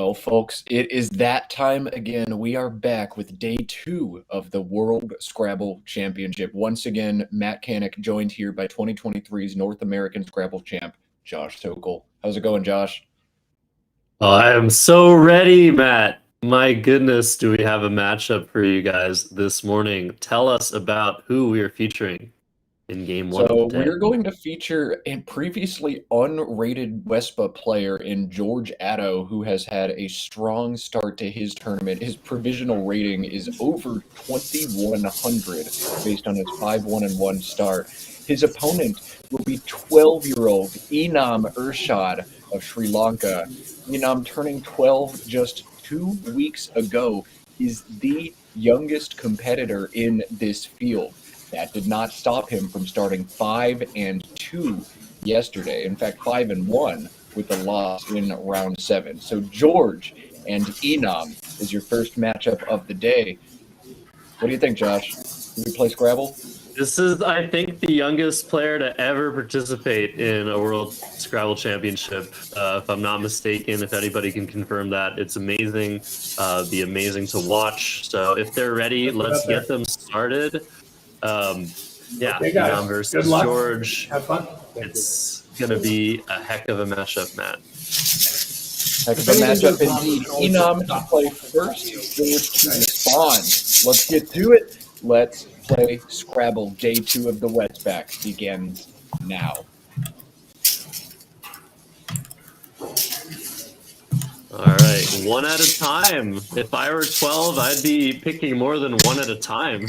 Well, folks, it is that time again. We are back with day 2 of the World Scrabble Championship. Once again, Matt Canik joined here by 2023's North American Scrabble champ, Josh Sokol. How's it going, Josh? Oh, I am so ready, Matt. My goodness, do we have a matchup for you guys this morning? Tell us about who we are featuring in game one of the So day. we're going to feature a previously unrated WESPA player in George Addo, who has had a strong start to his tournament. His provisional rating is over 2,100 based on his 5-1-1 start. His opponent will be 12-year-old Enam Urshad of Sri Lanka. Enam, turning 12 just 2 weeks ago, is the youngest competitor in this field. That did not stop him from starting 5-2 yesterday. In fact, 5-1 with the loss in round 7. So George and Enam is your first matchup of the day. What do you think, Josh? Do we play Scrabble? This is, I think, the youngest player to ever participate in a World Scrabble Championship, if I'm not mistaken. If anybody can confirm that, it's amazing. Be amazing to watch. So if they're ready, let's get them started. Yeah, Okay, guys. Enam versus Good luck. George. Have fun. It's going to be a heck of a matchup, Matt. Heck of a matchup indeed. Enam to play first, George to respond. Let's get to it. Let's play Scrabble. Day 2 of the Wetback begins now. All right, one at a time. If I were 12, I'd be picking more than one at a time.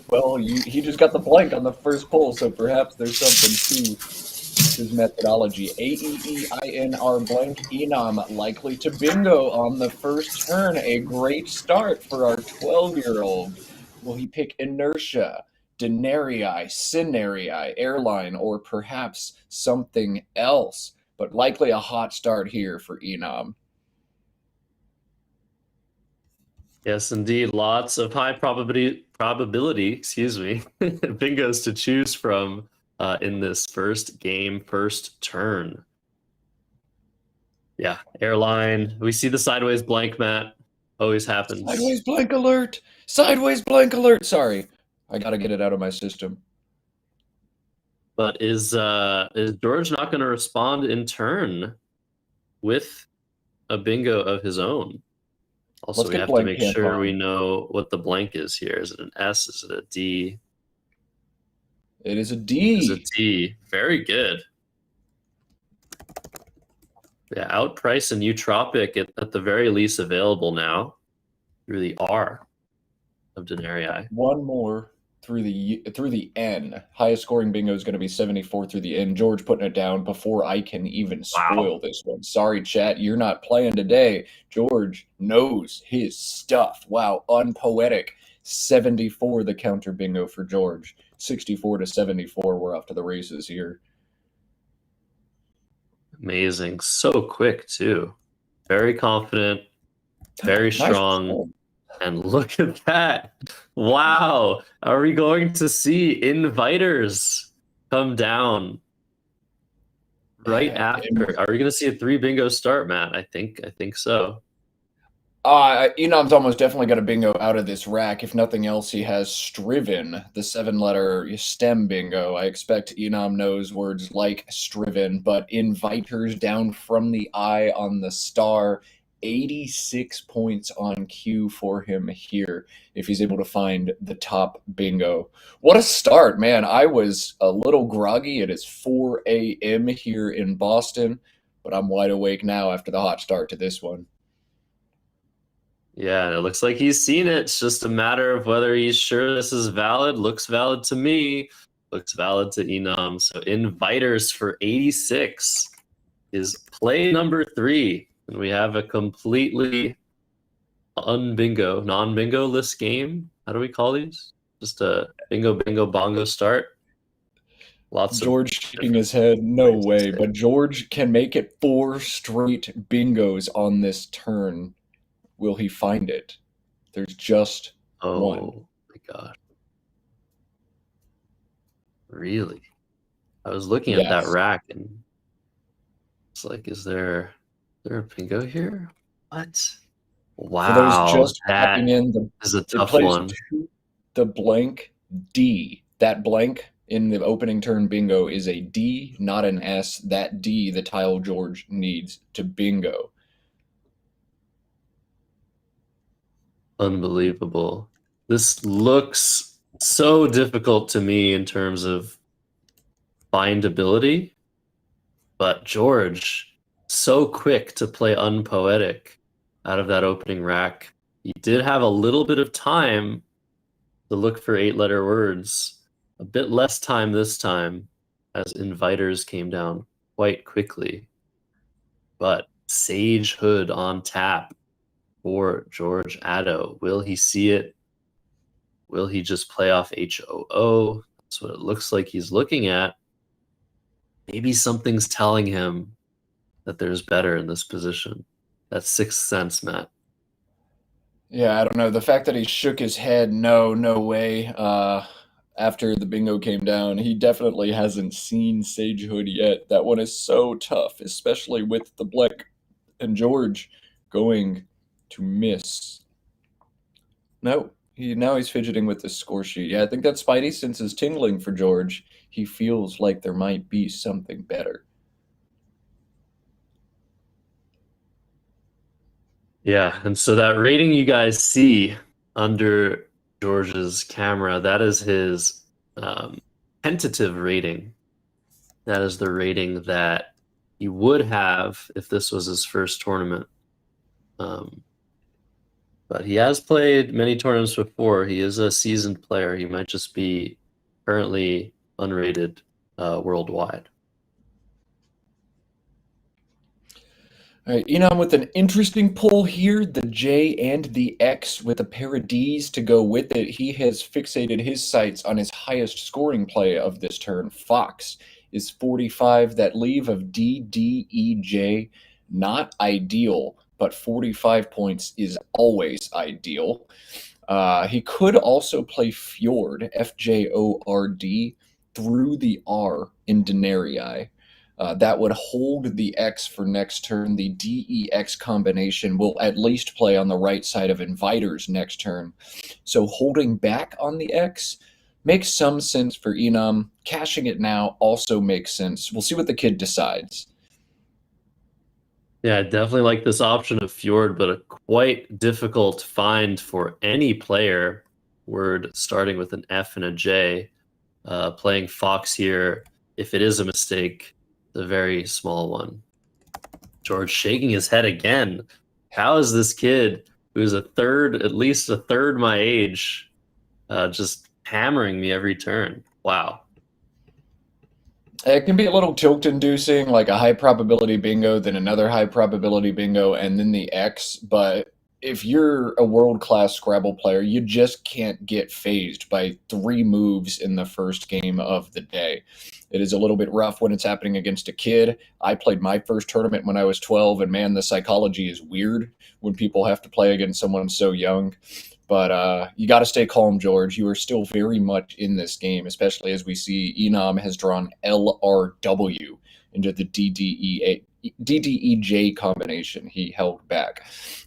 Well, he just got the blank on the first poll, so perhaps there's something to his methodology. A-E-E-I-N-R blank Enam likely to bingo on the first turn. A great start for our 12-year-old. Will he pick inertia, denarii, scenarii, airline, or perhaps something else? But likely a hot start here for Enam. Yes, indeed. Lots of high probability, bingos to choose from in this first game, first turn. Yeah, airline. We see the sideways blank, Matt. Always happens. Sideways blank alert! Sideways blank alert! Sorry, I gotta get it out of my system. But is George not going to respond in turn with a bingo of his own? Also, we have to make sure we know what the blank is here. Is it an S? Is it a D? It is a D. It's a D. Very good. Yeah, Outprice and Eutropic at the very least available now through the R of Denarii. One more through the N. Highest scoring bingo is going to be 74 through the N. George putting it down before I can even spoil this one. Sorry, chat, you're not playing today. George knows his stuff. Wow, unpoetic. 74 the counter bingo for George. 64 to 74. We're off to the races here. Amazing. So quick, too. Very confident. Very strong. Nice. And look at that. Wow. Are we going to see inviters come down right after? Are we going to see a 3 bingo start, Matt? I think so. Enam's almost definitely got a bingo out of this rack. If nothing else, he has striven, the 7-letter stem bingo. I expect Enam knows words like striven, but inviters down from the I on the star. 86 points on cue for him here if he's able to find the top bingo. What a start, man. I was a little groggy. It is 4 a.m. here in Boston, but I'm wide awake now after the hot start to this one. Yeah, it looks like he's seen it. It's just a matter of whether he's sure this is valid. Looks valid to me. Looks valid to Enam. So inviters for 86 is play number 3. And we have a completely non-bingo list game. How do we call these? Just a bingo, bongo start. Lots George shaking his head. No way. But George can make it 4 straight bingos on this turn. Will he find it? There's just one. Oh my god. Really? I was looking at that rack and it's like, is there there a bingo here? What? For those Wow, just that popping in, is a it tough plays one. the blank D. That blank in the opening turn bingo is a D, not an S. That D, the tile George needs to bingo. Unbelievable. This looks so difficult to me in terms of bindability, but George, so quick to play unpoetic out of that opening rack. He did have a little bit of time to look for 8-letter words, a bit less time this time as inviters came down quite quickly. But Sage Hood on tap for George Addo. Will he see it? Will he just play off HOO? That's what it looks like he's looking at. Maybe something's telling him that there's better in this position. That's sixth sense, Matt. Yeah, I don't know. The fact that he shook his head, no way, after the bingo came down, he definitely hasn't seen Sage Hood yet. That one is so tough, especially with the black and George going to miss. No, now he's fidgeting with the score sheet. Yeah, I think that Spidey sense is tingling for George. He feels like there might be something better. Yeah, and so that rating you guys see under George's camera, that is his tentative rating. That is the rating that he would have if this was his first tournament. But he has played many tournaments before. He is a seasoned player. He might just be currently unrated worldwide. All right, Enam with an interesting pull here, the J and the X with a pair of Ds to go with it. He has fixated his sights on his highest scoring play of this turn. Fox is 45. That leave of D, D, E, J, not ideal, but 45 points is always ideal. He could also play Fjord, Fjord, through the R in Denarii. That would hold the X for next turn. The DEX combination will at least play on the right side of inviters next turn. So holding back on the X makes some sense for Enam. Cashing it now also makes sense. We'll see what the kid decides. Yeah, I definitely like this option of Fjord, but a quite difficult find for any player. Word starting with an F and a J. Playing Fox here, if it is a mistake, a very small one. George shaking his head again. How is this kid, who's at least a third my age, just hammering me every turn? Wow. It can be a little tilt-inducing, like a high probability bingo, then another high probability bingo, and then the X. But if you're a world-class Scrabble player, you just can't get phased by 3 moves in the first game of the day. It is a little bit rough when it's happening against a kid. I played my first tournament when I was 12, and man, the psychology is weird when people have to play against someone so young. But you got to stay calm, George. You are still very much in this game, especially as we see Enam has drawn LRW into the DDEJ combination. He held back.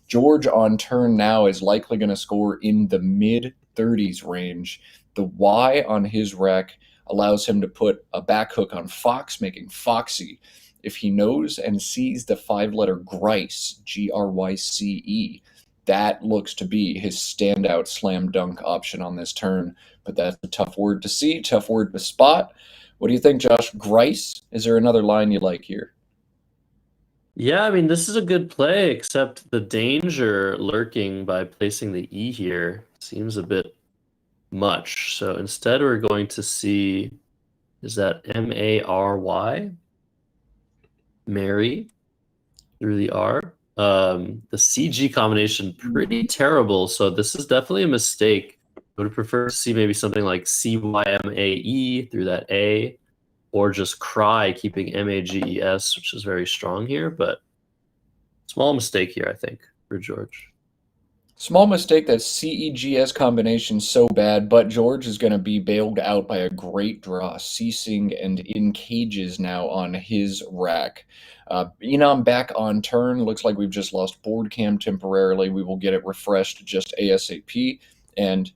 George on turn now is likely going to score in the mid 30s range. The Y on his rack allows him to put a back hook on Fox, making Foxy. If he knows and sees the 5-letter Grice, Gryce, that looks to be his standout slam dunk option on this turn. But that's a tough word to see, tough word to spot. What do you think, Josh? Grice? Is there another line you like here? Yeah, I mean, this is a good play, except the danger lurking by placing the E here seems a bit much. So instead, we're going to see, is that Mary? Mary through the R. The CG combination, pretty terrible. So this is definitely a mistake. I would prefer to see maybe something like CYMAE through that A, or just cry, keeping MAGES, which is very strong here, but small mistake here, I think, for George. Small mistake, that CEGS combination so bad, but George is going to be bailed out by a great draw. Ceasing and in cages now on his rack. Enam back on turn. Looks like we've just lost board cam temporarily. We will get it refreshed just ASAP. And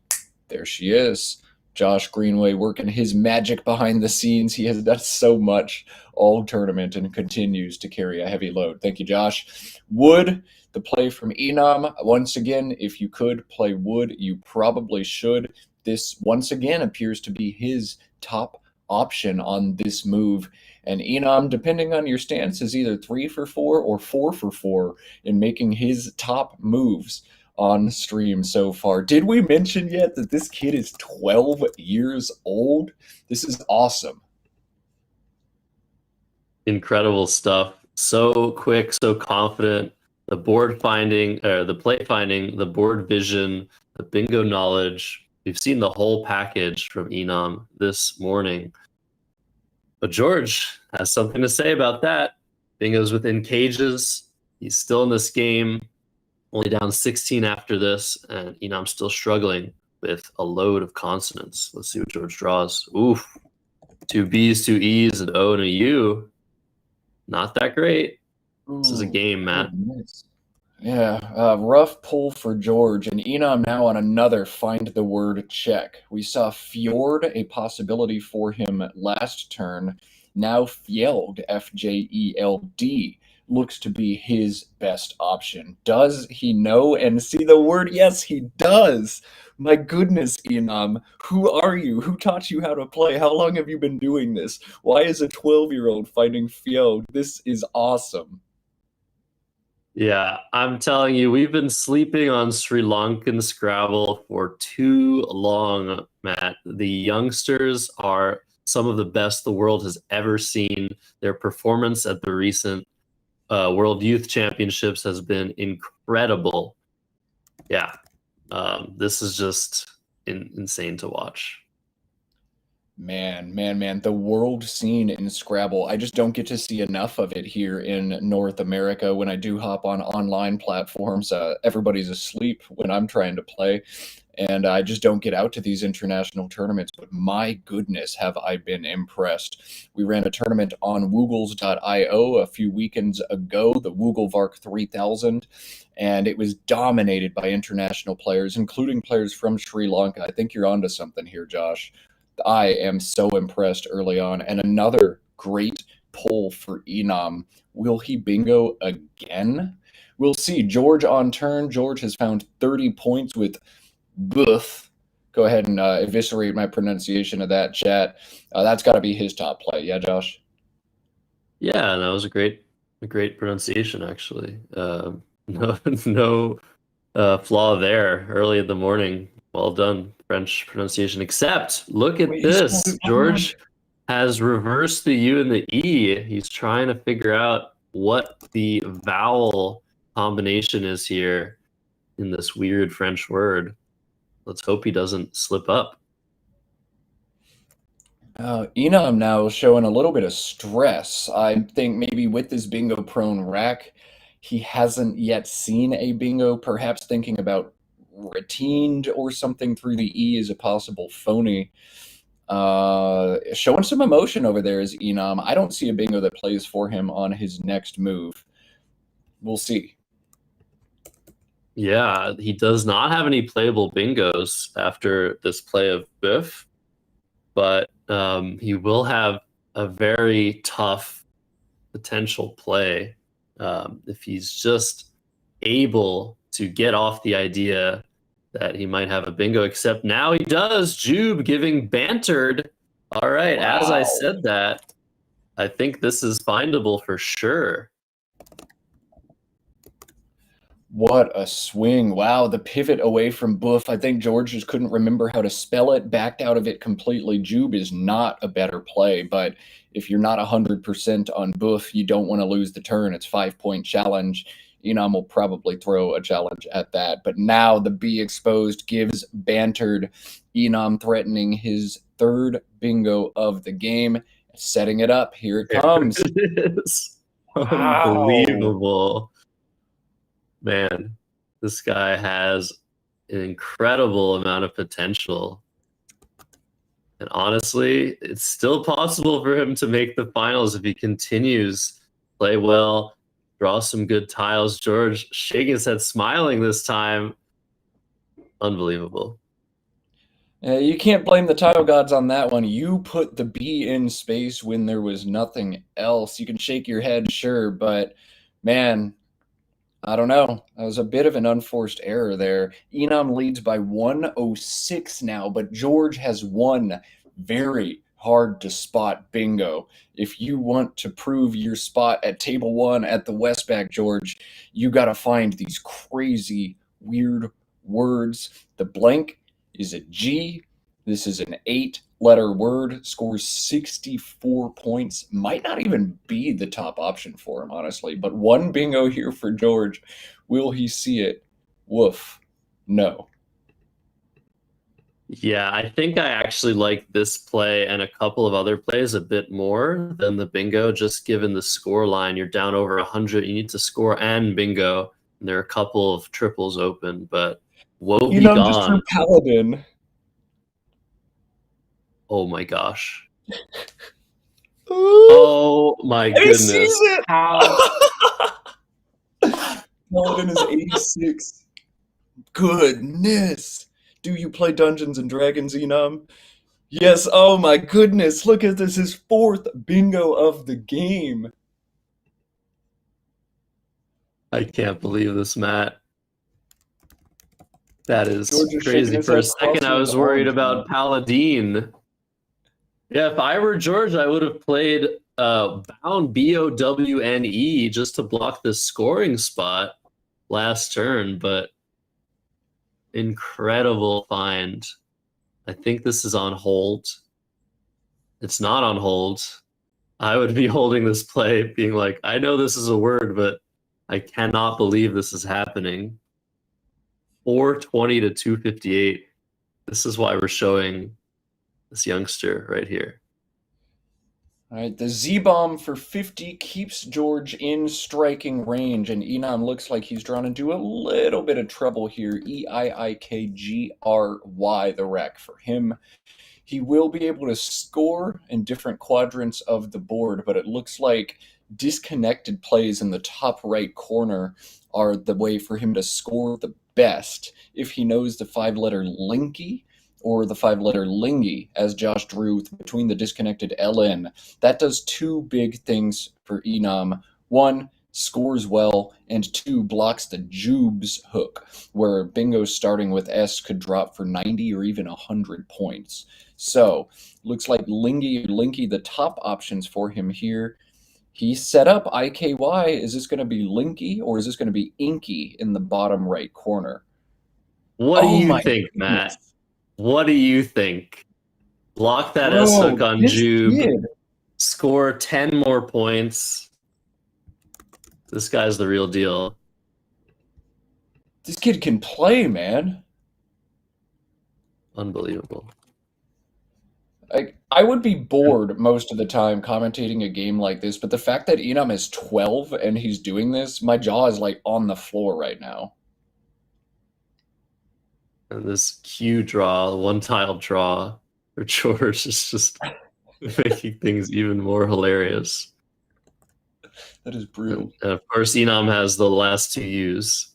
there she is. Josh Greenway working his magic behind the scenes. He has done so much all tournament and continues to carry a heavy load. Thank you, Josh. Wood, the play from Enam. Once again, if you could play Wood, you probably should. This, once again, appears to be his top option on this move. And Enam, depending on your stance, is either 3 for 4 or 4 for 4 in making his top moves on stream so far. Did we mention yet that this kid is 12 years old? This is awesome. Incredible stuff. So quick, so confident. The board finding, or the play finding, the board vision, the bingo knowledge. We've seen the whole package from Enam this morning. But George has something to say about that. Bingo's within cages. He's still in this game. Only down 16 after this, and Enam's still struggling with a load of consonants. Let's see what George draws. Oof. 2 B's, 2 E's, an O, and a U. Not that great. This is a game, Matt. Yeah, rough pull for George, and Enam now on another find the word check. We saw Fjord, a possibility for him last turn. Now Fjeld, Fjeld, looks to be his best option. Does he know and see the word? Yes, he does. My goodness, Enam, who are you? Who taught you how to play? How long have you been doing this? Why is a 12-year-old finding Fjeld? This is awesome. Yeah, I'm telling you, we've been sleeping on Sri Lankan Scrabble for too long, Matt. The youngsters are some of the best the world has ever seen. Their performance at the recent World Youth Championships has been incredible. Yeah, this is just insane to watch. Man, the world scene in Scrabble. I just don't get to see enough of it here in North America. When I do hop on online platforms, everybody's asleep when I'm trying to play, and I just don't get out to these international tournaments. But my goodness, have I been impressed. We ran a tournament on Woogles.io a few weekends ago, the Wooglevark 3000, and it was dominated by international players, including players from Sri Lanka. I think you're onto something here, Josh. I am so impressed early on. And another great pull for Enam. Will he bingo again? We'll see. George on turn. George has found 30 points with Buff. Go ahead and eviscerate my pronunciation of that, chat. That's got to be his top play. Yeah, Josh? Yeah, that was a great pronunciation, actually. No flaw there early in the morning. Well done, French pronunciation. Except, look at this. George has reversed the U and the E. He's trying to figure out what the vowel combination is here in this weird French word. Let's hope he doesn't slip up. Enam now showing a little bit of stress. I think maybe with this bingo prone rack, he hasn't yet seen a bingo, perhaps thinking about retained or something through the E is a possible phony. Showing some emotion over there is Enam. I don't see a bingo that plays for him on his next move. We'll see. Yeah, he does not have any playable bingos after this play of Biff, but he will have a very tough potential play if he's just able to get off the idea that he might have a bingo, except now he does. Jube giving bantered. All right, wow. As I said that, I think this is findable for sure. What a swing. Wow, the pivot away from Buff. I think George just couldn't remember how to spell it, backed out of it completely. Jube is not a better play, but if you're not 100% on Buff, you don't want to lose the turn. It's 5-point challenge. Enam will probably throw a challenge at that. But now the B exposed gives bantered. Enam threatening his third bingo of the game. Setting it up. Here it comes. It is. Wow. Unbelievable. Man, This guy has an incredible amount of potential. And honestly, it's still possible for him to make the finals if he continues play well, draw some good tiles. George shaking his head, smiling this time. Unbelievable. You can't blame the tile gods on that one. You put the B in space when there was nothing else. You can shake your head, sure, but man, I don't know. That was a bit of an unforced error there. Enam leads by 106 now, but George has one very hard to spot bingo. If you want to prove your spot at table one at the Westback, George, you got to find these crazy, weird words. The blank is a G. This is an 8-letter word, scores 64 points. Might not even be the top option for him, honestly. But one bingo here for George. Will he see it? Woof. No. Yeah, I think I actually like this play and a couple of other plays a bit more than the bingo, just given the score line. You're down over 100. You need to score and bingo. And there are a couple of triples open, but woe be Enam just drew gone. Paladin. Oh my gosh. Oh my And he goodness. sees it! How? Paladin is 86. Goodness. Do you play Dungeons and Dragons, Enam? Yes, oh my goodness. Look at this, his 4th bingo of the game. I can't believe this, Matt. That is George is crazy. shaking his For a head, second, crossing I his was worried arms about now. Paladin. Yeah, if I were George, I would have played Bound BOWNE just to block the scoring spot last turn, but incredible find. I think this is on hold. It's not on hold. I would be holding this play, being like, I know this is a word, but I cannot believe this is happening. 420 to 258. This is why we're showing this youngster right here. All right, the Z-bomb for 50 keeps George in striking range, and Enam looks like he's drawn into a little bit of trouble here. EIIKGRY, the rack for him. He will be able to score in different quadrants of the board, but it looks like disconnected plays in the top right corner are the way for him to score the best if he knows the 5-letter linky or the 5-letter lingy, as Josh drew between the disconnected LN. That does two big things for Enam. One, scores well, and two, blocks the Jubes hook, where bingo starting with S could drop for 90 or even 100 points. So, looks like linky, the top options for him here. He set up IKY. Is this going to be linky or is this going to be inky in the bottom right corner? What do you my think, Matt? goodness. What do you think? Block that Bro, S hook on this Jube. kid. Score 10 more points. This guy's the real deal. This kid can play, man. Unbelievable. I would be bored most of the time commentating a game like this, but the fact that Enam is 12 and he's doing this, my jaw is like on the floor right now. And this Q draw, one tile draw for George is just making things even more hilarious. That is brutal. And of course, Enam has the last two U's.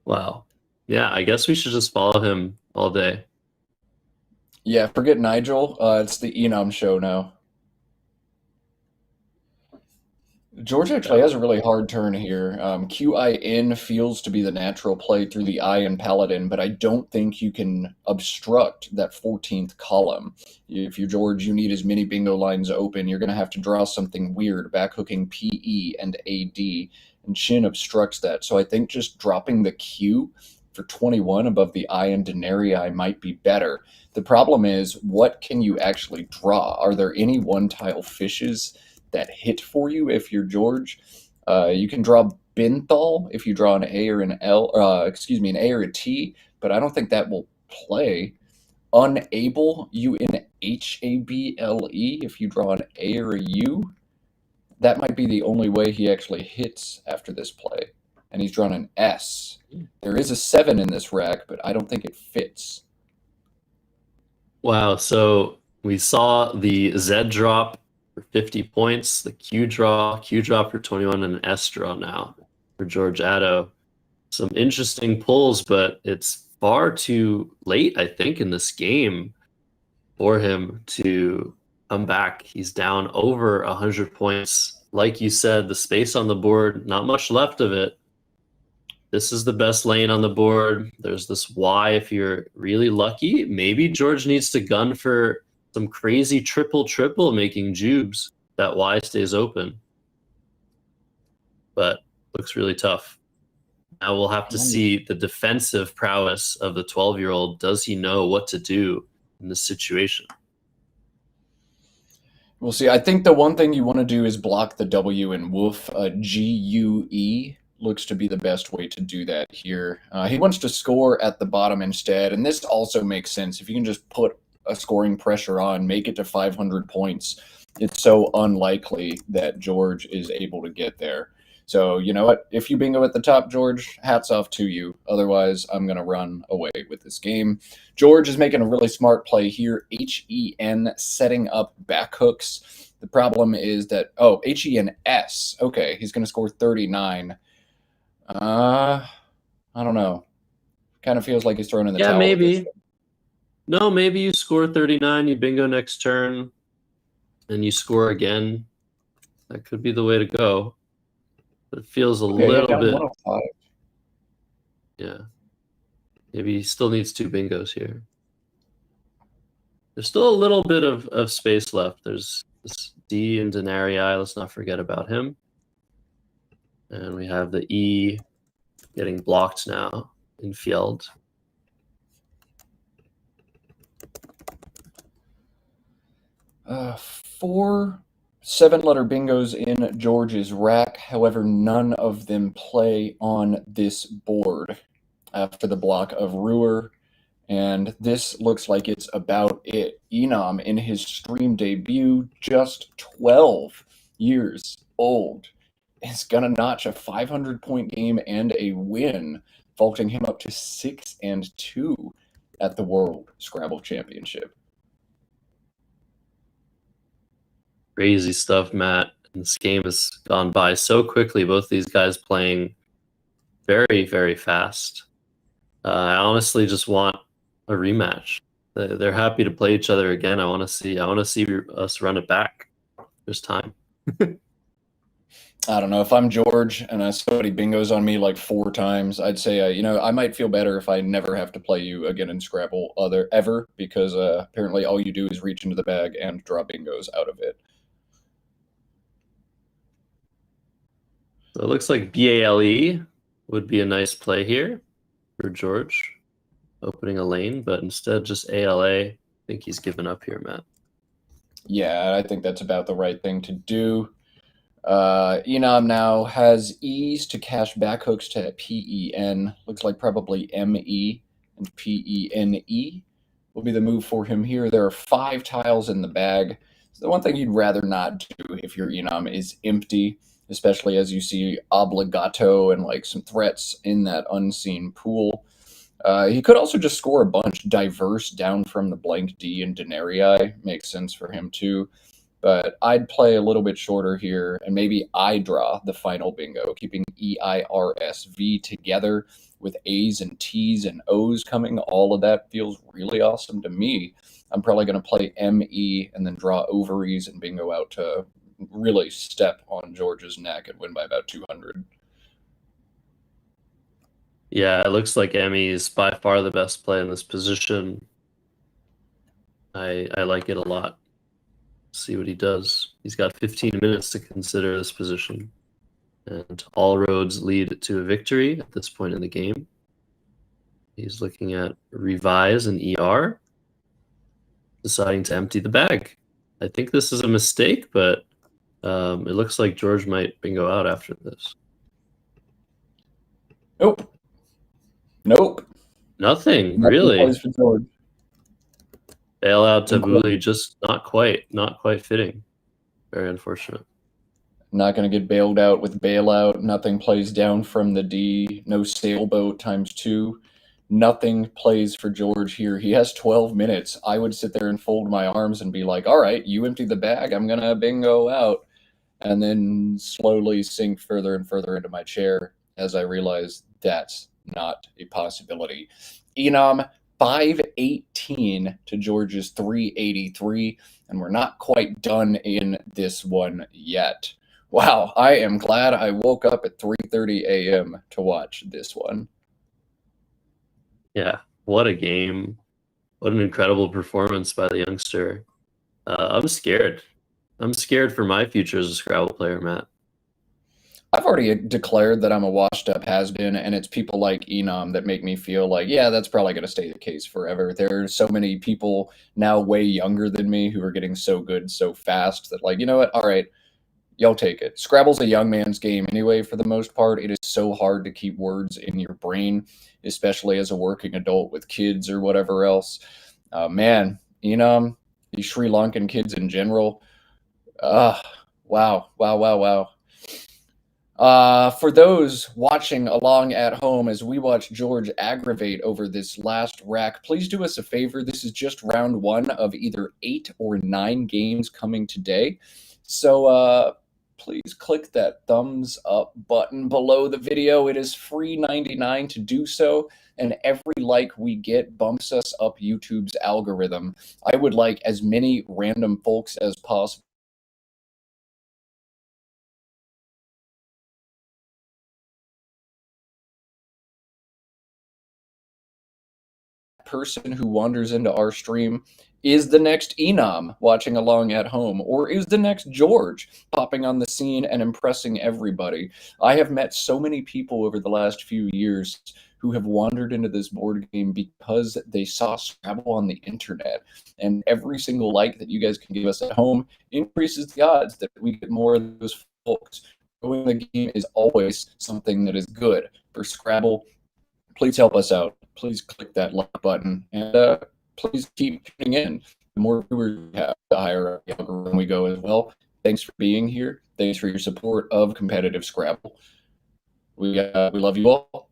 Wow. Yeah, I guess we should just follow him all day. Yeah, forget Nigel. It's the Enam show now. George actually has a really hard turn here. QIN feels to be the natural play through the I in Paladin, but I don't think you can obstruct that 14th column. If you're George, you need as many bingo lines open. You're going to have to draw something weird, backhooking PE and AD, and Shin obstructs that. So I think just dropping the Q for 21 above the I in Denarii might be better. The problem is, what can you actually draw? Are there any one-tile fishes that hit for you if you're George? You can draw Binthal if you draw an A or an L, an A or a T, but I don't think that will play. Unable, UNHABLE, if you draw an A or a U. that might be the only way he actually hits after this play. And he's drawn an S. There is a 7 in this rack, but I don't think it fits. Wow, so we saw the Z drop for 50 points, the Q drop for 21, and an S draw now for George Addo. Some interesting pulls, but it's far too late, I think, in this game for him to come back. He's down over 100 points. Like you said, the space on the board, not much left of it. This is the best lane on the board. There's this Y if you're really lucky. Maybe George needs to gun for some crazy triple making jubes. That Y stays open. But looks really tough. Now we'll have to see the defensive prowess of the 12-year-old. Does he know what to do in this situation? We'll see. I think the one thing you want to do is block the W in Woof. GUE looks to be the best way to do that here. He wants to score at the bottom instead, and this also makes sense. If you can just put a scoring pressure on, make it to 500 points, it's so unlikely that George is able to get there. So, you know what? If you bingo at the top, George, hats off to you. Otherwise, I'm going to run away with this game. George is making a really smart play here. HEN setting up back hooks. The problem is that, HENS. Okay, he's going to score 39. I don't know. Kind of feels like he's throwing in the towel. Yeah, maybe. No, maybe you score 39, you bingo next turn, and you score again. That could be the way to go. But it feels a little bit. 105. Yeah. Maybe he still needs 2 bingos here. There's still a little bit of space left. There's this D and Denarii. Let's not forget about him. And we have the E getting blocked now in Fjeld. Four 7-letter bingos in George's rack. However, none of them play on this board after the block of Ruhr. And this looks like it's about it. Enam, in his stream debut, just 12 years old, is going to notch a 500-point game and a win, vaulting him up to 6-2 at the World Scrabble Championship. Crazy stuff, Matt. This game has gone by so quickly. Both these guys playing very, very fast. I honestly just want a rematch. They're happy to play each other again. I want to see us run it back. There's time. I don't know. If I'm George and somebody bingos on me like 4 times, I'd say, I might feel better if I never have to play you again in Scrabble ever, because apparently all you do is reach into the bag and draw bingos out of it. So it looks like BALE would be a nice play here for George, opening a lane, but instead just ALA. I think he's given up here, Matt. Yeah, I think that's about the right thing to do. Enam now has E's to cash back hooks to PEN. Looks like probably ME and PENE will be the move for him here. There are 5 tiles in the bag. So the one thing you'd rather not do if your Enam is empty, especially as you see Obligato and like some threats in that unseen pool. He could also just score a bunch. Diverse down from the blank D and Denarii makes sense for him too. But I'd play a little bit shorter here, and maybe I draw the final bingo, keeping EIRSV together with A's and T's and O's coming. All of that feels really awesome to me. I'm probably going to play ME and then draw ovaries and bingo out to really step on George's neck and win by about 200. Yeah, it looks like ME is by far the best play in this position. I like it a lot. See what he does. He's got 15 minutes to consider this position, and all roads lead to a victory at this point in the game. He's looking at revise and ER, deciding to empty the bag. I think this is a mistake, but it looks like George might bingo out after this. Nope. Nothing really. Plays for George. Bail out Tabuli, just not quite fitting. Very unfortunate. Not going to get bailed out with bailout. Nothing plays down from the D. No sailboat ×2. Nothing plays for George here. He has 12 minutes. I would sit there and fold my arms and be like, all right, you empty the bag. I'm going to bingo out. And then slowly sink further and further into my chair as I realize that's not a possibility. Enam 518 to George's 383, and we're not quite done in this one yet. Wow, I am glad I woke up at 3:30 a.m. to watch this one. Yeah, what a game. What an incredible performance by the youngster. I'm scared. I'm scared for my future as a Scrabble player, Matt. I've already declared that I'm a washed-up has-been, and it's people like Enam that make me feel like, yeah, that's probably going to stay the case forever. There are so many people now way younger than me who are getting so good so fast that, like, you know what? All right, y'all take it. Scrabble's a young man's game anyway, for the most part. It is so hard to keep words in your brain, especially as a working adult with kids or whatever else. Man, Enam, these Sri Lankan kids in general, wow, wow, wow, wow. For those watching along at home as we watch George aggravate over this last rack, please do us a favor. This is just round one of either 8 or 9 games coming today. So please click that thumbs up button below the video. It is free 99 to do so, and every like we get bumps us up YouTube's algorithm. I would like as many random folks as possible person who wanders into our stream is the next Enam watching along at home, or is the next George popping on the scene and impressing everybody. I have met so many people over the last few years who have wandered into this board game because they saw Scrabble on the internet, and every single like that you guys can give us at home increases the odds that we get more of those folks. Growing the game is always something that is good for Scrabble. Please help us out. Please click that like button, and please keep tuning in. The more viewers we have, the higher up the algorithm we go as well. Thanks for being here. Thanks for your support of competitive Scrabble. We love you all.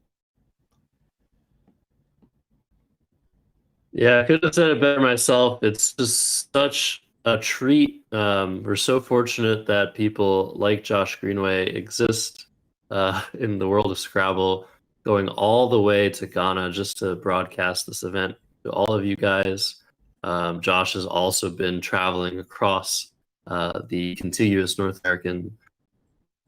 Yeah, I could have said it better myself. It's just such a treat. We're so fortunate that people like Josh Greenway exist in the world of Scrabble, going all the way to Ghana just to broadcast this event to all of you guys. Josh has also been traveling across the contiguous North American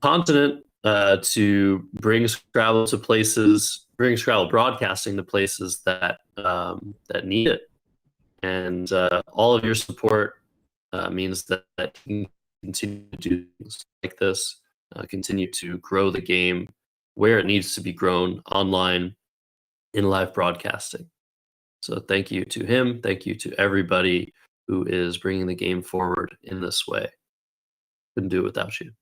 continent to bring Scrabble to places, bring Scrabble broadcasting to places that that need it. And all of your support means that you can continue to do things like this, continue to grow the game where it needs to be grown online in live broadcasting. So thank you to him. Thank you to everybody who is bringing the game forward in this way. Couldn't do it without you.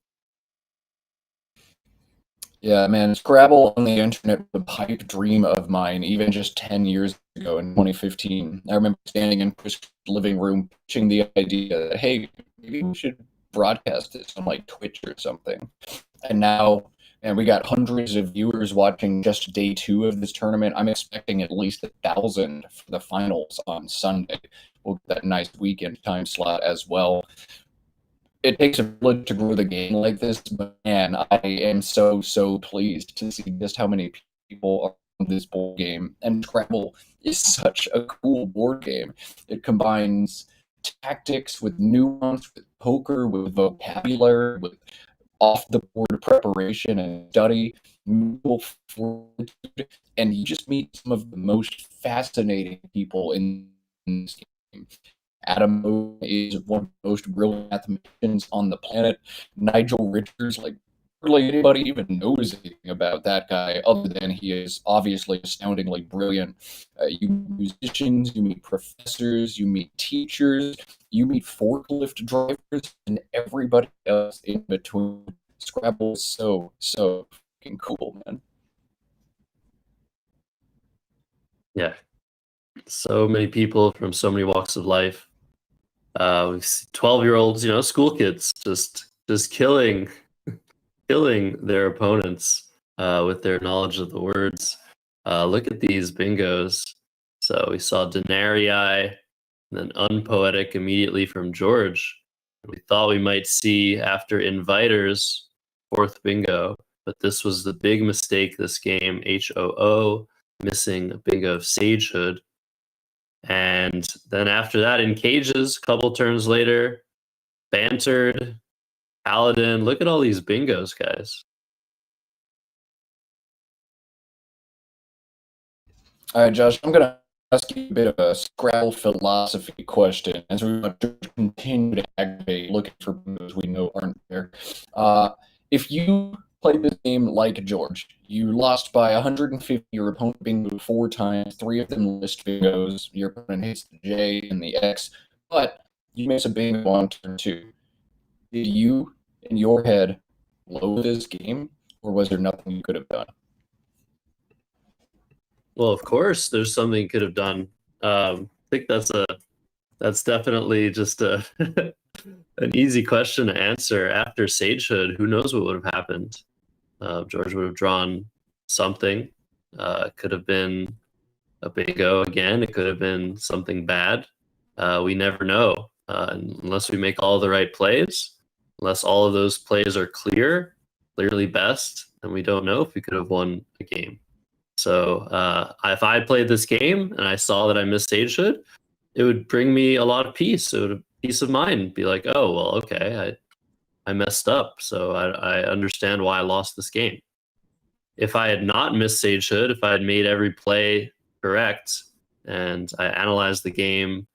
Yeah, man, Scrabble on the internet was a pipe dream of mine, even just 10 years ago in 2015. I remember standing in Chris's living room pitching the idea that, hey, maybe we should broadcast this on like Twitch or something. And now, and we got hundreds of viewers watching just day 2 of this tournament. I'm expecting at least 1,000 for the finals on Sunday. We'll get that nice weekend time slot as well. It takes a village to grow the game like this, but man, I am so pleased to see just how many people are on this board game. And Scrabble is such a cool board game. It combines tactics with nuance, with poker, with vocabulary, with off-the-board preparation and study, mental fortitude, and you just meet some of the most fascinating people in this game. Adam is one of the most brilliant mathematicians on the planet. Nigel Richards, like, hardly anybody even knows anything about that guy other than he is obviously astoundingly brilliant. You meet musicians, you meet professors, you meet teachers, you meet forklift drivers, and everybody else in between. Scrabble is so fucking cool, man. Yeah. So many people from so many walks of life. We see 12-year-olds, you know, school kids just killing killing their opponents with their knowledge of the words. Look at these bingos. So we saw denarii and then unpoetic immediately from George. We thought we might see after inviters, fourth bingo, but this was the big mistake this game. HOO, missing a bingo of sagehood. And then after that, in cages, a couple turns later, bantered, paladin. Look at all these bingos, guys. All right, Josh, I'm going to ask you a bit of a Scrabble philosophy question as we continue to aggravate looking for bingos we know aren't there. If you played this game like George, you lost by 150 your opponent bingo 4 times, 3 of them list bingos, your opponent hits the J and the X, but you miss a bingo on turn 2. Did you, in your head, blow this game, or was there nothing you could have done? Well, of course, there's something you could have done. I think that's definitely just a an easy question to answer. After sagehood, who knows what would have happened? George would have drawn something. It could have been a bingo again. It could have been something bad. We never know unless we make all the right plays. Unless all of those plays are clearly best, then we don't know if we could have won a game. So if I played this game and I saw that I missed sagehood, it would bring me a lot of peace. It would peace of mind. Be like, oh well, okay, I messed up, so I understand why I lost this game. If I had not missed sagehood, if I had made every play correct and I analyzed the game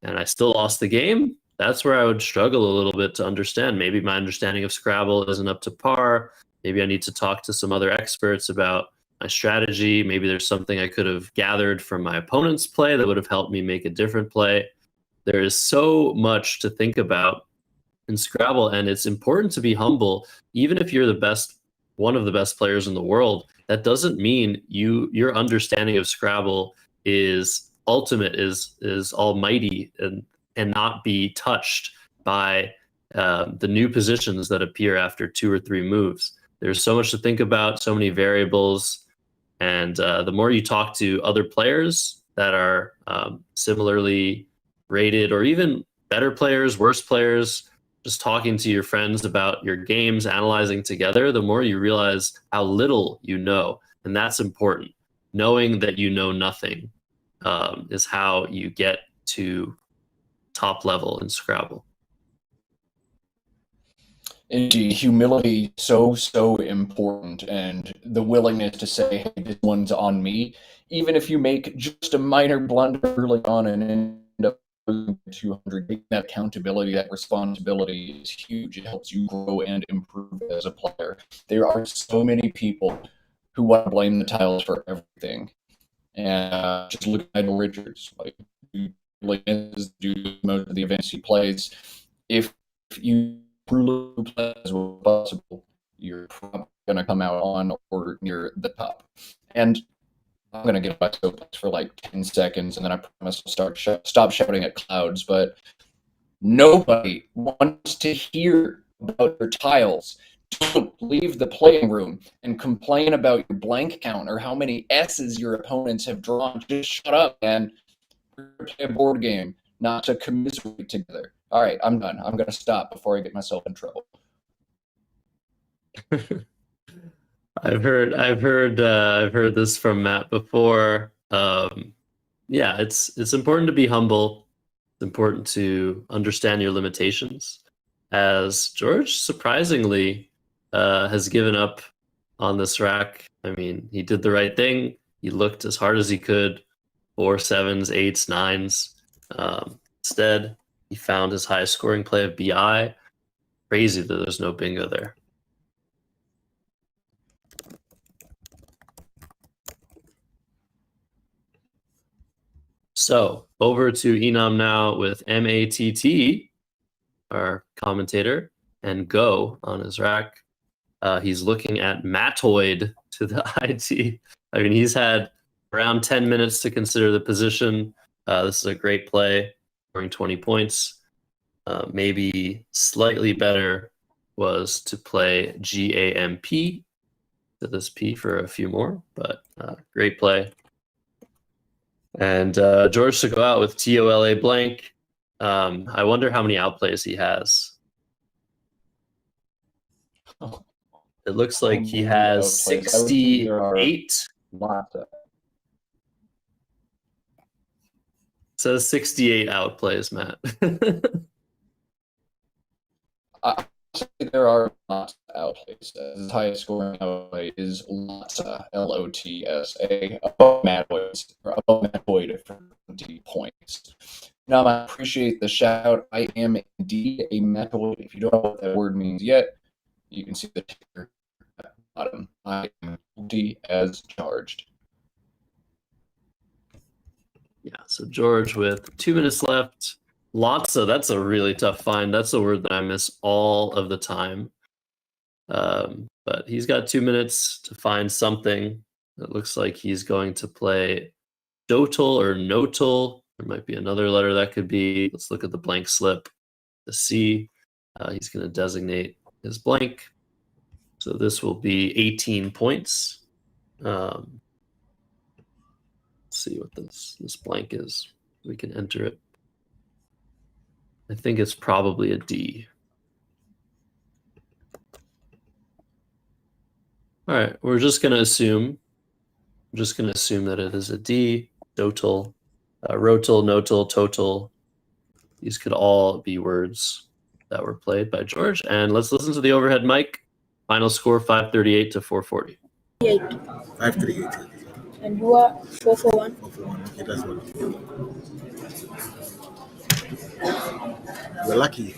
and I still lost the game, that's where I would struggle a little bit to understand. Maybe my understanding of Scrabble isn't up to par. Maybe I need to talk to some other experts about my strategy. Maybe there's something I could have gathered from my opponent's play that would have helped me make a different play. There is so much to think about in Scrabble, and it's important to be humble. Even if you're the best, one of the best players in the world, that doesn't mean your understanding of Scrabble is ultimate, is almighty, and not be touched by the new positions that appear after 2 or 3 moves. There's so much to think about, so many variables, and the more you talk to other players that are similarly rated, or even better players, worse players, just talking to your friends about your games, analyzing together, the more you realize how little you know. And that's important. Knowing that you know nothing is how you get to top level in Scrabble. Indeed, humility so important, and the willingness to say, "Hey, this one's on me," even if you make just a minor blunder early on and end up losing 200. That accountability, that responsibility is huge. It helps you grow and improve as a player. There are so many people who want to blame the tiles for everything, and just look at Nigel Richards. Like, he really do most of the events he plays. If you truly play as well as possible, you're probably going to come out on or near the top. And I'm going to get my soapbox for like 10 seconds, and then I promise I'll stop shouting at clouds. But nobody wants to hear about your tiles. Don't leave the playing room and complain about your blank count or how many S's your opponents have drawn. Just shut up and play a board game, not to commiserate together. All right, I'm done. I'm going to stop before I get myself in trouble. I've heard this from Matt before. Yeah, it's important to be humble. It's important to understand your limitations. As George surprisingly has given up on this rack. I mean, he did the right thing. He looked as hard as he could. 4 7s, 8s, 9s. Instead, he found his highest scoring play of BI. Crazy that there's no bingo there. So over to Enam now with MATT, our commentator, and Go on his rack. He's looking at Mattoid to the IT. I mean, he's had around 10 minutes to consider the position. This is a great play, scoring 20 points. Maybe slightly better was to play GAMP to this P for a few more, but great play. And George to go out with TOLA blank. I wonder how many outplays he has. It looks like he has 68. Lots of. Says 68 outplays, Matt. There are lots of outplays. His highest scoring outplay is Lotsa, Lotsa, above Matoid for 20 points. Now, I appreciate the shout. I am indeed a Matoid. If you don't know what that word means yet, you can see the ticker at the bottom. I am guilty as charged. Yeah, so George with 2 minutes left. Lotsa, that's a really tough find. That's a word that I miss all of the time. But he's got 2 minutes to find something. It looks like he's going to play Dotal or Notal. There might be another letter that could be. Let's look at the blank slip to see. He's going to designate his blank. So this will be 18 points. Let's see what this blank is. We can enter it. I think it's probably a D. All right, we're just going to assume. I'm just going to assume that it is a D. Dotal, rotal, notal, total. These could all be words that were played by George. And let's listen to the overhead mic. Final score 538 to 440. 538. And you are 441. 441. Okay, that's what. You're lucky.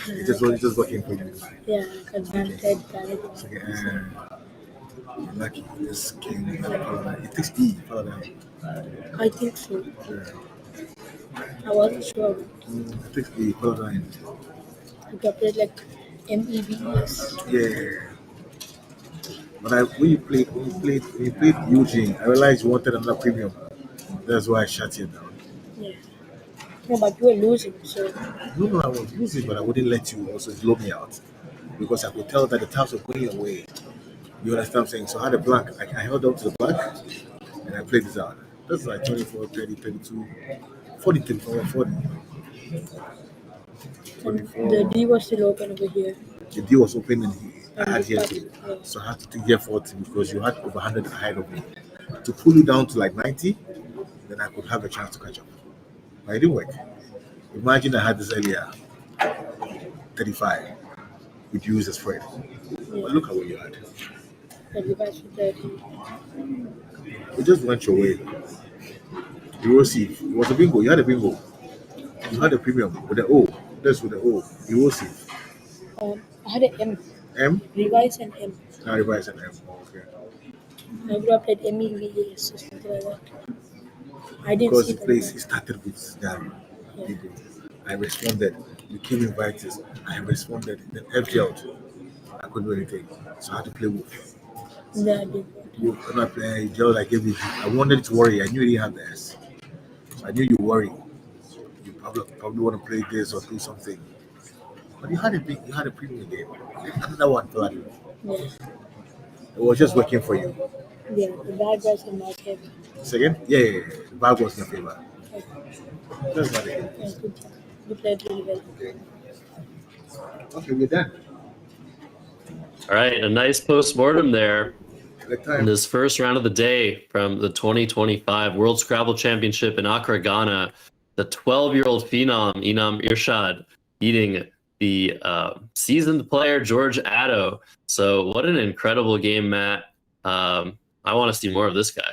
It's just working for you. Yeah, advantage. Okay, you're lucky. This game, it takes E. Follow that. I think so. Yeah. I wasn't sure. It takes E. Follow that. I got it like MEVES. Yeah. But when you played Eugene, I realized you wanted another premium. That's why I shut you down. Yeah. No, but you were losing, so. No, I was losing, but I wouldn't let you also blow me out because I could tell that the taps were going away. You understand what I'm saying? So I had a blank. I held on to the blank and I played this out. That's like 24, 30, 32, 40, 34, 40. And the D was still open over here. The deal was open and I had And here you too. started, So I had to take here 40 because you had over 100 ahead of me. To pull you down to like 90, then I could have a chance to catch up. But it didn't work. Imagine I had this earlier, 35, with you as a spread. Yeah. But look at what you had. 35 to 30. It just went your way. You receive. It was a bingo. You had a bingo. You had a premium with the O. That's with the O. You receive. I had an M. M? Revise and M. Now revise an M. Okay. I would have played MEVES or something like that. I didn't Because see the place, it started with that. Bingo. I responded. You came invited. I responded. Then F out. I couldn't do anything. So I had to play Wolf. Yeah, I did. When I play Joe, I gave you. I wanted to worry. I knew you didn't have the S. So I knew you worry. You probably want to play this or do something. But you had a premium game. Another one, bloody. Yeah. It was just working for you. Yeah, the bad was in my favor. Second? Yeah. The bag was in your favor. That's not it. Yeah, good job. You played really well. Okay, we're done. All right, a nice post-mortem there The in time. this first round of the day from the 2025 World Scrabble Championship in Accra, Ghana. The 12-year-old phenom, Inam Irshad, beating the seasoned player, George Addo. So what an incredible game, Matt. I want to see more of this guy.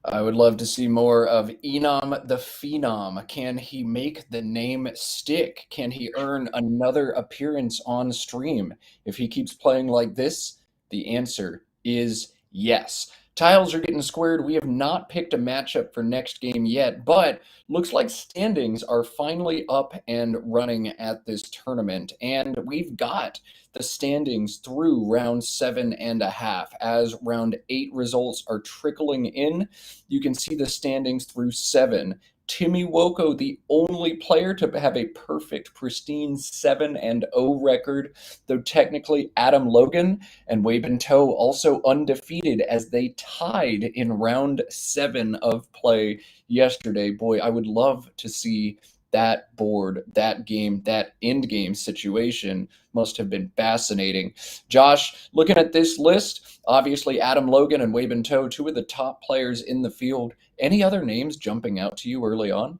I would love to see more of Inam the Phenom. Can he make the name stick? Can he earn another appearance on stream? If he keeps playing like this, the answer is yes. Tiles are getting squared. We have not picked a matchup for next game yet, but looks like standings are finally up and running at this tournament. And we've got the standings through round 7.5. As round 8 results are trickling in, you can see the standings through 7, Timmy Woko, the only player to have a perfect, pristine 7-0 record, though technically Adam Logan and Waben Toe also undefeated as they tied in round 7 of play yesterday. Boy, I would love to see that board, that game, that end game situation. Must have been fascinating. Josh, looking at this list, obviously Adam Logan and Waben Toe, two of the top players in the field. Any other names jumping out to you early on?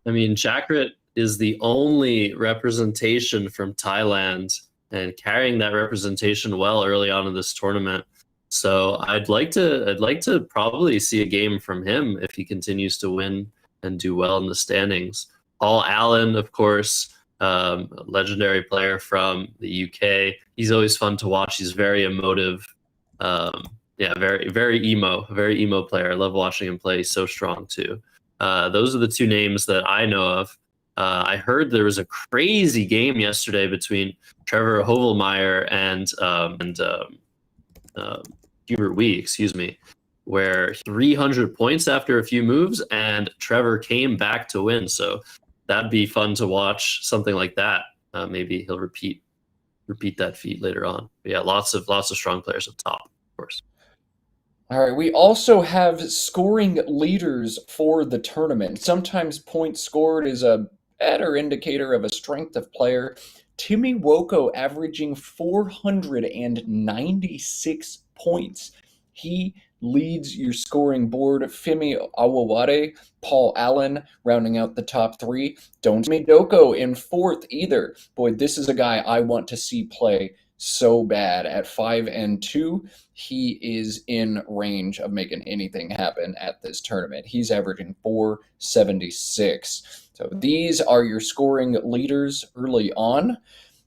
I mean, Chakrit is the only representation from Thailand and carrying that representation well early on in this tournament. So I'd like to probably see a game from him if he continues to win and do well in the standings. Paul Allen, of course, legendary player from the UK. He's always fun to watch. He's very emotive. Very emo player. I love watching him play. He's so strong too. Those are the two names that I know of. I heard there was a crazy game yesterday between Trevor Hovelmeyer and Hubert Wee, where 300 points after a few moves, and Trevor came back to win. So that'd be fun to watch, something like that. Maybe he'll repeat that feat later on. But yeah, lots of strong players up top, of course. All right, we also have scoring leaders for the tournament. Sometimes points scored is a better indicator of a strength of player. Timmy Woko averaging 496 points. He leads your scoring board. Femi Awawade, Paul Allen rounding out the top 3. Don't Doko in 4th either. Boy, this is a guy I want to see play so bad. At 5-2, he is in range of making anything happen at this tournament. He's averaging 476. So these are your scoring leaders early on.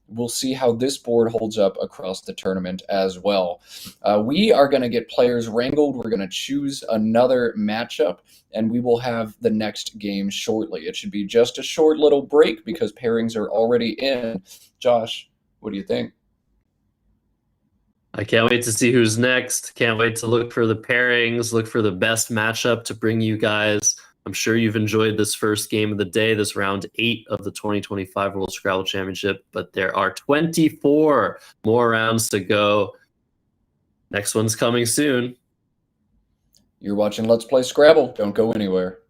We'll see how this board holds up across the tournament as well. We are going to get players wrangled. We're going to choose another matchup, and we will have the next game shortly. It should be just a short little break because pairings are already in. Josh, what do you think? I can't wait to see who's next. Can't wait to look for the pairings, look for the best matchup to bring you guys. I'm sure you've enjoyed this first game of the day, this round 8 of the 2025 World Scrabble Championship, but there are 24 more rounds to go. Next one's coming soon. You're watching Let's Play Scrabble. Don't go anywhere.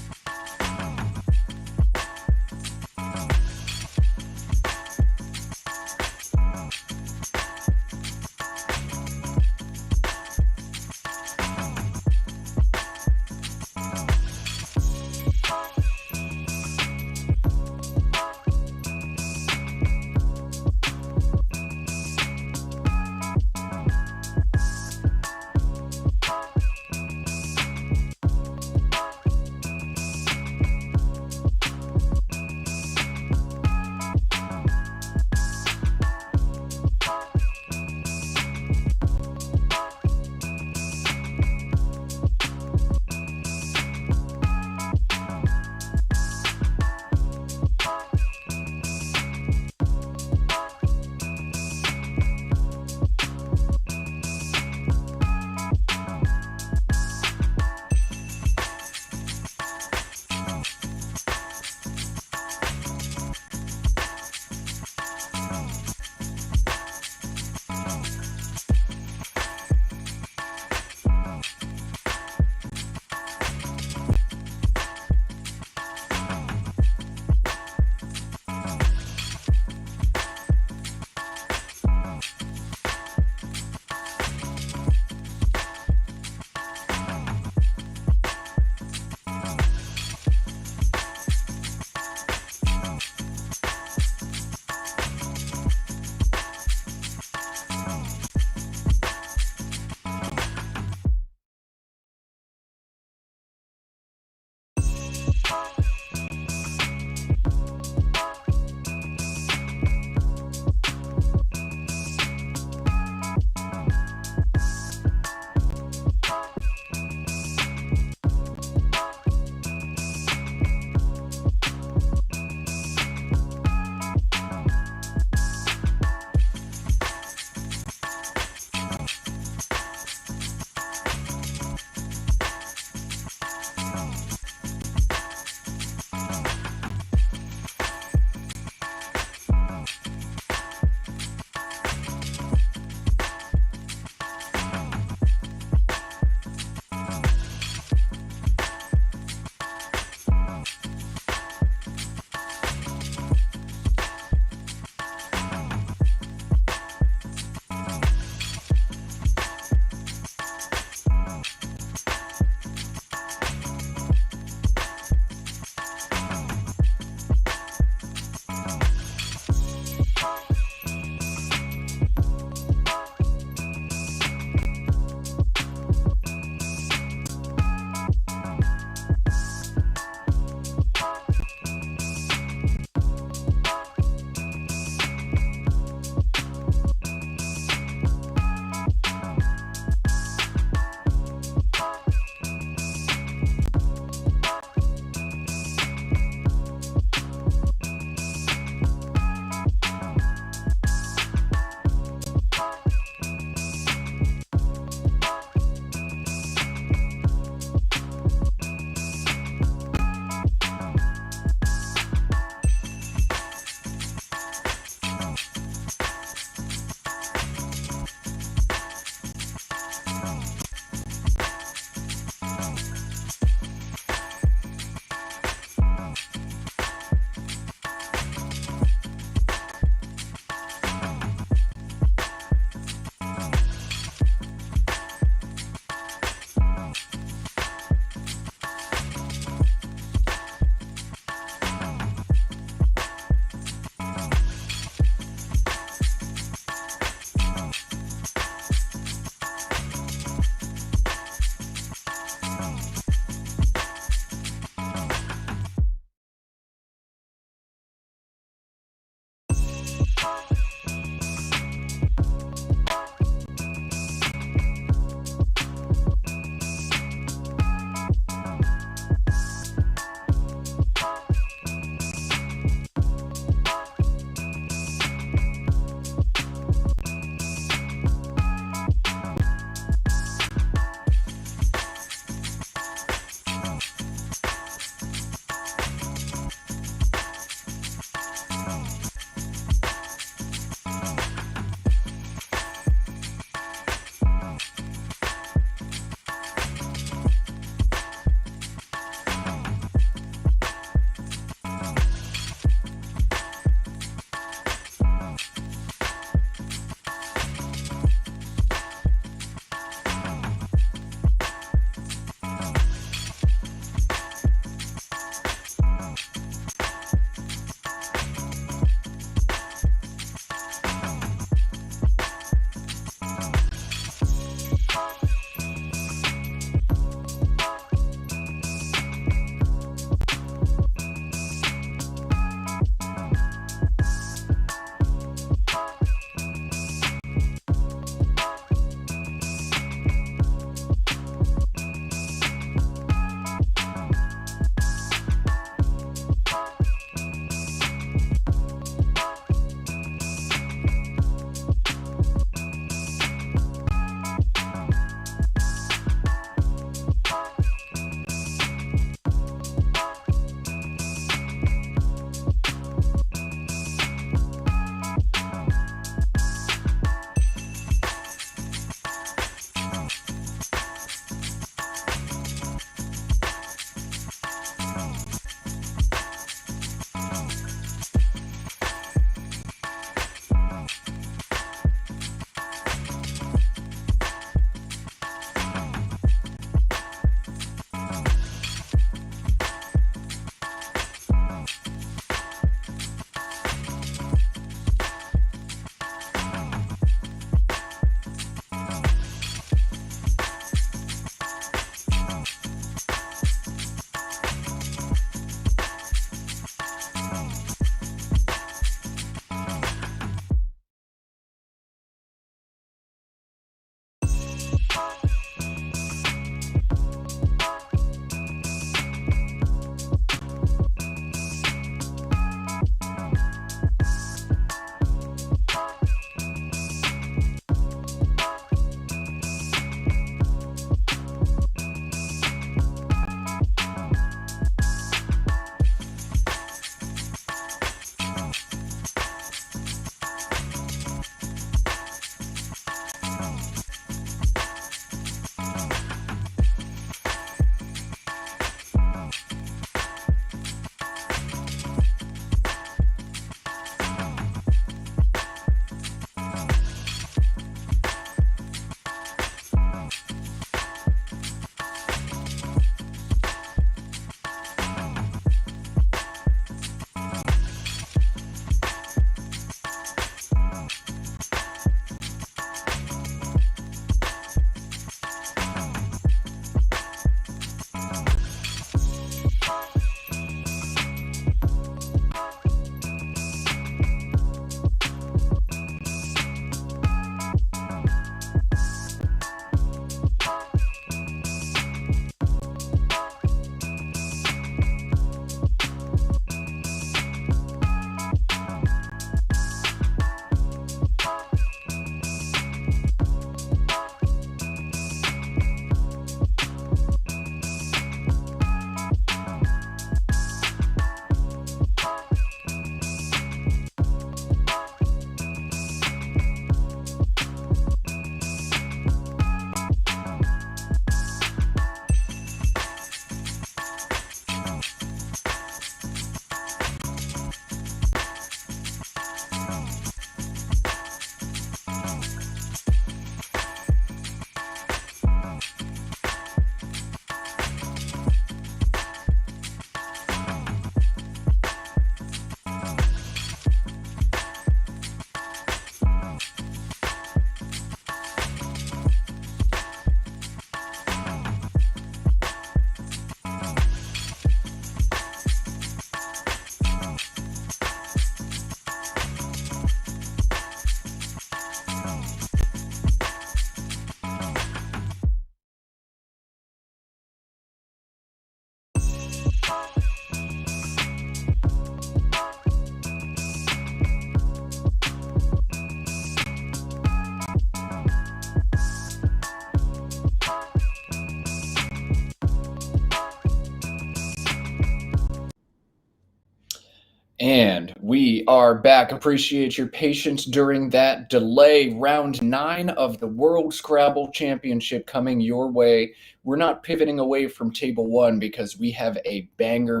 And we are back. Appreciate your patience during that delay. Round 9 of the World Scrabble Championship coming your way. We're not pivoting away from table 1 because we have a banger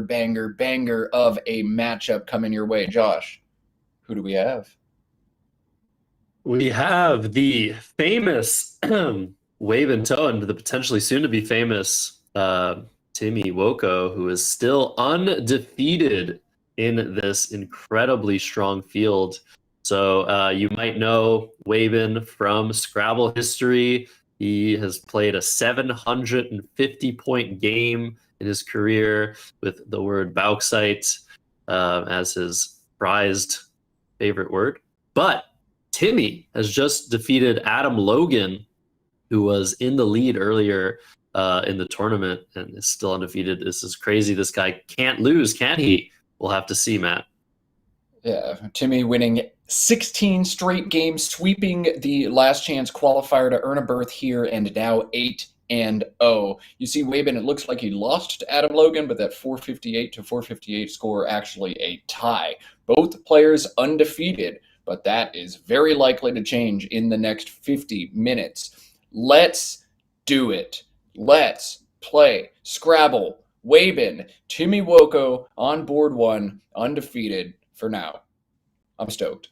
of a matchup coming your way. Josh, who do we have? We have the famous Waven Toe and the potentially soon to be famous Timmy Woko, who is still undefeated in this incredibly strong field. So you might know Waven from Scrabble history. He has played a 750-point game in his career with the word bauxite as his prized favorite word. But Timmy has just defeated Adam Logan, who was in the lead earlier in the tournament and is still undefeated. This is crazy. This guy can't lose, can he? We'll have to see, Matt. Yeah, Timmy winning 16 straight games, sweeping the last chance qualifier to earn a berth here, and now 8-0. You see, Waben, it looks like he lost to Adam Logan, but that 458 to 458 score actually a tie. Both players undefeated, but that is very likely to change in the next 50 minutes. Let's do it. Let's play Scrabble. Waben, Timmy Woko on board 1, undefeated for now. I'm stoked.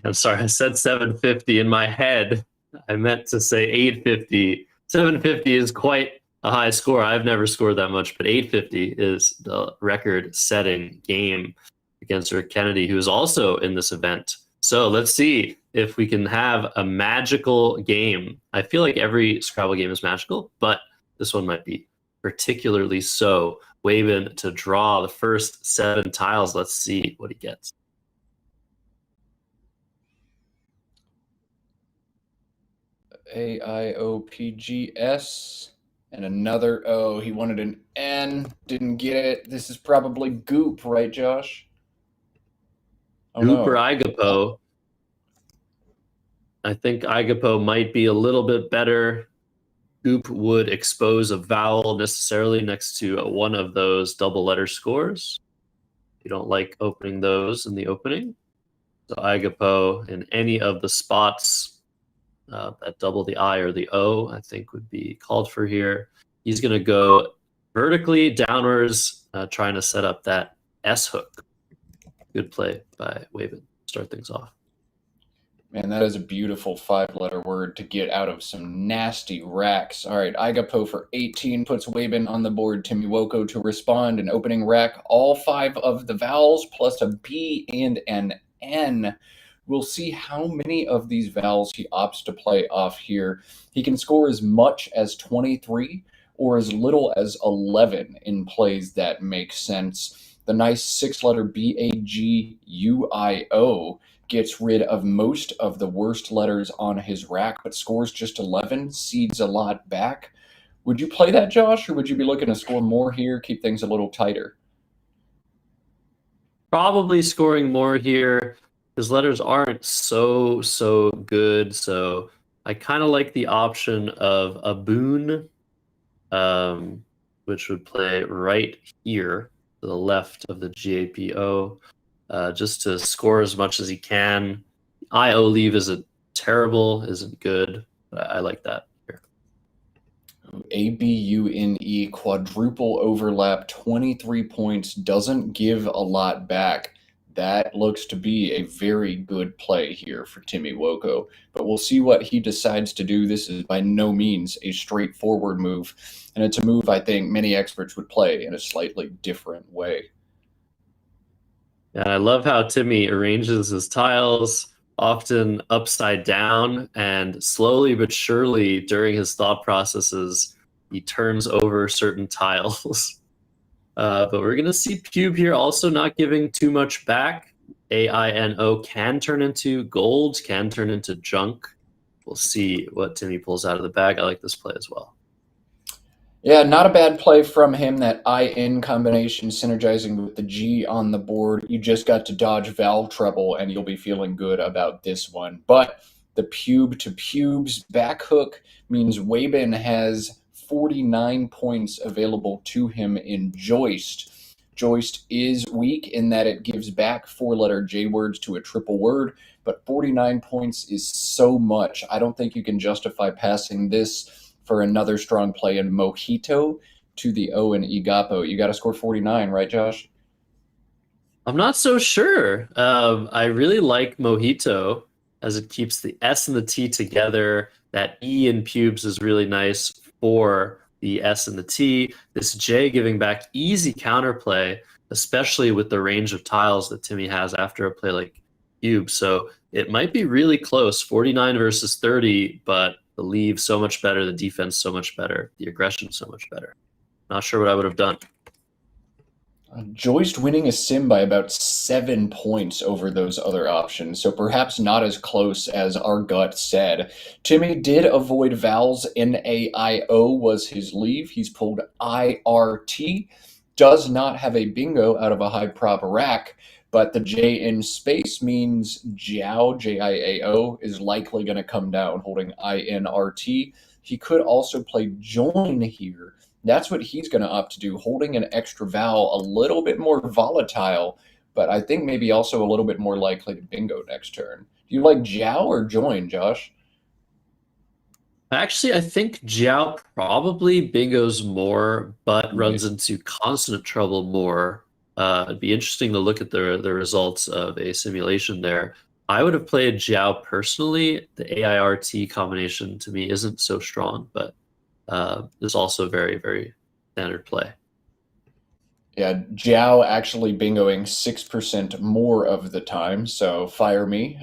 I'm sorry, I said 750 in my head. I meant to say 850. 750 is quite a high score. I've never scored that much, but 850 is the record-setting game against Rick Kennedy, who is also in this event. So let's see if we can have a magical game. I feel like every Scrabble game is magical, but this one might be particularly so. Waven to draw the first 7 tiles. Let's see what he gets. AIOPGS and another O. He wanted an N, didn't get it. This is probably Goop, right, Josh? Oh, Goop no. or Igapo. I think Igapo might be a little bit better. Goop would expose a vowel necessarily next to one of those double letter scores. You don't like opening those in the opening. So Igapo in any of the spots that double the I or the O, I think would be called for here. He's going to go vertically downwards, trying to set up that S hook. Good play by Waven. Start things off. Man, that is a beautiful 5-letter word to get out of some nasty racks. All right, Igapo for 18 puts Waben on the board. Timmy Woko to respond. An opening rack, all 5 of the vowels plus a B and an N. We'll see how many of these vowels he opts to play off here. He can score as much as 23 or as little as 11 in plays that make sense. The nice 6-letter BAGUIO gets rid of most of the worst letters on his rack, but scores just 11, cedes a lot back. Would you play that, Josh, or would you be looking to score more here, keep things a little tighter? Probably scoring more here. His letters aren't so good, so I kind of like the option of a boon, which would play right here to the left of the GAPO. Just to score as much as he can. IO leave isn't terrible, isn't good, but I like that here. ABUNE quadruple overlap, 23 points, doesn't give a lot back. That looks to be a very good play here for Timmy Woko, but we'll see what he decides to do. This is by no means a straightforward move, and it's a move I think many experts would play in a slightly different way. And I love how Timmy arranges his tiles, often upside down, and slowly but surely during his thought processes, he turns over certain tiles. But we're going to see Pube here also not giving too much back. AINO can turn into gold, can turn into junk. We'll see what Timmy pulls out of the bag. I like this play as well. Yeah, not a bad play from him, that IN combination synergizing with the G on the board. You just got to dodge valve trouble, and you'll be feeling good about this one. But the pube to pubes back hook means Waben has 49 points available to him in Joist. Joist is weak in that it gives back 4-letter J words to a triple word, but 49 points is so much. I don't think you can justify passing this for another strong play in Mojito to the O in Igapo. You got to score 49, right, Josh? I'm not so sure. I really like Mojito as it keeps the S and the T together. That E in pubes is really nice for the S and the T. This J giving back easy counterplay, especially with the range of tiles that Timmy has after a play like cube. So it might be really close, 49 versus 30, but the leave so much better, the defense so much better, the aggression so much better. Not sure what I would have done. Joist winning a sim by about 7 points over those other options, so perhaps not as close as our gut said. Timmy did avoid vowels. NAIO was his leave. He's pulled IRT. Does not have a bingo out of a high prop rack, but the J in space means Jiao, Jiao, is likely going to come down holding INRT. He could also play join here. That's what he's going to opt to do, holding an extra vowel, a little bit more volatile, but I think maybe also a little bit more likely to bingo next turn. Do you like Jiao or join, Josh? Actually, I think Jiao probably bingos more, but runs into consonant trouble more. It'd be interesting to look at the results of a simulation there. I would have played Jiao personally. The AIRT combination to me isn't so strong, but is also very, very standard play. Yeah, Jiao actually bingoing 6% more of the time, so fire me.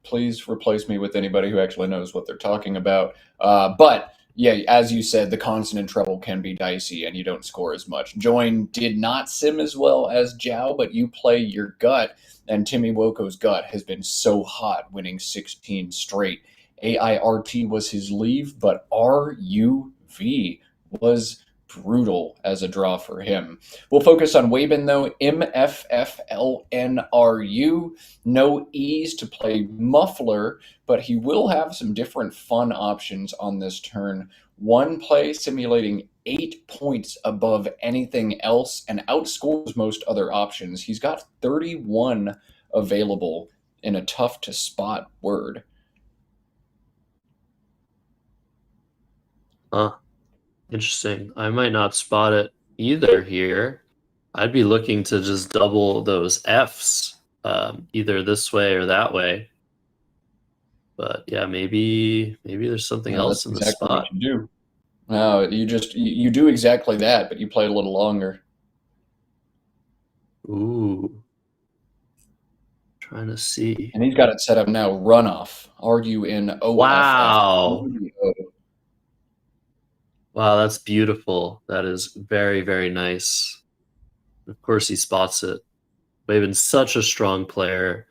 Please replace me with anybody who actually knows what they're talking about. But yeah, as you said, the consonant treble can be dicey and you don't score as much. Join did not sim as well as Jiao, but you play your gut, and Timmy Woko's gut has been so hot, winning 16 straight. AIRT was his leave, but RUV was brutal as a draw for him. We'll focus on Waben, though. MFFLNRU. No E's to play muffler, but he will have some different fun options on this turn. One play simulating 8 points above anything else and outscores most other options. He's got 31 available in a tough to spot word. Interesting. I might not spot it either here. I'd be looking to just double those Fs, either this way or that way. But yeah, maybe there's something else in the exactly spot. what you do. No, you do exactly that, but you play it a little longer. Ooh. Trying to see. And he's got it set up now. Runoff. RUNOFF. Wow. Wow, that's beautiful. That is very, very nice. Of course, he spots it. Waben's such a strong player.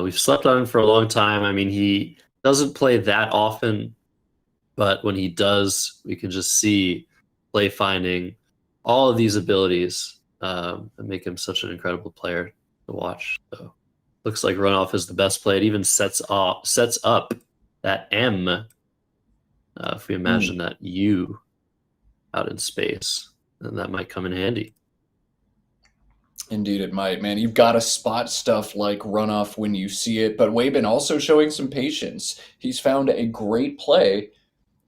We've slept on him for a long time. I mean, he doesn't play that often, but when he does, we can just see play finding, all of these abilities that make him such an incredible player to watch. So, looks like runoff is the best play. It even sets up that M. If we imagine that U out in space, then that might come in handy. Indeed, it might, man. You've got to spot stuff like runoff when you see it, but Waben also showing some patience. He's found a great play,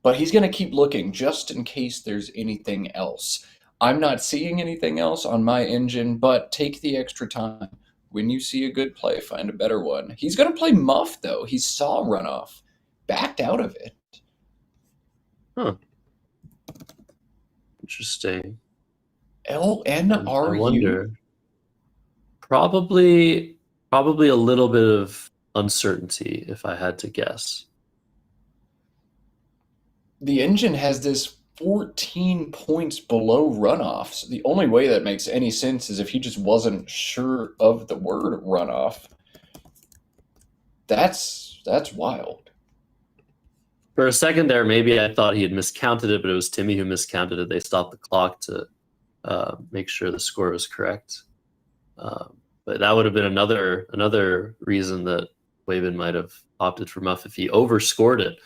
but he's going to keep looking just in case there's anything else. I'm not seeing anything else on my engine, but take the extra time. When you see a good play, find a better one. He's going to play muff, though. He saw runoff, backed out of it. Huh. Interesting. LNRU. I wonder. Probably a little bit of uncertainty, if I had to guess. The engine has this 14 points below runoff. So the only way that makes any sense is if he just wasn't sure of the word runoff. That's wild. For a second there, maybe I thought he had miscounted it, but it was Timmy who miscounted it. They stopped the clock to make sure the score was correct. But that would have been another reason that Waben might have opted for muff if he overscored it.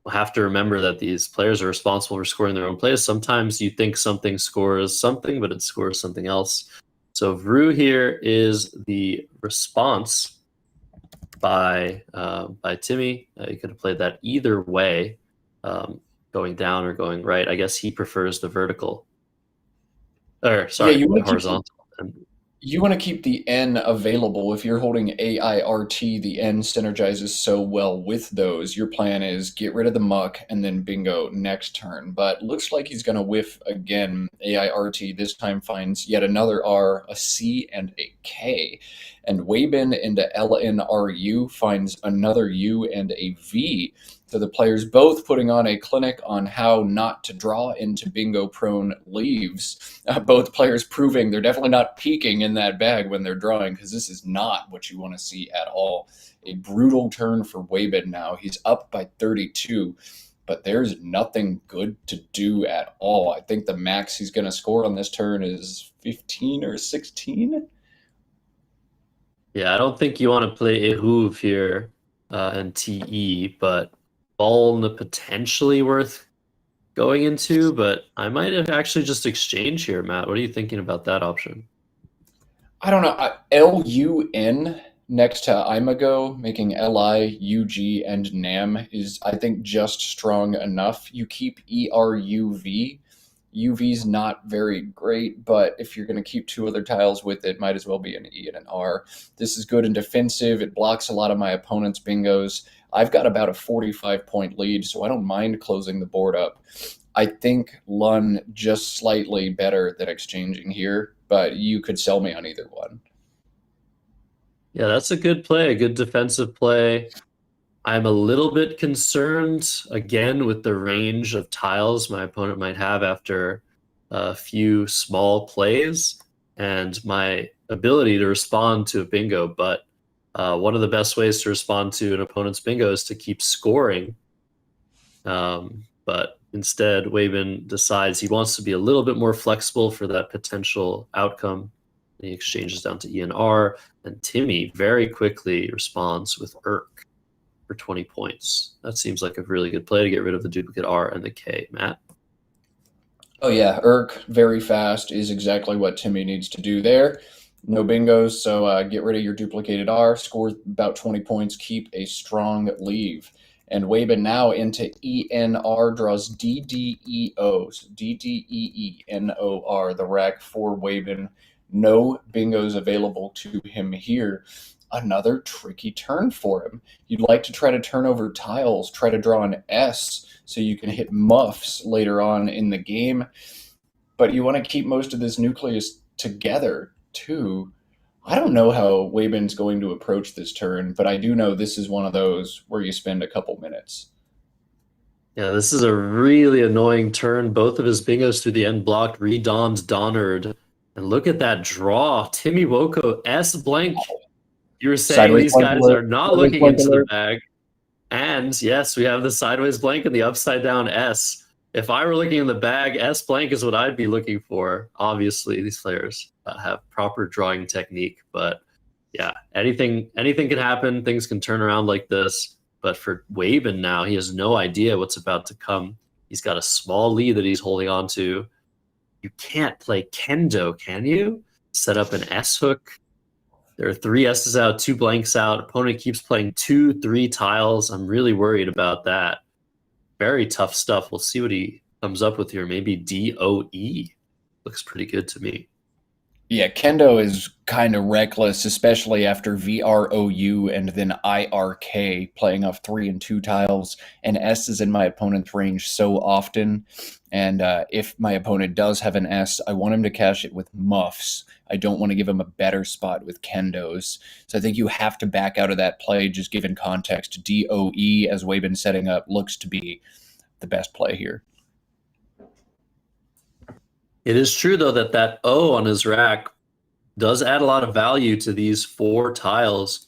we'll have to remember that these players are responsible for scoring their own plays. Sometimes you think something scores something, but it scores something else. So Vru here is the response by Timmy. You could have played that either way, going down or going right. I guess he prefers the vertical. Or sorry, you the want to horizontal. You want to keep the N available. If you're holding AIRT, the N synergizes so well with those. Your plan is get rid of the muck and then bingo next turn. But looks like he's going to whiff again. AIRT this time finds yet another R, a C, and a K. And Waybin into LNRU finds another U and a V. So the players both putting on a clinic on how not to draw into bingo-prone leaves. Both players proving they're definitely not peeking in that bag when they're drawing, because this is not what you want to see at all. A brutal turn for Waybin now. He's up by 32, but there's nothing good to do at all. I think the max he's going to score on this turn is 15 or 16. Yeah, I don't think you want to play Ehuv here and TE, but Baln potentially worth going into, but I might have actually just exchange here, Matt. What are you thinking about that option? I don't know. LUN next to Imago, making LI, UG, and NAM is, I think, just strong enough. You keep ERUV. UV's not very great, but if you're going to keep two other tiles with it, might as well be an E and an R. This is good and defensive. It blocks a lot of my opponent's bingos. I've got about a 45-point lead, so I don't mind closing the board up. I think Lun just slightly better than exchanging here, but you could sell me on either one. Yeah, that's a good play, a good defensive play. I'm a little bit concerned, again, with the range of tiles my opponent might have after a few small plays and my ability to respond to a bingo. But one of the best ways to respond to an opponent's bingo is to keep scoring. But instead, Waybin decides he wants to be a little bit more flexible for that potential outcome. He exchanges down to E and R, and Timmy very quickly responds with Irk for 20 points. That seems like a really good play to get rid of the duplicate R and the K. Matt? Oh yeah, Irk, very fast, is exactly what Timmy needs to do there. No bingos, so get rid of your duplicated R, score about 20 points, keep a strong leave. And Waybin now into ENR draws DDEO, so DDEENOR, the rack for Waybin. No bingos available to him here. Another tricky turn for him. You'd like to try to turn over tiles, try to draw an S so you can hit muffs later on in the game. But you want to keep most of this nucleus together, too. I don't know how Waybin's going to approach this turn, but I do know this is one of those where you spend a couple minutes. Yeah, this is a really annoying turn. Both of his bingos through the end blocked, redoms Donnered. And look at that draw. Timmy Woko, S blank. You were saying Sideways these blank guys alert. are not Sideways looking blank into the alert. bag. And yes, we have the sideways blank and the upside down S. If I were looking in the bag, S blank is what I'd be looking for. Obviously, these players have proper drawing technique, but yeah, anything can happen. Things can turn around like this. But for Waybin now, he has no idea what's about to come. He's got a small lead that he's holding on to. You can't play Kendo, can you? Set up an S hook. There are 3 S's out, 2 blanks out. Opponent keeps playing 2, 3 tiles. I'm really worried about that. Very tough stuff. We'll see what he comes up with here. Maybe DOE. Looks pretty good to me. Yeah, Kendo is kind of reckless, especially after VROU and then IRK playing off 3 and 2 tiles. And S is in my opponent's range so often. And if my opponent does have an S, I want him to cash it with muffs. I don't want to give him a better spot with Kendos. So I think you have to back out of that play, just given context. DOE, as Waybin setting up, looks to be the best play here. It is true, though, that O on his rack does add a lot of value to these 4 tiles.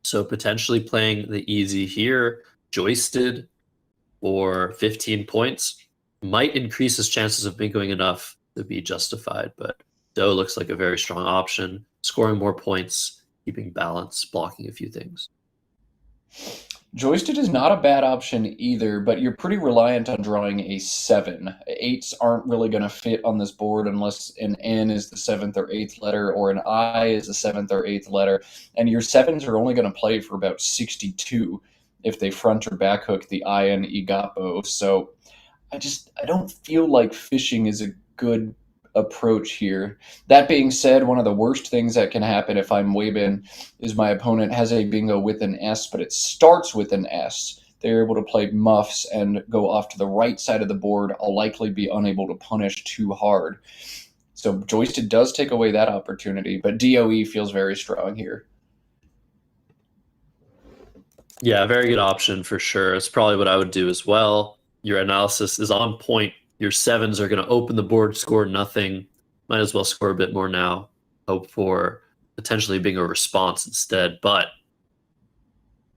So potentially playing the easy here, joisted, or 15 points might increase his chances of bingoing enough to be justified. But Do looks like a very strong option, scoring more points, keeping balance, blocking a few things. Joisted is not a bad option either, but you're pretty reliant on drawing a 7. 8s aren't really going to fit on this board unless an N is the 7th or 8th letter or an I is the 7th or 8th letter, and your 7s are only going to play for about 62 if they front or back hook the I and Igapo. So I don't feel like fishing is a good approach here. That being said, one of the worst things that can happen if I'm Waben is my opponent has a bingo with an S, but it starts with an S. They're able to play muffs and go off to the right side of the board. I'll likely be unable to punish too hard. So Joisted does take away that opportunity, but DOE feels very strong here. Yeah, very good option for sure. It's probably what I would do as well. Your analysis is on point. Your 7s are going to open the board, score nothing. Might as well score a bit more now. Hope for potentially being a response instead. But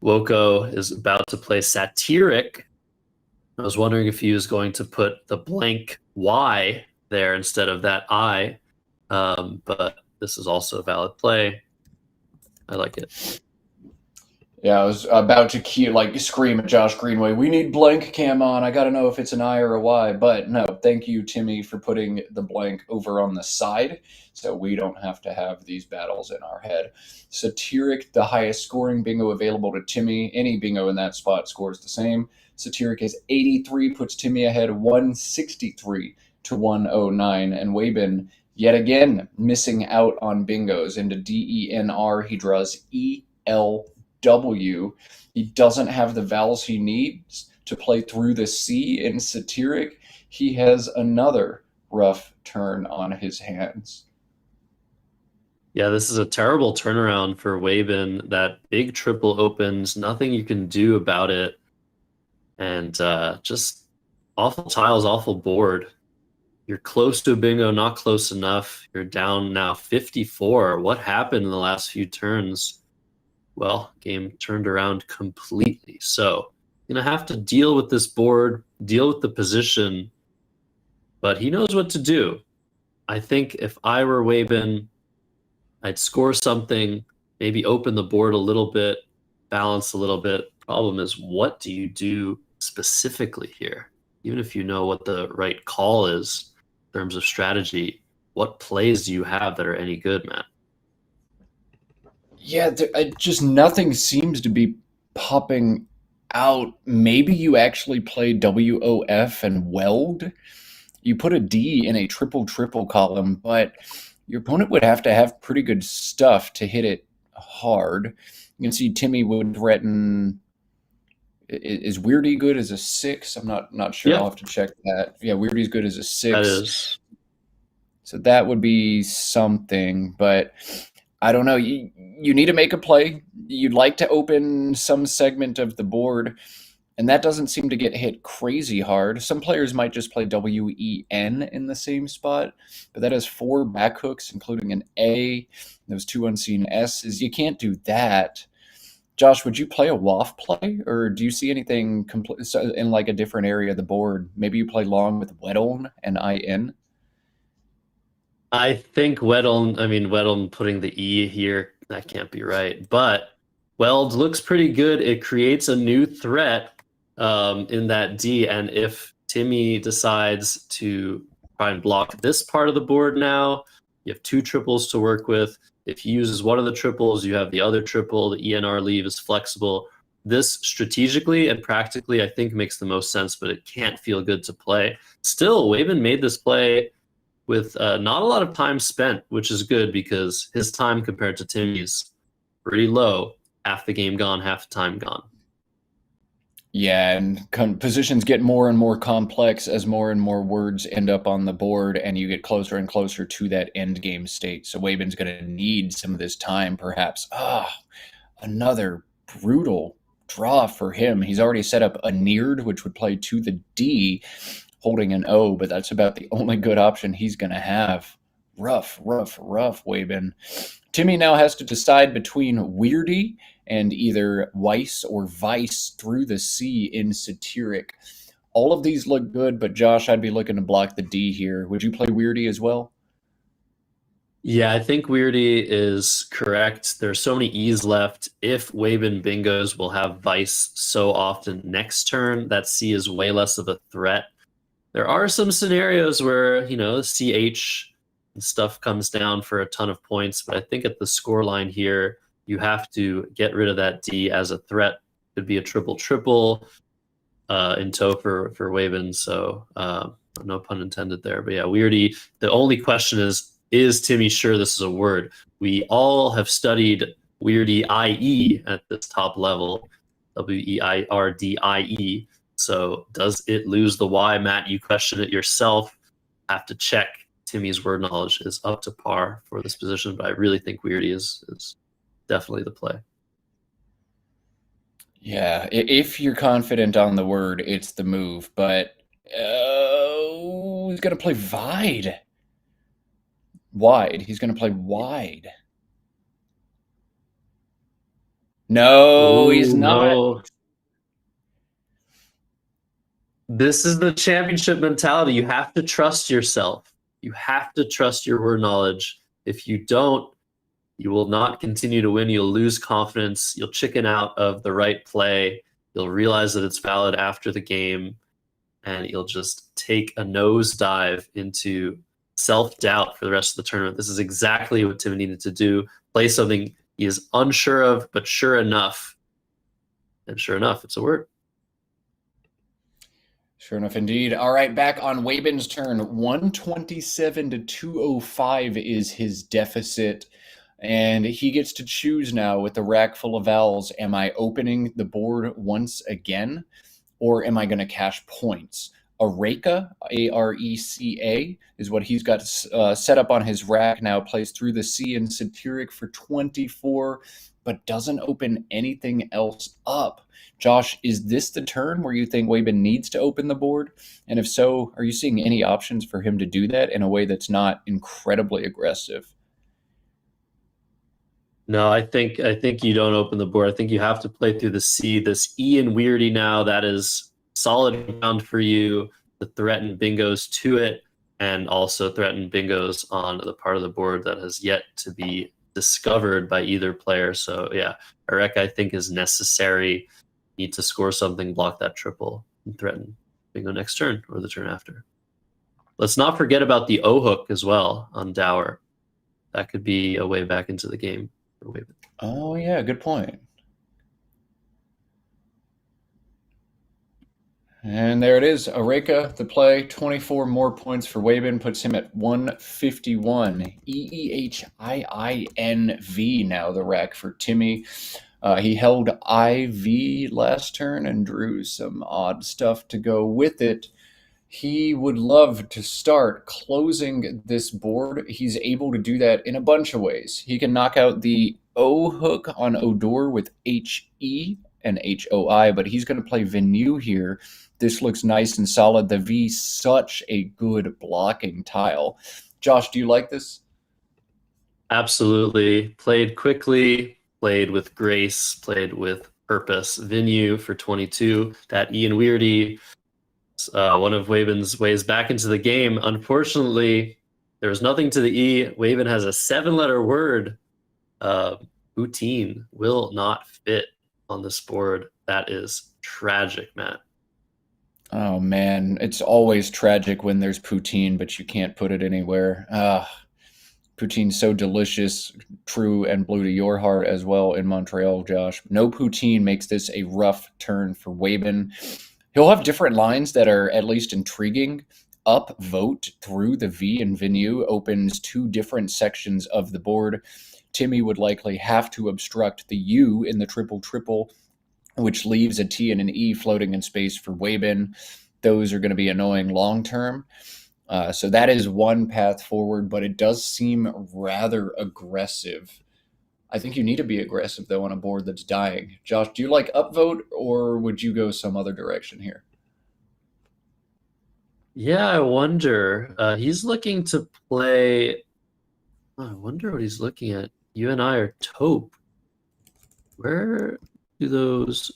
Woko is about to play Satiric. I was wondering if he was going to put the blank Y there instead of that I. But this is also a valid play. I like it. Yeah, I was about to scream at Josh Greenway, we need blank cam on. I got to know if it's an I or a Y. But no, thank you, Timmy, for putting the blank over on the side so we don't have to have these battles in our head. Satiric, the highest scoring bingo available to Timmy. Any bingo in that spot scores the same. Satiric is 83, puts Timmy ahead 163 to 109. And Waben, yet again, missing out on bingos. Into DENR, he draws ELW. He doesn't have the vowels he needs to play through the C in Satiric. He has another rough turn on his hands. Yeah, this is a terrible turnaround for Waben. That big triple opens, nothing you can do about it. And just awful tiles, awful board. You're close to a bingo, not close enough. You're down now 54. What happened in the last few turns? Well, game turned around completely. So, going to have to deal with this board, deal with the position, but he knows what to do. I think if I were Waben, I'd score something, maybe open the board a little bit, balance a little bit. Problem is, what do you do specifically here? Even if you know what the right call is in terms of strategy, what plays do you have that are any good, man? Yeah, just nothing seems to be popping out. Maybe you actually play WOF and weld. You put a D in a triple column, but your opponent would have to have pretty good stuff to hit it hard. You can see Timmy would threaten. Is Weirdy good as a 6? I'm not sure. Yeah. I'll have to check that. Yeah, Weirdy's good as a 6. That is. So that would be something, but I don't know. You need to make a play. You'd like to open some segment of the board, and that doesn't seem to get hit crazy hard. Some players might just play WEN in the same spot, but that has 4 back hooks, including an A, those 2 unseen S's. You can't do that. Josh, would you play a WAF play, or do you see anything in like a different area of the board? Maybe you play long with Wedon and IN? I think Wedon putting the E here, that can't be right. But Weld looks pretty good. It creates a new threat in that D. And if Timmy decides to try and block this part of the board now, you have 2 triples to work with. If he uses one of the triples, you have the other triple. The ENR leave is flexible. This strategically and practically, I think, makes the most sense, but it can't feel good to play. Still, Waben made this play with not a lot of time spent, which is good because his time compared to Timmy's pretty low. Half the game gone, half the time gone. Yeah, and positions get more and more complex as more and more words end up on the board, and you get closer and closer to that end game state. So Waben's going to need some of this time, perhaps. Another brutal draw for him. He's already set up a neared, which would play to the D, holding an O, but that's about the only good option he's going to have. Rough, Waben. Timmy now has to decide between Weirdy and either Weiss or Vice through the C in Satiric. All of these look good, but Josh, I'd be looking to block the D here. Would you play Weirdy as well? Yeah, I think Weirdy is correct. There's so many E's left. If Waben bingos will have Vice so often next turn, that C is way less of a threat. There are some scenarios where, CH and stuff comes down for a ton of points, but I think at the score line here, you have to get rid of that D as a threat. Could be a triple in tow for Waben, so no pun intended there. But yeah, Weirdy, the only question is Timmy sure this is a word? We all have studied Weirdy IE at this top level, WEIRDIE. So does it lose the Y? Matt, you question it yourself. Have to check. Timmy's word knowledge is up to par for this position, but I really think Weirdy is definitely the play. Yeah, if you're confident on the word, it's the move. But he's going to play wide. Wide. He's going to play wide. No, he's not. No. This is the championship mentality. You have to trust yourself. You have to trust your word knowledge. If you don't, you will not continue to win. You'll lose confidence. You'll chicken out of the right play. You'll realize that it's valid after the game, and you'll just take a nosedive into self-doubt for the rest of the tournament. This is exactly what Tim needed to do. Play something he is unsure of, but sure enough. And sure enough, it's a word. Sure enough, indeed. All right, back on Waben's turn. 127 to 205 is his deficit. And he gets to choose now with the rack full of vowels. Am I opening the board once again, or am I going to cash points? Areca, A-R-E-C-A, is what he's got set up on his rack now. Plays through the C in Satiric for 24, but doesn't open anything else up. Josh, is this the turn where you think Waben needs to open the board? And if so, are you seeing any options for him to do that in a way that's not incredibly aggressive? No, I think you don't open the board. I think you have to play through the C. This E and Weirdy now, that is solid ground for you to threaten bingos to it, and also threaten bingos on the part of the board that has yet to be discovered by either player. So yeah, Arek I think is necessary. Need to score something, block that triple, and threaten bingo next turn or the turn after. Let's not forget about the O hook as well on Dower. That could be a way back into the game. Oh, yeah, good point. And there it is. Areca, the play. 24 more points for Waben, puts him at 151. EEHIINV now the rack for Timmy. He held IV last turn and drew some odd stuff to go with it. He would love to start closing this board. He's able to do that in a bunch of ways. He can knock out the O hook on Odor with HE and HOI, but he's going to play Venue here. This looks nice and solid. The V, such a good blocking tile. Josh, do you like this? Absolutely. Played quickly, played with grace, played with purpose. Venue for 22. That E and Weirdy, one of Waben's ways back into the game. Unfortunately, there was nothing to the E. Waben has a 7-letter word. Poutine will not fit on this board. That is tragic, Matt. Oh, man. It's always tragic when there's poutine, but you can't put it anywhere. Poutine's so delicious, true and blue to your heart as well in Montreal, Josh. No poutine makes this a rough turn for Waben. He'll have different lines that are at least intriguing. Up vote through the V and Venue opens 2 different sections of the board. Timmy would likely have to obstruct the U in the triple-triple, which leaves a T and an E floating in space for Waben. Those are going to be annoying long-term. So that is one path forward, but it does seem rather aggressive. I think you need to be aggressive, though, on a board that's dying. Josh, do you like upvote, or would you go some other direction here? Yeah, I wonder. He's looking to play... I wonder what he's looking at. You and I are taupe. Where do those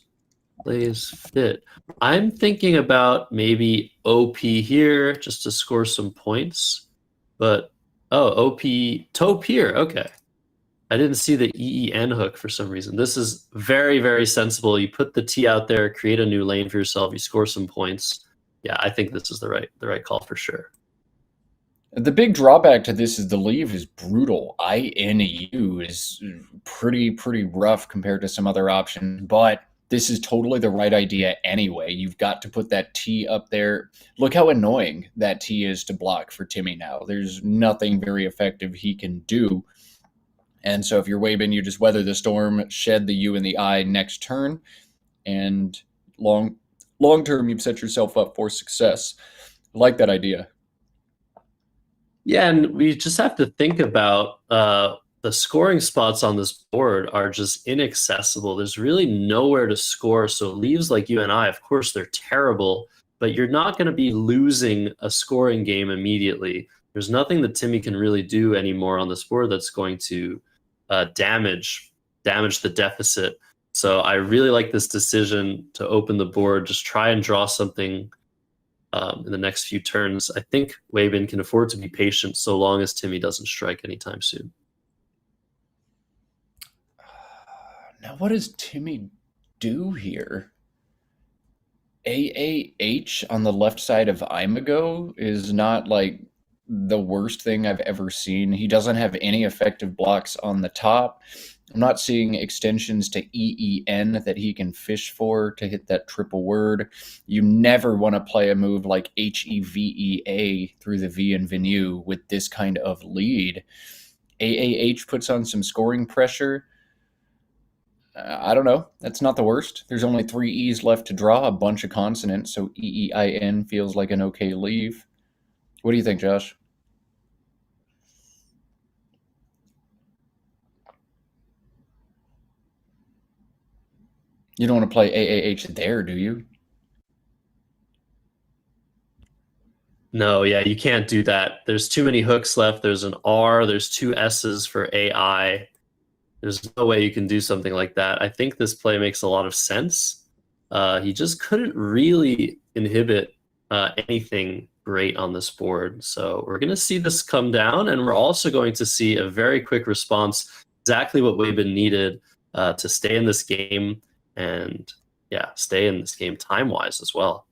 plays fit? I'm thinking about maybe OP here just to score some points, but Oh, OP toe pier. Okay. I didn't see the EEN hook for some reason. This is very, very sensible. You put the T out there, create a new lane for yourself, you score some points. Yeah, I think this is the right call for sure. The big drawback to this is the leave is brutal. INU is pretty rough compared to some other options, but this is totally the right idea anyway. You've got to put that T up there. Look how annoying that T is to block for Timmy now. There's nothing very effective he can do. And so if you're Waben, you just weather the storm, shed the U and the I next turn, and long term, you've set yourself up for success. I like that idea. Yeah, and we just have to think about the scoring spots on this board are just inaccessible. There's really nowhere to score. So leaves like you and I, of course, they're terrible, but you're not going to be losing a scoring game immediately. There's nothing that Timmy can really do anymore on this board that's going to damage the deficit. So I really like this decision to open the board, just try and draw something in the next few turns. I think Waben can afford to be patient so long as Timmy doesn't strike anytime soon. Now, what does Timmy do here? AAH on the left side of Imago is not like the worst thing I've ever seen. He doesn't have any effective blocks on the top. I'm not seeing extensions to EEN that he can fish for to hit that triple word. You never want to play a move like HEVEA through the V in venue with this kind of lead. AAH puts on some scoring pressure. I don't know. That's not the worst. There's only 3 E's left to draw, a bunch of consonants, so EEIN feels like an okay leave. What do you think, Josh? You don't want to play AAH there, do you? No, yeah, you can't do that. There's too many hooks left. There's an R, there's 2 S's for AI. There's no way you can do something like that. I think this play makes a lot of sense. He just couldn't really inhibit anything great on this board. So we're going to see this come down, and we're also going to see a very quick response, exactly what Waben needed to stay in this game, and yeah, stay in this game time-wise as well.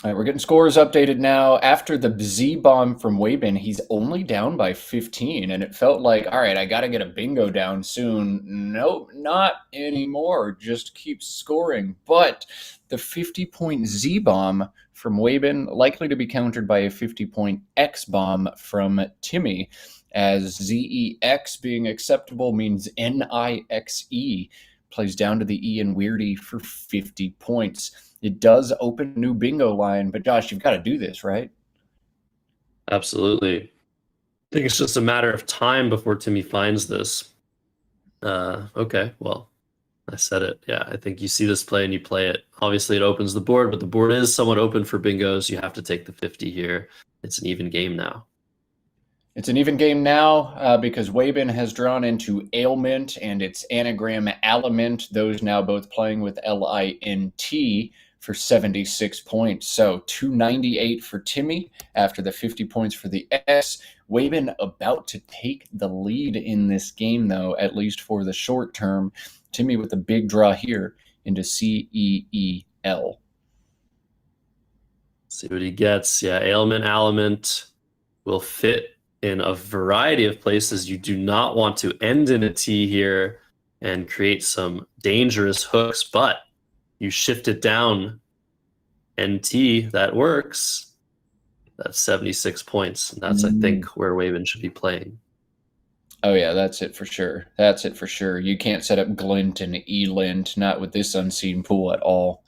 All right, we're getting scores updated now. After the Z bomb from Waben, he's only down by 15, and it felt like, all right, I got to get a bingo down soon. Nope, not anymore. Just keep scoring. But the 50-point Z bomb from Waben likely to be countered by a 50-point X bomb from Timmy, as ZEX being acceptable means NIXE plays down to the E in Weirdy for 50 points. It does open a new bingo line, but Josh, you've got to do this, right? Absolutely. I think it's just a matter of time before Timmy finds this. Okay, well, I said it. Yeah, I think you see this play and you play it. Obviously, it opens the board, but the board is somewhat open for bingos. You have to take the 50 here. It's an even game now. It's an even game now because Waben has drawn into ailment and its anagram aliment. Those now both playing with LINT for 76 points. So 298 for Timmy after the 50 points for the X. Waben about to take the lead in this game, though, at least for the short term. Timmy with a big draw here into CEEL. See what he gets. Yeah, ailment, aliment will fit in a variety of places. You do not want to end in a T here and create some dangerous hooks, but you shift it down, NT, that works. That's 76 points. And that's, I think, where Waben should be playing. Oh, yeah, that's it for sure. That's it for sure. You can't set up Glint and Elint, not with this unseen pool at all.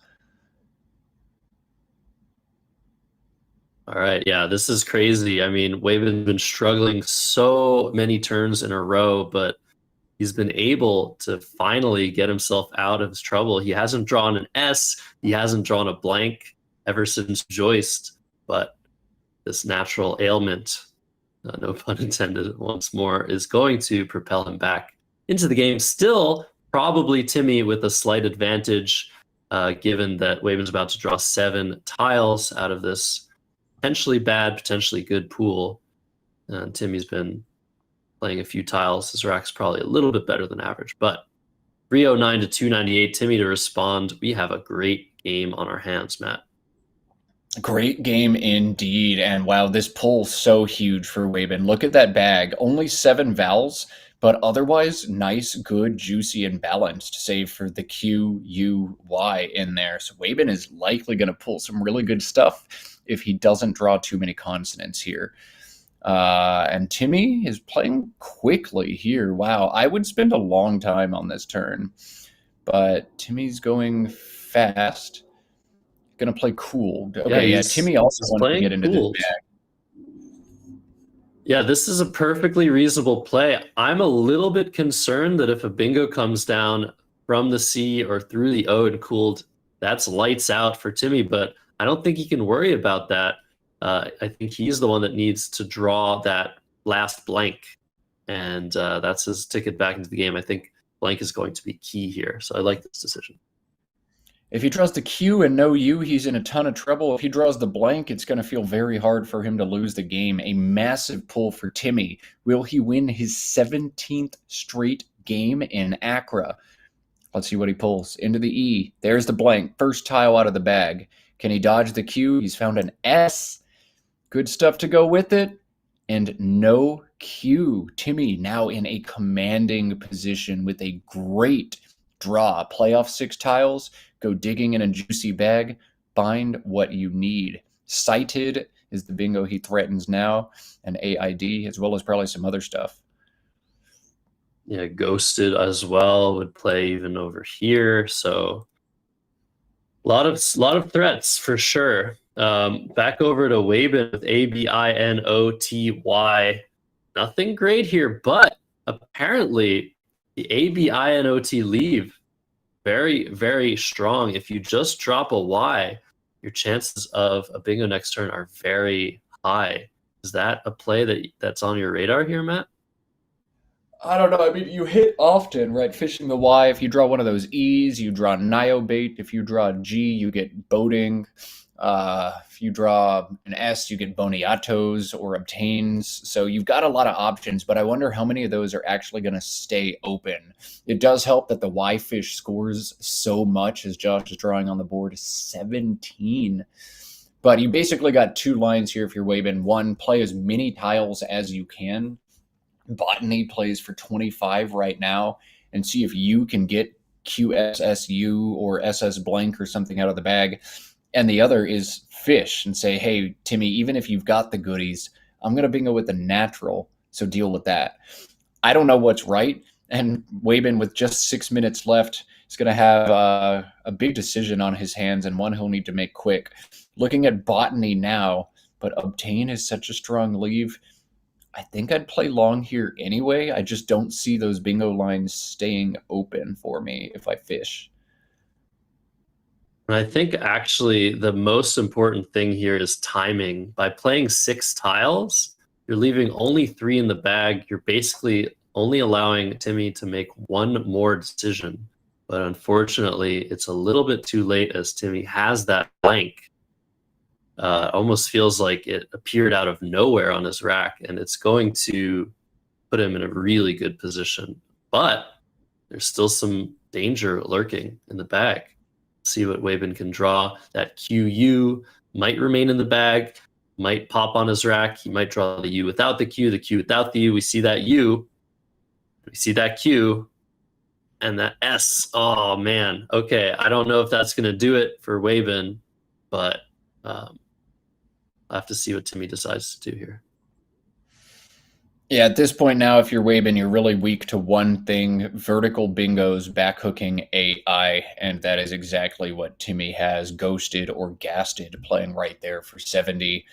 All right, yeah, this is crazy. I mean, Waben's been struggling so many turns in a row, but he's been able to finally get himself out of his trouble. He hasn't drawn an S. He hasn't drawn a blank ever since Joist, but this natural ailment, no pun intended once more, is going to propel him back into the game. Still, probably Timmy with a slight advantage, given that Waben's about to draw 7 tiles out of this potentially bad, potentially good pool. And Timmy's been playing a few tiles. His rack's probably a little bit better than average, but 309 to 298. Timmy to respond. We have a great game on our hands, Matt. Great game indeed. And wow, this pull's so huge for Waben. Look at that bag. Only 7 vowels, but otherwise nice, good, juicy, and balanced, save for the Q, U, Y in there. So Waben is likely going to pull some really good stuff if he doesn't draw too many consonants here. And Timmy is playing quickly here. Wow, I would spend a long time on this turn, but Timmy's going fast. Gonna play cool. Okay, yeah. Timmy also wants to get into this bag. Yeah, this is a perfectly reasonable play. I'm a little bit concerned that if a bingo comes down from the C or through the O and cooled, that's lights out for Timmy, but I don't think he can worry about that. I think he's the one that needs to draw that last blank, and that's his ticket back into the game. I think blank is going to be key here, so I like this decision. If he draws the Q and no U, he's in a ton of trouble. If he draws the blank, it's going to feel very hard for him to lose the game. A massive pull for Timmy. Will he win his 17th straight game in Accra? Let's see what he pulls. Into the E. There's the blank. First tile out of the bag. Can he dodge the Q? He's found an S. Good stuff to go with it. And no Q. Timmy now in a commanding position with a great draw. Play off 6 tiles. Go digging in a juicy bag. Find what you need. Sighted is the bingo he threatens now. And AID, as well as probably some other stuff. Yeah, ghosted as well would play even over here. So a lot of threats for sure. Back over to Waben with ABINOTY. Nothing great here, but apparently the ABINOT leave very, very strong. If you just drop a Y, your chances of a bingo next turn are very high. Is that a play that's on your radar here, Matt? I don't know. I mean, you hit often, right? Fishing the Y. If you draw one of those E's, you draw Niobait. If you draw G, you get boating. If you draw an S, you get boniatos or obtains. So you've got a lot of options, but I wonder how many of those are actually going to stay open. It does help that the Y fish scores so much, as Josh is drawing on the board, 17. But you basically got 2 lines here if you're Waben. One, play as many tiles as you can. Botany plays for 25 right now, and see if you can get QSSU or SS blank or something out of the bag. And the other is fish and say, hey, Timmy, even if you've got the goodies, I'm going to bingo with the natural, so deal with that. I don't know what's right, and Waben, with just 6 minutes left, is going to have a big decision on his hands, and one he'll need to make quick. Looking at Botany now, but Obtain is such a strong leave. I think I'd play long here anyway. I just don't see those bingo lines staying open for me if I fish. I think actually the most important thing here is timing. By playing 6 tiles, you're leaving only 3 in the bag. You're basically only allowing Timmy to make 1 more decision. But unfortunately, it's a little bit too late as Timmy has that blank. Almost feels like it appeared out of nowhere on his rack, and it's going to put him in a really good position. But there's still some danger lurking in the bag. See what Waben can draw. That QU might remain in the bag, might pop on his rack. He might draw the U without the Q without the U. We see that U. We see that Q. And that S. Oh, man. Okay, I don't know if that's going to do it for Waben, but I'll have to see what Timmy decides to do here. Yeah, at this point now, if you're Waben, you're really weak to one thing: vertical bingos, backhooking AI, and that is exactly what Timmy has. Ghosted or gasted playing right there for 70.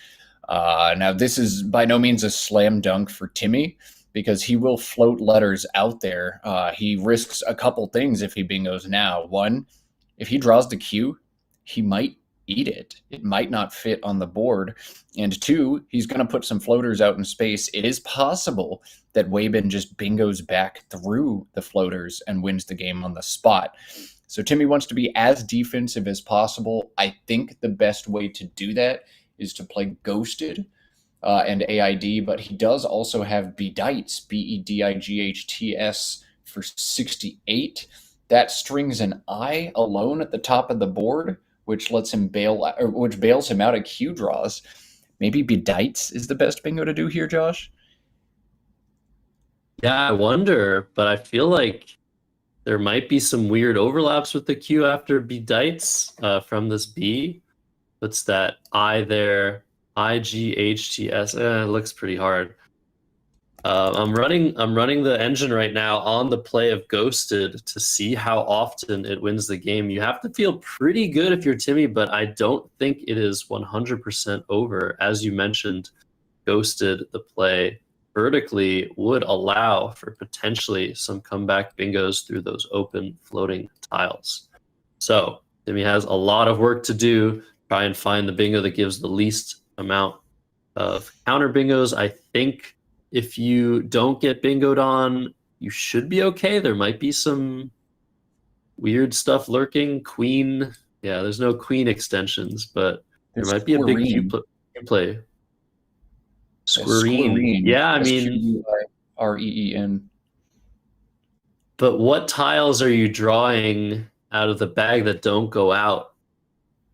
Now, this is by no means a slam dunk for Timmy, because he will float letters out there. He risks a couple things if he bingos now. One, if he draws the Q, he might eat it. It might not fit on the board. And 2, he's going to put some floaters out in space. It is possible that Waben just bingos back through the floaters and wins the game on the spot. So Timmy wants to be as defensive as possible. I think the best way to do that is to play ghosted and AID, but he does also have Bedights, Bedights, for 68. That strings an I alone at the top of the board, which lets him which bails him out of Q draws. Maybe Bedights is the best bingo to do here, Josh? Yeah, I wonder, but I feel like there might be some weird overlaps with the Q after Bedights from this B. What's that I there? IGHTS. It looks pretty hard. I'm running the engine right now on the play of Ghosted to see how often it wins the game. You have to feel pretty good if you're Timmy, but I don't think it is 100% over. As you mentioned, Ghosted, the play vertically, would allow for potentially some comeback bingos through those open floating tiles. So Timmy has a lot of work to do. Try and find the bingo that gives the least amount of counter bingos. I think if you don't get bingoed on, you should be okay. There might be some weird stuff lurking. Queen, yeah, there's no queen extensions, but there might be a big Q play. Squireen. Yeah, I mean, Reen. But what tiles are you drawing out of the bag that don't go out?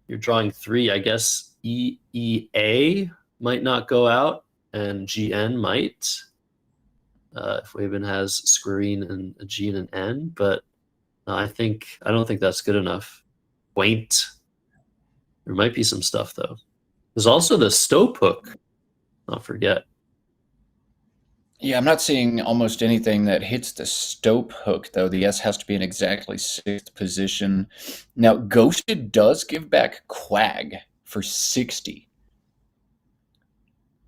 You're drawing 3. I guess EEA might not go out, and GN might. If Wabin has Squireen and a G and an N, but I don't think that's good enough. Quaint. There might be some stuff though. There's also the Stope hook. Not forget. Yeah, I'm not seeing almost anything that hits the Stope hook, though. The S has to be in exactly 6th position. Now, Ghosted does give back Quag for 60.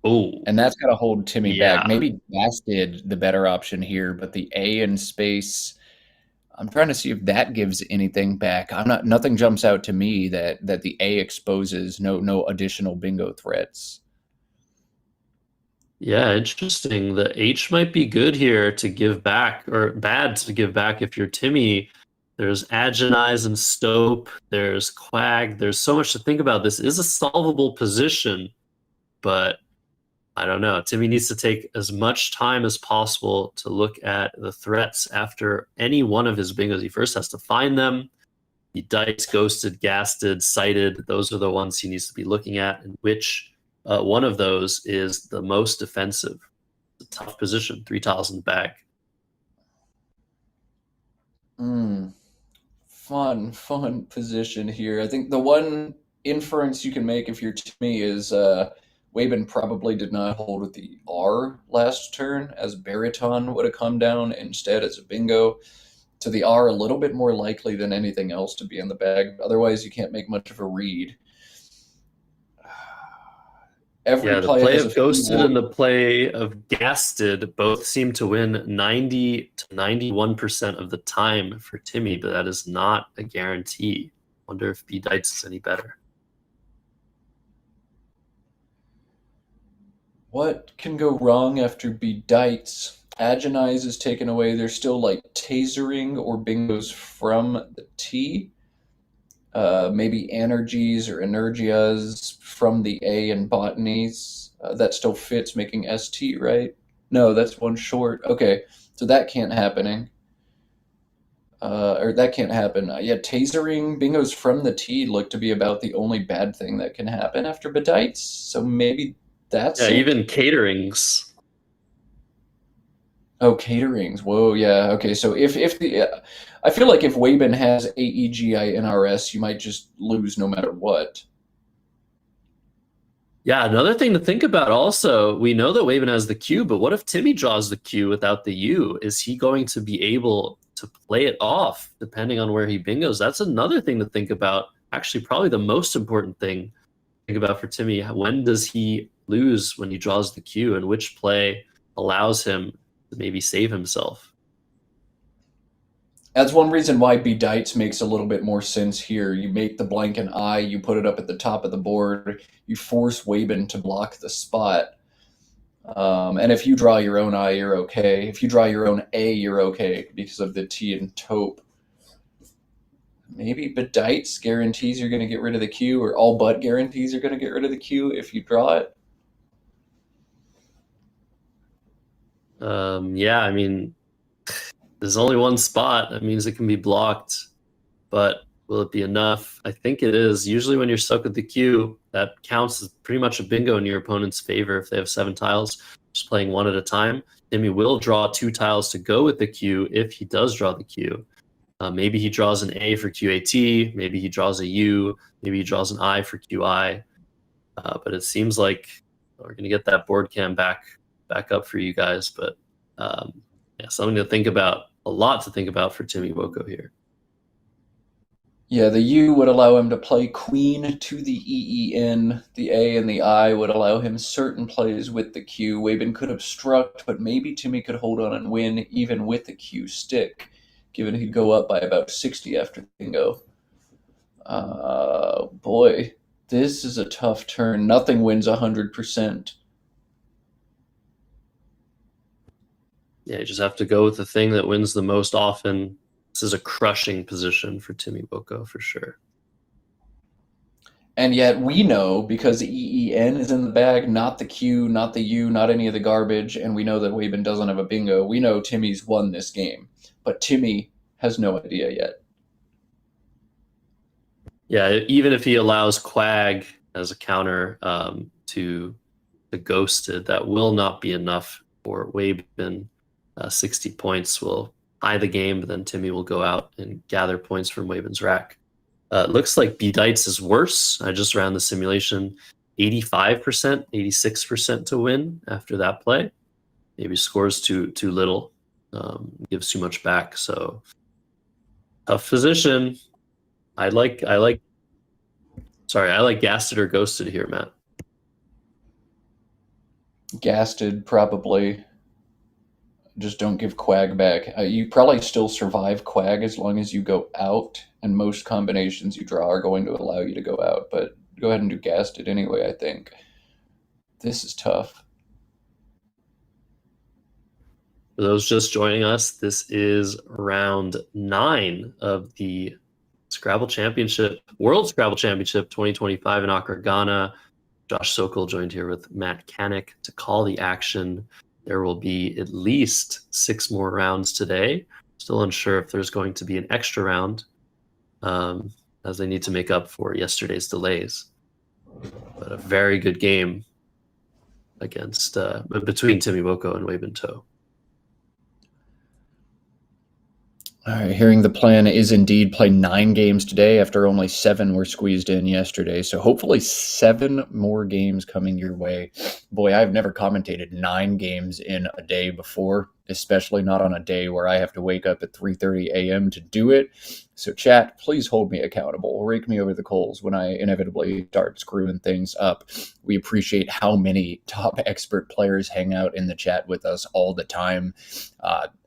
Oh. And that's got to hold Timmy back. Maybe Gasted the better option here, but the A in space, I'm trying to see if that gives anything back. Nothing jumps out to me that the A exposes, no additional bingo threats. Yeah, interesting. The H might be good here to give back, or bad to give back if you're Timmy. There's Agonize and Stope. There's Quag. There's so much to think about. This is a solvable position, but I don't know. Timmy needs to take as much time as possible to look at the threats after any one of his bingos. He first has to find them. He dice, ghosted, gasted, sighted. Those are the ones he needs to be looking at, and which one of those is the most defensive. It's a tough position, 3 tiles in the bag. Fun position here. I think the one inference you can make if you're Timmy is Wabin probably did not hold with the R last turn, as Baritone would have come down instead as a bingo. To the R, a little bit more likely than anything else to be in the bag. Otherwise, you can't make much of a read. The play of Ghosted and the play of Gasted both seem to win 90 to 91% of the time for Timmy, but that is not a guarantee. Wonder if Bedights is any better. What can go wrong after Bedights? Agonize is taken away. There's still like tasering or bingos from the T. Maybe energies or energias from the A and botanies. That still fits, making ST, right? No, that's one short. Okay, so that can't happening. Or that can't happen. Yeah, tasering bingos from the T look to be about the only bad thing that can happen after Bedights. So maybe that's it. Even caterings. Oh, caterings. Whoa, yeah. Okay, so if the I feel like if Wabin has AEGI NRS, you might just lose no matter what. Yeah, another thing to think about also, we know that Wabin has the Q, but what if Timmy draws the Q without the U? Is he going to be able to play it off depending on where he bingos? That's another thing to think about. Actually, probably the most important thing to think about for Timmy. When does he lose when he draws the Q, and which play allows him to maybe save himself? That's one reason why Bedights makes a little bit more sense here. You make the blank an I, you put it up at the top of the board, you force Wabin to block the spot. And if you draw your own I, you're okay. If you draw your own A, you're okay because of the T and taupe. Maybe Bedights guarantees you're going to get rid of the Q, or all but guarantees you're going to get rid of the Q if you draw it. Yeah, I mean, there's only one spot. That means it can be blocked, but will it be enough? I think it is. Usually when you're stuck with the queue, that counts as pretty much a bingo in your opponent's favor if they have 7 tiles, just playing one at a time. Timmy will draw 2 tiles to go with the queue if he does draw the queue. Maybe he draws an A for QAT, maybe he draws a U, maybe he draws an I for QI. But it seems like we're going to get that board cam back up for you guys. But yeah, something to think about, a lot to think about for Timmy Woko here. Yeah, the U would allow him to play queen to the EEN. The A and the I would allow him certain plays with the Q. Wabin could obstruct, but maybe Timmy could hold on and win even with the Q stick, given he'd go up by about 60 after bingo. Boy, this is a tough turn. Nothing wins 100%. Yeah, you just have to go with the thing that wins the most often. This is a crushing position for Timmy Woko for sure. And yet we know, because the EEN is in the bag, not the Q, not the U, not any of the garbage, and we know that Wabin doesn't have a bingo, we know Timmy's won this game. But Timmy has no idea yet. Yeah, even if he allows Quag as a counter to the Ghosted, that will not be enough for Wabin. 60 points will tie the game, but then Timmy will go out and gather points from Wabin's rack. It looks like B-Dites is worse. I just ran the simulation. 85%, 86% to win after that play. Maybe scores too little, gives too much back. So tough position. I like Gasted or Ghosted here, Matt. Gasted, probably. Just don't give Quag back. You probably still survive Quag as long as you go out, and most combinations you draw are going to allow you to go out, but go ahead and do Gasted anyway, I think. This is tough. For those just joining us, this is round 9 of the Scrabble Championship, World Scrabble Championship 2025 in Accra, Ghana. Josh Sokol joined here with Matt Canik to call the action. There will be at least 6 more rounds today. Still unsure if there's going to be an extra round, as they need to make up for yesterday's delays. But a very good game against between Timmy Woko and Wabin Tue. All right, hearing the plan is indeed play 9 games today after only 7 were squeezed in yesterday. So hopefully 7 more games coming your way. Boy, I've never commentated 9 games in a day before, especially not on a day where I have to wake up at 3:30 a.m. to do it. So chat, please hold me accountable. Rake me over the coals when I inevitably start screwing things up. We appreciate how many top expert players hang out in the chat with us all the time.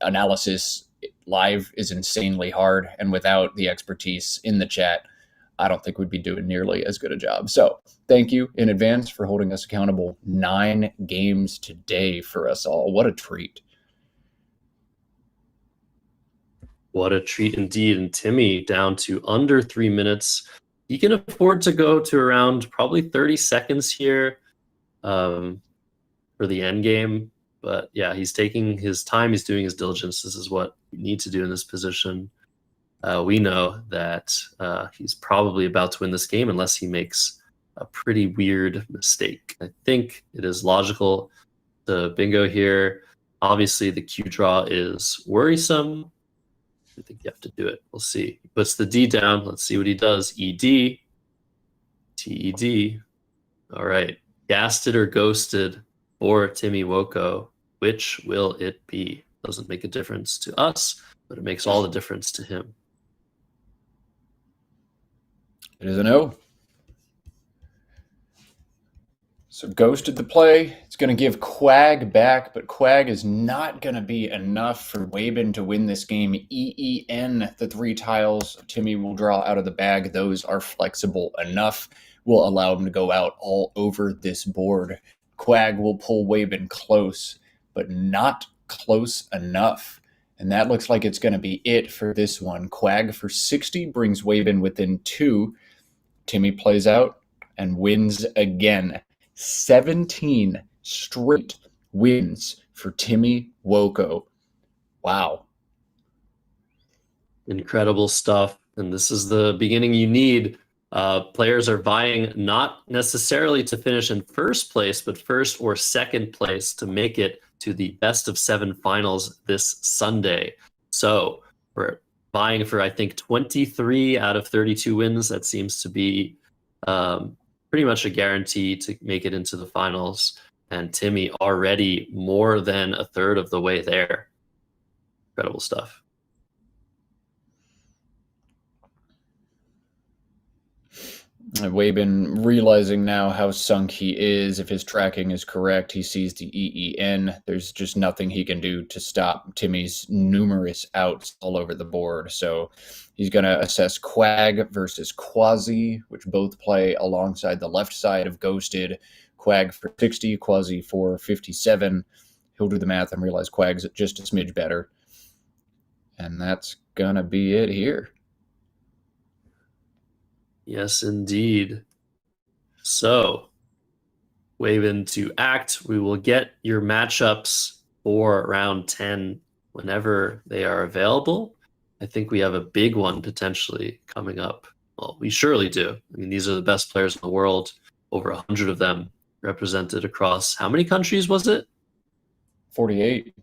Analysis live is insanely hard, and without the expertise in the chat, I don't think we'd be doing nearly as good a job. So thank you in advance for holding us accountable. 9 games today for us all. What a treat. What a treat indeed. And Timmy down to under 3 minutes. He can afford to go to around probably 30 seconds here for the end game. But yeah, he's taking his time. He's doing his diligence. This is what you need to do in this position. We know that he's probably about to win this game unless he makes a pretty weird mistake. I think it is logical to bingo here. Obviously, the Q draw is worrisome. I think you have to do it. We'll see. He puts the D down. Let's see what he does. ED. TED. All right. Gasted or Ghosted for Timmy Woko. Which will it be? Doesn't make a difference to us, but it makes all the difference to him. It is a no. So Ghosted the play. It's going to give Quag back, but Quag is not going to be enough for Wabin to win this game. EEN, the 3 tiles Timmy will draw out of the bag. Those are flexible enough. Will allow him to go out all over this board. Quag will pull Wabin close, but not close enough. And that looks like it's going to be it for this one. Quag for 60 brings Wabin within 2. Timmy plays out and wins again. 17 straight wins for Timmy Woko. Wow. Incredible stuff. And this is the beginning you need. Players are vying not necessarily to finish in first place, but first or second place to make it to the best of 7 finals this Sunday. So we're vying for, I think, 23 out of 32 wins. That seems to be pretty much a guarantee to make it into the finals. And Timmy already more than a third of the way there. Incredible stuff. Waben realizing now how sunk he is. If his tracking is correct, he sees the EEN. There's just nothing he can do to stop Timmy's numerous outs all over the board. So he's going to assess Quag versus Quasi, which both play alongside the left side of Ghosted. Quag for 60, Quasi for 57. He'll do the math and realize Quag's just a smidge better. And that's going to be it here. Yes, indeed. So, Waven to act. We will get your matchups for round 10 whenever they are available. I think we have a big one potentially coming up. Well, we surely do. I mean, these are the best players in the world. Over 100 of them represented across how many countries was it? 48.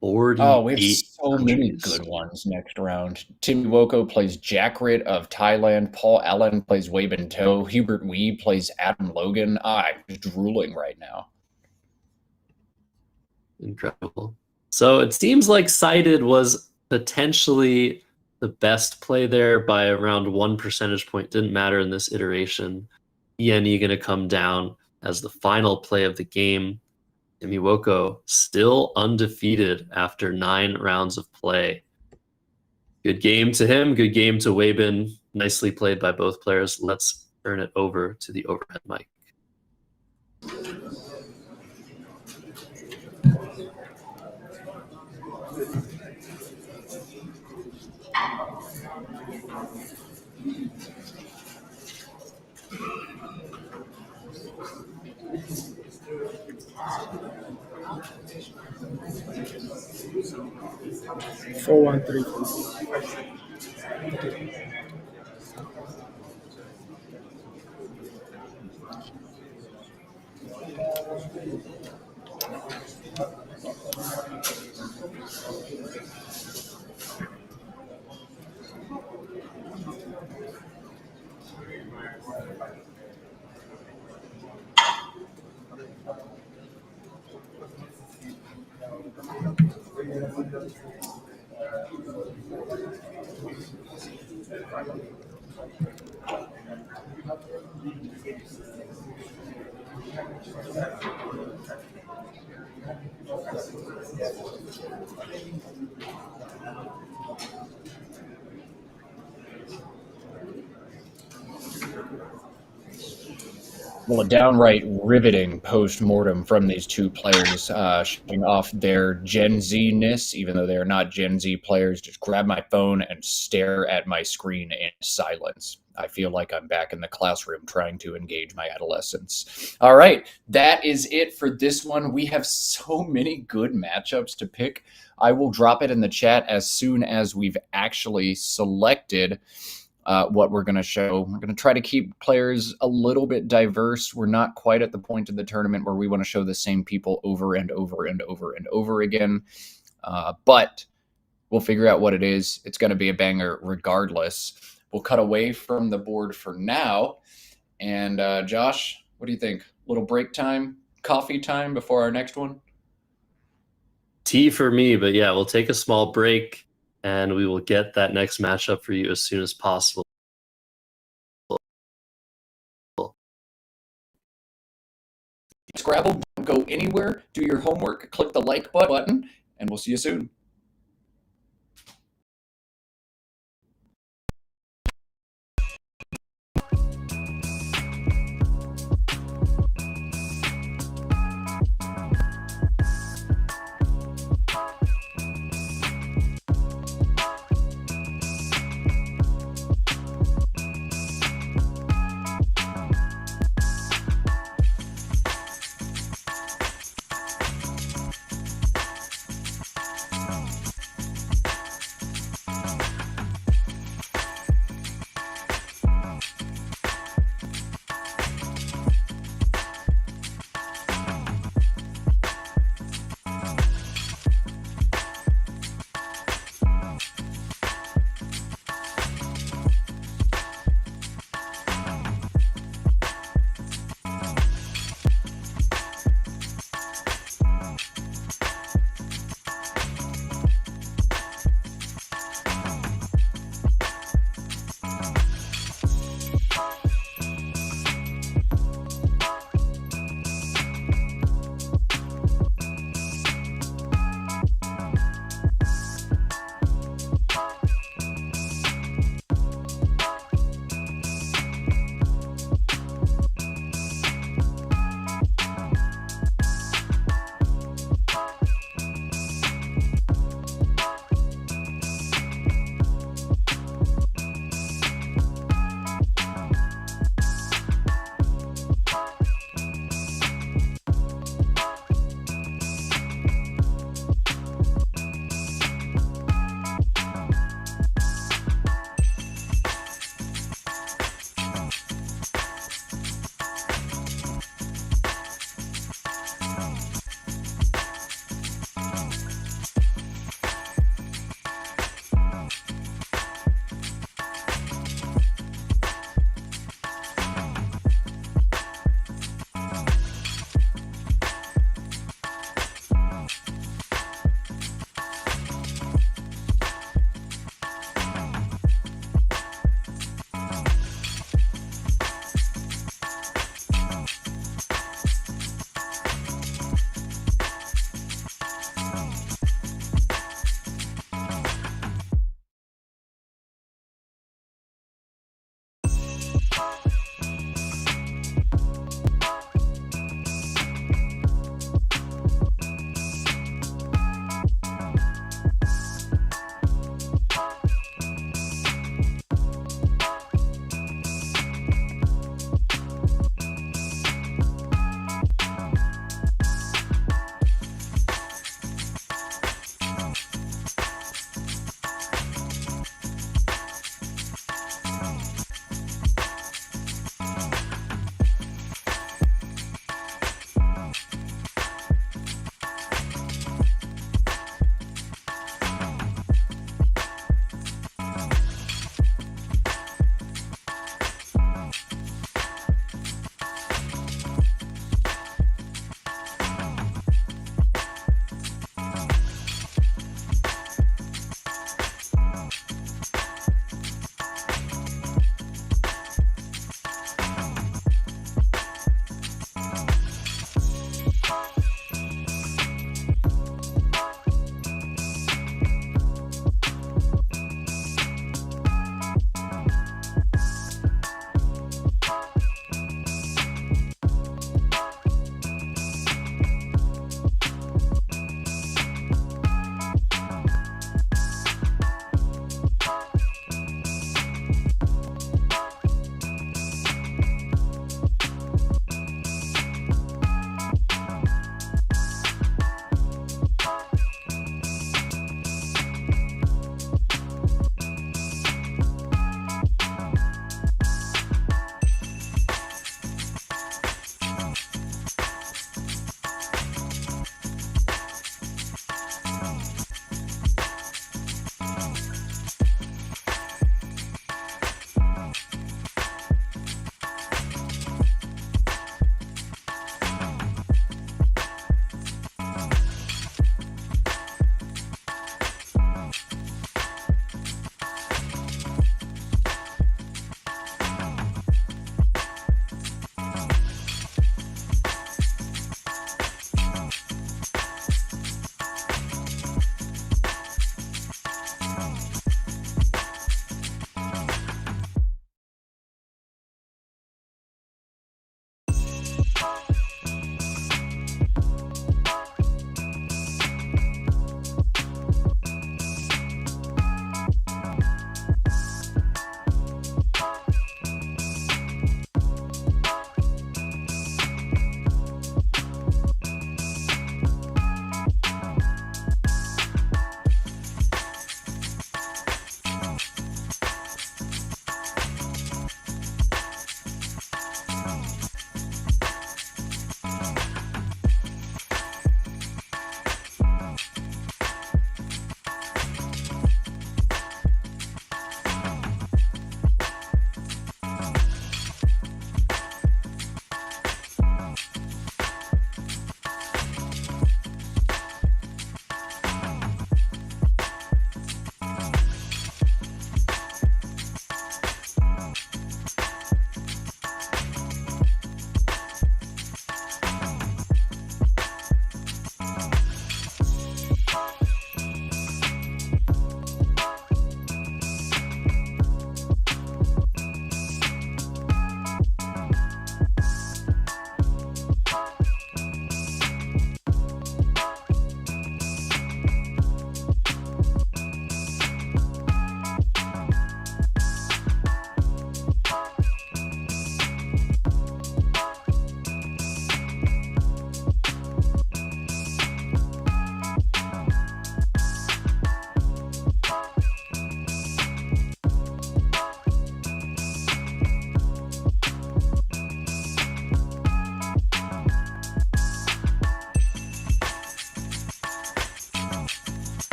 48. Oh, we have so many good ones next round. Timmy Woko plays Jackrit of Thailand. Paul Allen plays Waben To. Hubert Wee plays Adam Logan. I'm just drooling right now. Incredible. So it seems like Sighted was potentially the best play there by around 1 percentage point. Didn't matter in this iteration. ENE going to come down as the final play of the game. Timmy Woko still undefeated after 9 rounds of play. Good game to him. Good game to Waben. Nicely played by both players. Let's turn it over to the overhead mic. Four, 1, 3. Well, a downright riveting post-mortem from these two players, showing off their Gen Z-ness, even though they are not Gen Z players. Just grab my phone and stare at my screen in silence. I feel like I'm back in the classroom trying to engage my adolescence. All right, that is it for this one. We have so many good matchups to pick. I will drop it in the chat as soon as we've actually selected what we're going to show. We're going to try to keep players a little bit diverse. We're not quite at the point of the tournament where we want to show the same people over and over and over and over again. But we'll figure out what it is. It's going to be a banger regardless. We'll cut away from the board for now. And Josh, what do you think? Little break time, coffee time before our next one? Tea for me, but yeah, we'll take a small break. And we will get that next matchup for you as soon as possible. Scrabble, don't go anywhere. Do your homework, click the like button, and we'll see you soon.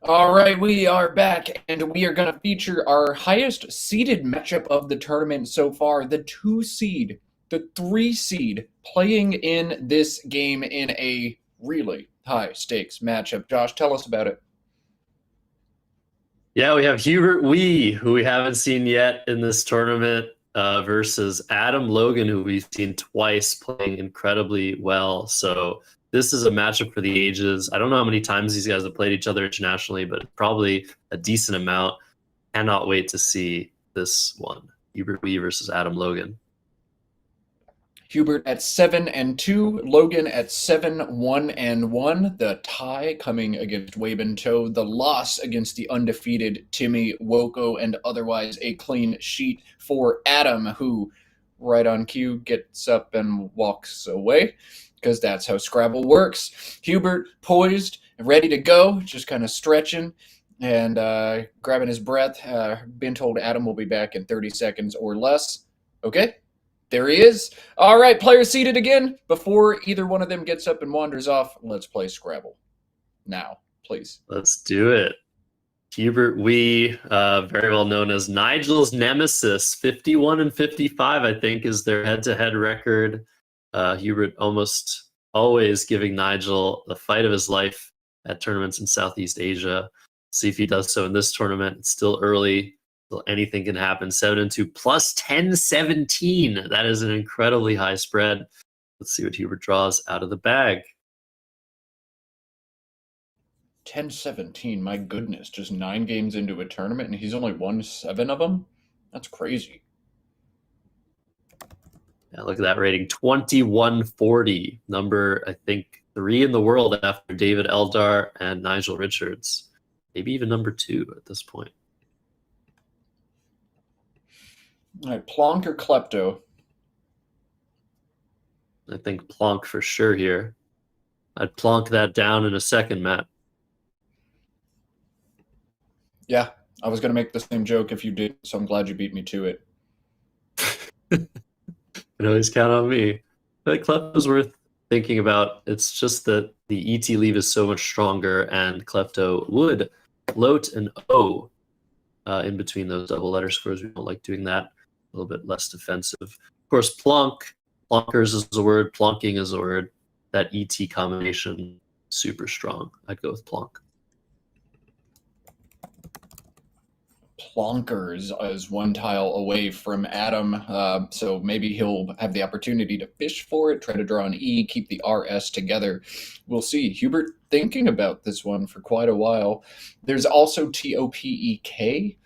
All right, we are back, and we are going to feature our highest seeded matchup of the tournament so far, the 2 seed, the 3 seed, playing in this game in a really high stakes matchup. Josh, tell us about it. Yeah, we have Hubert Wee, who we haven't seen yet in this tournament, versus Adam Logan, who we've seen twice playing incredibly well. So this is a matchup for the ages. I don't know how many times these guys have played each other internationally, but probably a decent amount. Cannot wait to see this one. Hubert Wee versus Adam Logan. Hubert at 7-2, Logan at 7-1-1. The tie coming against Waben Toe, the loss against the undefeated Timmy, Woko, and otherwise a clean sheet for Adam, who right on cue gets up and walks away, because that's how Scrabble works. Hubert poised, ready to go, just kind of stretching and grabbing his breath. Been told Adam will be back in 30 seconds or less. Okay. There he is. All right, players seated again. Before either one of them gets up and wanders off, let's play Scrabble. Now, please. Let's do it. Hubert Wee, very well known as Nigel's nemesis, 51 and 55, I think, is their head-to-head record. Hubert almost always giving Nigel the fight of his life at tournaments in Southeast Asia. See if he does so in this tournament. It's still early. Anything can happen. 7-2 plus 10-17. That is an incredibly high spread. Let's see what Hubert draws out of the bag. 10-17, my goodness. Just 9 games into a tournament, and he's only won 7 of them? That's crazy. Yeah, look at that rating. 2140. Number, I think, 3 in the world after David Eldar and Nigel Richards. Maybe even number 2 at this point. All right, Plonk or Klepto? I think Plonk for sure here. I'd plonk that down in a second, Matt. Yeah, I was going to make the same joke if you did, so I'm glad you beat me to it. You can always count on me. But Klepto's worth thinking about. It's just that the ET leave is so much stronger, and Klepto would float an O in between those double letter scores. We don't like doing that. A little bit less defensive. Of course, plonk, plonkers is a word, plonking is a word. That ET combination, super strong. I'd go with plonk. Plonkers is 1 tile away from Adam, so maybe he'll have the opportunity to fish for it, try to draw an E, keep the RS together. We'll see. Hubert thinking about this one for quite a while. There's also TOPEK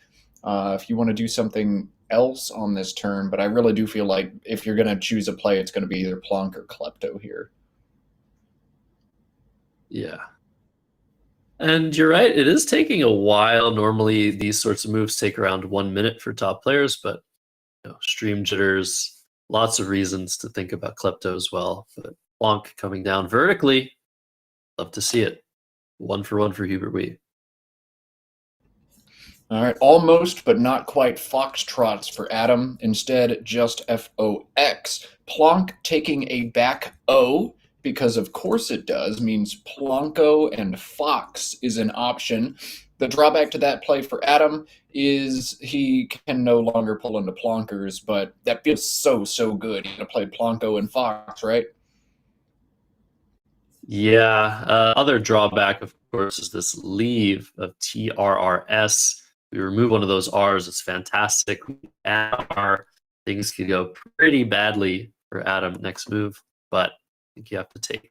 if you want to do something else on this turn, but I really do feel like if you're going to choose a play, it's going to be either Plonk or Klepto here. Yeah. And you're right, it is taking a while. Normally, these sorts of moves take around 1 minute for top players, but stream jitters, lots of reasons to think about Klepto as well. But Plonk coming down vertically, love to see it. 1 for 1 for Hubert Wee. All right, almost, but not quite foxtrots for Adam. Instead, just FOX. Plonk taking a back O, because of course it does, means Plonko and Fox is an option. The drawback to that play for Adam is he can no longer pull into Plonkers, but that feels so good. He's going to play Plonko and Fox, right? Yeah. Other drawback, of course, is this leave of TRRS. We remove one of those R's, it's fantastic. We add R, things could go pretty badly for Adam next move, but I think you have to take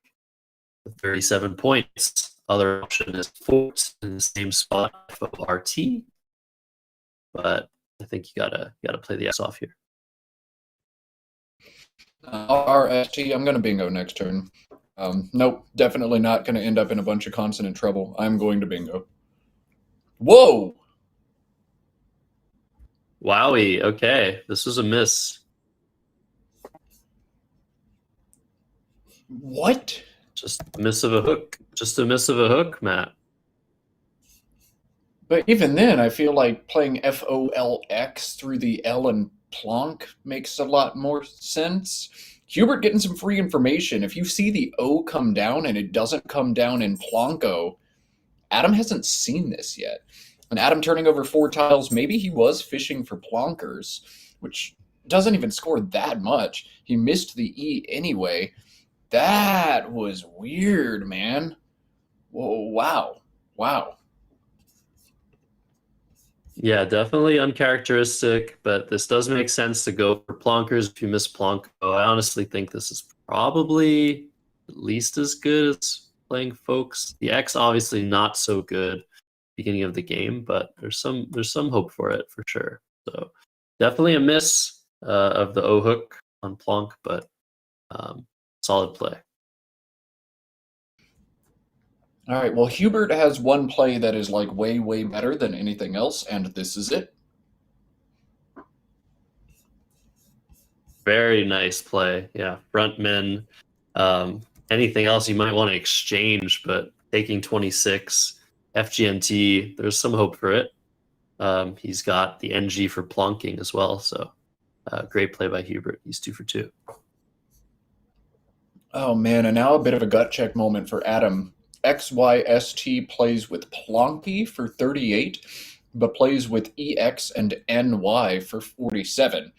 the 37 points. Other option is Fort in the same spot for RT, but I think you gotta play the ass off here. RST, I'm going to bingo next turn. Nope, definitely not going to end up in a bunch of consonant trouble. I'm going to bingo. Whoa! Wowie, okay. This was a miss. What? Just a miss of a hook. Just a miss of a hook, Matt. But even then, I feel like playing FOLX through the L and Plonk makes a lot more sense. Hubert getting some free information. If you see the O come down and it doesn't come down in Plonko, Adam hasn't seen this yet. And Adam turning over 4 tiles, maybe he was fishing for plonkers, which doesn't even score that much. He missed the E anyway. That was weird, man. Whoa, wow. Wow. Yeah, definitely uncharacteristic, but this does make sense to go for plonkers if you miss Plonko. I honestly think this is probably at least as good as playing folks. The X obviously not so good beginning of the game, but there's some hope for it for sure. So definitely a miss of the O hook on Plonk, but solid play. All right, well, Hubert has one play that is like way, way better than anything else, and this is it. Very nice play. Yeah, frontman. Anything else you might want to exchange, but taking 26, FGNT, there's some hope for it. He's got the NG for plonking as well, so great play by Hubert. He's 2 for 2. Oh, man, and now a bit of a gut check moment for Adam. XYST plays with Plonky for 38, but plays with EX and NY for 47.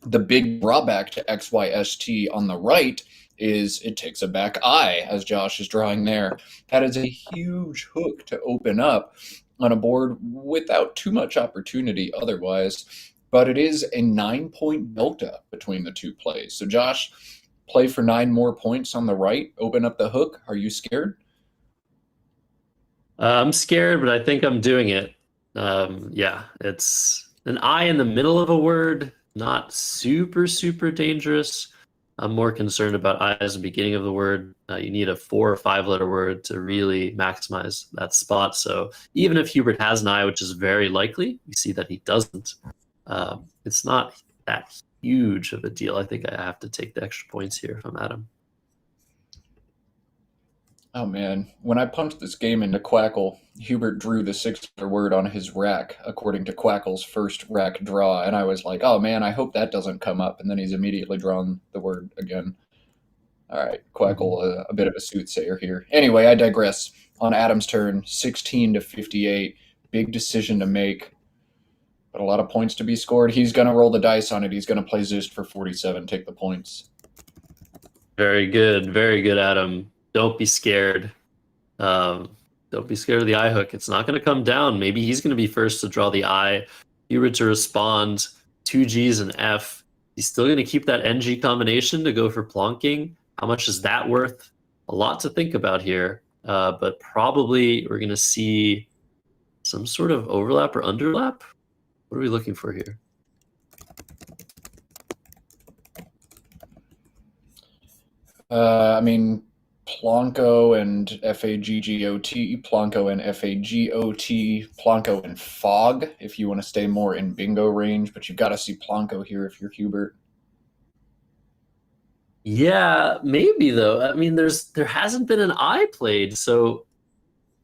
The big drawback to XYST on the right is it takes a back I, as Josh is drawing there. That is a huge hook to open up on a board without too much opportunity otherwise, but it is a 9-point delta between the two plays. So Josh, play for 9 more points on the right, open up the hook. Are you scared? I'm scared, but I think I'm doing it. Yeah, it's an I in the middle of a word, not super, super dangerous. I'm more concerned about I as the beginning of the word. You need a 4 or 5 letter word to really maximize that spot. So even if Hubert has an I, which is very likely, we see that he doesn't. It's not that huge of a deal. I think I have to take the extra points here if I'm Adam. Oh man, when I punched this game into Quackle, Hubert drew the 6-letter word on his rack, according to Quackle's first rack draw, and I was like, oh man, I hope that doesn't come up, and then he's immediately drawn the word again. All right, Quackle, a bit of a soothsayer here. Anyway, I digress. On Adam's turn, 16 to 58, big decision to make, but a lot of points to be scored. He's going to roll the dice on it. He's going to play Zist for 47, take the points. Very good, Adam. Don't be scared. Don't be scared of the I hook. It's not going to come down. Maybe he's going to be first to draw the I. Hubert to respond. 2 Gs and F. He's still going to keep that NG combination to go for plonking. How much is that worth? A lot to think about here. But probably we're going to see some sort of overlap or underlap. What are we looking for here? I mean, Plonko and FAGGOT, Plonko and FAGOT, Plonko and Fog, if you want to stay more in bingo range, but you've got to see Plonko here if you're Hubert. Yeah, maybe though. I mean, there hasn't been an I played, so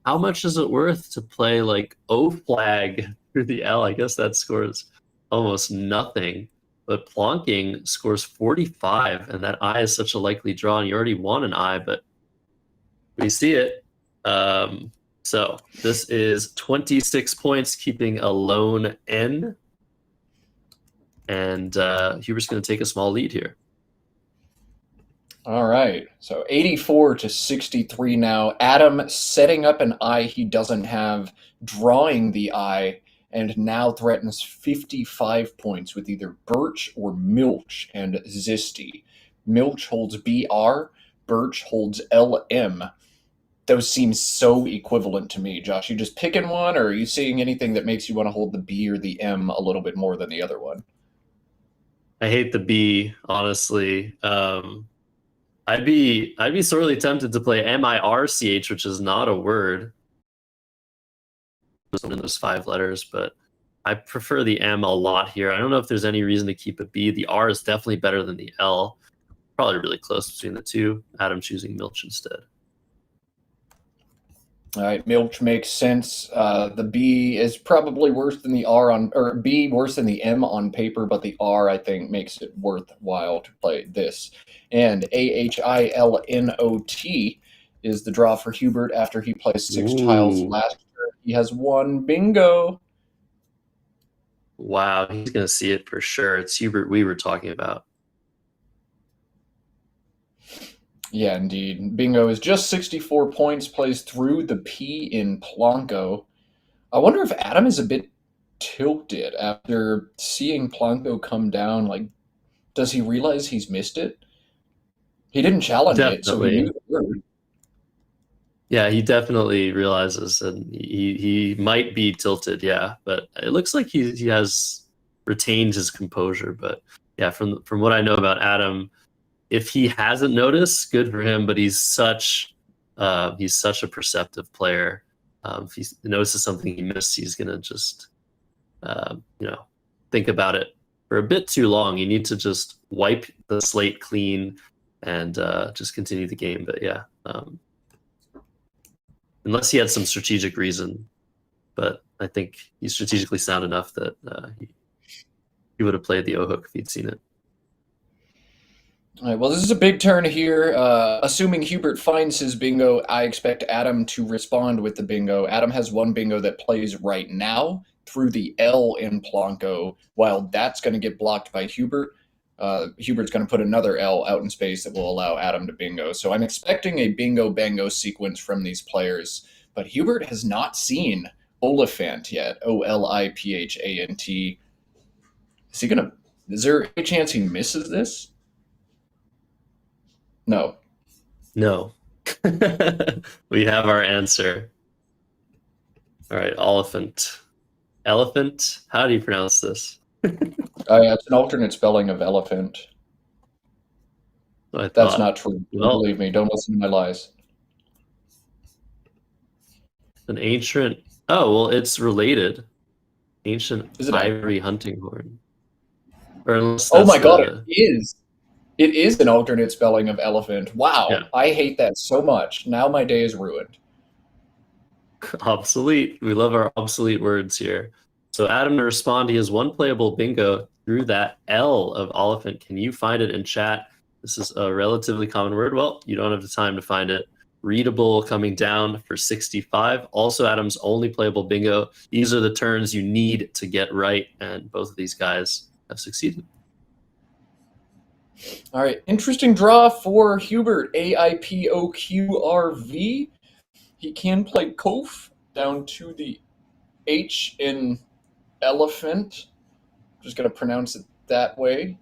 how much is it worth to play like O flag through the L? I guess that scores almost nothing. But plonking scores 45, and that I is such a likely draw, and you already won an I, but we see it. So this is 26 points, keeping a lone N. And Hubert's going to take a small lead here. All right, so 84 to 63 now. Adam setting up an I he doesn't have, drawing the I, and now threatens 55 points with either Birch or Milch and Zisty. Milch holds BR, Birch holds LM. Those seem so equivalent to me. Josh, you just picking one, or are you seeing anything that makes you want to hold the B or the M a little bit more than the other one? I hate the B, honestly. I'd be sorely tempted to play MIRCH, which is not a word. In those 5 letters, but I prefer the M a lot here. I don't know if there's any reason to keep a B. The R is definitely better than the L. Probably really close between the two. Adam choosing Milch instead. All right, Milch makes sense. The B is probably worse than the R on, or B worse than the M on paper, but the R I think makes it worthwhile to play this. And AHILNOT is the draw for Hubert after he placed 6 tiles last turn. He has 1 bingo. Wow, he's going to see it for sure. It's Hubert we were talking about. Yeah, indeed. Bingo is just 64 points, plays through the P in Plonko. I wonder if Adam is a bit tilted after seeing Plonko come down. Like, does he realize he's missed it? He didn't challenge it, so he knew the word. Yeah, he definitely realizes, and he might be tilted, yeah. But it looks like he has retained his composure. But yeah, from what I know about Adam, if he hasn't noticed, good for him. But he's such a perceptive player. If he notices something he missed, he's gonna just think about it for a bit too long. You need to just wipe the slate clean and just continue the game. But yeah, unless he had some strategic reason, but I think he's strategically sound enough that he would have played the O-hook if he'd seen it. All right, well, this is a big turn here. Assuming Hubert finds his bingo, I expect Adam to respond with the bingo. Adam has 1 bingo that plays right now through the L in Plonko, while that's going to get blocked by Hubert. Hubert's going to put another L out in space that will allow Adam to bingo. So I'm expecting a bingo-bango sequence from these players, but Hubert has not seen Oliphant yet, Oliphant. Is there a chance he misses this? No. No. We have our answer. All right, elephant. Elephant? How do you pronounce this? It's an alternate spelling of elephant. That's not true. Don't believe me. Don't listen to my lies. An ancient... Oh, well, it's related. Ancient ivory hunting horn. Or unless oh my god, it is. It is an alternate spelling of elephant. Wow, yeah. I hate that so much. Now my day is ruined. Obsolete. We love our obsolete words here. So Adam, to respond, he has 1 playable bingo through that L of elephant. Can you find it in chat? This is a relatively common word. Well, you don't have the time to find it. Readable coming down for 65. Also Adam's only playable bingo. These are the turns you need to get right, and both of these guys have succeeded. All right, interesting draw for Hubert, AIPOQRV. He can play Kof down to the H in elephant. I'm just going to pronounce it that way.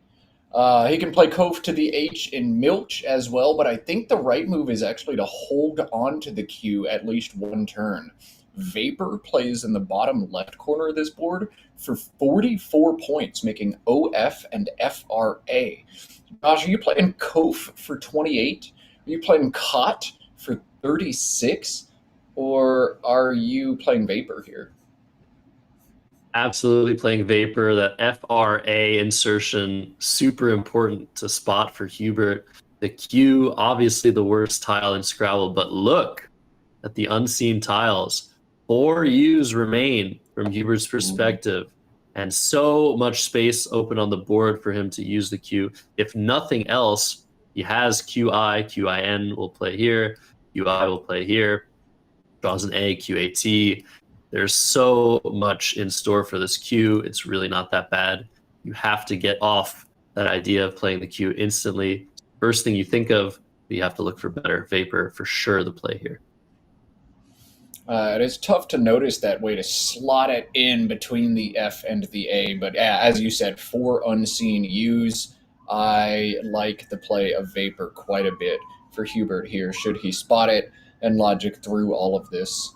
He can play Kof to the H in Milch as well, but I think the right move is actually to hold on to the Q at least 1 turn. Vapor plays in the bottom left corner of this board for 44 points, making OF and FRA. Josh, are you playing Kof for 28? Are you playing Cot for 36? Or are you playing Vapor here? Absolutely playing Vapor. That FRA insertion, super important to spot for Hubert. The Q, obviously the worst tile in Scrabble, but look at the unseen tiles. 4 U's remain from Hubert's perspective, and so much space open on the board for him to use the Q. If nothing else, he has QI, QIN will play here, UI will play here, draws an A, QAT. There's so much in store for this Q. It's really not that bad. You have to get off that idea of playing the Q instantly. First thing you think of, you have to look for better. Vapor, for sure, the play here. It is tough to notice that way to slot it in between the F and the A, but as you said, 4 unseen U's. I like the play of Vapor quite a bit for Hubert here, should he spot it and logic through all of this.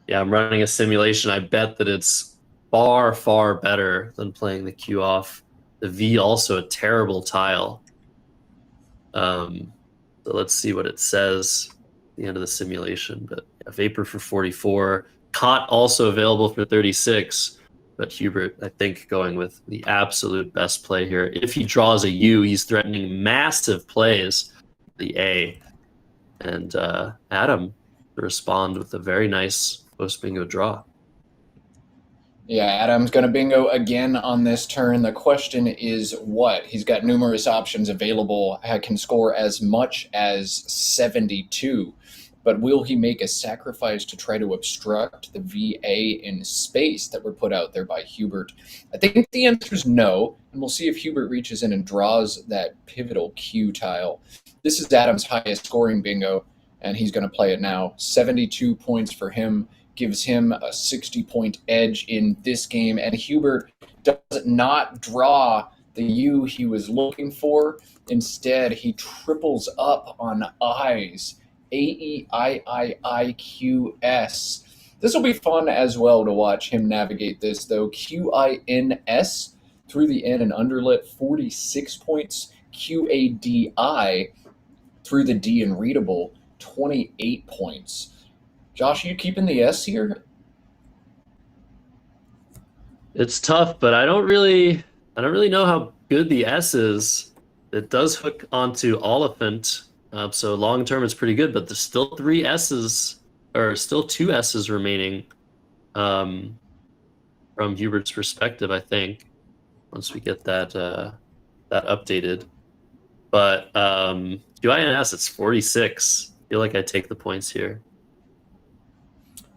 Yeah, I'm running a simulation. I bet that it's far, far better than playing the Q off. The V also a terrible tile. So let's see what it says at the end of the simulation. But yeah, Vapor for 44. Cot also available for 36. But Hubert, I think, going with the absolute best play here. If he draws a U, he's threatening massive plays, the A. And Adam to respond with a very nice post-bingo draw. Yeah, Adam's going to bingo again on this turn. The question is what? He's got numerous options available. Can score as much as 72. But will he make a sacrifice to try to obstruct the VA in space that were put out there by Hubert? I think the answer is no, and we'll see if Hubert reaches in and draws that pivotal Q tile. This is Adam's highest scoring bingo, and he's going to play it now. 72 points for him gives him a 60-point edge in this game, and Hubert does not draw the U he was looking for. Instead, he triples up on I's. AEIIIQS. This will be fun as well to watch him navigate this, though. QINS through the N and underlit, 46 points. QADI through the D and readable, 28 points. Josh, are you keeping the S here? It's tough, but I don't really know how good the S is. It does hook onto Oliphant, so long term it's pretty good. But there's still three S's, or still two S's remaining, from Hubert's perspective. I think once we get that updated. But QINS, it's 46. I feel like I take the points here.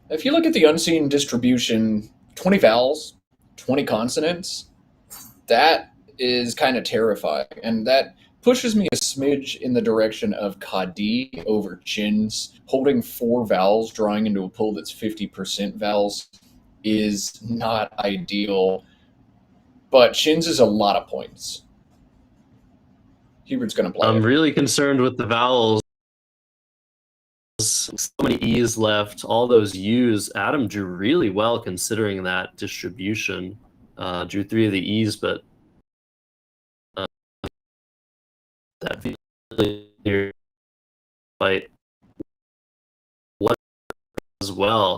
If you look at the unseen distribution, 20 vowels, 20 consonants, that is kind of terrifying. And that pushes me a smidge in the direction of Kadi over Chins. Holding 4 vowels, drawing into a pool that's 50% vowels is not ideal. But Chins is a lot of points. Hubert's going to play I'm it. really concerned with the vowels. So many E's left, all those U's. Adam drew really well considering that distribution. Drew 3 of the E's, but that here fight what as well.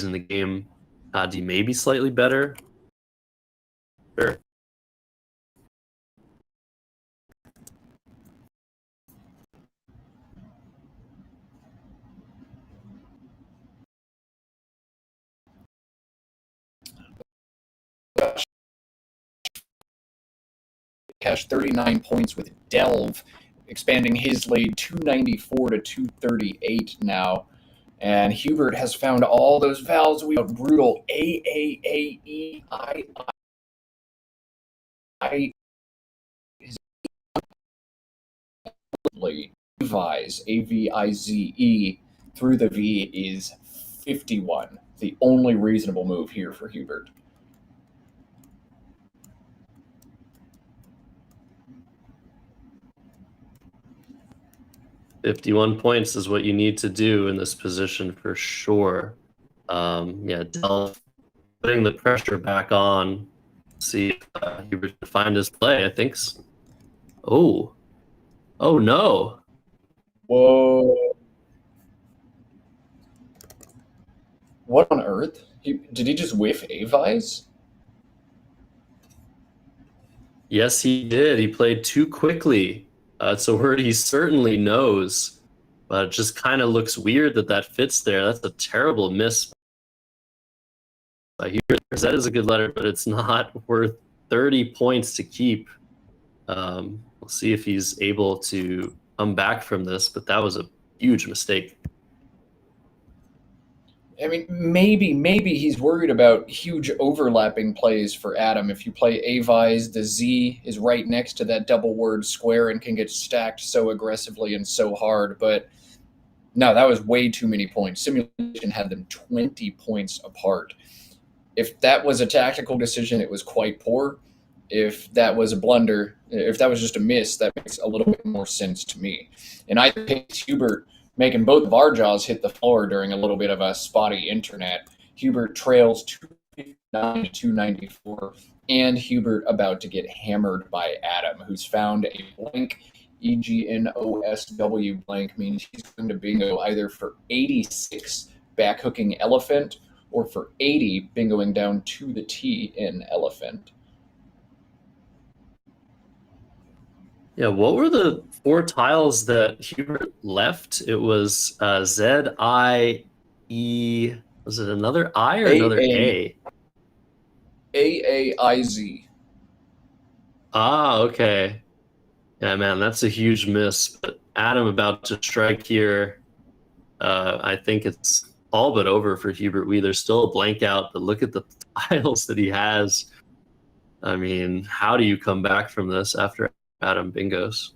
In the game, D may be slightly better. Sure. Cash 39 points with Delve, expanding his lead 294 to 238 now. And Hubert has found all those vowels. We have brutal A A A E I I Avize AVIZE through the V is 51. The only reasonable move here for Hubert. $51 points is what you need to do in this position for sure. Yeah, Delph putting the pressure back on. See if Hubert can find his play. I think. Oh no! Whoa! What on earth? Did he just whiff Avize? Yes, he did. He played too quickly. It's a word he certainly knows, but it just kind of looks weird that fits there. That's a terrible miss. That is a good letter, but it's not worth 30 points to keep. We'll see if he's able to come back from this, but that was a huge mistake. I mean, maybe he's worried about huge overlapping plays for Adam. If you play Avize, the Z is right next to that double word square and can get stacked so aggressively and so hard. But no, that was way too many points. Simulation had them 20 points apart. If that was a tactical decision, it was quite poor. If that was a blunder, if that was just a miss, that makes a little bit more sense to me. In either case, Hubert making both of our jaws hit the floor during a little bit of a spotty internet. Hubert trails 259 to 294, and Hubert about to get hammered by Adam, who's found a blank. EGNOSW blank means he's going to bingo either for 86 backhooking elephant or for 80 bingoing down to the T in elephant. Yeah, what were the 4 tiles that Hubert left? It was Z, I, E. Was it another I or another A? AAIZ. Ah, okay. Yeah, man, that's a huge miss. But Adam about to strike here. I think it's all but over for Hubert Wee. There's still a blank out, but look at the tiles that he has. I mean, how do you come back from this after Adam bingos?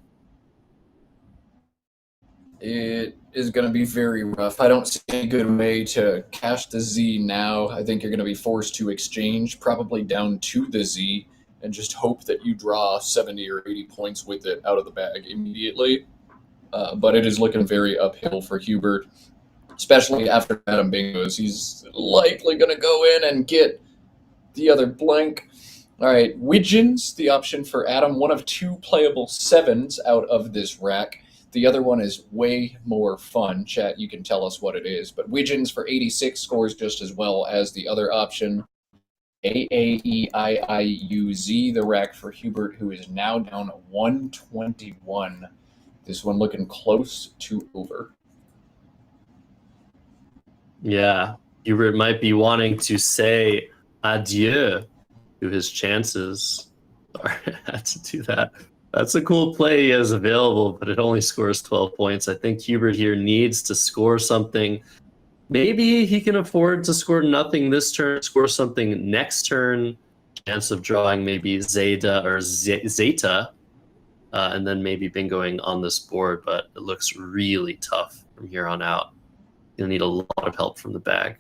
It is going to be very rough. I don't see any good way to cash the Z now. I think you're going to be forced to exchange, probably down to the Z, and just hope that you draw 70 or 80 points with it out of the bag immediately. But it is looking very uphill for Hubert, especially after Adam bingos. He's likely going to go in and get the other blank. All right, Widgeons, the option for Adam, one of 2 playable 7s out of this rack. The other one is way more fun. Chat, you can tell us what it is. But Widgeons for 86 scores just as well as the other option. AAEIIUZ, the rack for Hubert, who is now down 121. This one looking close to over. Yeah, Hubert might be wanting to say adieu to his chances. Sorry, I had to do that. That's a cool play he has available, but it only scores 12 points. I think Hubert here needs to score something. Maybe he can afford to score nothing this turn, score something next turn. Chance of drawing maybe Zeta or Zeta, and then maybe bingoing on this board, but it looks really tough from here on out. You'll need a lot of help from the bag.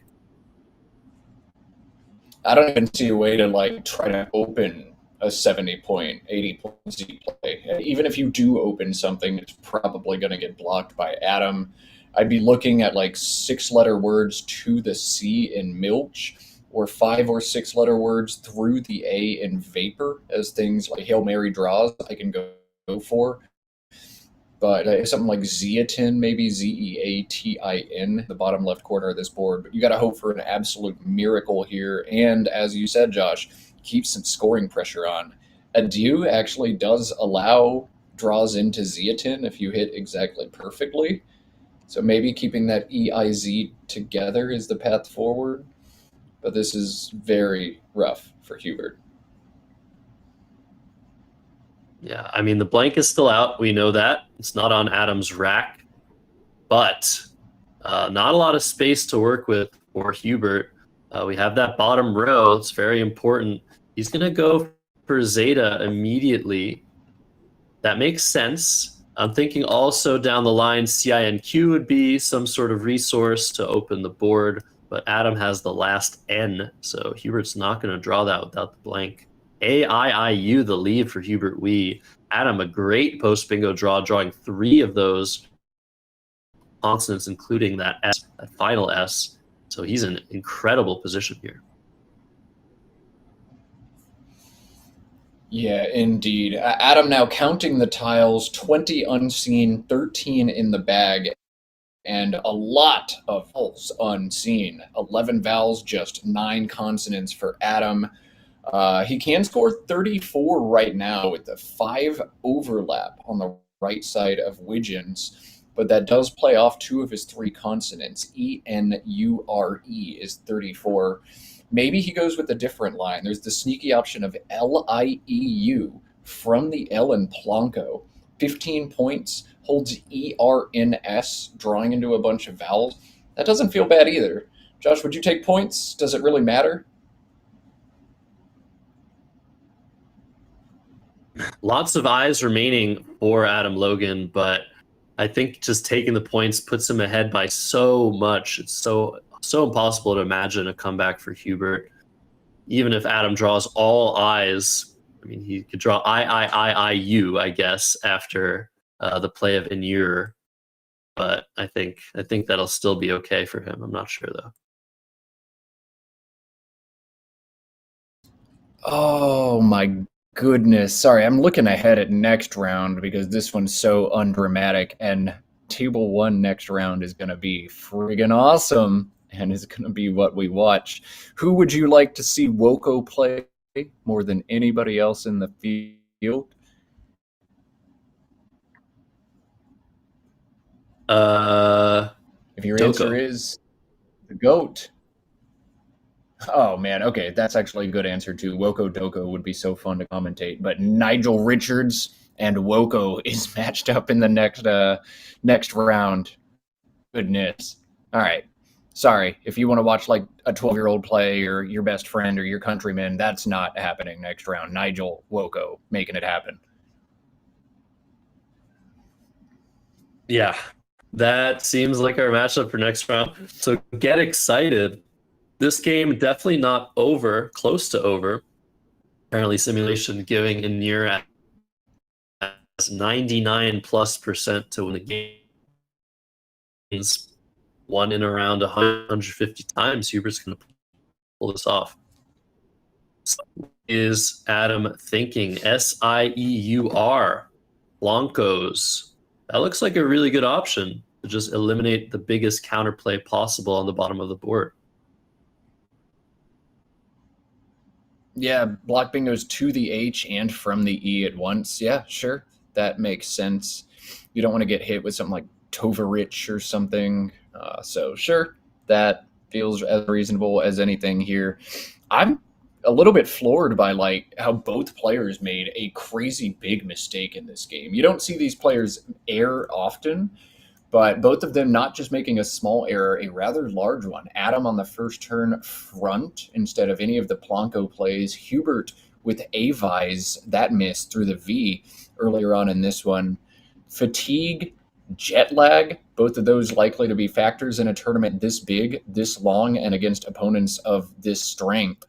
I don't even see a way to try to open a 70 point, 80 point Z play. Even if you do open something, it's probably going to get blocked by Adam. I'd be looking at 6-letter words to the C in Milch, or 5 or 6-letter words through the A in Vapor as things like Hail Mary draws I can go for. But something like Zeatin, maybe Zeatin, the bottom left corner of this board. But you got to hope for an absolute miracle here. And as you said, Josh, keep some scoring pressure on. Adieu actually does allow draws into Zeatin if you hit exactly perfectly. So maybe keeping that EIZ together is the path forward. But this is very rough for Hubert. Yeah, I mean, the blank is still out. We know that. It's not on Adam's rack, but not a lot of space to work with for Hubert. We have that bottom row. It's very important. He's going to go for Zeta immediately. That makes sense. I'm thinking also down the line, CINQ would be some sort of resource to open the board, but Adam has the last N, so Hubert's not going to draw that without the blank. AIIU, the lead for Hubert Wee. Adam, a great post-bingo draw, drawing 3 of those consonants, including that S, that final S. So he's in incredible position here. Yeah, indeed. Adam now counting the tiles, 20 unseen, 13 in the bag, and a lot of vowels unseen. 11 vowels, just 9 consonants for Adam. He can score 34 right now with the 5 overlap on the right side of Widgeons, but that does play off 2 of his 3 consonants. ENURE is 34. Maybe he goes with a different line. There's the sneaky option of LIEU from the L in Plonko. 15 points, holds ERNS, drawing into a bunch of vowels. That doesn't feel bad either. Josh, would you take points? Does it really matter? Lots of eyes remaining for Adam Logan, but I think just taking the points puts him ahead by so much. It's so impossible to imagine a comeback for Hubert. Even if Adam draws all eyes, I mean, he could draw IIIIU, I guess, after the play of Inure. But I think that'll still be okay for him. I'm not sure though. Oh my goodness. Sorry, I'm looking ahead at next round because this one's so undramatic, and table 1 next round is going to be friggin' awesome, and is going to be what we watch. Who would you like to see Woko play more than anybody else in the field? If your Doko. answer is the GOAT. Oh man, okay, that's actually a good answer too. Woko Doko would be so fun to commentate, but Nigel Richards and Woko is matched up in the next round. Goodness. All right. Sorry, if you want to watch like a 12-year-old play or your best friend or your countryman, that's not happening next round. Nigel Woko making it happen. Yeah, that seems like our matchup for next round. So get excited. This game definitely not over, close to over. Apparently simulation giving a near at 99+% to win the game. He's won in around 150 times. Hubert's going to pull this off. So is Adam thinking? SIEUR, Blancos. That looks like a really good option to just eliminate the biggest counterplay possible on the bottom of the board. Yeah, block bingos to the H and from the E at once. Yeah, sure. That makes sense. You don't want to get hit with something like Tovarich or something. So sure, that feels as reasonable as anything here. I'm a little bit floored by like how both players made a crazy big mistake in this game. You don't see these players err often, but both of them not just making a small error, a rather large one. Adam on the first turn front instead of any of the Planko plays. Hubert with Avise, that miss through the V earlier on in this one. Fatigue, jet lag, both of those likely to be factors in a tournament this big, this long, and against opponents of this strength.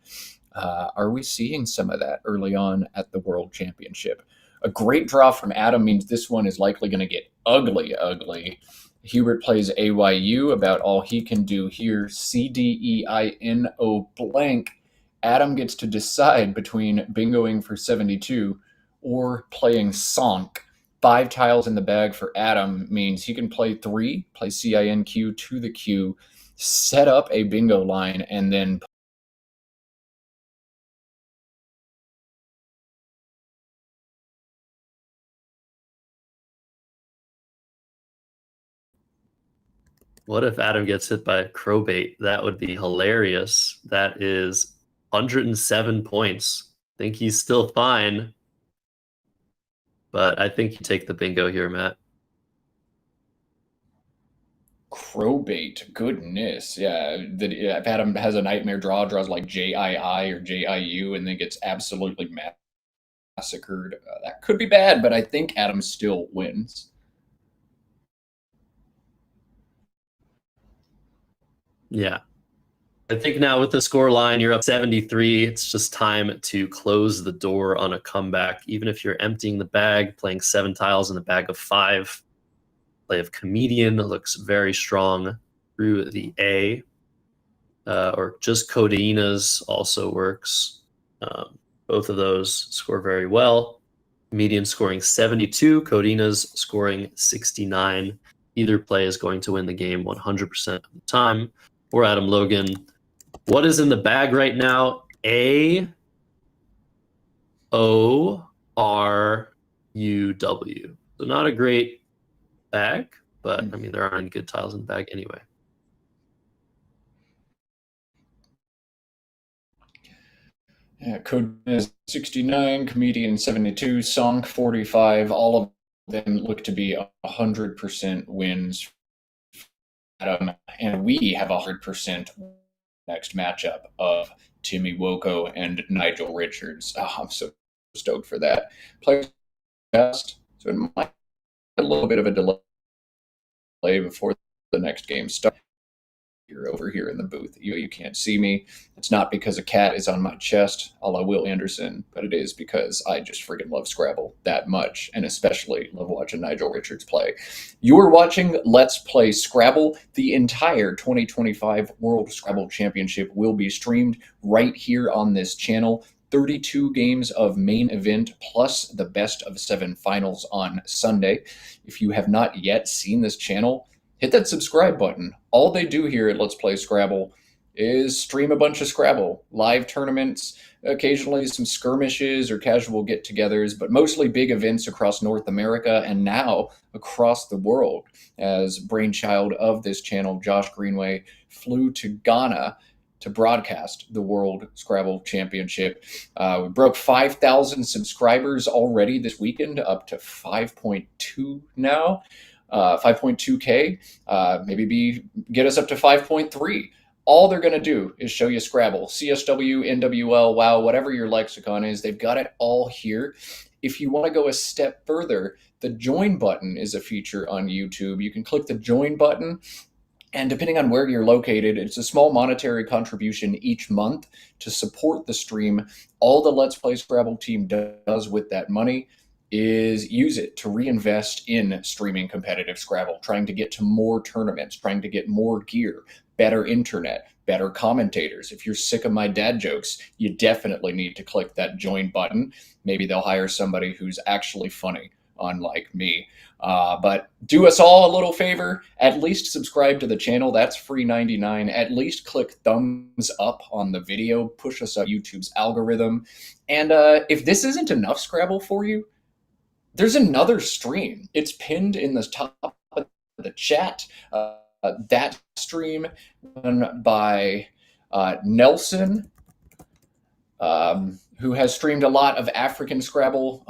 Are we seeing some of that early on at the World Championship? A great draw from Adam means this one is likely going to get ugly. Hubert plays AYU, about all he can do here. CDEINO blank. Adam gets to decide between bingoing for 72 or playing Sonk. 5 tiles in the bag for Adam means he can play 3, play CINQ to the Q, set up a bingo line, and then What if Adam gets hit by a crowbait? That would be hilarious. That is 107 points. I think he's still fine. But I think you take the bingo here, Matt. Crowbait, goodness, yeah. If Adam has a nightmare draws like JII or JIU, and then gets absolutely massacred, that could be bad. But I think Adam still wins. Yeah. I think now with the score line, you're up 73. It's just time to close the door on a comeback. Even if you're emptying the bag, playing 7 tiles in a bag of 5. Play of Comedian looks very strong through the A. Or just Codeinas also works. Both of those score very well. Comedian scoring 72, Codeinas scoring 69. Either play is going to win the game 100% of the time. For Adam Logan, what is in the bag right now? AORUW. So not a great bag, but I mean, there aren't any good tiles in the bag anyway. Yeah, Code is 69, Comedian 72, Song 45. All of them look to be 100% wins. Adam, and we have 100% next matchup of Timmy Woko and Nigel Richards. Oh, I'm so stoked for that. Players fast, so it might be a little bit of a delay before the next game starts. You're over here in the booth. You can't see me. It's not because a cat is on my chest, a la Will Anderson, but it is because I just freaking love Scrabble that much, and especially love watching Nigel Richards play. You are watching Let's Play Scrabble. The entire 2025 World Scrabble Championship will be streamed right here on this channel. 32 games of main event plus the best of 7 finals on Sunday. If you have not yet seen this channel, hit that subscribe button. All they do here at Let's Play Scrabble is stream a bunch of Scrabble, live tournaments, occasionally some skirmishes or casual get-togethers, but mostly big events across North America and now across the world, as brainchild of this channel, Josh Greenway, flew to Ghana to broadcast the World Scrabble Championship. We broke 5,000 subscribers already this weekend, up to 5.2 now, 5.2K. Maybe get us up to 5.3. All they're going to do is show you Scrabble, CSW, NWL, WoW, whatever your lexicon is. They've got it all here. If you want to go a step further, the join button is a feature on YouTube. You can click the join button, and depending on where you're located, it's a small monetary contribution each month to support the stream. All the Let's Play Scrabble team does with that money is use it to reinvest in streaming competitive Scrabble, trying to get to more tournaments, trying to get more gear, better internet, better commentators. If you're sick of my dad jokes, you definitely need to click that join button. Maybe they'll hire somebody who's actually funny, unlike me. But do us all a little favor, at least subscribe to the channel. That's free 99. At least click thumbs up on the video, push us up YouTube's algorithm. And if this isn't enough Scrabble for you, there's another stream. It's pinned in the top of the chat. That stream done by Nelson, who has streamed a lot of African Scrabble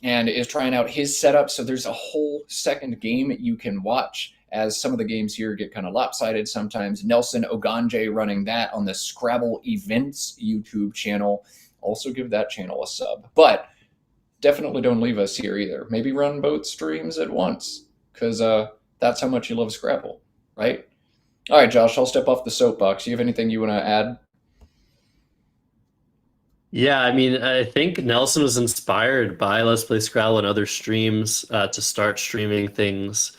and is trying out his setup. So there's a whole second game you can watch, as some of the games here get kind of lopsided sometimes. Nelson Oganje running that on the Scrabble Events YouTube channel. Also give that channel a sub. But definitely don't leave us here either. Maybe run both streams at once, because that's how much you love Scrabble, right? All right, Josh, I'll step off the soapbox. You have anything you want to add? Yeah, I mean, I think Nelson was inspired by Let's Play Scrabble and other streams to start streaming things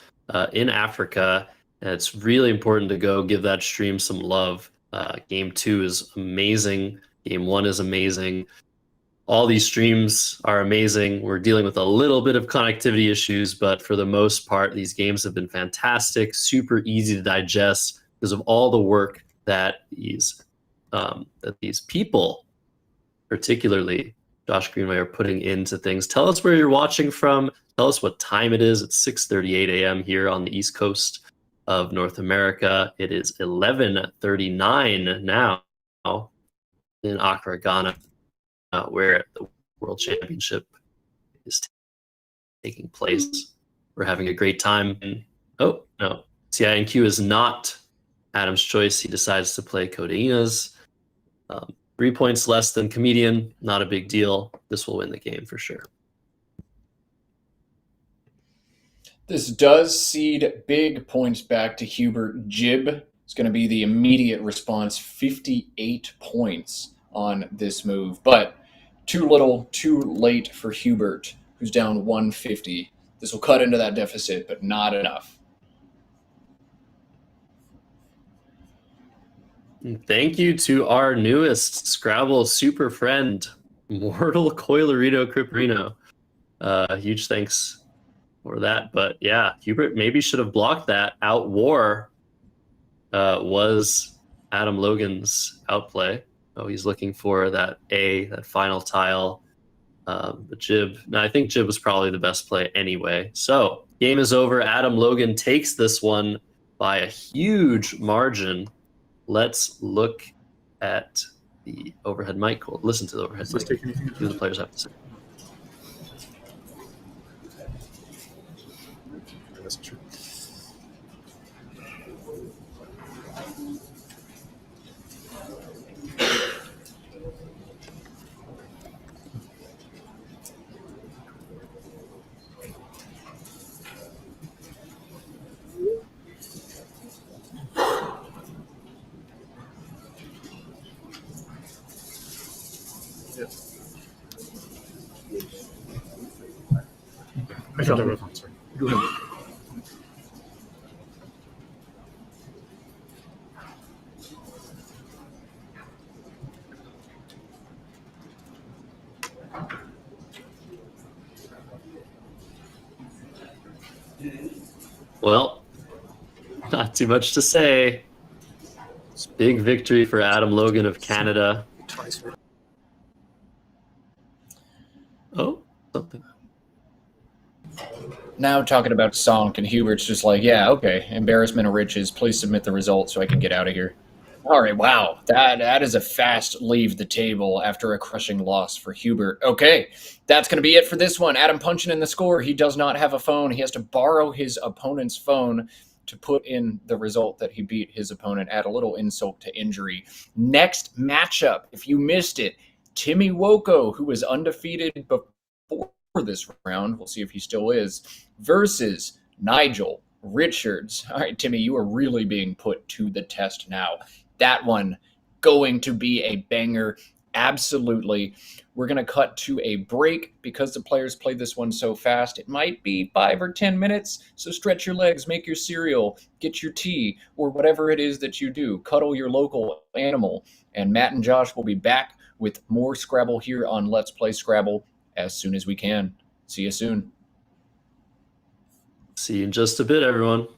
in Africa. And it's really important to go give that stream some love. Game 2 is amazing. Game 1 is amazing. All these streams are amazing. We're dealing with a little bit of connectivity issues, but for the most part, these games have been fantastic, super easy to digest because of all the work that these people, particularly Josh Greenway, are putting into things. Tell us where you're watching from. Tell us what time it is. It's 6:38 a.m. here on the East Coast of North America. It is 11:39 now in Accra, Ghana, where the World Championship is taking place. We're having a great time. Oh, no. CINQ is not Adam's choice. He decides to play Codeinas. 3 points less than Comedian. Not a big deal. This will win the game for sure. This does seed big points back to Hubert. Jib is going to be the immediate response, 58 points on this move. But too little, too late for Hubert, who's down 150. This will cut into that deficit, but not enough. Thank you to our newest Scrabble super friend, Mortal Coilerito Criprino. Huge thanks for that. But yeah, Hubert maybe should have blocked that. Outwar was Adam Logan's outplay. Oh, he's looking for that final tile. But Jib, no, I think Jib was probably the best play anyway. So game is over. Adam Logan takes this one by a huge margin. Let's look at the overhead mic. Listen to the overhead mic. See what the players have to say. That's true. I got the reference. Sorry. Go ahead. Well, not too much to say. Big victory for Adam Logan of Canada. Twice. Oh, something. Now talking about Sonk, and Hubert's just like, yeah, okay, embarrassment of riches. Please submit the results so I can get out of here. All right, wow, that is a fast leave the table after a crushing loss for Hubert. Okay, that's going to be it for this one. Adam punching in the score. He does not have a phone. He has to borrow his opponent's phone to put in the result that he beat his opponent. Add a little insult to injury. Next matchup, if you missed it, Timmy Woko, who was undefeated before this round, we'll see if he still is, versus Nigel Richards. All right, Timmy, you are really being put to the test now. That one going to be a banger. Absolutely. We're going to cut to a break because the players played this one so fast. It might be 5 or 10 minutes. So stretch your legs, make your cereal, get your tea, or whatever it is that you do. Cuddle your local animal. And Matt and Josh will be back with more Scrabble here on Let's Play Scrabble as soon as we can. See you soon. See you in just a bit, everyone.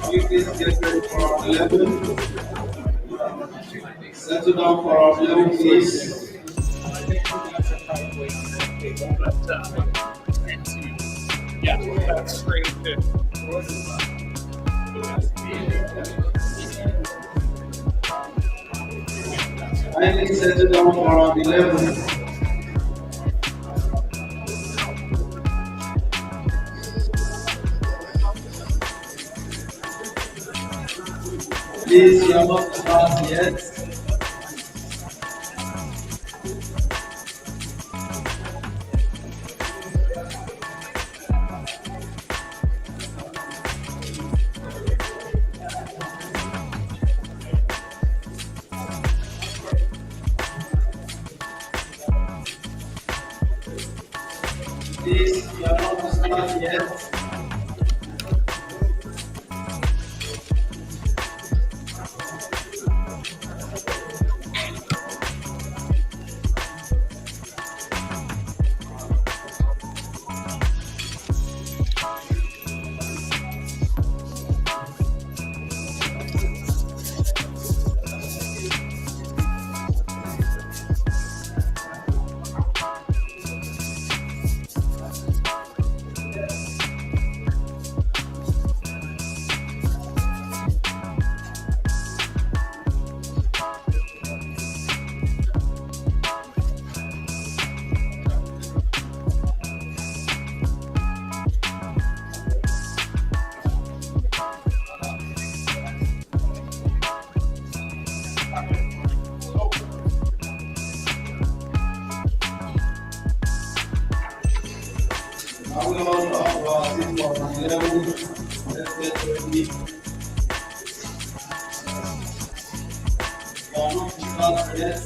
Please get ready for round 11. Settle down for round 11, please. Yeah, that's straight too. Kindly settle down for round 11. Please, you are not fast yet. Please, you are not start yet. Now we all talk about this for round 11. Let's get ready. You are not start yet.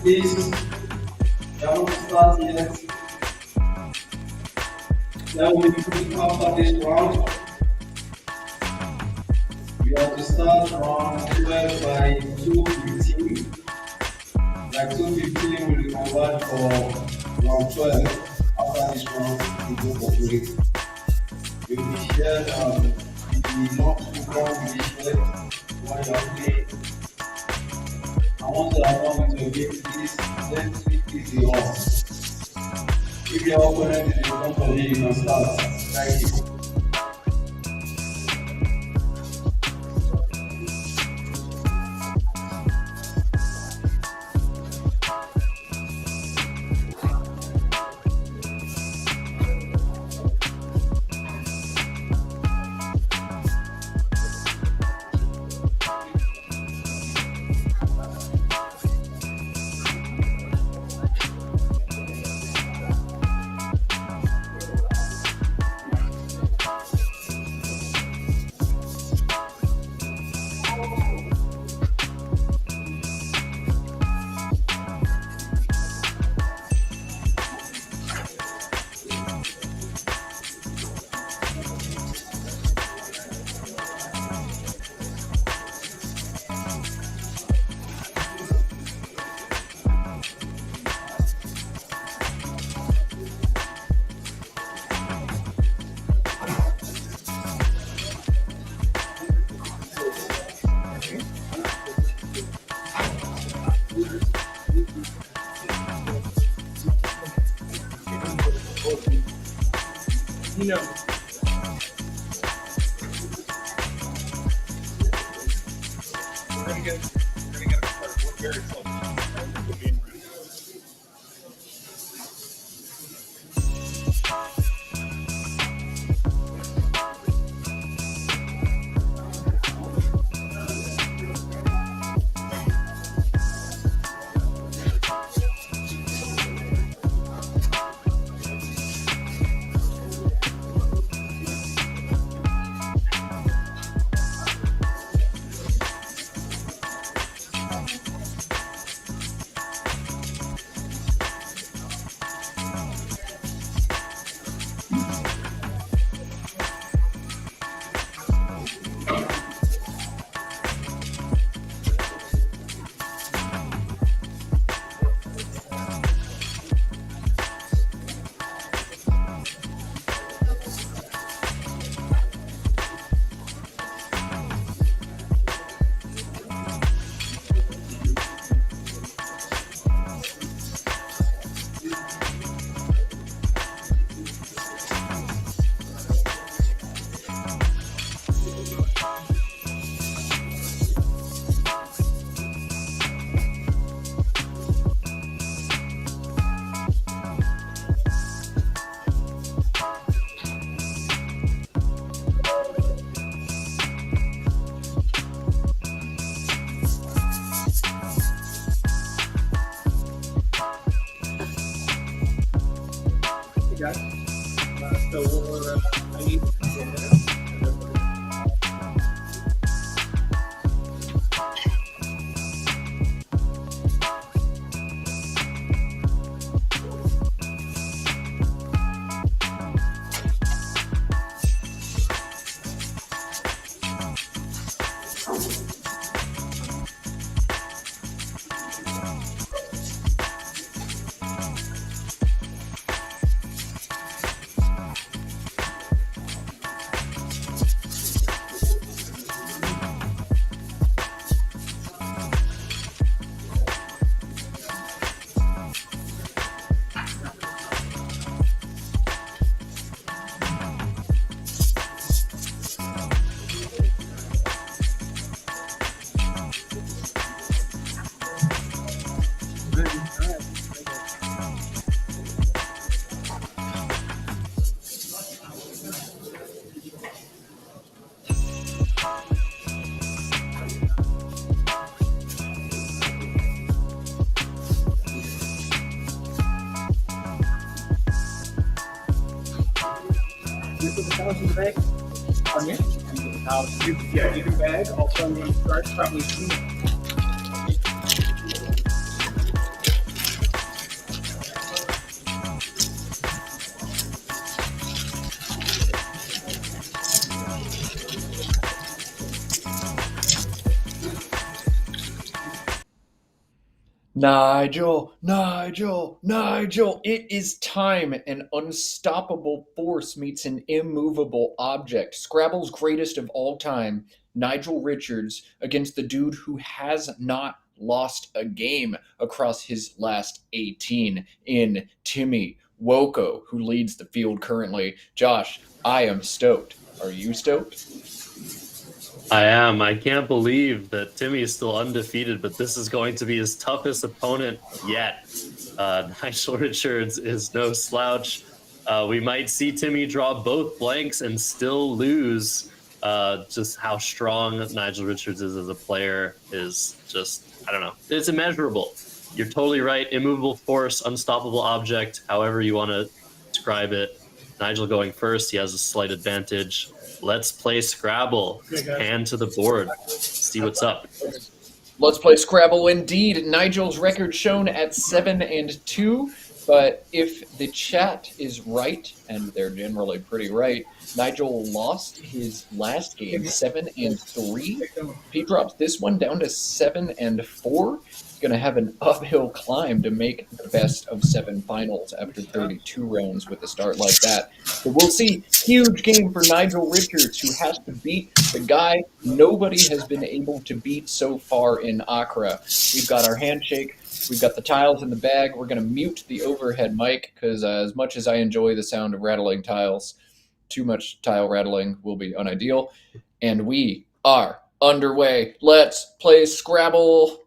Please, you are not start yet. Now we quick after this round. We have to start round 12 by 2:15. Like 2:15 will be converted for round 12. After this round, we go for break. We will be shared, we will not program will be shared while you are playing. I want to allow you to get this, then click this on. If your opponent is in front of you, you can start. Thank you. You know. We're gonna get started. We're very close. in the bag? Onion. Yeah, you can bag. Also, I'm going to start probably two. Nigel, Nigel, Nigel, it is time. An unstoppable force meets an immovable object. Scrabble's greatest of all time, Nigel Richards, against the dude who has not lost a game across his last 18 in Timmy, Woko, who leads the field currently. Josh, I am stoked. Are you stoked? I am. I can't believe that Timmy is still undefeated, but this is going to be his toughest opponent yet. Nigel Richards is no slouch. We might see Timmy draw both blanks and still lose. Just how strong Nigel Richards is as a player is just, I don't know. It's immeasurable. You're totally right. Immovable force, unstoppable object, however you want to describe it. Nigel going first. He has a slight advantage. Let's play Scrabble. Hand to the board. See what's up. Let's play Scrabble indeed. Nigel's record shown at 7-2, but if the chat is right, and they're generally pretty right, Nigel lost his last game 7-3. If he drops this one down to 7-4, he's going to have an uphill climb to make the best of 7 finals after 32 rounds with a start like that. So we'll see. Huge game for Nigel Richards, who has to beat the guy nobody has been able to beat so far in Accra. We've got our handshake. We've got the tiles in the bag. We're going to mute the overhead mic because as much as I enjoy the sound of rattling tiles, too much tile rattling will be unideal. And we are underway. Let's play Scrabble.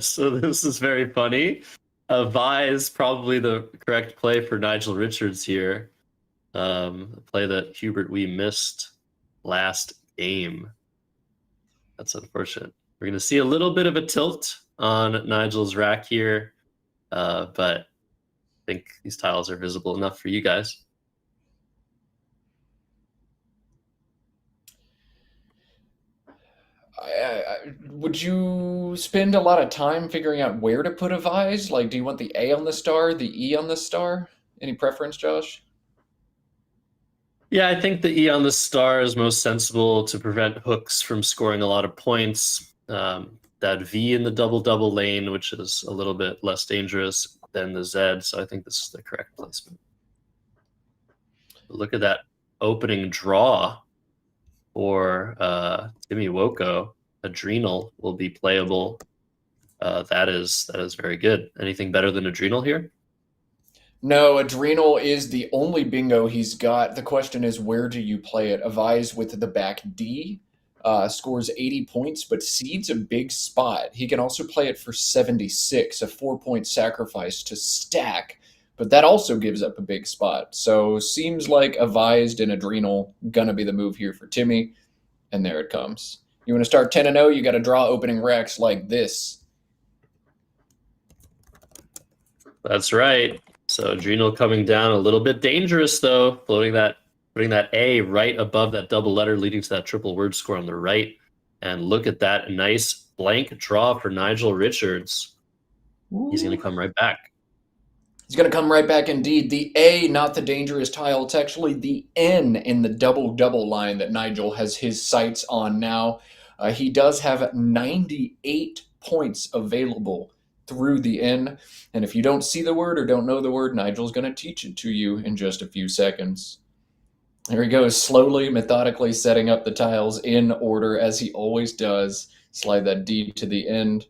So this is very funny. Vi is probably the correct play for Nigel Richards here. A play that Hubert we missed last game. That's unfortunate. We're going to see a little bit of a tilt on Nigel's rack here, but I think these tiles are visible enough for you guys. Would you spend a lot of time figuring out where to put a vise? Like, do you want the A on the star, the E on the star? Any preference, Josh? Yeah, I think the E on the star is most sensible to prevent hooks from scoring a lot of points. That V in the double-double lane, which is a little bit less dangerous than the Z, so I think this is the correct placement. Look at that opening draw for Timmy Woko. Adrenal will be playable. That is very good. Anything better than Adrenal here? No, Adrenal is the only bingo he's got. The question is, where do you play it? A vise with the back D scores 80 points, but seeds a big spot. He can also play it for 76, a 4-point sacrifice to stack, but that also gives up a big spot. So seems like a vised and Adrenal gonna be the move here for Timmy, and there it comes. You want to start 10-0, you got to draw opening racks like this. That's right. So Adrenal coming down a little bit dangerous though, putting that A right above that double letter, leading to that triple word score on the right. And look at that nice blank draw for Nigel Richards. He's going to come right back. He's going to come right back indeed. The A, not the dangerous tile. It's actually the N in the double-double line that Nigel has his sights on now. He does have 98 points available through the N. And if you don't see the word or don't know the word, Nigel's going to teach it to you in just a few seconds. There he goes, slowly, methodically setting up the tiles in order as he always does. Slide that D to the end.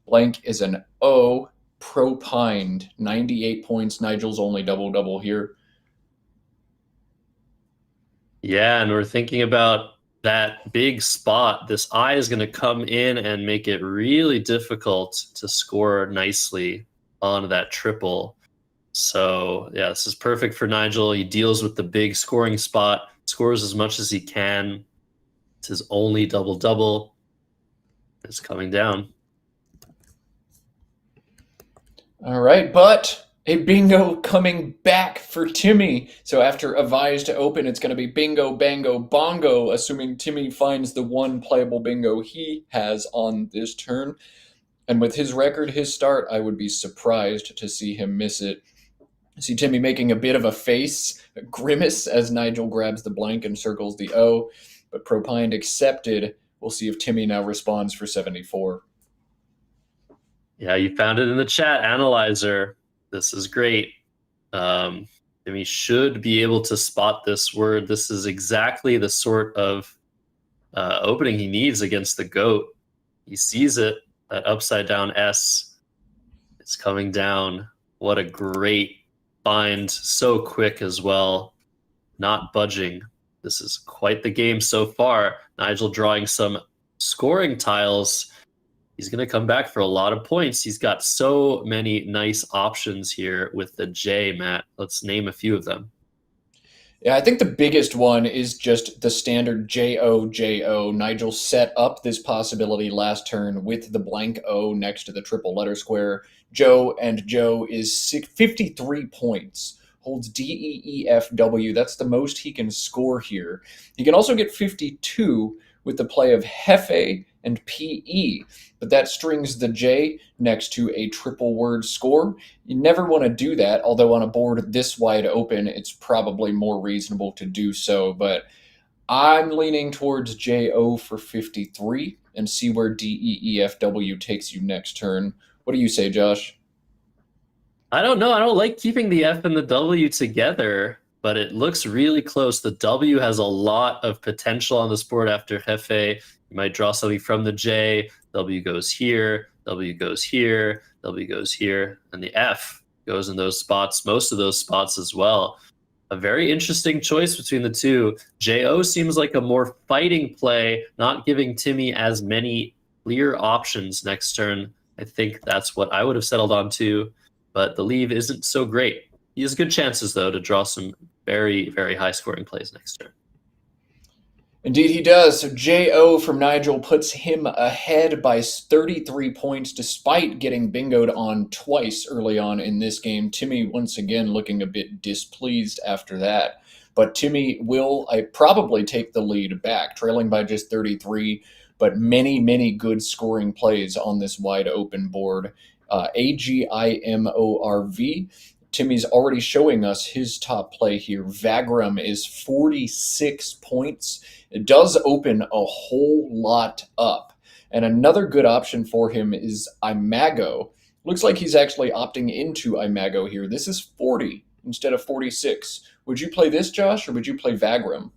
Blank is an O. Propined, 98 points. Nigel's only double-double here. Yeah, and we're thinking about that big spot. This I is going to come in and make it really difficult to score nicely on that triple. So, yeah, this is perfect for Nigel. He deals with the big scoring spot, scores as much as he can. It's his only double-double. It's coming down. All right, but a bingo coming back for Timmy. So after a vise to open, it's going to be bingo, bango, bongo, assuming Timmy finds the one playable bingo he has on this turn. And with his record, his start, I would be surprised to see him miss it. I see Timmy making a bit of a face, a grimace, as Nigel grabs the blank and circles the O. But Propined accepted. We'll see if Timmy now responds for 74. Yeah, you found it in the chat, Analyzer. This is great. Timmy should be able to spot this word. This is exactly the sort of opening he needs against the GOAT. He sees it, that upside down S. It's coming down. What a great find. So quick as well. Not budging. This is quite the game so far. Nigel drawing some scoring tiles. He's going to come back for a lot of points. He's got so many nice options here with the J, Matt. Let's name a few of them. Yeah, I think the biggest one is just the standard J-O-J-O. Nigel set up this possibility last turn with the blank O next to the triple letter square. Joe and Joe is 53 points. Holds D-E-E-F-W. That's the most he can score here. He can also get 52 with the play of Hefe and P-E, but that strings the J next to a triple word score. You never want to do that, although on a board this wide open, it's probably more reasonable to do so, but I'm leaning towards J-O for 53 and see where D-E-E-F-W takes you next turn. What do you say, Josh? I don't know. I don't like keeping the F and the W together, but it looks really close. The W has a lot of potential on this board after Hefe. You might draw something from the J. W goes here. W goes here. W goes here, and the F goes in those spots, most of those spots as well. A very interesting choice between the two. JO seems like a more fighting play, not giving Timmy as many clear options next turn. I think that's what I would have settled on too, but the leave isn't so great. He has good chances, though, to draw some very, very high-scoring plays next turn. Indeed, he does. So JO from Nigel puts him ahead by 33 points, despite getting bingoed on twice early on in this game. Timmy, once again, looking a bit displeased after that. But Timmy will probably take the lead back, trailing by just 33, but many, many good scoring plays on this wide open board. AGIMORV. Timmy's already showing us his top play here. Vagram is 46 points. It does open a whole lot up. And another good option for him is Imago. Looks like he's actually opting into Imago here. This is 40 instead of 46. Would you play this, Josh, or would you play Vagram?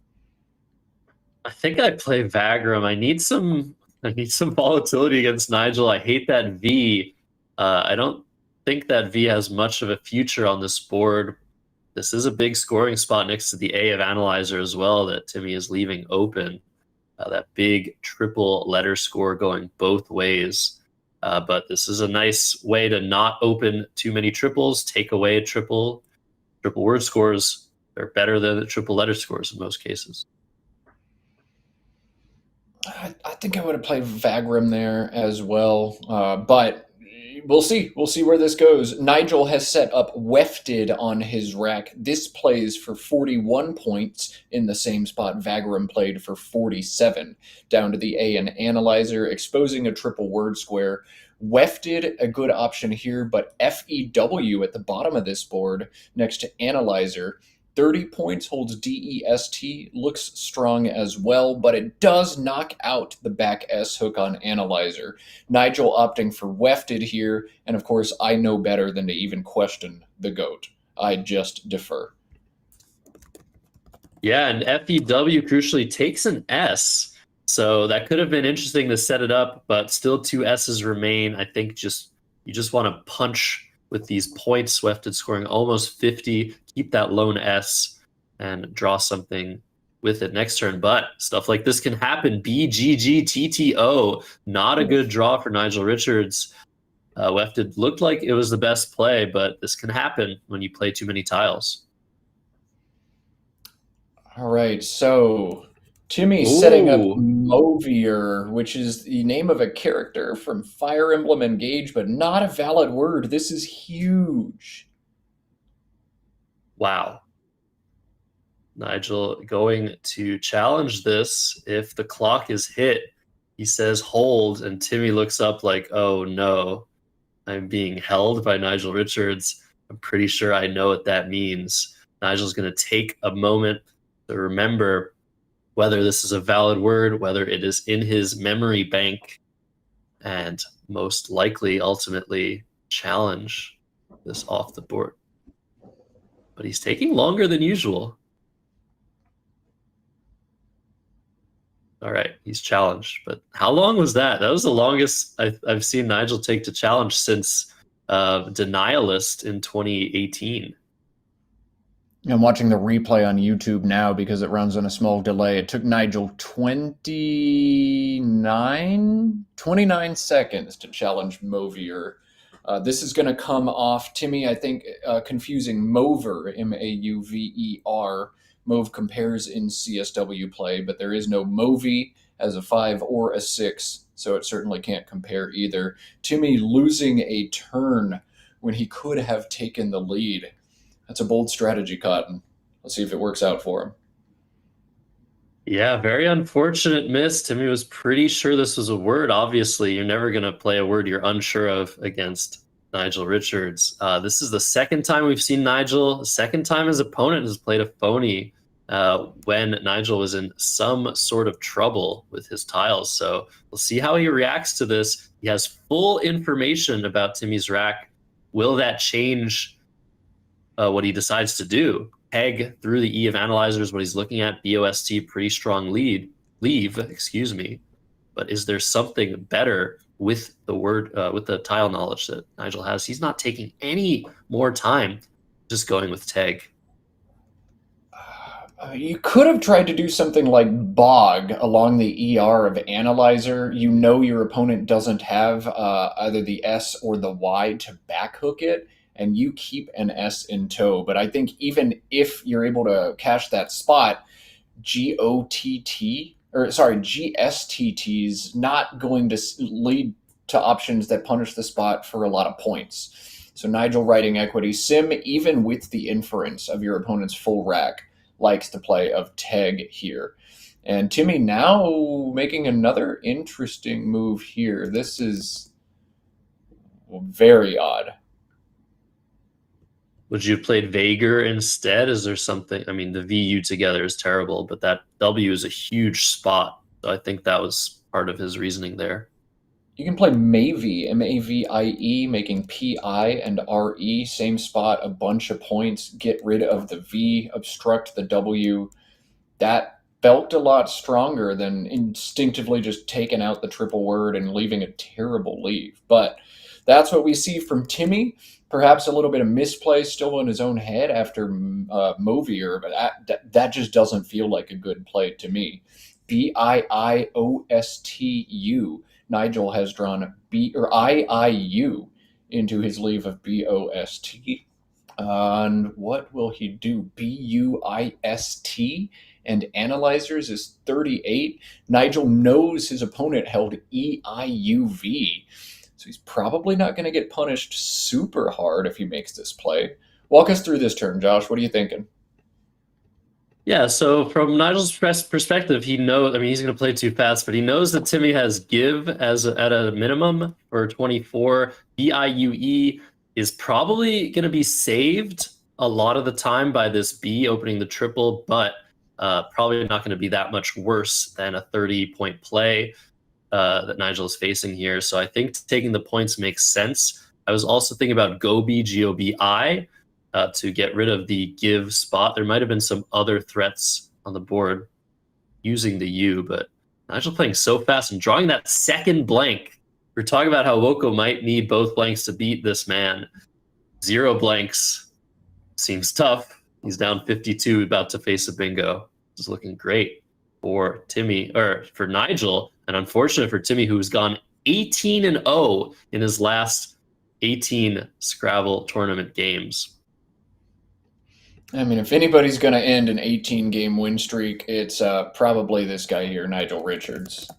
I think I'd play Vagram. I need some volatility against Nigel. I hate that V. I don't think that V has much of a future on this board. This is a big scoring spot next to the A of Analyzer as well that Timmy is leaving open. That big triple letter score going both ways. But this is a nice way to not open too many triples, take away a triple. Triple word scores are better than the triple letter scores in most cases. I think I would have played Vagram there as well, but we'll see. We'll see where this goes. Nigel has set up Wefted on his rack. This plays for 41 points in the same spot Vagram played for 47, down to the A and Analyzer, exposing a triple word square. Wefted, a good option here, but FEW at the bottom of this board next to Analyzer. 30 points, holds DEST, looks strong as well, but it does knock out the back S hook on Analyzer. Nigel opting for Wefted here, and of course, I know better than to even question the GOAT. I just defer. Yeah, and FEW crucially takes an S, so that could have been interesting to set it up, but still 2 S's remain. I think you just want to punch with these points. Wefted scoring almost 50, keep that lone S and draw something with it next turn. But stuff like this can happen. BGGTTO, not a good draw for Nigel Richards. Wefted looked like it was the best play, but this can happen when you play too many tiles. All right, so Timmy's setting up Movier, which is the name of a character from Fire Emblem Engage, but not a valid word. This is huge. Wow. Nigel going to challenge this. If the clock is hit, he says hold, and Timmy looks up like, oh no, I'm being held by Nigel Richards. I'm pretty sure I know what that means. Nigel's going to take a moment to remember whether this is a valid word, whether it is in his memory bank, and most likely, ultimately, challenge this off the board. But he's taking longer than usual. All right, he's challenged. But how long was that? That was the longest I've seen Nigel take to challenge since Denialist in 2018. I'm watching the replay on YouTube now because it runs on a small delay. It took Nigel 29 seconds to challenge Movier. This is going to come off, Timmy, I think, confusing Mover, M-A-U-V-E-R. Move compares in CSW play, but there is no Movi as a 5 or a 6, so it certainly can't compare either. Timmy losing a turn when he could have taken the lead. That's a bold strategy, Cotton. Let's see if it works out for him. Yeah, very unfortunate miss. Timmy was pretty sure this was a word. Obviously, you're never going to play a word you're unsure of against Nigel Richards. This is the second time we've seen Nigel. The second time his opponent has played a phony when Nigel was in some sort of trouble with his tiles. So we'll see how he reacts to this. He has full information about Timmy's rack. Will that change what he decides to do? Peg through the E of Analyzers, what he's looking at. BOST, pretty strong leave, excuse me. But is there something better with the tile knowledge that Nigel has, he's not taking any more time, just going with tag. You could have tried to do something like bog along the ER of analyzer. You know your opponent doesn't have either the S or the Y to backhook it, and you keep an S in tow. But I think even if you're able to cash that spot, GSTT's not going to lead to options that punish the spot for a lot of points. So Nigel writing equity. Sim, even with the inference of your opponent's full rack, likes to play of tag here. And Timmy now making another interesting move here. This is very odd. Would you have played Vager instead? Is there something? I mean, the VU together is terrible, but that W is a huge spot. So I think that was part of his reasoning there. You can play Mavie, M-A-V-I-E, making P-I and R-E, same spot, a bunch of points, get rid of the V, obstruct the W. That felt a lot stronger than instinctively just taking out the triple word and leaving a terrible leave. But that's what we see from Timmy. Perhaps a little bit of misplay still in his own head after Movier, but that just doesn't feel like a good play to me. B-I-I-O-S-T-U. Nigel has drawn I-I-U into his leave of B-O-S-T. And what will he do? B-U-I-S-T? And analyzers is 38. Nigel knows his opponent held E-I-U-V. So he's probably not going to get punished super hard if he makes this play. Walk us through this turn, Josh. What are you thinking? Yeah, so from Nigel's perspective, he knows, I mean, he's going to play too fast, but he knows that Timmy has give at a minimum for 24. BIUE is probably going to be saved a lot of the time by this B opening the triple, but probably not going to be that much worse than a 30-point play that Nigel is facing here. So I think taking the points makes sense. I was also thinking about Gobi, G-O-B-I, to get rid of the give spot. There might have been some other threats on the board using the U, but Nigel playing so fast and drawing that second blank. We're talking about how Woko might need both blanks to beat this man. 0 blanks seems tough. He's down 52, about to face a bingo. It's looking great for Timmy, or for Nigel, and unfortunate for Timmy, who's gone 18-0 in his last 18 Scrabble tournament games. I mean, if anybody's going to end an 18-game win streak, it's probably this guy here, Nigel Richards.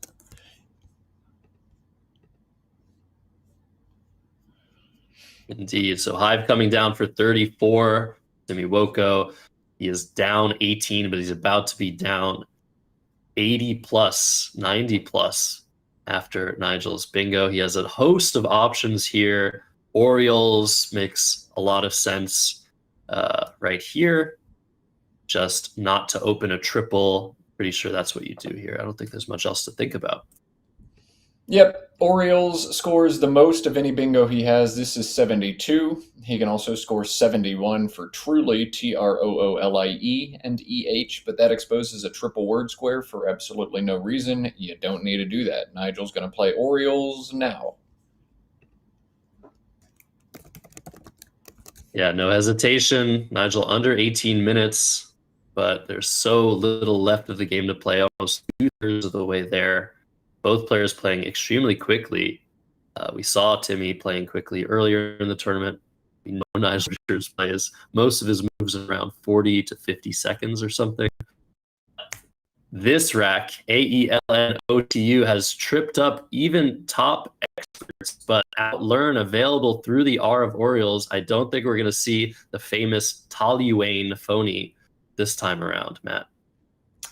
Indeed. So Hive coming down for 34. Timmy Woko, he is down 18, but he's about to be down 80 plus, 90 plus after Nigel's bingo. He has a host of options here. Orioles makes a lot of sense. Right here, just not to open a triple. Pretty sure that's what you do here. I don't think there's much else to think about. Yep, Orioles scores the most of any bingo he has. This is 72. He can also score 71 for Truly, T-R-O-O-L-I-E, and E-H, but that exposes a triple word square for absolutely no reason. You don't need to do that. Nigel's going to play Orioles now. Yeah, no hesitation. Nigel under 18 minutes, but there's so little left of the game to play, almost 2/3 of the way there. Both players playing extremely quickly. We saw Timmy playing quickly earlier in the tournament. We know Nigel Richards plays most of his moves around 40 to 50 seconds or something. This rack, AELNOTU, has tripped up even top experts, but outlearn available through the R of Orioles. I don't think we're going to see the famous Taluane phony this time around, Matt.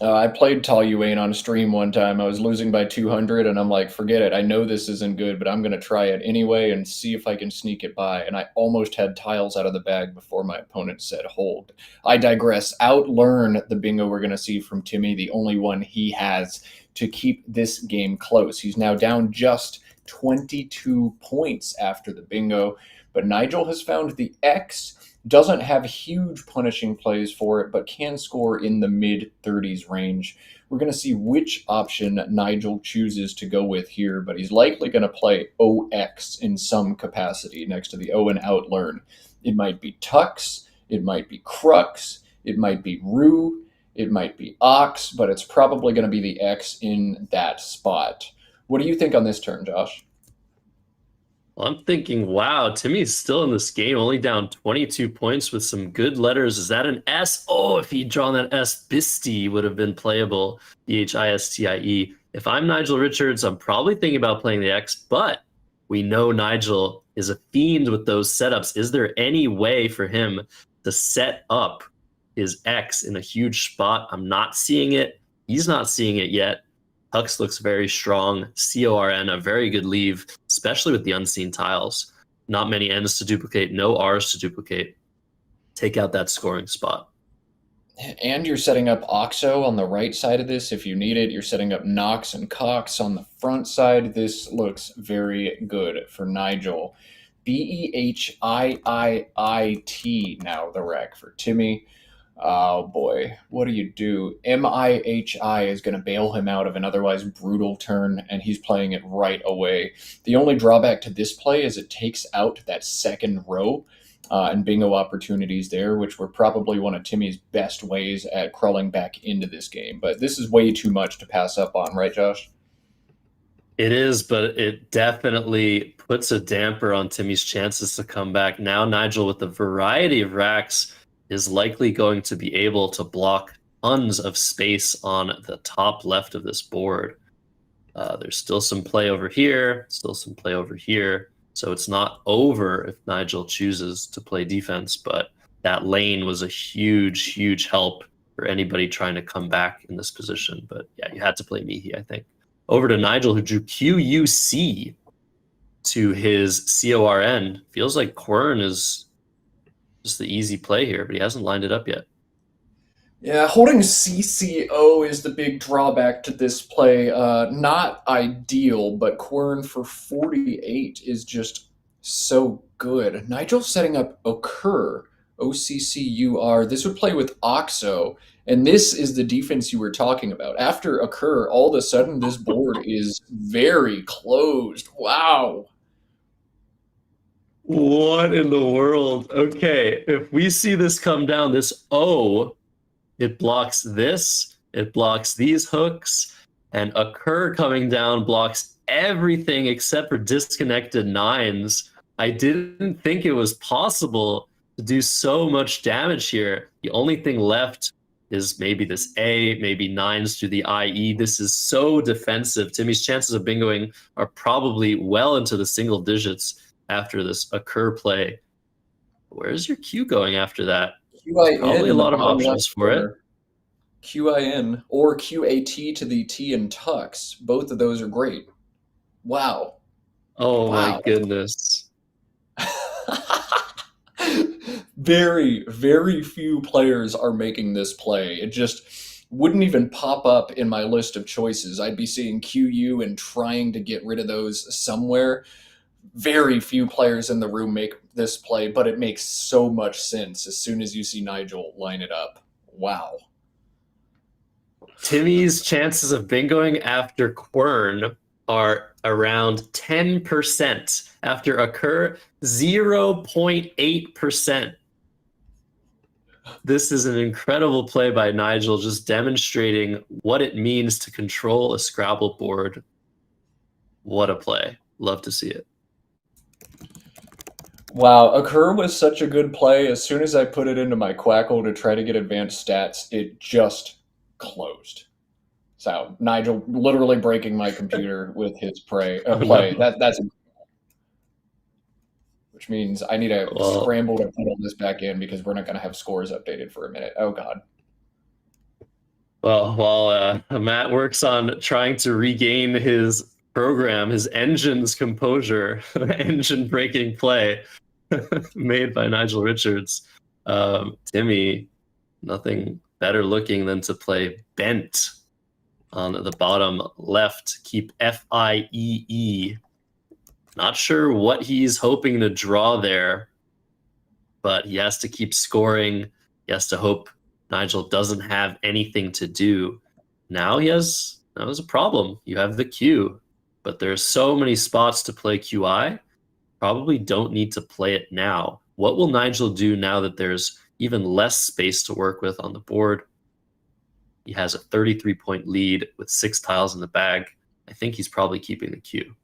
I played Taluane on stream one time. I was losing by 200, and I'm like, forget it. I know this isn't good, but I'm going to try it anyway and see if I can sneak it by. And I almost had tiles out of the bag before my opponent said hold. I digress. Outlearn the bingo we're going to see from Timmy, the only one he has to keep this game close. He's now down just 22 points after the bingo, but Nigel has found the X Doesn't have huge punishing plays for it, but can score in the mid-30s range. We're going to see which option Nigel chooses to go with here, but he's likely going to play OX in some capacity next to the O and outlearn. It might be Tux, it might be Crux, it might be Rue, it might be Ox, but it's probably going to be the X in that spot. What do you think on this turn, Josh? Well, I'm thinking, wow, Timmy's still in this game, only down 22 points with some good letters. Is that an S? Oh, if he'd drawn that S, Bistie would have been playable. Bistie. If I'm Nigel Richards, I'm probably thinking about playing the X, but we know Nigel is a fiend with those setups. Is there any way for him to set up his X in a huge spot? I'm not seeing it. He's not seeing it yet. Hux looks very strong. CORN, a very good leave, especially with the unseen tiles. Not many N's to duplicate, no R's to duplicate. Take out that scoring spot. And you're setting up OXO on the right side of this if you need it. You're setting up Nox and Cox on the front side. This looks very good for Nigel. BEHIIIT now the rec for Timmy. Oh boy, what do you do? MIHI is going to bail him out of an otherwise brutal turn, and he's playing it right away. The only drawback to this play is it takes out that second row and bingo opportunities there, which were probably one of Timmy's best ways at crawling back into this game. But this is way too much to pass up on, right, Josh? It is, but it definitely puts a damper on Timmy's chances to come back. Now Nigel, with a variety of racks, is likely going to be able to block tons of space on the top left of this board. There's still some play over here, still some play over here. So it's not over if Nigel chooses to play defense, but that lane was a huge, huge help for anybody trying to come back in this position. But yeah, you had to play Mihi, I think. Over to Nigel, who drew QUC to his CORN. Feels like Quern is just the easy play here, but he hasn't lined it up yet. Yeah, holding CCO is the big drawback to this play. Not ideal, but Quern for 48 is just so good. Nigel setting up Occur, OCCUR. This would play with Oxo, and this is the defense you were talking about. After Occur, all of a sudden this board is very closed. Wow. What in the world? Okay, if we see this come down, this O, it blocks this, it blocks these hooks, and Occur coming down blocks everything except for disconnected nines. I didn't think it was possible to do so much damage here. The only thing left is maybe this A, maybe nines to the IE. This is so defensive. Timmy's chances of bingoing are probably well into the single digits after this Occur play. Where's your Q going after that? QIN, probably a lot of options for it. QIN or QAT to the T and Tux. Both of those are great. Wow. Oh Wow. my goodness. Very, very few players are making this play. It just wouldn't even pop up in my list of choices. I'd be seeing QU and trying to get rid of those somewhere. Very few players in the room make this play, but it makes so much sense as soon as you see Nigel line it up. Wow. Timmy's chances of bingoing after Quern are around 10%. After Occur, 0.8%. This is an incredible play by Nigel, just demonstrating what it means to control a Scrabble board. What a play. Love to see it. Wow, Occur was such a good play. As soon as I put it into my Quackle to try to get advanced stats, it just closed. So Nigel literally breaking my computer with his play. That's which means I need to scramble to put all this back in because we're not going to have scores updated for a minute. Oh God. Well, while Matt works on trying to regain his program, his engine's composure, engine-breaking play made by Nigel Richards, Timmy, nothing better looking than to play Bent on the bottom left. Keep FIEE. Not sure what he's hoping to draw there. but he has to keep scoring. He has to hope Nigel doesn't have anything to do. Now that was a problem. You have the Q, but there's so many spots to play QI. Probably don't need to play it now. What will Nigel do now that there's even less space to work with on the board? He has a 33-point lead with 6 tiles in the bag. I think he's probably keeping the Q.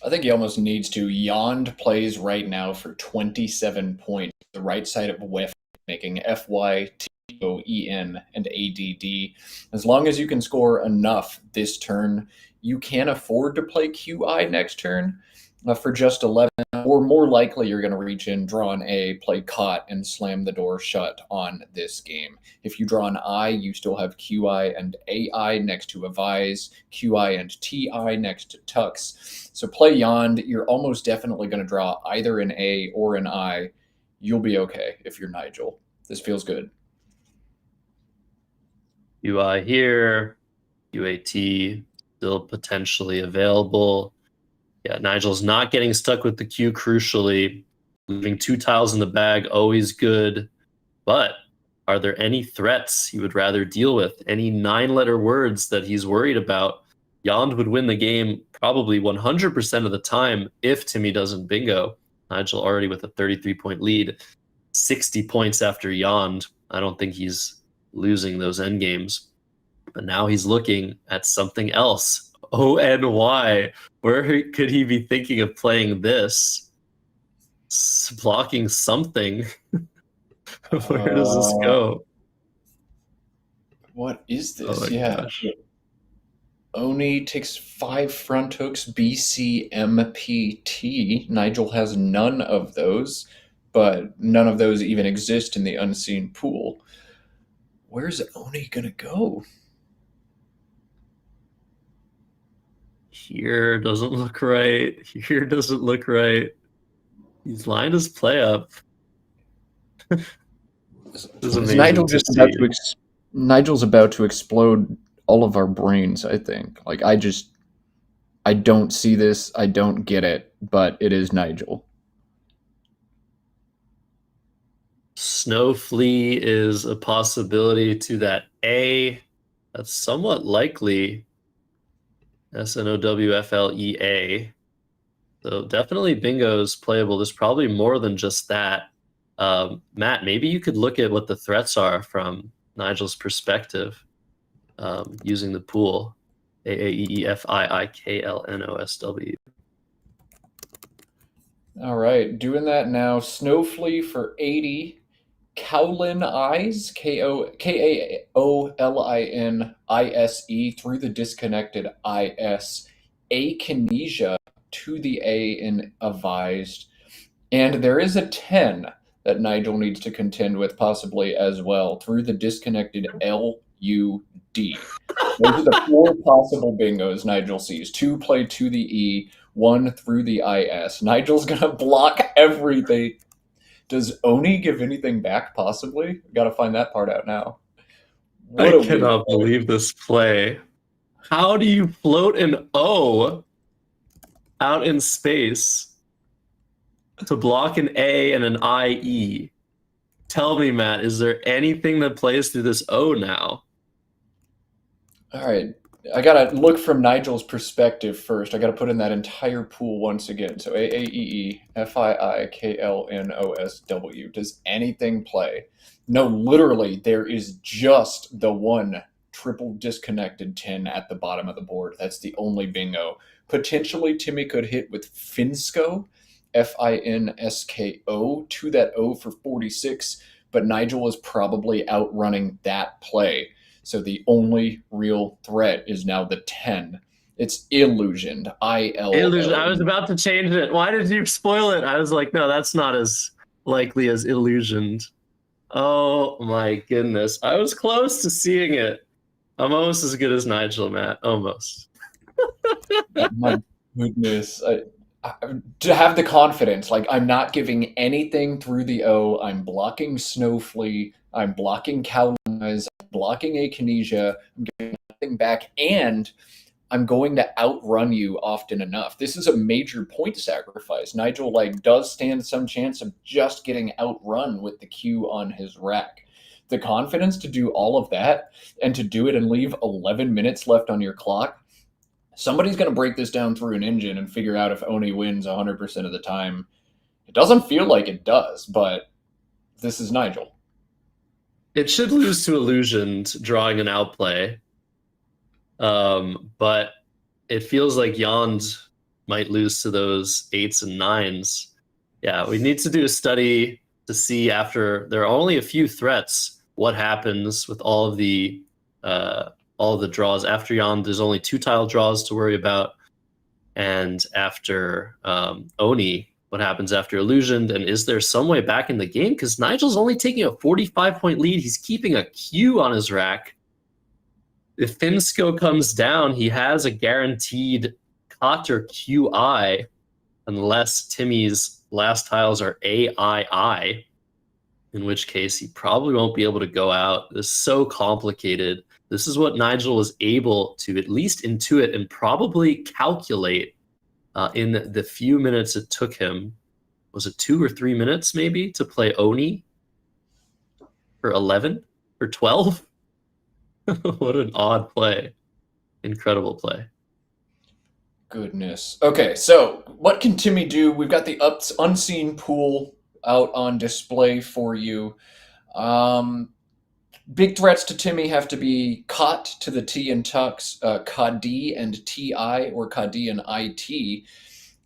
I think he almost needs to. Yond plays right now for 27 points. The right side of WEF making FYTOEN and ADD. As long as you can score enough this turn, you can afford to play QI next turn for just 11. Or more likely, you're going to reach in, draw an A, play caught, and slam the door shut on this game. If you draw an I, you still have QI and AI next to Avise, QI and TI next to Tux. So play Yond. You're almost definitely going to draw either an A or an I. You'll be okay if you're Nigel. This feels good. UI here, UAT still potentially available. Yeah, Nigel's not getting stuck with the Q crucially. Leaving 2 tiles in the bag, always good. But are there any threats he would rather deal with? Any 9-letter words that he's worried about? Yond would win the game probably 100% of the time if Timmy doesn't bingo. Nigel already with a 33-point lead. 60 points after Yond. I don't think he's losing those endgames. But now he's looking at something else. ONY. Where could he be thinking of playing this? Blocking something. Where does this go? What is this? Oh yeah. Gosh. Oni takes 5 front hooks, BCMPT. Nigel has none of those, but none of those even exist in the unseen pool. Where's Oni gonna go? Here doesn't look right. Here doesn't look right. He's lined his play up. Is Nigel just about to Nigel's about to explode all of our brains, I think. Like, I don't see this. I don't get it, but it is Nigel. Snow Flea is a possibility to that A. That's somewhat likely. SNOWFLEA. So definitely bingo's playable. There's probably more than just that. Matt, maybe you could look at what the threats are from Nigel's perspective using the pool. AAEEFIIKLNOSW. All right, doing that now. Snowflea for 80. Kowlin Eyes, KAOLINISE through the disconnected IS. Akinesia to the A in Avised. And there is a 10 that Nigel needs to contend with possibly as well through the disconnected LUD. Those are the 4 possible bingos Nigel sees. 2 play to the E, 1 through the IS. Nigel's going to block everything. Does Oni give anything back, possibly? Got to find that part out now. I cannot believe this play. How do you float an O out in space to block an A and an IE? Tell me, Matt, is there anything that plays through this O now? All right. I got to look from Nigel's perspective first. I got to put in that entire pool once again. So AAEEFIIKLNOSW. Does anything play? No, literally, there is just the one triple disconnected 10 at the bottom of the board. That's the only bingo. Potentially, Timmy could hit with Finsko, FINSKO, to that O for 46, but Nigel is probably outrunning that play. So the only real threat is now the 10. It's illusioned. Illusion. I was about to change it. Why did you spoil it? I was like, no, that's not as likely as illusioned. Oh my goodness. I was close to seeing it. I'm almost as good as Nigel, Matt. Almost. My goodness. To have the confidence, like, I'm not giving anything through the O. I'm blocking Snowflea. I'm blocking Cowlin Eyes. I'm blocking Akinesia. I'm giving nothing back. And I'm going to outrun you often enough. This is a major point sacrifice. Nigel does stand some chance of just getting outrun with the Q on his rack. The confidence to do all of that and to do it and leave 11 minutes left on your clock. Somebody's going to break this down through an engine and figure out if Oni wins 100% of the time. It doesn't feel like it does, but this is Nigel. It should lose to Illusioned, drawing an outplay. But it feels like Yond might lose to those 8s and 9s. Yeah, we need to do a study to see after there are only a few threats what happens with all of the draws. After Yond, there's only 2 tile draws to worry about, and after Oni, what happens after Illusioned, and is there some way back in the game? Because Nigel's only taking a 45-point lead. He's keeping a Q on his rack. If Finsco comes down, he has a guaranteed Cot or QI, unless Timmy's last tiles are AII, in which case he probably won't be able to go out. This is so complicated. This is what Nigel was able to at least intuit and probably calculate in the few minutes it took him. Was it 2 or 3 minutes maybe to play Oni for 11 or 12? What an odd play. Incredible play. Goodness. Okay, so what can Timmy do? We've got the unseen pool out on display for you. Big threats to Timmy have to be Cot to the T and Tux, Kadi and TI, or Kadi and IT.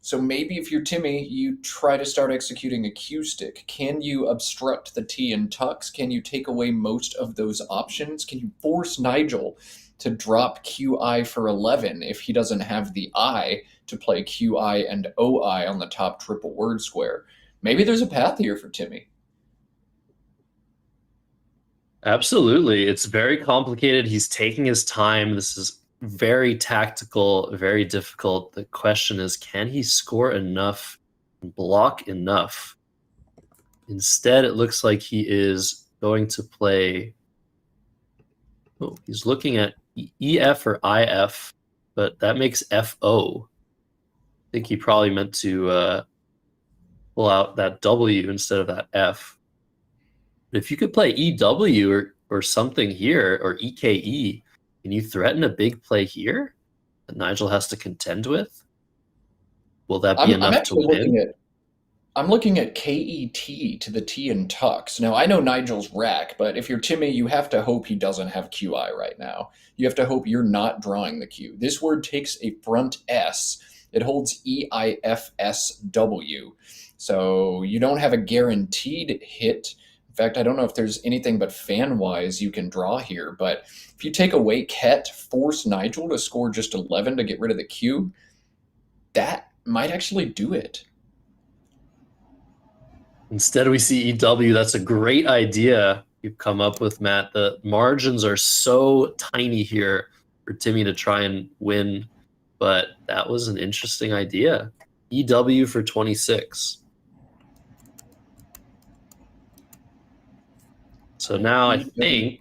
So maybe if you're Timmy, you try to start executing a Q stick. Can you obstruct the T and Tux? Can you take away most of those options? Can you force Nigel to drop QI for 11 if he doesn't have the I to play QI and OI on the top triple word square? Maybe there's a path here for Timmy. Absolutely. It's very complicated. He's taking his time. This is very tactical, very difficult. The question is, can he score enough, block enough? Instead, it looks like he is going to play... Oh, he's looking at EF or IF, but that makes FO. I think he probably meant to pull out that W instead of that F. But if you could play EW or something here, or EKE, can you threaten a big play here that Nigel has to contend with? Will that be enough to win? I'm looking at KET to the T and Tux. Now, I know Nigel's rack, but if you're Timmy, you have to hope he doesn't have QI right now. You have to hope you're not drawing the Q. This word takes a front S. It holds EIFSW. So you don't have a guaranteed hit. In fact, I don't know if there's anything but fan-wise you can draw here, but if you take away Ket, force Nigel to score just 11 to get rid of the Q, that might actually do it. Instead, we see EW. That's a great idea you've come up with, Matt. The margins are so tiny here for Timmy to try and win, but that was an interesting idea. EW for 26. So now I think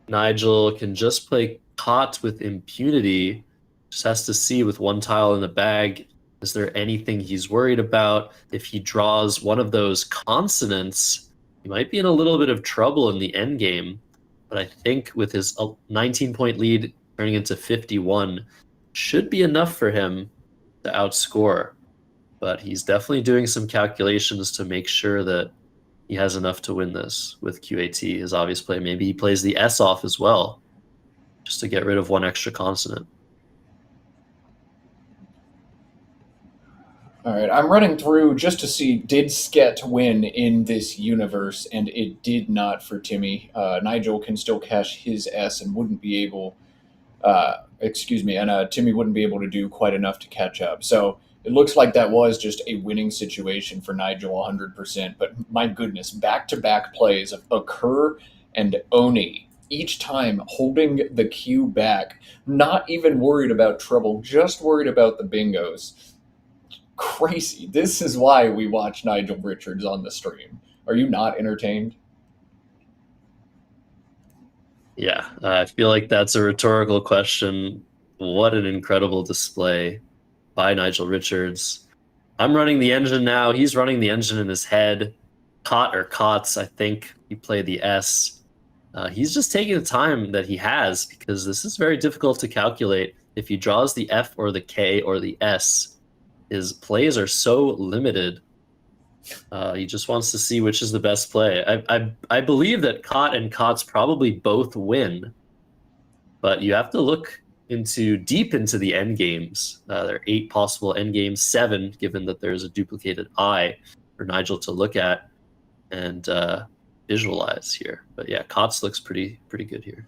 Nigel can just play Cot with impunity. Just has to see with 1 tile in the bag, is there anything he's worried about? If he draws one of those consonants, he might be in a little bit of trouble in the end game. But I think with his 19-point lead turning into 51, should be enough for him to outscore. But he's definitely doing some calculations to make sure that he has enough to win this with QAT, his obvious play. Maybe he plays the S off as well, just to get rid of 1 extra consonant. All right, I'm running through just to see, did Sket win in this universe? And it did not for Timmy. Nigel can still cash his S and wouldn't be able, Timmy wouldn't be able to do quite enough to catch up. So it looks like that was just a winning situation for Nigel 100%. But my goodness, back-to-back plays of Occur and Oni, each time holding the Q back, not even worried about trouble, just worried about the bingos. Crazy. This is why we watch Nigel Richards on the stream. Are you not entertained? Yeah, I feel like that's a rhetorical question. what an incredible display by Nigel Richards. I'm running the engine now. He's running the engine in his head. Cot or Cots, I think you play the S. He's just taking the time that he has because this is very difficult to calculate. If he draws the F or the K or the S, his plays are so limited. He just wants to see which is the best play. I believe that Cot and Cots probably both win, but you have to look deep into the end games. There are 8 possible end games, 7 given that there's a duplicated I for Nigel to look at and visualize here. But yeah, Cots looks pretty good here.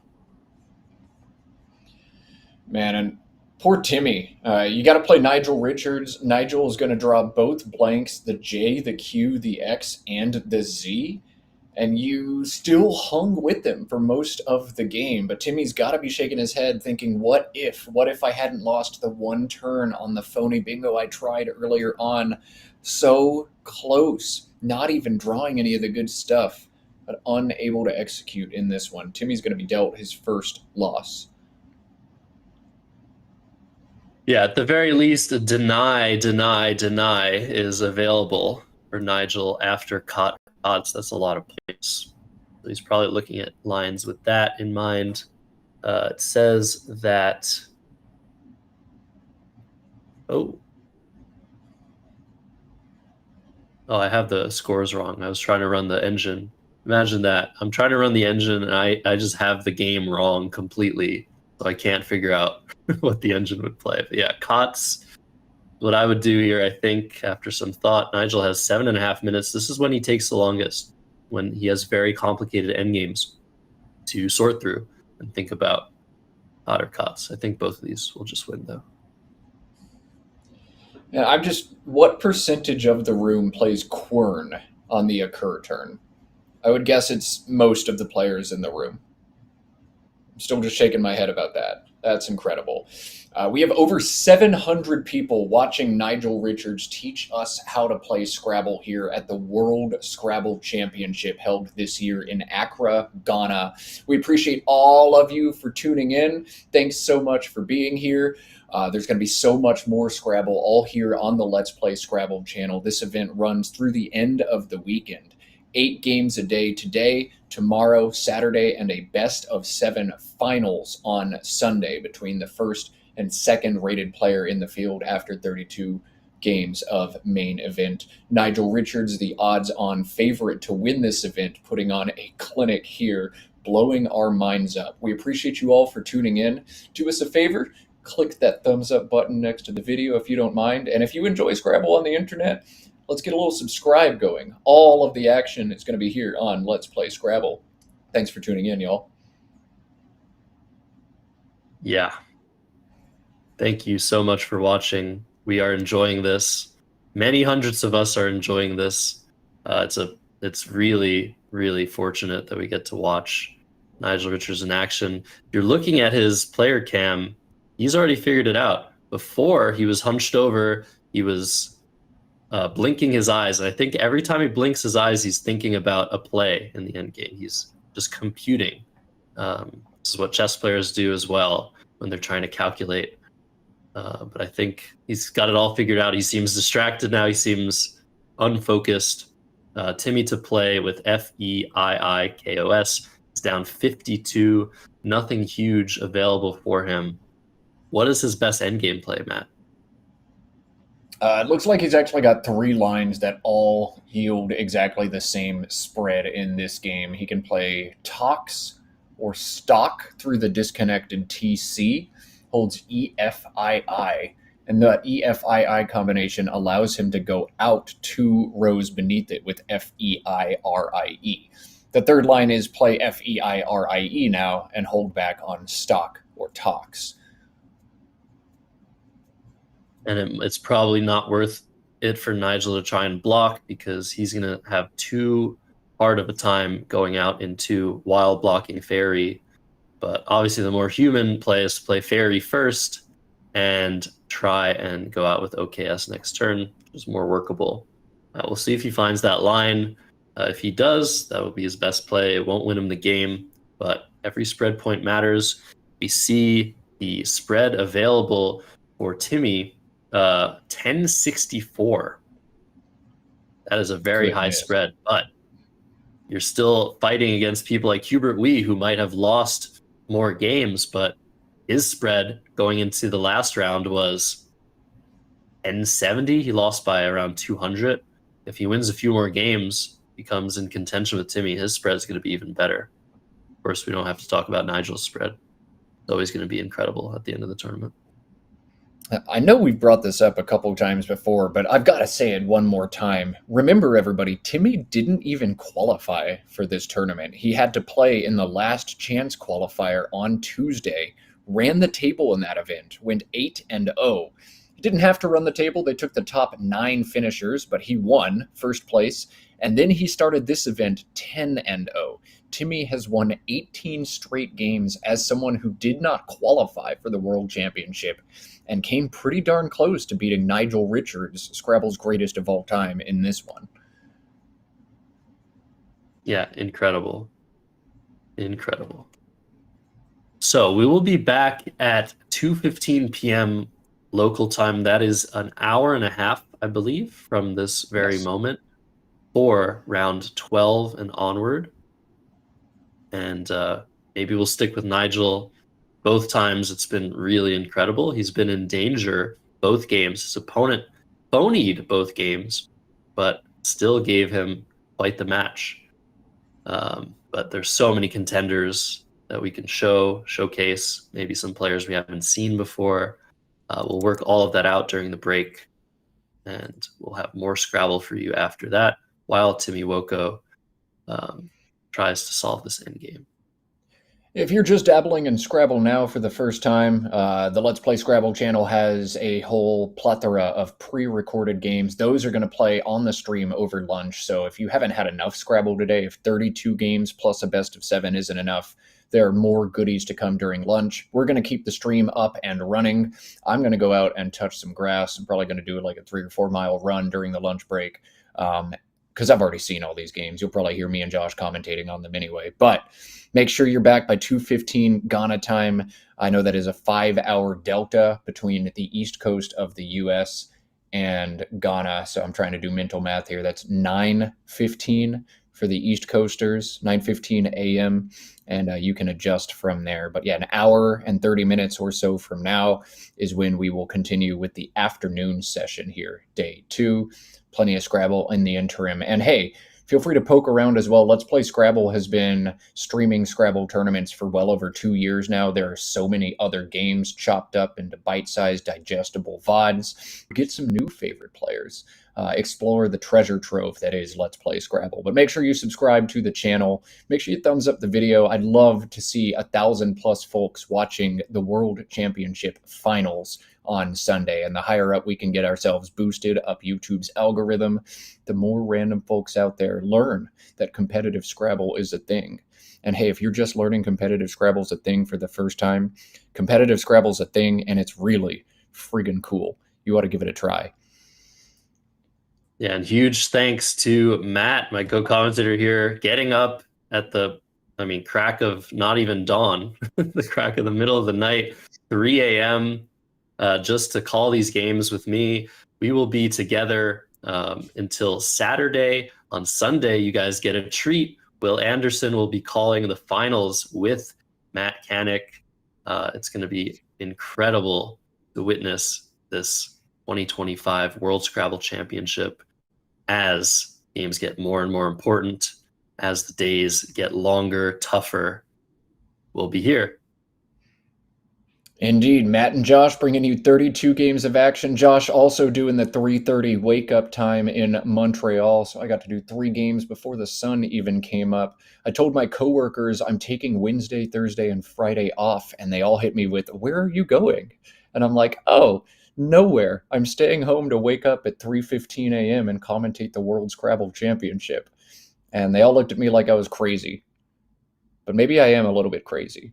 Man, and poor Timmy. You got to play Nigel Richards. Nigel is going to draw both blanks, the J, the Q, the X, and the Z. And you still hung with them for most of the game. But Timmy's got to be shaking his head thinking, what if? What if I hadn't lost the one turn on the phony bingo I tried earlier on? So close. Not even drawing any of the good stuff, but unable to execute in this one. Timmy's going to be dealt his first loss. Yeah, at the very least, a deny is available for Nigel after Cots. That's a lot of points. So he's probably looking at lines with that in mind. It says that... Oh, I have the scores wrong. I was trying to run the engine. Imagine that. I'm trying to run the engine, and I just have the game wrong completely. So I can't figure out what the engine would play. But yeah, Cots, what I would do here, I think, after some thought, Nigel has 7.5 minutes. This is when he takes the longest, when he has very complicated endgames to sort through and think about Cot or Cots. I think both of these will just win, though. Yeah, what percentage of the room plays Quern on the occur turn? I would guess it's most of the players in the room. I'm still just shaking my head about that. That's incredible. We have over 700 people watching Nigel Richards teach us how to play Scrabble here at the World Scrabble Championship held this year in Accra, Ghana. We appreciate all of you for tuning in. Thanks so much for being here. There's going to be so much more Scrabble all here on the Let's Play Scrabble channel. This event runs through the end of the weekend. 8 games a day today, tomorrow, Saturday, and a best of 7 finals on Sunday between the first and second rated player in the field after 32 games of main event. Nigel Richards, the odds-on favorite to win this event, putting on a clinic here, blowing our minds up. We appreciate you all for tuning in. Do us a favor, click that thumbs up button next to the video if you don't mind. And if you enjoy Scrabble on the internet, let's get a little subscribe going. All of the action is going to be here on Let's Play Scrabble. Thanks for tuning in, y'all. Yeah. Thank you so much for watching. We are enjoying this. Many hundreds of us are enjoying this. It's really, really fortunate that we get to watch Nigel Richards in action. If you're looking at his player cam, he's already figured it out. Before, he was hunched over, he was blinking his eyes. And I think every time he blinks his eyes, he's thinking about a play in the end game. He's just computing. This is what chess players do as well when they're trying to calculate. But I think he's got it all figured out. He seems distracted now. He seems unfocused. Timmy to play with F-E-I-I-K-O-S. He's down 52. Nothing huge available for him. What is his best endgame play, Matt? It looks like he's actually got 3 lines that all yield exactly the same spread in this game. He can play Tox or Stock through the disconnected TC, holds EFII, and the EFII combination allows him to go out 2 rows beneath it with FEIRIE. The third line is play FEIRIE now and hold back on Stock or Tox. And it's probably not worth it for Nigel to try and block because he's going to have too hard of a time going out into while blocking Fairy. But obviously the more human play is to play Fairy first and try and go out with OKS next turn, which is more workable. We'll see if he finds that line. If he does, that will be his best play. It won't win him the game, but every spread point matters. We see The spread available for Timmy, 1064. That is a very high Goodness. spread, but you're still fighting against people like Hubert Wee, who might have lost more games, but his spread going into the last round was 1070. He lost by around 200. If he wins a few more games, becomes in contention with Timmy, his spread is going to be even better. Of course, we don't have to talk about Nigel's spread. It's always going to be incredible at the end of the tournament. I know we've brought this up a couple of times before, but I've got to say it one more time. Remember, everybody, Timmy didn't even qualify for this tournament. He had to play in the last Chance Qualifier on Tuesday, ran the table in that event, went 8-0. He didn't have to run the table. They took the top 9 finishers, but he won first place. And then he started this event 10-0. Timmy has won 18 straight games as someone who did not qualify for the World Championship and came pretty darn close to beating Nigel Richards, Scrabble's greatest of all time, in this one. Yeah, incredible. Incredible. So we will be back at 2:15 p.m. local time. That is an hour and a half, I believe, from this very moment for round 12 and onward. And maybe we'll stick with Nigel. Both times it's been really incredible. He's been in danger both games. His opponent phonied both games, but still gave him quite the match. But there's so many contenders that we can showcase, maybe some players we haven't seen before. We'll work all of that out during the break, and we'll have more Scrabble for you after that, while Timmy Woko tries to solve this endgame. If you're just dabbling in Scrabble now for the first time, the Let's Play Scrabble channel has a whole plethora of pre-recorded games. Those are going to play on the stream over lunch. So if you haven't had enough Scrabble today, if 32 games plus a best of 7 isn't enough, there are more goodies to come during lunch. We're going to keep the stream up and running. I'm going to go out and touch some grass. I'm probably going to do like a 3 or 4 mile run during the lunch break. Because I've already seen all these games. You'll probably hear me and Josh commentating on them anyway. But make sure you're back by 2:15 Ghana time. I know that is a 5-hour delta between the east coast of the U.S. and Ghana. So I'm trying to do mental math here. That's 9:15 for the East Coasters, 9:15 a.m. And you can adjust from there. But yeah, an hour and 30 minutes or so from now is when we will continue with the afternoon session here, day 2. Plenty of Scrabble in the interim. And hey, feel free to poke around as well. Let's Play Scrabble has been streaming Scrabble tournaments for well over 2 years now. There are so many other games chopped up into bite-sized, digestible VODs. Get some new favorite players. Explore the treasure trove that is Let's Play Scrabble. But make sure you subscribe to the channel. Make sure you thumbs up the video. I'd love to see 1,000+ folks watching the World Championship Finals on Sunday. And the higher up we can get ourselves boosted up YouTube's algorithm, the more random folks out there learn that competitive Scrabble is a thing. And hey, if you're just learning competitive Scrabble is a thing for the first time, competitive Scrabble is a thing, and it's really friggin' cool. You ought to give it a try. Yeah, and huge thanks to Matt, my co-commentator here, getting up at the, crack of not even dawn, the crack of the middle of the night, 3 a.m., just to call these games with me. We will be together until Saturday. On Sunday, you guys get a treat. Will Anderson will be calling the finals with Matt Canik. It's going to be incredible to witness this 2025 World Scrabble Championship as games get more and more important, as the days get longer, tougher. We'll be here. Indeed, Matt and Josh bringing you 32 games of action. Josh also doing the 3:30 wake-up time in Montreal, so I got to do 3 games before the sun even came up. I told my coworkers I'm taking Wednesday, Thursday, and Friday off, and they all hit me with, "Where are you going?" And I'm like, "Oh, nowhere. I'm staying home to wake up at 3:15 a.m. and commentate the World Scrabble Championship." And they all looked at me like I was crazy. But maybe I am a little bit crazy.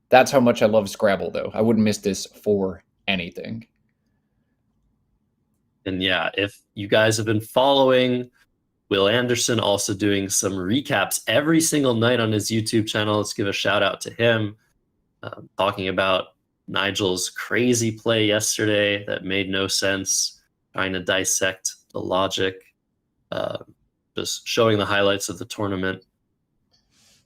That's how much I love Scrabble, though. I wouldn't miss this for anything. And yeah, if you guys have been following Will Anderson, also doing some recaps every single night on his YouTube channel. Let's give a shout out to him, talking about Nigel's crazy play yesterday that made no sense, trying to dissect the logic, just showing the highlights of the tournament.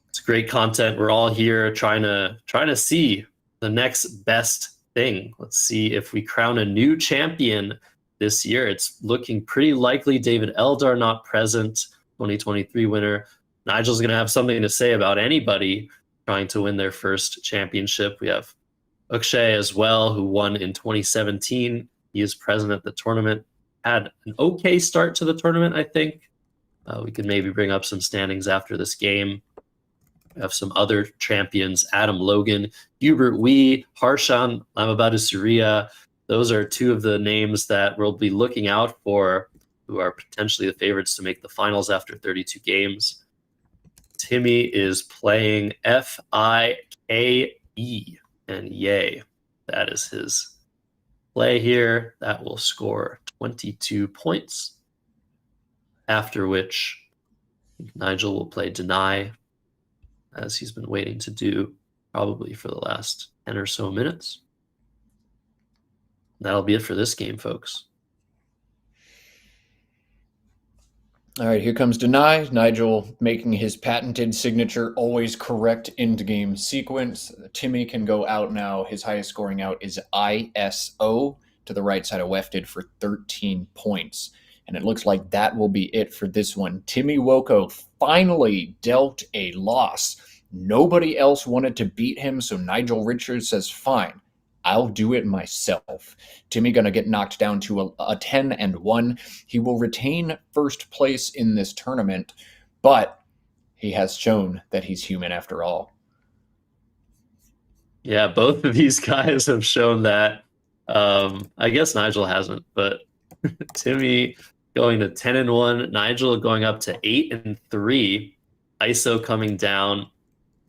It's great content. We're all here trying to see the next best thing. Let's see if we crown a new champion this year. It's looking pretty likely David Eldar not present, 2023 winner. Nigel's going to have something to say about anybody trying to win their first championship. We have Akshay as well, who won in 2017. He is present at the tournament. Had an okay start to the tournament, I think. We could maybe bring up some standings after this game. We have some other champions, Adam Logan, Hubert Wee, Harshan Lamabadu Surya. Those are two of the names that we'll be looking out for, who are potentially the favorites to make the finals after 32 games. Timmy is playing F-I-K-E, and yay, that is his play here. That will score 22 points, after which Nigel will play Deny, as he's been waiting to do probably for the last 10 or so minutes. That'll be it for this game, folks. All right, here comes Deny. Nigel making his patented signature, always correct endgame sequence. Timmy can go out now. His highest scoring out is ISO to the right side of Wefted for 13 points. And it looks like that will be it for this one. Timmy Woko finally dealt a loss. Nobody else wanted to beat him, so Nigel Richards says, fine, I'll do it myself. Timmy going to get knocked down to a 10-1. He will retain first place in this tournament, but he has shown that he's human after all. Yeah, both of these guys have shown that. I guess Nigel hasn't, but Timmy going to 10-1, Nigel going up to 8-3. ISO coming down,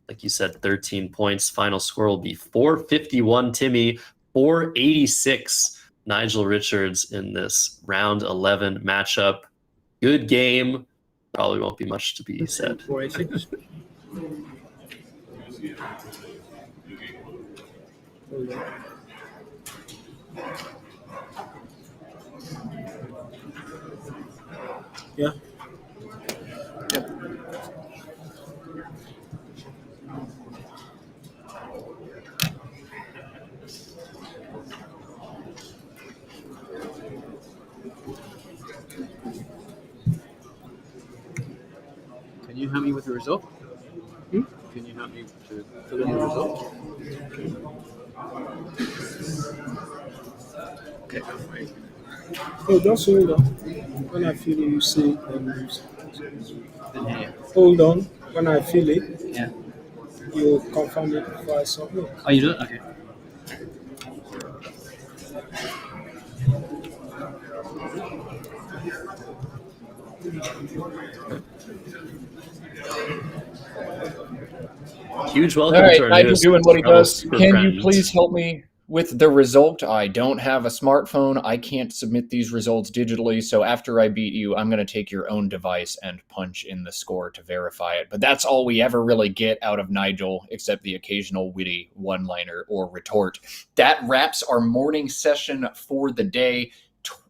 like you said, 13 points. Final score will be 451 Timmy, 486 Nigel Richards in this round 11 matchup. Good game. Probably won't be much to be said. 486. Yeah. Can you help me with the result? Can you help me to fill in the result? Okay, I'm waiting. Oh, just hold on. When I feel it, you say, Yeah. hold on. When I feel it, Yeah. you confirm it before I submit. Oh, you do it? Okay. Huge welcome All right, to our Nigel newest doing what he Scrabble does. Can you Superfriend. please help me with the result? I don't have a smartphone. I can't submit these results digitally, so after I beat you, I'm going to take your own device and punch in the score to verify it. But that's all we ever really get out of Nigel, except the occasional witty one-liner or retort. That wraps our morning session for the day.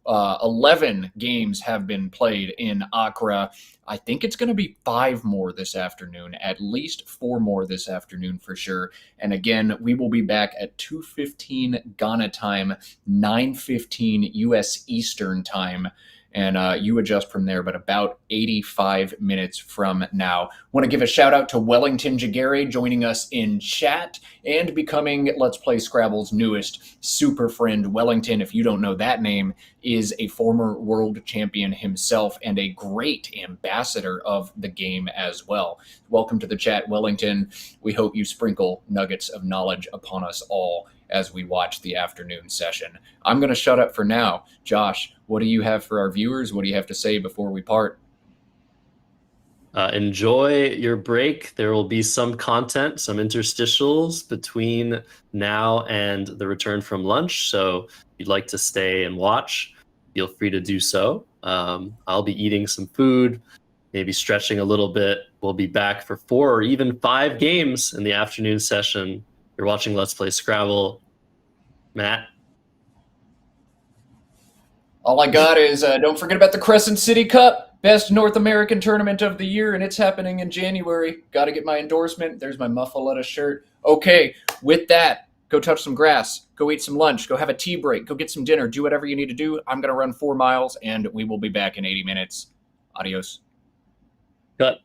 11 games have been played in Accra. I think it's going to be 5 more this afternoon, at least 4 more this afternoon for sure. And again, we will be back at 2:15 Ghana time, 9:15 U.S. Eastern time. And you adjust from there, but about 85 minutes from now. Want to give a shout out to Wellington Jagere joining us in chat and becoming Let's Play Scrabble's newest super friend. Wellington, if you don't know that name, is a former world champion himself and a great ambassador of the game as well. Welcome to the chat, Wellington. We hope you sprinkle nuggets of knowledge upon us all as we watch the afternoon session. I'm going to shut up for now. Josh, what do you have for our viewers? What do you have to say before we part? Enjoy your break. There will be some content, some interstitials between now and the return from lunch. So if you'd like to stay and watch, feel free to do so. I'll be eating some food, maybe stretching a little bit. We'll be back for 4 or even 5 games in the afternoon session. You're watching Let's Play Scrabble. Matt. All I got is don't forget about the Crescent City Cup, best North American tournament of the year, and it's happening in January. Got to get my endorsement. There's my Muffaletta shirt. Okay, with that, go touch some grass, go eat some lunch, go have a tea break, go get some dinner, do whatever you need to do. I'm going to run 4 miles, and we will be back in 80 minutes. Adios. Cut.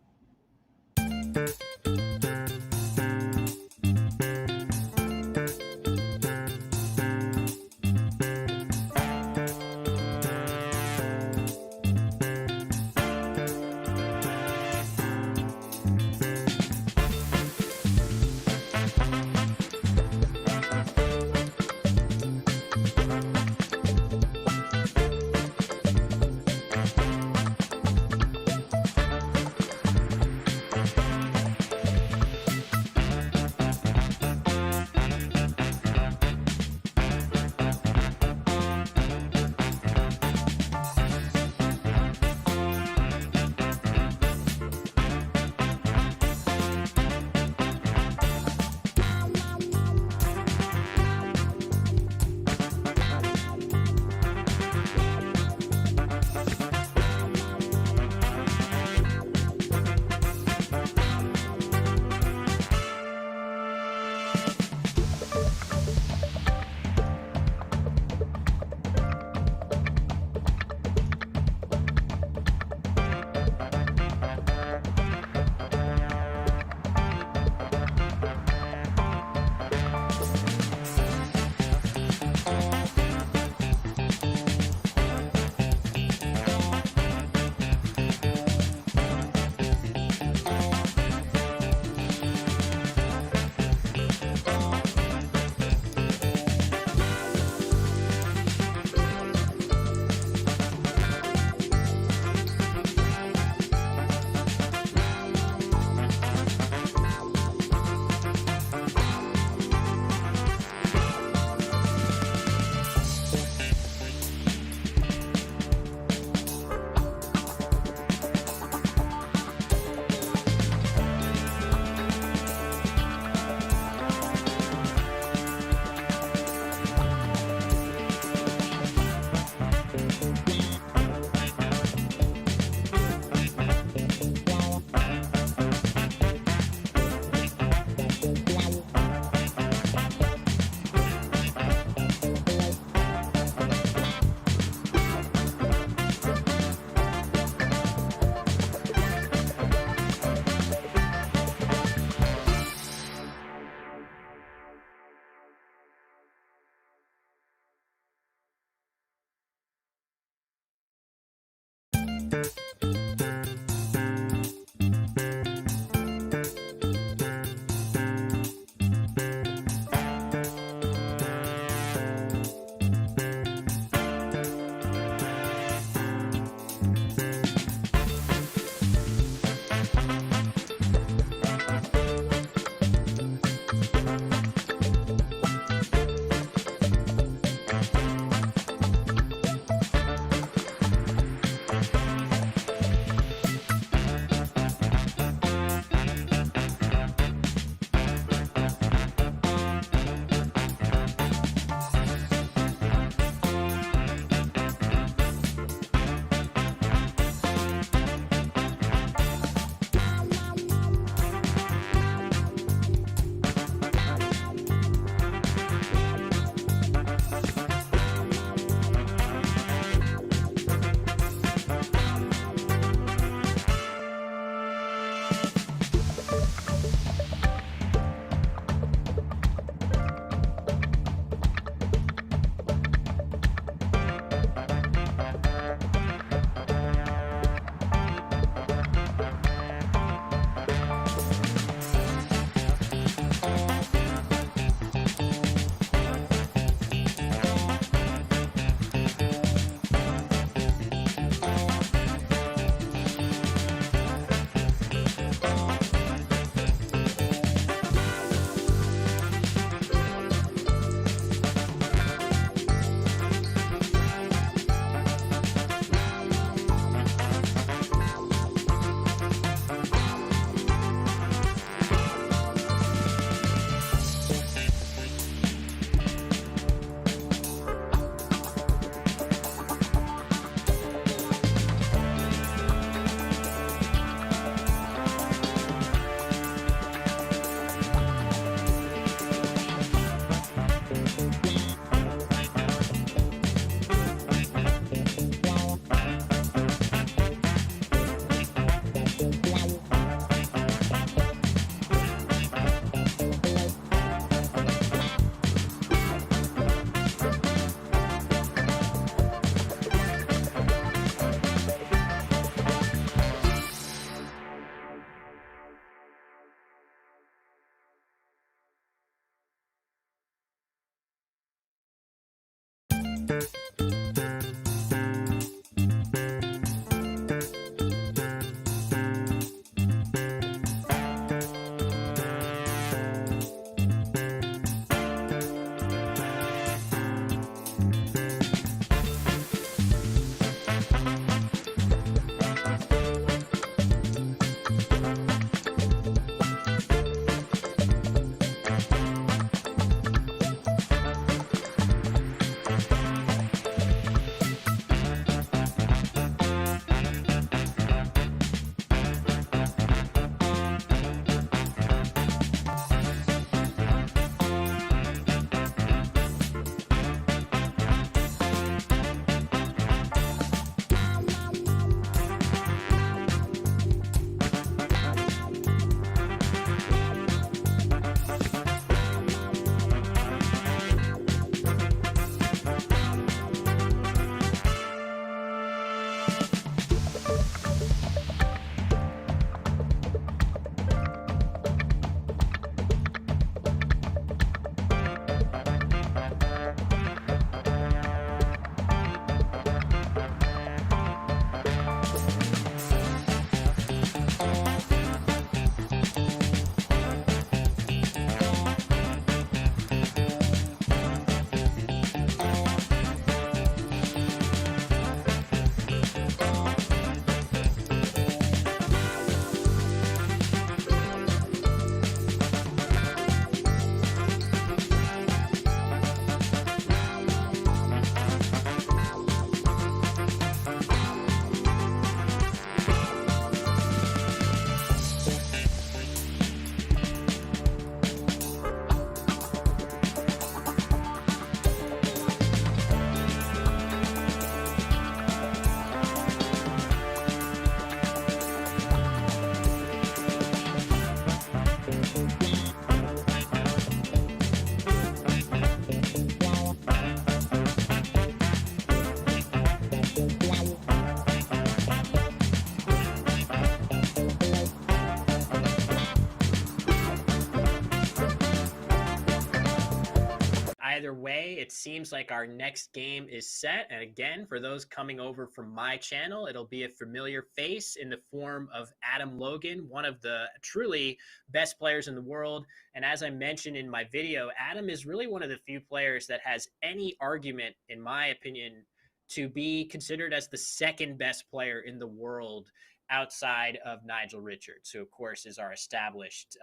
Either way, it seems like our next game is set. And again, for those coming over from my channel, it'll be a familiar face in the form of Adam Logan, one of the truly best players in the world. And as I mentioned in my video, Adam is really one of the few players that has any argument, in my opinion, to be considered as the second best player in the world outside of Nigel Richards, who of course is our established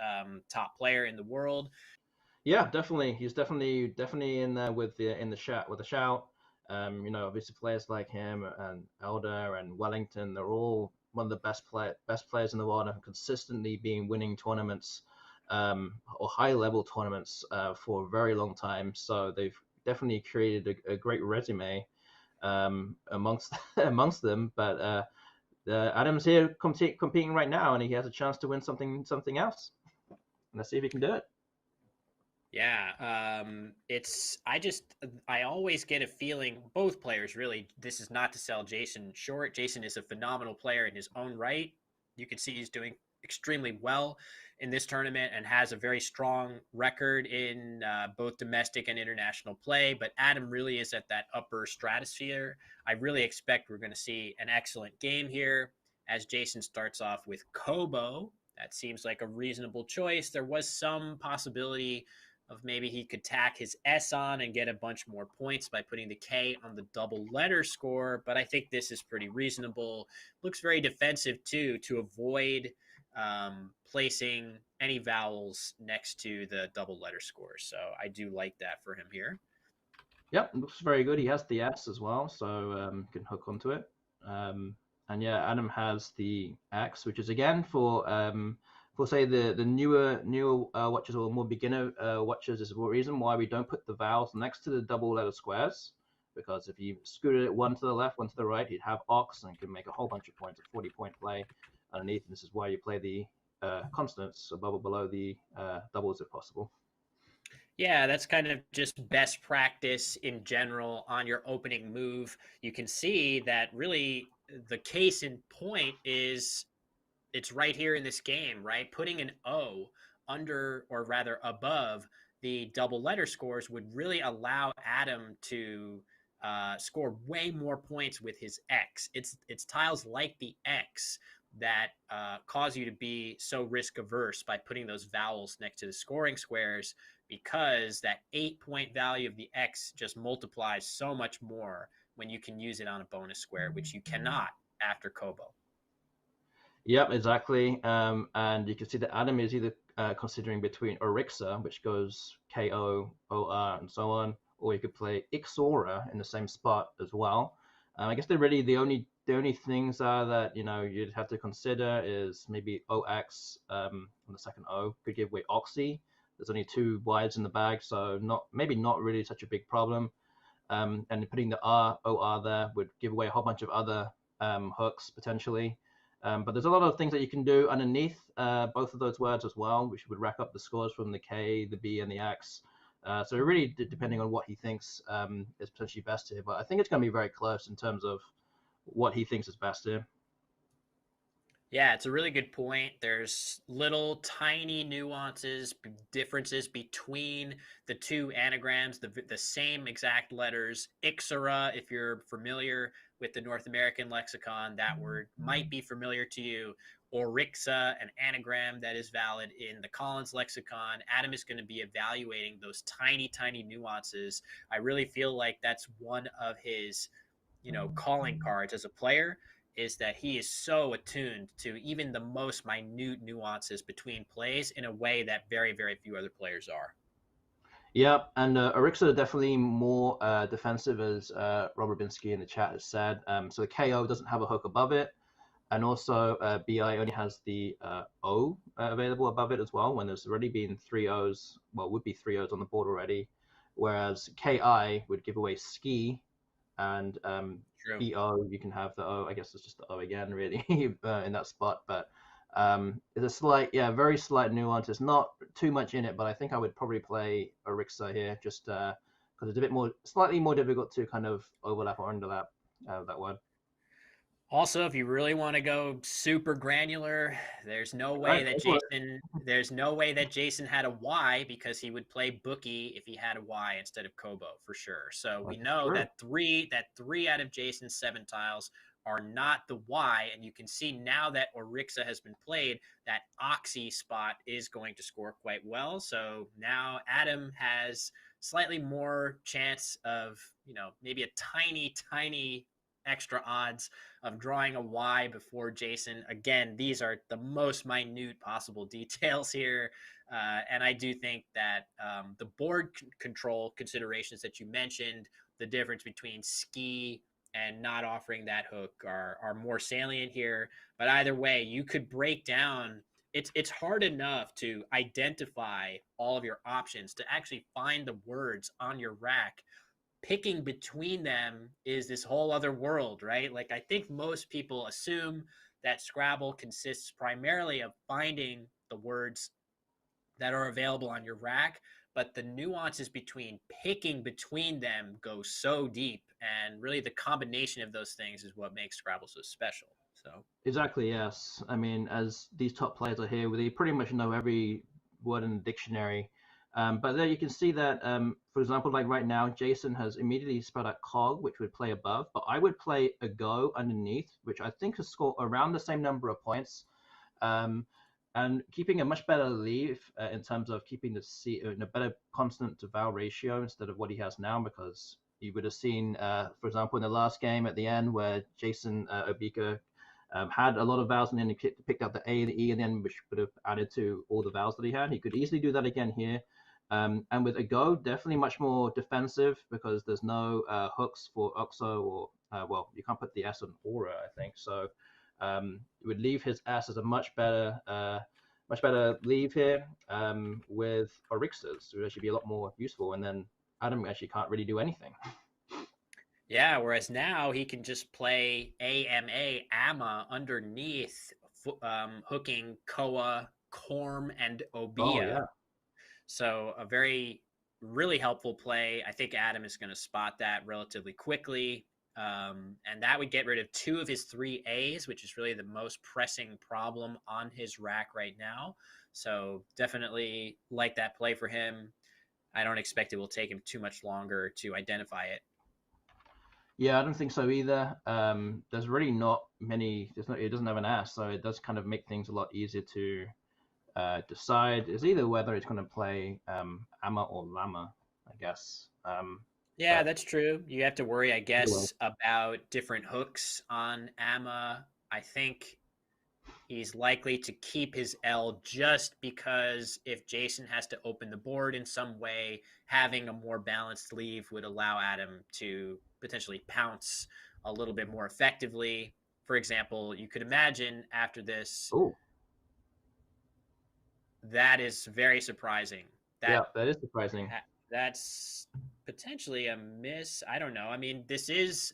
top player in the world. Yeah, definitely. He's definitely in there with the shout. You know, obviously players like him and Elder and Wellington, they're all one of the best players in the world and have consistently been winning tournaments or high level tournaments for a very long time. So they've definitely created a great resume amongst them. But Adam's here competing right now, and he has a chance to win something else. Let's see if he can do it. Yeah, I always get a feeling, both players really, this is not to sell Jason short. Jason is a phenomenal player in his own right. You can see he's doing extremely well in this tournament and has a very strong record in both domestic and international play. But Adam really is at that upper stratosphere. I really expect we're going to see an excellent game here as Jason starts off with Kobo. That seems like a reasonable choice. There was some possibility of maybe he could tack his S on and get a bunch more points by putting the K on the double letter score. But I think this is pretty reasonable. Looks very defensive too, to avoid placing any vowels next to the double letter score. So I do like that for him here. Yep, looks very good. He has the S as well, so can hook onto it. And yeah, Adam has the X, which is again for say the newer watchers or more beginner watchers, is the reason why we don't put the vowels next to the double letter squares, because if you scooted it one to the left, one to the right, you'd have ox and can make a whole bunch of points, a 40-point play underneath. And this is why you play the consonants above or below the doubles if possible. Yeah, that's kind of just best practice in general on your opening move. You can see that really the case in point is it's right here in this game, right? Putting an O under, or rather above, the double letter scores would really allow Adam to score way more points with his X. It's tiles like the X that cause you to be so risk averse by putting those vowels next to the scoring squares, because that 8-point value of the X just multiplies so much more when you can use it on a bonus square, which you cannot after Kobo. Yep, exactly. And you can see that Adam is either considering between Orixa, which goes KO, OR, and so on, or you could play Ixora in the same spot as well. I guess the only things are that you'd have to consider is maybe OX on the second O could give away Oxy. There's only 2 wides in the bag, so maybe not really such a big problem. And putting the OR there would give away a whole bunch of other hooks potentially. But there's a lot of things that you can do underneath both of those words as well, which would rack up the scores from the K, the B, and the X. So really, depending on what he thinks is potentially best here. But I think it's going to be very close in terms of what he thinks is best here. Yeah, it's a really good point. There's little tiny nuances, differences between the 2 anagrams, the same exact letters. Ixora, if you're familiar with the North American lexicon, that word might be familiar to you. Orixa, an anagram that is valid in the Collins lexicon. Adam is going to be evaluating those tiny, tiny nuances. I really feel like that's one of his, calling cards as a player, is that he is so attuned to even the most minute nuances between plays in a way that very, very few other players are. Yeah, and Orixa are definitely more defensive, as Robert Binsky in the chat has said. So the KO doesn't have a hook above it, and also BI only has the O available above it as well, when there's already been 3 O's, would be 3 O's on the board already, whereas KI would give away Ski, and BO, you can have the O. I guess it's just the O again, really, in that spot. But there's a slight, very slight nuance. It's not too much in it, but I think I would probably play Orixa here, just because it's a bit slightly more difficult to kind of overlap or underlap that word. Also, if you really want to go super granular, there's no way that Jason had a Y, because he would play Bookie if he had a Y instead of Kobo for sure. So we know that three out of Jason's 7 tiles are not the Y, and you can see now that Orixa has been played, that Oxy spot is going to score quite well. So now Adam has slightly more chance of, maybe a tiny, tiny extra odds of drawing a Y before Jason. Again, these are the most minute possible details here. And I do think that the board control considerations that you mentioned, the difference between Ski and not offering that hook are more salient here. But either way, you could break down. It's hard enough to identify all of your options, to actually find the words on your rack. Picking between them is this whole other world, right? Like, I think most people assume that Scrabble consists primarily of finding the words that are available on your rack, but the nuances between picking between them go so deep, and really the combination of those things is what makes Scrabble so special. So exactly, yes. I mean, as these top players are here, they pretty much know every word in the dictionary. But there you can see that, for example, like right now, Jason has immediately spelled out cog, which would play above, but I would play a go underneath, which I think has scored around the same number of points, and keeping a much better leave in terms of keeping the C in a better constant to vowel ratio instead of what he has now, because you would have seen, for example, in the last game at the end where Jason Obika had a lot of vowels, and then he picked up the A and the E, and then which would have added to all the vowels that he had. He could easily do that again here. And with a go, definitely much more defensive, because there's no hooks for Oxo, or you can't put the S on Aura, I think. So it would leave his S as a much better leave here with Orixas. It would actually be a lot more useful, and then Adam actually can't really do anything. Yeah, whereas now he can just play AMA underneath, hooking Koa, Korm, and Obia. Oh, yeah. So a really helpful play. I think Adam is going to spot that relatively quickly. And that would get rid of 2 of his 3 A's, which is really the most pressing problem on his rack right now. So definitely like that play for him. I don't expect it will take him too much longer to identify it. Yeah, I don't think so either. There's really not many. It doesn't have an ass, so it does kind of make things a lot easier to decide. It's either whether it's going to play Amma or Lama, I guess. Yeah, But that's true. You have to worry, I either way. guess, about different hooks on Amma. I think he's likely to keep his L just because if Jason has to open the board in some way, having a more balanced leave would allow Adam to potentially pounce a little bit more effectively. For example, you could imagine after this, Oh, that is very surprising. yeah, That that is surprising. that's potentially a miss. I don't know. I mean, this is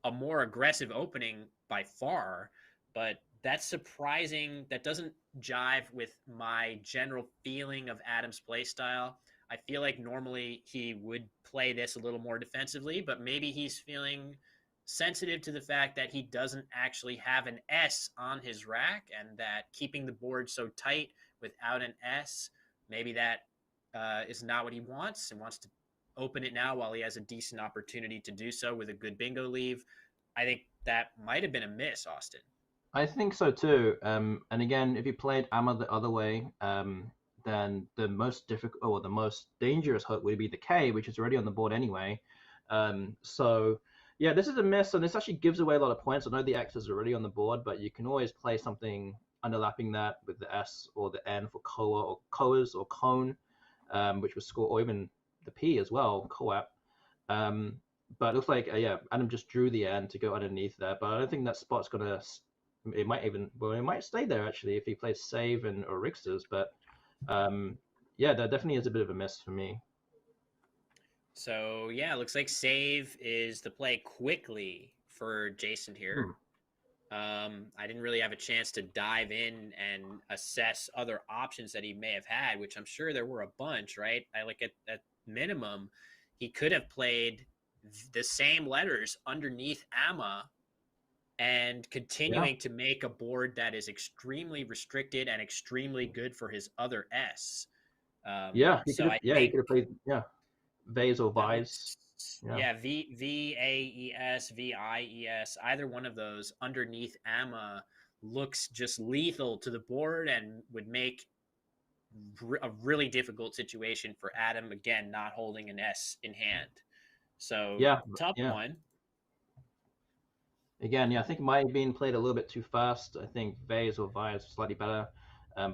a more aggressive opening by far, but that's surprising. That doesn't jive with my general feeling of Adam's play style. I feel like normally he would play this a little more defensively, but maybe he's feeling sensitive to the fact that he doesn't actually have an S on his rack and that keeping the board so tight without an S, maybe that is not what he wants and wants to open it now while he has a decent opportunity to do so with a good bingo leave. I think that might have been a miss, Austin. I think so too. And again, if you played Amma the other way, then the most difficult or the most dangerous hook would be the K, which is already on the board anyway. So yeah, this is a miss, and this actually gives away a lot of points. I know the X is already on the board, but you can always play something underlapping that with the S or the N for Koa or Koas or Cone, which would score, or even the P as well, Coap. But it looks like, yeah, Adam just drew the N to go underneath there, but I don't think that spot's going to, it might stay there actually if he plays Save and or Rixers, but yeah, that definitely is a bit of a miss for me. So yeah, it looks like Save is the play quickly for Jason here. I didn't really have a chance to dive in and assess other options that he may have had, which I'm sure there were a bunch, right? I like at minimum, he could have played the same letters underneath Amma and continuing to make a board that is extremely restricted and extremely good for his other S. Yeah, he So could have, I he think could have played, Vase or that Vise. yeah, VAES, VIES, either one of those underneath Amma looks just lethal to the board and would make a really difficult situation for Adam, again, not holding an S in hand. So tough one. Again, I think it might have been played a little bit too fast. I think Vase or Vise slightly better.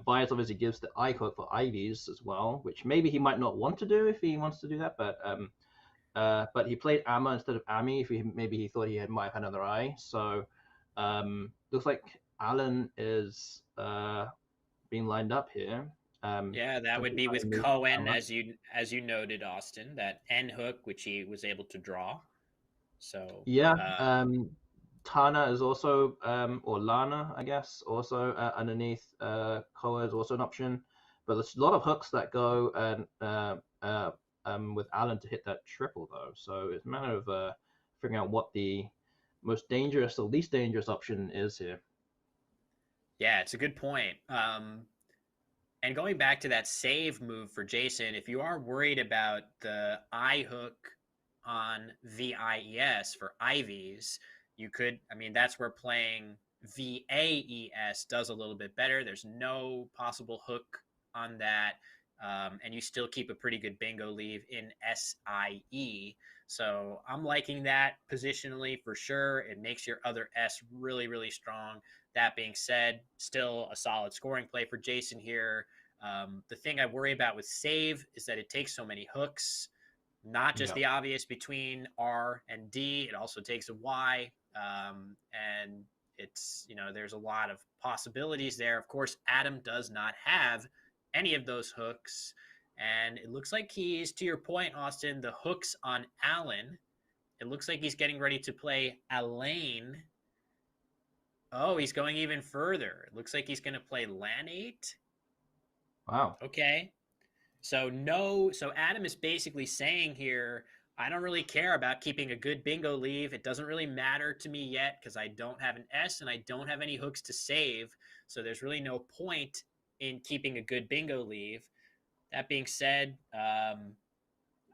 Vise obviously gives the I hook for Ivies as well, which maybe he might not want to do if he wants to do that, but he played Amma instead of Ami if maybe he thought might have had another I. So looks like Alan is being lined up here. Yeah, that would be with Cohen, as you noted, Austin, that N hook, which he was able to draw. So yeah, Tana is also, or Lana, I guess, also underneath Koa is also an option. But there's a lot of hooks that go with Alan to hit that triple, though. So it's a matter of figuring out what the most dangerous or least dangerous option is here. Yeah, it's a good point. And going back to that save move for Jason, if you are worried about the I hook on VIES for Ivies, you could, I mean, that's where playing VAES does a little bit better. There's no possible hook on that. And you still keep a pretty good bingo leave in SIE. So I'm liking that positionally for sure. It makes your other S really, really strong. That being said, still a solid scoring play for Jason here. The thing I worry about with Save is that it takes so many hooks, not just the obvious between R and D. It also takes a Y. And it's, there's a lot of possibilities there. Of course, Adam does not have any of those hooks. And it looks like he's, to your point, Austin, the hooks on Alan. It looks like he's getting ready to play Elaine. Oh, he's going even further. It looks like he's going to play Lanate. Wow. Okay. So Adam is basically saying here, I don't really care about keeping a good bingo leave. It doesn't really matter to me yet because I don't have an S and I don't have any hooks to save. So there's really no point in keeping a good bingo leave. That being said, I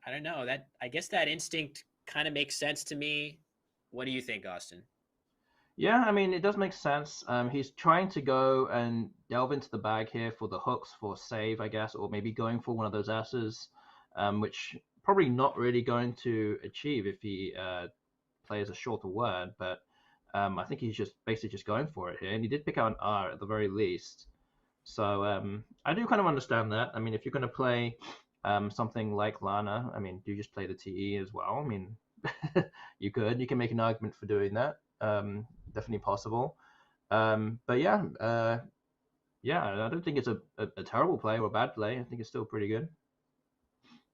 don't know. I guess that instinct kind of makes sense to me. What do you think, Austin? Yeah, I mean, it does make sense. He's trying to go and delve into the bag here for the hooks for save, I guess, or maybe going for one of those S's, which probably not really going to achieve if he plays a shorter word. But I think he's just basically just going for it here, and he did pick out an R at the very least. So I do kind of understand that. I mean, if you're going to play something like Lana, I mean, do you just play the TE as well? I mean, you can make an argument for doing that. Definitely possible. But yeah, I don't think it's a terrible play or a bad play. I think it's still pretty good.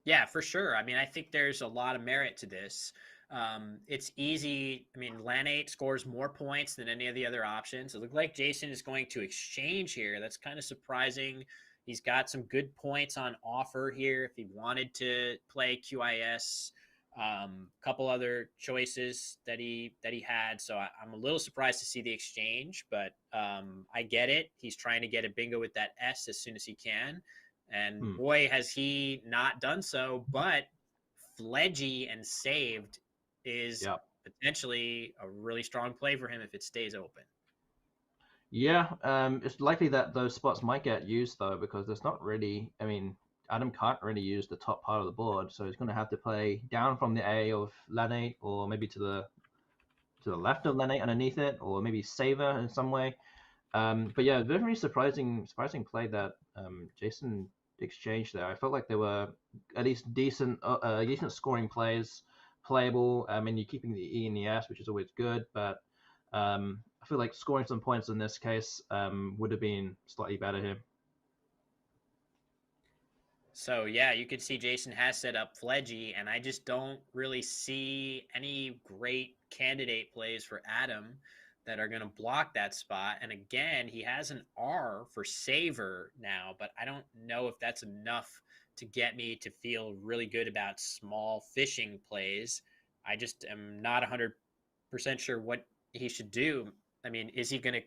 Yeah, for sure. I mean, I think there's a lot of merit to this. It's easy. I mean, Lanate scores more points than any of the other options. It looks like Jason is going to exchange here. That's kind of surprising. He's got some good points on offer here if he wanted to play QIS. Couple other choices that he had. So I'm a little surprised to see the exchange, but I get it. He's trying to get a bingo with that S as soon as he can. And boy, has he not done so. But Fledgy and Saved is potentially a really strong play for him if it stays open. Yeah, it's likely that those spots might get used though, because there's not really, I mean, Adam can't really use the top part of the board, so he's going to have to play down from the A of Lanate, or maybe to the left of Lanate underneath it, or maybe Saver in some way. But yeah, very surprising play that Jason exchanged there. I felt like there were at least decent scoring plays, playable. I mean, you're keeping the E and the S, which is always good, but I feel like scoring some points in this case would have been slightly better here. So yeah, you could see Jason has set up Fledgy, and I just don't really see any great candidate plays for Adam that are going to block that spot. And again, he has an R for Saver now, but I don't know if that's enough to get me to feel really good about small fishing plays. I just am not 100% sure what he should do. I mean, is he going to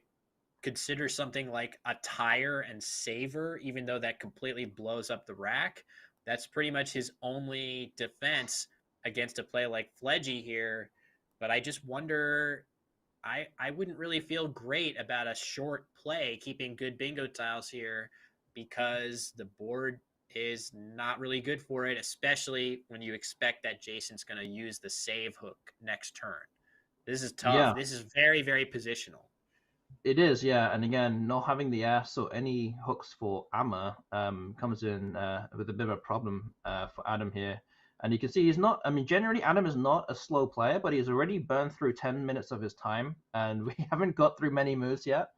consider something like a tire and Saver, even though that completely blows up the rack? That's pretty much his only defense against a play like Fledgy here. But I just wonder, I wouldn't really feel great about a short play keeping good bingo tiles here, because the board is not really good for it, especially when you expect that Jason's going to use the save hook next turn. This is tough. Yeah. This is very, very positional. It is, yeah. And again, not having the S or any hooks for Amma comes in with a bit of a problem for Adam here. And you can see he's not, I mean, generally Adam is not a slow player, but he's already burned through 10 minutes of his time, and we haven't got through many moves yet.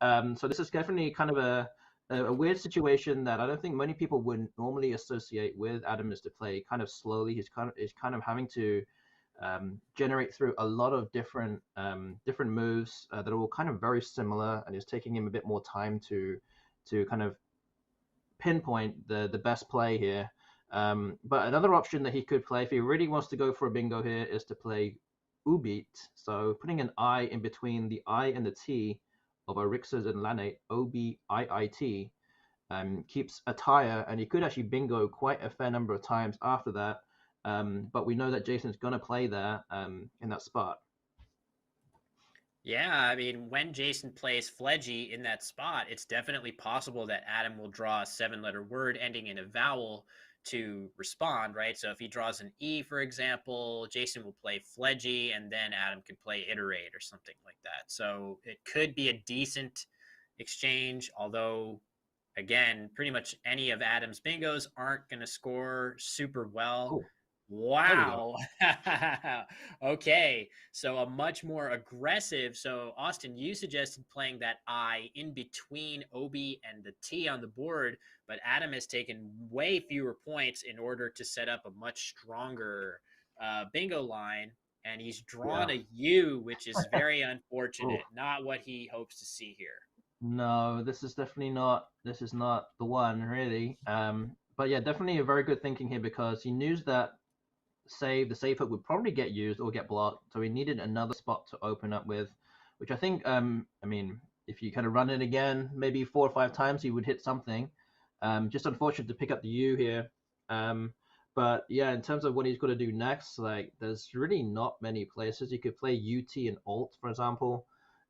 So this is definitely kind of a weird situation that I don't think many people would normally associate with Adam, is to play kind of slowly. He's kind of having to generate through a lot of different moves that are all kind of very similar, and it's taking him a bit more time to kind of pinpoint the best play here. But another option that he could play if he really wants to go for a bingo here is to play Ubit. So putting an I in between the I and the T of Orixas and Lanate, OBIIT, keeps a tire, and he could actually bingo quite a fair number of times after that. But we know that Jason's going to play there in that spot. Yeah, I mean, when Jason plays Fledgy in that spot, it's definitely possible that Adam will draw a 7-letter word ending in a vowel to respond, right? So if he draws an E, for example, Jason will play Fledgy, and then Adam could play Iterate or something like that. So it could be a decent exchange, although, again, pretty much any of Adam's bingos aren't going to score super well. Cool. Wow. Okay. So a much more aggressive. So Austin, you suggested playing that I in between OB and the T on the board, but Adam has taken way fewer points in order to set up a much stronger bingo line. And he's drawn a U, which is very unfortunate. Not what he hopes to see here. No, this is not the one, really. But yeah, definitely a very good thinking here, because he knew that the save hook would probably get used or get blocked, so he needed another spot to open up with, which I think, I mean, if you kind of run it again, maybe 4 or 5 times, he would hit something. Just unfortunate to pick up the U here. But yeah, in terms of what he's got to do next, like there's really not many places. You could play UT and Alt, for example.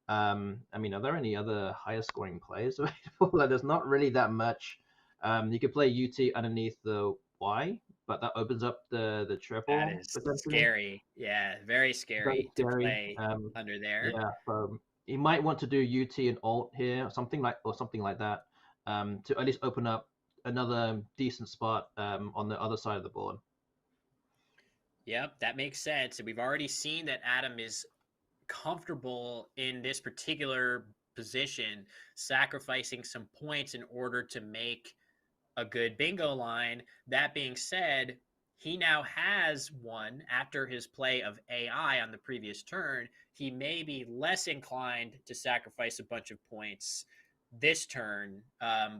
I mean, are there any other higher scoring players available? Like, there's not really that much. You could play UT underneath the Y, but that opens up the triple. That is potentially. scary. Yeah, very scary, to play under there. Yeah, so he might want to do UT and Alt here, or something like that, to at least open up another decent spot on the other side of the board. Yep, that makes sense. And we've already seen that Adam is comfortable in this particular position, sacrificing some points in order to make a good bingo line. That being said, he now has one after his play of AI on the previous turn. He may be less inclined to sacrifice a bunch of points this turn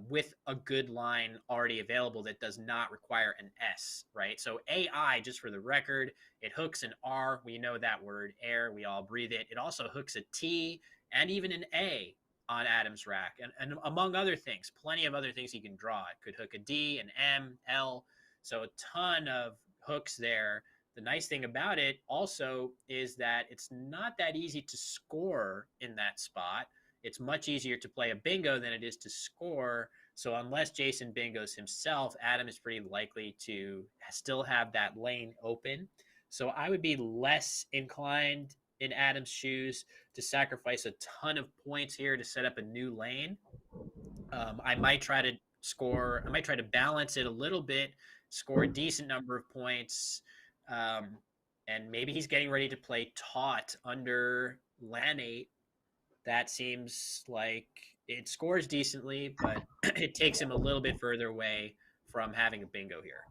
with a good line already available that does not require an S, right? So AI, just for the record, it hooks an R. We know that word, air. We all breathe it. It also hooks a T and even an A on Adam's rack, and among other things, plenty of other things he can draw. It could hook a D, an M, L, so a ton of hooks there. The nice thing about it also is that it's not that easy to score in that spot. It's much easier to play a bingo than it is to score. So unless Jason bingos himself, Adam is pretty likely to still have that lane open. So I would be less inclined in Adam's shoes to sacrifice a ton of points here to set up a new lane. I might try to score. I might try to balance it a little bit, score a decent number of points. And maybe he's getting ready to play taut under Lanate. That seems like it scores decently, but it takes him a little bit further away from having a bingo here.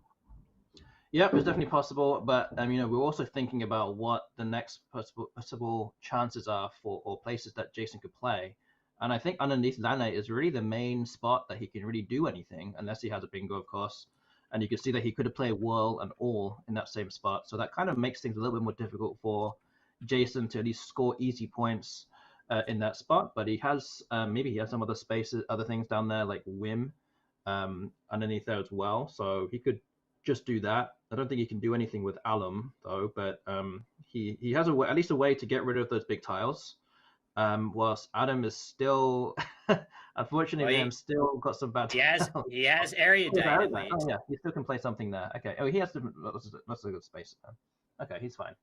Yep, it's definitely possible, but you know, we're also thinking about what the next possible chances are for, or places that Jason could play. And I think underneath Lanate is really the main spot that he can really do anything, unless he has a bingo, of course. And you can see that he could have played Whirl and All in that same spot. So that kind of makes things a little bit more difficult for Jason to at least score easy points in that spot. But he has, maybe he has some other spaces, other things down there like Whim underneath there as well. So he could just do that. I don't think he can do anything with Alum though, but he has at least a way to get rid of those big tiles. Whilst Adam is still, unfortunately, Well, still got some bad. He has area dice at least. Oh yeah, he still can play something there. Okay. Oh, he has to. That's a good space. Okay, he's fine.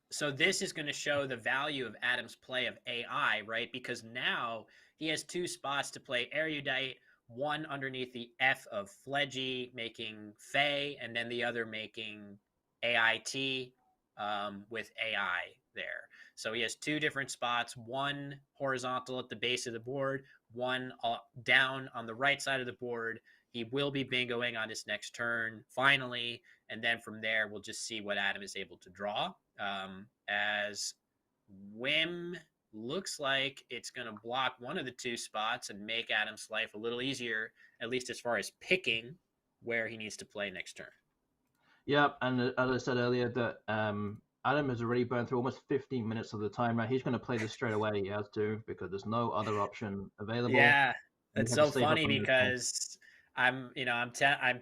So this is going to show the value of Adam's play of AI, right? Because now he has two spots to play erudite, one underneath the F of Fledgy, making Fey, and then the other making AIT with AI there. So he has two different spots, one horizontal at the base of the board, one down on the right side of the board. He will be bingoing on his next turn, finally, and then from there, we'll just see what Adam is able to draw. As Whim looks like it's going to block one of the two spots and make Adam's life a little easier, at least as far as picking where he needs to play next turn. Yeah, and as I said earlier, that Adam has already burned through almost 15 minutes of the time. Right, he's going to play this straight away. He has to, because there's no other option available. Yeah, that's so funny because I'm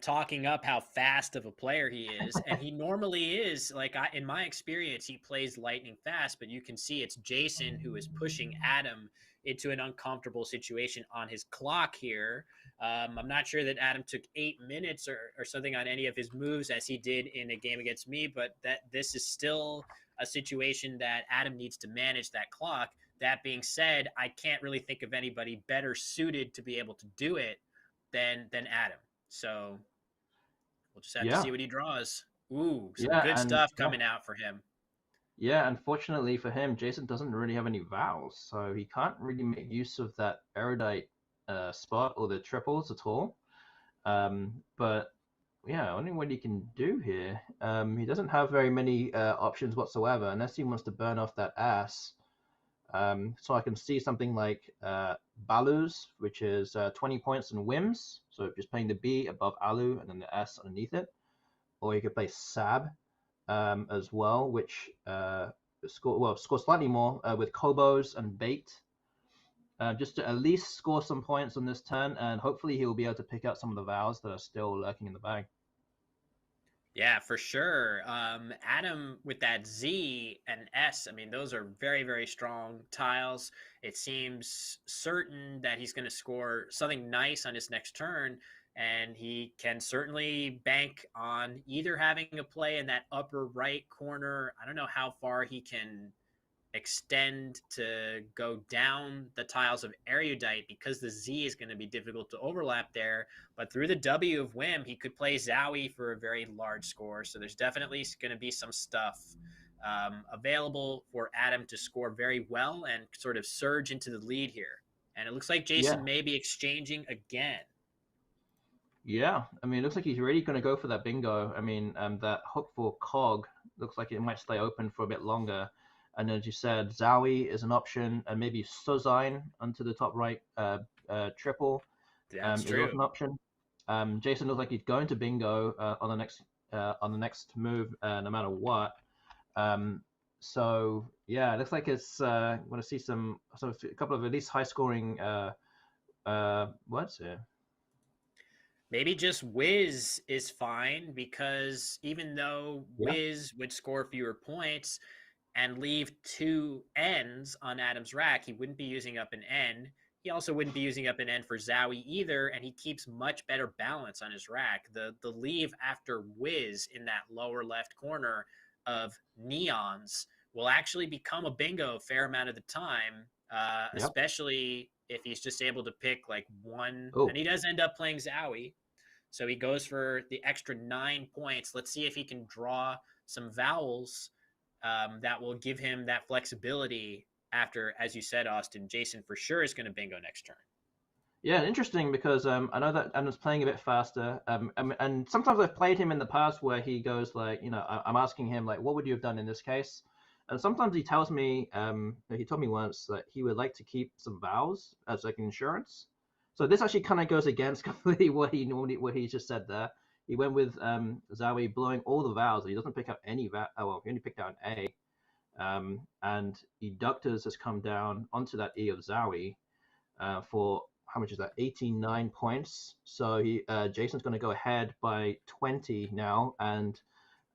talking up how fast of a player he is, and he normally is. Like in my experience, he plays lightning fast, but you can see it's Jason who is pushing Adam into an uncomfortable situation on his clock here. I'm not sure that Adam took 8 minutes or something on any of his moves as he did in a game against me, but that this is still a situation that Adam needs to manage that clock. That being said, I can't really think of anybody better suited to be able to do it than Adam. So we'll just have to see what he draws. Ooh, some good stuff coming out for him. Yeah, unfortunately for him, Jason doesn't really have any vowels, so he can't really make use of that erudite spot or the triples at all. But yeah, only what he can do here. He doesn't have very many options whatsoever, unless he wants to burn off that ass. So I can see something like Balus, which is 20 points and Whims. So just playing the B above Alu and then the S underneath it. Or you could play Sab as well, which score slightly more with Kobos and Bait. Just to at least score some points on this turn, and hopefully he'll be able to pick out some of the vowels that are still lurking in the bag. Yeah, for sure. Adam with that Z and S, I mean, those are very, very strong tiles. It seems certain that he's going to score something nice on his next turn, and he can certainly bank on either having a play in that upper right corner. I don't know how far he can extend to go down the tiles of erudite because the Z is going to be difficult to overlap there. But through the W of whim, he could play Zowie for a very large score. So there's definitely going to be some stuff available for Adam to score very well and sort of surge into the lead here. And it looks like Jason may be exchanging again. Yeah, I mean, it looks like he's really going to go for that bingo. I mean, that hook for cog looks like it might stay open for a bit longer. And as you said, Zowie is an option, and maybe Suzine onto the top right triple That's is true. also an option. Jason looks like he's going to bingo on the next move, no matter what. So yeah, it looks like it's going to see a couple of at least high scoring words here. Maybe just Wiz is fine because even though Wiz would score fewer points and leave 2 N's on Adam's rack, he wouldn't be using up an N. He also wouldn't be using up an N for Zowie either, and he keeps much better balance on his rack. The leave after Wiz in that lower left corner of neons will actually become a bingo a fair amount of the time, especially if he's just able to pick like one. And he does end up playing Zowie. So he goes for the extra 9 points. Let's see if he can draw some vowels that will give him that flexibility after, as you said, Austin, Jason for sure is going to bingo next turn. Yeah, interesting because I know that Adam's playing a bit faster, and sometimes I've played him in the past where he goes like, I'm asking him like, what would you have done in this case? And sometimes he tells me, he told me once that he would like to keep some vowels as like insurance. So this actually kind of goes against completely what he just said there. He went with Zowie blowing all the vowels, and he doesn't pick up any vowel. Oh, well, he only picked out an A. And Eductors has come down onto that E of Zowie for, how much is that? 89 points. So Jason's going to go ahead by 20 now, and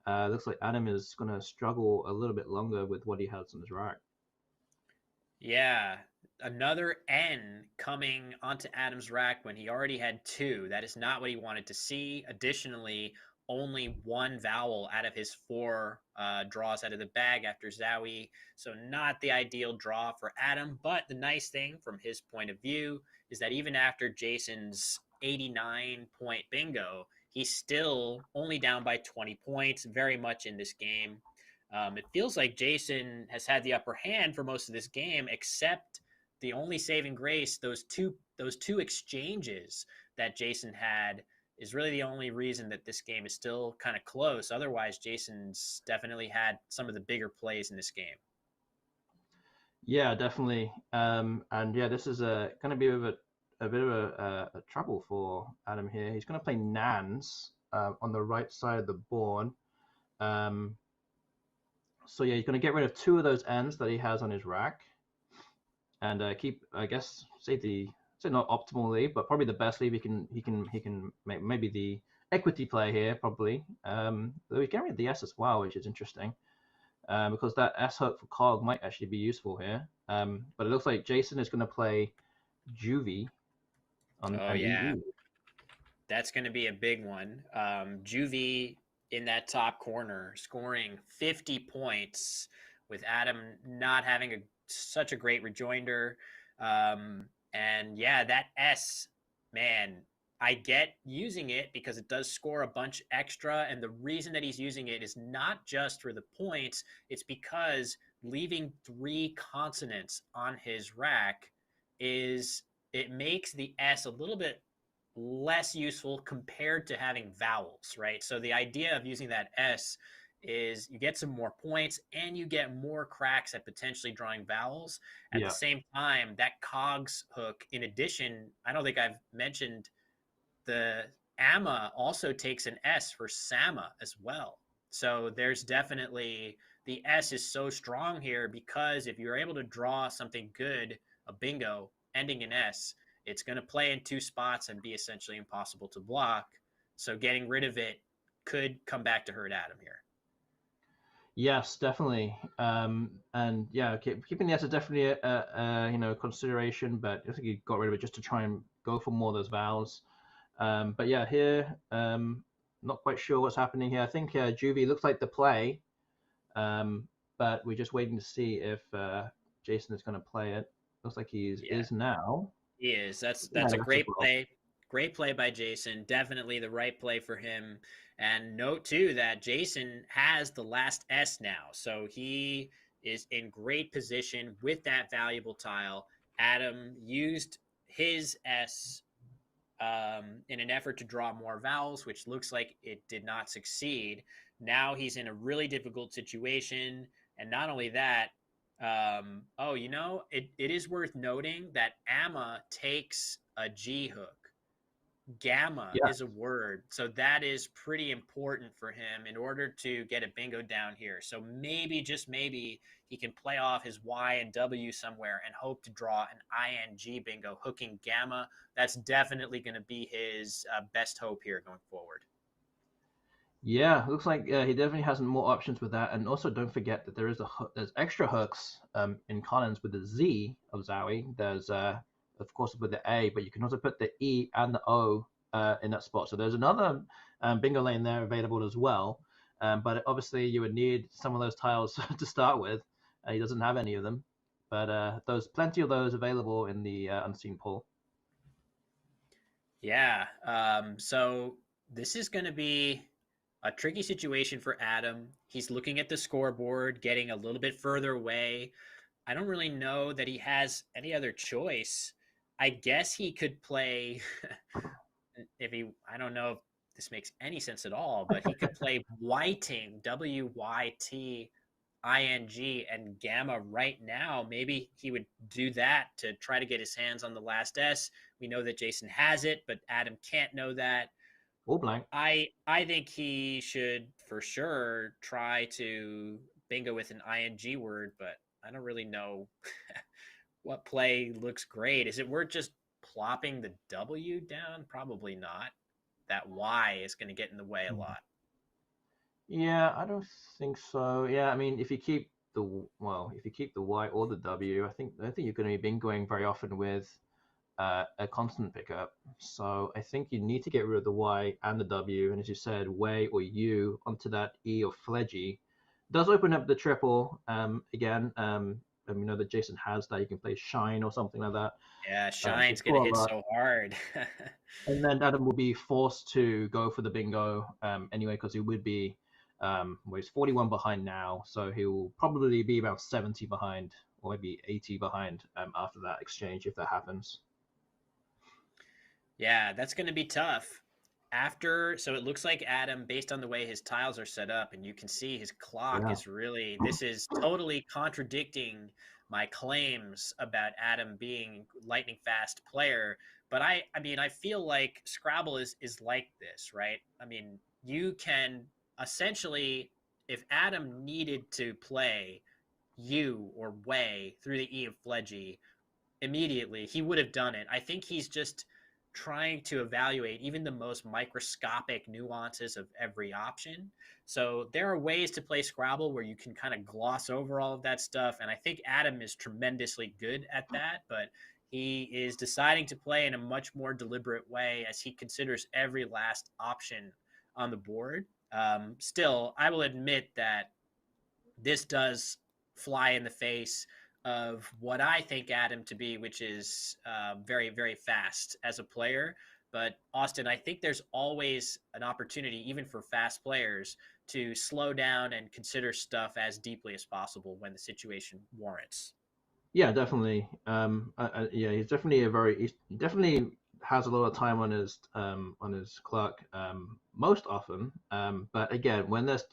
looks like Adam is going to struggle a little bit longer with what he has on his rack. Yeah, another N coming onto Adam's rack when he already had 2. That is not what he wanted to see. Additionally, only 1 vowel out of his 4 draws out of the bag after Zowie. So not the ideal draw for Adam. But the nice thing from his point of view is that even after Jason's 89-point bingo, he's still only down by 20 points, very much in this game. It feels like Jason has had the upper hand for most of this game, except the only saving grace, those two exchanges that Jason had, is really the only reason that this game is still kind of close. Otherwise, Jason's definitely had some of the bigger plays in this game. Yeah, definitely. And yeah, this is going to be a bit of a trouble for Adam here. He's going to play Nans on the right side of the board. So yeah, he's going to get rid of 2 of those N's that he has on his rack, and keep, I guess, say not optimally, but probably the best leave he can make. Maybe the equity play here, probably. Though he's getting rid of the S as well, which is interesting, because that S hook for cog might actually be useful here. But it looks like Jason is going to play Juvie. That's going to be a big one. Juvie in that top corner, scoring 50 points with Adam not having such a great rejoinder. And yeah, that S, man, I get using it because it does score a bunch extra. And the reason that he's using it is not just for the points. It's because leaving 3 consonants on his rack it makes the S a little bit less useful compared to having vowels, right? So the idea of using that S is you get some more points and you get more cracks at potentially drawing vowels. At the same time, that cogs hook, in addition, I don't think I've mentioned the AMA also takes an S for Sama as well. So there's definitely, the S is so strong here because if you're able to draw something good, a bingo ending in S, it's going to play in 2 spots and be essentially impossible to block. So getting rid of it could come back to hurt Adam here. Yes, definitely. And yeah, keeping the S is definitely a consideration, but I think he got rid of it just to try and go for more of those vowels. But yeah, here, not quite sure what's happening here. I think Juvie looks like the play, but we're just waiting to see if Jason is going to play it. Looks like he is now. He is. That's a great play. Great play by Jason. Definitely the right play for him. And note too that Jason has the last S now, so he is in great position with that valuable tile. Adam used his S in an effort to draw more vowels, which looks like it did not succeed. Now he's in a really difficult situation, and not only that, it is worth noting that Amma takes a G hook. Gamma is a word, so that is pretty important for him in order to get a bingo down here. So maybe, just maybe, he can play off his Y and W somewhere and hope to draw an ING bingo hooking Gamma. That's definitely going to be his best hope here going forward. Yeah, looks like he definitely has more options with that. And also don't forget that there's extra hooks in Collins with the Z of Zowie. There's of course with the A, but you can also put the E and the O in that spot. So there's another bingo lane there available as well. But obviously you would need some of those tiles to start with. He doesn't have any of them, but there's plenty of those available in the unseen pool. Yeah. So this is going to be a tricky situation for Adam. He's looking at the scoreboard, getting a little bit further away. I don't really know that he has any other choice. I guess he could play I don't know if this makes any sense at all, but he could play Whiting, WYTING, and Gamma right now. Maybe he would do that to try to get his hands on the last S. We know that Jason has it, but Adam can't know that. All blank. I think he should for sure try to bingo with an ING word, but I don't really know what play looks great. Is it worth just plopping the W down? Probably not. That Y is going to get in the way a lot. Yeah, I don't think so. Yeah, I mean, if you keep the Y or the W, I don't think you're going to be bingoing very often with a constant pickup. So I think you need to get rid of the Y and the W, and as you said, way or U onto that E or Fledgy. Does open up the triple again. We know that Jason has that. You can play Shine or something like that. Yeah, Shine's going to hit so hard. And then Adam will be forced to go for the bingo anyway, because he would be, he's 41 behind now, so he will probably be about 70 behind, or maybe 80 behind after that exchange, if that happens. Yeah, that's going to be tough. So it looks like Adam, based on the way his tiles are set up, and you can see his clock is really, this is totally contradicting my claims about Adam being lightning fast player. But I mean, I feel like Scrabble is like this, right? I mean, you can essentially, if Adam needed to play U or Way through the E of Fledgy immediately, he would have done it. I think he's just trying to evaluate even the most microscopic nuances of every option. So there are ways to play Scrabble where you can kind of gloss over all of that stuff. And I think Adam is tremendously good at that, but he is deciding to play in a much more deliberate way as he considers every last option on the board. Still, I will admit that this does fly in the face of what I think Adam to be, which is very, very fast as a player. But Austin, I think there's always an opportunity, even for fast players, to slow down and consider stuff as deeply as possible when the situation warrants. Yeah, definitely. Yeah, he's definitely he definitely has a lot of time on his clock most often. But again, when there's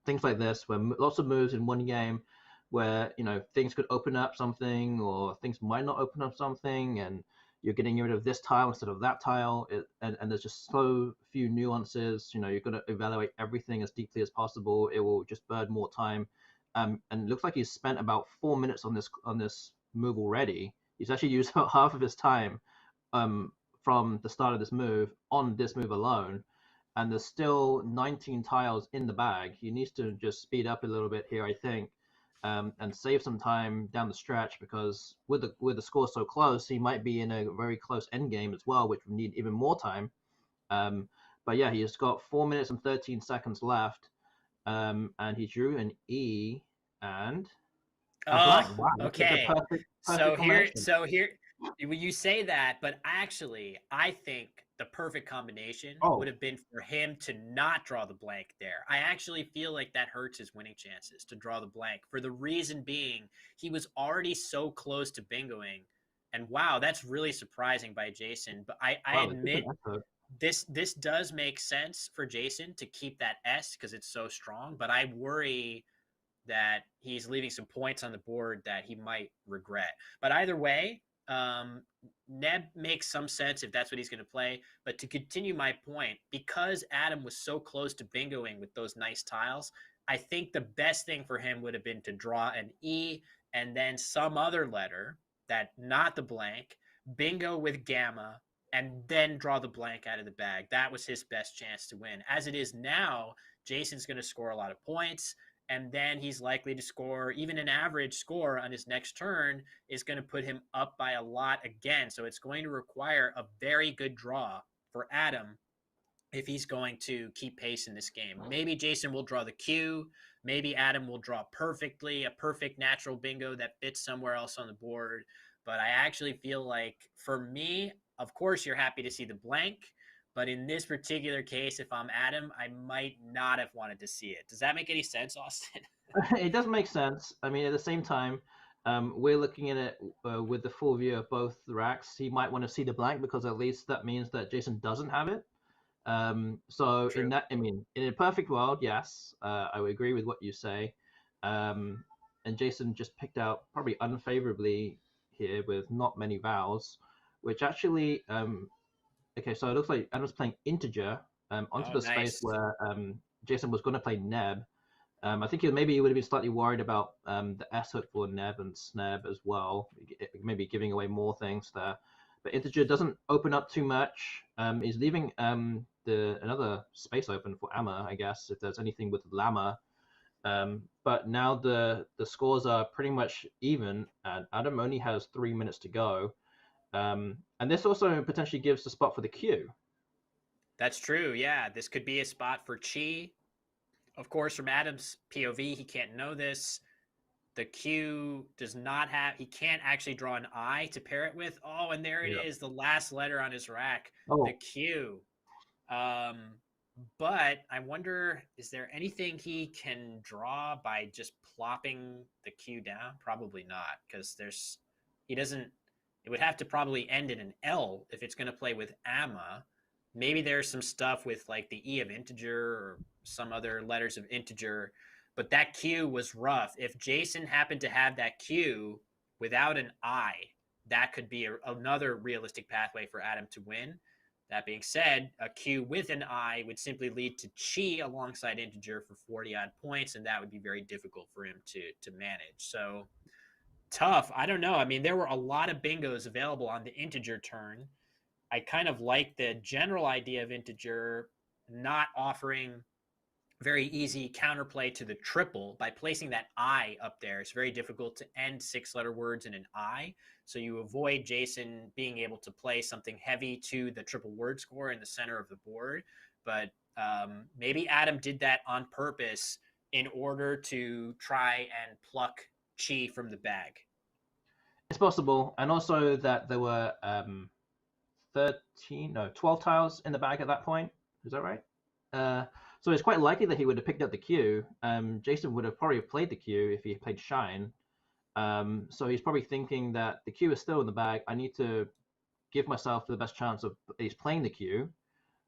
things like this, when lots of moves in one game, where things could open up something or things might not open up something, and you're getting rid of this tile instead of that tile, and there's just so few nuances. You're going to evaluate everything as deeply as possible. It will just burn more time. And it looks like he's spent about 4 minutes on this move already. He's actually used about half of his time from the start of this move on this move alone. and there's still 19 tiles in the bag. He needs to just speed up a little bit here, I think, and save some time down the stretch, because with the score so close, he might be in a very close end game as well, which would need even more time. But yeah, he's got 4 minutes and 13 seconds left, and he drew an E and a blank. Wow, that's a okay. perfect So combination. here, when you say that, but actually, I think the perfect combination Oh. would have been for him to not draw the blank there. I actually feel like that hurts his winning chances to draw the blank, for the reason being he was already so close to bingoing. And wow, that's really surprising by Jason. But I Wow, admit effort. this does make sense for Jason to keep that S because it's so strong. But I worry that he's leaving some points on the board that he might regret. But either way, Neb makes some sense if that's what he's going to play. But to continue my point, because Adam was so close to bingoing with those nice tiles, I think the best thing for him would have been to draw an E and then some other letter that not the blank, bingo with gamma, and then draw the blank out of the bag. That was his best chance to win. As it is now, Jason's going to score a lot of points, and then he's likely to score even an average score on his next turn is going to put him up by a lot again. So it's going to require a very good draw for Adam if he's going to keep pace in this game. Maybe Jason will draw the Q. Maybe Adam will draw perfectly, a perfect natural bingo that fits somewhere else on the board. But I actually feel like, for me, of course, you're happy to see the blank. But in this particular case, if I'm Adam, I might not have wanted to see it. Does that make any sense, Austin? It does make sense. I mean, at the same time, we're looking at it with the full view of both the racks. He might want to see the blank because at least that means that Jason doesn't have it. So True. in that, I mean, in a perfect world, yes, I would agree with what you say. And Jason just picked out probably unfavorably here with not many vowels, which actually, okay, so it looks like Adam's playing integer onto the space where Jason was going to play neb. I think maybe he would have been slightly worried about the S hook for neb and sneb as well, maybe giving away more things there. But integer doesn't open up too much. He's leaving another space open for Amma, I guess, if there's anything with Llama. But now the scores are pretty much even, and Adam only has 3 minutes to go. And this also potentially gives the spot for the Q. That's true, yeah. This could be a spot for Chi. Of course, from Adam's POV, he can't know this. The Q does not have, he can't actually draw an I to pair it with. Oh, and there it is, the last letter on his rack, the Q. But I wonder, is there anything he can draw by just plopping the Q down? Probably not, because it would have to probably end in an L if it's going to play with Amma. Maybe there's some stuff with like the E of integer or some other letters of integer, but that Q was rough. If Jason happened to have that Q without an I, that could be another realistic pathway for Adam to win. That being said, a Q with an I would simply lead to Chi alongside integer for 40 odd points, and that would be very difficult for him to manage. So tough. I don't know. I mean, there were a lot of bingos available on the integer turn. I kind of like the general idea of integer not offering very easy counterplay to the triple. By placing that I up there, it's very difficult to end 6-letter words in an I. So you avoid Jason being able to play something heavy to the triple word score in the center of the board. But maybe Adam did that on purpose in order to try and pluck Chi from the bag. It's possible. And also that there were 12 tiles in the bag at that point. Is that right? So it's quite likely that he would have picked up the Q. Jason would have probably played the Q if he played Shine. So he's probably thinking that the Q is still in the bag. I need to give myself the best chance of at least playing the Q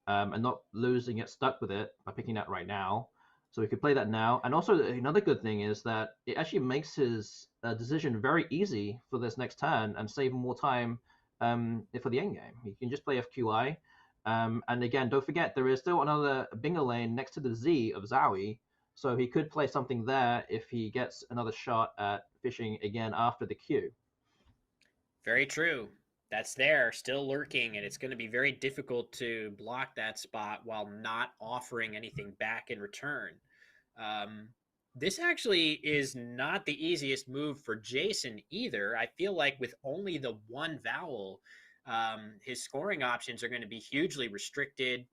and not losing it stuck with it by picking that right now. So he could play that now. And also another good thing is that it actually makes his decision very easy for this next turn and save more time for the endgame. He can just play FQI. And again, don't forget, there is still another bingo lane next to the Z of Zowie. So he could play something there if he gets another shot at fishing again after the Q. Very true. that's there, still lurking, and it's going to be very difficult to block that spot while not offering anything back in return. Um, this actually is not the easiest move for Jason either. I feel like with only the one vowel, his scoring options are going to be hugely restricted.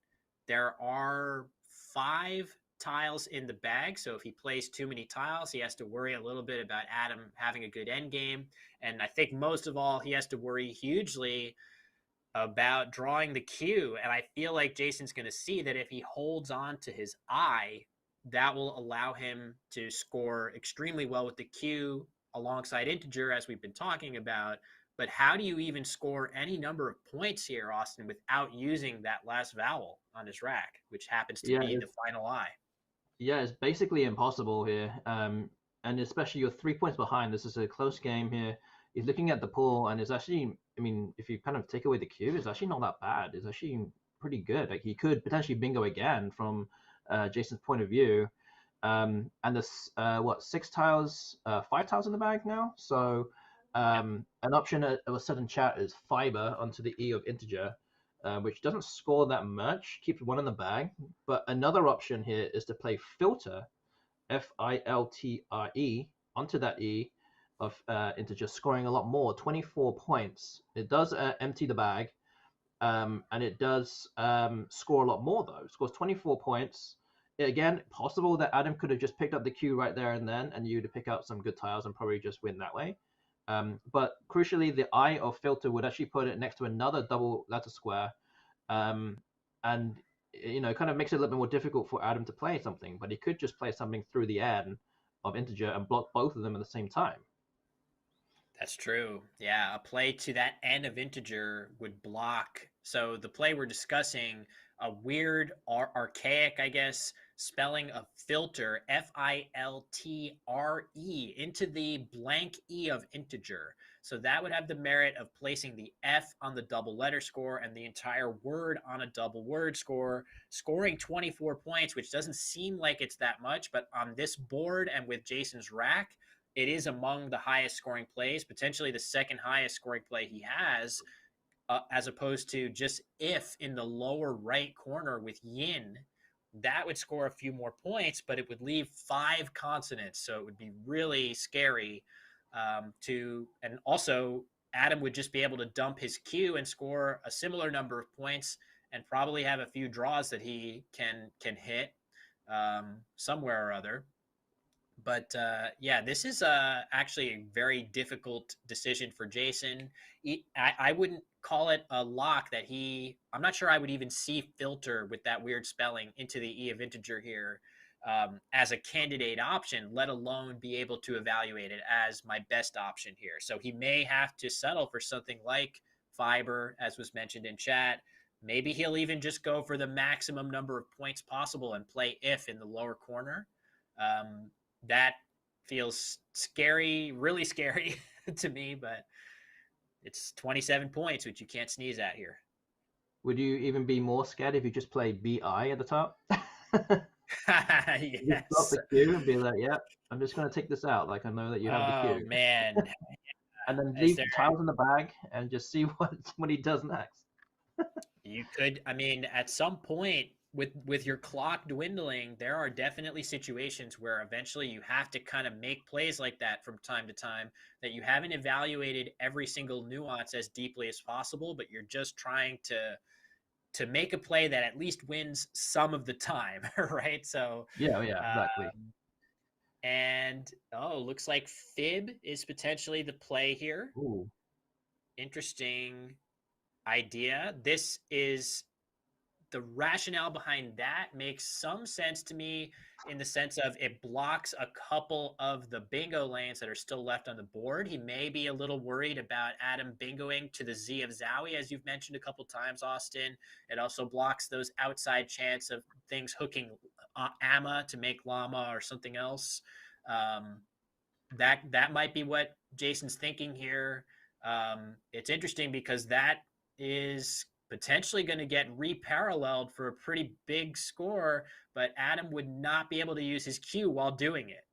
There are 5 tiles in the bag, so if he plays too many tiles, he has to worry a little bit about Adam having a good end game. And I think most of all, he has to worry hugely about drawing the cue. And I feel like Jason's going to see that if he holds on to his eye, that will allow him to score extremely well with the cue alongside integer, as we've been talking about. But how do you even score any number of points here, Austin, without using that last vowel on his rack, which happens to be the final eye? Yeah, it's basically impossible here. And especially you're 3 points behind. This is a close game here. He's looking at the pool, and it's actually, I mean, if you kind of take away the cue, it's actually not that bad. It's actually pretty good. Like, he could potentially bingo again from Jason's point of view. And there's 6 tiles, 5 tiles in the bag now. So an option that was said in chat is fiber onto the E of integer, which doesn't score that much, keeps one in the bag. But another option here is to play filter, Filtre, onto that E of integer, scoring a lot more, 24 points. It does empty the bag, and it does score a lot more, though. It scores 24 points. Again, possible that Adam could have just picked up the cue right there and then, and you'd pick out some good tiles and probably just win that way. But crucially, the I of filter would actually put it next to another double letter square, and it kind of makes it a little bit more difficult for Adam to play something. But he could just play something through the N of integer and block both of them at the same time. That's true. Yeah, a play to that N of integer would block. So the play we're discussing, a weird, archaic, I guess, spelling of filter, Filtre, into the blank E of integer. So that would have the merit of placing the F on the double letter score and the entire word on a double word score, scoring 24 points, which doesn't seem like it's that much, but on this board and with Jason's rack, it is among the highest scoring plays, potentially the second highest scoring play he has, as opposed to just if in the lower right corner with yin, that would score a few more points, but it would leave 5 consonants. So it would be really scary and also Adam would just be able to dump his cue and score a similar number of points and probably have a few draws that he can hit somewhere or other. But this is actually a very difficult decision for Jason. I wouldn't call it a lock that I'm not sure I would even see filter with that weird spelling into the E of integer here as a candidate option, let alone be able to evaluate it as my best option here. So he may have to settle for something like fiber, as was mentioned in chat. Maybe he'll even just go for the maximum number of points possible and play if in the lower corner. That feels scary, really scary to me, but it's 27 points, which you can't sneeze at here. Would you even be more scared if you just play BI at the top? Yes. Just drop the cue and be like, yeah, I'm just going to take this out. Like, I know that you have the cue. Oh, man. And then leave the tiles in the bag and just see what he does next. You could, I mean, at some point, with your clock dwindling, there are definitely situations where eventually you have to kind of make plays like that from time to time that you haven't evaluated every single nuance as deeply as possible, but you're just trying to make a play that at least wins some of the time, right? So yeah, exactly. And looks like fib is potentially the play here. Ooh. Interesting idea. This is the rationale behind that makes some sense to me in the sense of it blocks a couple of the bingo lanes that are still left on the board. He may be a little worried about Adam bingoing to the Z of Zowie, as you've mentioned a couple times, Austin. It also blocks those outside chance of things hooking Amma to make Llama or something else. That might be what Jason's thinking here. It's interesting because that is potentially going to get reparalleled for a pretty big score, but Adam would not be able to use his cue while doing it.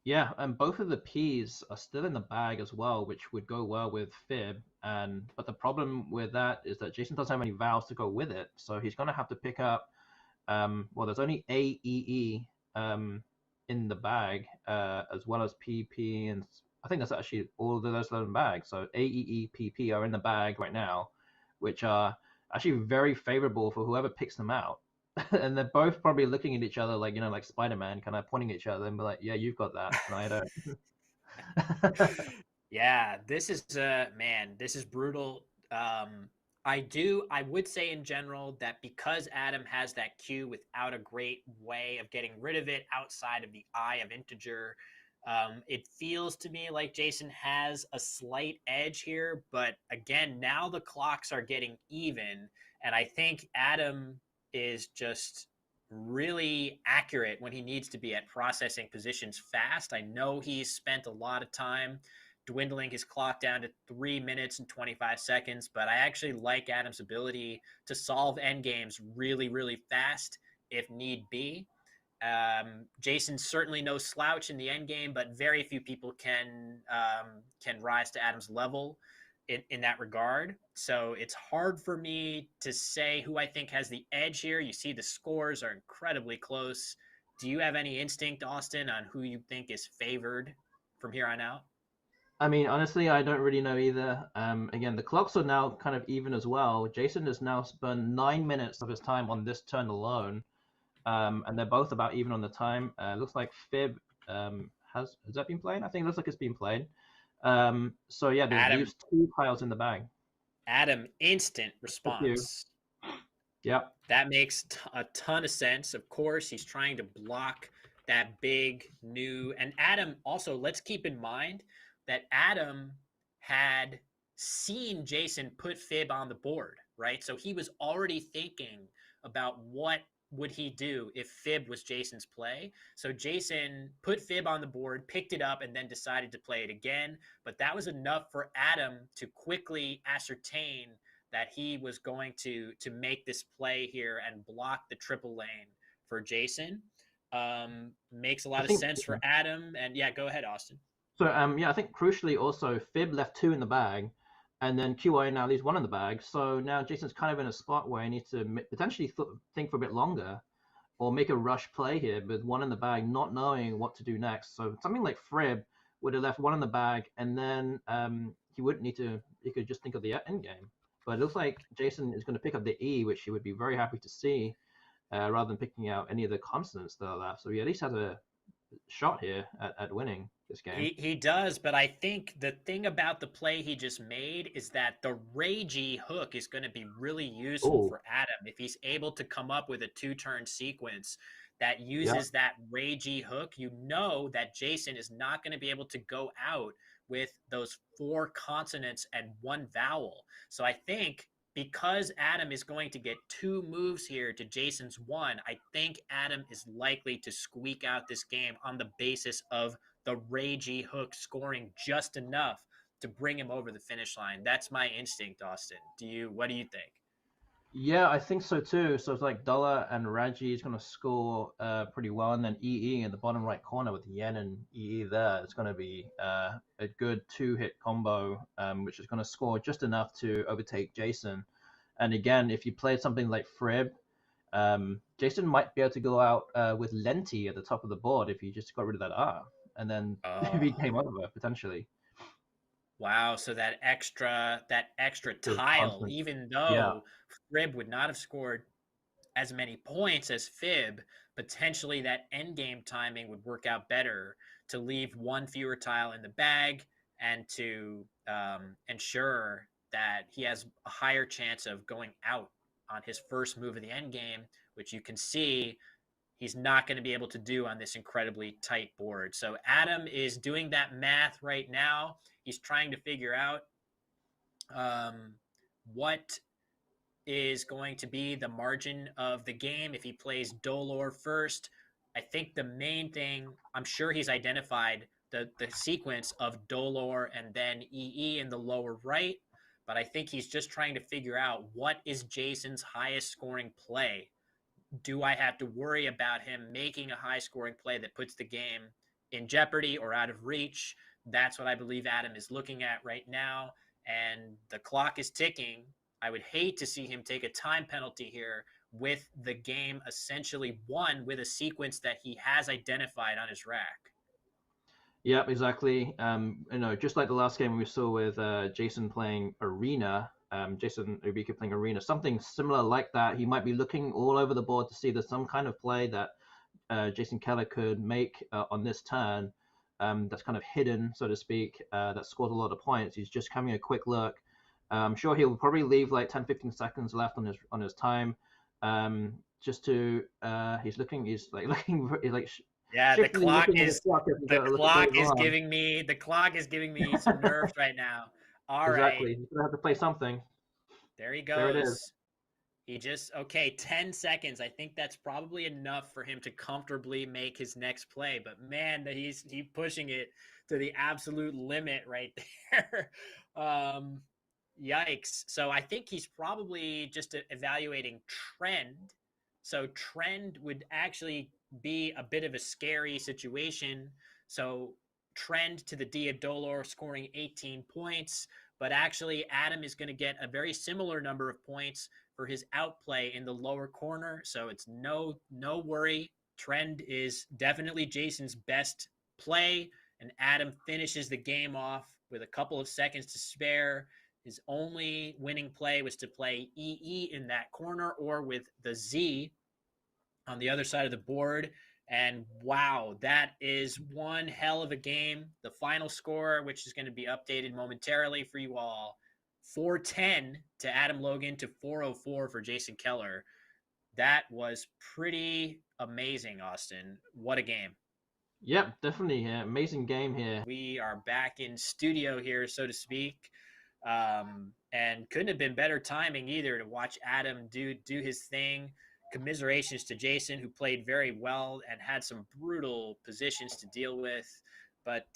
Yeah, and both of the P's are still in the bag as well, which would go well with Fib. But the problem with that is that Jason doesn't have any vowels to go with it, so he's going to have to pick up. Well, there's only A, E, E in the bag, as well as P, P, and I think that's actually all of those in the bag. So A, E, E, P, P are in the bag right now, which are actually very favorable for whoever picks them out. And they're both probably looking at each other like, like Spider-Man, kind of pointing at each other and be like, yeah, you've got that, and I don't. Yeah, this is man, this is brutal. I would say in general that because Adam has that Q without a great way of getting rid of it outside of the eye of integer, it feels to me like Jason has a slight edge here. But again, now the clocks are getting even, and I think Adam is just really accurate when he needs to be at processing positions fast. I know he's spent a lot of time dwindling his clock down to 3 minutes and 25 seconds, but I actually like Adam's ability to solve endgames really, really fast if need be. Jason's certainly no slouch in the endgame, but very few people can rise to Adam's level in that regard. So it's hard for me to say who I think has the edge here. You see the scores are incredibly close. Do you have any instinct, Austin, on who you think is favored from here on out? I mean, honestly, I don't really know either. Again, the clocks are now kind of even as well. Jason has now spent 9 minutes of his time on this turn alone, and they're both about even on the time. Looks like Fib has that been played? I think it looks like it's been played. So yeah, there's Adam, leaves 2 piles in the bag. Adam, instant response. Yep. That makes a ton of sense. Of course, he's trying to block that big new. And Adam, also, let's keep in mind that Adam had seen Jason put Fib on the board, right? So he was already thinking about what would he do if Fib was Jason's play. So Jason put Fib on the board, picked it up, and then decided to play it again. But that was enough for Adam to quickly ascertain that he was going to make this play here and block the triple lane for Jason. Makes a lot of sense for Adam. And yeah, go ahead, Austin. So yeah, I think crucially also Fib left 2 in the bag, and then QI now leaves 1 in the bag. So now Jason's kind of in a spot where he needs to potentially think for a bit longer, or make a rush play here with 1 in the bag, not knowing what to do next. So something like Frib would have left 1 in the bag, and then he wouldn't need to. He could just think of the end game. But it looks like Jason is going to pick up the E, which he would be very happy to see, rather than picking out any of the consonants that are left. So he at least has a shot here at winning this game. He does, but I think the thing about the play he just made is that the ragey hook is going to be really useful for Adam if he's able to come up with a 2-turn sequence that uses that ragey hook. You know that Jason is not going to be able to go out with those 4 consonants and 1 vowel. So I think because Adam is going to get 2 moves here to Jason's 1, I think Adam is likely to squeak out this game on the basis of the ragey hook scoring just enough to bring him over the finish line. That's my instinct, Austin. What do you think? Yeah, I think so too. So it's like Dollar and Raji is going to score pretty well, and then EE in the bottom right corner with Yen and EE there. It's going to be a good 2-hit combo, which is going to score just enough to overtake Jason. And again, if you played something like Frib, Jason might be able to go out with Lenti at the top of the board if you just got rid of that R, and then maybe game over potentially. Wow, so that extra tile, even though Frib would not have scored as many points as Fib, potentially that endgame timing would work out better to leave 1 fewer tile in the bag and to ensure that he has a higher chance of going out on his first move of the endgame, which you can see he's not going to be able to do on this incredibly tight board. So Adam is doing that math right now. He's trying to figure out what is going to be the margin of the game if he plays Dolor first. I think the main thing, I'm sure he's identified the sequence of Dolor and then EE in the lower right, but I think he's just trying to figure out what is Jason's highest scoring play. Do I have to worry about him making a high scoring play that puts the game in jeopardy or out of reach. That's what I believe Adam is looking at right now. And the clock is ticking. I would hate to see him take a time penalty here with the game essentially won with a sequence that he has identified on his rack. Yep, exactly. Just like the last game we saw with Jason playing Arena, Jason Ubika playing Arena, something similar like that. He might be looking all over the board to see if there's some kind of play that Jason Keller could make on this turn that's kind of hidden, so to speak, that scores a lot of points. He's just having a quick look. I'm sure he'll probably leave like 10-15 seconds left on his time. Just to he's looking yeah, the clock is giving me some nerves right now. All exactly. right. He's gonna have to play something. There he goes. There it is. He just 10 seconds. I think that's probably enough for him to comfortably make his next play. But man, he's pushing it to the absolute limit right there. Yikes. So I think he's probably just evaluating trend. So trend would actually be a bit of a scary situation. So trend to the D of Dolor scoring 18 points, but actually Adam is going to get a very similar number of points for his outplay in the lower corner. So it's no worry. Trend is definitely Jason's best play, and Adam finishes the game off with a couple of seconds to spare. His only winning play was to play EE in that corner or with the Z on the other side of the board. And wow, that is one hell of a game. The final score, which is going to be updated momentarily for you all, 410 to Adam Logan to 404 for Jason Keller. That was pretty amazing, Austin. What a game. Yep, definitely. Yeah. Amazing game here. We are back in studio here, so to speak. And couldn't have been better timing either to watch Adam do his thing. Commiserations to Jason, who played very well and had some brutal positions to deal with. But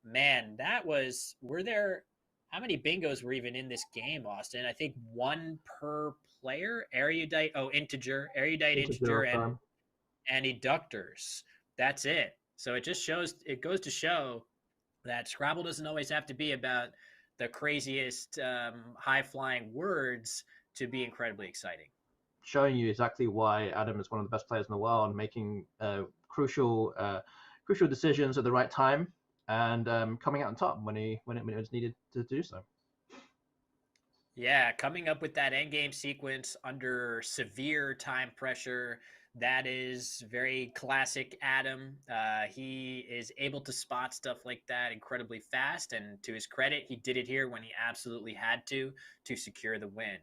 man, how many bingos were even in this game, Austin? I think one per player. Erudite, integer, and eductors. That's it. So it goes to show that Scrabble doesn't always have to be about the craziest high-flying words to be incredibly exciting. Showing you exactly why Adam is one of the best players in the world, making crucial decisions at the right time, and coming out on top when it was needed to do so. Yeah, coming up with that endgame sequence under severe time pressure. That is very classic Adam. He is able to spot stuff like that incredibly fast, and to his credit, he did it here when he absolutely had to secure the win.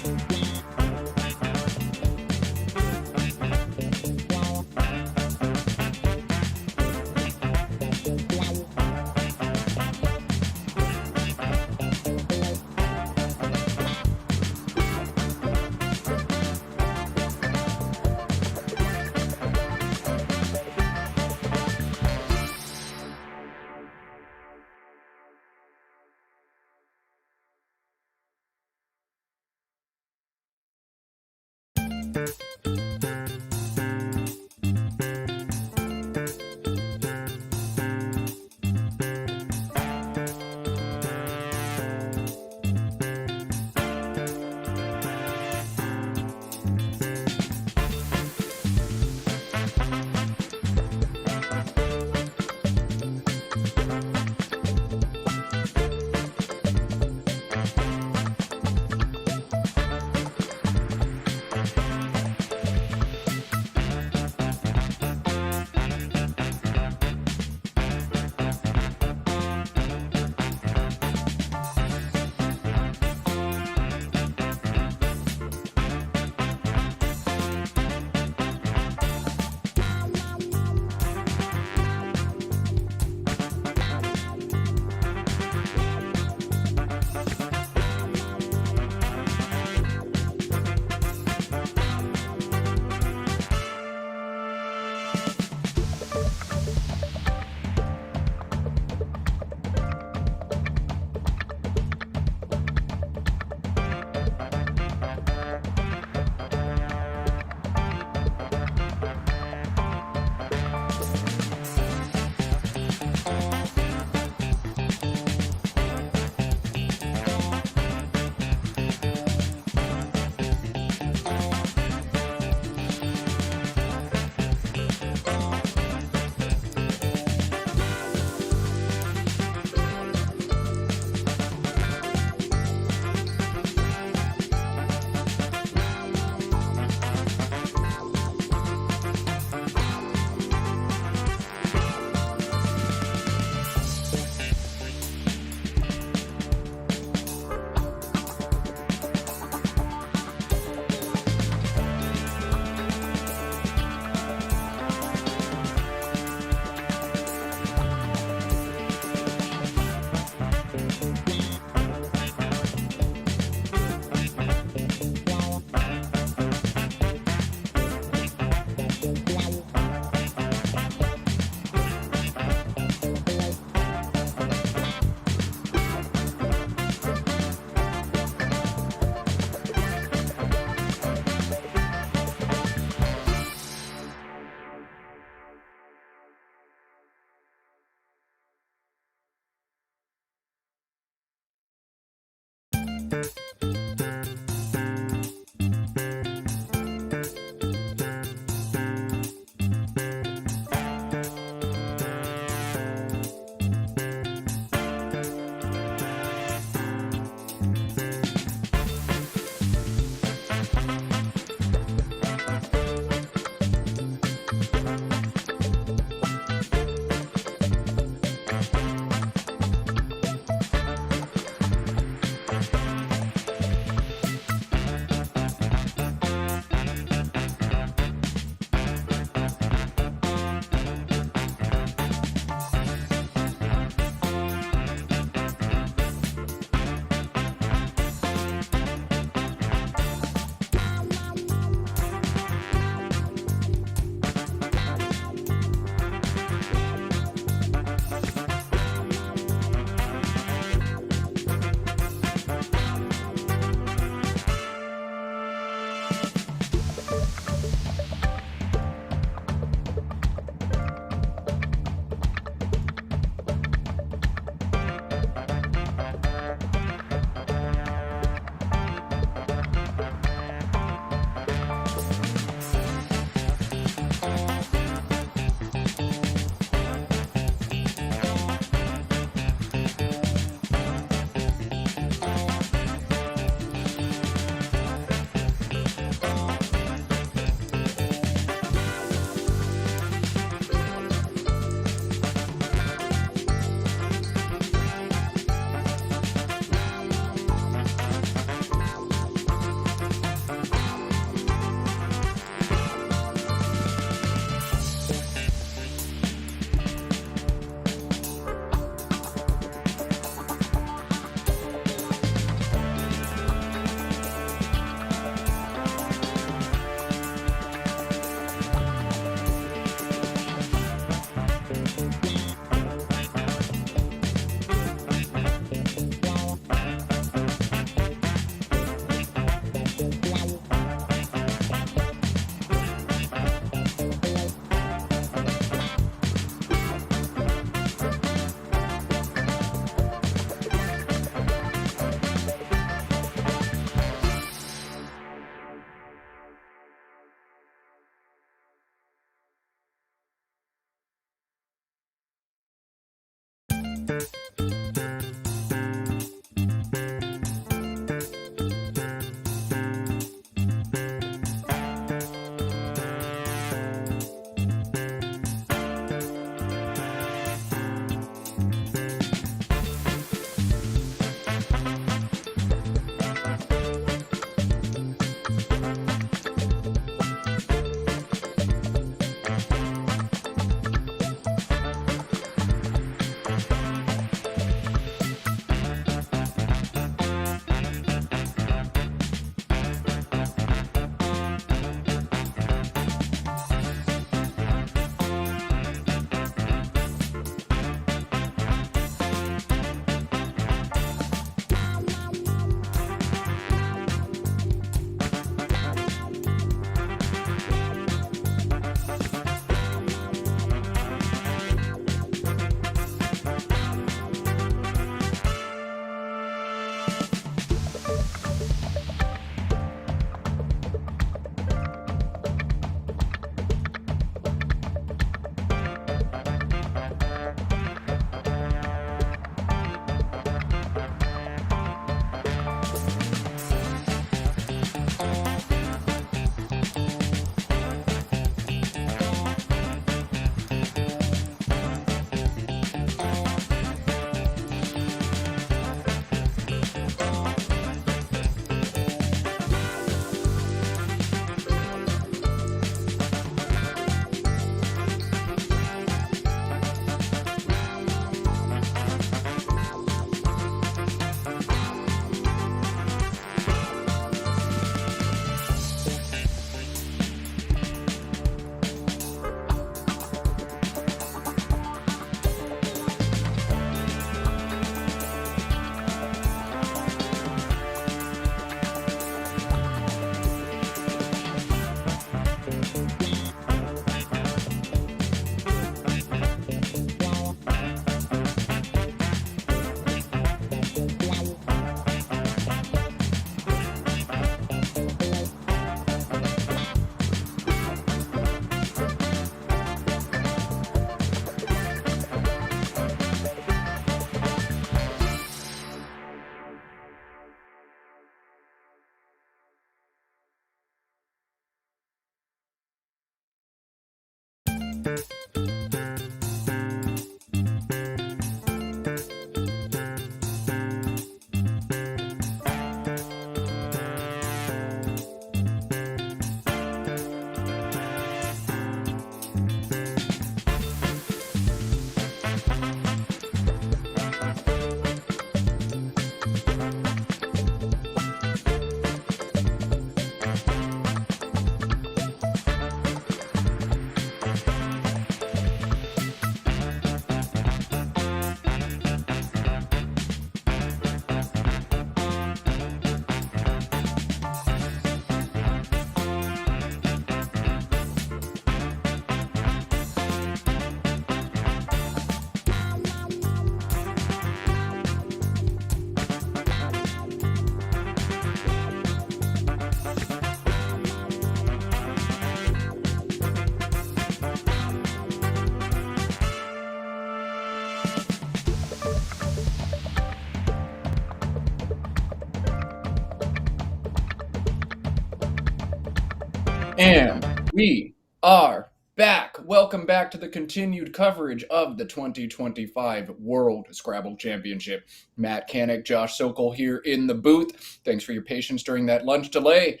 And we are back. Welcome back to the continued coverage of the 2025 World Scrabble Championship. Matt Canik, Josh Sokol here in the booth. Thanks for your patience during that lunch delay.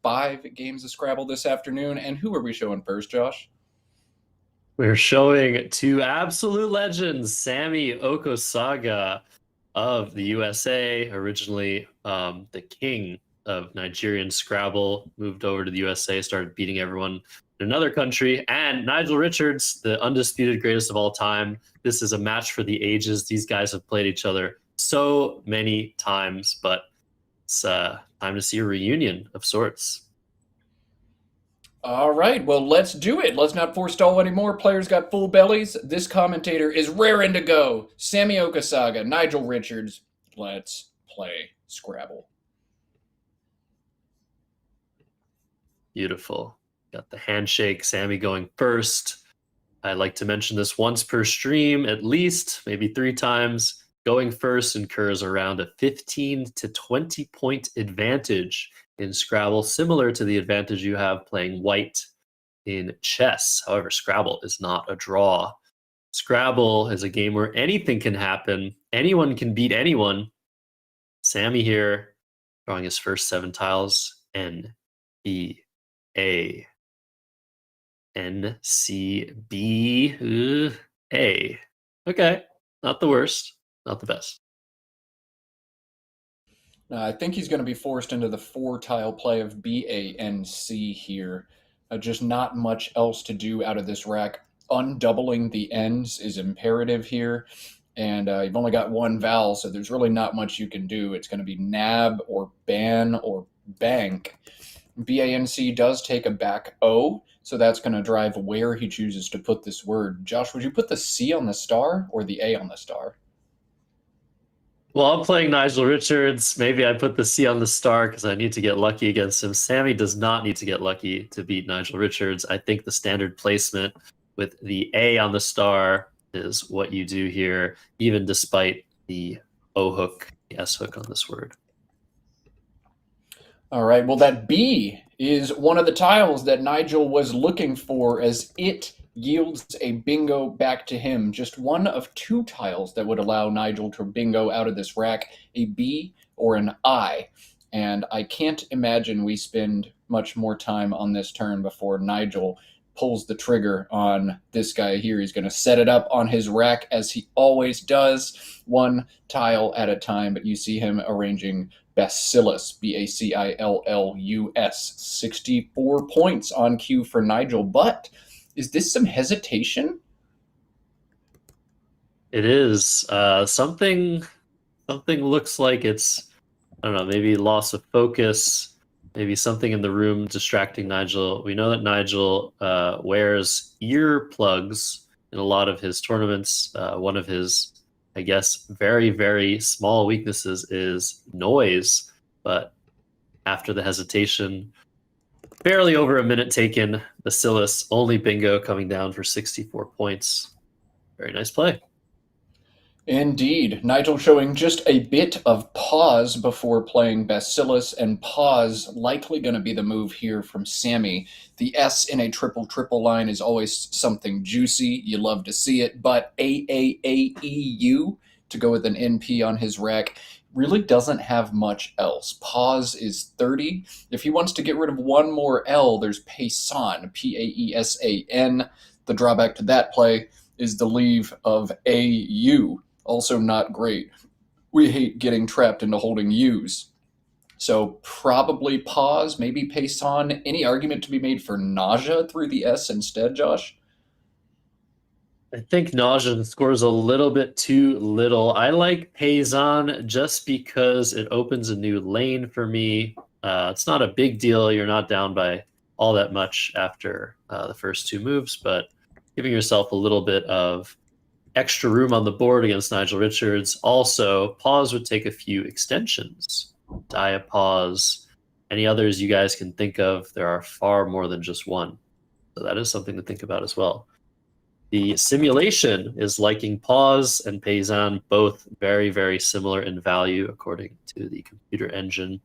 5 games of Scrabble this afternoon. And who are we showing first, Josh? We're showing 2 absolute legends, Sammy Okosaga of the USA, originally the king of Nigerian Scrabble, moved over to the USA, started beating everyone in another country, and Nigel Richards, the undisputed greatest of all time. This is a match for the ages. These guys have played each other so many times, but it's time to see a reunion of sorts. All right, well, let's do it. Let's not forestall anymore. Players got full bellies. This commentator is raring to go. Sammy Okosaga, Nigel Richards. Let's play Scrabble. Beautiful. Got the handshake. Sammy going first. I like to mention this once per stream, at least, maybe 3 times. Going first incurs around a 15 to 20 point advantage in Scrabble, similar to the advantage you have playing white in chess. However, Scrabble is not a draw. Scrabble is a game where anything can happen. Anyone can beat anyone. Sammy here, drawing his first 7 tiles. N, E, A, N, C, B, A. Okay, not the worst, not the best. I think he's going to be forced into the 4-tile play of BANC here. Just not much else to do out of this rack. Undoubling the ends is imperative here. And you've only got 1 vowel, so there's really not much you can do. It's going to be nab or ban or bank. BANC does take a back O, so that's going to drive where he chooses to put this word. Josh, would you put the C on the star or the A on the star? Well, I'm playing Nigel Richards. Maybe I put the C on the star because I need to get lucky against him. Sammy does not need to get lucky to beat Nigel Richards. I think the standard placement with the A on the star is what you do here, even despite the O hook, the S hook on this word. All right, well, that B is one of the tiles that Nigel was looking for, as it yields a bingo back to him. Just one of 2 tiles that would allow Nigel to bingo out of this rack, a B or an I. And I can't imagine we spend much more time on this turn before Nigel pulls the trigger on this guy here. He's going to set it up on his rack as he always does, 1 tile at a time, but you see him arranging Bacillus, Bacillus, 64 points on cue for Nigel. But is this some hesitation? It is. Something looks like it's, I don't know, maybe loss of focus, maybe something in the room distracting Nigel. We know that Nigel wears earplugs in a lot of his tournaments. One of his, I guess, very, very small weaknesses is noise. But after the hesitation, barely over a minute taken, Bacillus, only bingo coming down for 64 points. Very nice play. Indeed. Nigel showing just a bit of pause before playing Bacillus, and pause likely going to be the move here from Sammy. The S in a triple line is always something juicy. You love to see it, but AAAEU to go with an NP on his rack really doesn't have much else. Pause is 30. If he wants to get rid of one more L, there's Paysan, Paesan. The drawback to that play is the leave of AU. Also not great. We hate getting trapped into holding U's. So probably pause, maybe Paysan. Any argument to be made for nausea through the S instead, Josh? I think nausea scores a little bit too little. I like Paysan just because it opens a new lane for me. It's not a big deal. You're not down by all that much after the first 2 moves, but giving yourself a little bit of extra room on the board against Nigel Richards. Also, pause would take a few extensions. Dia pause, any others you guys can think of. There are far more than just one. So that is something to think about as well. The simulation is liking pause and Paysan, both very, very similar in value according to the computer engine,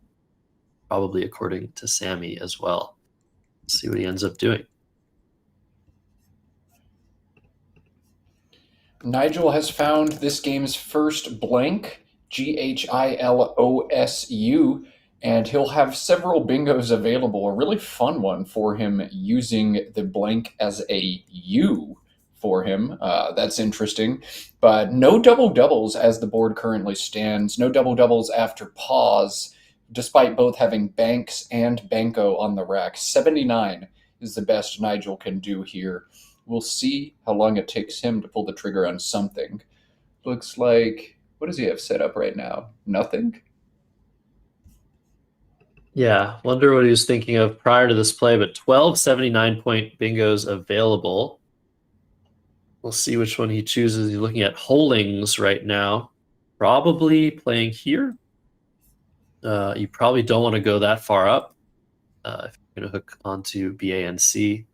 probably according to Sammy as well. Let's see what he ends up doing. Nigel has found this game's first blank, GHILOSU, and he'll have several bingos available. A really fun one for him using the blank as a U for him. That's interesting. But no double doubles as the board currently stands. No double doubles after pause, despite both having banks and banco on the rack. 79 is the best Nigel can do here. We'll see how long it takes him to pull the trigger on something. Looks like, what does he have set up right now? Nothing? Yeah, wonder what he was thinking of prior to this play, but 12 79-point bingos available. We'll see which one he chooses. He's looking at Holings right now. Probably playing here. You probably don't want to go that far up if you're going to hook onto BANC.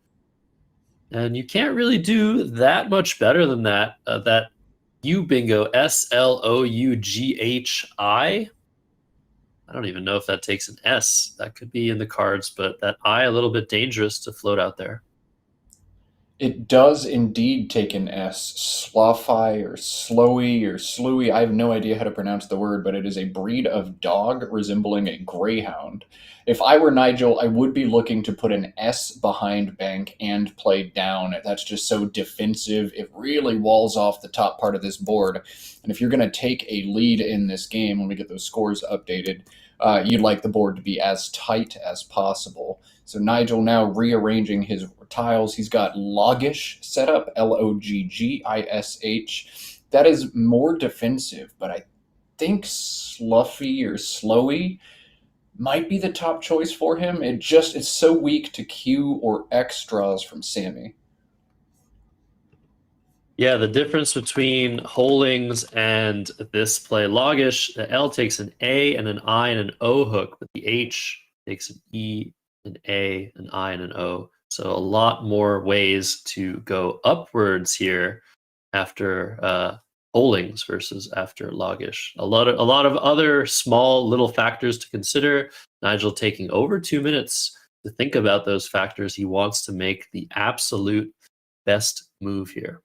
And you can't really do that much better than that. That U bingo, SLOUGHI. I don't even know if that takes an S. That could be in the cards, but that I a little bit dangerous to float out there. It does indeed take an S. Sloughi or Slowy or Slewy. I have no idea how to pronounce the word, but it is a breed of dog resembling a greyhound. If I were Nigel, I would be looking to put an S behind bank and play down. That's just so defensive. It really walls off the top part of this board. And if you're going to take a lead in this game, when we get those scores updated, you'd like the board to be as tight as possible. So Nigel now rearranging his tiles. He's got Loggish set up, Loggish. That is more defensive, but I think Sluffy or Slowy might be the top choice for him. It's so weak to Q or X draws from Sammy. Yeah, the difference between Holings and this play Loggish, the L takes an A and an I and an O hook, but the H takes an E, an A, an I, and an O. So a lot more ways to go upwards here after Holings versus after Loggish. A lot of other small little factors to consider. Nigel taking over 2 minutes to think about those factors. He wants to make the absolute best move here.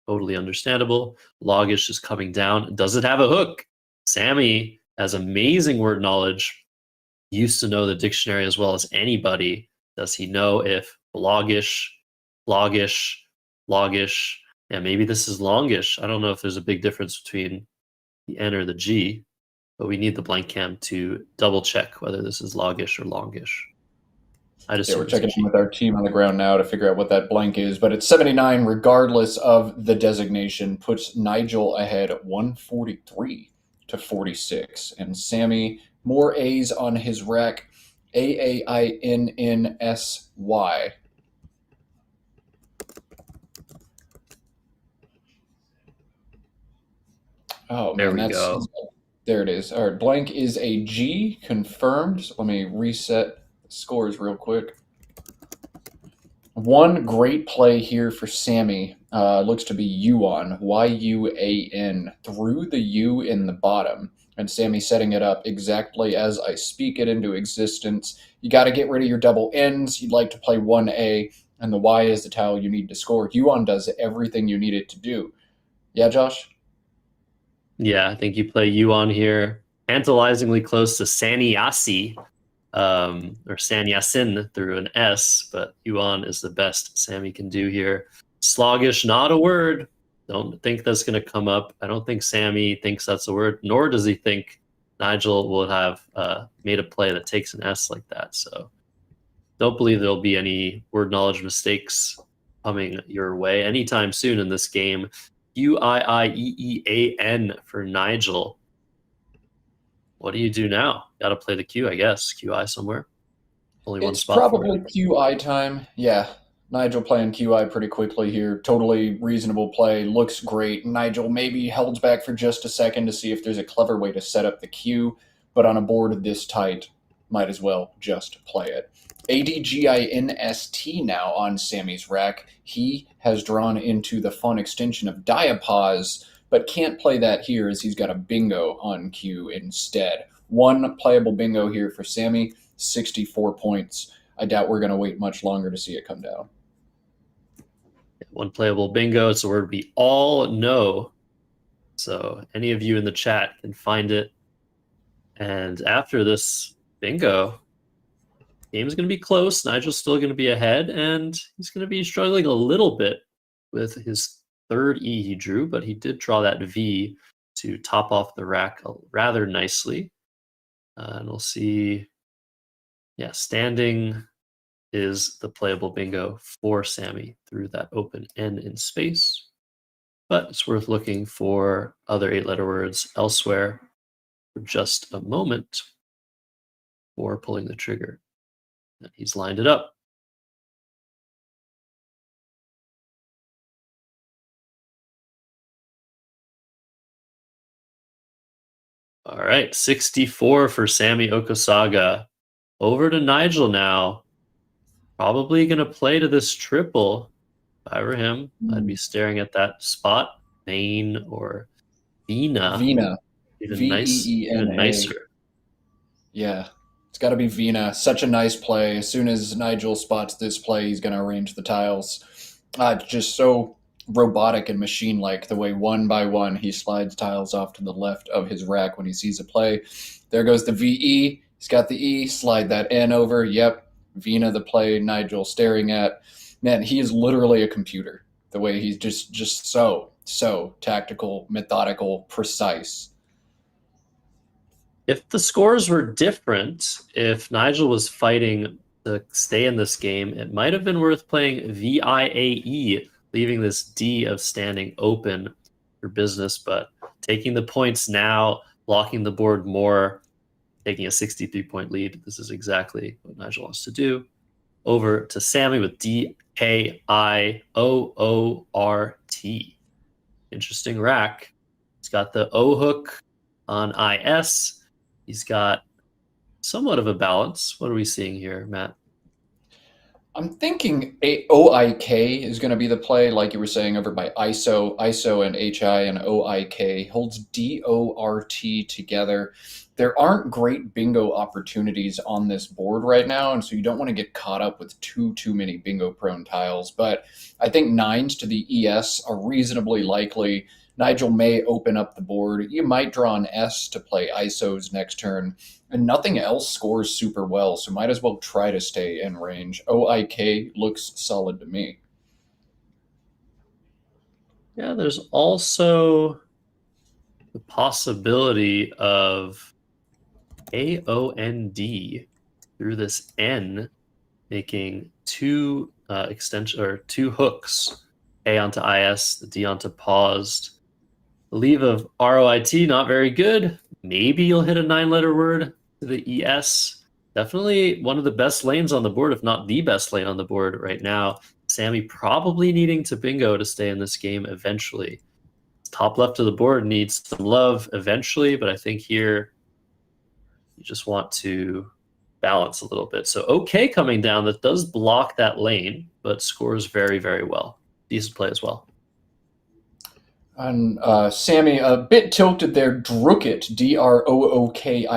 Totally understandable. Loggish is coming down. Does it have a hook? Sammy has amazing word knowledge. Used to know the dictionary as well as anybody. Does he know if Loggish, Loggish, Loggish, and maybe this is Longish? I don't know if there's a big difference between the N or the G, but we need the blank cam to double check whether this is Loggish or Longish. We're checking in with our team on the ground now to figure out what that blank is, but it's 79 regardless of the designation, puts Nigel ahead 143 to 46, and Sammy more A's on his rack, AAINNSY. Oh man, there it is. All right, blank is a G, confirmed. So let me reset scores real quick. One great play here for Sammy looks to be Yuan, Y-U-A-N, through the U in the bottom. And Sammy setting it up exactly as I speak it into existence. You got to get rid of your double N's. You'd like to play 1A, and the Y is the tile you need to score. Yuan does everything you need it to do. Yeah, Josh? Yeah, I think you play Yuan here. Tantalizingly close to Sanyasi. Or Sanyasin through an S, but Yuan is the best Sammy can do here. Sloggish, not a word. Don't think that's going to come up. I don't think Sammy thinks that's a word, nor does he think Nigel will have made a play that takes an S like that. So don't believe there'll be any word knowledge mistakes coming your way anytime soon in this game. QIIEEAN for Nigel. What do you do now? Got to play the Q, I guess. QI somewhere. Only one spot. It's probably QI time. Yeah, Nigel playing QI pretty quickly here. Totally reasonable play. Looks great. Nigel maybe held back for just a second to see if there's a clever way to set up the Q, but on a board this tight, might as well just play it. ADGINST now on Sammy's rack. He has drawn into the fun extension of Diapause, but can't play that here as he's got a bingo on Q instead. One playable bingo here for Sammy, 64 points. I doubt we're going to wait much longer to see it come down. One playable bingo. It's the word we all know. So any of you in the chat can find it. And after this bingo, game is going to be close. Nigel's still going to be ahead, and he's going to be struggling a little bit with his third E he drew, but he did draw that V to top off the rack rather nicely. And we'll see. Yeah, standing is the playable bingo for Sammy through that open N in space. But it's worth looking for other 8-letter words elsewhere for just a moment before pulling the trigger. And he's lined it up. All right, 64 for Sammy Okasaga. Over to Nigel now. Probably going to play to this triple. If I were him, I'd be staring at that spot, Vane or Vina. Vina. Even nicer. Yeah, it's got to be Vina. Such a nice play. As soon as Nigel spots this play, he's going to arrange the tiles. It's just so robotic and machine-like, the way one by one he slides tiles off to the left of his rack when he sees a play. There goes the VE. He's got the E. Slide that N over. Yep, Vina the play Nigel staring at. Man, he is literally a computer. The way he's just so tactical, methodical, precise. If the scores were different, if Nigel was fighting to stay in this game, it might have been worth playing VIAE, leaving this D of standing open for business, but taking the points now, blocking the board more, taking a 63-point lead. This is exactly what Nigel wants to do. Over to Sammy with DKIOORT. Interesting rack. He's got the O hook on IS. He's got somewhat of a balance. What are we seeing here, Matt? I'm thinking OIK is going to be the play, like you were saying, over by ISO. ISO and HI and OIK holds DORT together. There aren't great bingo opportunities on this board right now, and so you don't want to get caught up with too many bingo-prone tiles. But I think 9s to the ES are reasonably likely. Nigel may open up the board. You might draw an S to play ISOs next turn, and nothing else scores super well, so might as well try to stay in range. OIK looks solid to me. Yeah, there's also the possibility of AOND through this N, making two two hooks, A onto IS, the D onto paused. The leave of ROIT, not very good. Maybe you'll hit a 9-letter word to the ES. Definitely one of the best lanes on the board, if not the best lane on the board right now. Sammy probably needing to bingo to stay in this game eventually. Top left of the board needs some love eventually, but I think here you just want to balance a little bit. So OK coming down, that does block that lane, but scores very, very well. Decent play as well. And Sammy, a bit tilted there. Drookit, Drookit,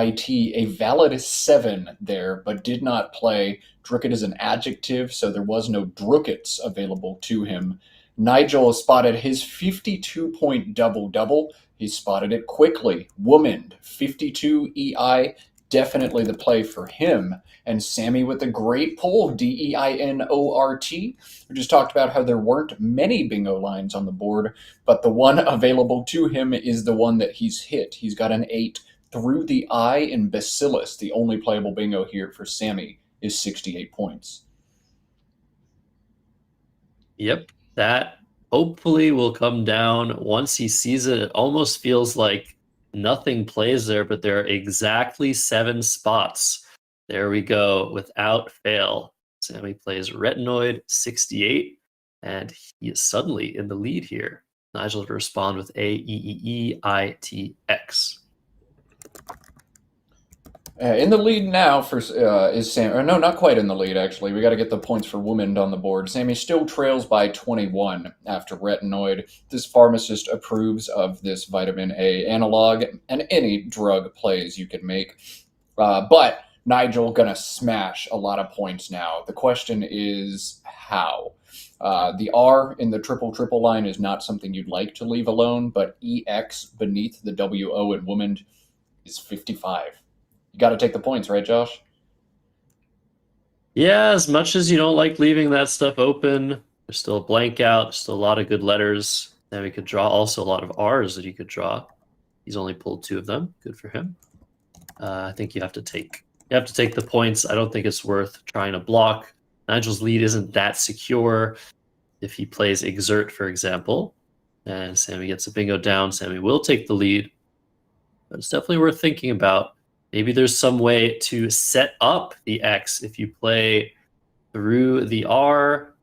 a valid 7 there, but did not play. Drookit is an adjective, so there was no Drookits available to him. Nigel spotted his 52-point double-double. He spotted it quickly. Womaned, 52 EI, definitely the play for him. And Sammy with a great pull, DEINORT. We just talked about how there weren't many bingo lines on the board, but the one available to him is the one that he's hit. He's got an 8 through the I in Bacillus. The only playable bingo here for Sammy is 68 points. Yep, that hopefully will come down once he sees it. It almost feels like nothing plays there, but there are exactly 7 spots. There we go, without fail. Sammy plays Retinoid, 68, and he is suddenly in the lead here. Nigel to respond with AEEEITX. In the lead now for is Sam. Or no, not quite in the lead, actually. We got to get the points for Woman on the board. Sammy still trails by 21 after Retinoid. This pharmacist approves of this vitamin A analog and any drug plays you can make. But Nigel gonna smash a lot of points now. The question is how. The R in the triple line is not something you'd like to leave alone, but EX beneath the WO in Woman is 55. You got to take the points, right, Josh? Yeah, as much as you don't like leaving that stuff open, there's still a blank out, there's still a lot of good letters. And we could draw also a lot of R's that he could draw. He's only pulled 2 of them. Good for him. I think you have to take the points. I don't think it's worth trying to block. Nigel's lead isn't that secure. If he plays Exert, for example, and Sammy gets a bingo down, Sammy will take the lead. But it's definitely worth thinking about. Maybe there's some way to set up the X if you play through the R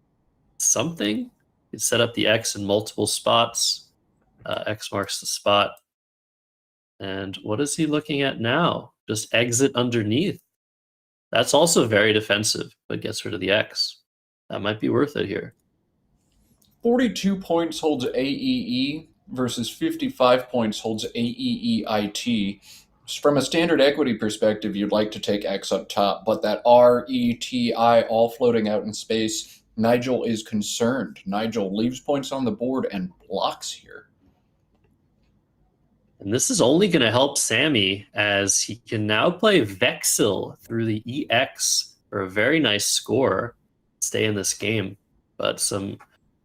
something. You can set up the X in multiple spots. X marks the spot. And what is he looking at now? Just exit underneath. That's also very defensive, but gets rid of the X. That might be worth it here. 42 points holds AEE versus 55 points holds AEEIT. From a standard equity perspective, you'd like to take X up top, but that RETI all floating out in space, Nigel is concerned. Nigel leaves points on the board and blocks here. And this is only going to help Sammy as he can now play Vexil through the EX for a very nice score. Stay in this game. But some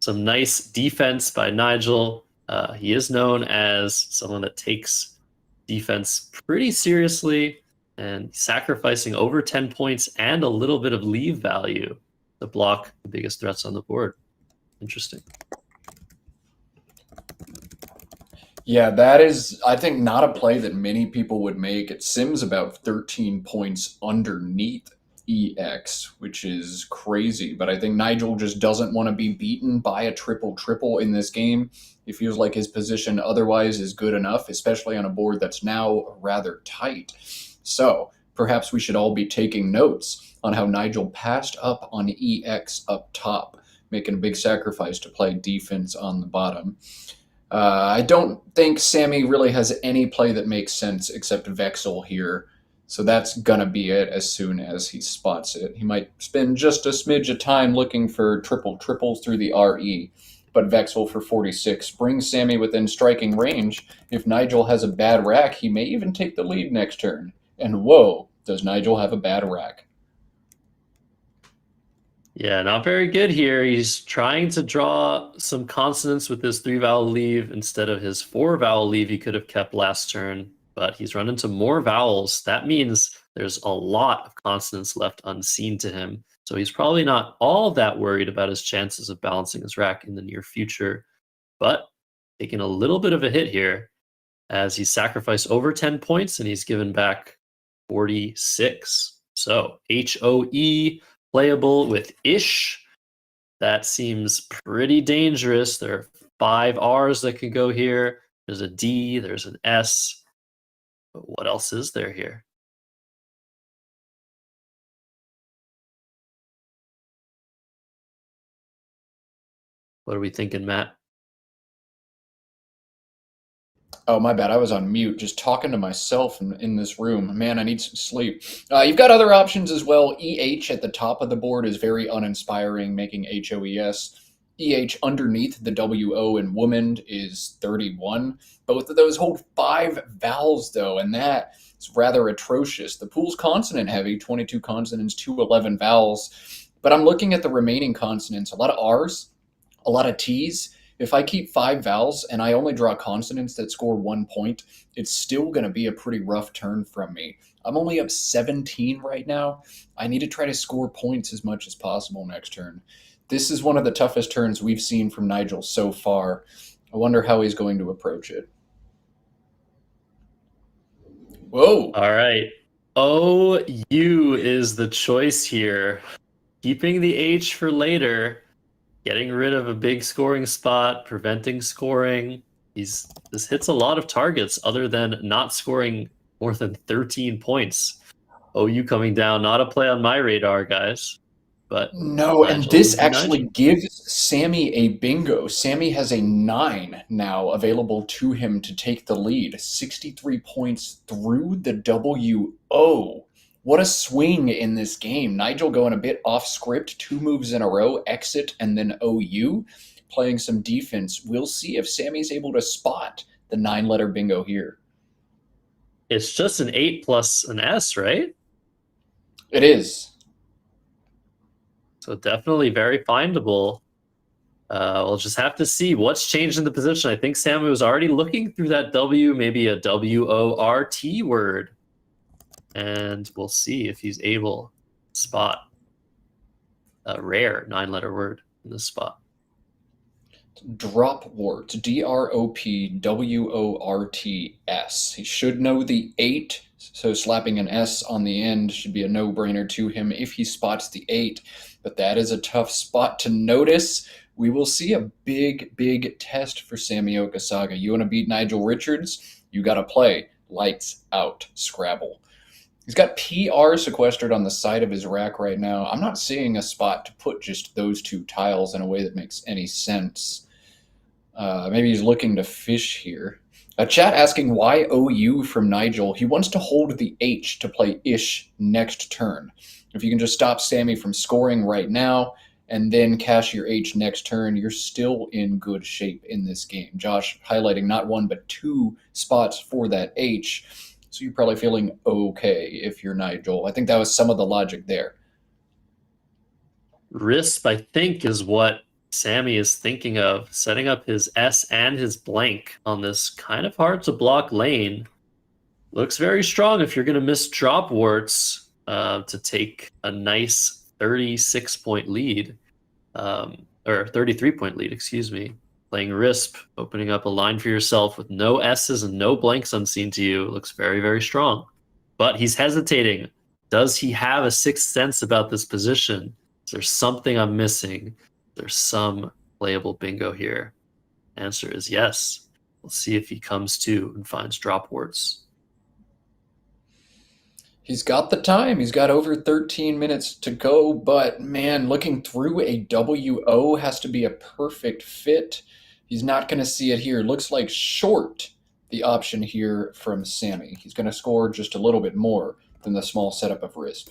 nice defense by Nigel. He is known as someone that takes defense pretty seriously and sacrificing over 10 points and a little bit of leave value to block the biggest threats on the board. Interesting. Yeah, that is, I think, not a play that many people would make. It sims about 13 points underneath EX, which is crazy. But I think Nigel just doesn't want to be beaten by a triple-triple in this game. He feels like his position otherwise is good enough, especially on a board that's now rather tight. So perhaps we should all be taking notes on how Nigel passed up on EX up top, making a big sacrifice to play defense on the bottom. I don't think Sammy really has any play that makes sense except Vexil here. So that's going to be it as soon as he spots it. He might spend just a smidge of time looking for triple-triples through the RE. But Vexil for 46 brings Sammy within striking range. If Nigel has a bad rack, he may even take the lead next turn. And whoa, does Nigel have a bad rack? Yeah, not very good here. He's trying to draw some consonants with his 3-vowel leave instead of his 4-vowel leave he could have kept last turn, but he's run into more vowels. That means there's a lot of consonants left unseen to him, so he's probably not all that worried about his chances of balancing his rack in the near future, but taking a little bit of a hit here as he sacrificed over 10 points and he's given back 46. So HOE playable with ish. That seems pretty dangerous. There are 5 R's that can go here. There's a D, there's an S. But what else is there here? What are we thinking, Matt? Oh, my bad. I was on mute, just talking to myself in this room. Man, I need some sleep. You've got other options as well. EH at the top of the board is very uninspiring, making HOES. EH underneath the WO in woman is 31. Both of those hold 5 vowels, though, and that is rather atrocious. The pool's consonant heavy, 22 consonants, 211 vowels. But I'm looking at the remaining consonants, a lot of R's, a lot of T's. If I keep 5 vowels and I only draw consonants that score 1 point, it's still going to be a pretty rough turn from me. I'm only up 17 right now. I need to try to score points as much as possible next turn. This is one of the toughest turns we've seen from Nigel so far. I wonder how he's going to approach it. Whoa! All right. OU is the choice here. Keeping the H for later. Getting rid of a big scoring spot, preventing scoring. This hits a lot of targets other than not scoring more than 13 points. OU coming down, not a play on my radar, guys. But no, and this actually Nigel gives Sammy a bingo. Sammy has a 9 now available to him to take the lead. 63 points through the WO. What a swing in this game. Nigel going a bit off script, 2 moves in a row, exit, and then OU, playing some defense. We'll see if Sammy's able to spot the 9-letter bingo here. It's just an 8 plus an S, right? It is. So definitely very findable. We'll just have to see what's changed in the position. I think Sammy was already looking through that W, maybe a W-O-R-T word. And we'll see if he's able to spot a rare 9-letter word in this spot. Drop words, DROPWORTS. He should know the 8, so slapping an S on the end should be a no-brainer to him if he spots the 8. But that is a tough spot to notice. We will see a big, big test for Sammy Okasaga. You want to beat Nigel Richards? You got to play lights out Scrabble. He's got PR sequestered on the side of his rack right now. I'm not seeing a spot to put just those two tiles in a way that makes any sense. Maybe he's looking to fish here. A chat asking why OU from Nigel. He wants to hold the H to play ish next turn. If you can just stop Sammy from scoring right now and then cash your H next turn, you're still in good shape in this game. Josh highlighting not one but two spots for that H. So you're probably feeling okay if you're Nigel. I think that was some of the logic there. Risp, I think, is what Sammy is thinking of, setting up his S and his blank on this kind of hard to block lane. Looks very strong if you're going to miss drop warts to take a nice 36-point lead, or 33-point lead, excuse me. Playing Risp, opening up a line for yourself with no S's and no blanks unseen to you. Looks very, very strong. But he's hesitating. Does he have a sixth sense about this position? Is there something I'm missing? There's some playable bingo here. Answer is yes. We'll see if he comes to and finds drop warts. He's got the time. He's got over 13 minutes to go, but man, looking through a WO has to be a perfect fit. He's not going to see it here. Looks like short, the option here from Sammy. He's going to score just a little bit more than the small setup of Risp.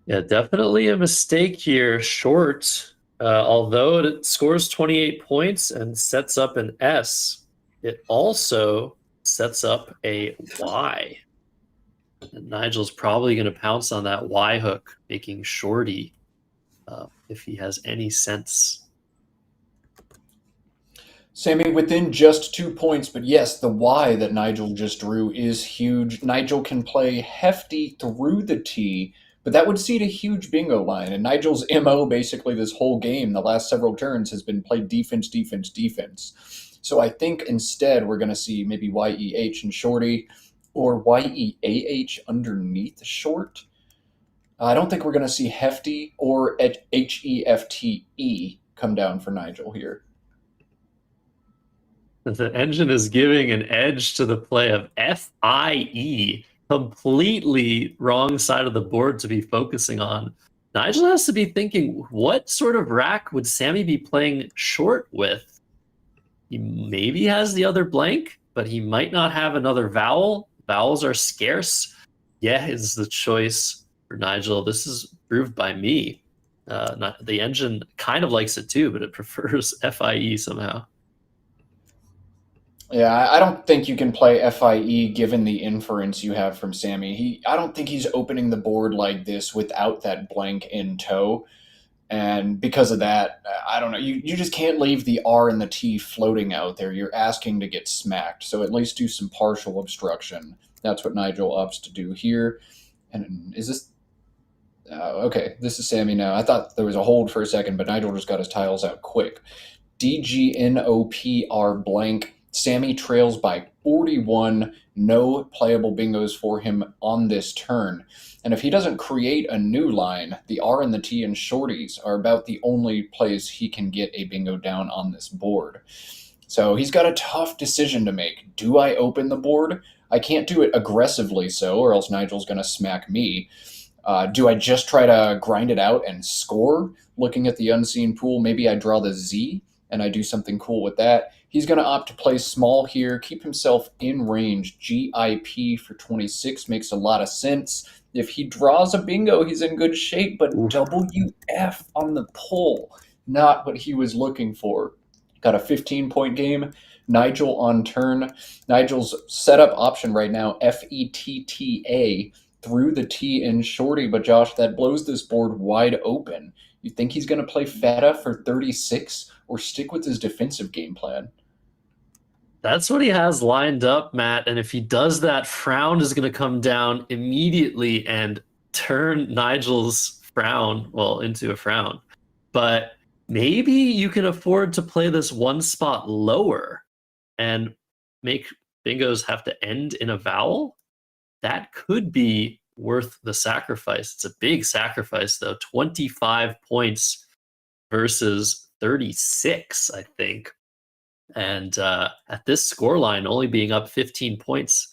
Yeah, definitely a mistake here. Short, although it scores 28 points and sets up an S, it also sets up a Y. And Nigel's probably going to pounce on that Y hook, making shorty if he has any sense. Sammy within just 2 points, but yes, the Y that Nigel just drew is huge. Nigel can play hefty through the T, but that would seed a huge bingo line. And Nigel's MO basically this whole game, the last several turns, has been play defense, defense, defense. So I think instead we're going to see maybe YEH and shorty, or YEAH underneath short. I don't think we're going to see hefty or HEFTE come down for Nigel here. The engine is giving an edge to the play of FIE. Completely wrong side of the board to be focusing on. Nigel has to be thinking, what sort of rack would Sammy be playing short with? He maybe has the other blank, but he might not have another vowel. Vowels are scarce. Yeah is the choice for Nigel. This is proved by me. Not the engine kind of likes it too, but it prefers FIE somehow. Yeah, I don't think you can play FIE given the inference you have from Sammy. I don't think he's opening the board like this without that blank in tow. And because of that, I don't know, you just can't leave the R and the T floating out there. You're asking to get smacked. So at least do some partial obstruction. That's what Nigel opts to do here. And is this... okay, this is Sammy now. I thought there was a hold for a second, but Nigel just got his tiles out quick. DGNOPR blank. Sammy trails by 41, no playable bingos for him on this turn. And if he doesn't create a new line, the R and the T and shorties are about the only place he can get a bingo down on this board. So he's got a tough decision to make. Do I open the board? I can't do it aggressively so, or else Nigel's going to smack me. Do I just try to grind it out and score? Looking at the unseen pool, maybe I draw the Z and I do something cool with that. He's going to opt to play small here, keep himself in range. GIP for 26 makes a lot of sense. If he draws a bingo, he's in good shape, but WF on the pull, not what he was looking for. Got a 15-point game. Nigel on turn. Nigel's setup option right now, FETTA, through the T in shorty, but Josh, that blows this board wide open. You think he's going to play Feta for 36 or stick with his defensive game plan? That's what he has lined up, Matt. And if he does that, Frown is going to come down immediately and turn Nigel's frown, well, into a frown. But maybe you can afford to play this one spot lower and make bingos have to end in a vowel. That could be worth the sacrifice. It's a big sacrifice, though. 25 points versus 36, I think. And at this scoreline, only being up 15 points,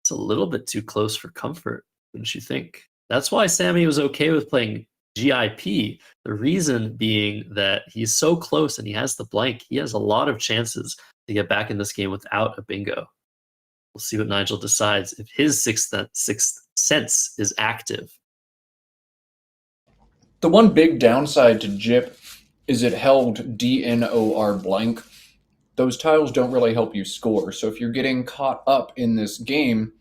it's a little bit too close for comfort, wouldn't you think? That's why Sammy was okay with playing GIP. The reason being that he's so close and he has the blank. He has a lot of chances to get back in this game without a bingo. We'll see what Nigel decides if his sixth sense is active. The one big downside to GIP is it held DNOR blank. Those tiles don't really help you score. So if you're getting caught up in this game,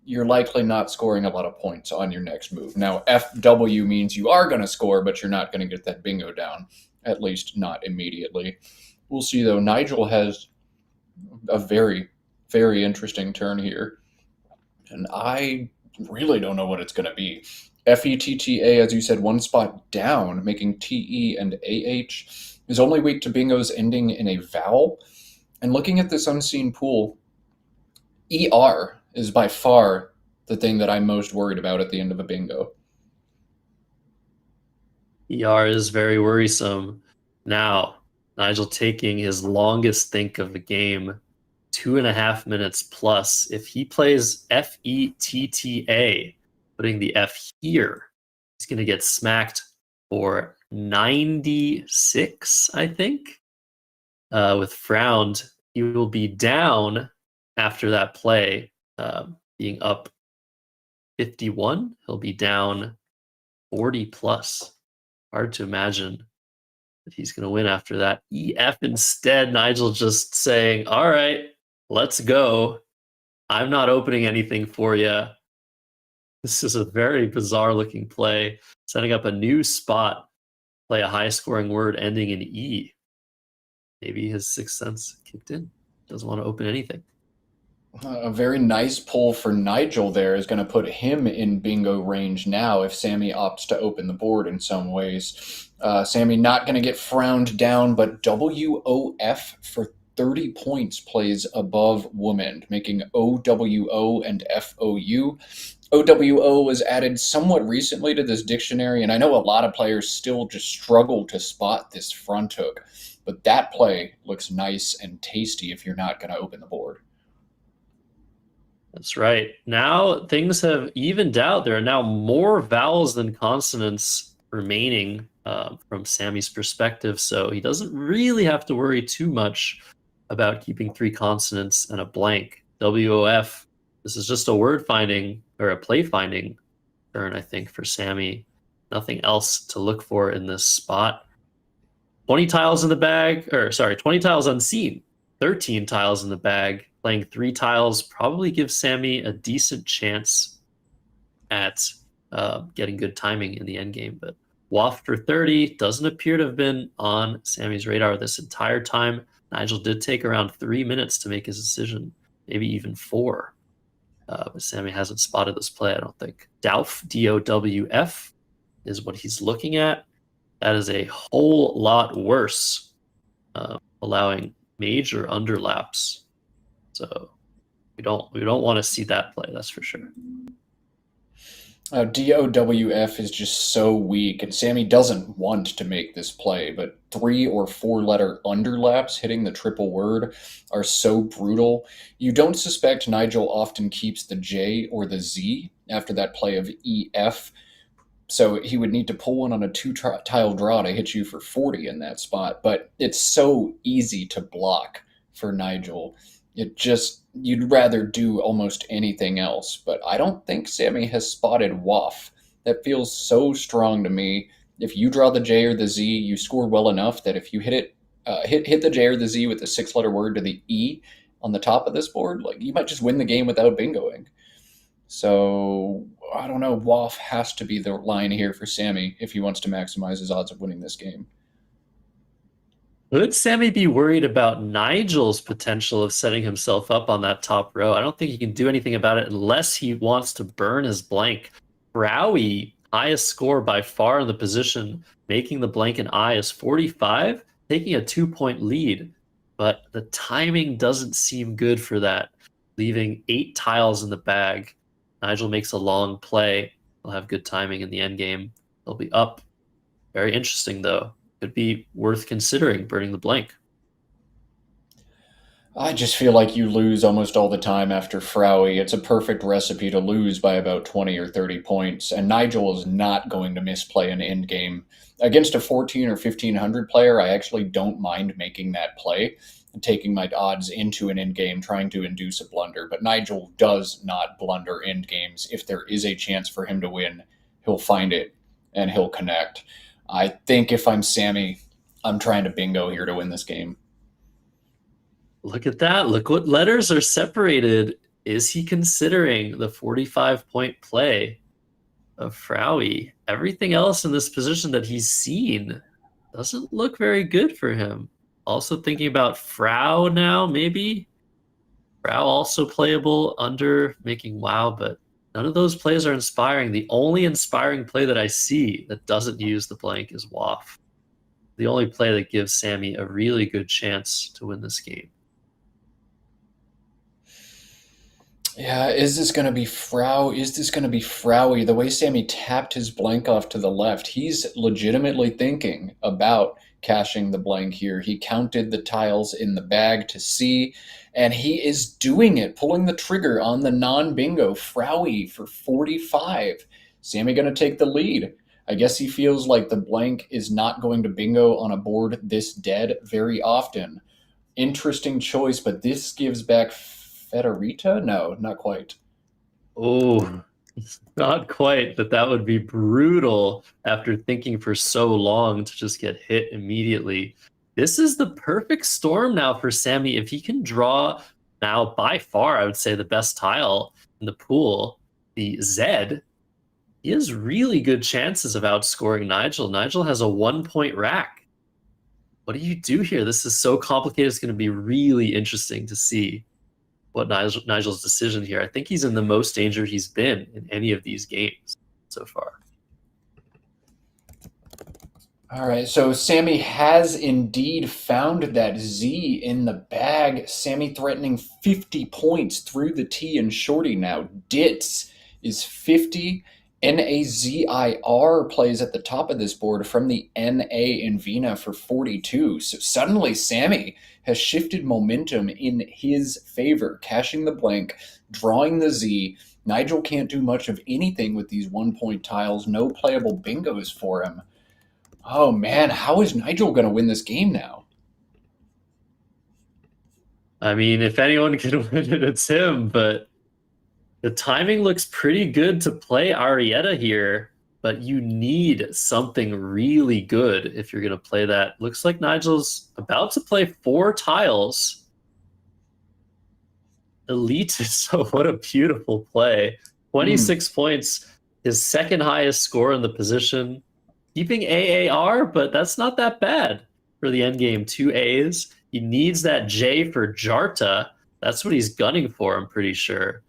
you're likely not scoring a lot of points on your next move. Now, FW means you are going to score, but you're not going to get that bingo down, at least not immediately. We'll see, though. Nigel has a very, very interesting turn here, and I really don't know what it's going to be. FETTA, as you said, one spot down, making TE and AH, is only weak to bingos ending in a vowel. And looking at this unseen pool, ER is by far the thing that I'm most worried about at the end of a bingo. ER is very worrisome. Now, Nigel taking his longest think of the game, 2.5 minutes plus. If he plays FETTA, putting the F here, he's going to get smacked for 96, I think. With frowned, he will be down after that play, being up 51. He'll be down 40 plus. Hard to imagine that he's going to win after that. EF instead, Nigel just saying, all right, let's go. I'm not opening anything for you. This is a very bizarre looking play, setting up a new spot, play a high scoring word ending in E. Maybe his sixth sense kicked in. Doesn't want to open anything. A very nice pull for Nigel there is going to put him in bingo range now if Sammy opts to open the board in some ways. Sammy not going to get frowned down, but WOF for 30 points plays above woman, making OWO and FOU. OWO was added somewhat recently to this dictionary, and I know a lot of players still just struggle to spot this front hook, but that play looks nice and tasty if you're not going to open the board. That's right. Now things have evened out. There are now more vowels than consonants remaining from Sammy's perspective, so he doesn't really have to worry too much about keeping 3 consonants and a blank. WOF, this is just a word finding or a play finding turn, I think, for Sammy. Nothing else to look for in this spot. 20 tiles in the bag, 20 tiles unseen, 13 tiles in the bag. Playing 3 tiles probably gives Sammy a decent chance at getting good timing in the endgame. But Waft for 30 doesn't appear to have been on Sammy's radar this entire time. Nigel did take around 3 minutes to make his decision, maybe even 4. But Sammy hasn't spotted this play, I don't think. Dowf, DOWF, is what he's looking at. That is a whole lot worse, allowing major underlaps. So we don't want to see that play, that's for sure. DOWF is just so weak, and Sammy doesn't want to make this play, but 3 or 4 letter underlaps hitting the triple word are so brutal. You don't suspect Nigel often keeps the J or the Z after that play of EF, so he would need to pull one on a 2-tile draw to hit you for 40 in that spot, but it's so easy to block for Nigel. You'd rather do almost anything else, but I don't think Sammy has spotted WAF. That feels so strong to me. If you draw the J or the Z, you score well enough that if you hit the J or the Z with a 6-letter word to the E on the top of this board, like, you might just win the game without bingoing. So I don't know. WAF has to be the line here for Sammy if he wants to maximize his odds of winning this game. Could Sammy be worried about Nigel's potential of setting himself up on that top row? I don't think he can do anything about it unless he wants to burn his blank. Browie, highest score by far in the position, making the blank an I is 45, taking a 2-point lead. But the timing doesn't seem good for that, leaving 8 tiles in the bag. Nigel makes a long play. He'll have good timing in the endgame. He'll be up. Very interesting, though. Could be worth considering burning the blank. I just feel like you lose almost all the time after Frowie. It's a perfect recipe to lose by about 20 or 30 points, and Nigel is not going to misplay an endgame. Against a 14 or 1500 player, I actually don't mind making that play and taking my odds into an endgame, trying to induce a blunder. But Nigel does not blunder endgames. If there is a chance for him to win, he'll find it and he'll connect. I think if I'm Sammy, I'm trying to bingo here to win this game. Look at that. Look what letters are separated. Is he considering the 45-point play of Frowie? Everything else in this position that he's seen doesn't look very good for him. Also thinking about Frau now, maybe. Frau also playable under making wow, but none of those plays are inspiring. The only inspiring play that I see that doesn't use the blank is Waff. The only play that gives Sammy a really good chance to win this game. Yeah, is this going to be Frau? Is this going to be Frowie? The way Sammy tapped his blank off to the left, he's legitimately thinking about cashing the blank here. He counted the tiles in the bag to see, and he is doing it, pulling the trigger on the non-bingo Frowie for 45. Sammy going to take the lead. I guess he feels like the blank is not going to bingo on a board this dead very often. Interesting choice, but this gives back Federica? No, not quite. Oh, not quite, but that would be brutal after thinking for so long to just get hit immediately. This is the perfect storm now for Sammy. If he can draw now, by far, I would say the best tile in the pool, the Z, he has really good chances of outscoring Nigel. Nigel has a 1-point rack. What do you do here? This is so complicated. It's going to be really interesting to see what Nigel's decision here. I think he's in the most danger he's been in any of these games so far. All right, so Sammy has indeed found that Z in the bag. Sammy threatening 50 points through the T and shorty now. Ditz is 50. NAZIR plays at the top of this board from the NA in Vina for 42. So suddenly Sammy has shifted momentum in his favor, cashing the blank, drawing the Z. Nigel can't do much of anything with these 1-point tiles. No playable bingos for him. Oh man, how is Nigel going to win this game now? I mean, if anyone can win it, it's him, but the timing looks pretty good to play Arietta here, but you need something really good if you're going to play that. Looks like Nigel's about to play 4 tiles. Elite, so what a beautiful play. 26 points, his second highest score in the position. Keeping AAR, but that's not that bad for the endgame. 2 A's. He needs that J for Jarta. That's what he's gunning for, I'm pretty sure.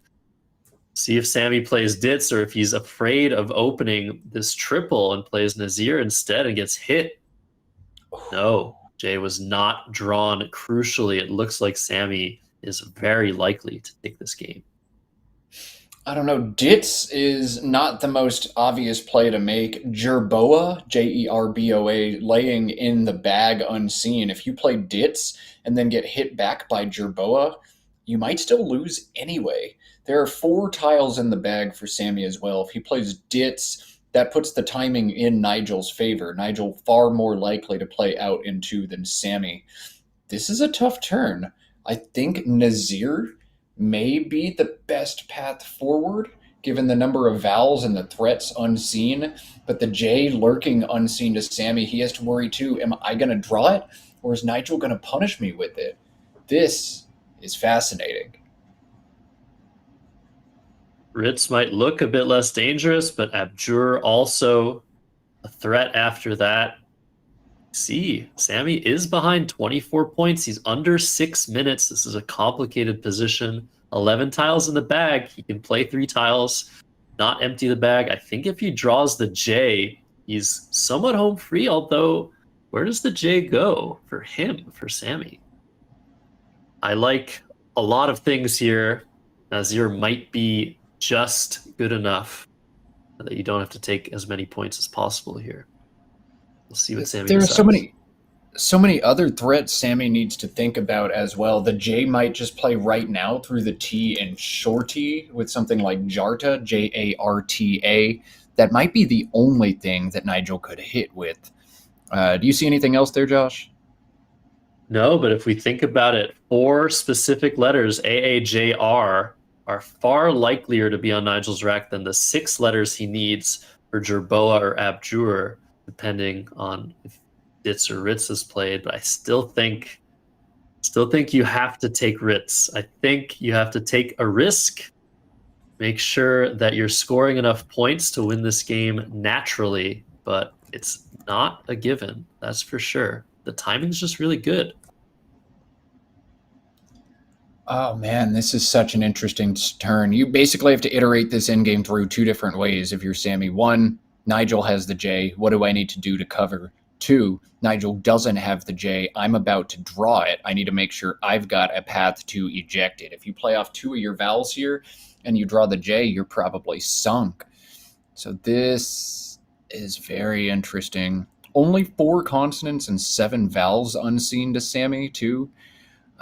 See if Sammy plays Ditz or if he's afraid of opening this triple and plays Nazir instead and gets hit. No, J was not drawn. Crucially, it looks like Sammy is very likely to take this game. I don't know. Ditz is not the most obvious play to make. Jerboa, Jerboa, laying in the bag unseen. If you play Ditz and then get hit back by Jerboa, you might still lose anyway. There are 4 tiles in the bag for Sammy as well. If he plays Ditz, that puts the timing in Nigel's favor. Nigel far more likely to play out in 2 than Sammy. This is a tough turn. I think Nazir may be the best path forward, given the number of vowels and the threats unseen. But the J lurking unseen to Sammy, he has to worry too. Am I going to draw it, or is Nigel going to punish me with it? This is fascinating. Ritz might look a bit less dangerous, but Abjur also a threat after that. See, Sammy is behind 24 points. He's under 6 minutes. This is a complicated position. 11 tiles in the bag. He can play 3 tiles, not empty the bag. I think if he draws the J, he's somewhat home free, although where does the J go for him, for Sammy? I like a lot of things here. Nazir might be just good enough that you don't have to take as many points as possible here. We'll see what Sammy decides. so many other threats Sammy needs to think about as well. The J might just play right now through the T and shorty with something like Jarta, Jarta. That might be the only thing that Nigel could hit with. Do you see anything else there, Josh? No, but if we think about it, 4 specific letters, AAJR, are far likelier to be on Nigel's rack than the 6 letters he needs for Jerboa or Abjur, depending on if Ditz or Ritz is played. But I still think you have to take Ritz. I think you have to take a risk, make sure that you're scoring enough points to win this game naturally, but it's not a given, that's for sure. The timing's just really good. Oh man, this is such an interesting turn. You basically have to iterate this endgame through 2 different ways if you're Sammy. 1, Nigel has the J. What do I need to do to cover? 2, Nigel doesn't have the J. I'm about to draw it. I need to make sure I've got a path to eject it. If you play off 2 of your vowels here and you draw the J, you're probably sunk. So this is very interesting. Only 4 consonants and 7 vowels unseen to Sammy, too.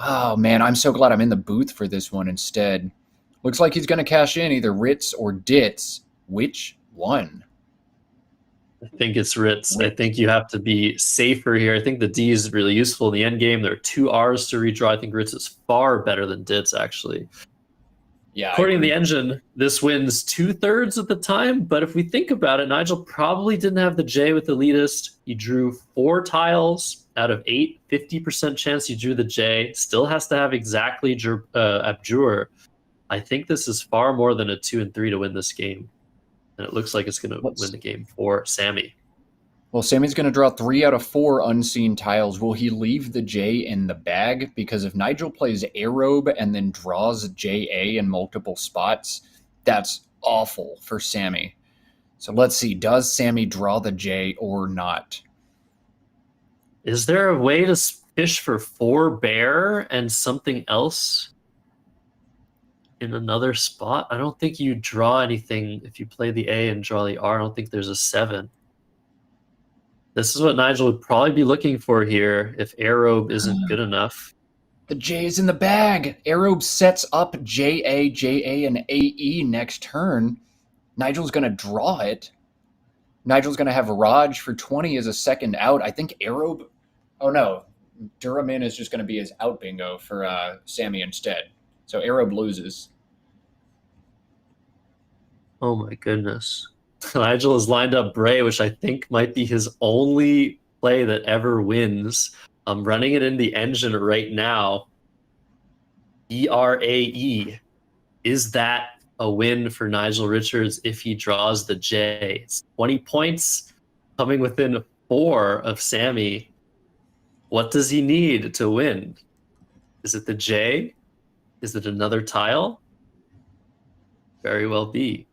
Oh, man, I'm so glad I'm in the booth for this one instead. Looks like he's going to cash in either Ritz or Ditz. Which one? I think it's Ritz. I think you have to be safer here. I think the D is really useful in the end game. There are 2 R's to redraw. I think Ritz is far better than Ditz, actually. Yeah. According to the engine, this wins 2/3 of the time. But if we think about it, Nigel probably didn't have the J with elitist. He drew 4 tiles out of 8, 50% chance he drew the J. Still has to have exactly Abjur. I think this is far more than a 2 and 3 to win this game. And it looks like it's going to win the game for Sammy. Well, Sammy's going to draw 3 out of 4 unseen tiles. Will he leave the J in the bag? Because if Nigel plays Aerobe and then draws JA in multiple spots, that's awful for Sammy. So let's see. Does Sammy draw the J or not? Is there a way to fish for 4 bear and something else in another spot? I don't think you draw anything if you play the A and draw the R. I don't think there's a 7. This is what Nigel would probably be looking for here if Aerobe isn't good enough. The J is in the bag. Aerobe sets up JA, JA, and AE next turn. Nigel's going to draw it. Nigel's going to have Raj for 20 as a second out. I think Aerobe... Oh, no. Duramin is just going to be his out bingo for Sammy instead. So Aerobe loses. Oh, my goodness. Nigel has lined up Bray, which I think might be his only play that ever wins. I'm running it in the engine right now. ERAE. Is that a win for Nigel Richards if he draws the J? It's 20 points, coming within 4 of Sammy. What does he need to win? Is it the J? Is it another tile? Very well be.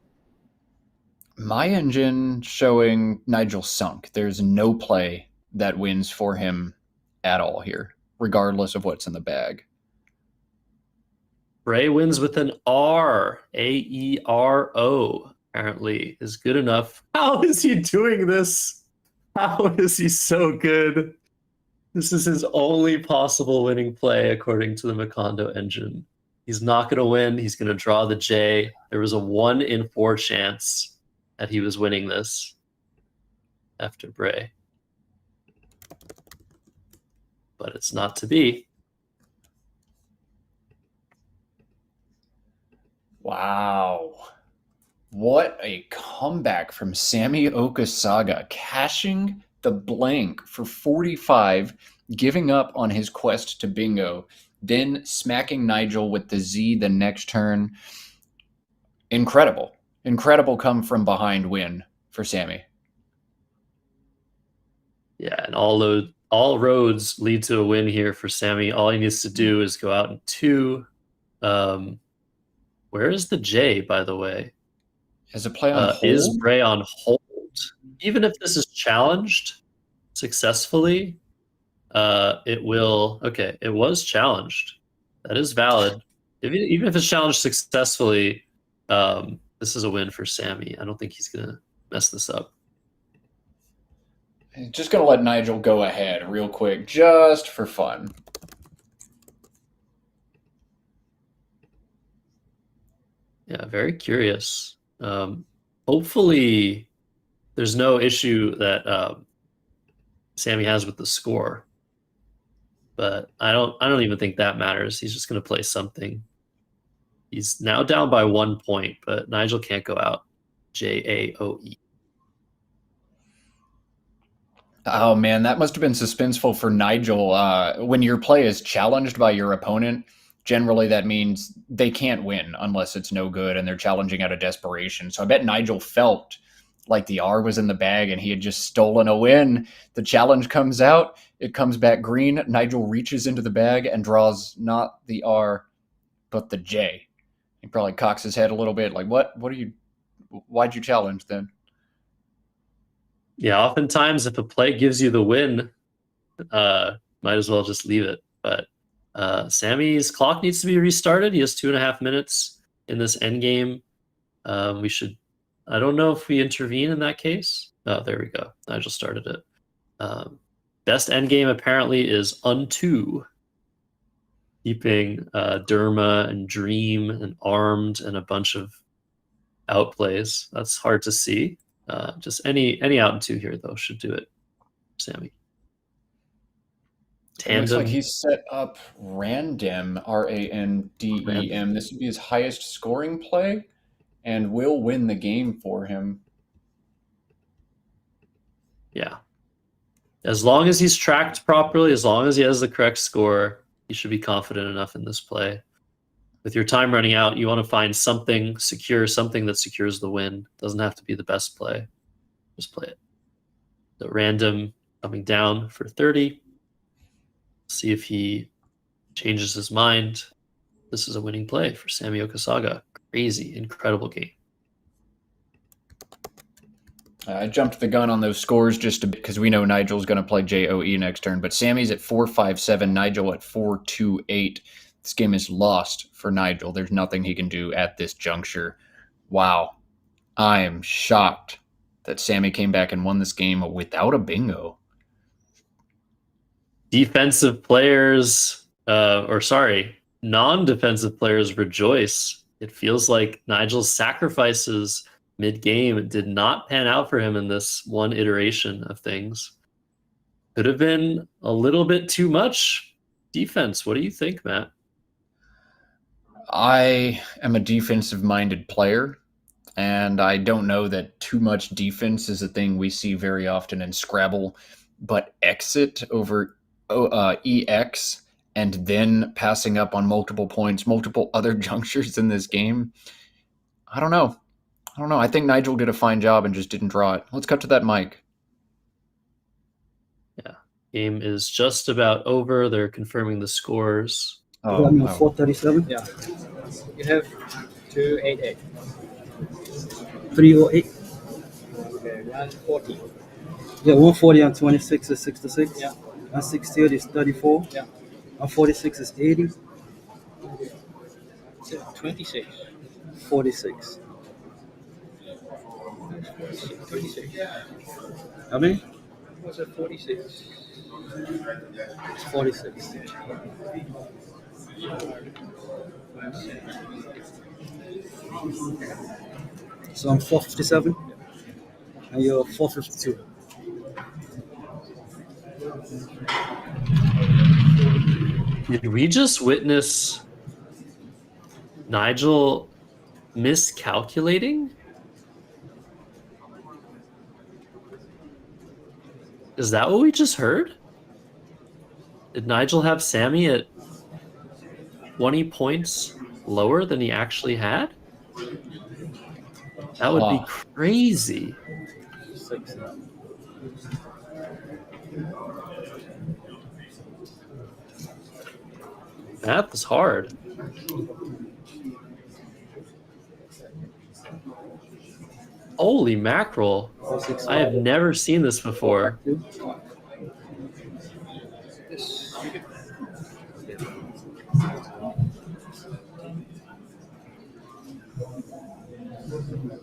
My engine showing Nigel sunk. There's no play that wins for him at all here, regardless of what's in the bag. Bray wins with an R. AERO, apparently, is good enough. How is he doing this? How is he so good? This is his only possible winning play, according to the Macondo engine. He's not going to win. He's going to draw the J. There was a 1 in 4 chance that he was winning this after Bray. But it's not to be. Wow. What a comeback from Sammy Okasaga, cashing the blank for 45, giving up on his quest to bingo, then smacking Nigel with the Z the next turn. Incredible. Incredible come from behind win for Sammy. Yeah, and all roads lead to a win here for Sammy. All he needs to do is go out in 2. Where is the J, by the way? Has a play on hold? Is Bray on hold? Even if this is challenged successfully, it will... Okay, it was challenged. That is valid. Even if it's challenged successfully, this is a win for Sammy. I don't think he's going to mess this up. Just going to let Nigel go ahead real quick, just for fun. Yeah, very curious. Hopefully, there's no issue that Sammy has with the score, but I don't even think that matters. He's just going to play something. He's now down by 1 point, but Nigel can't go out. JAOE. Oh man, that must have been suspenseful for Nigel. When your play is challenged by your opponent, generally that means they can't win unless it's no good and they're challenging out of desperation. So I bet Nigel felt like the R was in the bag and he had just stolen a win. The challenge comes out, it comes back green. Nigel reaches into the bag and draws not the R, but the J. He probably cocks his head a little bit like, why'd you challenge then? Yeah, oftentimes if a play gives you the win, might as well just leave it. But Sammy's clock needs to be restarted. He has 2.5 minutes in this endgame. We should, I don't know if we intervene in that case. Oh, there we go. Nigel started it. Best endgame apparently is Unto, keeping Derma and Dream and Armed and a bunch of outplays. That's hard to see. Just any out and two here though should do it, Sammy. It looks like he's set up Random, Randem. This would be his highest scoring play, and will win the game for him. Yeah, as long as he's tracked properly, as long as he has the correct score, he should be confident enough in this play. With your time running out, you want to find something secure, something that secures the win. Doesn't have to be the best play. Just play it. The Random coming down for 30. See if he changes his mind. This is a winning play for Sammy Okasaga. Crazy, incredible game. I jumped the gun on those scores just a bit because we know Nigel's going to play JOE next turn, but Sammy's at 4-5-7, Nigel at 4-2-8. This game is lost for Nigel. There's nothing he can do at this juncture. Wow. I am shocked that Sammy came back and won this game without a bingo. Defensive players, non-defensive players rejoice. It feels like Nigel's sacrifices mid-game did not pan out for him in this one iteration of things. Could have been a little bit too much defense. What do you think, Matt? I am a defensive-minded player, and I don't know that too much defense is a thing we see very often in Scrabble, but exit over EX and then passing up on multiple points, multiple other junctures in this game, I don't know. I think Nigel did a fine job and just didn't draw it. Let's cut to that mic. Yeah, game is just about over. They're confirming the scores. Oh, 437? Yeah. You have 288. 308? Okay, 140. Yeah, 140 and 26 is 66. Yeah. 168 is 34. Yeah. 146 is 80. 26. 46. 26. How many? What's it, 46? It's 46. So I'm 457 and you're 452. Did we just witness Nigel miscalculating? Is that what we just heard? Did Nigel have Sammy at 20 points lower than he actually had? That would be crazy. Math is hard. Holy mackerel. I have never seen this before.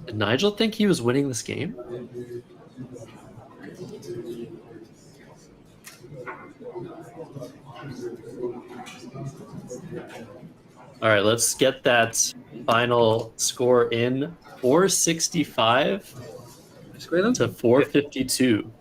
Did Nigel think he was winning this game? All right, let's get that final score in. 465 to 452.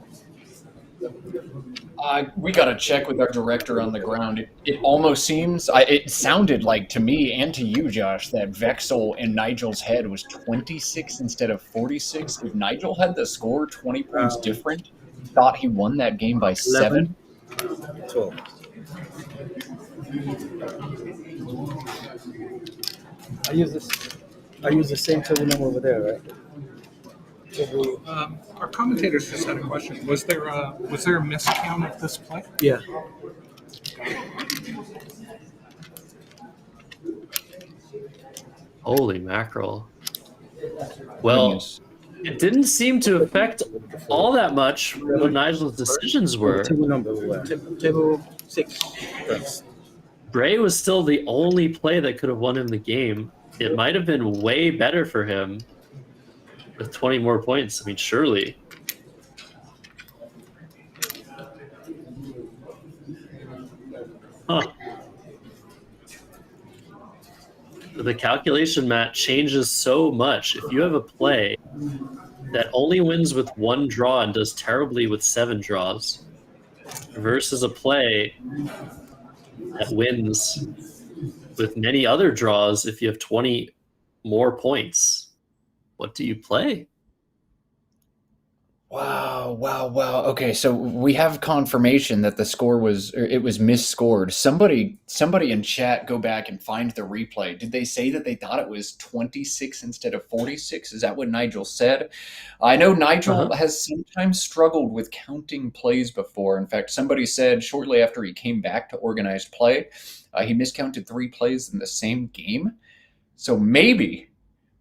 We got to check with our director on the ground. It almost seems, it sounded like to me and to you, Josh, that Vexel in Nigel's head was 26 instead of 46. If Nigel had the score 20 points different, thought he won that game by 7. 12. I use the same table number over there, right? Our commentators just had a question. Was there a miscount of this play? Yeah. Holy mackerel. Well, it didn't seem to affect all that much what Nigel's decisions were. Table number. Table 6. Thanks. Bray was still the only play that could have won him the game. It might have been way better for him with 20 more points. I mean, surely. Huh. The calculation, Matt, changes so much. If you have a play that only wins with 1 draw and does terribly with 7 draws versus a play that wins with many other draws if you have 20 more points, what do you play? Wow. Okay, so we have confirmation that the score was, or it was misscored. Somebody in chat go back and find the replay. Did they say that they thought it was 26 instead of 46? Is that what Nigel said? I know Nigel has sometimes struggled with counting plays before. In fact, somebody said shortly after he came back to organized play, he miscounted 3 plays in the same game. So maybe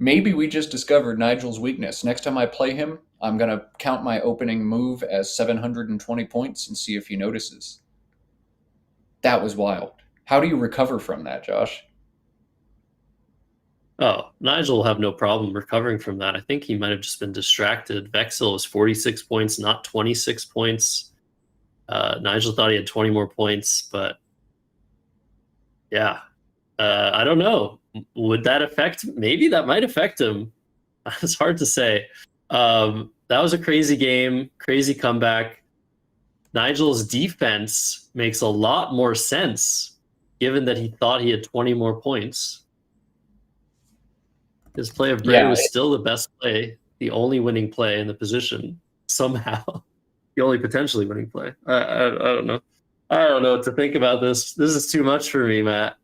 we just discovered Nigel's weakness. Next time I play him, I'm going to count my opening move as 720 points and see if he notices. That was wild. How do you recover from that, Josh? Oh, Nigel will have no problem recovering from that. I think he might have just been distracted. Vexel was 46 points, not 26 points. Nigel thought he had 20 more points, but yeah, I don't know. Would that affect? Maybe that might affect him. It's hard to say. That was a crazy game, crazy comeback. Nigel's defense makes a lot more sense given that he thought he had 20 more points. His play of Bray was still the best play, the only winning play in the position, somehow. The only potentially winning play. I don't know. I don't know what to think about this. This is too much for me, Matt.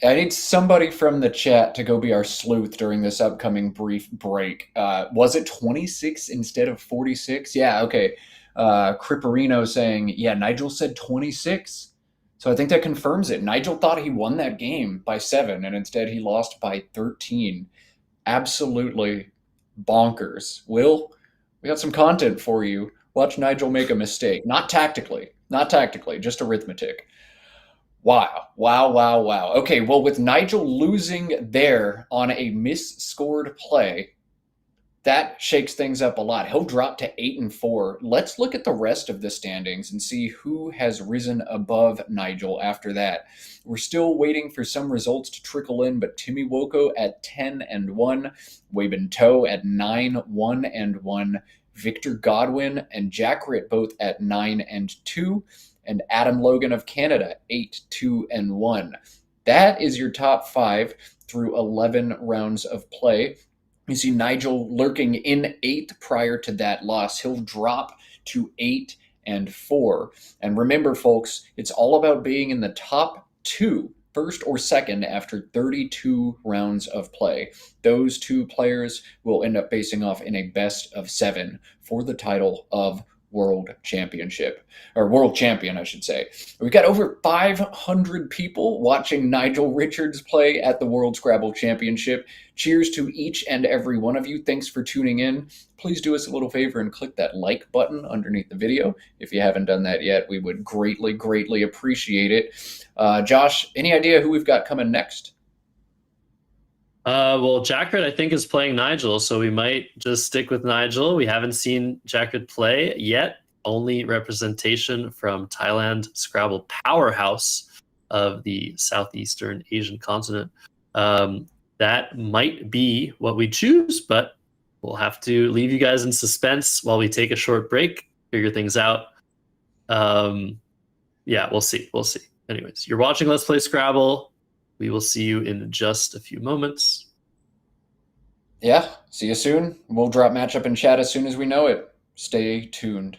I need somebody from the chat to go be our sleuth during this upcoming brief break. Was it 26 instead of 46? Yeah, okay. Cripperino saying, yeah, Nigel said 26. So I think that confirms it. Nigel thought he won that game by 7, and instead he lost by 13. Absolutely bonkers. Will, we got some content for you. Watch Nigel make a mistake. Not tactically, just arithmetic. Wow. Okay, well, with Nigel losing there on a misscored play, that shakes things up a lot. He'll drop to 8-4. Let's look at the rest of the standings and see who has risen above Nigel after that. We're still waiting for some results to trickle in, but Timmy Woko at 10-1, Wabin Toe at 9-1-1, Victor Godwin and Jack Ritt both at 9-2. And Adam Logan of Canada, 8-2-1. That is your top 5 through 11 rounds of play. You see Nigel lurking in 8th prior to that loss. He'll drop to 8-4. And remember, folks, it's all about being in the top 2, first or second, after 32 rounds of play. Those 2 players will end up facing off in a best of 7 for the title of World Championship, or World Champion, I should say. We've got over 500 people watching Nigel Richards play at the World Scrabble Championship. Cheers to each and every one of you. Thanks for tuning in. Please do us a little favor and click that like button underneath the video. If you haven't done that yet, we would greatly appreciate it. Josh, any idea who we've got coming next? Well, Jackred, I think, is playing Nigel, so we might just stick with Nigel. We haven't seen Jackred play yet. Only representation from Thailand Scrabble Powerhouse. of the Southeastern Asian continent. That might be what we choose, but we'll have to leave you guys in suspense while we take a short break, figure things out. Yeah, we'll see. We'll see. Anyways, you're watching Let's Play Scrabble. We will see you in just a few moments. Yeah, see you soon. We'll drop matchup in chat as soon as we know it. Stay tuned.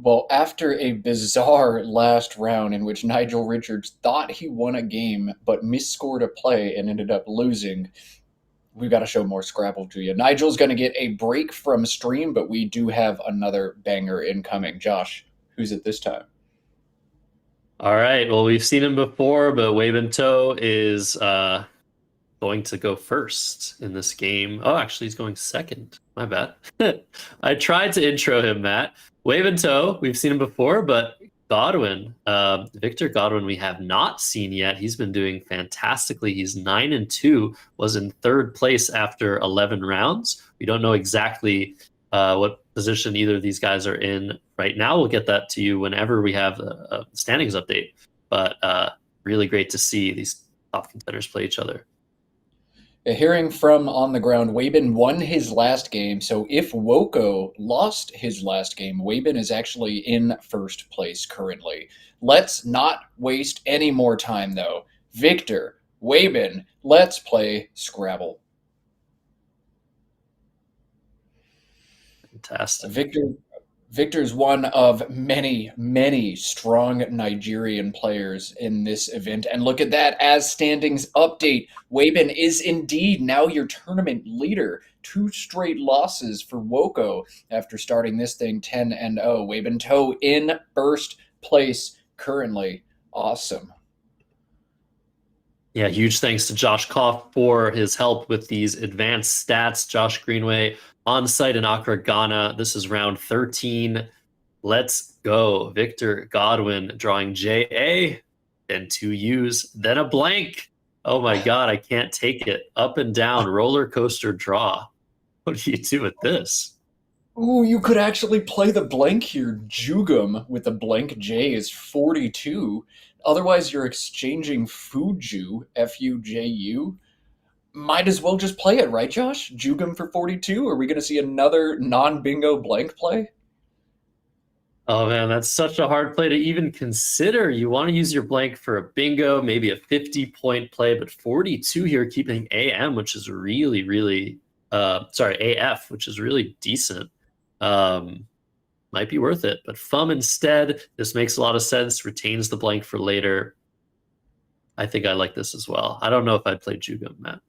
Well, after a bizarre last round in which Nigel Richards thought he won a game but misscored a play and ended up losing, we've got to show more Scrabble to you. Nigel's going to get a break from stream, but we do have another banger incoming. Josh, who's it this time? All right. Well, we've seen him before, but Waben Toe is going to go first in this game. Oh, actually, he's going second. My bad. I tried to intro him, Matt. Waben Toe, we've seen him before, but Godwin, Victor Godwin, we have not seen yet. He's been doing fantastically. He's 9-2, was in third place after 11 rounds. We don't know exactly what position either of these guys are in right now. We'll get that to you whenever we have a standings update. But really great to see these top contenders play each other. Hearing from on the ground, Waben won his last game, so if Woko lost his last game, Waben is actually in first place currently. Let's not waste any more time, though. Victor, Waben, let's play Scrabble. Fantastic. Victor's one of many, many strong Nigerian players in this event. And look at that, as standings update, Waben is indeed now your tournament leader. 2 straight losses for Woko after starting this thing 10-0. Waben Toe in first place currently. Awesome. Yeah, huge thanks to Josh Koff for his help with these advanced stats. Josh Greenway on site in Accra, Ghana. This is round 13. Let's go. Victor Godwin drawing JA, then 2 U's, then a blank. Oh my God, I can't take it. Up and down, roller coaster draw. What do you do with this? Ooh, you could actually play the blank here. Jugum with the blank J is 42. Otherwise, you're exchanging Fuju, F-U-J-U. Might as well just play it, right, Josh? Jugum for 42? Are we going to see another non-bingo blank play? Oh, man, that's such a hard play to even consider. You want to use your blank for a bingo, maybe a 50-point play, but 42 here, keeping AM, which is really, really... AF, which is really decent. Might be worth it, but FUM instead. This makes a lot of sense. Retains the blank for later. I think I like this as well. I don't know if I'd play Jugum, Matt.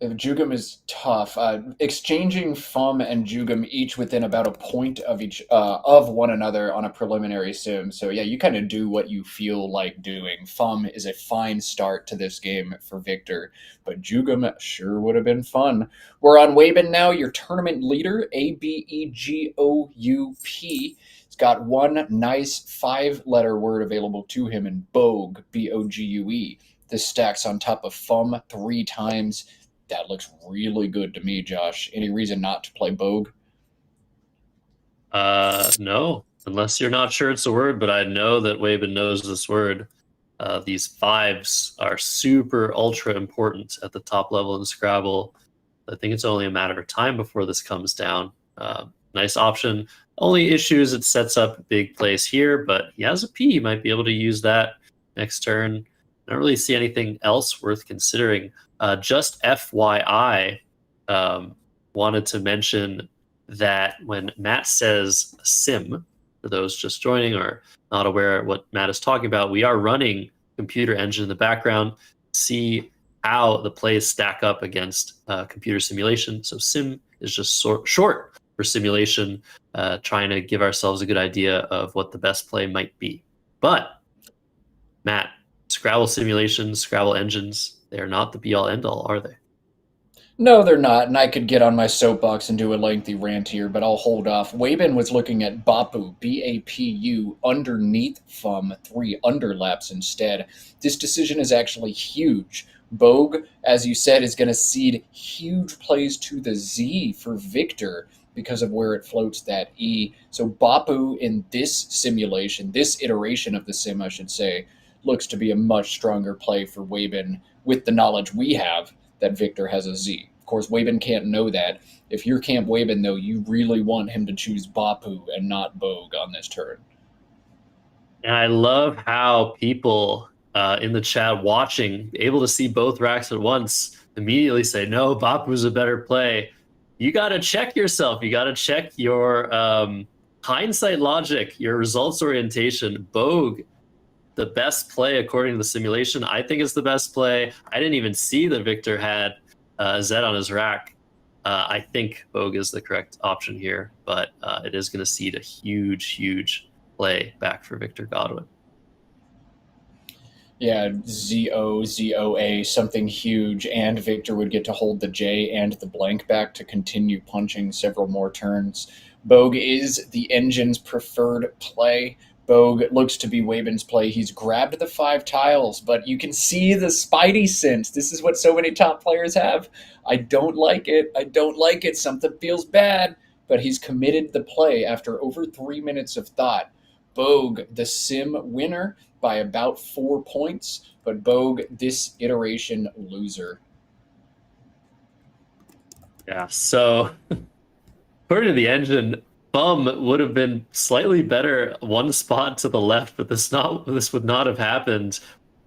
Jugum is tough. Exchanging FUM and Jugum each within about a point of each of one another on a preliminary sim. So yeah, you kind of do what you feel like doing. FUM is a fine start to this game for Victor, but Jugum sure would have been fun. We're on Waben now, your tournament leader, Abegoup. He's got one nice 5-letter word available to him in Bogue, B-O-G-U-E. This stacks on top of FUM 3 times. That looks really good to me, Josh. Any reason not to play Bogue? No, unless you're not sure it's a word, but I know that Waben knows this word. These 5s are super ultra important at the top level in Scrabble. I think it's only a matter of time before this comes down. Nice option. Only issue is it sets up a big place here, but he has a P. He might be able to use that next turn. I don't really see anything else worth considering. Just FYI, wanted to mention that when Matt says sim, for those just joining or not aware of what Matt is talking about, we are running computer engine in the background, see how the plays stack up against computer simulation. So sim is just short for simulation, trying to give ourselves a good idea of what the best play might be. But Matt, Scrabble simulations, Scrabble engines, they are not the be-all, end-all, are they? No, they're not, and I could get on my soapbox and do a lengthy rant here, but I'll hold off. Waben was looking at Bapu, B-A-P-U, underneath FUM, 3 underlaps instead. This decision is actually huge. Bogue, as you said, is going to cede huge plays to the Z for Victor because of where it floats that E. So Bapu in this simulation, this iteration of the sim, I should say, looks to be a much stronger play for Waben with the knowledge we have that Victor has a Z. Of course, Waben can't know that. If you're Camp Waben, though, you really want him to choose Bapu and not Bogue on this turn. And I love how people in the chat watching, able to see both racks at once, immediately say, no, Bapu's a better play. You got to check yourself. You got to check your hindsight logic, your results orientation, Bogue, the best play according to the simulation, I think is the best play. I didn't even see that Victor had Zed on his rack. I think Bogue is the correct option here, but it is going to seed a huge play back for Victor Godwin. Yeah, ZOA, something huge, and Victor would get to hold the J and the blank back to continue punching several more turns. Bogue is the engine's preferred play. Bogue looks to be Wabin's play. He's grabbed the 5 tiles, but you can see the spidey sense. This is what so many top players have. I don't like it. I don't like it. Something feels bad, but he's committed the play after over 3 minutes of thought. Bogue, the sim winner by about 4 points, but Bogue, this iteration, loser. Yeah, so according to the engine, Bum would have been slightly better one spot to the left, but this would not have happened.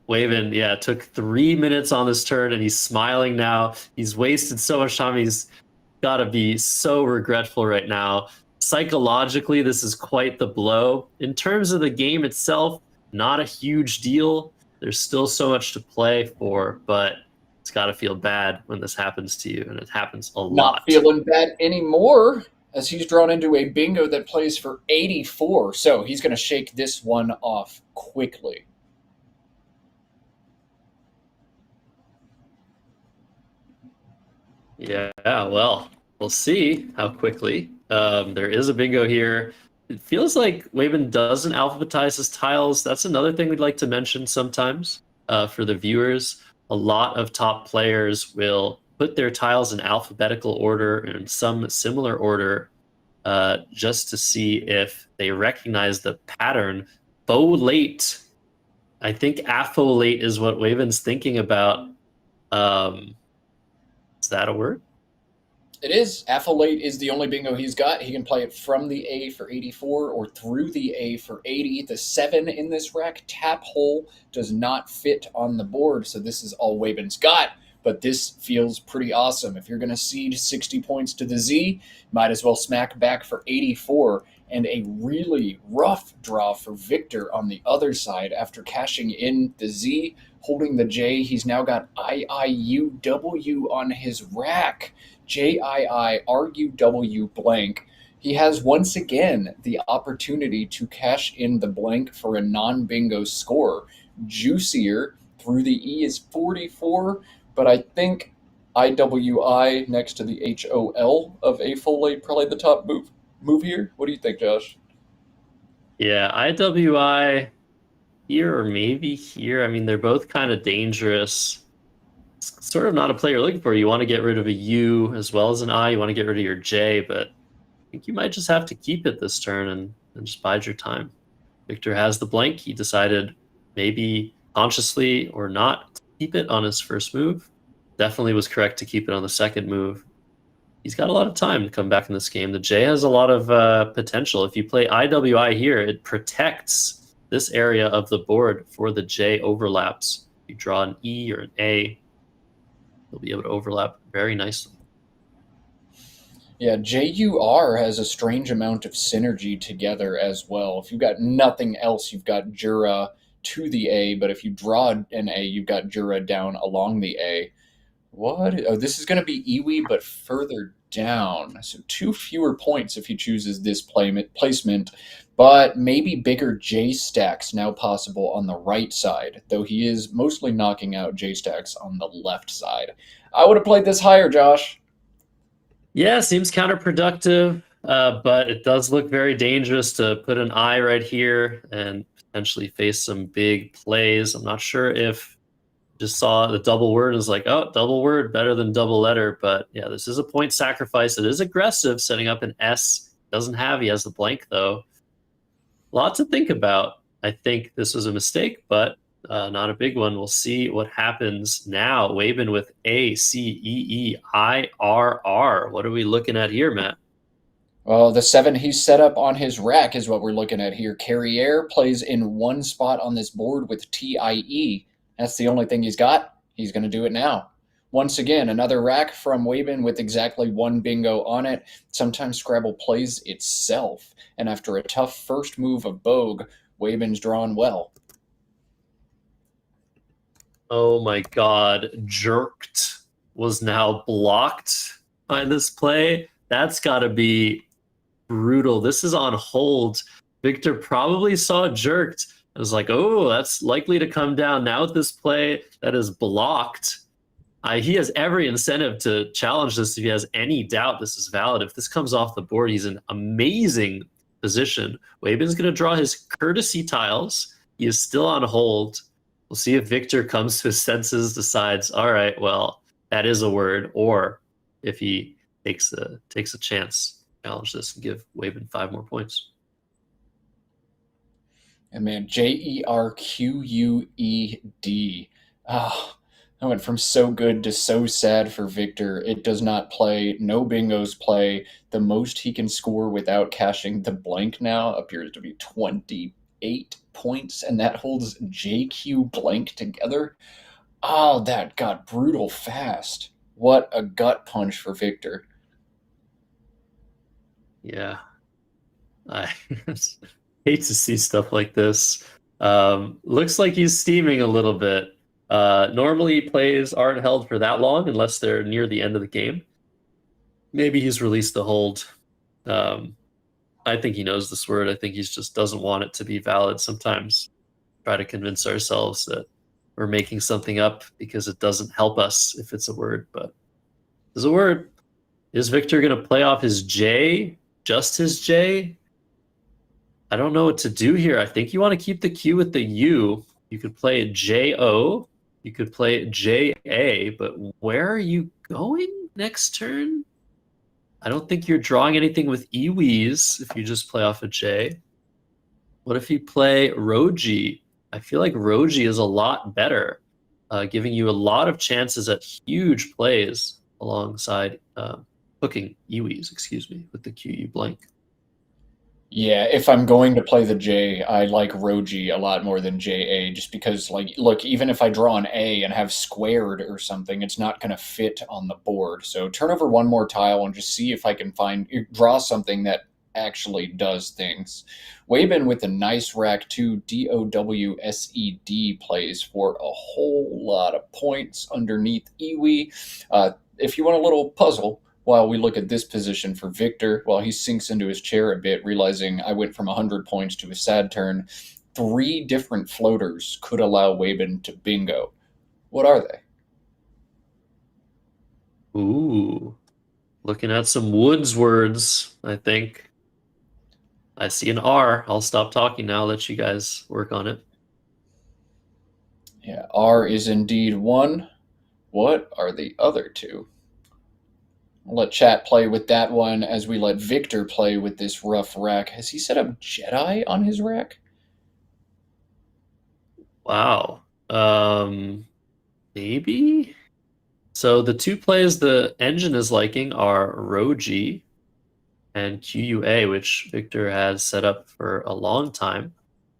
Wavin, yeah, took 3 minutes on this turn, and he's smiling now. He's wasted so much time. He's got to be so regretful right now. Psychologically, this is quite the blow. In terms of the game itself, not a huge deal. There's still so much to play for, but it's got to feel bad when this happens to you, and it happens a lot. Not feeling bad anymore, as he's drawn into a bingo that plays for 84. So he's going to shake this one off quickly. Yeah, well, we'll see how quickly. There is a bingo here. It feels like Wavin doesn't alphabetize his tiles. That's another thing we'd like to mention sometimes for the viewers. A lot of top players will put their tiles in alphabetical order and some similar order just to see if they recognize the pattern. Folate. I think affolate is what Wavin's thinking about. Is that a word? It is. Affolate is the only bingo he's got. He can play it from the A for 84 or through the A for 80. The 7 in this rack, tap hole, does not fit on the board, so this is all Wabin's got. But this feels pretty awesome. If you're going to cede 60 points to the Z, might as well smack back for 84. And a really rough draw for Victor on the other side after cashing in the Z, holding the J. He's now got IIUW on his rack. JIIRUW blank. He has once again the opportunity to cash in the blank for a non-bingo score. Juicier through the E is 44, but I think IWI next to the HOL of affolate probably the top move here. What do you think, Josh? Yeah, IWI here or maybe here. I mean, they're both kind of dangerous. It's sort of not a play you're looking for. You want to get rid of a U as well as an I. You want to get rid of your J, but I think you might just have to keep it this turn and just bide your time. Victor has the blank. He decided maybe consciously or not to keep it on his first move. Definitely was correct to keep it on the second move. He's got a lot of time to come back in this game. The J has a lot of potential. If you play IWI here, it protects this area of the board for the J overlaps. If you draw an E or an A, you'll be able to overlap very nicely. Yeah, JUR has a strange amount of synergy together as well. If you've got nothing else, you've got Jura to the A, but if you draw an A, you've got Jura down along the A. What? Oh, this is going to be Iwi, but further down. So 2 fewer points if he chooses this placement, but maybe bigger J stacks now possible on the right side, though he is mostly knocking out J stacks on the left side. I would have played this higher, Josh. Yeah, seems counterproductive, but it does look very dangerous to put an I right here and potentially face some big plays. I'm not sure if just saw the double word and was like, oh, double word, better than double letter. But yeah, this is a point sacrifice. It is aggressive, setting up an S. Doesn't have, he has the blank though. A lot to think about. I think this was a mistake, but not a big one. We'll see what happens now. Wabin with ACEEIRR. What are we looking at here, Matt? Well, the 7 he's set up on his rack is what we're looking at here. Carriere plays in one spot on this board with TIE. That's the only thing he's got. He's going to do it now. Once again, another rack from Waben with exactly one bingo on it. Sometimes Scrabble plays itself, and after a tough first move of Bogue, Waben's drawn well. Oh my god, jerked was now blocked by this play. That's got to be brutal. This is on hold. Victor probably saw jerked. I was like, oh, that's likely to come down. Now with this play that is blocked, he has every incentive to challenge this if he has any doubt this is valid. If this comes off the board, he's in amazing position. Waben's going to draw his courtesy tiles. He is still on hold. We'll see if Victor comes to his senses, decides, all right, well, that is a word, or if he takes a chance, challenge this and give Waben 5 more points. And man, Jerqued. Ah, I went from so good to so sad for Victor. It does not play. No bingos play. The most he can score without cashing the blank now appears to be 28 points, and that holds JQ blank together. Oh, that got brutal fast. What a gut punch for Victor. Yeah. I hate to see stuff like this. Looks like he's steaming a little bit. Normally plays aren't held for that long unless they're near the end of the game. Maybe he's released the hold. I think he knows this word. I think he just doesn't want it to be valid. Sometimes try to convince ourselves that we're making something up because it doesn't help us if it's a word, but it's a word. Is Victor going to play off his J? Just his J? I don't know what to do here. I think you want to keep the Q with the U. You could play J-O. You could play J-A, but where are you going next turn? I don't think you're drawing anything with Iwis if you just play off a J. What if you play Roji? I feel like Roji is a lot better, giving you a lot of chances at huge plays alongside hooking Iwis, excuse me, with the QU blank. Yeah, if I'm going to play the J, I like Roji a lot more than JA, just because, like, look, even if I draw an A and have squared or something, it's not going to fit on the board. So turn over one more tile and just see if I can draw something that actually does things. Waben with a nice rack 2 DOWSED plays for a whole lot of points underneath Iwi. If you want a little puzzle, while we look at this position for Victor, while he sinks into his chair a bit, realizing I went from 100 points to a sad turn, 3 different floaters could allow Waben to bingo. What are they? Ooh, looking at some Woods words, I think. I see an R. I'll stop talking now, let you guys work on it. Yeah, R is indeed one. What are the other 2? I'll let chat play with that one as we let Victor play with this rough rack. Has he set up Jedi on his rack? Wow. Maybe? So the 2 plays the engine is liking are Roji and QUA, which Victor has set up for a long time.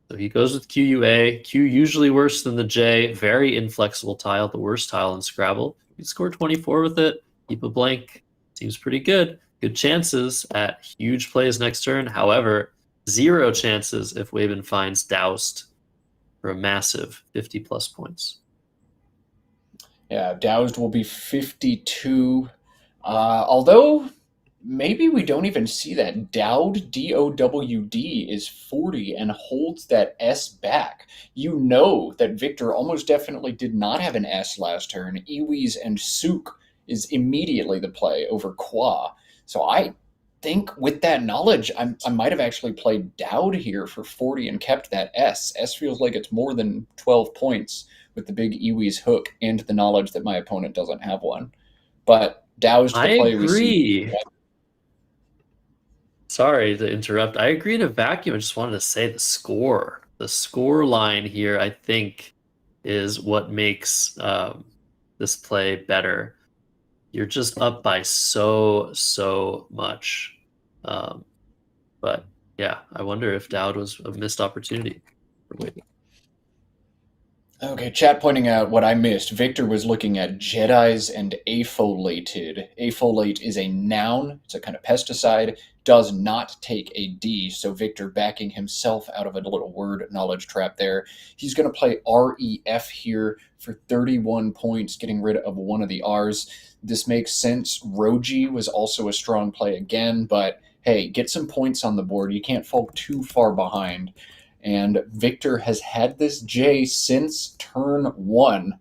So he goes with QUA. Q usually worse than the J. Very inflexible tile, the worst tile in Scrabble. You can score 24 with it, keep a blank. Seems pretty good. Good chances at huge plays next turn. However, 0 chances if Waben finds Doused for a massive 50+ points. Yeah, Doused will be 52. Although, maybe we don't even see that. Dowd, D-O-W-D, is 40 and holds that S back. You know that Victor almost definitely did not have an S last turn. Iwis and Sook is immediately the play over Qua. So I think with that knowledge, I might have actually played Dowd here for 40 and kept that S. S feels like it's more than 12 points with the big Iwi's hook and the knowledge that my opponent doesn't have one. But Dow's the play we see. Sorry to interrupt. I agree in a vacuum. I just wanted to say the score. The score line here, I think, is what makes this play better. You're just up by so much. But yeah, I wonder if Dowd was a missed opportunity for Waben. Okay, chat pointing out what I missed. Victor was looking at Jedis and apholated. Apholate is a noun. It's a kind of pesticide. Does not take a D. So Victor backing himself out of a little word knowledge trap there. He's going to play REF here for 31 points, getting rid of one of the R's. This makes sense. Roji was also a strong play again, but hey, get some points on the board. You can't fall too far behind. And Victor has had this J since turn 1.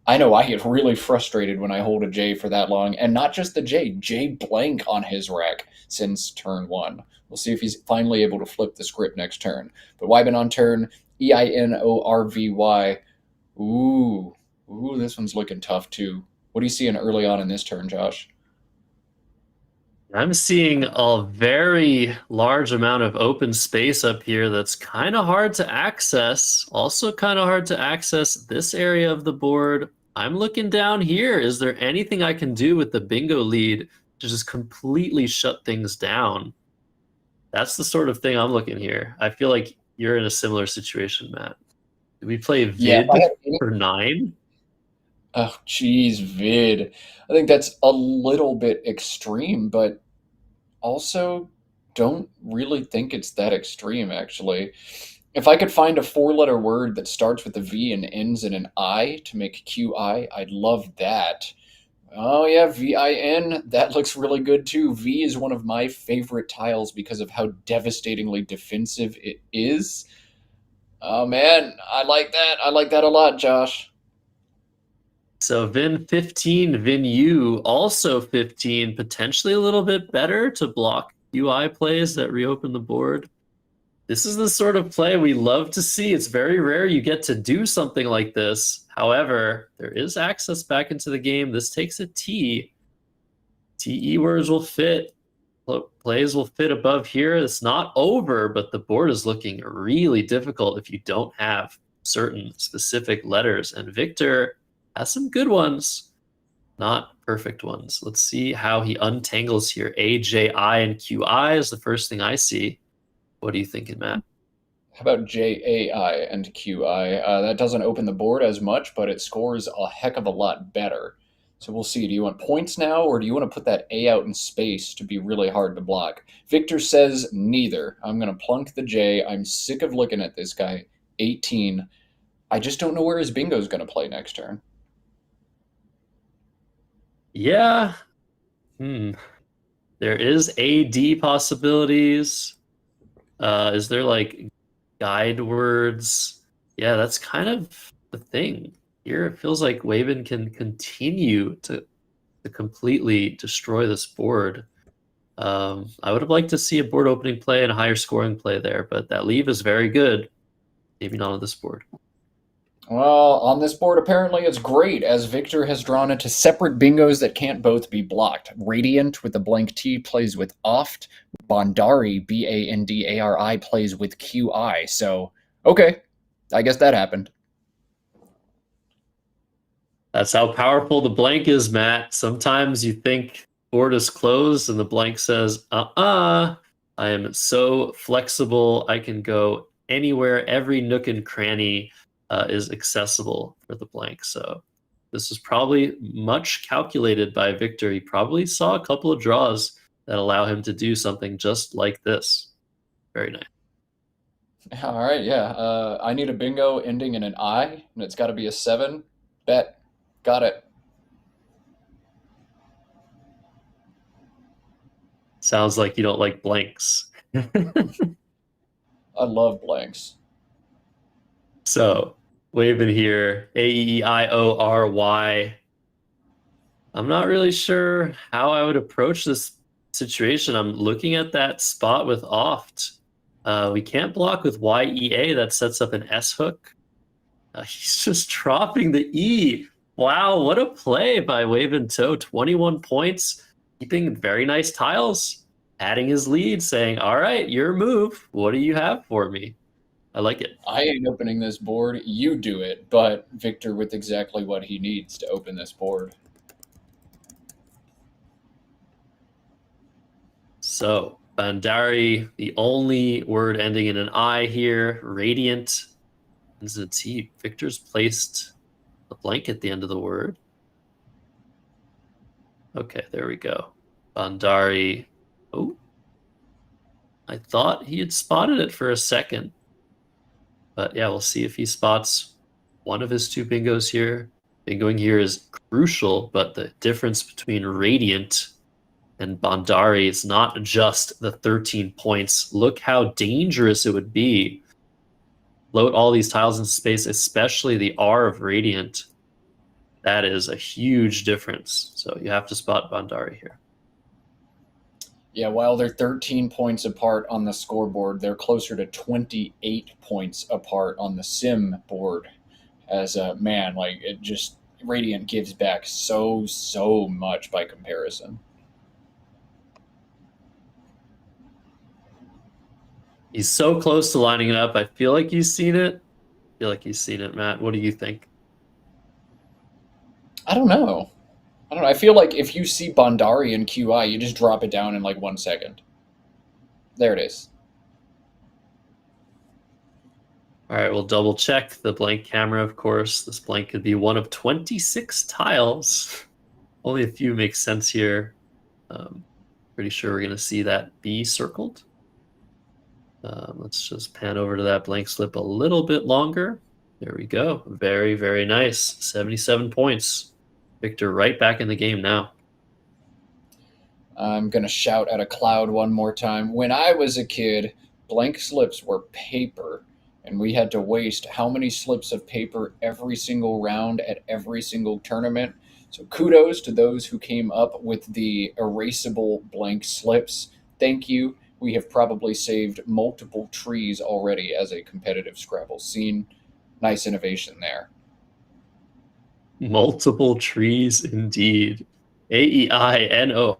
I know I get really frustrated when I hold a J for that long, and not just the J blank on his rack since turn 1. We'll see if he's finally able to flip the script next turn. But Wyben on turn, EINORVY. Ooh, this one's looking tough too. What are you seeing early on in this turn, Josh? I'm seeing a very large amount of open space up here that's kind of hard to access. Also kind of hard to access this area of the board. I'm looking down here. Is there anything I can do with the bingo lead to just completely shut things down? That's the sort of thing I'm looking here. I feel like you're in a similar situation, Matt. Did we play Vid for 9? Oh, geez, Vid. I think that's a little bit extreme, but also don't really think it's that extreme, actually. If I could find a 4-letter word that starts with a V and ends in an I to make QI, I'd love that. Oh, yeah, VIN. That looks really good, too. V is one of my favorite tiles because of how devastatingly defensive it is. Oh, man, I like that. I like that a lot, Josh. So Vin 15, Vin U also 15, potentially a little bit better to block UI plays that reopen the board. This is the sort of play we love to see. It's very rare you get to do something like this. However, there is access back into the game. This takes a T. TE words will fit. Plays will fit above here. It's not over, but the board is looking really difficult if you don't have certain specific letters. And Victor has some good ones, not perfect ones. Let's see how he untangles here. A, J, I, and QI is the first thing I see. What are you thinking, Matt? How about JAI and QI? That doesn't open the board as much, but it scores a heck of a lot better. So we'll see. Do you want points now, or do you want to put that A out in space to be really hard to block? Victor says neither. I'm going to plunk the J. I'm sick of looking at this guy. 18. I just don't know where his bingo is going to play next turn. Yeah. There is AD possibilities. Is there like guide words? Yeah, that's kind of the thing. Here it feels like Waven can continue to completely destroy this board. I would have liked to see a board opening play and a higher scoring play there, but that leave is very good. Maybe not on this board. Well, on this board, apparently it's great, as Victor has drawn into separate bingos that can't both be blocked. Radiant with the blank T plays with Oft. Bandari, Bandari, plays with QI. So, okay, I guess that happened. That's how powerful the blank is, Matt. Sometimes you think board is closed and the blank says, I am so flexible. I can go anywhere. Every nook and cranny is accessible for the blank. So this is probably much calculated by Victor. He probably saw a couple of draws that allow him to do something just like this. Very nice. All right, yeah. I need a bingo ending in an I, and it's got to be a 7. Bet. Got it. Sounds like you don't like blanks. I love blanks. So, waving here, AEIORY. I'm not really sure how I would approach this situation. I'm looking at that spot with Oft. We can't block with YEA. That sets up an S hook. He's just dropping the E. Wow, what a play by Waven Toe. 21 points, keeping very nice tiles, adding his lead, saying, all right, your move. What do you have for me? I like it. I ain't opening this board. You do it, but Victor with exactly what he needs to open this board. So, Bandari, the only word ending in an I here. Radiant. Zati. Victor's placed a blank at the end of the word. Okay, there we go. Bandari. Oh, I thought he had spotted it for a second. But yeah, we'll see if he spots one of his two bingos here. Bingoing here is crucial, but the difference between Radiant and Bandari is not just the 13 points. Look how dangerous it would be. Load all these tiles in space, especially the R of Radiant. That is a huge difference. So you have to spot Bandari here. Yeah, while they're 13 points apart on the scoreboard, they're closer to 28 points apart on the sim board. As a man, like, it just, Radiant gives back so much by comparison. He's so close to lining it up. I feel like he's seen it. I feel like he's seen it, Matt. What do you think? I don't know. I feel like if you see Bandari in QI, you just drop it down in like 1 second. There it is. All right, we'll double check the blank camera, of course. This blank could be one of 26 tiles. Only a few make sense here. Pretty sure we're going to see that B circled. Let's just pan over to that blank slip a little bit longer. There we go. Very, very nice. 77 points. Victor right back in the game now. I'm going to shout at a cloud one more time. When I was a kid, blank slips were paper, and we had to waste how many slips of paper every single round at every single tournament. So kudos to those who came up with the erasable blank slips. Thank you. We have probably saved multiple trees already as a competitive Scrabble scene. Nice innovation there. Multiple trees indeed. AEINORY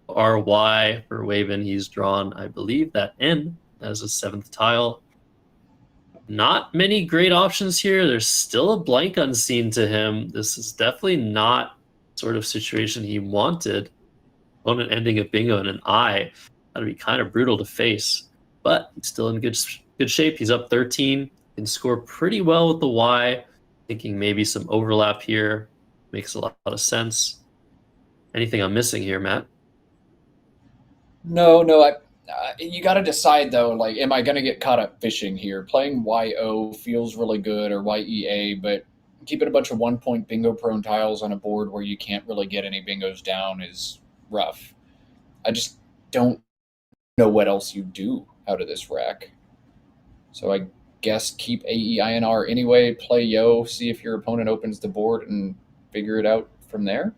for Waven. He's drawn, I believe, that N as a 7th tile. Not many great options here. There's still a blank unseen to him. This is definitely not sort of situation he wanted. Opponent ending a bingo and an I. That'd be kind of brutal to face. But he's still in good shape. He's up 13. Can score pretty well with the Y. Thinking maybe some overlap here. Makes a lot of sense. Anything I'm missing here, Matt? No, you got to decide though, like, am I going to get caught up fishing here? Playing YO feels really good, or YEA, but keeping a bunch of 1-point bingo prone tiles on a board where you can't really get any bingos down is rough. I just don't know what else you do out of this rack. So I guess keep AEINR anyway, play Yo, see if your opponent opens the board, and figure it out from there.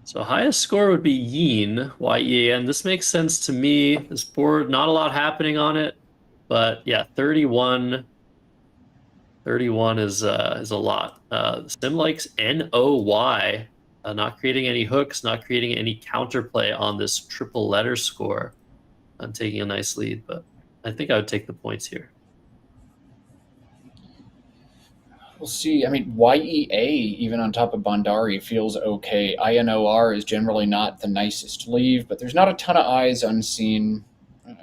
So highest score would be Yin, Y-E-A-N. This makes sense to me. This board, not a lot happening on it, but yeah, 31 is a lot. Sim likes N-O-Y, not creating any hooks, not creating any counterplay on this triple letter score. I'm taking a nice lead, but I think I would take the points here. We'll see. I mean, YEA, even on top of Bandari, feels okay. INOR is generally not the nicest to leave, but there's not a ton of I's unseen.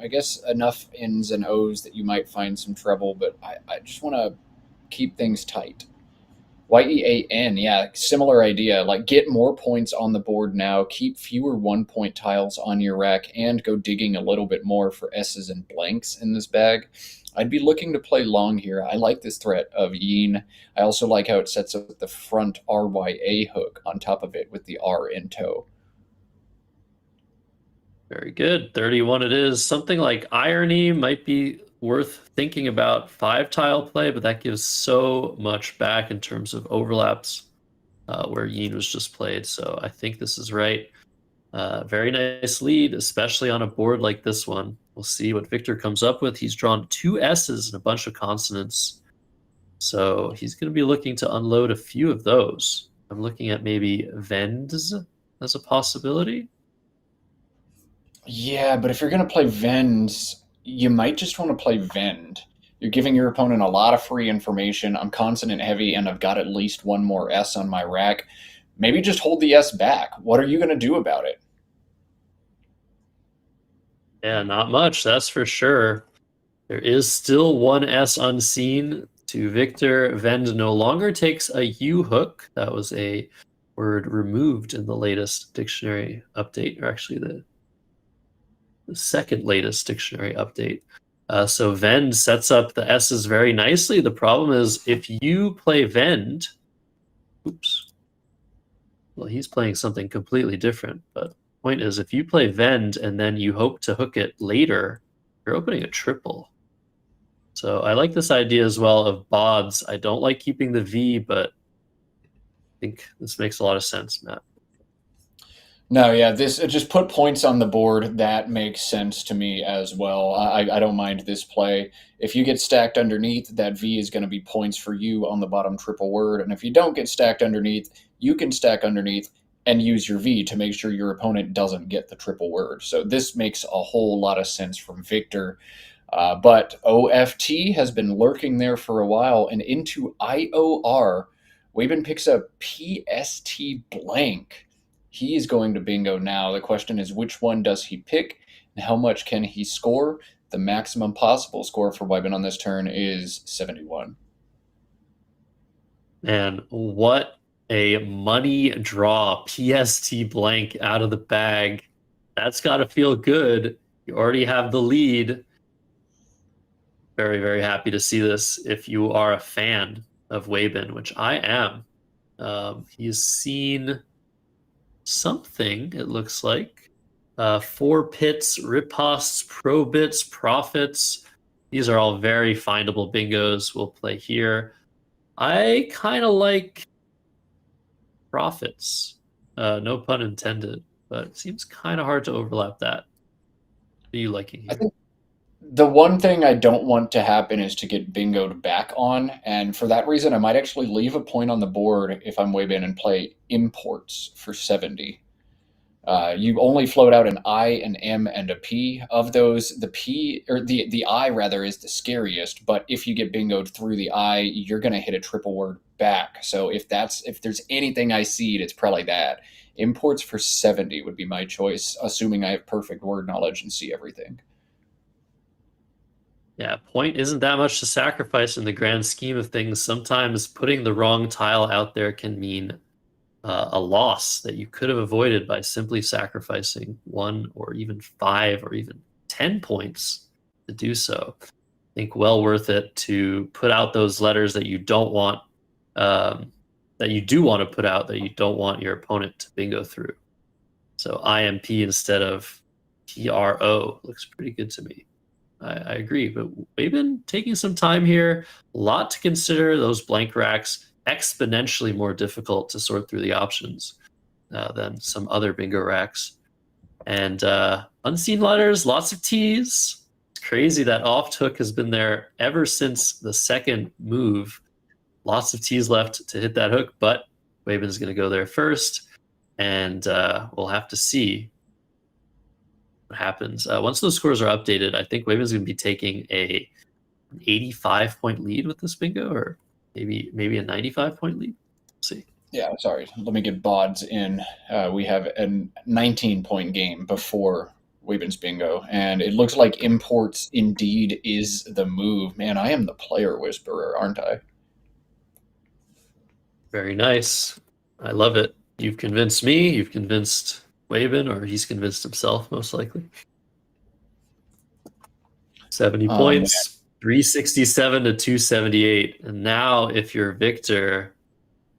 I guess enough N's and O's that you might find some trouble, but I just want to keep things tight. YEAN, yeah, similar idea. Like, get more points on the board now, keep fewer 1-point tiles on your rack, and go digging a little bit more for S's and blanks in this bag. I'd be looking to play long here. I like this threat of Yin. I also like how it sets up the front RYA hook on top of it with the R in tow. Very good. 31 it is. Something like Irony might be worth thinking about. 5-tile play, but that gives so much back in terms of overlaps where Yin was just played. So I think this is right. Very nice lead, especially on a board like this one. We'll see what Victor comes up with. He's drawn 2 S's and a bunch of consonants. So he's going to be looking to unload a few of those. I'm looking at maybe Vends as a possibility. Yeah, but if you're going to play Vends, you might just want to play Vend. You're giving your opponent a lot of free information. I'm consonant heavy, and I've got at least one more S on my rack. Maybe just hold the S back. What are you going to do about it? Yeah, not much, that's for sure. There is still 1 S unseen to Victor. Vend no longer takes a U hook. That was a word removed in the latest dictionary update, or actually the second latest dictionary update. So Vend sets up the S's very nicely. The problem is if you play Vend, oops, well, he's playing something completely different. But point is, if you play Vend and then you hope to hook it later, you're opening a triple. So I like this idea as well of bods. I don't like keeping the V, but I think this makes a lot of sense, Matt. No, yeah, this just put points on the board. That makes sense to me as well. I don't mind this play. If you get stacked underneath, that V is going to be points for you on the bottom triple word. And if you don't get stacked underneath, you can stack underneath and use your V to make sure your opponent doesn't get the triple word. So this makes a whole lot of sense from Victor. But OFT has been lurking there for a while, and into IOR, Waben picks up PST blank. He is going to bingo now. The question is, which one does he pick, and how much can he score? The maximum possible score for Waben on this turn is 71. Man, what a money draw. PST blank out of the bag. That's got to feel good. You already have the lead. Very, very happy to see this. If you are a fan of Waben, which I am, he's seen something, it looks like. 4 pits, riposts, pro bits, profits. These are all very findable bingos. We'll play here. I kind of like profits. No pun intended, but it seems kind of hard to overlap that. What are you liking here? I think the one thing I don't want to happen is to get bingoed back on, and for that reason, I might actually leave a point on the board if I'm Waben and play imports for 70. You only float out an I, an M, and a P. Of those, the P, or the I rather, is the scariest, but if you get bingoed through the I, you're going to hit a triple word back. So if there's anything I seed, it's probably that. Imports for 70 would be my choice, assuming I have perfect word knowledge and see everything. Yeah, point isn't that much to sacrifice in the grand scheme of things. Sometimes putting the wrong tile out there can mean a loss that you could have avoided by simply sacrificing 1 or even 5 or even 10 points to do so. I think well worth it to put out those letters that you don't want, that you do want to put out, that you don't want your opponent to bingo through. So IMP instead of PRO looks pretty good to me. I agree, but we've been taking some time here. A lot to consider. Those blank racks, exponentially more difficult to sort through the options than some other bingo racks. And unseen letters, lots of T's. It's crazy that off hook has been there ever since the second move. Lots of T's left to hit that hook, but Waben's going to go there first, and we'll have to see what happens. Once those scores are updated, I think Waben's going to be taking an 85-point lead with this bingo, or maybe a 95-point lead. Let's see. Yeah, sorry. Let me get bods in. We have a 19-point game before Waben's bingo, and it looks like imports indeed is the move. Man, I am the player whisperer, aren't I? Very nice. I love it. You've convinced me. You've convinced Waben, or he's convinced himself, most likely. 70 points, 367 to 278. And now, if you're Victor,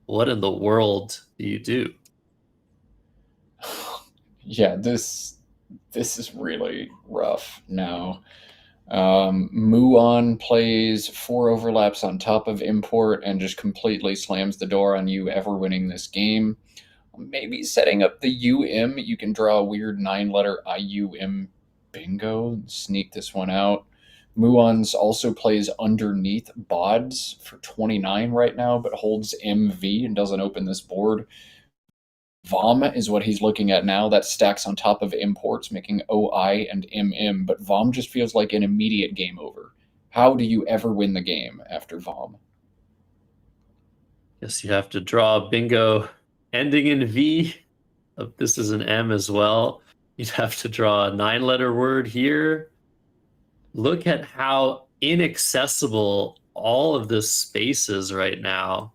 what in the world do you do? Yeah, this is really rough now. Muon plays 4 overlaps on top of import and just completely slams the door on you ever winning this game. Maybe setting up the UM. You can draw a weird 9-letter IUM bingo. Sneak this one out. Muon's also plays underneath bods for 29 right now, but holds MV and doesn't open this board. Vom is what he's looking at now. That stacks on top of imports, making OI and MM, but Vom just feels like an immediate game over. How do you ever win the game after Vom? Guess you have to draw a bingo ending in V. This is an M as well. You'd have to draw a 9-letter word here. Look at how inaccessible all of this spaces right now,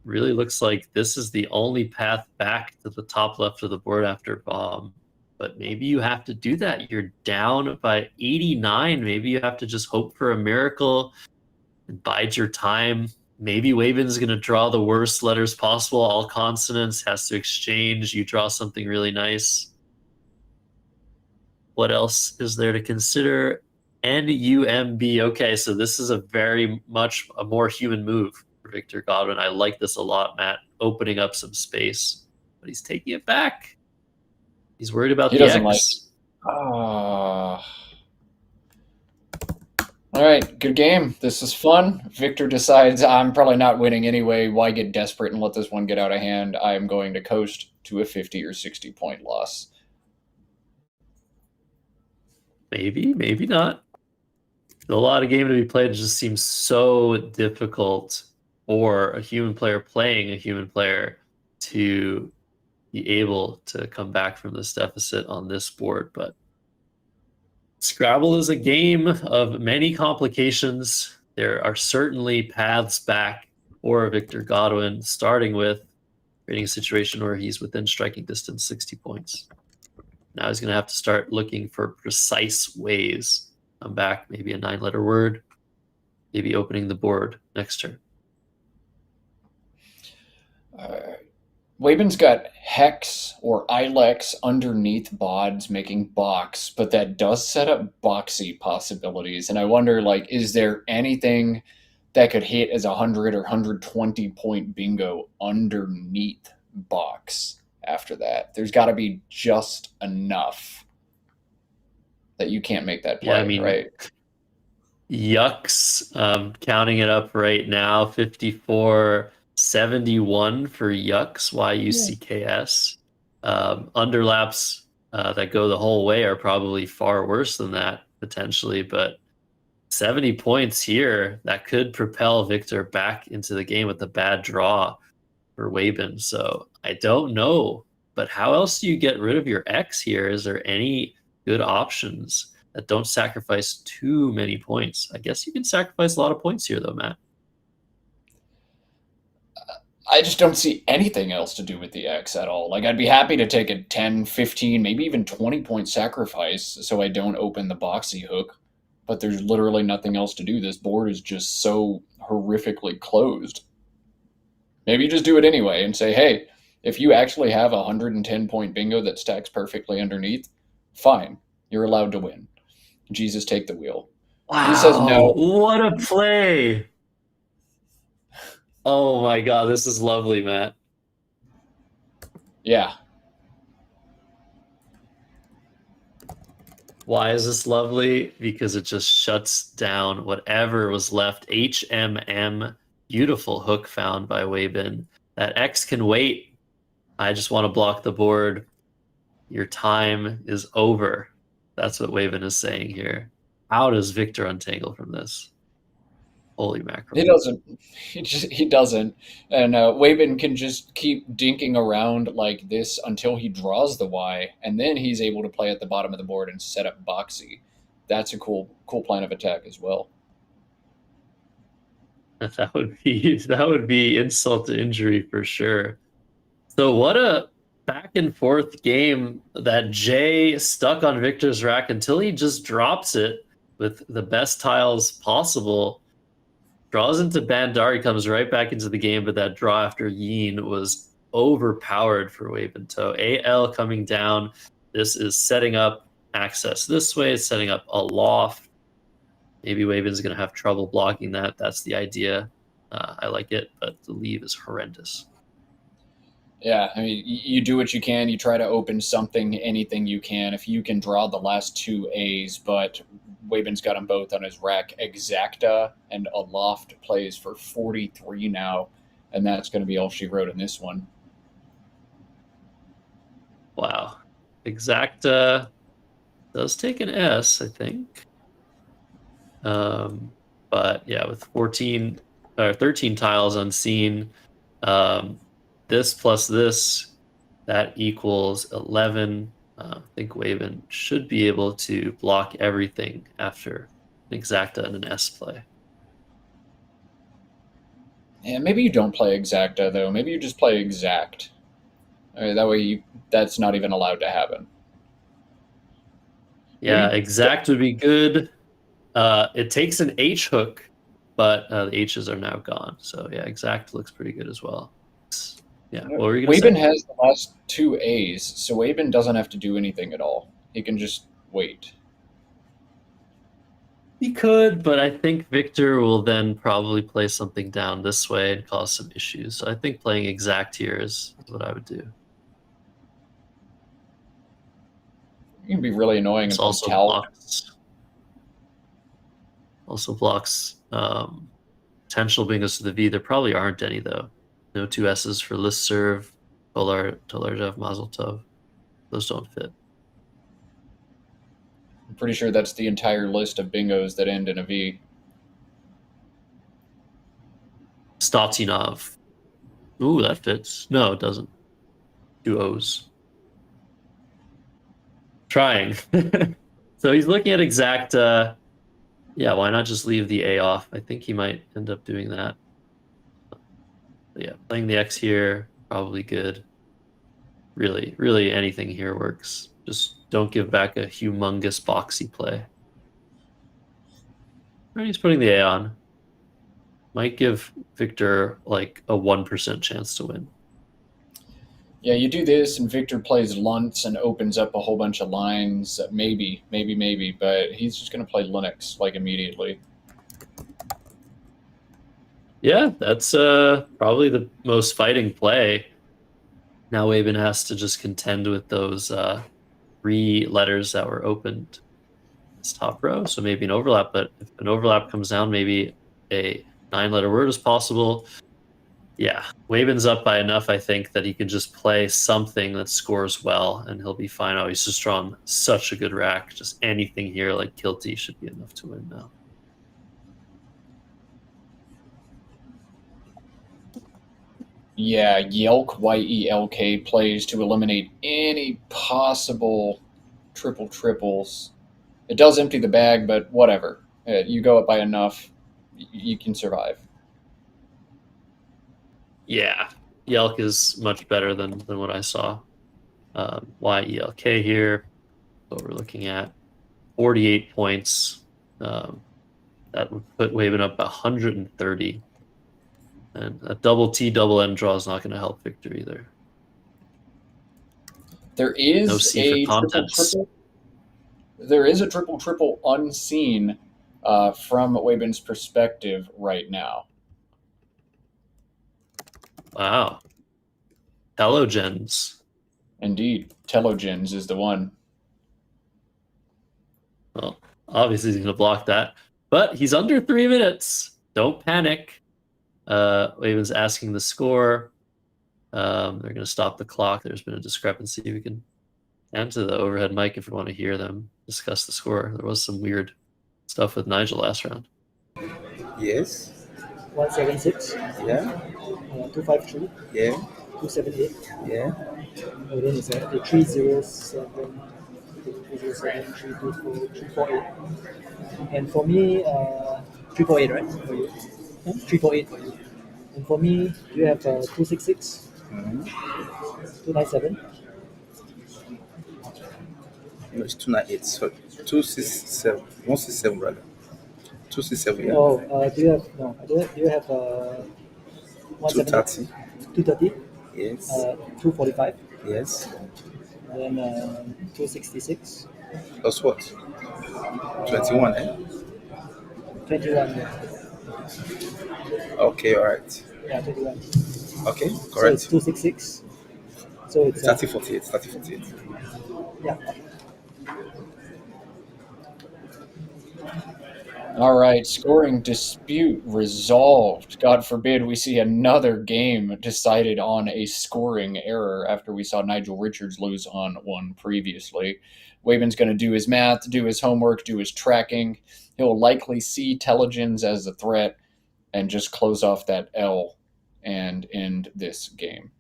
really looks like this is the only path back to the top left of the board after bomb. But maybe you have to do that. You're down by 89. Maybe you have to just hope for a miracle and bide your time. Maybe Waven's going to draw the worst letters possible, all consonants, has to exchange. You draw something really nice. What else is there to consider? NUMB. Okay, so this is a very much a more human move for Victor Godwin. I like this a lot, Matt. Opening up some space, but he's taking it back. He's worried about the X. All right, good game. This is fun. Victor decides I'm probably not winning anyway. Why get desperate and let this one get out of hand? I am going to coast to a 50 or 60 point loss. Maybe, maybe not. A lot of game to be played. It just seems so difficult for a human player playing a human player to be able to come back from this deficit on this board. But Scrabble is a game of many complications. There are certainly paths back for Victor Godwin, starting with creating a situation where he's within striking distance, 60 points. Now he's going to have to start looking for precise ways. Come back, maybe a 9-letter word, maybe opening the board next turn. Waben's got Hex or Ilex underneath Bods making box, but that does set up boxy possibilities. And I wonder, like, is there anything that could hit as 100 or 120 point bingo underneath box after that? There's got to be just enough that you can't make that play, Yeah, I mean, right? Yucks, counting it up right now, 54.71 for Yucks, YUCKS. Underlaps that go the whole way are probably far worse than that, potentially, but 70 points here, that could propel Victor back into the game with a bad draw for Waben. So I don't know, but how else do you get rid of your X here? Is there any good options that don't sacrifice too many points? I guess you can sacrifice a lot of points here, though, Matt. I just don't see anything else to do with the X at all. Like, I'd be happy to take a 10, 15, maybe even 20 point sacrifice so I don't open the boxy hook, but there's literally nothing else to do. This board is just so horrifically closed. Maybe you just do it anyway and say, hey, if you actually have a 110 point bingo that stacks perfectly underneath, fine, you're allowed to win. Jesus, take the wheel. Wow, He says no. What a play. Oh my God, this is lovely, Matt. Yeah. Why is this lovely? Because it just shuts down whatever was left. HMM, beautiful hook found by Waben. That X can wait. I just want to block the board. Your time is over. That's what Waven is saying here. How does Victor untangle from this? Holy mackerel. He doesn't. He doesn't. And Waben can just keep dinking around like this until he draws the Y, and then he's able to play at the bottom of the board and set up boxy. That's a cool plan of attack as well. That would be insult to injury for sure. So what a back and forth game that Jay stuck on Victor's rack until he just drops it with the best tiles possible. Draws into Bandari, comes right back into the game, but that draw after Yeen was overpowered for Waven. So AL coming down. This is setting up access this way. It's setting up a loft. Maybe Waven's going to have trouble blocking that. That's the idea. I like it, but the leave is horrendous. Yeah, I mean, you do what you can. You try to open something, anything you can. If you can draw the last two A's, but Waben's got them both on his rack. Exacta and Aloft plays for 43 now, and that's going to be all she wrote in this one. Wow. Exacta does take an S, I think. But yeah, with 13 tiles unseen, this plus this, that equals 11. I think Waven should be able to block everything after an Exacta and an S play. Yeah, maybe you don't play exacta though. Maybe you just play exact. That way, that's not even allowed to happen. Yeah, Maybe exact would be good. It takes an H hook, but the H's are now gone. So yeah, exact looks pretty good as well. Yeah, what were you gonna Waben say? has the last 2 A's, so Waben doesn't have to do anything at all. He can just wait. He could, but I think Victor will then probably play something down this way and cause some issues. So I think playing exact here is what I would do. You can be really annoying This and play also Tal. blocks potential bingos to the V. There probably aren't any though. No 2 S's for listserv, Tolarjev, Mazel Tov. Those don't fit. I'm pretty sure that's the entire list of bingos that end in a V. Tue Nov. Ooh, that fits. No, it doesn't. 2 O's. Trying. So he's looking at exact. Yeah, why not just leave the A off? I think he might end up doing that. But yeah, playing the X here, probably good. Really anything here works. Just don't give back a humongous boxy play. Right, he's putting the A on. Might give Victor like a 1% chance to win. Yeah, you do this, and Victor plays Luntz and opens up a whole bunch of lines. Maybe, but he's just going to play Linux like immediately. Yeah, that's probably the most fighting play. Now Waben has to just contend with those 3 letters that were opened in this top row. So maybe an overlap, but if an overlap comes down, maybe a 9-letter word is possible. Yeah, Waben's up by enough, I think, that he can just play something that scores well, and he'll be fine. Oh, he's just drawn such a good rack. Just anything here, like Kilty, should be enough to win now. Yeah, Yelk, Y-E-L-K, plays to eliminate any possible triples. It does empty the bag, but whatever. You go up by enough, you can survive. Yeah, Yelk is much better than what I saw. Y-E-L-K here. What we're looking at. 48 points. That would put Waben up 130. And a double T, double N draw is not going to help Victor either. There is No C for contents. There is a triple unseen from Waben's perspective right now. Wow. Telogens. Indeed. Telogens is the one. Well, obviously he's going to block that. But he's under 3 minutes. Don't panic. Waven's asking the score. They're going to stop the clock. There's been a discrepancy. We can answer the overhead mic if we want to hear them discuss the score. There was some weird stuff with Nigel last round. Yes. 176. Yeah. 253. Yeah. 278. Yeah. Oh, then it's 307. 307, 324, 348. And for me, 348, right? For you? Yeah? 348. And for me, you have 266, 297. No, it's 298. So 267. 167, brother. 267. Yeah. Oh, do you have no? Do you have 230. 230. Yes. 245. Yes. And then 266. Plus what? 21. 21. Yeah. Okay. All right. Yeah, 21. Okay. So Correct. it's 266. So it's 3048. 3048. Yeah. All right, scoring dispute resolved. God forbid we see another game decided on a scoring error after we saw Nigel Richards lose on one previously. Waben's going to do his math, do his homework, do his tracking. He'll likely see Telogens as a threat and just close off that L and end this game.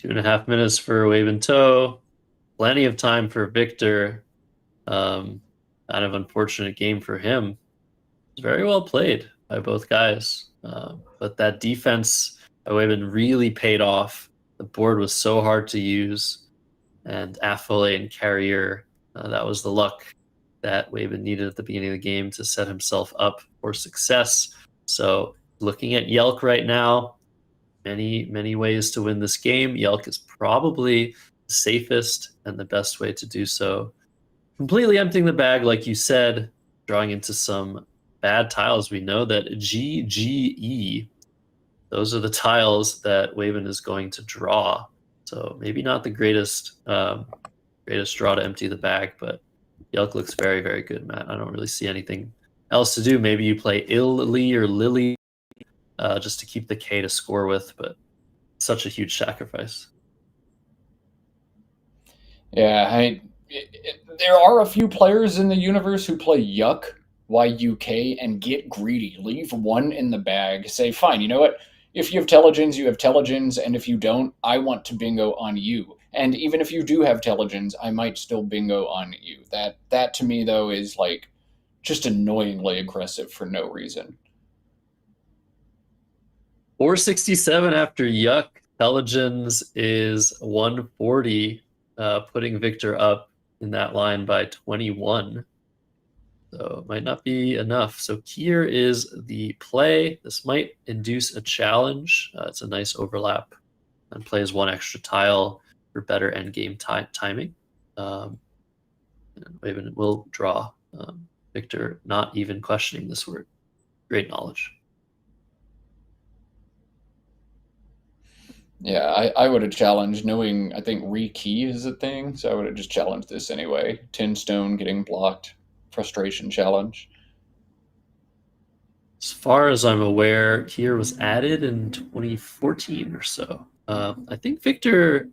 2.5 minutes for Waben Toe. Plenty of time for Victor. Kind of unfortunate game for him. Very well played by both guys. But that defense by Wavin really paid off. The board was so hard to use, and Affole and Carrier, that was the luck that Wavin needed at the beginning of the game to set himself up for success. So looking at Yelk right now, many ways to win this game. Yelk is probably the safest and the best way to do so. Completely emptying the bag, like you said, drawing into some bad tiles. We know that GGE, those are the tiles that Wavin is going to draw. So maybe not the greatest draw to empty the bag, but Yelk looks very, very good, Matt. I don't really see anything else to do. Maybe you play Illy or Lily just to keep the K to score with, but such a huge sacrifice. Yeah, there are a few players in the universe who play Yuck, Y-U-K, and get greedy. Leave one in the bag. Say, fine, you know what? If you have Telegens, you have Telegens, and if you don't, I want to bingo on you. And even if you do have Telegens, I might still bingo on you. That to me, though, is like just annoyingly aggressive for no reason. 467 after Yuck. Telegens is 140, putting Victor up in that line by 21. So it might not be enough. So Kier is the play. This might induce a challenge. It's a nice overlap and plays one extra tile for better endgame timing. And Wavin will draw. Victor not even questioning this word. Great knowledge. Yeah, I would have challenged, knowing I think re-key is a thing, so I would have just challenged this anyway. 10 stone getting blocked. Frustration challenge. As far as I'm aware, Kier was added in 2014 or so. I think Victor,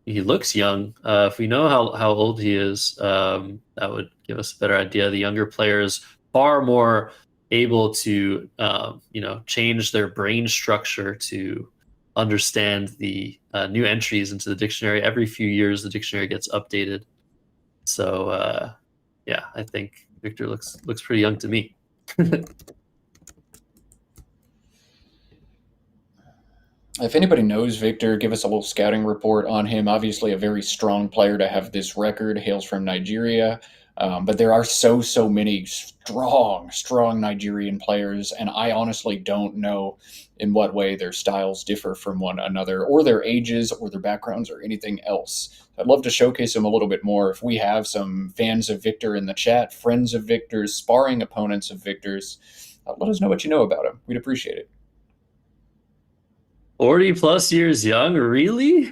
he looks young. If we know how old he is, that would give us a better idea. The younger players far more able to, change their brain structure to understand the new entries into the dictionary. Every few years, the dictionary gets updated. So, yeah, I think Victor looks pretty young to me. If anybody knows Victor, give us a little scouting report on him. Obviously, a very strong player to have this record. Hails from Nigeria. But there are so many strong Nigerian players, and I honestly don't know in what way their styles differ from one another, or their ages, or their backgrounds, or anything else. I'd love to showcase him a little bit more. If we have some fans of Victor in the chat, friends of Victor's, sparring opponents of Victor's, let us know what you know about him. We'd appreciate it. 40 plus years young, really?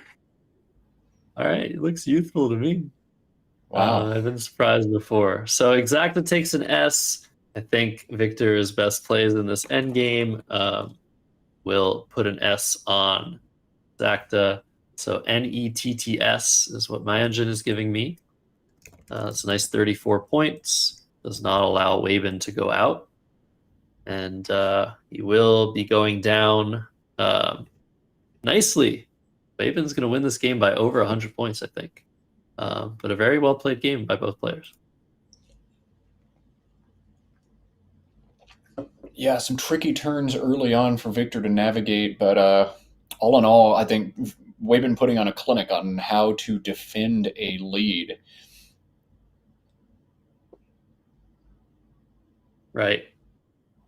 All right, it looks youthful to me. Wow. I've been surprised before. So Exacta takes an S. I think Victor's best plays in this endgame will put an S on Exacta. So NETTS is what my engine is giving me. It's a nice 34 points. Does not allow Wavin to go out. And he will be going down nicely. Wavin's going to win this game by over 100 points, I think. But a very well played game by both players. Yeah, some tricky turns early on for Victor to navigate, but all in all, I think we've been putting on a clinic on how to defend a lead. Right.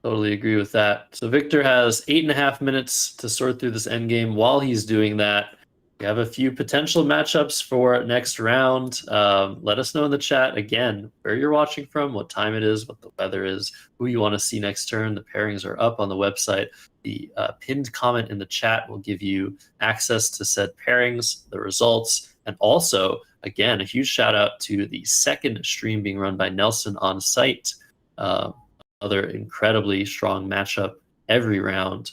Totally agree with that. So Victor has 8.5 minutes to sort through this endgame. While he's doing that, we have a few potential matchups for next round. Let us know in the chat, again, where you're watching from, what time it is, what the weather is, who you want to see next turn. The pairings are up on the website. The pinned comment in the chat will give you access to said pairings, the results, and also, again, a huge shout out to the second stream being run by Nelson on site. Another incredibly strong matchup every round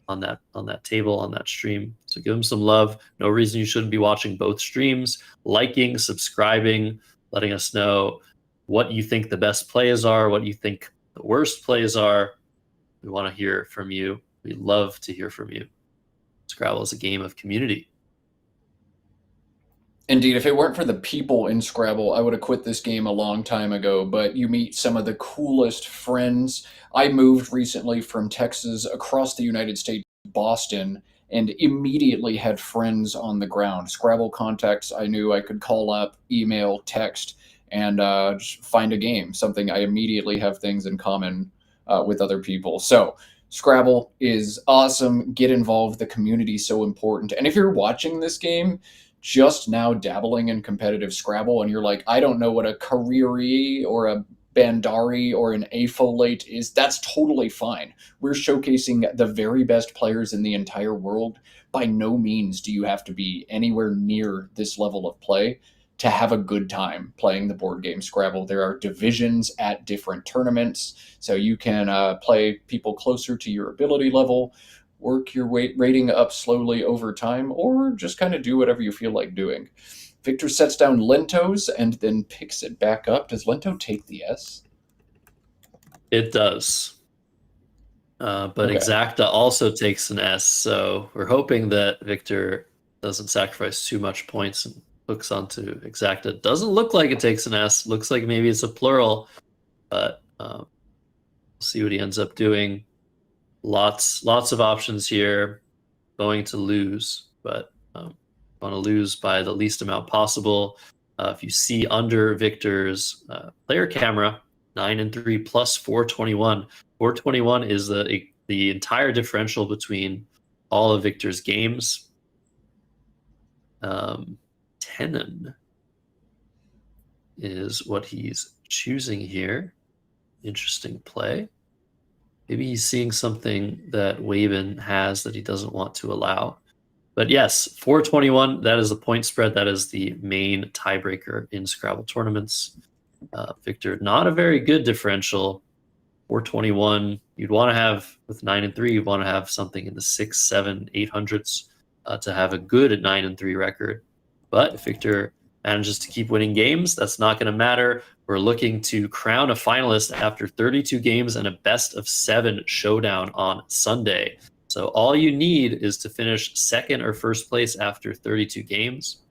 on that table, on that stream. So give them some love. No reason you shouldn't be watching both streams, liking, subscribing, letting us know what you think the best plays are, what you think the worst plays are. We want to hear from you. We love to hear from you. Scrabble is a game of community. Indeed, if it weren't for the people in Scrabble, I would have quit this game a long time ago, but you meet some of the coolest friends. I moved recently from Texas across the United States, Boston, and immediately had friends on the ground. Scrabble contacts I knew I could call up, email, text, and just find a game, something I immediately have things in common with other people. So, Scrabble is awesome. Get involved. The community is so important. And if you're watching this game, just now dabbling in competitive Scrabble and you're like, I don't know what a Kariri or a Bandari or an Afolate is, that's totally fine. We're showcasing the very best players in the entire world. By no means do you have to be anywhere near this level of play to have a good time playing the board game Scrabble. There are divisions at different tournaments, so you can play people closer to your ability level, work your rating up slowly over time, or just kind of do whatever you feel like doing. Victor sets down Lentos and then picks it back up. Does Lento take the S? It does. But Okay. Exacta also takes an S, so we're hoping that Victor doesn't sacrifice too much points and hooks onto Exacta. Doesn't look like it takes an S. Looks like maybe it's a plural, but we'll see what he ends up doing. Lots of options here. Going to lose, but want to lose by the least amount possible. If you see under Victor's player camera, 9 and 3 plus 421. 421 is the entire differential between all of Victor's games. Tenon is what he's choosing here. Interesting play. Maybe he's seeing something that Waben has that he doesn't want to allow. But yes, 421, that is the point spread. That is the main tiebreaker in Scrabble tournaments. Victor, not a very good differential. 421, you'd want to have, with 9 and 3, you'd want to have something in the 6, 7, 800s to have a good 9 and 3 record. But if Victor manages to keep winning games, that's not going to matter. We're looking to crown a finalist after 32 games and a best of 7 showdown on Sunday. So all you need is to finish second or first place after 32 games,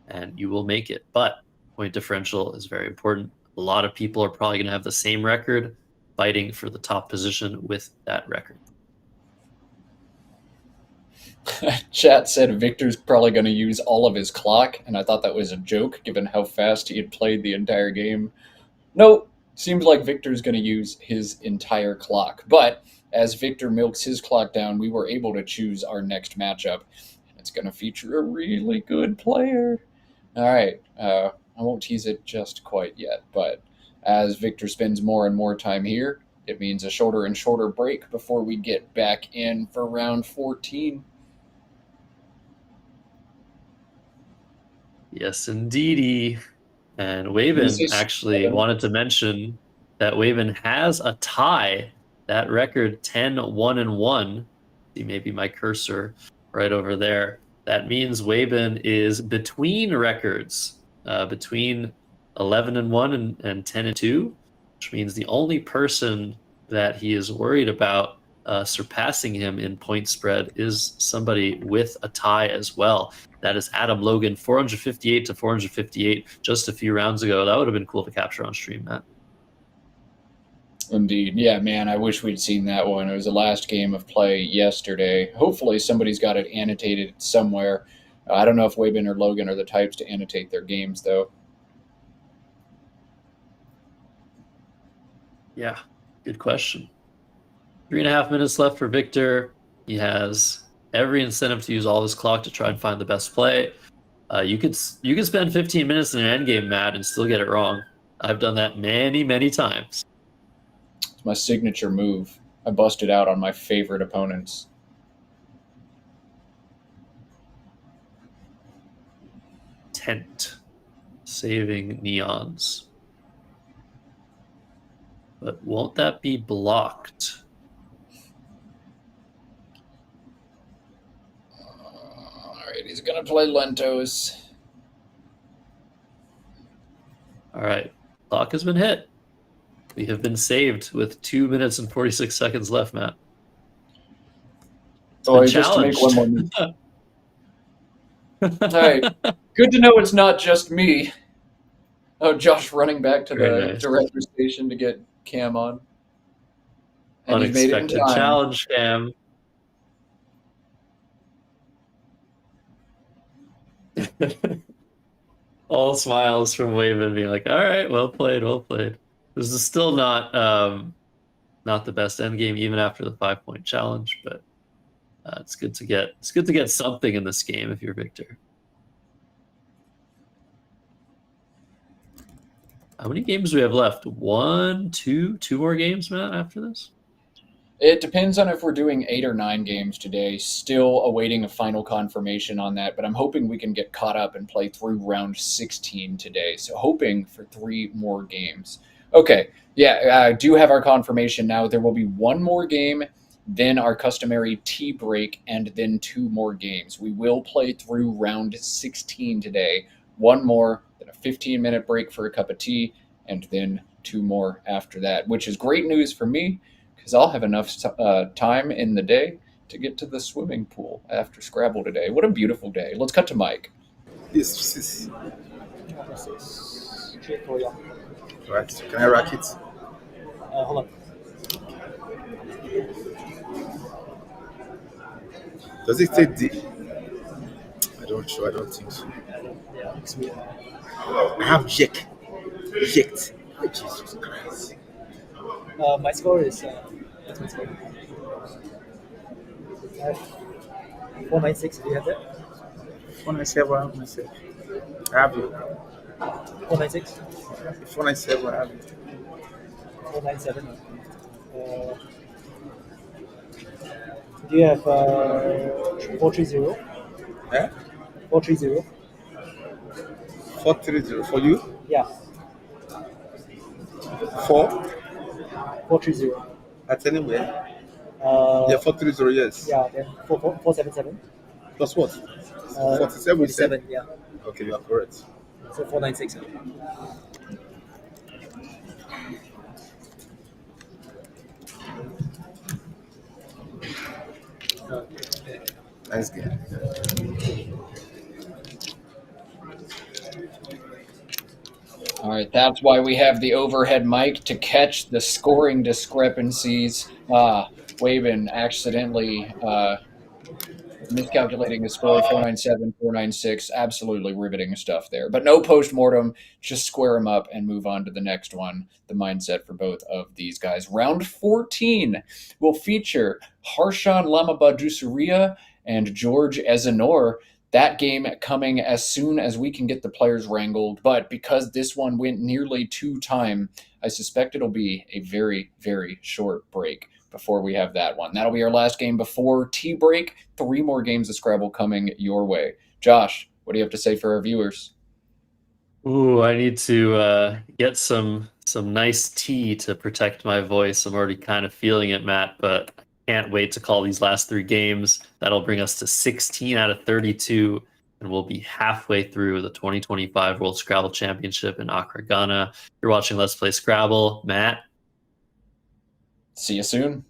and you will make it. But point differential is very important. A lot of people are probably going to have the same record, fighting for the top position with that record. Chat said Victor's probably going to use all of his clock, and I thought that was a joke given how fast he had played the entire game. Nope, seems like Victor's going to use his entire clock. But as Victor milks his clock down, we were able to choose our next matchup. It's going to feature a really good player. All right, I won't tease it just quite yet, but as Victor spends more and more time here, it means a shorter and shorter break before we get back in for round 14. Yes, indeedy. And Waven actually wanted to mention that Waven has a tie. That record 10-1-1. See maybe my cursor right over there. That means Waven is between records, between 11-1 and 10-2, which means the only person that he is worried about surpassing him in point spread is somebody with a tie as well. That is Adam Logan, 458 to 458 just a few rounds ago. That would have been cool to capture on stream, Matt. Indeed. Yeah, man, I wish we'd seen that one. It was the last game of play yesterday. Hopefully somebody's got it annotated somewhere. I don't know if Waben or Logan are the types to annotate their games, though. Yeah, good question. 3.5 minutes left for Victor. He has every incentive to use all his clock to try and find the best play. You could spend 15 minutes in an endgame, Matt, and still get it wrong. I've done that many times. It's my signature move. I busted out on my favorite opponents. Tent. Saving neons. But won't that be blocked? Alright, he's going to play Lentos. Alright, clock has been hit. We have been saved with 2 minutes and 46 seconds left, Matt. Oh, just to make one more move. Hey, good to know it's not just me. Oh, Josh running back to Very the nice. director station to get Cam on. And he's made it in Unexpected time. challenge, Cam. All smiles from Waven being like, all right, well played, well played. This is still not the best endgame even after the 5-point challenge, but it's good to get something in this game if you're Victor. How many games do we have left? 1, 2 more games, Matt, after this? It depends on if we're doing 8 or 9 games today. Still awaiting a final confirmation on that, but I'm hoping we can get caught up and play through round 16 today. So hoping for 3 more games. Okay, yeah, I do have our confirmation now. There will be 1 more game, then our customary tea break, and then 2 more games. We will play through round 16 today. 1 more, then a 15-minute break for a cup of tea, and then 2 more after that, which is great news for me, because I'll have enough time in the day to get to the swimming pool after Scrabble today. What a beautiful day. Let's cut to Mike. Yes. Straight for you. Right. Can I rack it? Hold on. Does it take D? I don't think so. Yeah, it's weird. I have Jek. Oh, Jesus Christ. My score is what's my score? I have 496. Do you have that? 497, I have myself. I have you. 496. 497, I have you. 497. Do you have 430? Eh? 430. 430 for you? Yeah. 430. At anywhere? Yeah, 430, yes. Yeah, then 477. Plus what? 47, 47, yeah. Okay, you are correct. So 496. Nice game. All right, that's why we have the overhead mic to catch the scoring discrepancies. Waven accidentally miscalculating the score, 497, 496. Absolutely riveting stuff there. But no post-mortem, just square them up and move on to the next one. The mindset for both of these guys. Round 14 will feature Harshan Lamabadusuriya and George Ezanor. That game coming as soon as we can get the players wrangled. But because this one went nearly 2 time, I suspect it'll be a very, very short break before we have that one. That'll be our last game before tea break. 3 more games of Scrabble coming your way. Josh, what do you have to say for our viewers? Ooh, I need to get some nice tea to protect my voice. I'm already kind of feeling it, Matt, but I can't wait to call these last 3 games. That'll bring us to 16 out of 32, and we'll be halfway through the 2025 World Scrabble Championship in Accra, Ghana. You're watching Let's Play Scrabble. Matt? See you soon.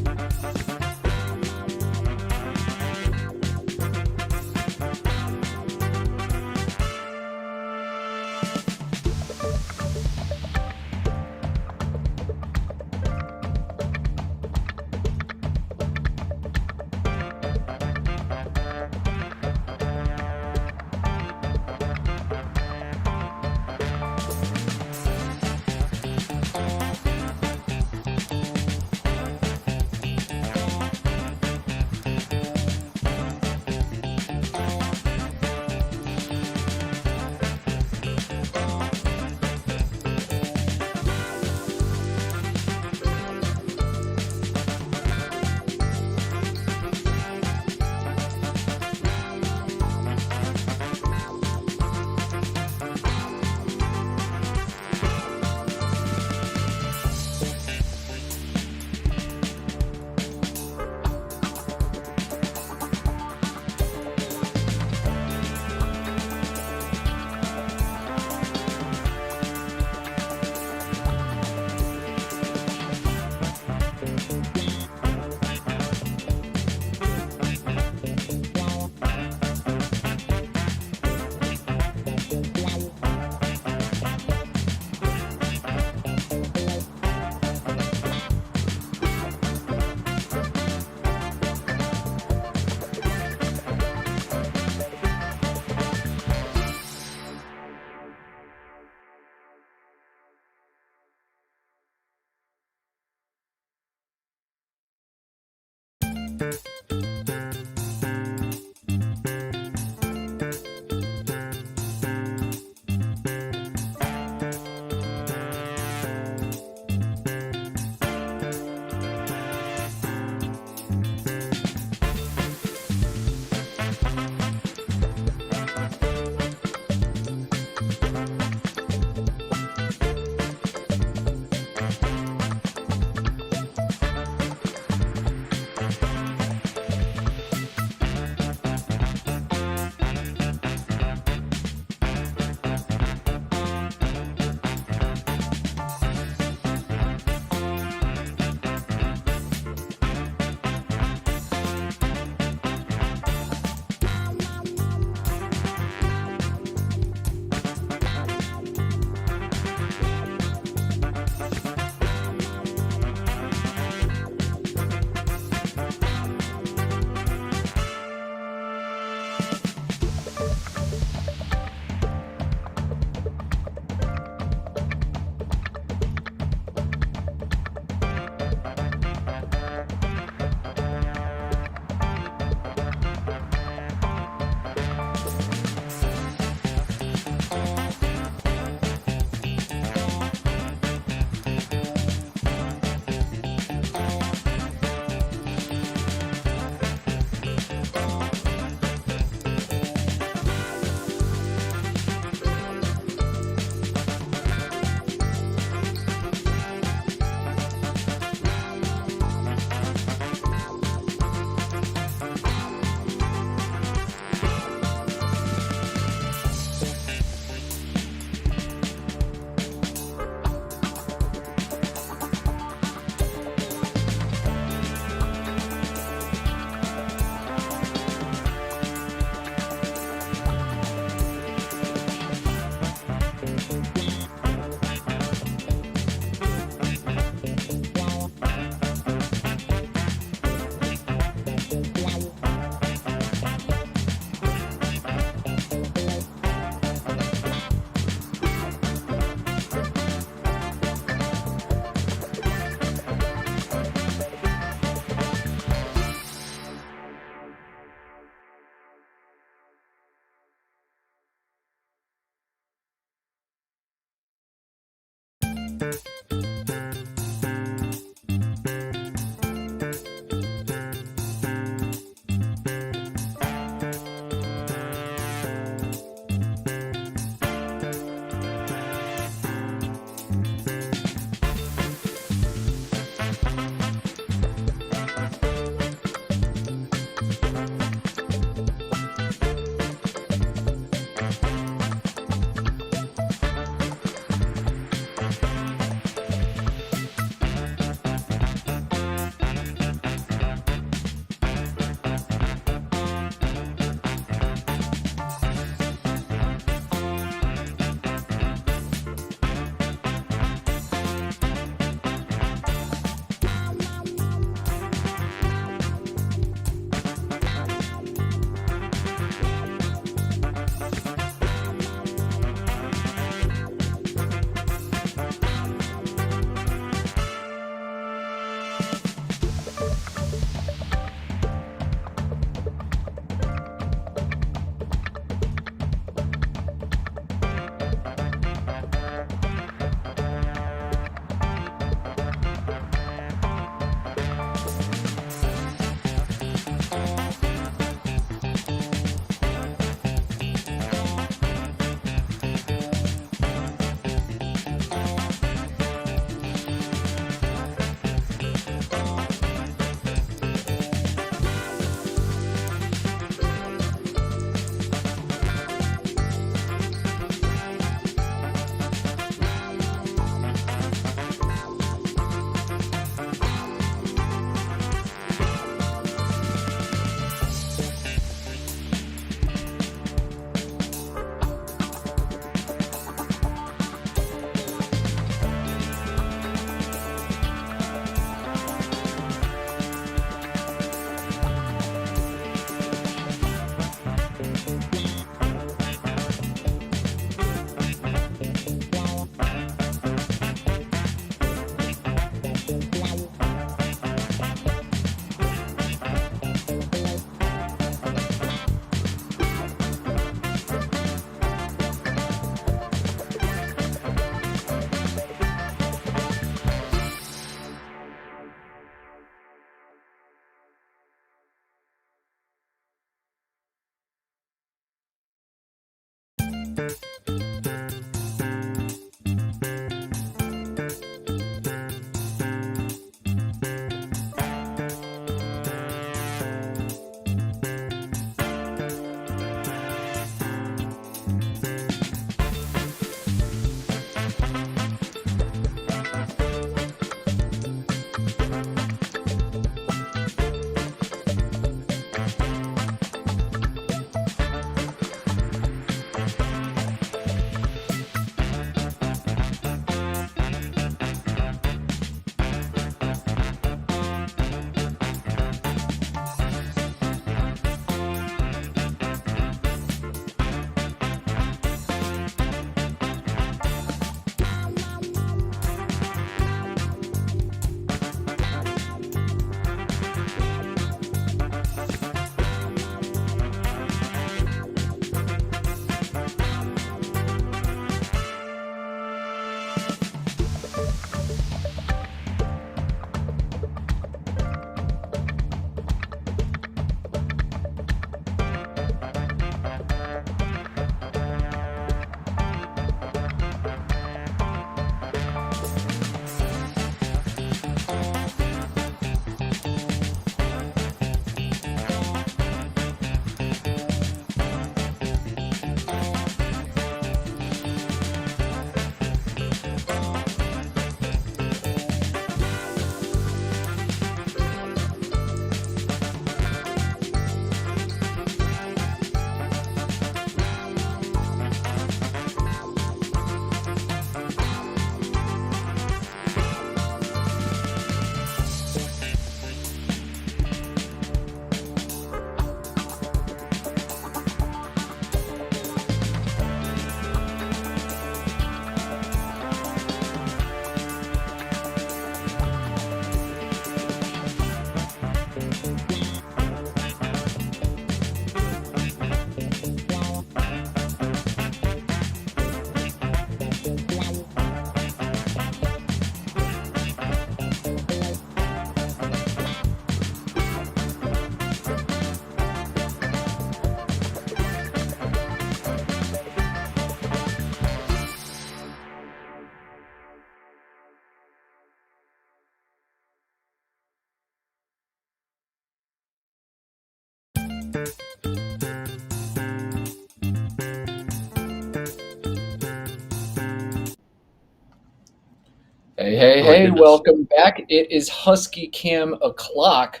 Hey, welcome back. It is Husky Cam o'clock,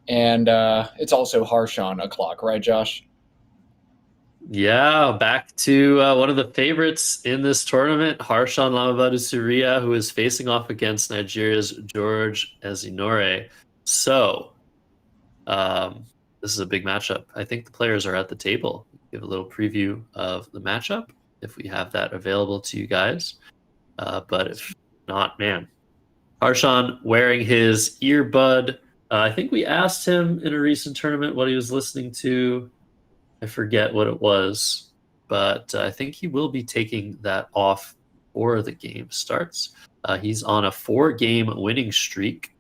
and it's also Harshawn o'clock, right, Josh? Yeah, back to one of the favorites in this tournament, Harshawn Lamabadu Surya, who is facing off against Nigeria's George Ezinore. So, this is a big matchup. I think the players are at the table. Give a little preview of the matchup if we have that available to you guys. But if not, man, Harshawn wearing his earbud. I think we asked him in a recent tournament what he was listening to. I forget what it was, but I think he will be taking that off before the game starts. He's on a 4-game winning streak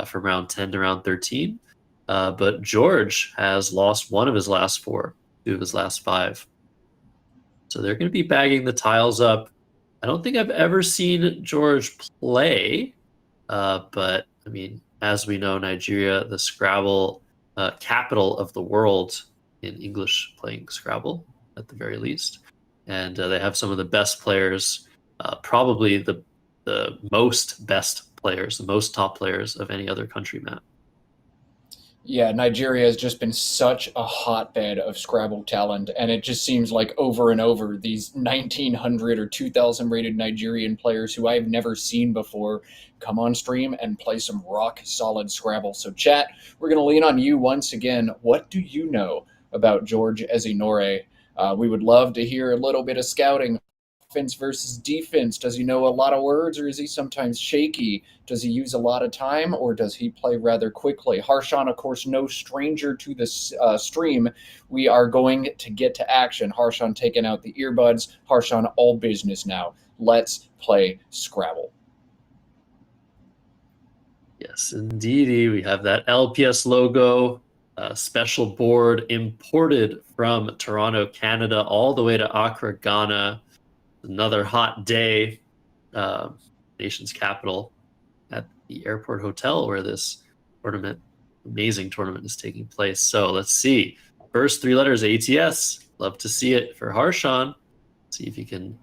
from round 10 to round 13. But George has lost one of his last 4, 2 of his last 5. So they're going to be bagging the tiles up. I don't think I've ever seen George play, but I mean, as we know, Nigeria, the Scrabble capital of the world in English playing Scrabble, at the very least. And they have some of the best players, probably the most best players, the most top players of any other country, Matt. Yeah, Nigeria has just been such a hotbed of Scrabble talent, and it just seems like over and over these 1,900 or 2,000 rated Nigerian players who I've never seen before come on stream and play some rock-solid Scrabble. So chat, we're going to lean on you once again. What do you know about George Ezinore? We would love to hear a little bit of scouting. Offense versus defense. Does he know a lot of words, or is he sometimes shaky? Does he use a lot of time, or does he play rather quickly? Harshawn, of course, no stranger to this stream. We are going to get to action. Harshawn taking out the earbuds. Harshawn, all business now. Let's play Scrabble. Yes, indeedy. We have that LPS logo, special board imported from Toronto, Canada, all the way to Accra, Ghana. Another hot day, nation's capital, at the airport hotel where this tournament, amazing tournament, is taking place. So let's see. First 3 letters, ATS. Love to see it for Harshawn. See if he can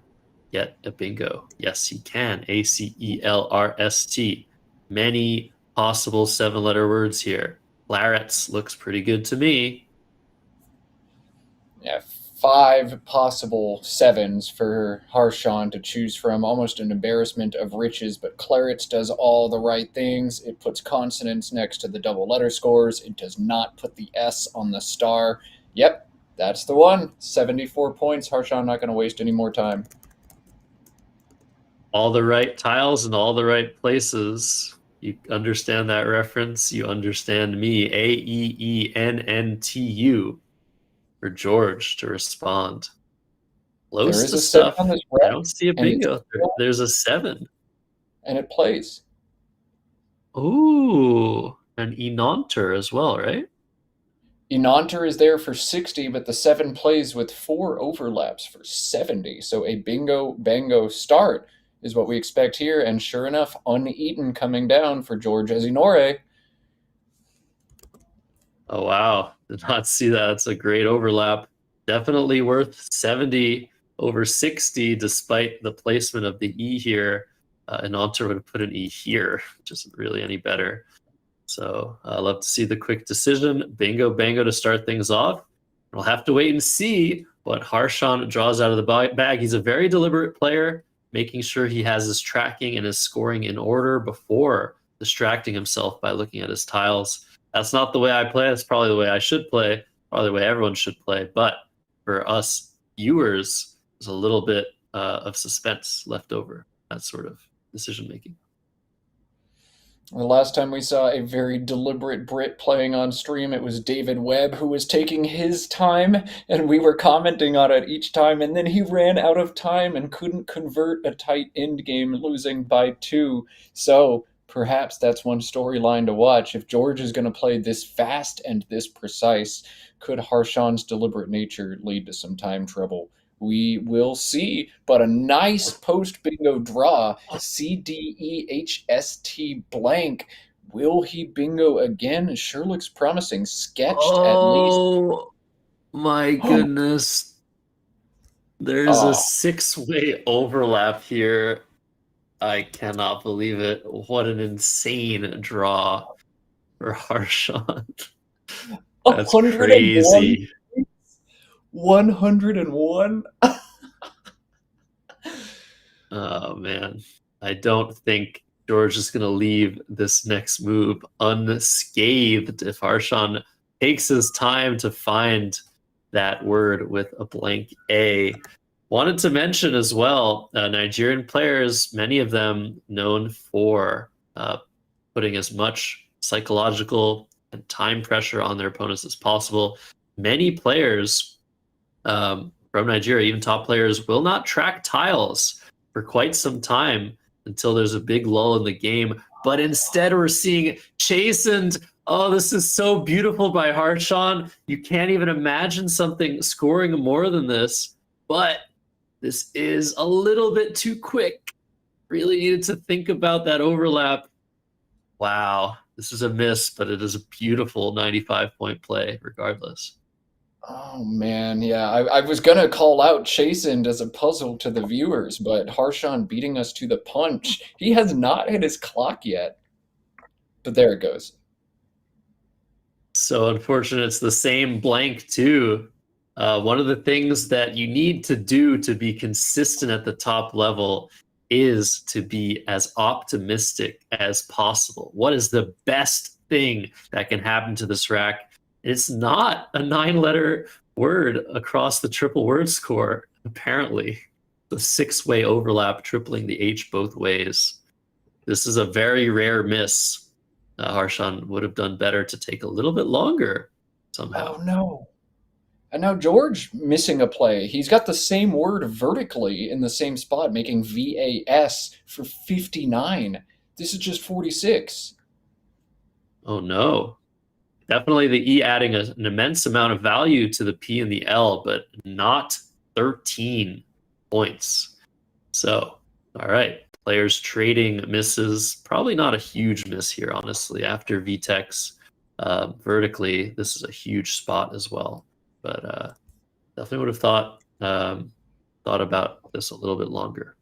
get a bingo. Yes, he can. ACELRST. Many possible 7-letter words here. Clarets looks pretty good to me. Yeah, 5 possible 7s for Harshawn to choose from. Almost an embarrassment of riches, but Clarets does all the right things. It puts consonants next to the double letter scores. It does not put the S on the star. Yep, that's the one. 74 points. Harshawn not going to waste any more time. All the right tiles in all the right places. You understand that reference? You understand me. AEENNTU. For George to respond. Close there is to a 7 stuff. on this I rep, don't see a bingo. There's a 7. And it plays. Ooh, an Enonter as well, right? Enonter is there for 60, but the 7 plays with 4 overlaps for 70. So a bingo-bango start is what we expect here. And sure enough, uneaten coming down for George Ezinore. Oh, wow. Did not see that. It's a great overlap. Definitely worth 70 over 60, despite the placement of the E here. Enonter would have put an E here, which isn't really any better. So I love to see the quick decision. Bingo, bango to start things off. We'll have to wait and see what Harshawn draws out of the bag. He's a very deliberate player, making sure he has his tracking and his scoring in order before distracting himself by looking at his tiles. That's not the way I play. That's probably the way I should play, probably the way everyone should play. But for us viewers, there's a little bit of suspense left over, that sort of decision-making. The last time we saw a very deliberate Brit playing on stream, it was David Webb, who was taking his time, and we were commenting on it each time, and then he ran out of time and couldn't convert a tight endgame, losing by 2. So perhaps that's one storyline to watch. If George is going to play this fast and this precise, could Harshawn's deliberate nature lead to some time trouble? We will see, but a nice post-bingo draw, CDEHST blank. Will he bingo again? It sure looks promising. Sketched at least. Oh my goodness. There's a 6-way overlap here. I cannot believe it. What an insane draw for Harshan. That's 101. crazy. 101. Oh man. I don't think George is going to leave this next move unscathed if Harshan takes his time to find that word with a blank A. Wanted to mention as well, Nigerian players, many of them known for putting as much psychological and time pressure on their opponents as possible. Many players from Nigeria, even top players, will not track tiles for quite some time until there's a big lull in the game. But instead, we're seeing chastened. Oh, this is so beautiful by Harshan. You can't even imagine something scoring more than this. But this is a little bit too quick. Really needed to think about that overlap. Wow, this is a miss, but it is a beautiful 95-point play regardless. Oh man, yeah. I was gonna call out Chastened as a puzzle to the viewers, but Harshan beating us to the punch. He has not hit his clock yet. But there it goes. So unfortunate, it's the same blank too. One of the things that you need to do to be consistent at the top level is to be as optimistic as possible. What is the best thing that can happen to this rack? It's not a 9-letter word across the triple word score, apparently. The 6-way overlap tripling the H both ways. This is a very rare miss. Harshan would have done better to take a little bit longer somehow. Oh no. And now George missing a play. He's got the same word vertically in the same spot, making VAS for 59. This is just 46. Oh no. Definitely the E adding an immense amount of value to the P and the L, but not 13 points. So, all right. Players trading misses. Probably not a huge miss here, honestly. After VTEX vertically, this is a huge spot as well. But definitely would have thought about this a little bit longer.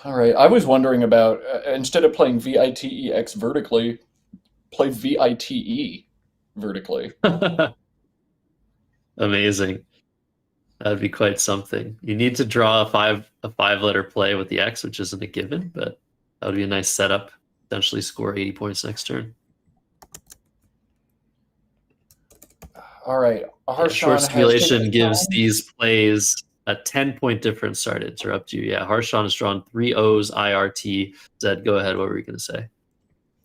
All right. I was wondering about, instead of playing VITEX vertically, play VITE vertically. Amazing. That'd be quite something. You need to draw a 5-letter play with the X, which isn't a given, but that would be a nice setup. Potentially score 80 points next turn. All right. Short simulation gives these plays a 10-point difference. Sorry to interrupt you. Yeah, Harshan has drawn 3 O's, IRT. Zed, go ahead. What were you going to say?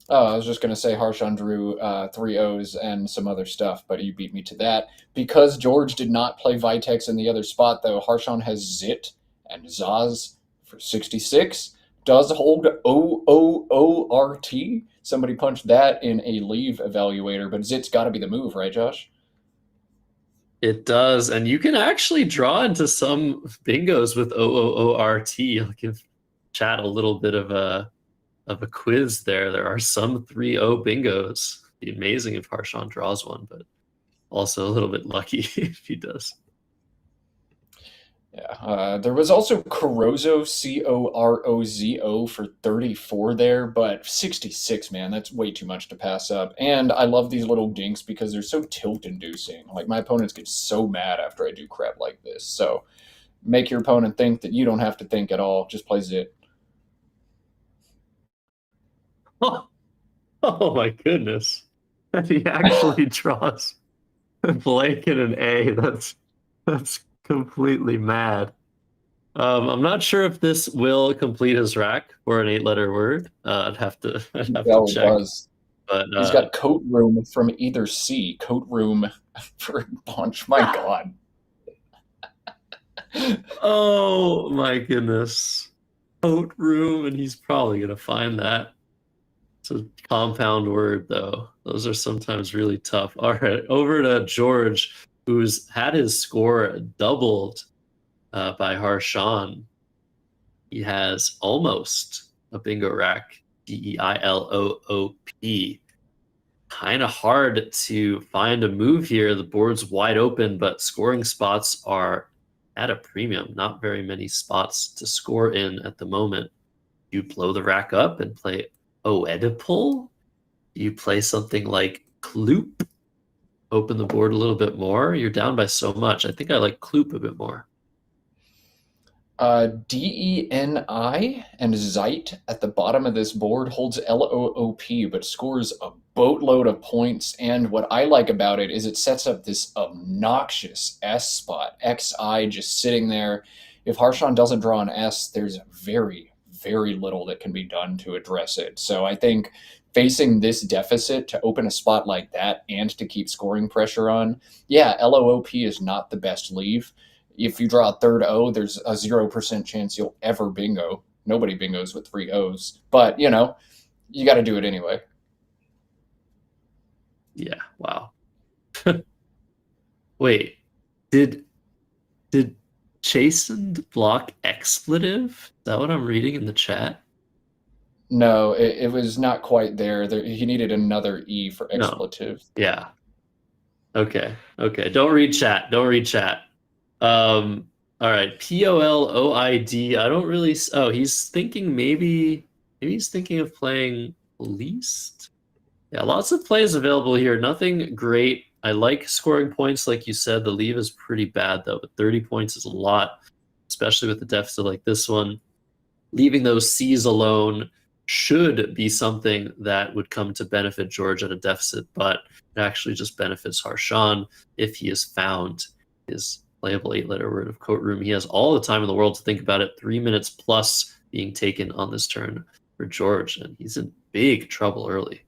Oh, I was just going to say Harshan drew 3 O's and some other stuff, but you beat me to that. Because George did not play Vitex in the other spot, though, Harshan has Zit and Zaz for 66. Does hold OOORT. Somebody punched that in a leave evaluator, but Zit's got to be the move, right, Josh? It does, and you can actually draw into some bingos with OOORT. I'll give chat a little bit of a quiz there. There are some 3-0 bingos. It'd be amazing if Harshan draws one, but also a little bit lucky if he does. Yeah, there was also Corozo, COROZO for 34 there, but 66, man, that's way too much to pass up. And I love these little dinks because they're so tilt-inducing. Like, my opponents get so mad after I do crap like this. So make your opponent think that you don't have to think at all. Just play Zit. Oh my goodness. And he actually draws a blank and an A. That's completely mad. I'm not sure if this will complete his rack for an 8-letter word. I'd have to check. Does. But he's got coat room from either C. Coat room for a bunch. My God. Oh my goodness. Coat room, and he's probably gonna find that. It's a compound word, though. Those are sometimes really tough. All right, over to George, who's had his score doubled by Harshan. He has almost a bingo rack, DEILOOP. Kind of hard to find a move here. The board's wide open, but scoring spots are at a premium. Not very many spots to score in at the moment. You blow the rack up and play Oedipal. You play something like Kloop. Open the board a little bit more. You're down by so much. I think I like Kloop a bit more. DENI and Zeit at the bottom of this board holds LOOP, but scores a boatload of points. And what I like about it is it sets up this obnoxious S spot, XI just sitting there. If Harshan doesn't draw an S, there's very, very little that can be done to address it. So I think facing this deficit to open a spot like that and to keep scoring pressure on, yeah, LOOP is not the best leave. If you draw a third O, there's a 0% chance you'll ever bingo. Nobody bingos with 3 O's. But, you know, you got to do it anyway. Yeah, wow. Wait, did Chastened block expletive? Is that what I'm reading in the chat? No, it was not quite there. He needed another E for expletive. No. Yeah. Okay. Don't read chat. All right, POLOID. I don't really. Oh, he's thinking maybe he's thinking of playing least. Yeah, lots of plays available here. Nothing great. I like scoring points, like you said. The leave is pretty bad though, but 30 points is a lot, especially with a deficit like this one. Leaving those C's alone should be something that would come to benefit George at a deficit, but it actually just benefits Harshan if he has found his playable 8-letter word of coat room. He has all the time in the world to think about it. 3 minutes plus being taken on this turn for George, and he's in big trouble early.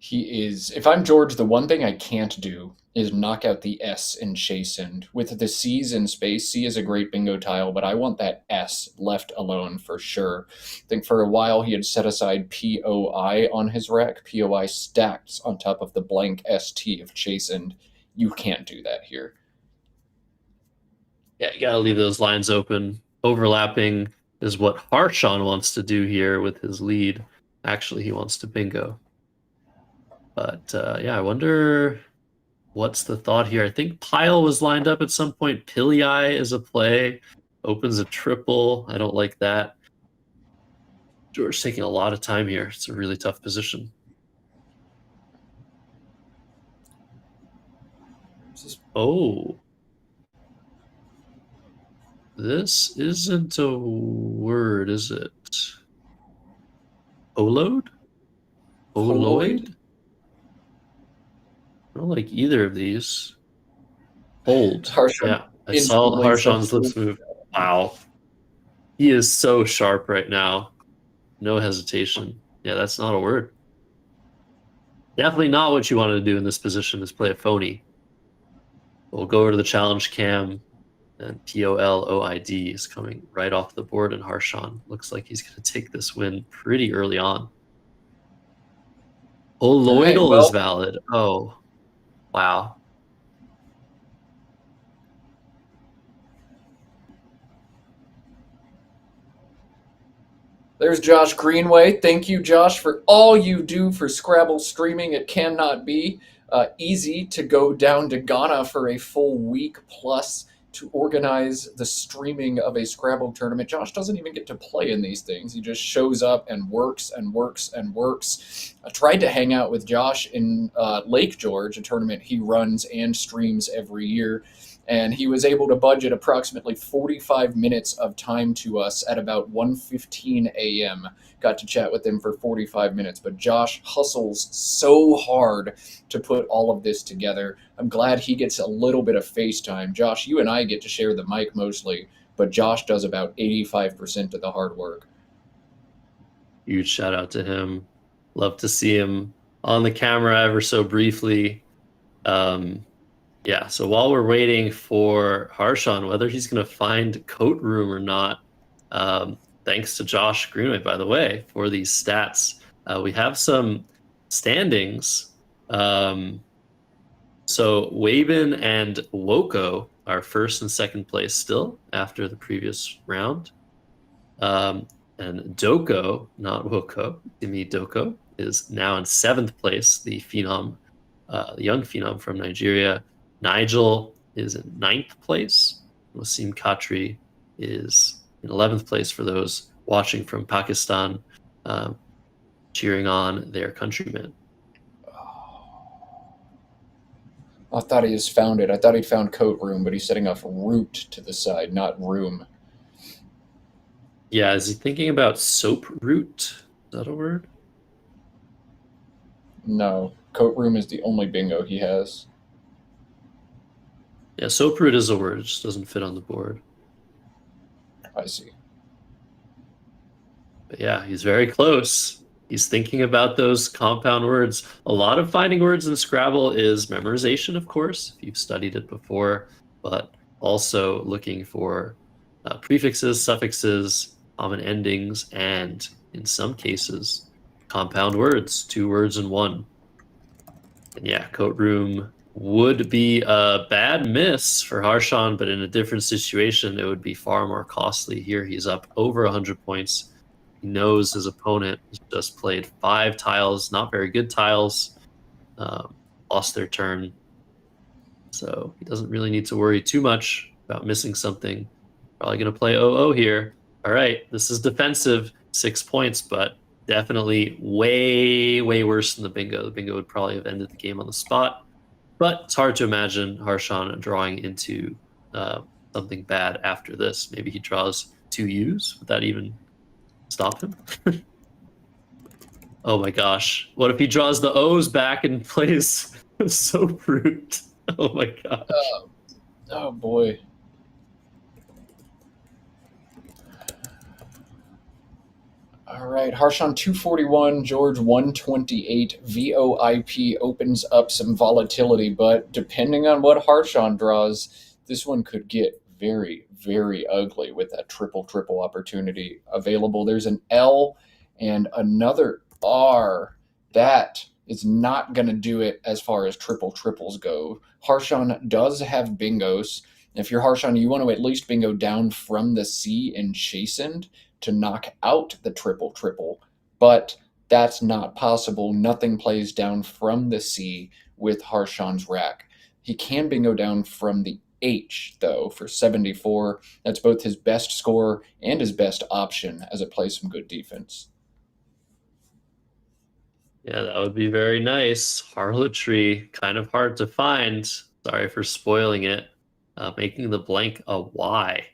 He is. If I'm George, the one thing I can't do is knock out the S in Chastened. With the C's in space, C is a great bingo tile, but I want that S left alone for sure. I think for a while he had set aside POI on his rack. POI stacked on top of the blank ST of Chastened. You can't do that here. Yeah, you gotta leave those lines open. Overlapping is what Harshan wants to do here with his lead. Actually, he wants to bingo. But yeah, I wonder what's the thought here. I think Pile was lined up at some point. Pillai is a play. Opens a triple. I don't like that. George taking a lot of time here. It's a really tough position. Oh. This isn't a word, is it? Oload? Oloid? I don't like either of these. Hold. Harshan. Yeah, I saw Harshan's lips move. Wow. He is so sharp right now. No hesitation. Yeah, that's not a word. Definitely not what you wanted to do in this position, is play a phony. We'll go over to the challenge cam. And POLOID is coming right off the board, and Harshan looks like he's going to take this win pretty early on. Oloidal is valid. Oh, wow. There's Josh Greenway. Thank you, Josh, for all you do for Scrabble streaming. It cannot be easy to go down to Ghana for a full week plus to organize the streaming of a Scrabble tournament. Josh doesn't even get to play in these things. He just shows up and works and works and works. I tried to hang out with Josh in Lake George, a tournament he runs and streams every year, and he was able to budget approximately 45 minutes of time to us at about 1:15 a.m. Got to chat with him for 45 minutes, but Josh hustles so hard to put all of this together. I'm glad he gets a little bit of FaceTime. Josh, you and I get to share the mic mostly, but Josh does about 85% of the hard work. Huge shout out to him. Love to see him on the camera ever so briefly. Yeah, so while we're waiting for Harshan, whether he's going to find coat room or not, thanks to Josh Greenway, by the way, for these stats. We have some standings. So Wabin and Woko are first and second place still after the previous round. And Doko, not Woko, Timmy Doko, is now in 7th place, the young phenom from Nigeria. Nigel is in 9th place. Wasim Katri is in 11th place for those watching from Pakistan, cheering on their countrymen. I thought he has found it. I thought he'd found coat room, but he's setting off root to the side, not room. Yeah, is he thinking about soap root? Is that a word? No, coat room is the only bingo he has. Yeah, soap root is a word. It just doesn't fit on the board. I see. But yeah, he's very close. He's thinking about those compound words. A lot of finding words in Scrabble is memorization, of course, if you've studied it before, but also looking for prefixes, suffixes, common endings, and in some cases, compound words, 2 words in one. And yeah, coat room would be a bad miss for Harshan, but in a different situation, it would be far more costly. Here, he's up over 100 points. He knows his opponent has just played 5 tiles, not very good tiles, lost their turn. So he doesn't really need to worry too much about missing something. Probably going to play 0-0 here. All right, this is defensive, 6 points, but definitely way, way worse than the bingo. The bingo would probably have ended the game on the spot. But it's hard to imagine Harshan drawing into something bad after this. Maybe he draws 2 U's. Would that even stop him? Oh my gosh. What if he draws the O's back and plays soap root? Oh my gosh. Oh boy. All right, Harshan 241, George 128. VOIP opens up some volatility, but depending on what Harshan draws, this one could get very, very ugly with that triple opportunity available. There's an L and another R. That is not going to do it as far as triples go. Harshan does have bingos. If you're Harshan, you want to at least bingo down from the C and chastened to knock out the triple, but that's not possible. Nothing plays down from the C with Harshan's rack. He can bingo down from the H, though, for 74. That's both his best score and his best option as it plays some good defense. Yeah, that would be very nice. Harlotry, kind of hard to find. Sorry for spoiling it. Making the blank a Y.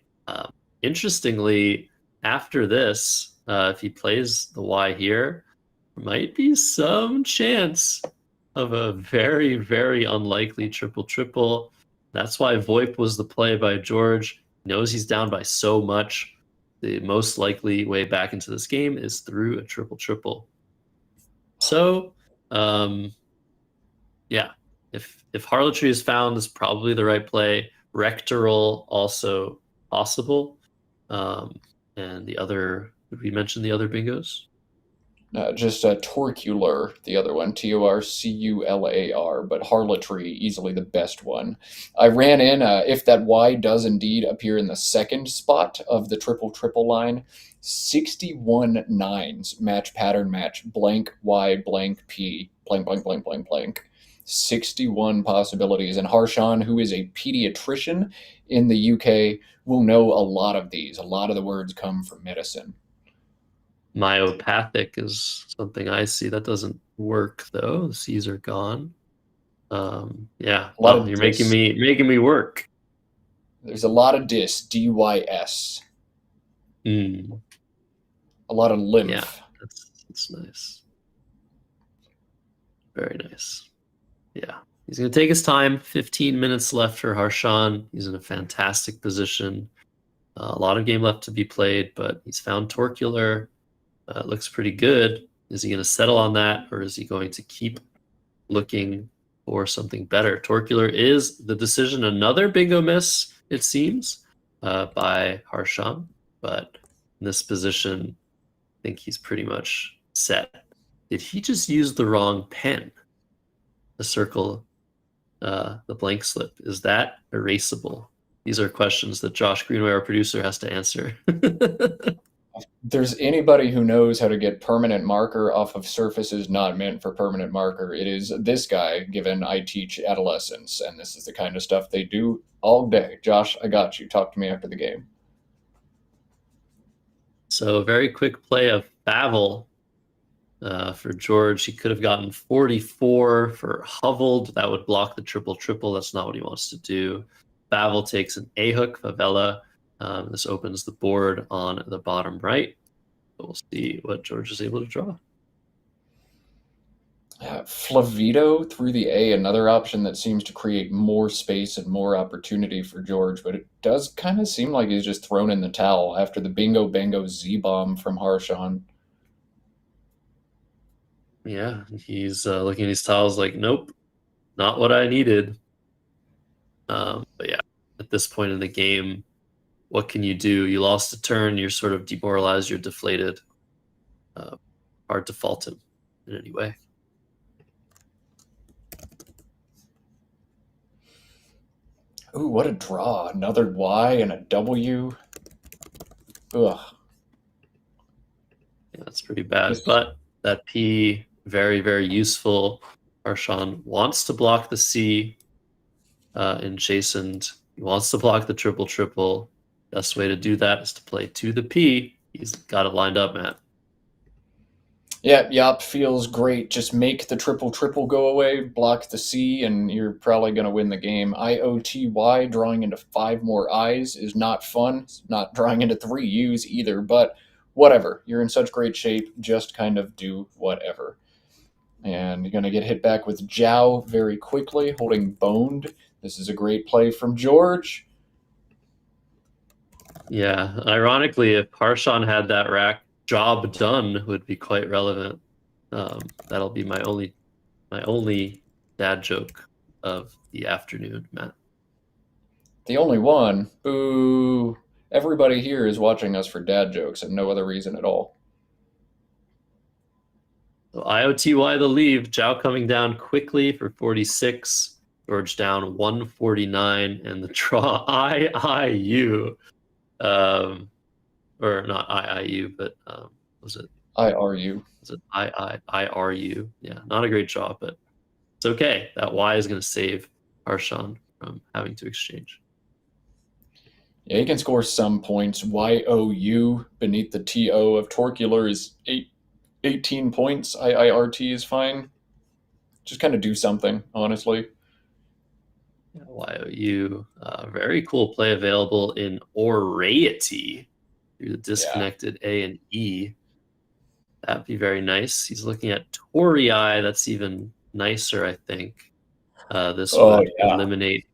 Interestingly, after this, if he plays the Y here, there might be some chance of a very, very unlikely triple. That's why VoIP was the play by George. He knows he's down by so much. The most likely way back into this game is through a triple. So, yeah, if Harlotry is found, is probably the right play. Rectoral also possible. And the other, did we mention the other bingos? Just Torcular, the other one, Torcular, but Harlotry, easily the best one. I ran in, if that Y does indeed appear in the second spot of the triple line, 61 nines, pattern match, blank Y, blank P, blank. 61 possibilities. And Harshan, who is a pediatrician in the UK, will know a lot of these. A lot of the words come from medicine. Myopathic is something I see. That doesn't work though. The C's are gone. Yeah. Well, you're making me work. There's a lot of DYS. A lot of lymph. Yeah, that's nice. Very nice. Yeah. He's going to take his time. 15 minutes left for Harshan. He's in a fantastic position. A lot of game left to be played, but he's found Torcular. Looks pretty good. Is he going to settle on that, or is he going to keep looking for something better? Torcular is the decision. Another bingo miss, it seems, by Harshan. But in this position, I think he's pretty much set. Did he just use the wrong pen to circle the blank slip? Is that erasable? These are questions that Josh Greenway, our producer, has to answer. there's anybody who knows how to get permanent marker off of surfaces not meant for permanent marker, it is this guy, given I teach adolescents, and this is the kind of stuff they do all day. Josh, I got you. Talk to me after the game. So a very quick play of Bavel for George. He could have gotten 44 for Hoveld. That would block the triple-triple. That's not what he wants to do. Bavel takes an A-hook, favela. This opens the board on the bottom right. We'll see what George is able to draw. Flavito through the A, another option that seems to create more space and more opportunity for George, but it does kind of seem like he's just thrown in the towel after the bingo bango Z-bomb from Harshan. Yeah, he's looking at his tiles like, nope, not what I needed. But yeah, at this point in the game, what can you do? You lost a turn, you're sort of demoralized, you're deflated. Hard to fault him in any way. Ooh, what a draw. Another Y and a W. Ugh. Yeah, that's pretty bad. But that P, very, very useful. Harshan wants to block the C in Chastened. He wants to block the triple-triple. Best way to do that is to play to the P. He's got it lined up, Matt. Yeah, Yop feels great. Just make the triple-triple go away, block the C, and you're probably going to win the game. IOTY, drawing into 5 more I's is not fun. It's not drawing into 3 U's either, but whatever. You're in such great shape. Just kind of do whatever. And you're going to get hit back with Jiao very quickly, holding boned. This is a great play from George. Yeah, ironically, if Harshan had that rack, job done would be quite relevant. That'll be my only dad joke of the afternoon, Matt. The only one. Boo. Everybody here is watching us for dad jokes and no other reason at all. So IOTY the leave. Jiao coming down quickly for 46. George down 149, and the draw IIU. Or not IIU, but was it IRU? Was it IRU? Yeah, not a great draw, but it's okay. That Y is going to save Harshan from having to exchange. Yeah, he can score some points. YOU beneath the TO of Torcular is 18 points. IIRT is fine. Just kind of do something, honestly. Yeah, YOU. Very cool play available in Orreity through the disconnected A and E. That'd be very nice. He's looking at Torii. That's even nicer, I think. This would eliminate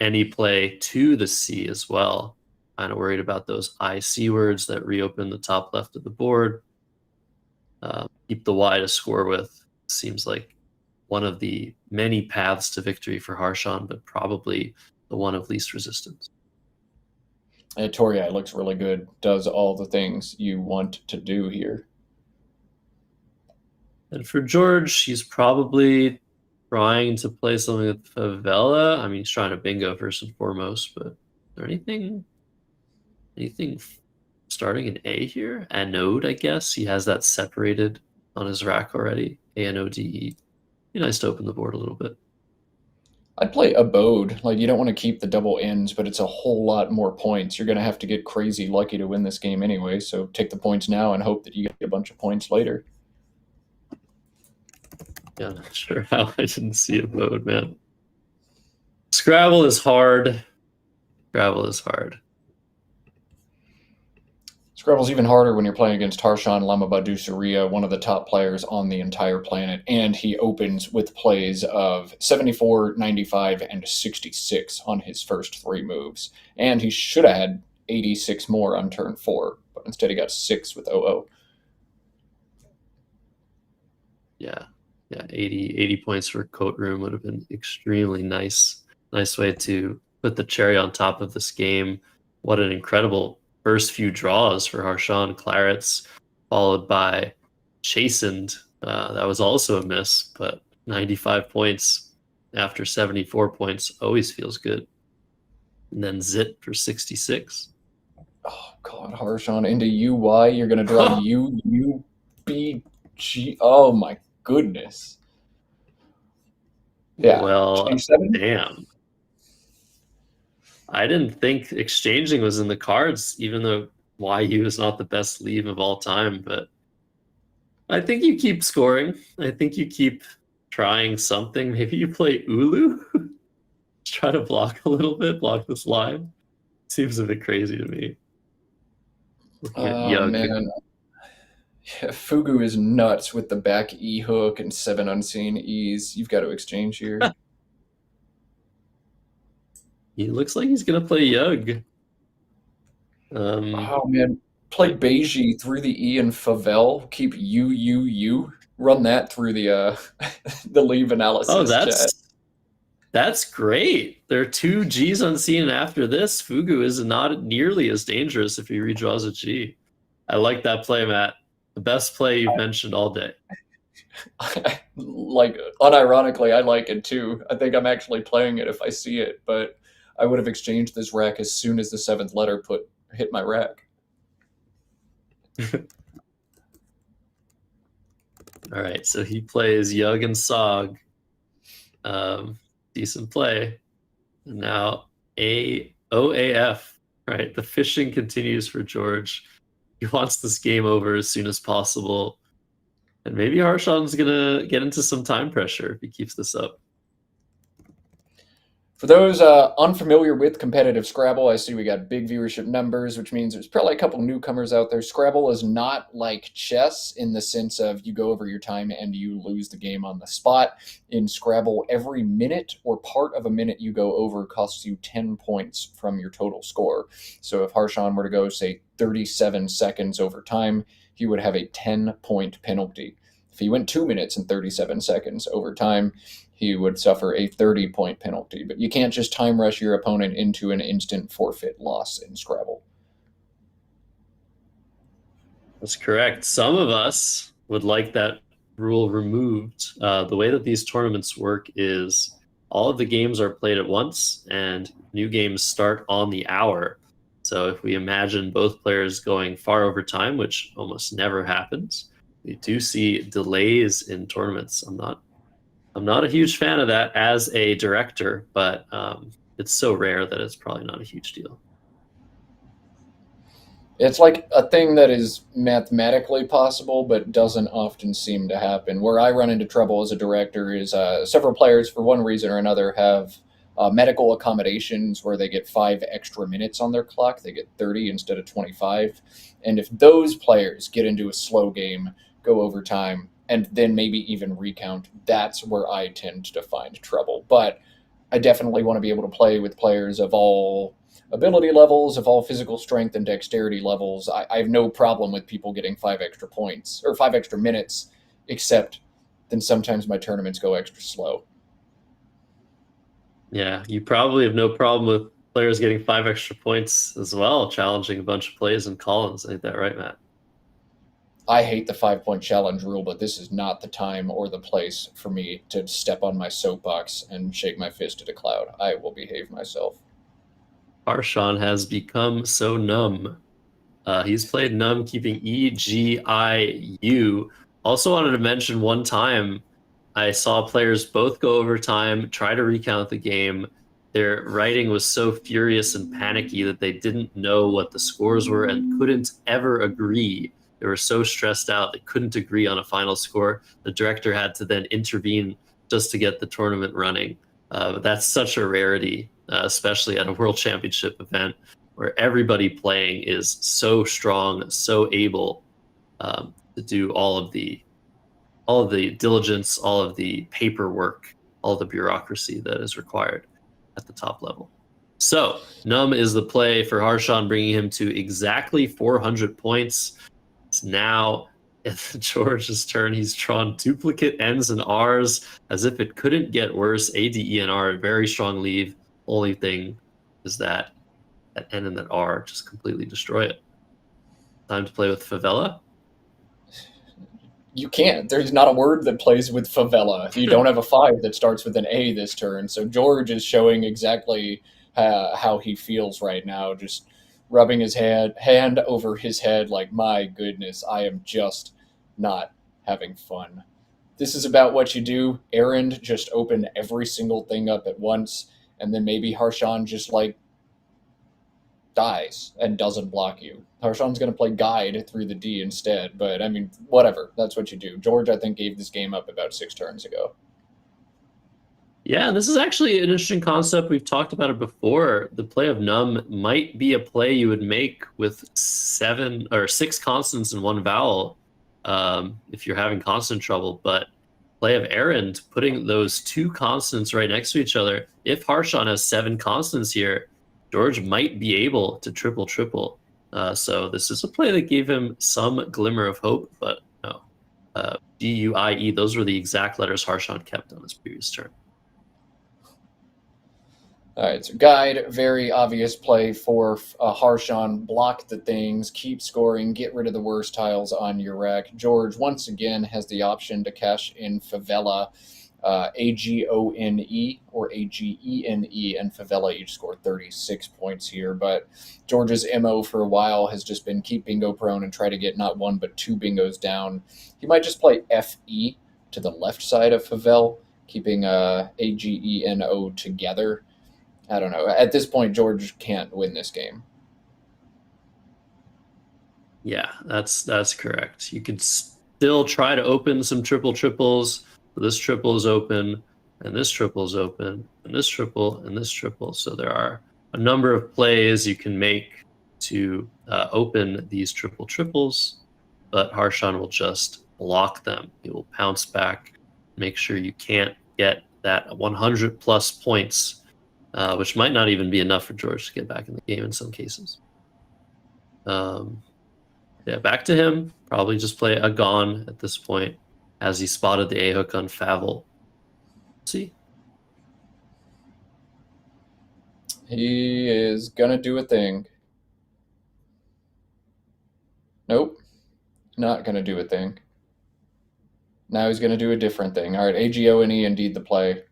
any play to the C as well. Kind of worried about those IC words that reopen the top left of the board. Keep the Y to score with. Seems like one of the many paths to victory for Harshan, but probably the one of least resistance. Torii looks really good. Does all the things you want to do here. And for George, he's probably trying to play something with favela. I mean, he's trying to bingo first and foremost, but is there anything starting in A here? Anode, I guess. He has that separated on his rack already. ANODE. Be nice to open the board a little bit. I'd play Abode. Like, you don't want to keep the double ends, but it's a whole lot more points. You're going to have to get crazy lucky to win this game anyway, so take the points now and hope that you get a bunch of points later. Yeah, I'm not sure how I didn't see Abode, man. Scrabble is hard. Scrabble is hard. Scrabble's even harder when you're playing against Harshan Lamabadu Surya, one of the top players on the entire planet, and he opens with plays of 74, 95, and 66 on his first 3 moves. And he should have had 86 more on turn 4, but instead he got 6 with 00. Yeah, 80 points for Coat Room would have been extremely nice. Nice way to put the cherry on top of this game. What an incredible first few draws for Harshan. Clarets, followed by Chastened. That was also a miss, but 95 points after 74 points always feels good. And then Zit for 66. Oh, God, Harshawn into UY. You're going to draw U, U, B, G. Oh, my goodness. Yeah. Well, 27? damn. I didn't think exchanging was in the cards, even though YU is not the best leave of all time. But I think you keep scoring. I think you keep trying something. Maybe you play Ulu. Try to block a little bit, block this line. Seems a bit crazy to me. Looking at Oh, Yug. man. Yeah, Fugu is nuts with the back E hook and 7 unseen E's. You've got to exchange here. He looks like he's going to play Yug. Oh, man. Play Beiji through the E and Favel. Keep U, U, U. Run that through the the leave analysis chat. That's great. There are 2 G's unseen, and after this, Fugu is not nearly as dangerous if he redraws a G. I like that play, Matt. The best play you've mentioned all day. Like, unironically, I like it too. I think I'm actually playing it if I see it, but I would have exchanged this rack as soon as the 7th letter hit my rack. All right, so he plays Yug and Sog. Decent play. And now OAF. Right, the fishing continues for George. He wants this game over as soon as possible. And maybe Harshawn's going to get into some time pressure if he keeps this up. For those unfamiliar with competitive Scrabble, I see we got big viewership numbers, which means there's probably a couple newcomers out there. Scrabble is not like chess in the sense of you go over your time and you lose the game on the spot. In Scrabble, every minute or part of a minute you go over costs you 10 points from your total score. So if Harshawn were to go, say, 37 seconds over time, he would have a 10-point penalty. If he went 2 minutes and 37 seconds over time, he would suffer a 30-point penalty. But you can't just time rush your opponent into an instant forfeit loss in Scrabble. That's correct. Some of us would like that rule removed. The way that these tournaments work is all of the games are played at once, and new games start on the hour. So if we imagine both players going far over time, which almost never happens, we do see delays in tournaments. I'm not a huge fan of that as a director, but it's so rare that it's probably not a huge deal. It's like a thing that is mathematically possible, but doesn't often seem to happen. Where I run into trouble as a director is several players, for one reason or another, have medical accommodations where they get 5 extra minutes on their clock. They get 30 instead of 25. And if those players get into a slow game, go overtime, and then maybe even recount, that's where I tend to find trouble. But I definitely want to be able to play with players of all ability levels, of all physical strength and dexterity levels. I have no problem with people getting 5 extra points or 5 extra minutes, except then sometimes my tournaments go extra slow. Yeah, you probably have no problem with players getting 5 extra points as well, challenging a bunch of plays in Collins. Ain't that right, Matt? I hate the 5-point challenge rule, but this is not the time or the place for me to step on my soapbox and shake my fist at a cloud. I will behave myself. Harshawn has become so numb. He's played numb, keeping E, G, I, U. Also wanted to mention one time I saw players both go overtime, try to recount the game. Their writing was so furious and panicky that they didn't know what the scores were and couldn't ever agree. They were so stressed out they couldn't agree on a final score. The director had to then intervene just to get the tournament running. But that's such a rarity, especially at a World Championship event where everybody playing is so strong, so able to do all of the diligence, all of the paperwork, all the bureaucracy that is required at the top level. So Numb is the play for Harshawn, bringing him to exactly 400 points. It's now at George's turn. He's drawn duplicate N's and R's as if it couldn't get worse. A, D, E, and R, a very strong leave. Only thing is that N and that R just completely destroy it. Time to play with Favela. You can't. There's not a word that plays with favela. You don't have a 5 that starts with an A this turn. So George is showing exactly how he feels right now. Just rubbing his hand over his head like, my goodness, I am just not having fun. This is about what you do. Errand, just open every single thing up at once, and then maybe Harshan just like dies and doesn't block you. Harshan's going to play guide through the D instead, but I mean, whatever. That's what you do. George, I think, gave this game up about 6 turns ago. Yeah, this is actually an interesting concept. We've talked about it before. The play of num might be a play you would make with 7 or 6 consonants and 1 vowel if you're having consonant trouble. But play of errand, putting those 2 consonants right next to each other. If Harshan has 7 consonants here, George might be able to triple. So this is a play that gave him some glimmer of hope, but no. D-U-I-E, those were the exact letters Harshan kept on his previous turn. All right, so guide, very obvious play for Harshan. Block the things, keep scoring, get rid of the worst tiles on your rack. George, once again, has the option to cash in Favela, A-G-O-N-E or A-G-E-N-E, and Favela each score 36 points here. But George's MO for a while has just been keep bingo prone and try to get not 1 but 2 bingos down. He might just play F-E to the left side of Favel, keeping A-G-E-N-O together. I don't know. At this point, George can't win this game. Yeah, that's correct. You could still try to open some triples. This triple is open, and this triple is open, and this triple, and this triple. So there are a number of plays you can make to open these triples, but Harshan will just block them. He will pounce back, make sure you can't get that 100+ points, which might not even be enough for George to get back in the game in some cases. Yeah, back to him. Probably just play a gone at this point as he spotted the A-hook on Favel. See? He is going to do a thing. Nope. Not going to do a thing. Now he's going to do a different thing. All right, A-G-O-N-E, indeed the play.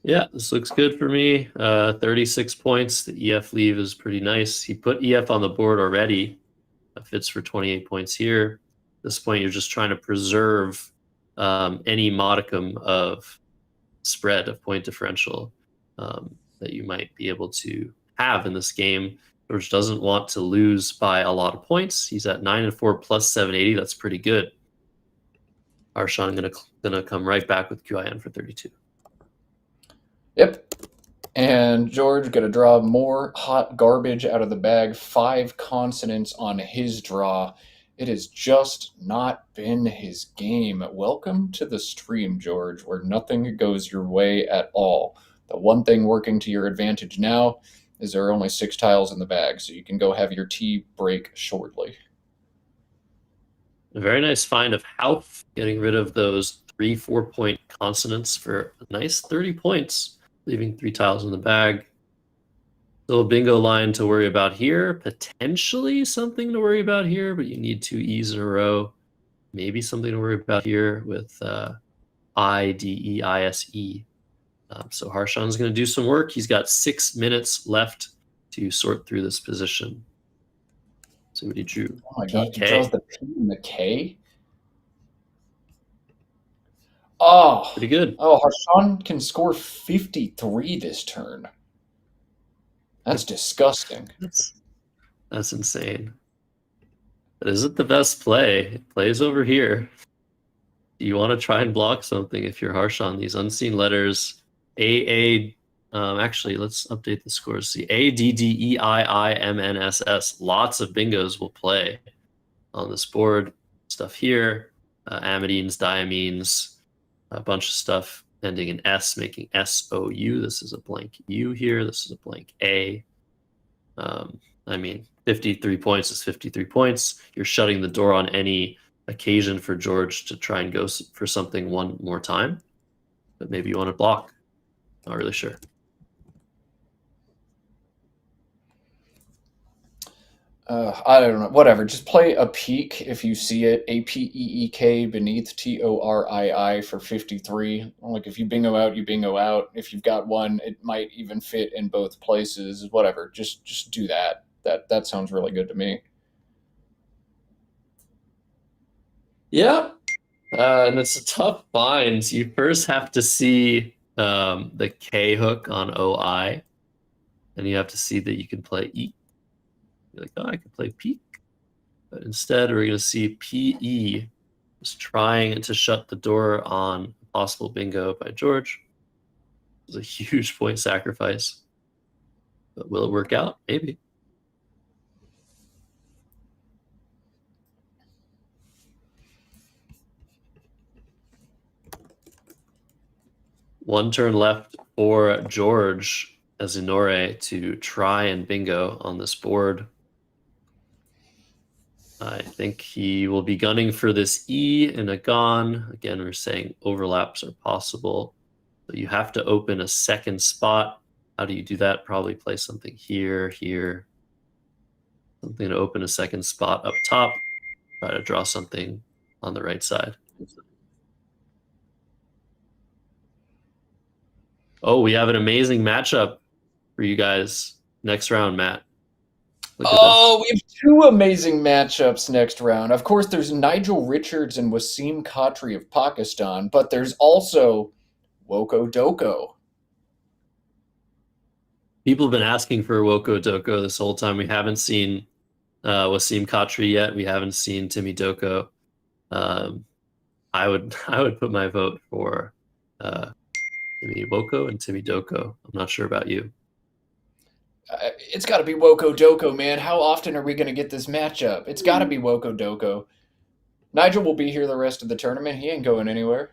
Yeah, this looks good for me. 36 points. The EF leave is pretty nice. He put EF on the board already. That fits for 28 points here. At this point, you're just trying to preserve any modicum of spread of point differential that you might be able to have in this game. George doesn't want to lose by a lot of points. He's at 9-4 plus 780. That's pretty good. Harshan gonna come right back with QIN for 32. Yep. And George going to draw more hot garbage out of the bag. 5 consonants on his draw. It has just not been his game. Welcome to the stream, George, where nothing goes your way at all. The one thing working to your advantage now is there are only 6 tiles in the bag, so you can go have your tea break shortly. A very nice find of Hauff, getting rid of those 3-4 point consonants for a nice 30 points. Leaving 3 tiles in the bag. Still a bingo line to worry about here. Potentially something to worry about here, but you need 2 E's in a row. Maybe something to worry about here with I-D-E-I-S-E. So Harshan's going to do some work. He's got 6 minutes left to sort through this position. See what he drew. Oh my God, he draws the P and the K? Oh, pretty good. Oh, Harshan can score 53 this turn. That's disgusting. That's insane. But is it the best play? It plays over here. Do you want to try and block something if you're Harshan? These unseen letters, actually, let's update the scores. See, A-D-D-E-I-I-M-N-S-S. Lots of bingos will play on this board. Stuff here, amidines, diamines, a bunch of stuff ending in S, making S-O-U. This is a blank U here. This is a blank A. I mean, 53 points is 53 points. You're shutting the door on any occasion for George to try and go for something one more time. But maybe you want to block. Not really sure. I don't know. Whatever. Just play a peek if you see it. APEEK beneath TORII for 53. Like if you bingo out, you bingo out. If you've got one, it might even fit in both places. Whatever. Just do that. That sounds really good to me. Yeah. And it's a tough bind. You first have to see the K hook on OI. And you have to see that you can play E. You're like, oh, I can play peek. But instead, we're going to see PE just trying to shut the door on possible bingo by George. It's a huge point sacrifice. But will it work out? Maybe. One turn left for George Azinore to try and bingo on this board. I think he will be gunning for this E and a gone. Again, we're saying overlaps are possible, but you have to open a second spot. How do you do that? Probably play something here, here. Something to open a second spot up top. Try to draw something on the right side. Oh, we have an amazing matchup for you guys next round, Matt. Oh, we have two amazing matchups next round. Of course, there's Nigel Richards and Wasim Katri of Pakistan, but there's also Woko Doko. People have been asking for Woko Doko this whole time. We haven't seen Wasim Katri yet. We haven't seen Timmy Doko. I would put my vote for Timmy Woko and Timmy Doko. I'm not sure about you. It's got to be Woko Doko, man. How often are we going to get this matchup? It's got to be Woko Doko. Nigel will be here the rest of the tournament. He ain't going anywhere.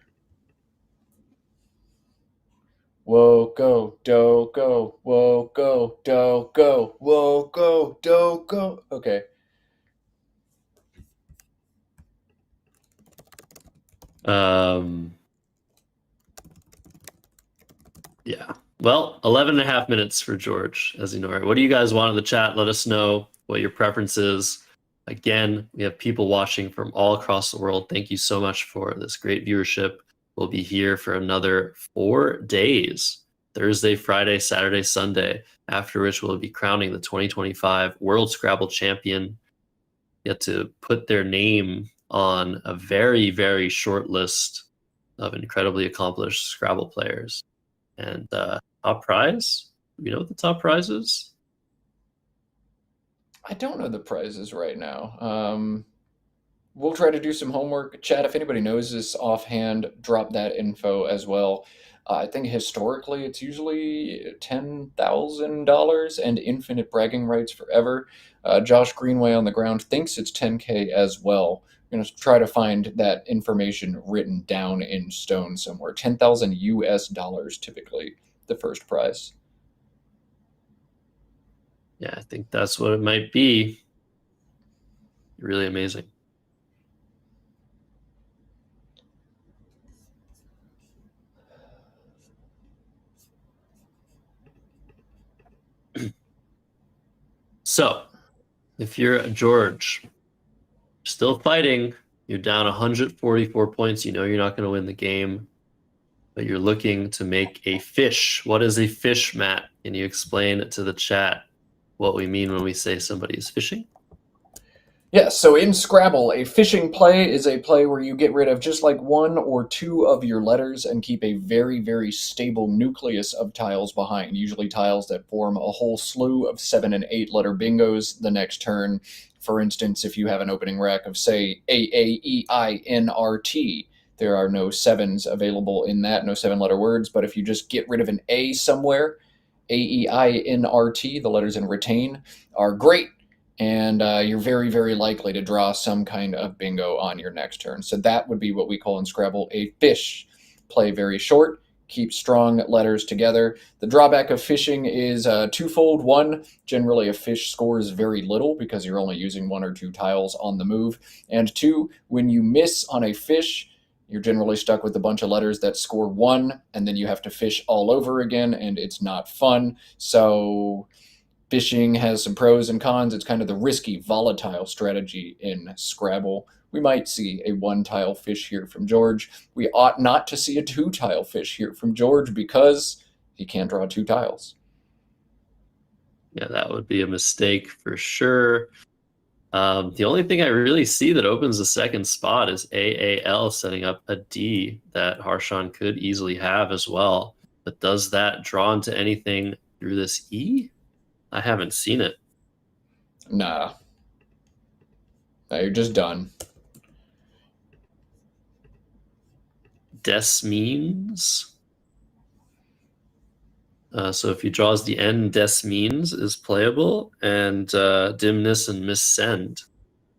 Woko Doko, Woko Doko, Woko Doko. Okay. Yeah. Well, 11 and a half minutes for George Azinore. What do you guys want in the chat? Let us know what your preference is. Again, we have people watching from all across the world. Thank you so much for this great viewership. We'll be here for another 4 days. Thursday, Friday, Saturday, Sunday, after which we'll be crowning the 2025 World Scrabble Champion. Get to put their name on a very, very short list of incredibly accomplished Scrabble players. And top prize? Do we know what the top prize is? I don't know the prizes right now. We'll try to do some homework. Chat, if anybody knows this offhand, drop that info as well. I think historically it's usually $10,000 and infinite bragging rights forever. Josh Greenway on the ground thinks it's 10K as well. I'm going to try to find that information written down in stone somewhere. 10,000 US dollars typically, the first prize. Yeah, I think that's what it might be. Really amazing. So, if you're George, still fighting, you're down 144 points. You know you're not going to win the game, but you're looking to make a fish. What is a fish, Matt? Can you explain to the chat what we mean when we say somebody is fishing? Yes, so in Scrabble, a fishing play is a play where you get rid of just like 1 or 2 of your letters and keep a very, very stable nucleus of tiles behind, usually tiles that form a whole slew of 7 and 8 letter bingos the next turn. For instance, if you have an opening rack of, say, AAEINRT, there are no 7s available in that, no 7-letter words, but if you just get rid of an A somewhere, AEINRT, the letters in retain, are great. And you're very, very likely to draw some kind of bingo on your next turn. So that would be what we call in Scrabble a fish. Play very short, keep strong letters together. The drawback of fishing is twofold. One, generally a fish scores very little because you're only using 1 or 2 tiles on the move. And 2, when you miss on a fish, you're generally stuck with a bunch of letters that score 1, and then you have to fish all over again, and it's not fun. So Fishing has some pros and cons. It's kind of the risky, volatile strategy in Scrabble. We might see a 1-tile fish here from George. We ought not to see a 2-tile fish here from George because he can't draw 2 tiles. Yeah, that would be a mistake for sure. The only thing I really see that opens the second spot is AAL setting up a D that Harshawn could easily have as well. But does that draw into anything through this E? I haven't seen it. Nah. No, you're just done. Des means. So if he draws the N, des means is playable, and dimness and missend.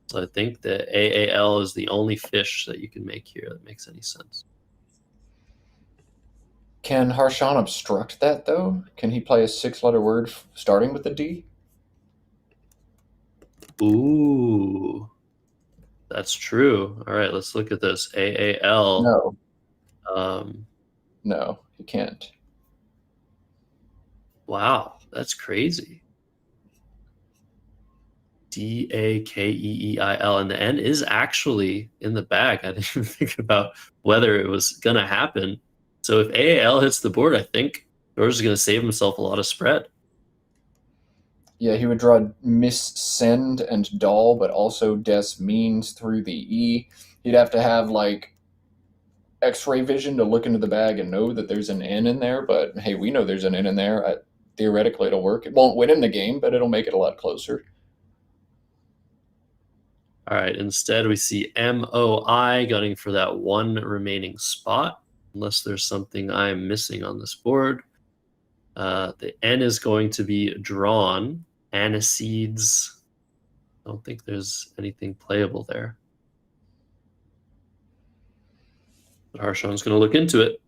So I think the AAL is the only fish that you can make here that makes any sense. Can Harshawn obstruct that, though? Can he play a 6-letter word starting with a D? Ooh, that's true. All right, let's look at this. AAL. No. No, he can't. Wow, that's crazy. DAKEEIL, and the N is actually in the bag. I didn't even think about whether it was going to happen. So if AAL hits the board, I think George is going to save himself a lot of spread. Yeah, he would draw missend and doll, but also des means through the E. He'd have to have, like, X-ray vision to look into the bag and know that there's an N in there, but hey, we know there's an N in there. Theoretically, it'll work. It won't win him the game, but it'll make it a lot closer. All right, instead we see MOI gunning for that 1 remaining spot, unless there's something I'm missing on this board. The N is going to be drawn. Aniseeds. I don't think there's anything playable there. But Harshawn's going to look into it.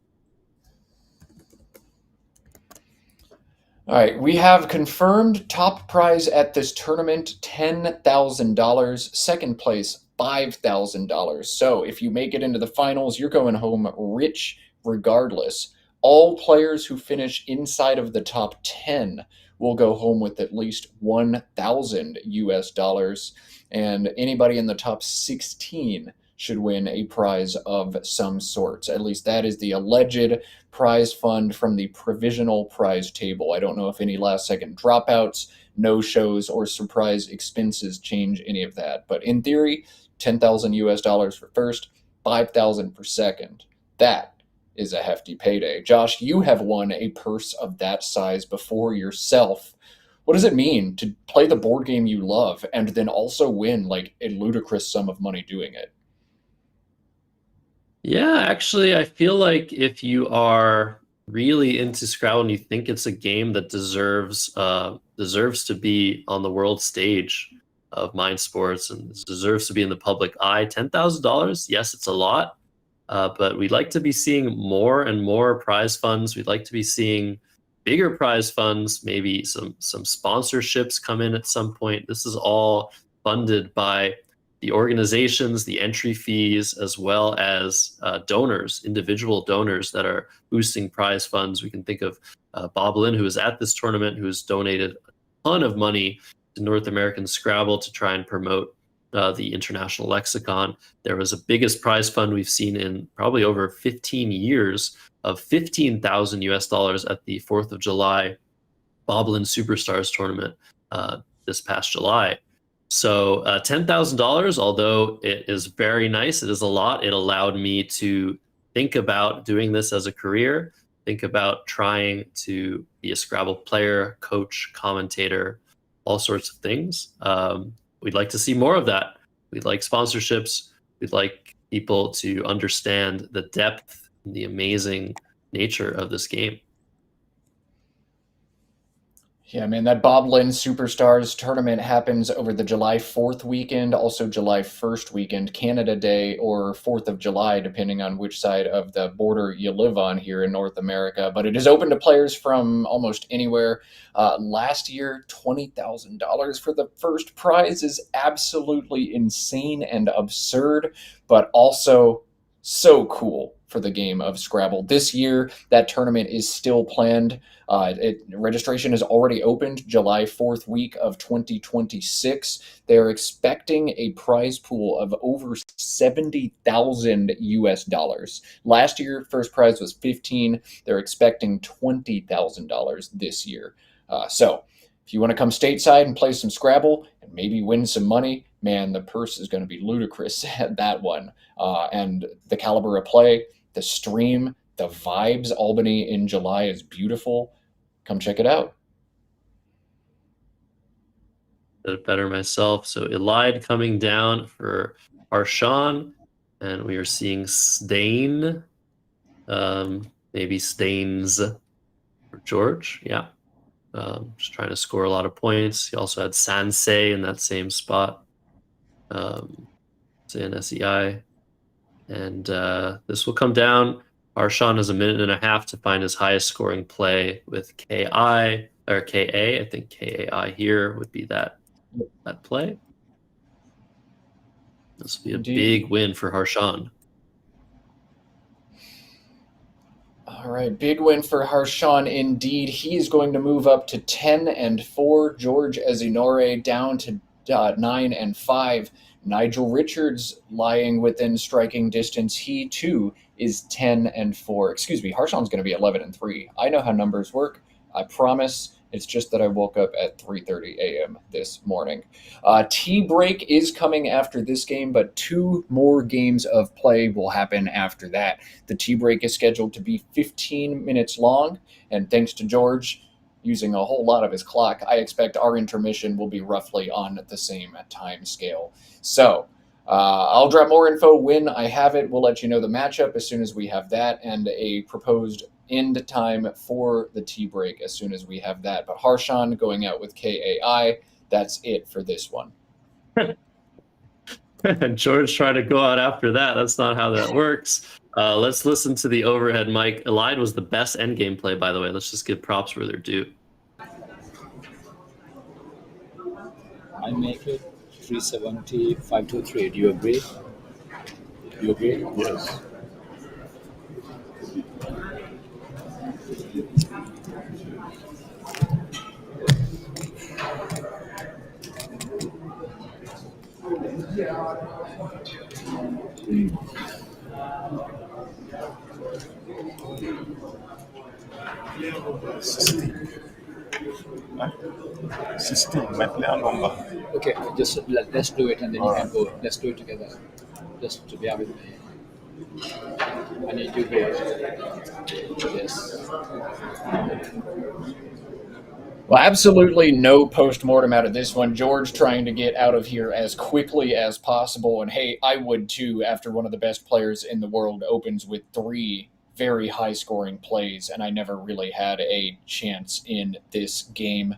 All right, we have confirmed top prize at this tournament, $10,000. Second place, $5,000. So if you make it into the finals, you're going home rich regardless. All players who finish inside of the top 10 will go home with at least $1,000, and anybody in the top 16 should win a prize of some sort. At least that is the alleged prize fund from the provisional prize table. I don't know if any last-second dropouts, no-shows, or surprise expenses change any of that. But in theory, $10,000 for first, $5,000 for second. That is a hefty payday. Josh, you have won a purse of that size before yourself. What does it mean to play the board game you love and then also win like a ludicrous sum of money doing it? Yeah, actually, I feel like if you are really into Scrabble and you think it's a game that deserves to be on the world stage of Mind Sports and deserves to be in the public eye, $10,000, yes, it's a lot. But we'd like to be seeing more and more prize funds. We'd like to be seeing bigger prize funds, maybe some sponsorships come in at some point. This is all funded by the organizations, the entry fees, as well as donors, individual donors that are boosting prize funds. We can think of Bob Lynn, who is at this tournament, who's donated a ton of money to North American Scrabble to try and promote the International Lexicon. There was a biggest prize fund we've seen in probably over 15 years of $15,000 at the 4th of July Boblin Superstars tournament this past July. So $10,000, although it is very nice, it is a lot. It allowed me to think about doing this as a career, think about trying to be a Scrabble player, coach, commentator, all sorts of things. We'd like to see more of that. We'd like sponsorships. We'd like people to understand the depth and the amazing nature of this game. Yeah, man, that Bob Lynn Superstars tournament happens over the July 4th weekend, also July 1st weekend, Canada Day, or 4th of July, depending on which side of the border you live on here in North America. But it is open to players from almost anywhere. Last year, $20,000 for the first prize is absolutely insane and absurd, but also so cool for the game of Scrabble. This year, that tournament is still planned. Registration is already opened July 4th week of 2026. They're expecting a prize pool of over 70,000 US dollars. Last year, first prize was 15. They're expecting $20,000 this year. So if you want to come stateside and play some Scrabble and maybe win some money, man, the purse is going to be ludicrous at that one. And the caliber of play, the stream, the vibes. Albany in July is beautiful. Come check it out. Did it better myself. So Elide coming down for Harshawn, and we are seeing Stain. Maybe Stains for George. Yeah. Just trying to score a lot of points. He also had Sansei in that same spot. Say an SEI. And this will come down. Harshawn has a minute and a half to find his highest scoring play with KI or KA. I think KAI here would be that play. This will be a big win for Harshawn. All right, big win for Harshawn indeed. He is going to move up to 10-4. George Ezinore down to 9-5. Nigel Richards lying within striking distance. He too is 10-4. Excuse me, Harshawn's going to be 11-3. I know how numbers work. I promise. It's just that I woke up at 3:30 a.m. this morning. Tea break is coming after this game, but 2 more games of play will happen after that. The tea break is scheduled to be 15 minutes long, and thanks to George using a whole lot of his clock, I expect our intermission will be roughly on the same time scale. So I'll drop more info when I have it. We'll let you know the matchup as soon as we have that, and a proposed end time for the tea break as soon as we have that. But Harshawn going out with KAI. That's it for this one. George trying to go out after that. That's not how that works. Let's listen to the overhead mic. Elide was the best endgame play, by the way. Let's just give props where they're due. I make it 370, 523. Do you agree? You agree? Yes. My player number. Okay, just let's do it and then you can go. Let's do it together. Just to bear with me. I need you here. Yes. Well, absolutely no post-mortem out of this one. George trying to get out of here as quickly as possible. And hey, I would too after one of the best players in the world opens with 3 very high-scoring plays, and I never really had a chance in this game.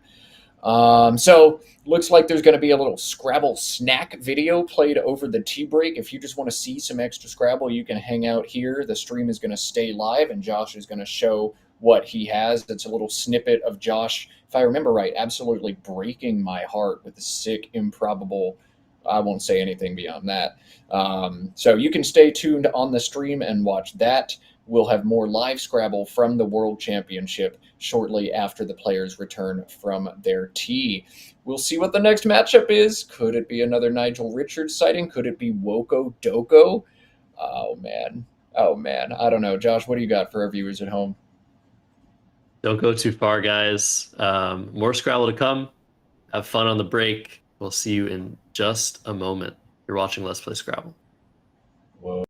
So looks like there's going to be a little Scrabble snack video played over the tea break. If you just want to see some extra Scrabble, you can hang out here. The stream is going to stay live, and Josh is going to show what he has. It's a little snippet of Josh, if I remember right, absolutely breaking my heart with a sick, improbable, I won't say anything beyond that. So you can stay tuned on the stream and watch that. We'll have more live Scrabble from the World Championship shortly after the players return from their tea. We'll see what the next matchup is. Could it be another Nigel Richards sighting? Could it be Woko Doko? Oh, man. Oh, man. I don't know. Josh, what do you got for our viewers at home? Don't go too far, guys. More Scrabble to come. Have fun on the break. We'll see you in just a moment. You're watching Let's Play Scrabble. Whoa.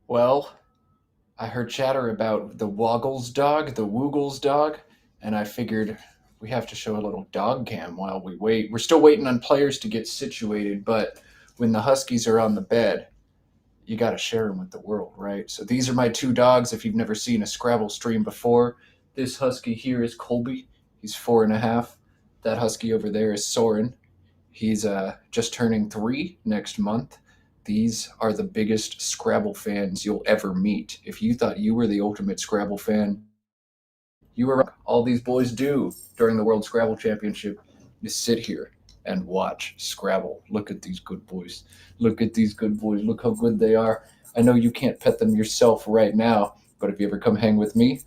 Well, I heard chatter about the Woggles dog, the Woogles dog, and I figured we have to show a little dog cam while we wait. We're still waiting on players to get situated, but when the Huskies are on the bed, you got to share them with the world, right? So these are my two dogs. If you've never seen a Scrabble stream before, this Husky here is Colby. He's 4.5. That Husky over there is Soren. He's just turning 3 next month. These are the biggest Scrabble fans you'll ever meet. If you thought you were the ultimate Scrabble fan, you were wrong. All these boys do during the World Scrabble Championship is sit here and watch Scrabble. Look at these good boys. Look at these good boys. Look how good they are. I know you can't pet them yourself right now, but if you ever come hang with me,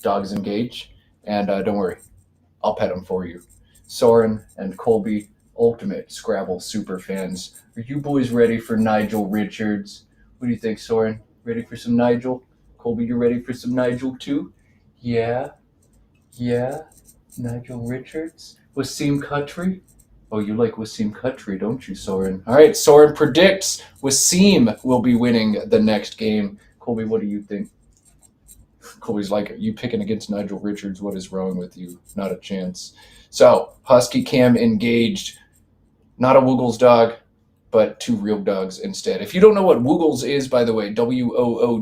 dogs engage. And don't worry, I'll pet them for you. Soren and Colby, ultimate Scrabble super fans. Are you boys ready for Nigel Richards? What do you think, Soren? Ready for some Nigel? Colby, you ready for some Nigel too? Yeah? Yeah? Nigel Richards? Wasim Katri? Oh, you like Wasim Katri, don't you, Soren? All right, Soren predicts Wasim will be winning the next game. Colby, what do you think? Colby's like, you picking against Nigel Richards? What is wrong with you? Not a chance. So, Husky Cam engaged. Not a Woogles dog, but 2 real dogs instead. If you don't know what Woogles is, by the way, WOOGLES.io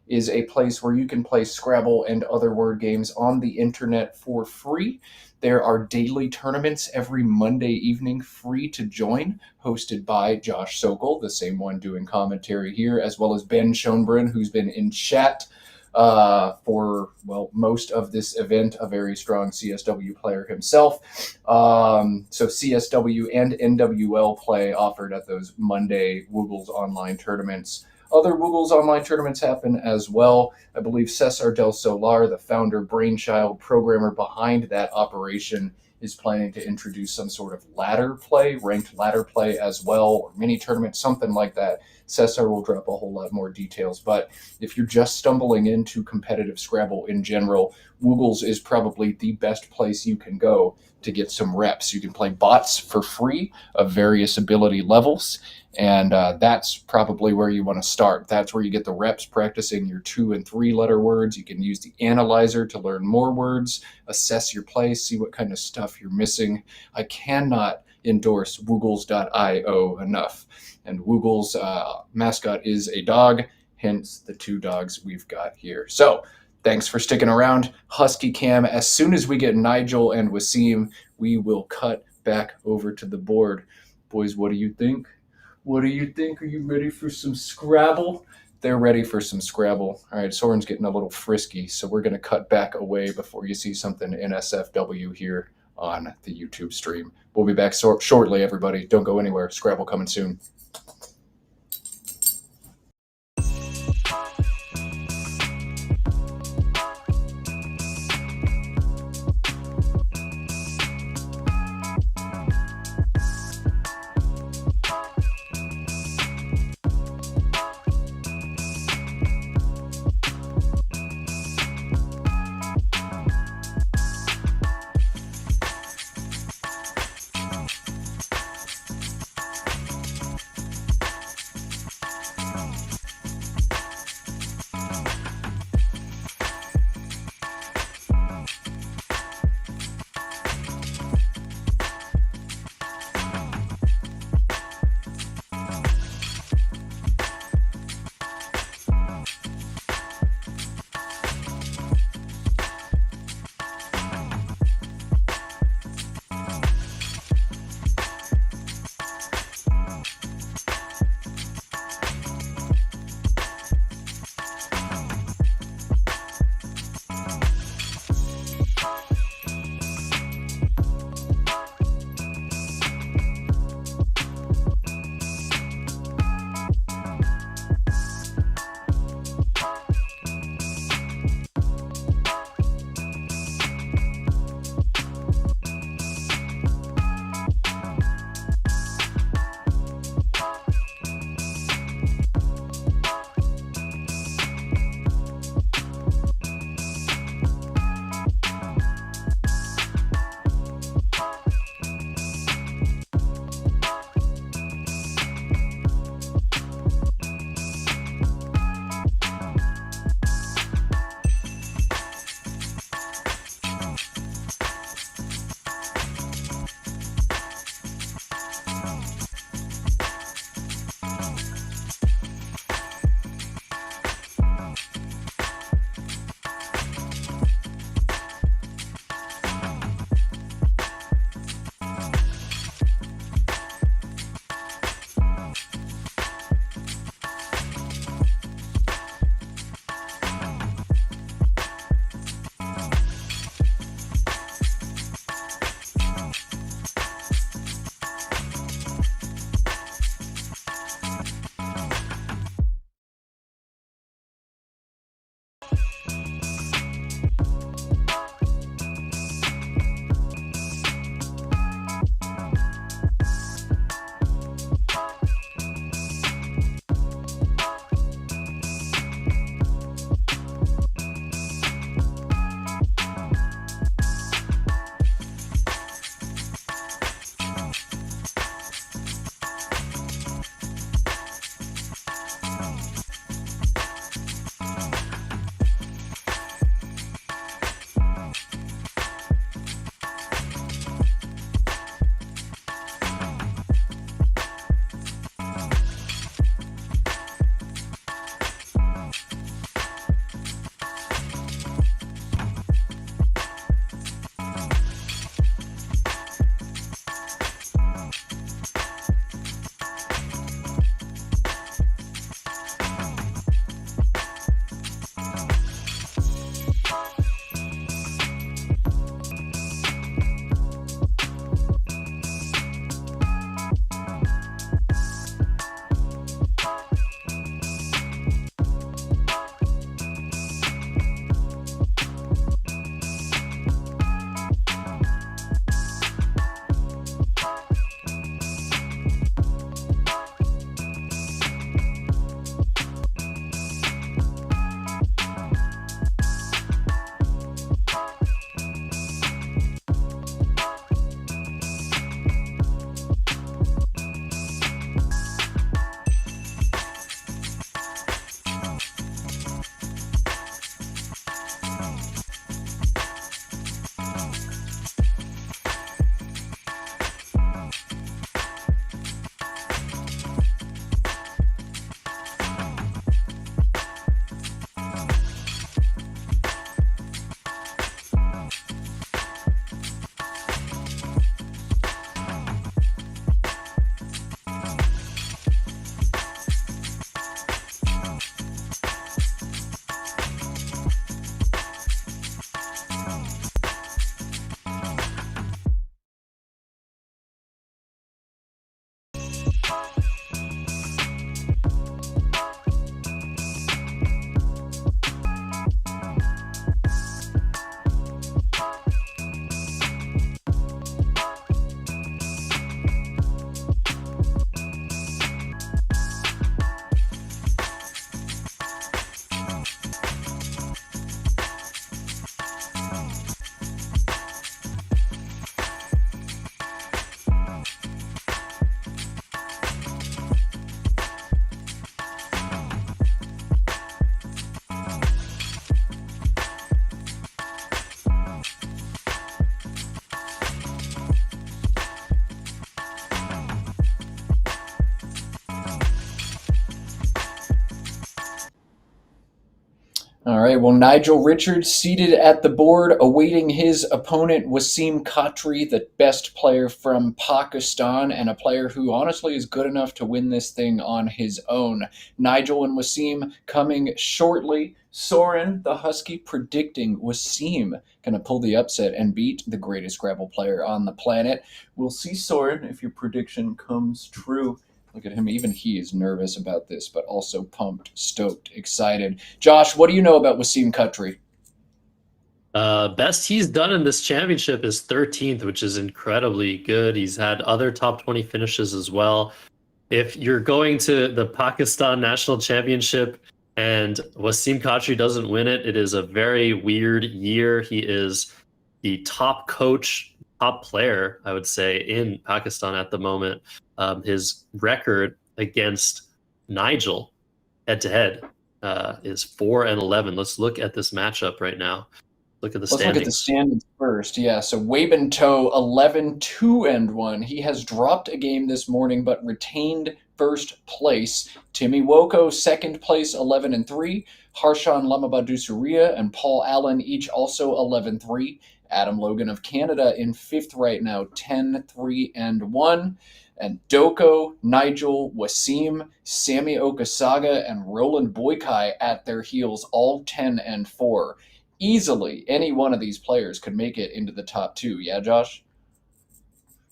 is a place where you can play Scrabble and other word games on the internet for free. There are daily tournaments every Monday evening, free to join, hosted by Josh Sokol, the same one doing commentary here, as well as Ben Schoenbrunn, who's been in chat for, well, most of this event, a very strong CSW player himself. So CSW and NWL play offered at those Monday Woogles online tournaments. Other Woogles online tournaments happen as well. I believe Cesar del Solar, the founder, brainchild, programmer behind that operation, is planning to introduce some sort of ladder play, ranked ladder play as well, or mini tournament, something like that. Cesar will drop a whole lot more details. But if you're just stumbling into competitive Scrabble in general, Woogles is probably the best place you can go to get some reps. You can play bots for free of various ability levels, and that's probably where you want to start. That's where you get the reps practicing your 2 and 3 letter words. You can use the analyzer to learn more words, assess your play, see what kind of stuff you're missing. I cannot endorse Woogles.io enough. And Woogles' mascot is a dog, hence the 2 dogs we've got here. So thanks for sticking around. Husky Cam, as soon as we get Nigel and Wasim, we will cut back over to the board. Boys, what do you think? What do you think? Are you ready for some Scrabble? They're ready for some Scrabble. All right, Soren's getting a little frisky, so we're going to cut back away before you see something NSFW here on the YouTube stream. We'll be back shortly, everybody. Don't go anywhere. Scrabble coming soon. All right, well, Nigel Richards seated at the board, awaiting his opponent, Wasim Katri, the best player from Pakistan, and a player who honestly is good enough to win this thing on his own. Nigel and Wasim coming shortly. Soren, the Husky, predicting Wasim going to pull the upset and beat the greatest Scrabble player on the planet. We'll see, Soren, if your prediction comes true. Look at him. Even he is nervous about this, but also pumped, stoked, excited. Josh, what do you know about Wasim Katri? Best he's done in this championship is 13th, which is incredibly good. He's had other top 20 finishes as well. If you're going to the Pakistan National Championship and Wasim Katri doesn't win it, it is a very weird year. He is the top coach, top player, I would say, in Pakistan at the moment. His record against Nigel head-to-head is 4-11. Let's look at this matchup right now. Look at the standings. Let's look at the standings first. Yeah, so Waben Toe 11-2-1. He has dropped a game this morning, but retained first place. Timmy Woko, second place, 11-3. Harshan Lamabadu and Paul Allen, each also 11-3. Adam Logan of Canada in fifth right now, 10-3-1. And Doko, Nigel, Wasim, Sammy Okasaga, and Roland Boykai at their heels, all 10-4. Easily, any one of these players could make it into the top two. Yeah, Josh?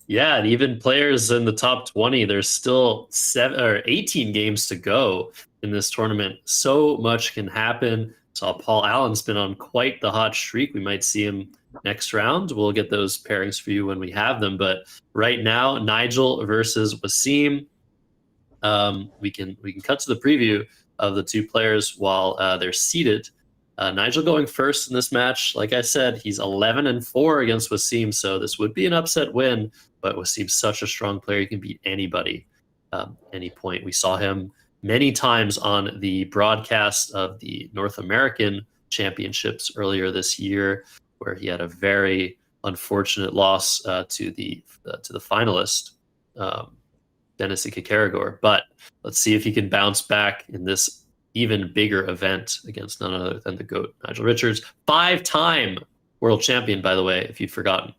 Yeah, and even players in the top 20, there's still 18 games to go in this tournament. So much can happen. Saw Paul Allen's been on quite the hot streak. We might see him next round. We'll get those pairings for you when we have them. But right now, Nigel versus Wasim. We can cut to the preview of the two players while they're seated. Nigel going first in this match. Like I said, he's 11-4 against Wasim, so this would be an upset win. But Wasim's such a strong player; he can beat anybody, any point. We saw him many times on the broadcast of the North American Championships earlier this year, where he had a very unfortunate loss to the finalist, Dennis Ikakaragor. But let's see if he can bounce back in this even bigger event against none other than the GOAT, Nigel Richards. 5-time world champion, by the way, if you'd forgotten.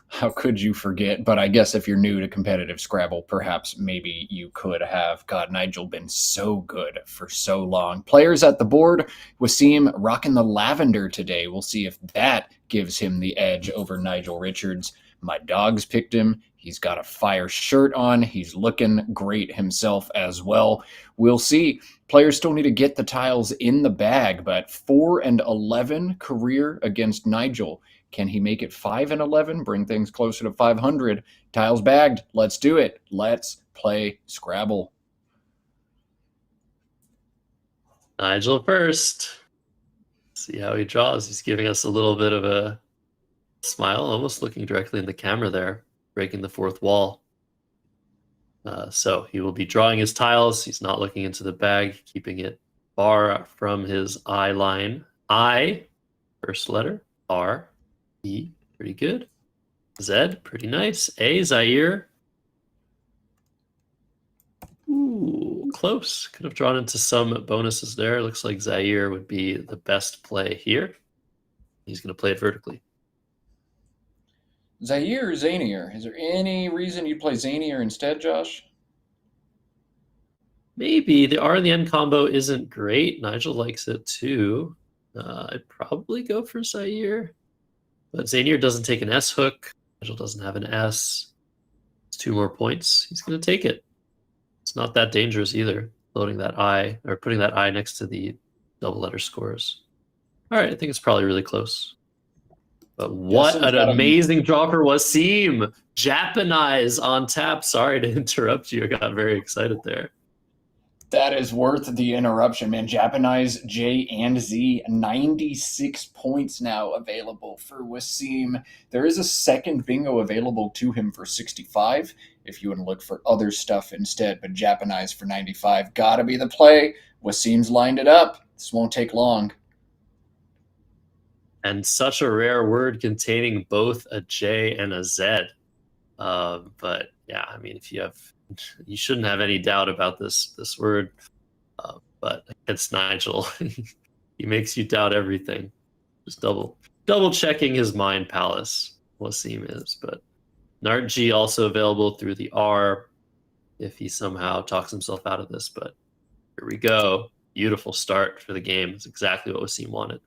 How could you forget? But I guess if you're new to competitive Scrabble, perhaps maybe you could have. God, Nigel been so good for so long. Players at the board, Wasim rocking the lavender today. We'll see if that gives him the edge over Nigel Richards. My dogs picked him. He's got a fire shirt on. He's looking great himself as well. We'll see. Players still need to get the tiles in the bag, but 4-11 career against Nigel. Can he make it 5-11, bring things closer to 500? Tiles bagged. Let's do it. Let's play Scrabble. Nigel first. See how he draws. He's giving us a little bit of a smile, almost looking directly in the camera there, breaking the fourth wall. So he will be drawing his tiles. He's not looking into the bag, keeping it far from his eye line. I, first letter, R, E, pretty good. Z, pretty nice. A, Zaire. Ooh, close. Could have drawn into some bonuses there. Looks like Zaire would be the best play here. He's going to play it vertically. Zaire or Zanier? Is there any reason you'd play Zanier instead, Josh? Maybe. The R and the N combo isn't great. Nigel likes it too. I'd probably go for Zaire. But Zanier doesn't take an S hook. Nigel doesn't have an S. It's 2 more points. He's going to take it. It's not that dangerous either, loading that I, or putting that I next to the double letter scores. All right, I think it's probably really close. But what an amazing draw for Wasim. Japanize on tap. Sorry to interrupt you. I got very excited there. That is worth the interruption, man. Japanize J and Z, 96 points now available for Wasim. There is a second bingo available to him for 65 if you want to look for other stuff instead. But Japanize for 95, gotta be the play. Wasim's lined it up. This won't take long. And such a rare word containing both a J and a Z. But yeah, I mean, if you shouldn't have any doubt about this word. But against Nigel, He makes you doubt everything. Just double checking his mind palace, Wasim is. But Nartji also available through the R if he somehow talks himself out of this. But here we go. Beautiful start for the game. It's exactly what Wasim wanted.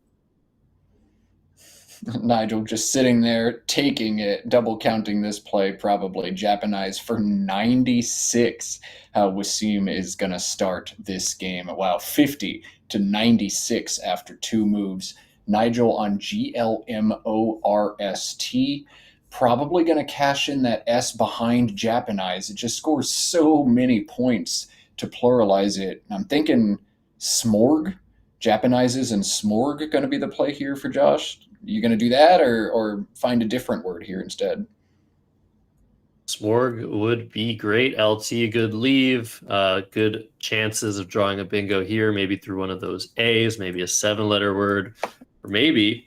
Nigel just sitting there, taking it, double counting this play, probably Japanese for 96. How Wasim is going to start this game. Wow, 50 to 96 after 2 moves. Nigel on GLMORST. Probably going to cash in that S behind Japanese. It just scores so many points to pluralize it. I'm thinking Smorg. Japanizes and Smorg going to be the play here for Josh. You going to do that or find a different word here instead? Smorg would be great. LT, good leave. Good chances of drawing a bingo here, maybe through one of those A's, maybe a 7-letter word, or maybe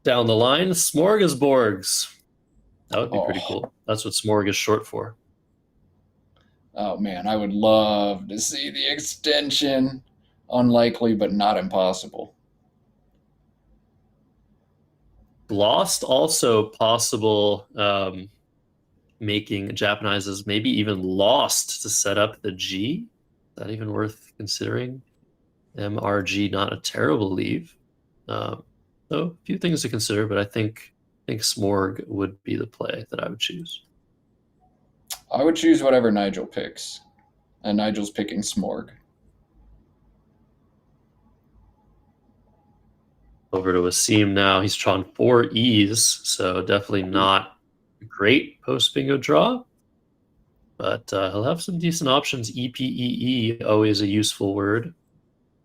down the line, smorgasborgs. That would be pretty cool. That's what Smorg is short for. Oh, man, I would love to see the extension. Unlikely, but not impossible. Lost also possible, making Japanizes maybe even lost to set up the G. Is that even worth considering? MRG, not a terrible leave. So a few things to consider, but I think Smorg would be the play that I would choose. I would choose whatever Nigel picks, and Nigel's picking Smorg. Over to Wasim now. He's drawn 4 E's, so definitely not a great post-bingo draw. But he'll have some decent options. EPEE, always a useful word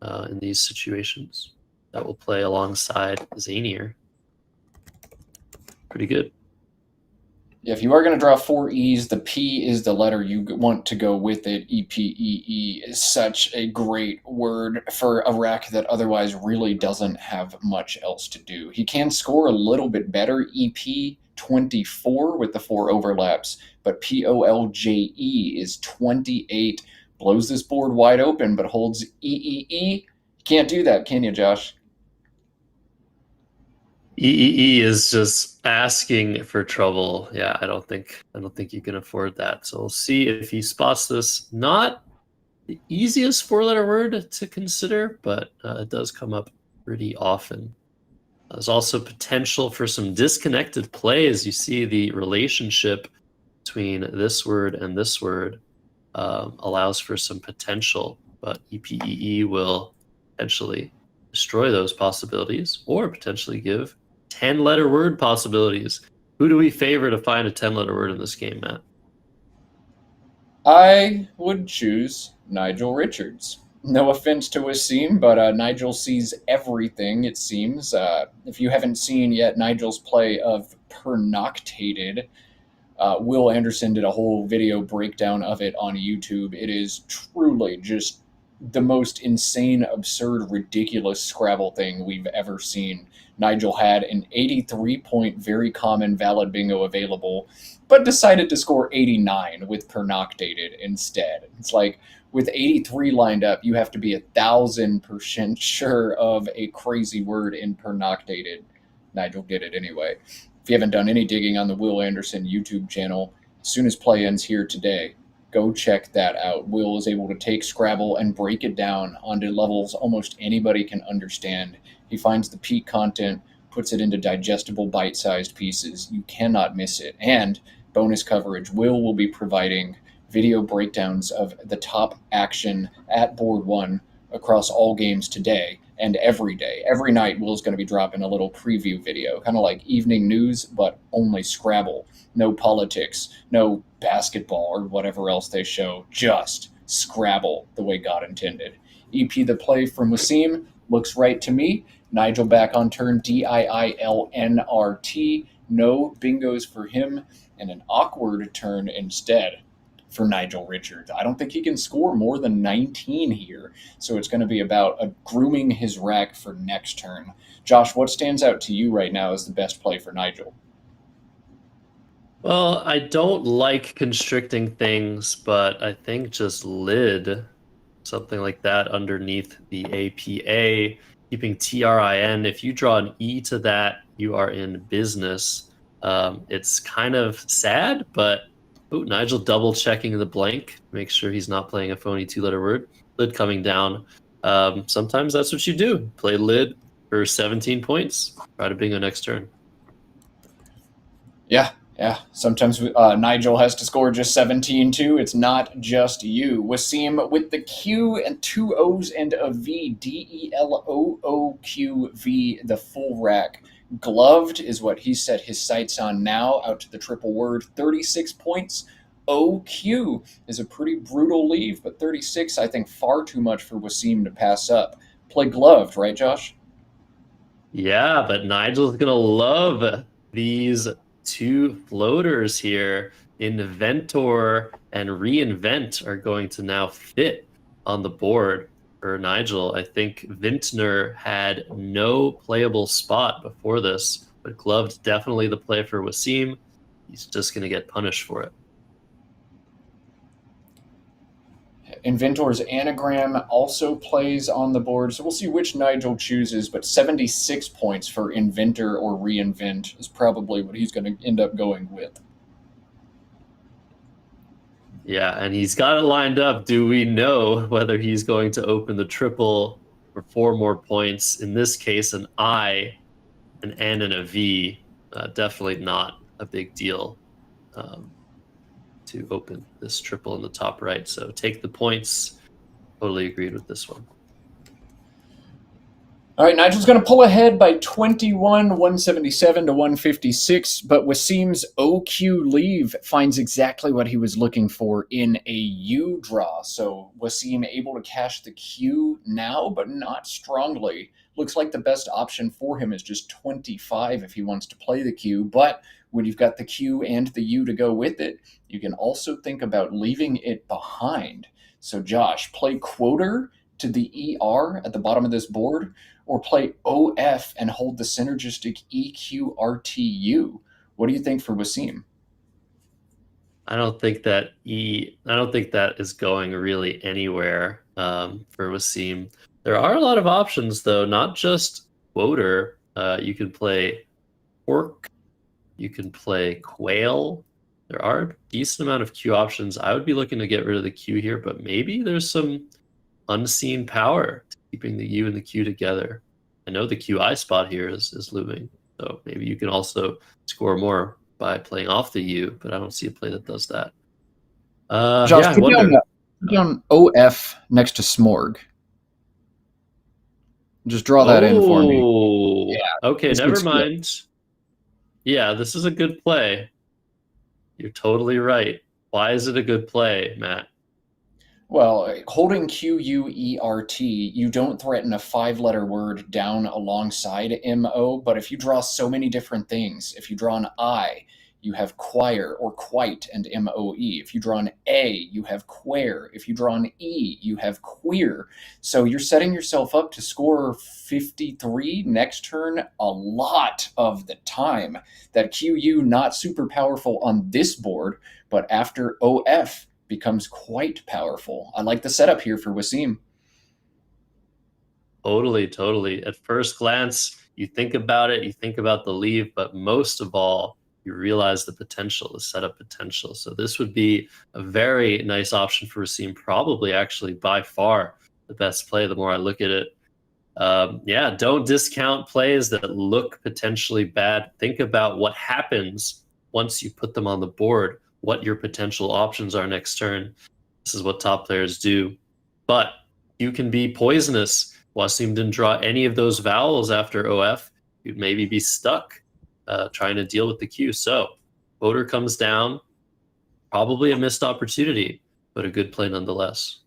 in these situations. That will play alongside Zanier. Pretty good. Yeah, if you are going to draw 4 E's, the P is the letter you want to go with it. EPEE is such a great word for a rack that otherwise really doesn't have much else to do. He can score a little bit better, EP 24 with the 4 overlaps, but POLJE is 28. Blows this board wide open, but holds EEE. You can't do that, can you, Josh? EEE is just asking for trouble. Yeah, I don't think you can afford that. So we'll see if he spots this. Not the easiest 4-letter word to consider, but it does come up pretty often. There's also potential for some disconnected plays. You see the relationship between this word and this word allows for some potential, but EPEE will potentially destroy those possibilities or potentially give 10-letter word possibilities. Who do we favor to find a 10-letter word in this game, Matt? I would choose Nigel Richards. No offense to Wasim, but Nigel sees everything, it seems. If you haven't seen yet Nigel's play of Pernoctated, Will Anderson did a whole video breakdown of it on YouTube. It is truly just the most insane, absurd, ridiculous Scrabble thing we've ever seen. Nigel had an 83-point very common valid bingo available, but decided to score 89 with Pernoctated instead. It's like, with 83 lined up, you have to be 1,000% sure of a crazy word in Pernoctated. Nigel did it anyway. If you haven't done any digging on the Will Anderson YouTube channel, as soon as play ends here today, go check that out. Will is able to take Scrabble and break it down onto levels almost anybody can understand. He finds the peak content, puts it into digestible, bite-sized pieces. You cannot miss it. And bonus coverage, Will be providing video breakdowns of the top action at board 1 across all games today and every day. Every night, Will's going to be dropping a little preview video, kind of like evening news, but only Scrabble. No politics, no basketball or whatever else they show, just Scrabble the way God intended. EP the play from Wasim looks right to me. Nigel back on turn, DIILNRT. No bingos for him, and an awkward turn instead for Nigel Richards. I don't think he can score more than 19 here, so it's going to be about grooming his rack for next turn. Josh, what stands out to you right now as the best play for Nigel? Well, I don't like constricting things, but I think just lid, something like that underneath the APA. keeping TRIN. If you draw an E to that, you are in business. It's kind of sad, but Nigel double checking the blank, make sure he's not playing a phony 2-letter word. Lid coming down. Sometimes that's what you do. Play lid for 17 points. Try to bingo next turn. Yeah. Sometimes Nigel has to score just 17 too. It's not just you. Wasim with the Q and 2 O's and a V. DELOOQV, the full rack. Gloved is what he set his sights on now, out to the triple word. 36 points. OQ is a pretty brutal leave, but 36, I think, far too much for Wasim to pass up. Play gloved, right, Josh? Yeah, but Nigel's going to love these 2 floaters here. Inventor and Reinvent are going to now fit on the board for Nigel. I think Vintner had no playable spot before this, but Gloved definitely the play for Wasim. He's just going to get punished for it. Inventor's anagram also plays on the board, so we'll see which Nigel chooses, but 76 points for Inventor or Reinvent is probably what he's going to end up going with. Yeah, and he's got it lined up. Do we know whether he's going to open the triple for 4 more points? In this case, an I, an N, and a V. Definitely not a big deal to open this triple in the top right. So take the points. Totally agreed with this one. All right, Nigel's going to pull ahead by 21, 177 to 156, but Wasim's OQ leave finds exactly what he was looking for in a U draw. So Wasim able to cash the Q now, but not strongly. Looks like the best option for him is just 25 if he wants to play the Q, but when you've got the Q and the U to go with it, you can also think about leaving it behind. So Josh, play quoter to the ER at the bottom of this board, or play OF and hold the synergistic EQRTU. What do you think for Wasim? I don't think that is going really anywhere for Wasim. There are a lot of options though, not just quoter. You can play pork, you can play quail. There are a decent amount of Q options. I would be looking to get rid of the Q here, but maybe there's some unseen power to keeping the U and the Q together. I know the QI spot here is looming, so maybe you can also score more by playing off the U, but I don't see a play that does that. Josh, yeah, put down OF next to Smorg. Just draw that in for me. Yeah. Okay, never mind. Yeah, this is a good play. You're totally right. Why is it a good play, Matt? Well, holding QUERT, you don't threaten a 5-letter word down alongside MO, but if you draw so many different things, if you draw an I, you have choir or quite and MOE. If you draw an A, you have queer. If you draw an E, you have queer. So you're setting yourself up to score 53 next turn a lot of the time. That QU not super powerful on this board, but after OF becomes quite powerful. I like the setup here for Wasim. Totally. At first glance, you think about it, you think about the leave, but most of all, you realize the potential, the setup potential. So this would be a very nice option for Wasim, probably actually by far the best play the more I look at it. Yeah, don't discount plays that look potentially bad. Think about what happens once you put them on the board, what your potential options are next turn. This is what top players do. But you can be poisonous. Wasim didn't draw any of those vowels after OF. You'd maybe be stuck trying to deal with the Q. So voter comes down, probably a missed opportunity, but a good play nonetheless.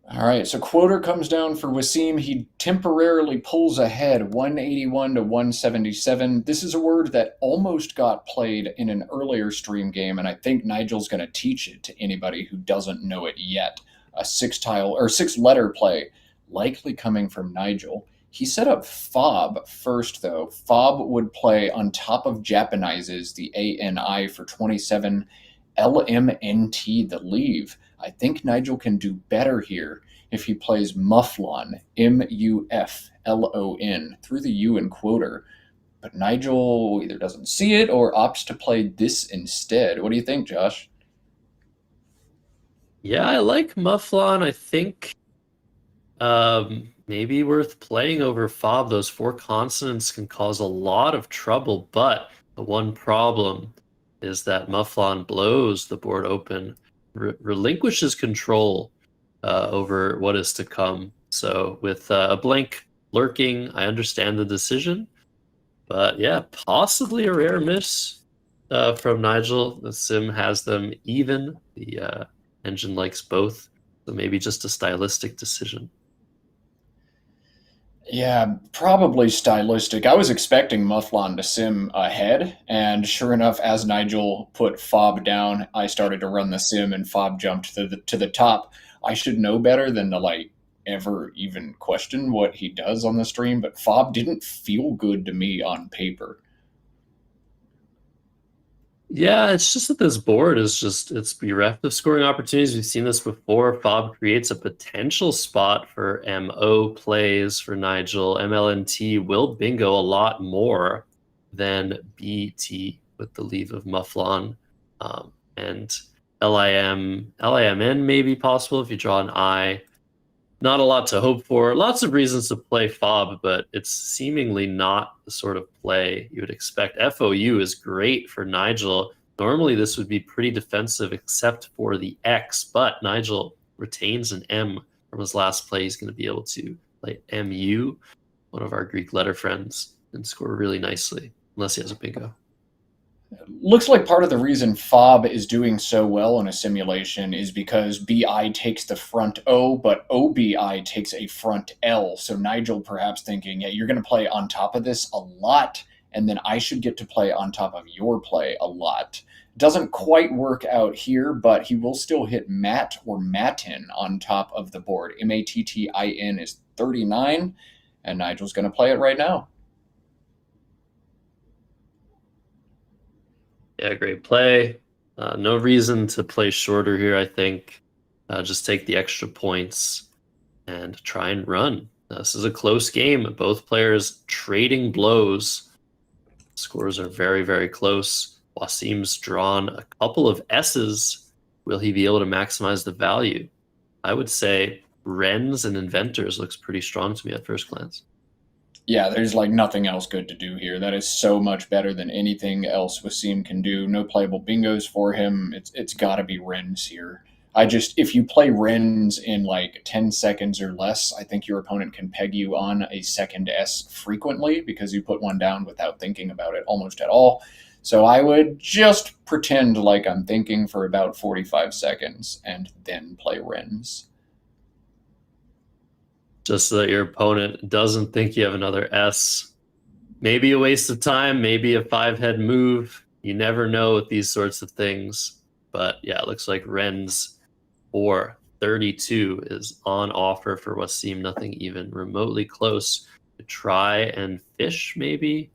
All right, so quoter comes down for Wasim. He temporarily pulls ahead 181 to 177. This is a word that almost got played in an earlier stream game, and I think Nigel's going to teach it to anybody who doesn't know it yet. A 6-letter play, likely coming from Nigel. He set up fob first, though. Fob would play on top of Japanizes the ANI for 27, LMNT the leave. I think Nigel can do better here if he plays Mufflon, Muflon, through the U in quoter. But Nigel either doesn't see it or opts to play this instead. What do you think, Josh? Yeah, I like Mufflon. I think maybe worth playing over Fob. Those 4 consonants can cause a lot of trouble, but the one problem is that Mufflon blows the board open, relinquishes control over what is to come. So with a blank lurking, I understand the decision. But yeah, possibly a rare miss from Nigel. The sim has them even. The engine likes both. So maybe just a stylistic decision. Yeah, probably stylistic. I was expecting Mufflon to sim ahead, and sure enough, as Nigel put Fob down, I started to run the sim, and Fob jumped to the top. I should know better than to like ever even question what he does on the stream, but Fob didn't feel good to me on paper. Yeah, it's just that this board is just, it's bereft of scoring opportunities. We've seen this before. Fob creates a potential spot for MO plays for Nigel. MLNT will bingo a lot more than BT with the leave of Mufflon. And LIMN may be possible if you draw an I. Not a lot to hope for. Lots of reasons to play Fob, but it's seemingly not the sort of play you would expect. FOU is great for Nigel. Normally this would be pretty defensive except for the X, but Nigel retains an M from his last play. He's going to be able to play MU, one of our Greek letter friends, and score really nicely, unless he has a bingo. Looks like part of the reason Fob is doing so well in a simulation is because BI takes the front O, but OBI takes a front L. So Nigel perhaps thinking, yeah, you're going to play on top of this a lot, and then I should get to play on top of your play a lot. Doesn't quite work out here, but he will still hit Matt or Matin on top of the board. Mattin is 39, and Nigel's going to play it right now. Yeah, great play. No reason to play shorter here, I think. Just take the extra points and try and run. This is a close game. Both players trading blows. Scores are very, very close. Wasim's drawn a couple of S's. Will he be able to maximize the value? I would say Wrens and Inventors looks pretty strong to me at first glance. Yeah, there's like nothing else good to do here. That is so much better than anything else Wasim can do. No playable bingos for him. It's got to be Wrens here. If you play Wrens in like 10 seconds or less, I think your opponent can peg you on a second S frequently because you put one down without thinking about it almost at all. So I would just pretend like I'm thinking for about 45 seconds and then play Wrens. Just so that your opponent doesn't think you have another S. Maybe a waste of time, maybe a 5-head move. You never know with these sorts of things. But yeah, it looks like Wrens for 32 is on offer for Wasim. Nothing even remotely close to try and fish, maybe.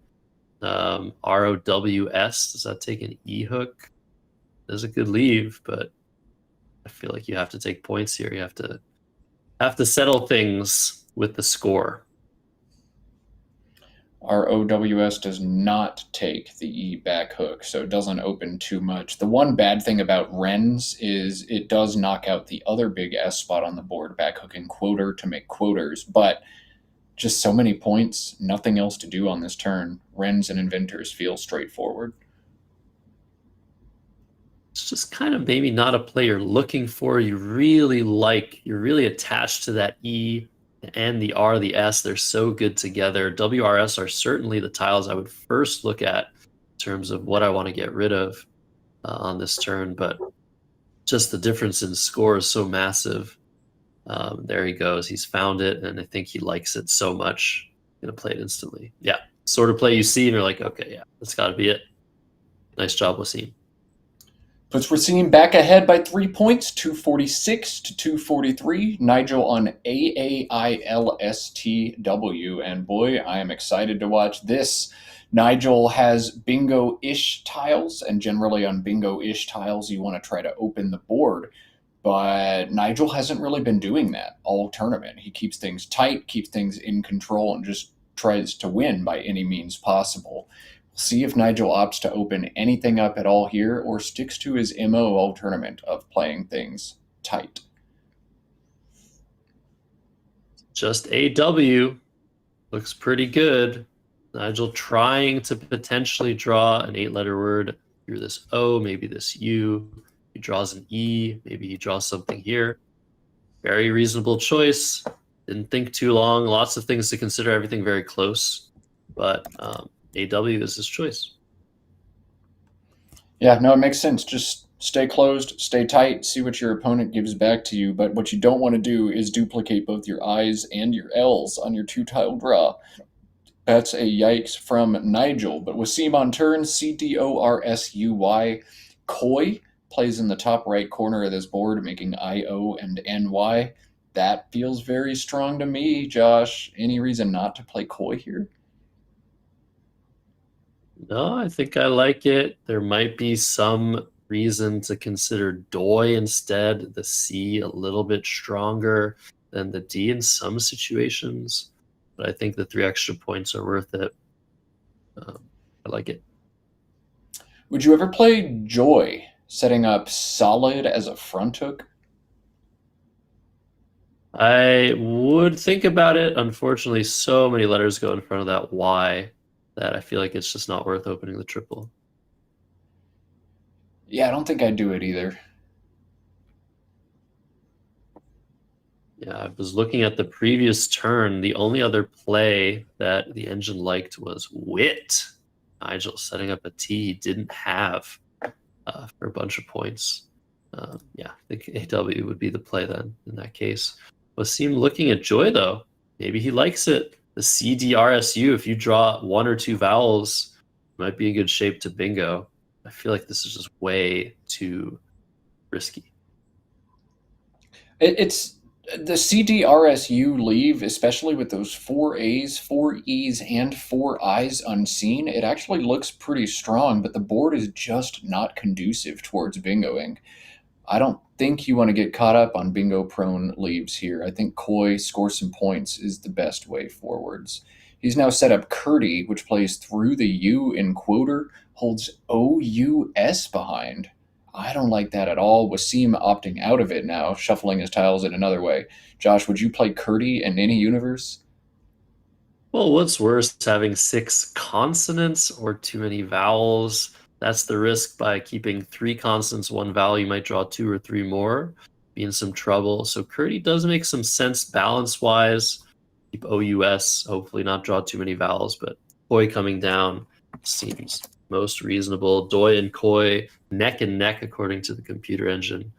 ROWS, does that take an E hook? There's a good leave, but I feel like you have to take points here. You have to settle things with the score. Our OWS does not take the E back hook, so it doesn't open too much. The one bad thing about Wrens is it does knock out the other big S spot on the board, back hooking quoter to make quoters, but just so many points, nothing else to do on this turn. Wrens and Inventors feel straightforward. It's just kind of maybe not a play you're looking for. You really like, you're really attached to that E and the R, the S. They're so good together. WRS are certainly the tiles I would first look at in terms of what I want to get rid of on this turn, but just the difference in score is so massive. There he goes. He's found it, and I think he likes it so much. I'm going to play it instantly. Yeah, sort of play you see, and you're like, okay, yeah, that's got to be it. Nice job, Wasim. Puts Wasim back ahead by 3 points, 246 to 243. Nigel on AAILSTW, and boy, I am excited to watch this. Nigel has bingo-ish tiles, and generally on bingo-ish tiles, you want to try to open the board. But Nigel hasn't really been doing that all tournament. He keeps things tight, keeps things in control, and just tries to win by any means possible. We'll see if Nigel opts to open anything up at all here or sticks to his MO all tournament of playing things tight. Just AW. Looks pretty good. Nigel trying to potentially draw an 8-letter word through this O, maybe this U. He draws an E, maybe he draws something here. Very reasonable choice. Didn't think too long. Lots of things to consider, everything very close. But AW is his choice. Yeah, no, it makes sense. Just stay closed, stay tight, see what your opponent gives back to you. But what you don't want to do is duplicate both your I's and your L's on your 2-tile draw. That's a yikes from Nigel. But Wasim on turn, CDORSUY. Koi plays in the top right corner of this board, making IO and NY. That feels very strong to me, Josh. Any reason not to play Koi here? No, I think I like it. There might be some reason to consider Doi instead. The C a little bit stronger than the D in some situations. But I think the 3 extra points are worth it. I like it. Would you ever play Joy, setting up solid as a front hook? I would think about it. Unfortunately, so many letters go in front of that Y that I feel like it's just not worth opening the triple. Yeah, I don't think I'd do it either. Yeah, I was looking at the previous turn. The only other play that the engine liked was Wit. Nigel setting up a T he didn't have for a bunch of points. Yeah, I think AW would be the play then in that case. Wasim looking at Joy, though. Maybe he likes it. The CDRSU, if you draw 1 or 2 vowels, might be in good shape to bingo. I feel like this is just way too risky. It's the CDRSU leave, especially with those 4 A's, 4 E's, and 4 I's unseen. It actually looks pretty strong, but the board is just not conducive towards bingoing. I don't think you want to get caught up on bingo-prone leaves here. I think Koi, score some points, is the best way forwards. He's now set up Curdy, which plays through the U in quoter, holds OUS behind. I don't like that at all. Wasim opting out of it now, shuffling his tiles in another way. Josh, would you play Curdy in any universe? Well, what's worse, having 6 consonants or too many vowels? That's the risk. By keeping 3 consonants, 1 vowel, you might draw 2 or 3 more, be in some trouble. So Curdy does make some sense balance-wise. Keep OUS, hopefully not draw too many vowels, but Koi coming down seems most reasonable. Doi and Koi neck and neck according to the computer engine.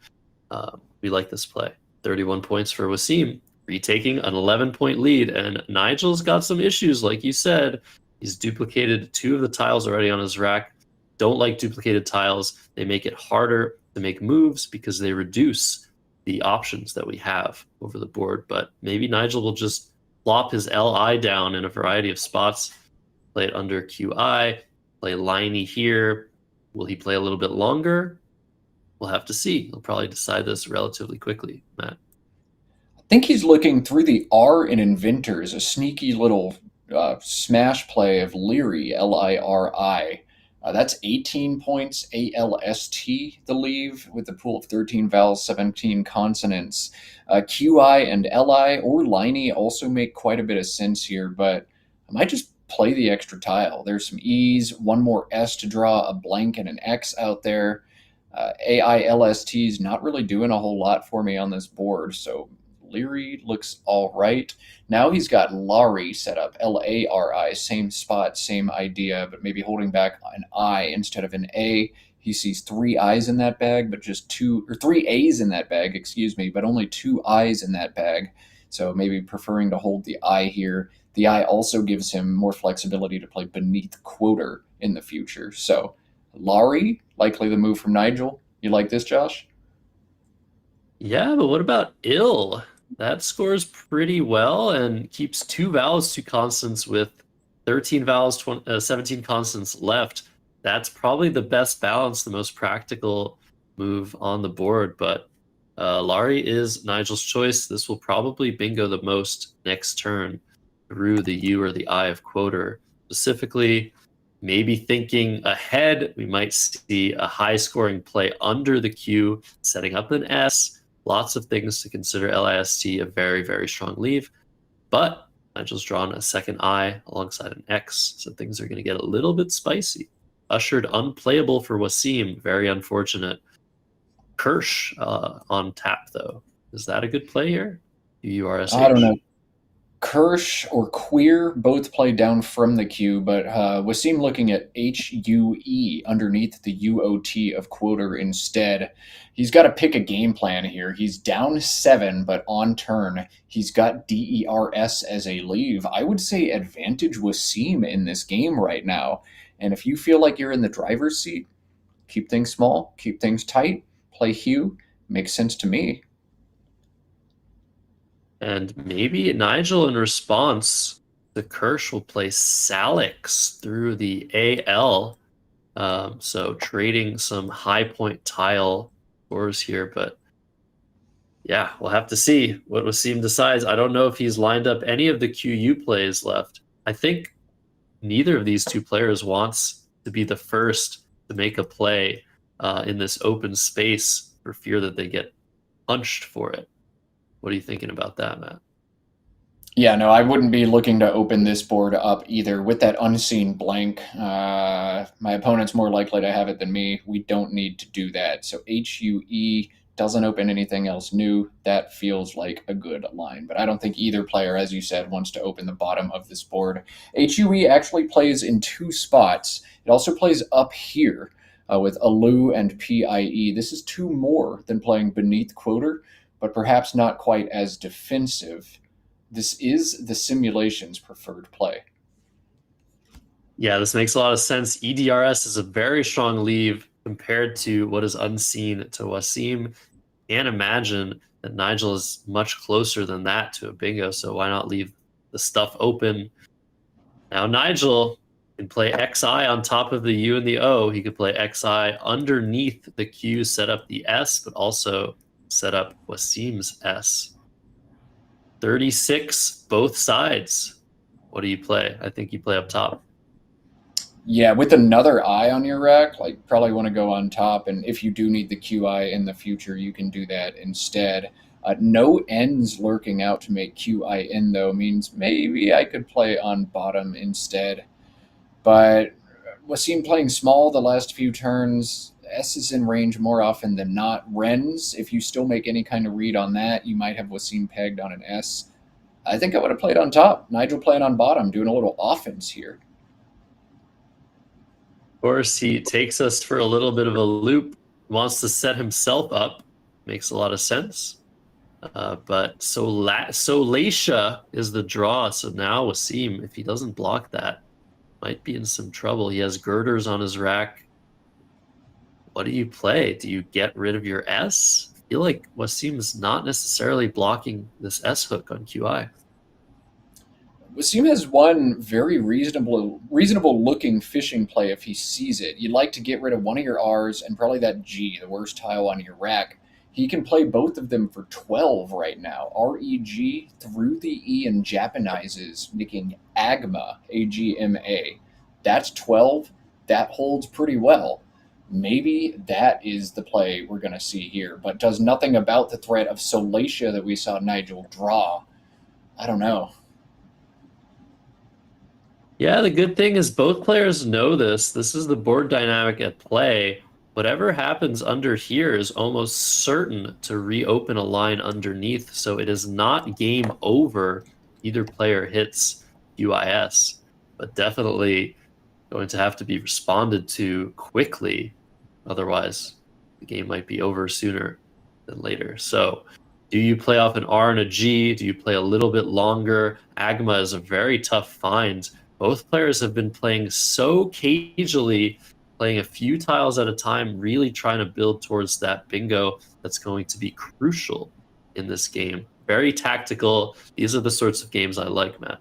We like this play. 31 points for Wasim, retaking an 11-point lead. And Nigel's got some issues, like you said. He's duplicated 2 of the tiles already on his rack. Don't like duplicated tiles. They make it harder to make moves because they reduce the options that we have over the board. But maybe Nigel will just plop his LI down in a variety of spots, play it under QI, play liney here. Will he play a little bit longer? We'll have to see. He'll probably decide this relatively quickly, Matt. I think he's looking through the R in Inventors, a sneaky little smash play of Leary, Liri. That's 18 points, ALST, the leave, with the pool of 13 vowels, 17 consonants. QI and LI or liney also make quite a bit of sense here, but I might just play the extra tile. There's some E's, 1 more S to draw, a blank and an X out there. AILST is not really doing a whole lot for me on this board, so Leary looks all right. Now he's got Lari set up, Lari, same spot, same idea, but maybe holding back an I instead of an A. He sees 3 I's in that bag, but just 3 A's in that bag, excuse me, but only 2 I's in that bag. So maybe preferring to hold the I here. The I also gives him more flexibility to play beneath quoter in the future. So Lari, likely the move from Nigel. You like this, Josh? Yeah, but what about ill? That scores pretty well and keeps 2 vowels, 2 consonants with 13 vowels, 17 consonants left. That's probably the best balance, the most practical move on the board. But Laurie is Nigel's choice. This will probably bingo the most next turn through the U or the I of Quoter. Specifically, maybe thinking ahead, we might see a high-scoring play under the Q, setting up an S. Lots of things to consider. LIST, a very, very strong leave. But Nigel's drawn a second I alongside an X, so things are going to get a little bit spicy. Ushered unplayable for Wasim, very unfortunate. Kirsch on tap, though. Is that a good play here? URSH? I don't know. Kirsch or Queer both play down from the Q, but Wasim looking at HUE underneath the UOT of Quoter instead. He's got to pick a game plan here. He's down 7, but on turn, he's got DERS as a leave. I would say advantage Wasim in this game right now. And if you feel like you're in the driver's seat, keep things small, keep things tight, play Hugh. Makes sense to me. And maybe Nigel, in response, the Kirsch will play Salix through the AL. So trading some high point tile scores here. But yeah, we'll have to see what Wasim decides. I don't know if he's lined up any of the QU plays left. I think neither of these two players wants to be the first to make a play in this open space for fear that they get punched for it. What are you thinking about that, Matt? Yeah, no, I wouldn't be looking to open this board up either. With that unseen blank, my opponent's more likely to have it than me. We don't need to do that. So HUE doesn't open anything else new. That feels like a good line. But I don't think either player, as you said, wants to open the bottom of this board. HUE actually plays in 2 spots. It also plays up here with Alu and PIE. This is 2 more than playing beneath Quoter, but perhaps not quite as defensive. This is the simulation's preferred play. Yeah, this makes a lot of sense. EDRS is a very strong leave compared to what is unseen to Wasim. Can't imagine that Nigel is much closer than that to a bingo, so why not leave the stuff open? Now Nigel can play XI on top of the U and the O. He could play XI underneath the Q, set up the S, but also set up Wasim's S. 36, both sides. What do you play? I think you play up top. Yeah, with another I on your rack, like probably want to go on top. And if you do need the QI in the future, you can do that instead. No N's lurking out to make QI in, though, means maybe I could play on bottom instead. But Wasim playing small the last few turns. S is in range more often than not. Rens, if you still make any kind of read on that, you might have Wasim pegged on an S. I think I would have played on top. Nigel playing on bottom, doing a little offense here. Of course, he takes us for a little bit of a loop, wants to set himself up. Makes a lot of sense. But Solacia is the draw, so now Wasim, if he doesn't block that, might be in some trouble. He has girders on his rack. What do you play? Do you get rid of your S? I feel like Wasim's not necessarily blocking this S hook on QI. Wasim has one very reasonable looking fishing play if he sees it. You'd like to get rid of one of your R's and probably that G, the worst tile on your rack. He can play both of them for 12 right now. REG through the E and Japanizes, making AGMA, AGMA. That's 12. That holds pretty well. Maybe that is the play we're going to see here, but does nothing about the threat of Solacia that we saw Nigel draw. I don't know. Yeah, the good thing is both players know this. This is the board dynamic at play. Whatever happens under here is almost certain to reopen a line underneath, so it is not game over. Either player hits UIS, but definitely going to have to be responded to quickly. Otherwise, the game might be over sooner than later. So do you play off an R and a G? Do you play a little bit longer? AGMA is a very tough find. Both players have been playing so cagily, playing a few tiles at a time, really trying to build towards that bingo that's going to be crucial in this game. Very tactical. These are the sorts of games I like, Matt.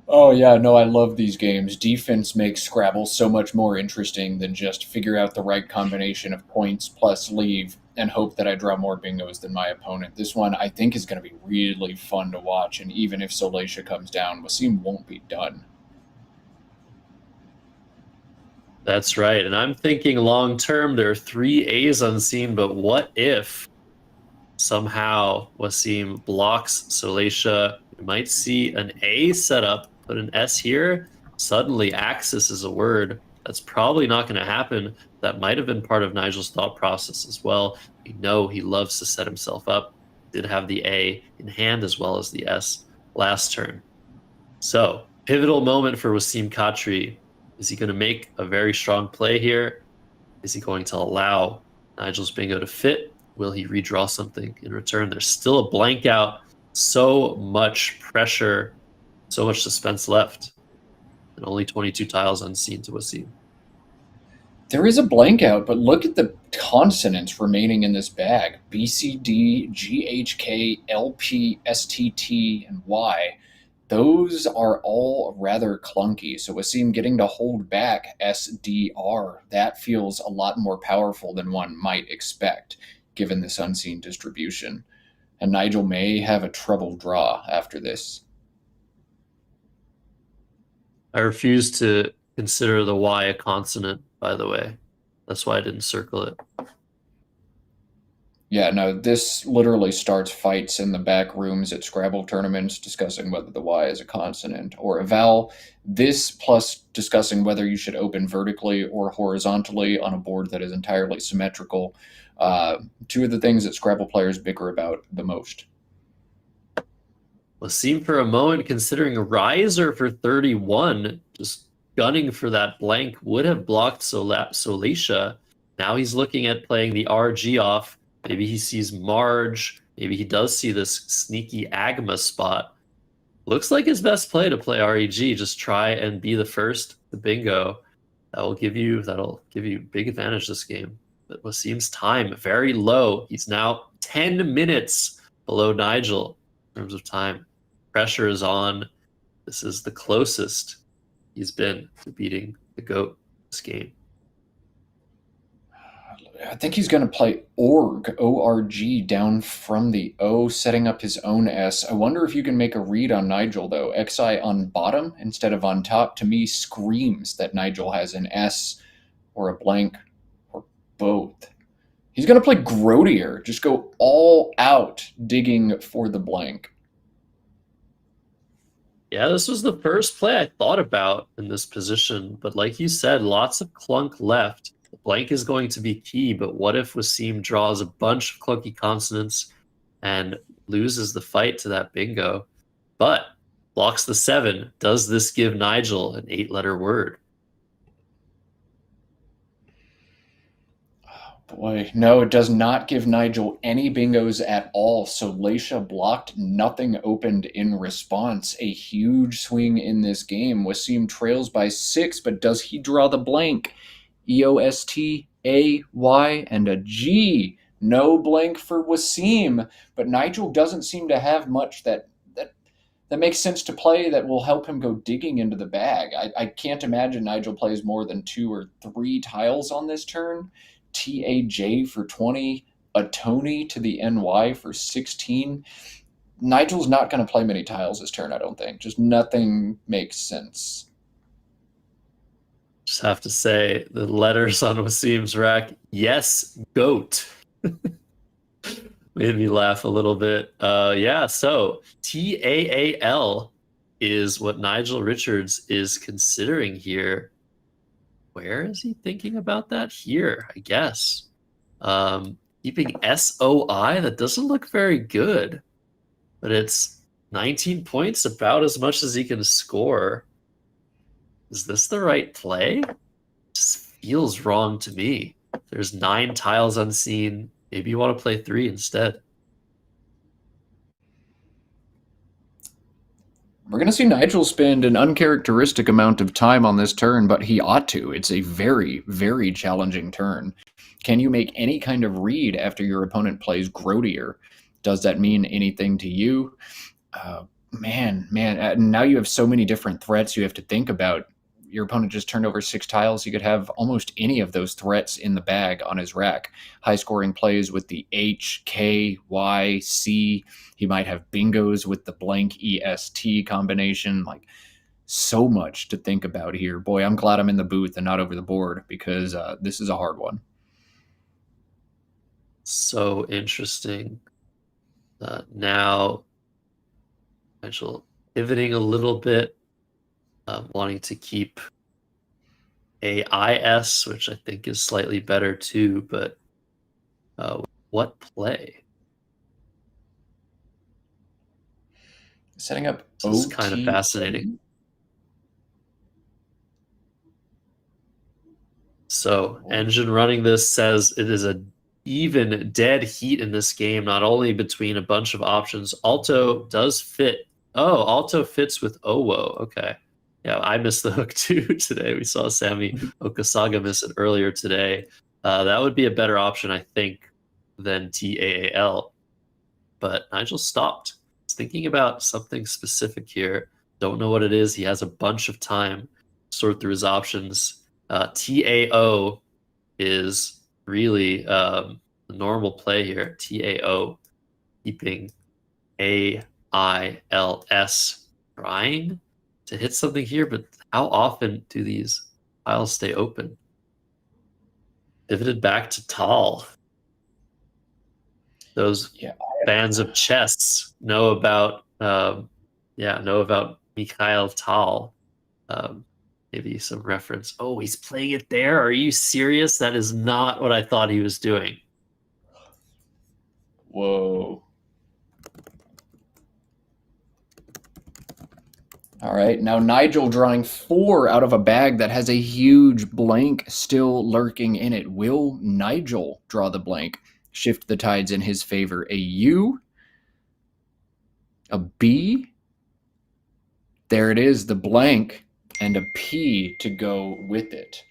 Oh, yeah, no, I love these games. Defense makes Scrabble so much more interesting than just figure out the right combination of points plus leave. and hope that I draw more bingos than my opponent. This one I think is going to be really fun to watch, and even if Soleisha comes down, Wasim won't be done. That's right. And I'm thinking long term, there are 3 A's unseen, but what if somehow Wasim blocks Soleisha? You might see an A set up, put an S here. Suddenly, Axis is a word. That's probably not going to happen. That might have been part of Nigel's thought process as well. We know he loves to set himself up. Did have the A in hand as well as the S last turn. So, pivotal moment for Wasim Katri. Is he going to make a very strong play here? Is he going to allow Nigel's bingo to fit? Will he redraw something in return? There's still a blank out. So much pressure, so much suspense left. And only 22 tiles unseen to Wasim. There is a blank out, but look at the consonants remaining in this bag. B, C, D, G, H, K, L, P, S, T, T, and Y. Those are all rather clunky. So Wasim getting to hold back S, D, R, that feels a lot more powerful than one might expect, given this unseen distribution. And Nigel may have a trouble draw after this. I refuse to consider the Y a consonant, by the way. That's why I didn't circle it. Yeah, no, this literally starts fights in the back rooms at Scrabble tournaments discussing whether the Y is a consonant or a vowel. This plus discussing whether you should open vertically or horizontally on a board that is entirely symmetrical. 2 of the things that Scrabble players bicker about the most. Wasim for a moment considering a riser for 31, just gunning for that blank, would have blocked Soleisha. Now he's looking at playing the RG off. Maybe he sees Marge. Maybe he does see this sneaky Agma spot. Looks like his best play to play REG. Just try and be the first to bingo. That'll give you big advantage this game. But Wasim's time very low. He's now 10 minutes below Nigel in terms of time. Pressure is on. This is the closest he's been to beating the GOAT this game. I think he's going to play org, O-R-G, down from the O, setting up his own S. I wonder if you can make a read on Nigel, though. XI on bottom instead of on top, to me, screams that Nigel has an S or a blank or both. He's going to play Grodier, just go all out digging for the blank. Yeah, this was the first play I thought about in this position, but like you said, lots of clunk left. The blank is going to be key, but what if Wasim draws a bunch of clunky consonants and loses the fight to that bingo, but blocks the 7? Does this give Nigel an 8-letter word? Boy, no, it does not give Nigel any bingos at all. So Soleisha blocked, nothing opened in response. A huge swing in this game. Wasim trails by 6, but does he draw the blank? E-O-S-T, A, Y, and a G. No blank for Wasim, but Nigel doesn't seem to have much that makes sense to play that will help him go digging into the bag. I can't imagine Nigel plays more than 2 or 3 tiles on this turn. T-A-J for 20, a Tony to the N-Y for 16. Nigel's not going to play many tiles this turn, I don't think. Just nothing makes sense. Just have to say, the letters on Wasim's rack, yes, GOAT. Made me laugh a little bit. Yeah, so T-A-A-L is what Nigel Richards is considering here. Where is he thinking about that? Here, I guess. Keeping SOI, that doesn't look very good. But it's 19 points, about as much as he can score. Is this the right play? It just feels wrong to me. There's 9 tiles unseen. Maybe you want to play 3 instead. We're going to see Nigel spend an uncharacteristic amount of time on this turn, but he ought to. It's a very, very challenging turn. Can you make any kind of read after your opponent plays Grodier? Does that mean anything to you? Man, now you have so many different threats you have to think about. your opponent just turned over 6 tiles, he could have almost any of those threats in the bag on his rack. High-scoring plays with the H, K, Y, C. He might have bingos with the blank EST combination. Like, so much to think about here. Boy, I'm glad I'm in the booth and not over the board, because this is a hard one. So interesting. Now, Nigel pivoting a little bit, wanting to keep AIS, which I think is slightly better too, but what play? Setting up This is kind of fascinating. So engine running this says it is a even dead heat in this game, not only between a bunch of options. Alto does fit. Oh, Alto fits with Owo. Okay. Yeah, I missed the hook too today. We saw Sammy Okasaga miss it earlier today. That would be a better option, I think, than TAAL. But Nigel stopped. He's thinking about something specific here. Don't know what it is. He has a bunch of time to sort through his options. TAO is really the normal play here. TAO, keeping AILS, trying to hit something here, but how often do these tiles stay open? Pivoted back to Tal. Those fans of chess know about Mikhail Tal. Maybe some reference. Oh, he's playing it there? Are you serious? That is not what I thought he was doing. Whoa. All right, now Nigel drawing 4 out of a bag that has a huge blank still lurking in it. Will Nigel draw the blank? Shift the tides in his favor. A U, a B, there it is, the blank, and a P to go with it.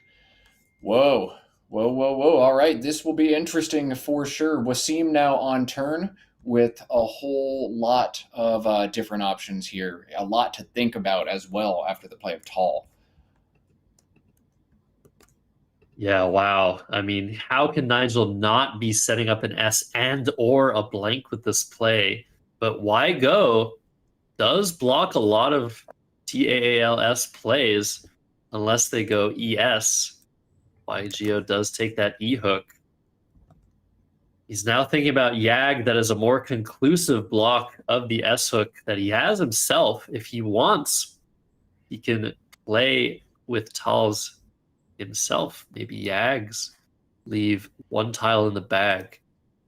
Whoa, whoa, whoa, whoa. All right, this will be interesting for sure. Wasim now on turn with a whole lot of different options here. A lot to think about as well after the play of Tal. Yeah, wow. I mean, how can Nigel not be setting up an S and or a blank with this play? But why go does block a lot of TAALS plays unless they go ES. YGO does take that E hook. He's now thinking about Yag, that is a more conclusive block of the S hook that he has himself. If he wants, he can play with Tal's himself. Maybe Yags leave 1 tile in the bag.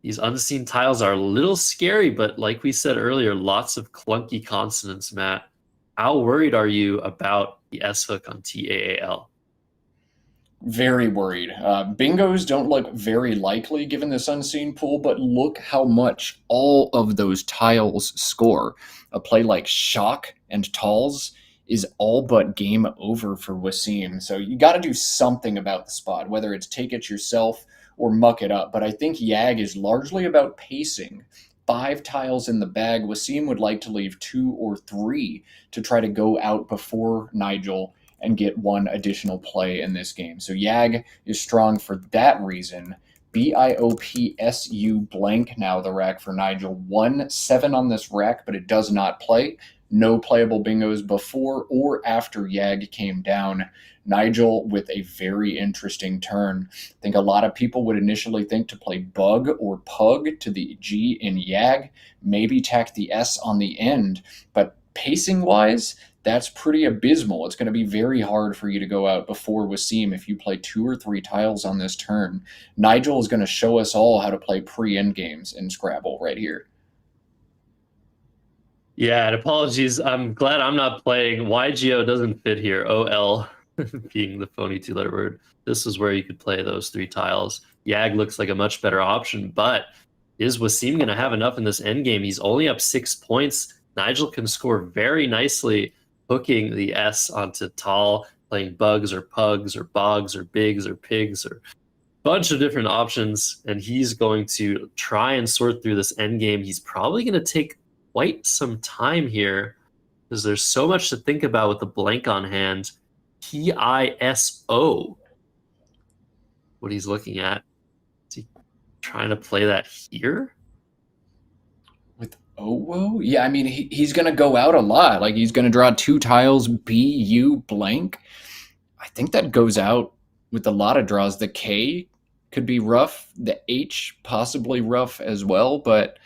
These unseen tiles are a little scary, but like we said earlier, lots of clunky consonants, Matt. How worried are you about the S hook on TAAL? Very worried. Bingos don't look very likely given this unseen pool, but look how much all of those tiles score. A play like Shock and Tals is all but game over for Wasim. So you got to do something about the spot, whether it's take it yourself or muck it up. But I think Yag is largely about pacing. 5 tiles in the bag. Wasim would like to leave 2 or 3 to try to go out before Nigel and get 1 additional play in this game. So Yag is strong for that reason. BIOPSU blank now the rack for Nigel. 1-7 on this rack, but it does not play. No playable bingos before or after Yag came down. Nigel with a very interesting turn. I think a lot of people would initially think to play Bug or Pug to the G in Yag, maybe tack the S on the end, but pacing-wise, that's pretty abysmal. It's going to be very hard for you to go out before Wasim if you play 2 or 3 tiles on this turn. Nigel is going to show us all how to play pre-endgames in Scrabble right here. Yeah, and apologies. I'm glad I'm not playing. YGO doesn't fit here. OL being the phony 2-letter word. This is where you could play those 3 tiles. Yag looks like a much better option, but is Wasim going to have enough in this endgame? He's only up 6 points. Nigel can score very nicely, hooking the S onto Tal, playing Bugs or Pugs or Bogs or Bigs or Pigs or a bunch of different options, and he's going to try and sort through this endgame. He's probably going to take quite some time here because there's so much to think about with the blank on hand. PISO. What he's looking at. Is he trying to play that here? With Owo? Yeah, I mean, he's going to go out a lot. Like, he's going to draw 2 tiles, BU blank. I think that goes out with a lot of draws. The K could be rough. The H possibly rough as well. But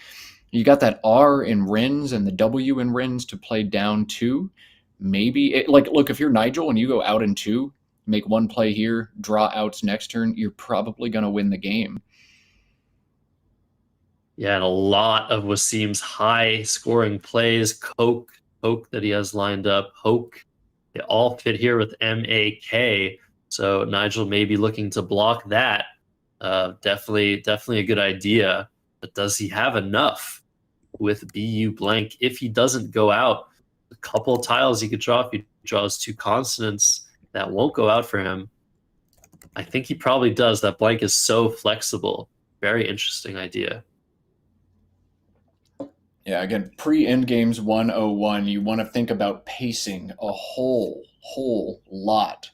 you got that R in Rins and the W in Rins to play down 2. Maybe, look, if you're Nigel and you go out in 2, make 1 play here, draw outs next turn, you're probably going to win the game. Yeah, and a lot of Wasim's high-scoring plays, Coke that he has lined up, Hoke, they all fit here with MAK. So Nigel may be looking to block that. Definitely a good idea. But does he have enough with BU blank? If he doesn't go out, a couple of tiles he could draw. If he draws 2 consonants, that won't go out for him. I think he probably does. That blank is so flexible. Very interesting idea. Yeah, again, pre-Endgames 101, you want to think about pacing a whole lot.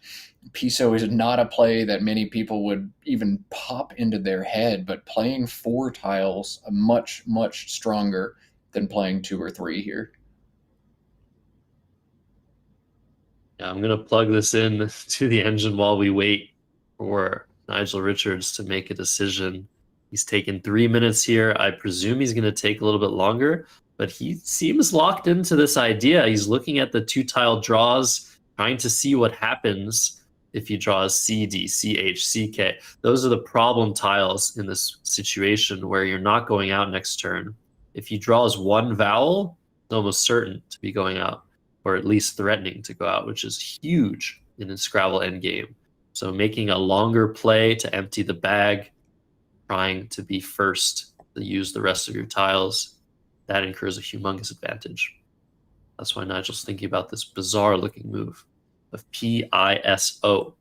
Piso is not a play that many people would even pop into their head, but playing 4 tiles much stronger than playing 2 or 3 here. Yeah, I'm going to plug this in to the engine while we wait for Nigel Richards to make a decision. He's taken 3 minutes here. I presume he's going to take a little bit longer, but he seems locked into this idea. He's looking at the 2 tile draws, trying to see what happens if he draws CD, CH, CK. Those are the problem tiles in this situation where you're not going out next turn. If he draws 1 vowel, it's almost certain to be going out, or at least threatening to go out, which is huge in a Scrabble endgame. So making a longer play to empty the bag, trying to be first to use the rest of your tiles, that incurs a humongous advantage. That's why Nigel's thinking about this bizarre-looking move of PISO.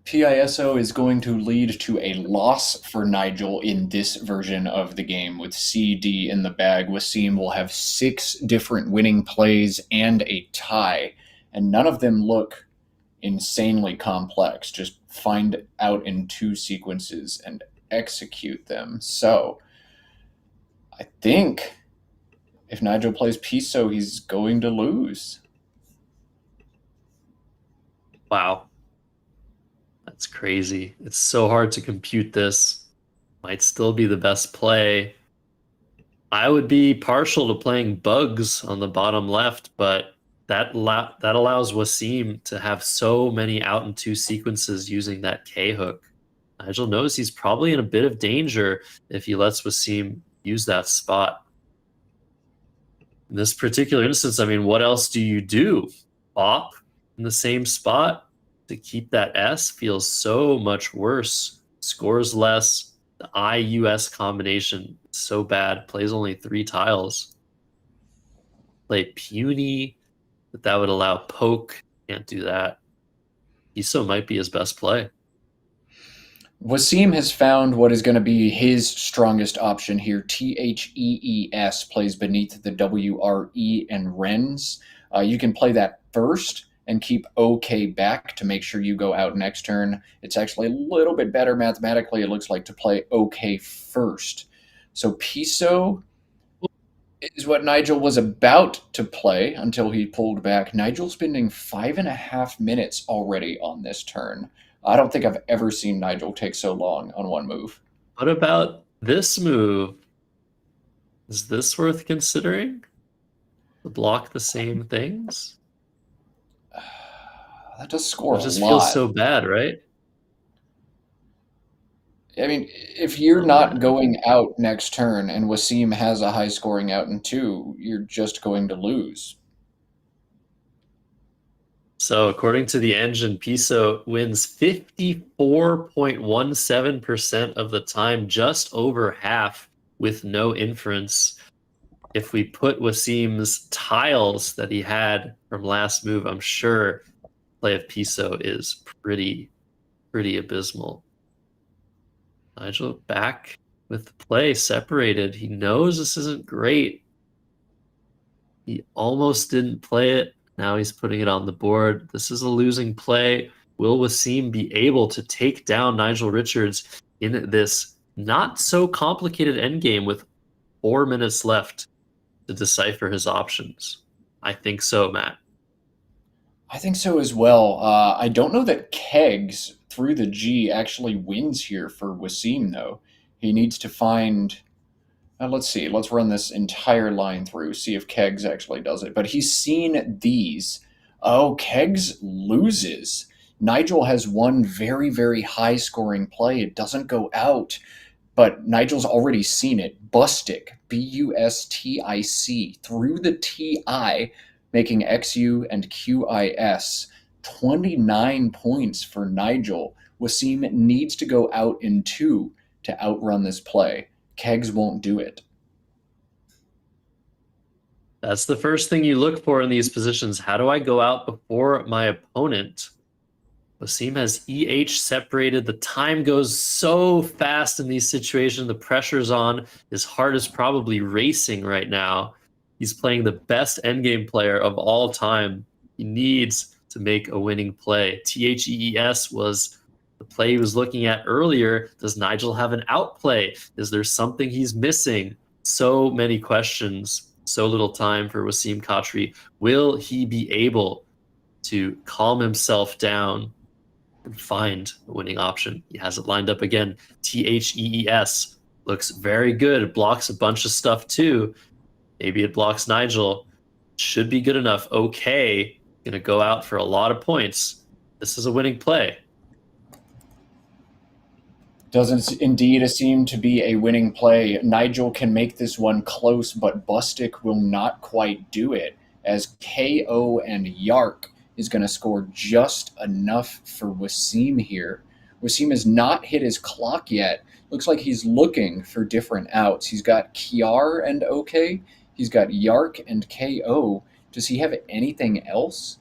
PISO is going to lead to a loss for Nigel in this version of the game with CD in the bag. Wasim will have 6 different winning plays and a tie, and none of them look insanely complex. Just find out in 2 sequences and execute them. So I think if Nigel plays Piso, he's going to lose. Wow. That's crazy. It's so hard to compute this. Might still be the best play. I would be partial to playing bugs on the bottom left, but that allows Wasim to have so many out in 2 sequences using that K hook. Nigel knows he's probably in a bit of danger if he lets Wasim use that spot. In this particular instance, I mean, what else do you do? Bop in the same spot to keep that S feels so much worse. Scores less. The I-US combination is so bad. Plays only 3 tiles. Play puny, but that would allow poke. Can't do that. Piso might be his best play. Wasim has found what is going to be his strongest option here. THEES plays beneath the WRE and Rens. You can play that first and keep OK back to make sure you go out next turn. It's actually a little bit better mathematically, it looks like, to play OK first. So Piso is what Nigel was about to play until he pulled back. Nigel spending 5.5 minutes already on this turn. I don't think I've ever seen Nigel take so long on 1 move. What about this move? Is this worth considering? To block the same things? That does score a lot. It just feels so bad, right? I mean, if you're not going out next turn and Wasim has a high scoring out in 2, you're just going to lose. So according to the engine, Piso wins 54.17% of the time, just over half with no inference. If we put Wasim's tiles that he had from last move, I'm sure play of Piso is pretty abysmal. Nigel back with the play separated. He knows this isn't great. He almost didn't play it. Now he's putting it on the board. This is a losing play. Will Wasim be able to take down Nigel Richards in this not so complicated endgame with 4 minutes left to decipher his options? I think so, Matt. I think so as well. I don't know that Kegs through the G actually wins here for Wasim, though. He needs to find. Let's see. Let's run this entire line through, see if Kegs actually does it. But he's seen these. Oh, Kegs loses. Nigel has one very, very high scoring play. It doesn't go out, but Nigel's already seen it. Bustic, Bustic, through the TI, making XU and QIS. 29 points for Nigel. Wasim needs to go out in 2 to outrun this play. Kegs won't do it. That's the first thing you look for in these positions. How do I go out before my opponent? Wasim has EH separated. The time goes so fast in these situations. The pressure's on. His heart is probably racing right now. He's playing the best endgame player of all time. He needs to make a winning play. THEES was the play he was looking at earlier. Does Nigel have an outplay? Is there something he's missing? So many questions, so little time for Wasim Katri. Will he be able to calm himself down and find a winning option? He has it lined up again. THEES looks very good. It blocks a bunch of stuff too. Maybe it blocks Nigel. Should be good enough. Okay, gonna go out for a lot of points. This is a winning play. Doesn't indeed seem to be a winning play. Nigel can make this one close, but Bustic will not quite do it, as KO and Yark is going to score just enough for Wasim here. Wasim has not hit his clock yet. Looks like he's looking for different outs. He's got Kiar and OK. He's got Yark and KO. Does he have anything else?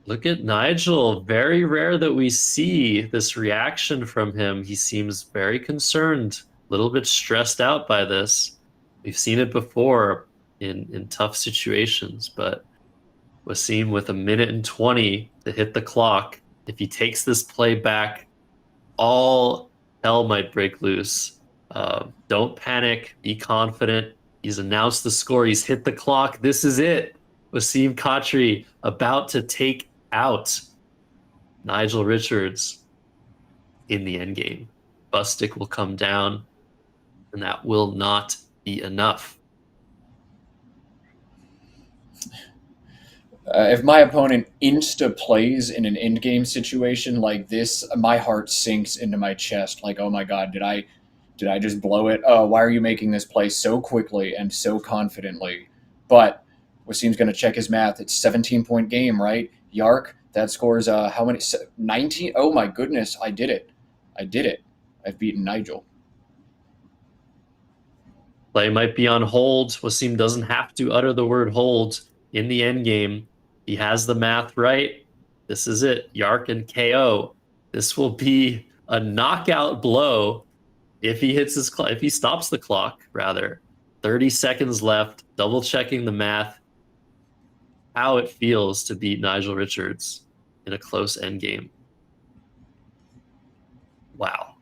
Look at Nigel. Very rare that we see this reaction from him. He seems very concerned, a little bit stressed out by this. We've seen it before in tough situations, but Wasim with 1:20 to hit the clock. If he takes this play back, all hell might break loose. Don't panic. Be confident. He's announced the score. He's hit the clock. This is it. Wasim Katri about to take out Nigel Richards in the endgame. Bustic will come down, and that will not be enough. If my opponent insta-plays in an endgame situation like this, my heart sinks into my chest. Like, oh my god, did I just blow it? Why are you making this play so quickly and so confidently? But Wasim's going to check his math. It's a 17-point game, right? Yark, that scores how many? 19? Oh my goodness, I did it. I've beaten Nigel. Play might be on hold. Wasim doesn't have to utter the word hold in the endgame. He has the math right. This is it. Yark and KO. This will be a knockout blow if he hits his clock, if he stops the clock, rather. 30 seconds left. Double checking the math. How it feels to beat Nigel Richards in a close endgame. Wow.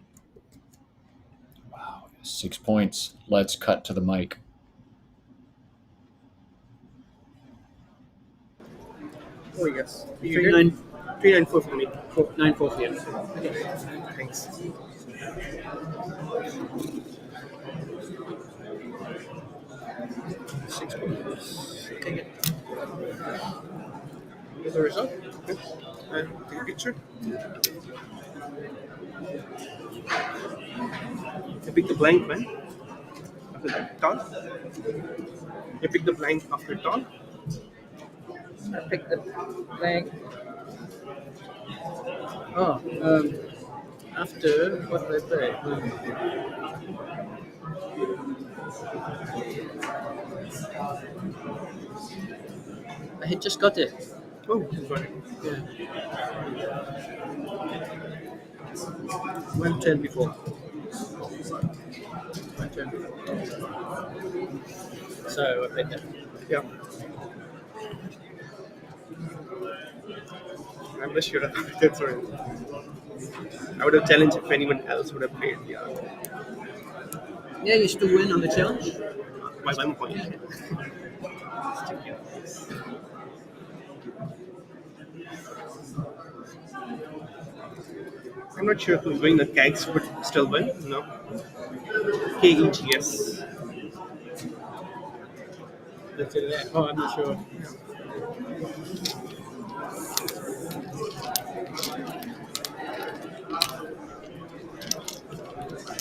6 points. Let's cut to the mic. Oh, yes. 394 for me. 9-4 for you. Thanks. Six points. Okay. Here's the result. Good. Take a picture. You pick the blank, man. After that, tall. You pick the blank after tall. I picked the blank. After what did I play? I had just got it. Oh, sorry. Yeah. 1 turn before. 1 turn before. So I played that. Yeah. I'm not sure about that. Sorry. I would have challenged if anyone else would have played. Yeah. Yeah, you still win on the challenge. By 1 point. I'm not sure who's winning. The Kegs would still win. No. KEGS. That's it. Oh, I'm not sure.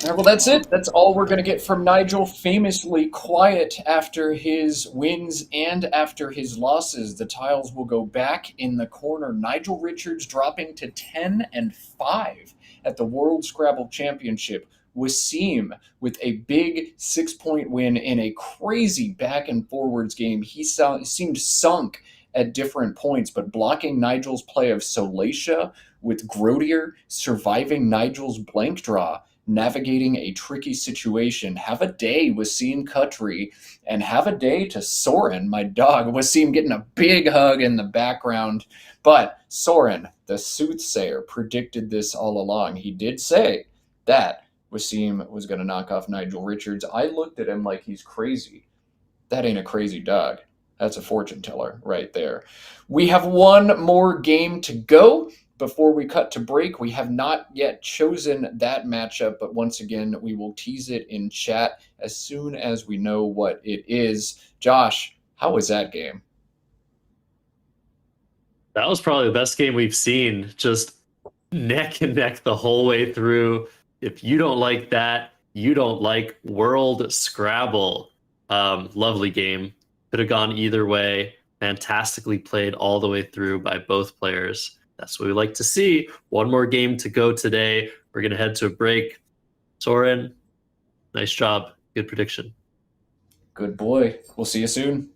All right, well, that's it. That's all we're going to get from Nigel. Famously quiet after his wins and after his losses. The tiles will go back in the corner. Nigel Richards dropping to 10-5 at the World Scrabble Championship. Wasim with a big 6-point win in a crazy back and forwards game. He seemed sunk at different points, but blocking Nigel's play of Solacia with Grodier, surviving Nigel's blank draw, navigating a tricky situation. Have a day, Wasim Katri, and have a day to Soren, my dog. Wasim getting a big hug in the background. But Soren, the soothsayer, predicted this all along. He did say that Wasim was going to knock off Nigel Richards. I looked at him like he's crazy. That ain't a crazy dog. That's a fortune teller right there. We have one more game to go. Before we cut to break, we have not yet chosen that matchup, but once again, we will tease it in chat as soon as we know what it is. Josh, how was that game? That was probably the best game we've seen. Just neck and neck the whole way through. If you don't like that, you don't like World Scrabble. Lovely game. Could have gone either way. Fantastically played all the way through by both players. That's what we like to see. One more game to go today. We're going to head to a break. Soren, nice job. Good prediction. Good boy. We'll see you soon.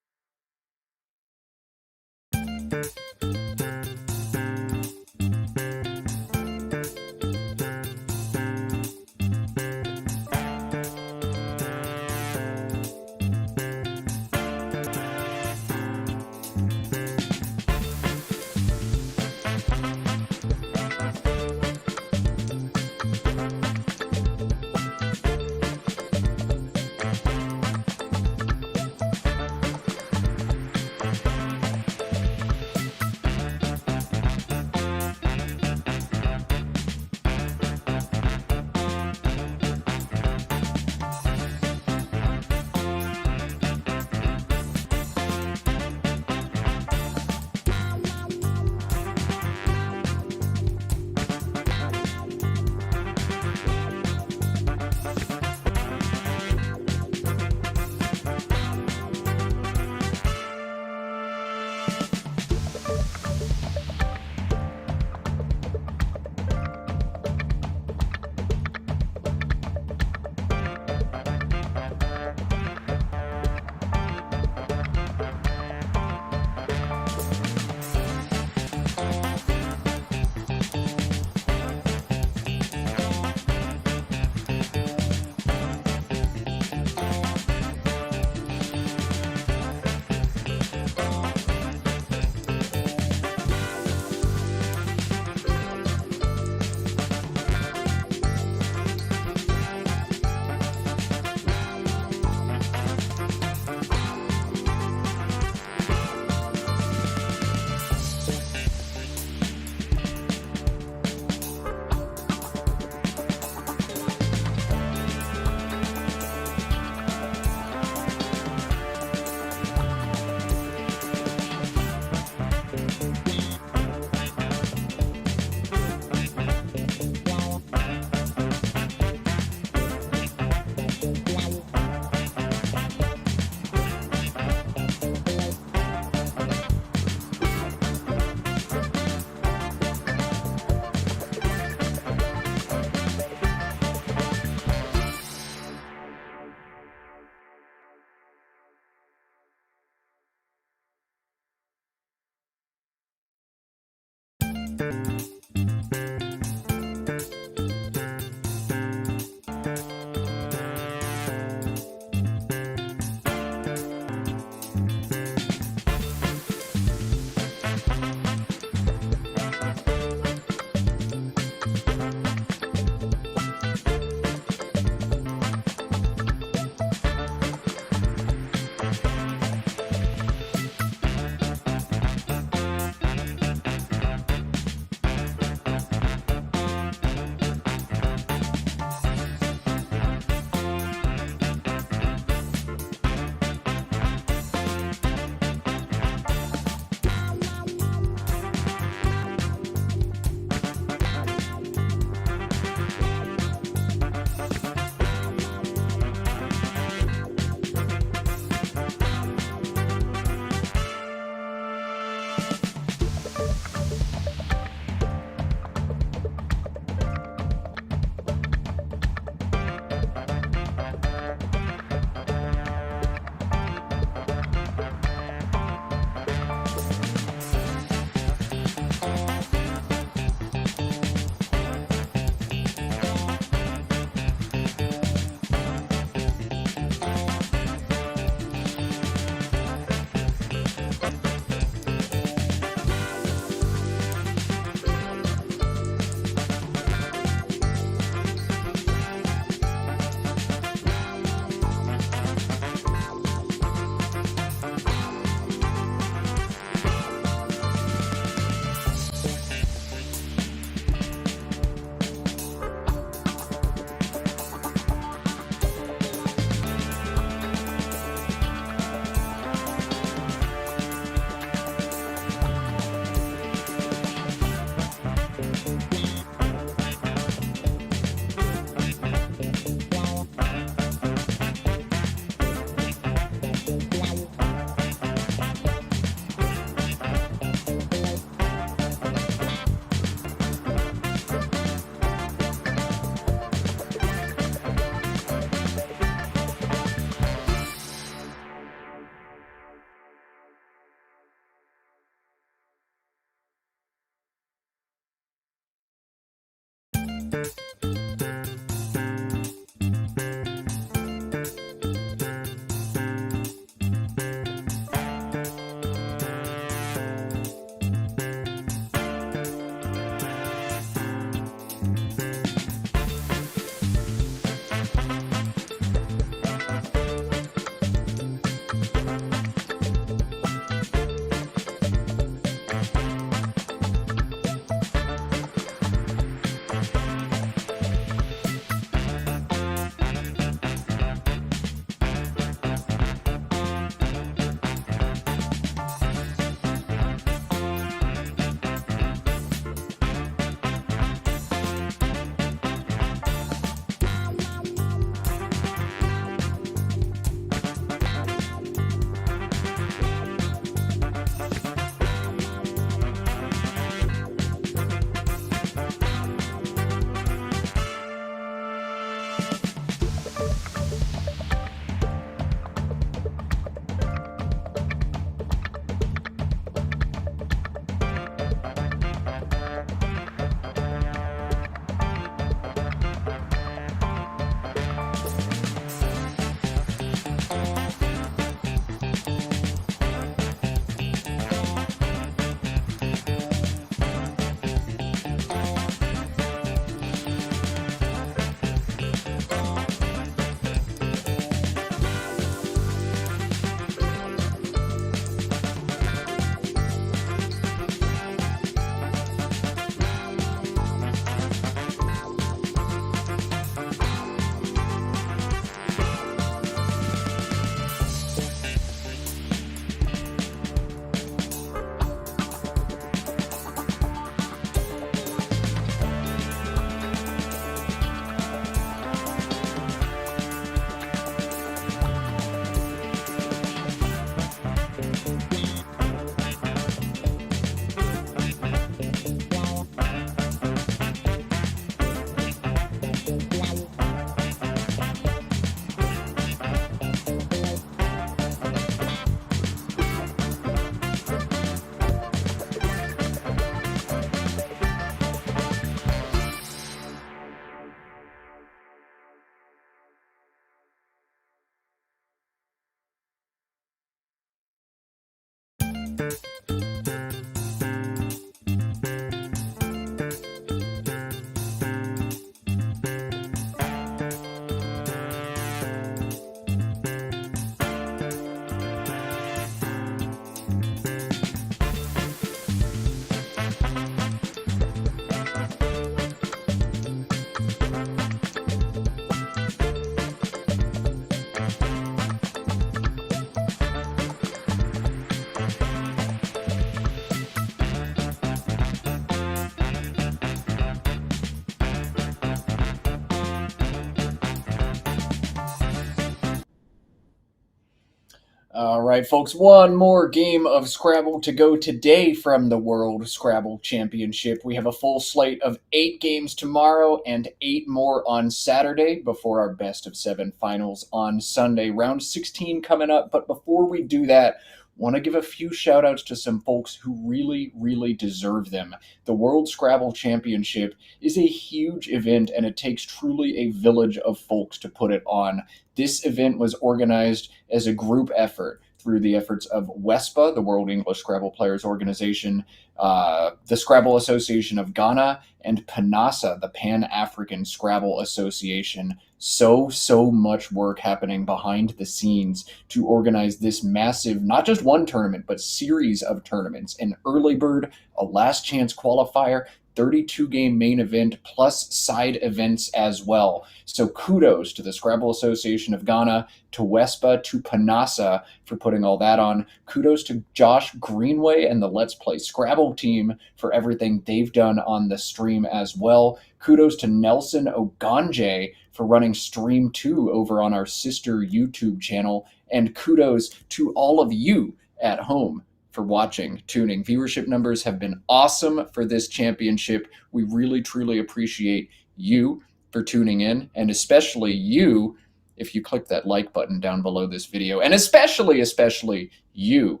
All right, folks, one more game of Scrabble to go today from the World Scrabble Championship. We have a full slate of 8 games tomorrow and 8 more on Saturday before our best of 7 finals on Sunday. Round 16 coming up, but before we do that, want to give a few shout outs to some folks who really, really deserve them. The World Scrabble Championship is a huge event, and it takes truly a village of folks to put it on. This event was organized as a group effort through the efforts of WESPA, the World English Scrabble Players Organization, the Scrabble Association of Ghana, and PANASA, the Pan-African Scrabble Association. So much work happening behind the scenes to organize this massive, not just one tournament, but series of tournaments. An early bird, a last chance qualifier, 32-game main event, plus side events as well. So kudos to the Scrabble Association of Ghana, to WESPA, to PANASA for putting all that on. Kudos to Josh Greenway and the Let's Play Scrabble team for everything they've done on the stream as well. Kudos to Nelson Oganje for running Stream 2 over on our sister YouTube channel. And kudos to all of you at home for watching, tuning. Viewership numbers have been awesome for this championship. We really, truly appreciate you for tuning in, and especially you if you click that like button down below this video, and especially you,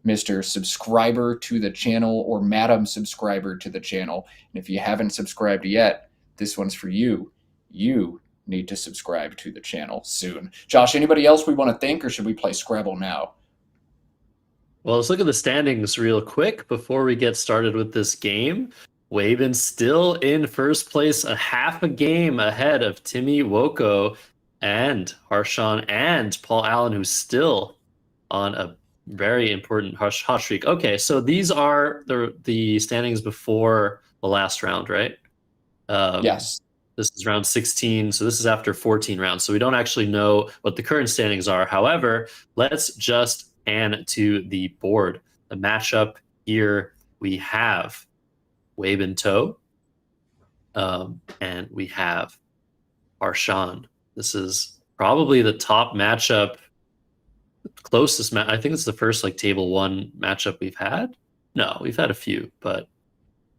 Mr. Subscriber to the channel or Madam Subscriber to the channel. And if you haven't subscribed yet, this one's for you. You need to subscribe to the channel soon. Josh, anybody else we want to thank, or should we play Scrabble now? Well, let's look at the standings real quick before we get started with this game. Waben still in first place, a half a game ahead of Timmy, Woko, and Harshawn and Paul Allen, who's still on a very important hot streak. Okay, so these are the standings before the last round, right? Yes. This is round 16, so this is after 14 rounds. So we don't actually know what the current standings are. However, let's just pan to the board. The matchup here, we have Waben Toe, and we have Harshawn. This is probably the top matchup, closest I think it's the first like table 1 matchup we've had. No, we've had a few, but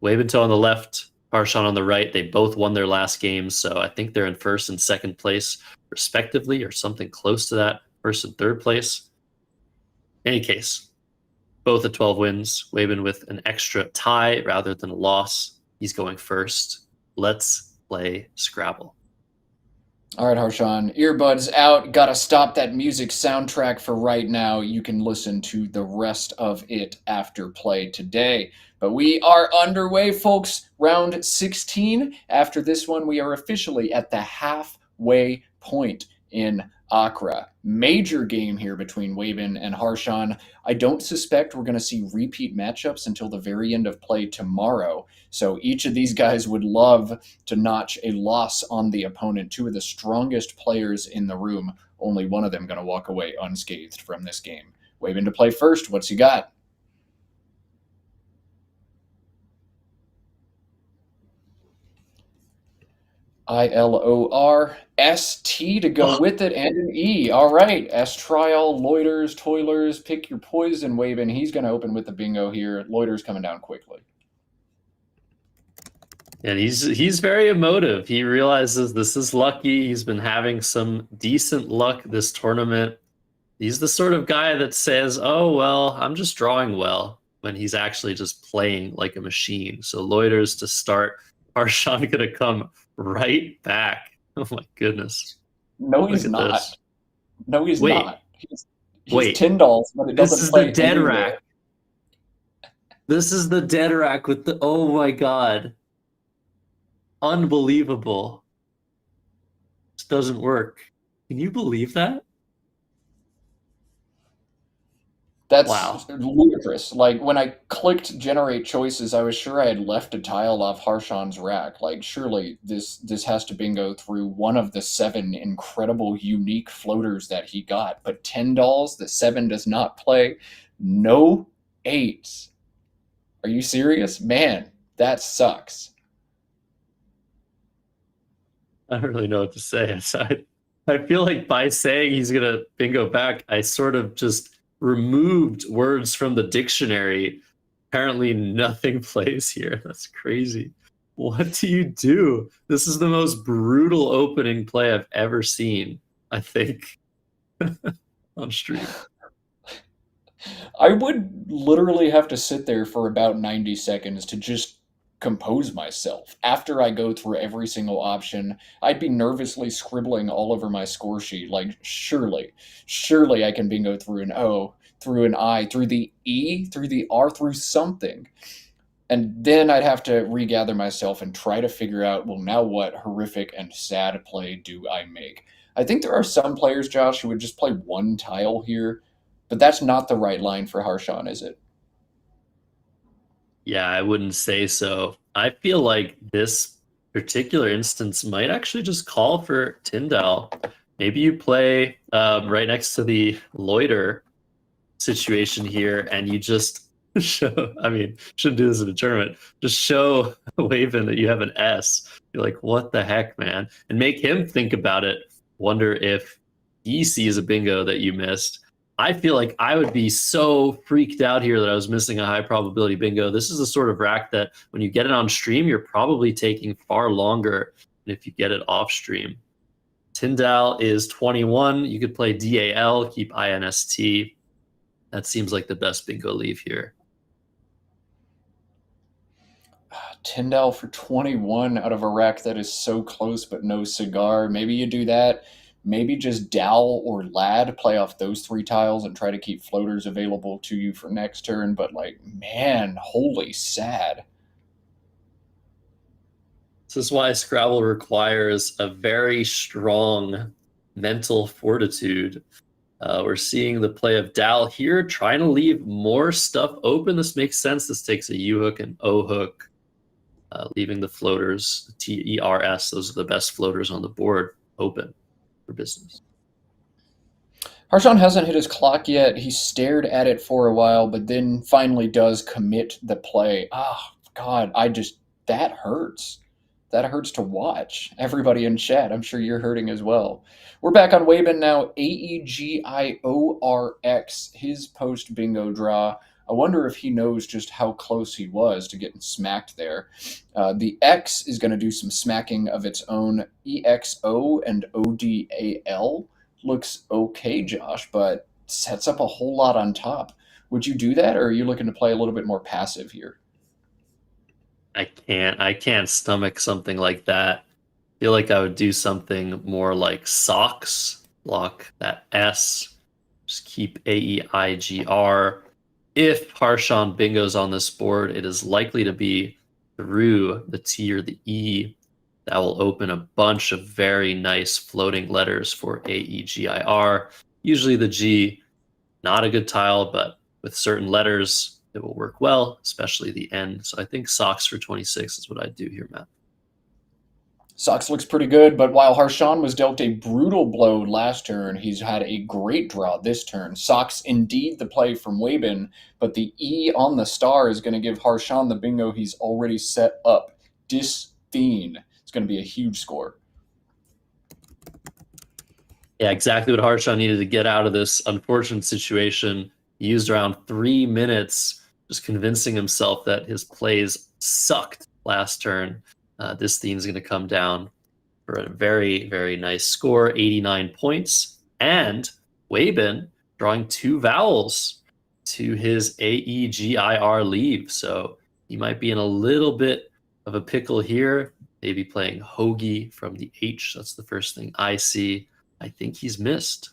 Waben Toe on the left, Harshawn on the right. They both won their last games, so I think they're in first and second place respectively, or something close to that, first and third place. In any case, both at 12 wins. Waben with an extra tie rather than a loss. He's going first. Let's play Scrabble. All right, Harshawn, earbuds out. Gotta stop that music soundtrack for right now. You can listen to the rest of it after play today. But we are underway, folks. Round 16. After this one, we are officially at the halfway point in Accra. Major game here between Waben and Harshawn. I don't suspect we're going to see repeat matchups until the very end of play tomorrow. So each of these guys would love to notch a loss on the opponent. Two of the strongest players in the room. Only one of them going to walk away unscathed from this game. Waben to play first. What's he got? ILORST to go with it, and an E. All right, S-Trial, Loiters, Toilers, pick your poison, Waben. He's going to open with the bingo here. Loiters coming down quickly. And he's very emotive. He realizes this is lucky. He's been having some decent luck this tournament. He's the sort of guy that says, oh, well, I'm just drawing well, when he's actually just playing like a machine. So Loiters to start. Harshawn going to come right back. Oh my goodness. No, he's not. This. No, he's not. He's wait. $10, but it doesn't play This is the dead anywhere. rack. This is the dead rack with the, oh my god. Unbelievable. This doesn't work. Can you believe that? That's wow. Ludicrous. Like, when I clicked generate choices, I was sure I had left a tile off Harshawn's rack. Like, surely this has to bingo through one of the 7 incredible, unique floaters that he got. But $10, the 7 does not play. No 8s. Are you serious? Man, that sucks. I don't really know what to say. I feel like by saying he's going to bingo back, I sort of just removed words from the dictionary. Apparently nothing plays here. That's crazy. What do you do? This is the most brutal opening play I've ever seen, I think, on stream. I would literally have to sit there for about 90 seconds to just compose myself. After I go through every single option, I'd be nervously scribbling all over my score sheet. Like, surely I can bingo through an O, through an I, through the E, through the R, through something. And then I'd have to regather myself and try to figure out, well, now what horrific and sad play do I make? I think there are some players, Josh, who would just play one tile here, but that's not the right line for Harshawn, is it? Yeah, I wouldn't say so. I feel like this particular instance might actually just call for Tyndall. Maybe you play right next to the loiter situation here, and you just show, I mean, shouldn't do this in a tournament, just show Waven that you have an S. You're like, what the heck, man? And make him think about it. Wonder if he sees a bingo that you missed. I feel like I would be so freaked out here that I was missing a high probability bingo. This is the sort of rack that when you get it on stream, you're probably taking far longer than if you get it off stream. Tyndall is 21. You could play DAL, keep INST. That seems like the best bingo leave here. Tyndall for 21 out of a rack that is so close but no cigar. Maybe you do that. Maybe just Dal or Lad play off those 3 tiles and try to keep floaters available to you for next turn. But, like, man, holy sad. This is why Scrabble requires a very strong mental fortitude. We're seeing the play of Dal here, trying to leave more stuff open. This makes sense. This takes a U hook and O hook, leaving the floaters, TERS, those are the best floaters on the board, open for business. Harshawn hasn't hit his clock yet. He stared at it for a while, but then finally does commit the play. God, that hurts. That hurts to watch. Everybody in chat, I'm sure you're hurting as well. We're back on Waben now. AEGIORX, his post bingo draw. I wonder if he knows just how close he was to getting smacked there. The X is going to do some smacking of its own. EXO and ODAL looks okay, Josh, but sets up a whole lot on top. Would you do that, or are you looking to play a little bit more passive here? I can't stomach something like that. I feel like I would do something more like socks, block that S, just keep AEIGR. If Harshawn bingo's on this board, it is likely to be through the T or the E. That will open a bunch of very nice floating letters for AEGIR. Usually the G, not a good tile, but with certain letters, it will work well, especially the N. So I think socks for 26 is what I'd do here, Matt. Socks looks pretty good, but while Harshawn was dealt a brutal blow last turn, he's had a great draw this turn. Socks indeed the play from Waben, but the E on the star is going to give Harshawn the bingo he's already set up. Disdain. It's going to be a huge score. Yeah, exactly what Harshawn needed to get out of this unfortunate situation. He used around 3 minutes just convincing himself that his plays sucked last turn. This theme's going to come down for a very, very nice score, 89 points. And Waben drawing 2 vowels to his AEGIR leave. So he might be in a little bit of a pickle here, maybe playing hoagie from the H. That's the first thing I see. I think he's missed.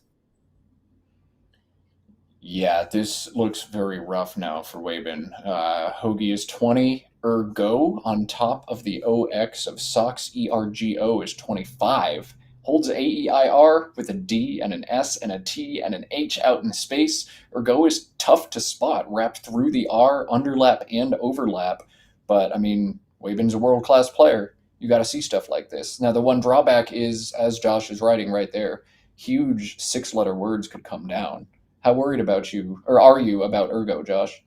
Yeah, this looks very rough now for Waben. Hoagie is 20. Ergo on top of the OX of Socks. ERGO is 25. Holds AEIR with a D and an S and a T and an H out in space. Ergo is tough to spot, wrapped through the R, underlap, and overlap. But, I mean, Waben's a world-class player. You got to see stuff like this. Now, the one drawback is, as Josh is writing right there, huge 6-letter words could come down. How worried about you, or are you about Ergo, Josh?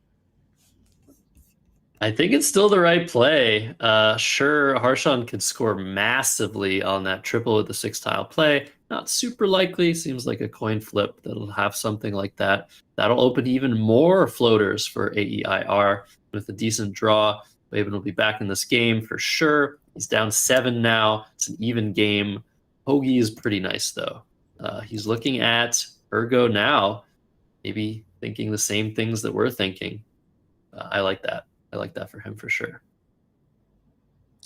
I think it's still the right play. Sure, Harshawn could score massively on that triple with the 6-tile play. Not super likely. Seems like a coin flip that'll have something like that. That'll open even more floaters for AEIR with a decent draw. Waben will be back in this game for sure. He's down 7 now. It's an even game. Hoagie is pretty nice, though. He's looking at Ergo now, maybe thinking the same things that we're thinking. I like that. I like that for him for sure.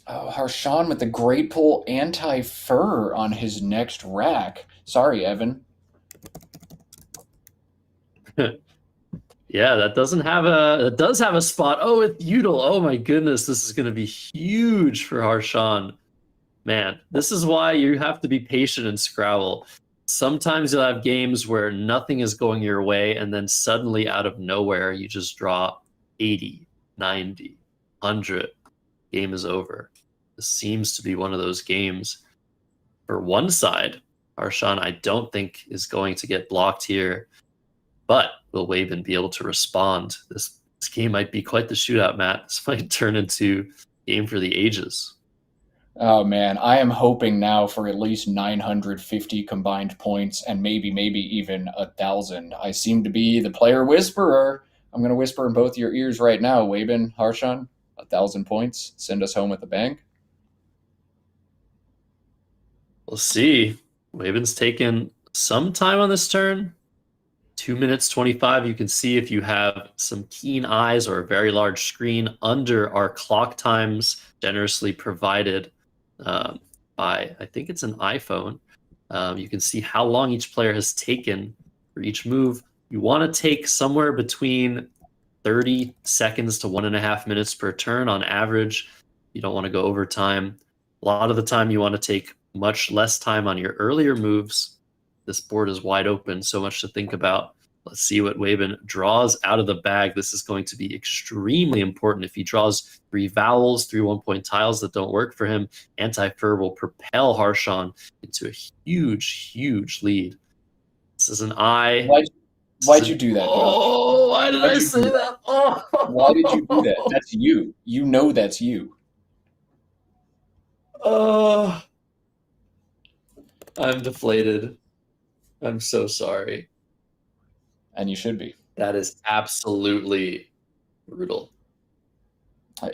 Oh, Harshawn with the great pull anti-fur on his next rack. Sorry, Evan. Yeah, that does have a spot. Oh, it's Udall. Oh my goodness, this is going to be huge for Harshawn. Man, this is why you have to be patient in Scrabble. Sometimes you'll have games where nothing is going your way, and then suddenly out of nowhere, you just draw 80, 90, 100. Game is over. This seems to be one of those games. For one side, Harshawn, I don't think is going to get blocked here. But will Waben be able to respond? This game might be quite the shootout, Matt. This might turn into a game for the ages. Oh, man. I am hoping now for at least 950 combined points and maybe even 1,000. I seem to be the player whisperer. I'm going to whisper in both your ears right now. Waben, Harshawn, 1,000 points. Send us home with a bang. We'll see. Waben's taken some time on this turn. 2 minutes 25, you can see if you have some keen eyes or a very large screen under our clock times generously provided by, I think it's an iPhone. You can see how long each player has taken for each move. You want to take somewhere between 30 seconds to 1.5 minutes per turn on average. You don't want to go over time. A lot of the time you want to take much less time on your earlier moves. This board is wide open, so much to think about. Let's see what Waben draws out of the bag. This is going to be extremely important. If he draws 3 vowels, 3 1-point tiles that don't work for him, Anti-Fur will propel Harshan into a huge, huge lead. This is an I. Why'd you do that, Josh? Oh, why did I say that? Oh. Why did you do that? That's you. You know that's you. Oh. I'm deflated. I'm so sorry. And you should be. That is absolutely brutal.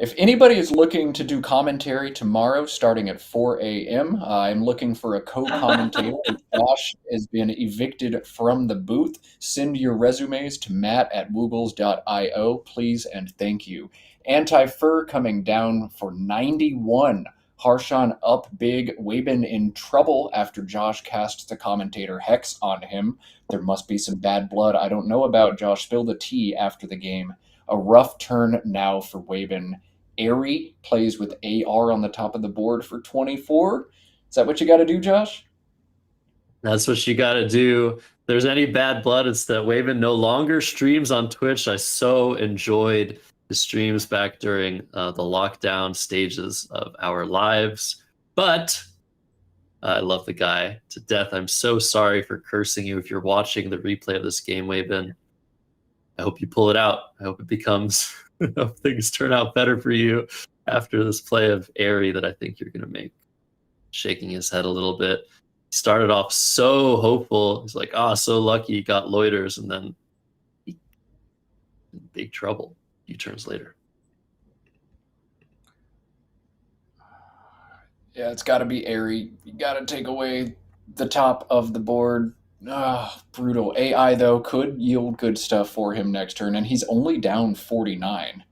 If anybody is looking to do commentary tomorrow starting at 4 a.m., I'm looking for a co-commentator. Josh has been evicted from the booth. Send your resumes to matt@woogles.io, please and thank you. Anti-Fur coming down for 91. Harshan up big. Waben in trouble after Josh casts the commentator Hex on him. There must be some bad blood I don't know about. Josh spilled the tea after the game. A rough turn now for Waben. Airy plays with AR on the top of the board for 24. Is that what you got to do, Josh? That's what you got to do. If there's any bad blood, it's that Waven no longer streams on Twitch. I so enjoyed the streams back during the lockdown stages of our lives. But I love the guy to death. I'm so sorry for cursing you if you're watching the replay of this game, Waven. I hope you pull it out. I hope it becomes, I hope things turn out better for you after this play of Airy that I think you're going to make. Shaking his head a little bit. He started off so hopeful. He's like, so lucky he got loiters, and then he in big trouble a few turns later. Yeah, it's got to be Airy. You got to take away the top of the board. Brutal. AI, though, could yield good stuff for him next turn, and he's only down 49.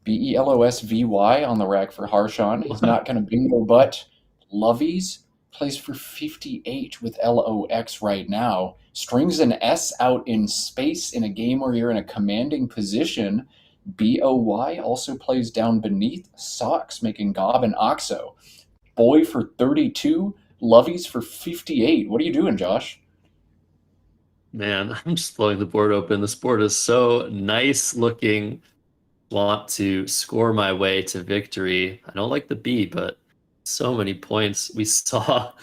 BELOSVY on the rack for Harshan. He's not going to bingo, but Lovies plays for 58 with LOX right now. Strings an S out in space in a game where you're in a commanding position. BOY also plays down beneath. Socks making Gob and Oxo. Boy for 32. Lovies for 58. What are you doing, Josh? Man, I'm just blowing the board open. This board is so nice looking. Want to score my way to victory. I don't like the B, but so many points. We saw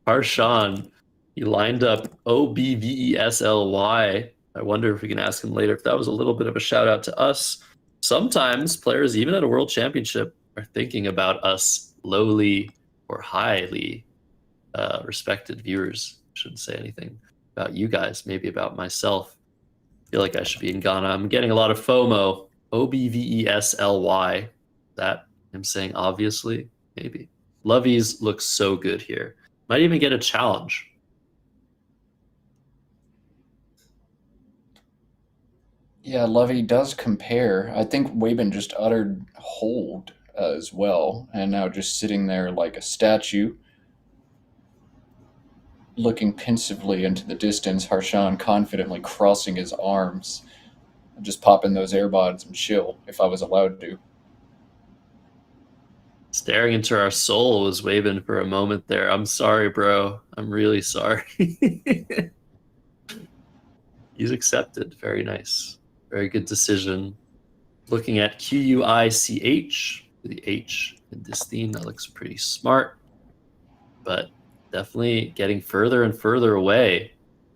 Harshan. He lined up OBVESLY. I wonder if we can ask him later if that was a little bit of a shout out to us. Sometimes players, even at a world championship, are thinking about us lowly or highly respected viewers. Shouldn't say anything about you guys, maybe about myself. I feel like I should be in Ghana. I'm getting a lot of FOMO. OBVESLY. That I'm saying obviously, maybe. Lovies looks so good here. Might even get a challenge. Yeah, Lovey does compare. I think Waben just uttered hold as well, and now just sitting there like a statue, looking pensively into the distance. Harshan confidently crossing his arms. Just pop in those AirPods and chill if I was allowed to. Staring into our soul was Waben for a moment there. I'm sorry, bro. I'm really sorry. He's accepted. Very nice. Very good decision. Looking at QUICH, the H in this theme, that looks pretty smart. But definitely getting further and further away,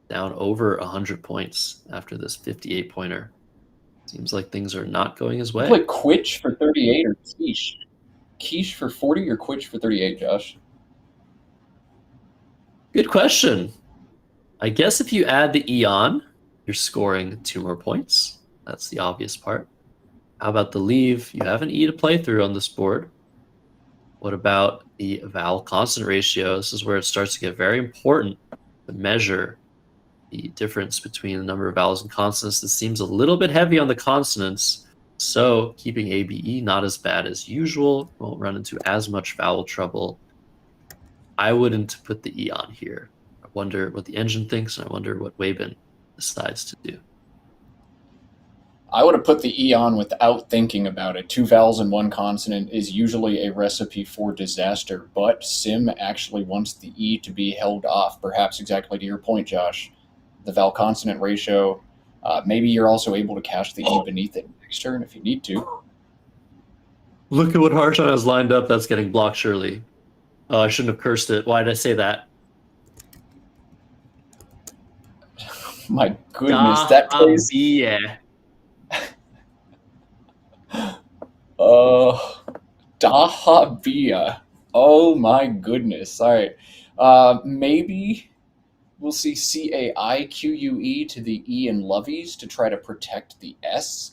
down over 100 points after this 58-pointer. Seems like things are not going his way. Play Quitch for 38 or Quiche? Quiche for 40 or Quitch for 38, Josh? Good question. I guess if you add the Eon, you're scoring 2 more points. That's the obvious part. How about the leave? You have an E to play through on this board. What about the vowel consonant ratio? This is where it starts to get very important to measure the difference between the number of vowels and consonants. This seems a little bit heavy on the consonants, so keeping ABE not as bad as usual. Won't run into as much vowel trouble. I wouldn't put the E on here. I wonder what the engine thinks, and I wonder what Waben decides to do. I would have put the E on without thinking about it. 2 vowels and 1 consonant is usually a recipe for disaster, but Sim actually wants the E to be held off, perhaps exactly to your point, Josh. The vowel-consonant ratio. Maybe you're also able to cache the E beneath it next turn if you need to. Look at what Harshan has lined up. That's getting blocked, surely. Oh, I shouldn't have cursed it. Why did I say that? My goodness, that plays... Dahabia. Oh my goodness. All right. Maybe we'll see CAIQUE to the E in Lovies to try to protect the S.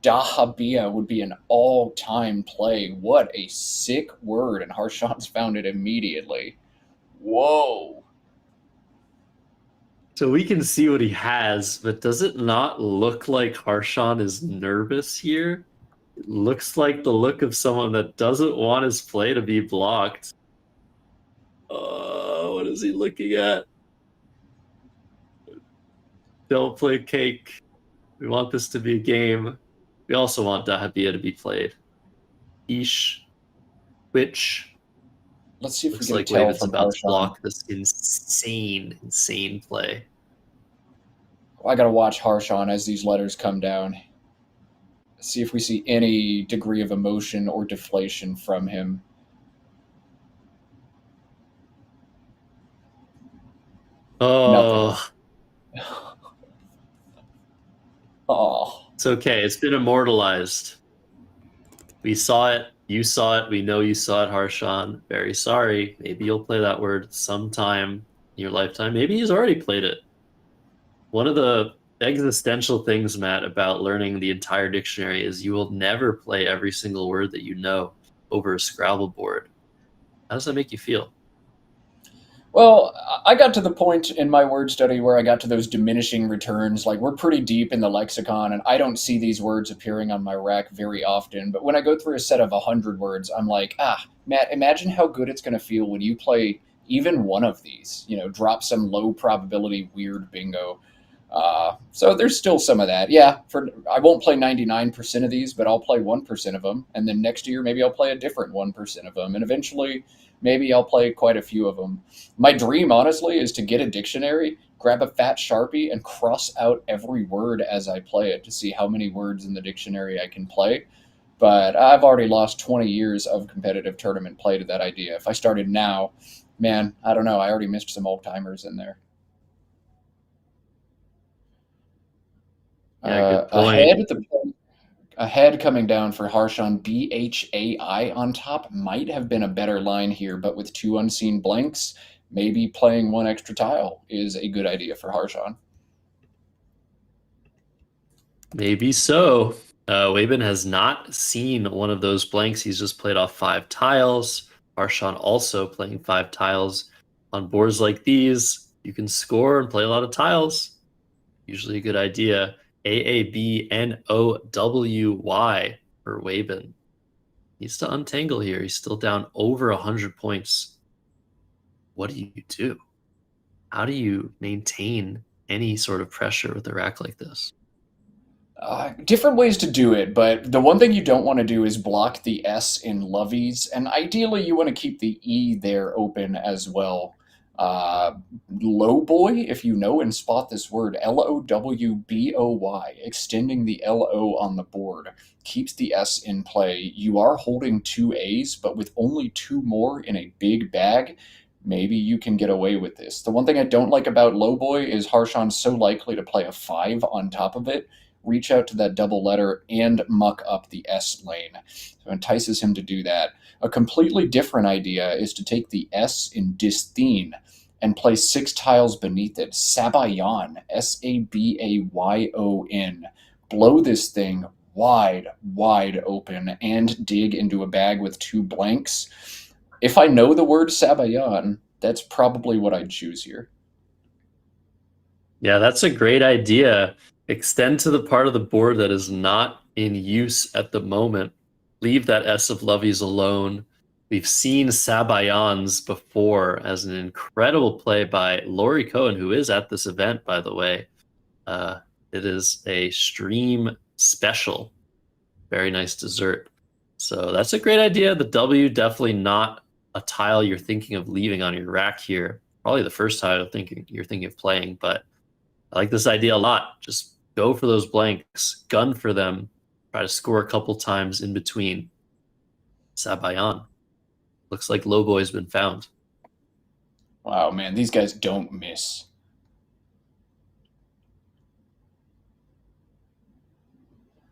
Dahabia would be an all-time play. What a sick word, and Harshan's found it immediately. Whoa. So we can see what he has, but does it not look like Harshan is nervous here? It looks like the look of someone that doesn't want his play to be blocked. What is he looking at? Don't play cake. We want this to be a game. We also want Dahabia to be played. Ish. Which Let's see if looks we can like tell Waven's from about to Harshan. block this insane play. I gotta watch Harshan as these letters come down. See if we see any degree of emotion or deflation from him. Oh. Nothing. Oh. It's okay. It's been immortalized. We saw it. You saw it. We know you saw it, Harshan. Very sorry. Maybe you'll play that word sometime in your lifetime. Maybe he's already played it. One of the existential things, Matt, about learning the entire dictionary is you will never play every single word that you know over a Scrabble board. How does that make you feel? Well, I got to the point in my word study where I got to those diminishing returns. Like, we're pretty deep in the lexicon, and I don't see these words appearing on my rack very often. But when I go through a set of 100 words, I'm like, Matt, imagine how good it's going to feel when you play even one of these. You know, drop some low probability weird bingo. So there's still some of that. Yeah, I won't play 99% of these, but I'll play 1% of them. And then next year, maybe I'll play a different 1% of them. And eventually, maybe I'll play quite a few of them. My dream, honestly, is to get a dictionary, grab a fat Sharpie, and cross out every word as I play it to see how many words in the dictionary I can play. But I've already lost 20 years of competitive tournament play to that idea. If I started now, man, I don't know. I already missed some old-timers in there. Yeah, good point. Ahead coming down for Harshan, BHAI on top might have been a better line here, but with 2 unseen blanks, maybe playing 1 extra tile is a good idea for Harshan. Maybe so. Waben has not seen one of those blanks. He's just played off 5 tiles. Harshan also playing 5 tiles. On boards like these, you can score and play a lot of tiles. Usually a good idea. AABNOWY for Waben. Needs to untangle here. He's still down over 100 points. What do you do? How do you maintain any sort of pressure with a rack like this? Different ways to do it, but the one thing you don't want to do is block the S in Lovies, and ideally you want to keep the E there open as well. Low boy, if you know and spot this word, LOWBOY, extending the LO on the board, keeps the S in play. You are holding 2 A's, but with only 2 more in a big bag, maybe you can get away with this. The one thing I don't like about low boy is Harshan's so likely to play a 5 on top of it, reach out to that double letter, and muck up the S lane. So it entices him to do that. A completely different idea is to take the S in Disthene and place 6 tiles beneath it. Sabayon, Sabayon. Blow this thing wide open and dig into a bag with 2 blanks. If I know the word Sabayon, that's probably what I'd choose here. Yeah, that's a great idea. Extend to the part of the board that is not in use at the moment. Leave that S of Lovies alone. We've seen Sabayans before as an incredible play by Laurie Cohen, who is at this event, by the way. It is a stream special. Very nice dessert. So that's a great idea. The W, definitely not a tile you're thinking of leaving on your rack here. Probably the first tile you're thinking of playing, but I like this idea a lot. Just go for those blanks, gun for them, try to score a couple times in between. Sabayan. Looks like Lobo has been found. Wow, man, these guys don't miss.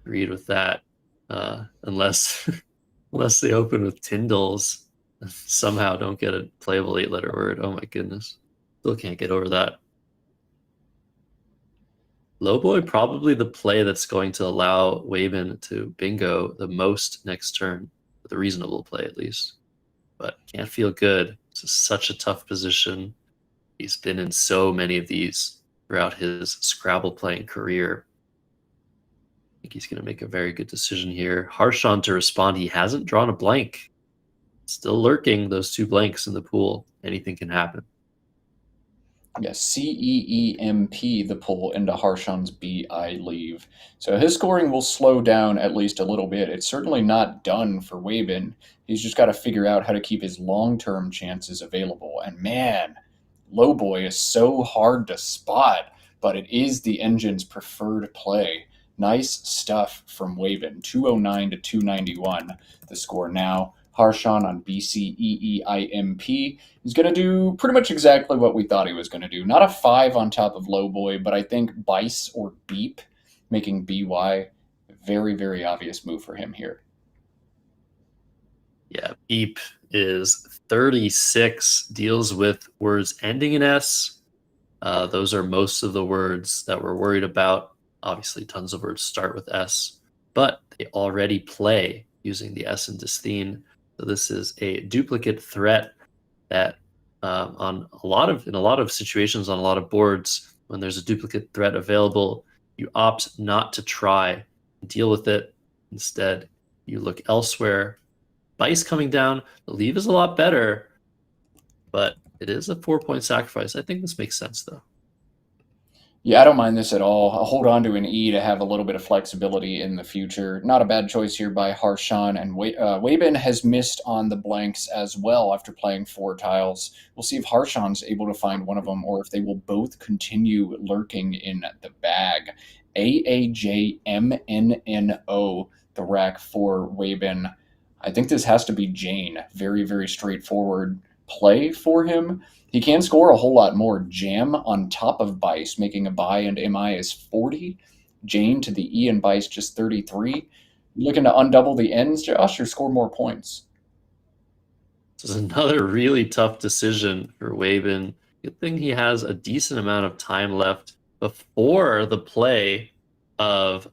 Agreed with that. Unless unless they open with Tyndalls, somehow don't get a playable 8-letter word. Oh my goodness. Still can't get over that. Lowboy probably the play that's going to allow Waben to bingo the most next turn, with a reasonable play at least. But can't feel good. This is such a tough position. He's been in so many of these throughout his Scrabble playing career. I think he's going to make a very good decision here. Harshan to respond. He hasn't drawn a blank. Still lurking, those 2 blanks in the pool. Anything can happen. Yeah, CEEMP, the pull into Harshan's B, I leave. So his scoring will slow down at least a little bit. It's certainly not done for Waben. He's just got to figure out how to keep his long-term chances available. And man, Lowboy is so hard to spot, but it is the engine's preferred play. Nice stuff from Waben. 209 to 291, the score now. Harshan on BCEEIMP. He's going to do pretty much exactly what we thought he was going to do. Not a 5 on top of Lowboy, but I think Bice or Beep, making BY, very, very obvious move for him here. Yeah, Beep is 36, deals with words ending in S. Those are most of the words that we're worried about. Obviously, tons of words start with S, but they already play using the S in dysthene. So this is a duplicate threat that in a lot of situations on a lot of boards, when there's a duplicate threat available, you opt not to try and deal with it. Instead, you look elsewhere. Bice coming down, the leave is a lot better, but it is a 4-point sacrifice. I think this makes sense though. Yeah, I don't mind this at all. I'll hold on to an E to have a little bit of flexibility in the future. Not a bad choice here by Harshan, and Waben has missed on the blanks as well after playing 4 tiles. We'll see if Harshan's able to find one of them or if they will both continue lurking in the bag. AAJMNNO, the rack for Waben. I think this has to be Jane. Very, very straightforward play for him. He can score a whole lot more. Jam on top of Bice, making a buy and MI is 40. Jane to the E and Bice just 33. Looking to undouble the ends, Josh, or score more points? This is another really tough decision for Waben. Good thing he has a decent amount of time left before the play of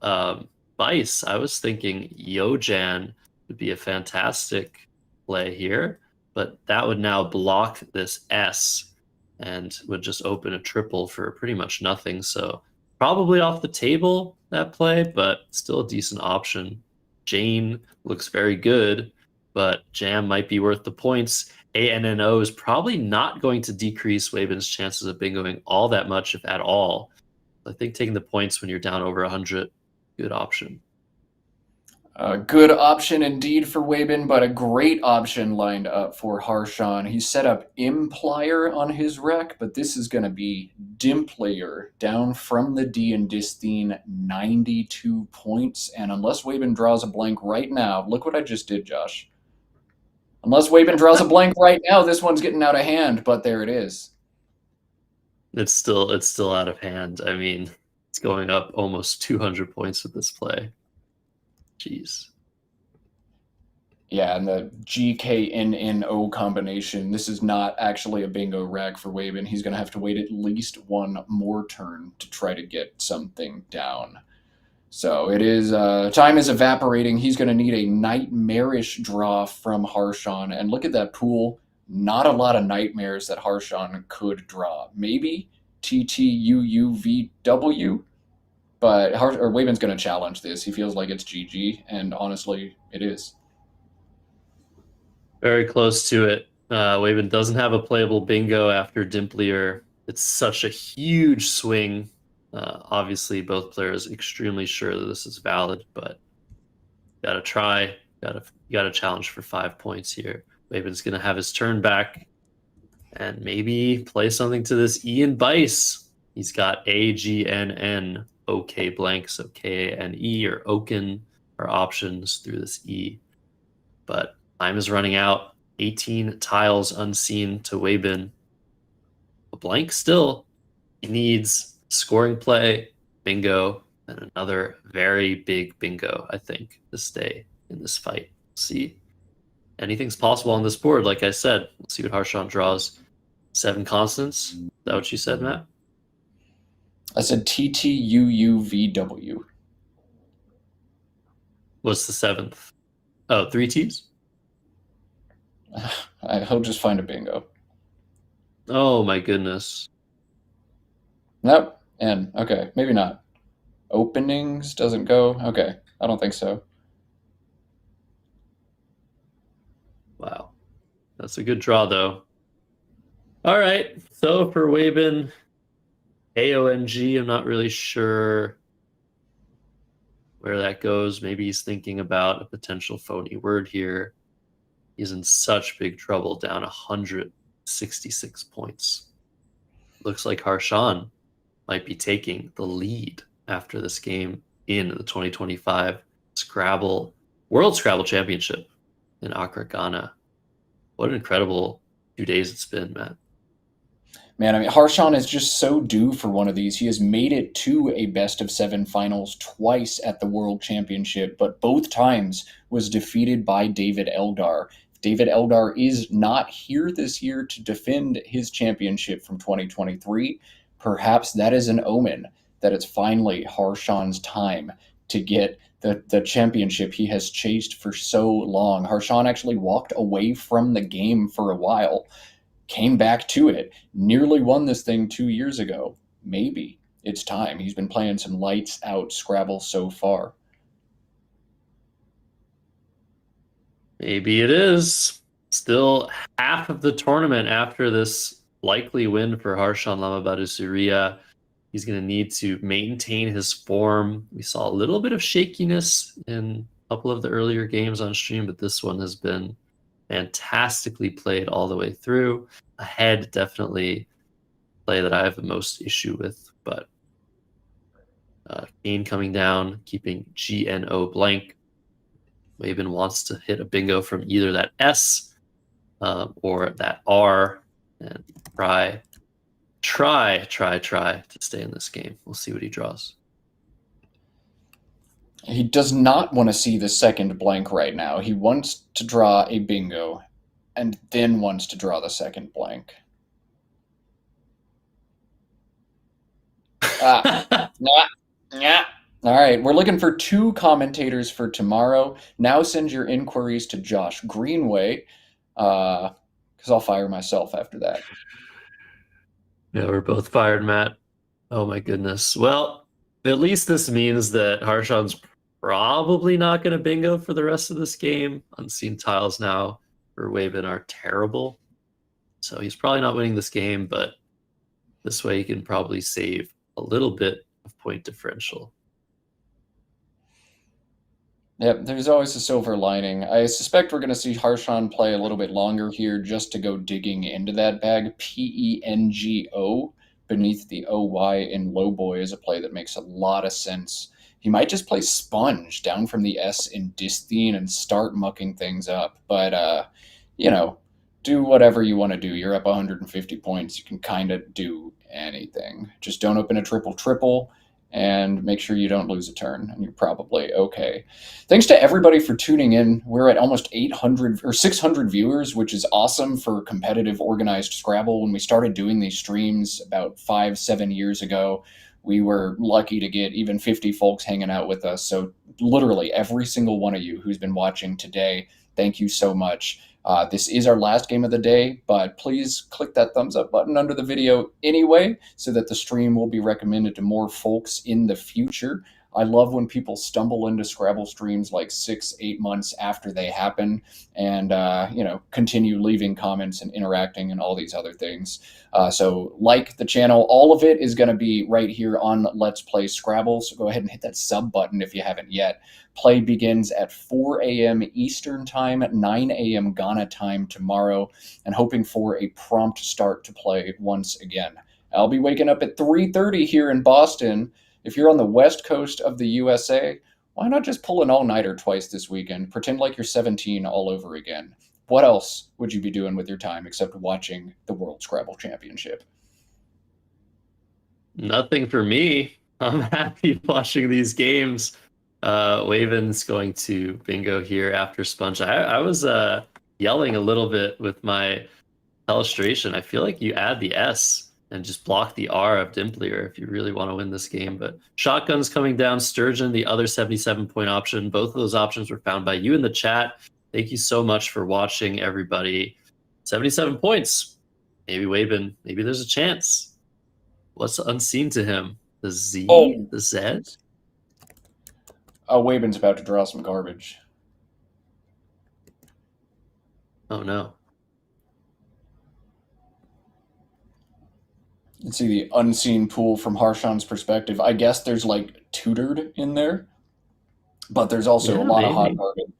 Bice. I was thinking Yojan would be a fantastic play here, but that would now block this S and would just open a triple for pretty much nothing. So probably off the table, that play, but still a decent option. Jane looks very good, but Jam might be worth the points. ANNO is probably not going to decrease Waben's chances of bingoing all that much, if at all. I think taking the points when you're down over 100, good option. A good option indeed for Waben, but a great option lined up for Harshan. He set up Implier on his rec, but this is going to be Dimplayer down from the D in dysthene, 92 points. And unless Waben draws a blank right now, look what I just did, Josh. Unless Waben draws a blank right now, this one's getting out of hand, but there it is. It's still out of hand. I mean, it's going up almost 200 points with this play. Jeez. Yeah, and the GKNNO combination, this is not actually a bingo rag for Waben. He's going to have to wait at least one more turn to try to get something down. So it is, time is evaporating. He's going to need a nightmarish draw from Harshan. And look at that pool. Not a lot of nightmares that Harshan could draw. Maybe TTUUVW. But Wayman's going to challenge this. He feels like it's GG, and honestly, it is. Very close to it. Wayman doesn't have a playable bingo after Dimplier. It's such a huge swing. Obviously, both players extremely sure that this is valid, but gotta try. Gotta challenge for 5 points here. Wayman's going to have his turn back and maybe play something to this Ian Bice. He's got AGNN, OK blank, so KANE or Oken are options through this E. But time is running out. 18 tiles unseen to Wayman. A blank still. He needs scoring play, bingo, and another very big bingo, I think, to stay in this fight. See, anything's possible on this board, like I said. Let's see what Harshan draws. 7 constants. Is that what you said, Matt? I said TTUUVW. What's the 7th? Oh, 3 T's? He'll just find a bingo. Oh my goodness. Nope. N. Okay, maybe not. Openings doesn't go. Okay, I don't think so. Wow. That's a good draw, though. All right. So for Wayman, AONG, I'm not really sure where that goes. Maybe he's thinking about a potential phony word here. He's in such big trouble, down 166 points. Looks like Harshan might be taking the lead after this game in the 2025 World Scrabble Championship in Accra, Ghana. What an incredible 2 days it's been, Matt. Man, I mean, Harshan is just so due for one of these. He has made it to a best-of-7 finals twice at the World Championship, but both times was defeated by David Eldar. David Eldar is not here this year to defend his championship from 2023. Perhaps that is an omen that it's finally Harshan's time to get the championship he has chased for so long. Harshan actually walked away from the game for a while, came back to it, nearly won this thing 2 years ago. Maybe it's time. He's been playing some lights out Scrabble so far. Maybe it is. Still half of the tournament after this likely win for Harshan Lamabadu-Surya. He's going to need to maintain his form. We saw a little bit of shakiness in a couple of the earlier games on stream, but this one has been fantastically played all the way through. Ahead, definitely play that I have the most issue with, but Kane coming down, keeping GNO blank. Wayman wants to hit a bingo from either that S or that R, and try to stay in this game. We'll see what he draws. He does not want to see the second blank right now. He wants to draw a bingo and then wants to draw the second blank. Yeah. All right, we're looking for 2 commentators for tomorrow. Now send your inquiries to Josh Greenway, because I'll fire myself after that. Yeah, we're both fired, Matt. Oh my goodness. Well, at least this means that Harshan's probably not going to bingo for the rest of this game. Unseen tiles now for Wayman are terrible. So he's probably not winning this game, but this way he can probably save a little bit of point differential. Yep, there's always a silver lining. I suspect we're going to see Harshan play a little bit longer here just to go digging into that bag. PENGO beneath the OY in Lowboy is a play that makes a lot of sense. He might just play Sponge down from the S in Disthene and start mucking things up. But, do whatever you want to do. You're up 150 points. You can kind of do anything. Just don't open a triple-triple. And make sure you don't lose a turn, and you're probably okay. Thanks to everybody for tuning in. We're at almost 800 or 600 viewers, which is awesome for competitive organized Scrabble. When we started doing these streams about 5-7 years ago, we were lucky to get even 50 folks hanging out with us. So literally every single one of you who's been watching today, thank you so much. This is our last game of the day, but please click that thumbs up button under the video anyway, so that the stream will be recommended to more folks in the future. I love when people stumble into Scrabble streams like 6-8 months after they happen and, continue leaving comments and interacting and all these other things. So like the channel, all of it is going to be right here on Let's Play Scrabble. So go ahead and hit that sub button if you haven't yet. Play begins at 4 a.m. Eastern Time, 9 a.m. Ghana time tomorrow, and hoping for a prompt start to play once again. I'll be waking up at 3:30 here in Boston. If you're on the west coast of the USA, why not just pull an all-nighter twice this weekend? Pretend like you're 17 all over again. What else would you be doing with your time except watching the World Scrabble Championship? Nothing for me. I'm happy watching these games. Waven's going to bingo here after Sponge. I was yelling a little bit with my illustration. I feel like you add the S and just block the R of Dimplier if you really want to win this game. But Shotgun's coming down, Sturgeon, the other 77-point option. Both of those options were found by you in the chat. Thank you so much for watching, everybody. 77 points. Maybe Waven, maybe there's a chance. What's unseen to him? The Z? Oh. The Z? Waven's about to draw some garbage. Oh, no. You can see the unseen pool from Harshan's perspective. I guess there's like tutored in there, but there's also a lot of hot garbage.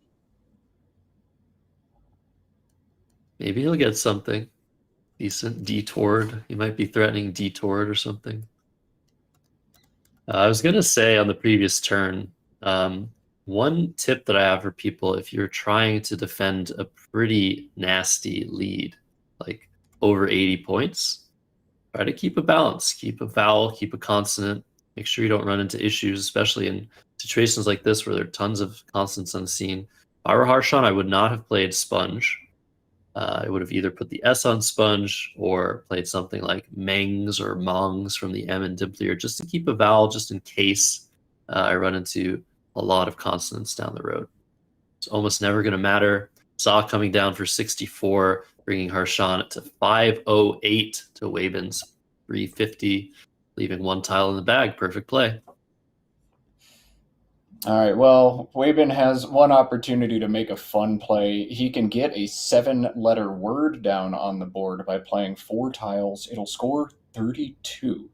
Maybe he'll get something decent. Detoured. He might be threatening detoured or something. I was going to say on the previous turn, one tip that I have for people, if you're trying to defend a pretty nasty lead, like over 80 points, try to keep a balance, keep a vowel, keep a consonant, make sure you don't run into issues, especially in situations like this where there are tons of consonants unseen. If I were Harshan, I would not have played Sponge. I would have either put the S on Sponge or played something like Mengs or Mongs from the M and Dimplier just to keep a vowel just in case I run into a lot of consonants down the road. It's almost never going to matter. Saw coming down for 64, bringing Harshan to 508 to Waven's 350, leaving one tile in the bag. Perfect play. All right, well, Waven has one opportunity to make a fun play. He can get a 7-letter word down on the board by playing 4 tiles. It'll score 32.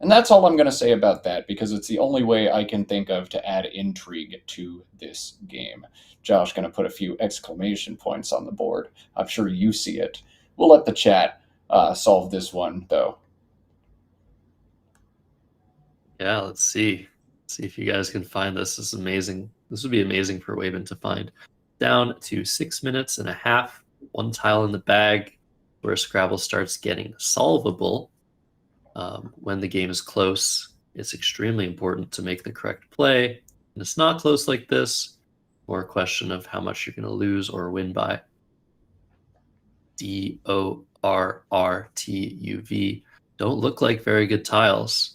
And that's all I'm going to say about that, because it's the only way I can think of to add intrigue to this game. Josh going to put a few exclamation points on the board. I'm sure you see it. We'll let the chat solve this one, though. Yeah, let's see. See if you guys can find this. This is amazing. This would be amazing for Waven to find. Down to 6 minutes and a half. One tile in the bag where Scrabble starts getting solvable. When the game is close, it's extremely important to make the correct play. And it's not close like this, more a question of how much you're going to lose or win by. DORRTUV don't look like very good tiles.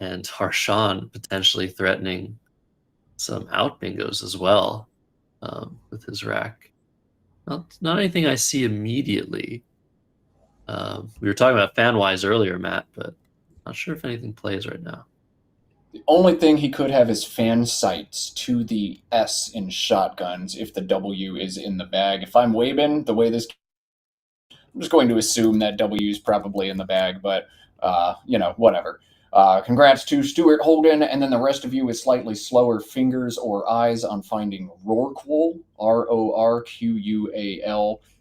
And Harshan potentially threatening some out bingos as well with his rack. Not anything I see immediately. We were talking about FanWise earlier, Matt, but not sure if anything plays right now. The only thing he could have is fan sights to the S in shotguns if the W is in the bag. If I'm Waben, the way this... I'm just going to assume that W is probably in the bag, but, whatever. Congrats to Stuart Holden, and then the rest of you with slightly slower fingers or eyes on finding Rorqual, Rorqual.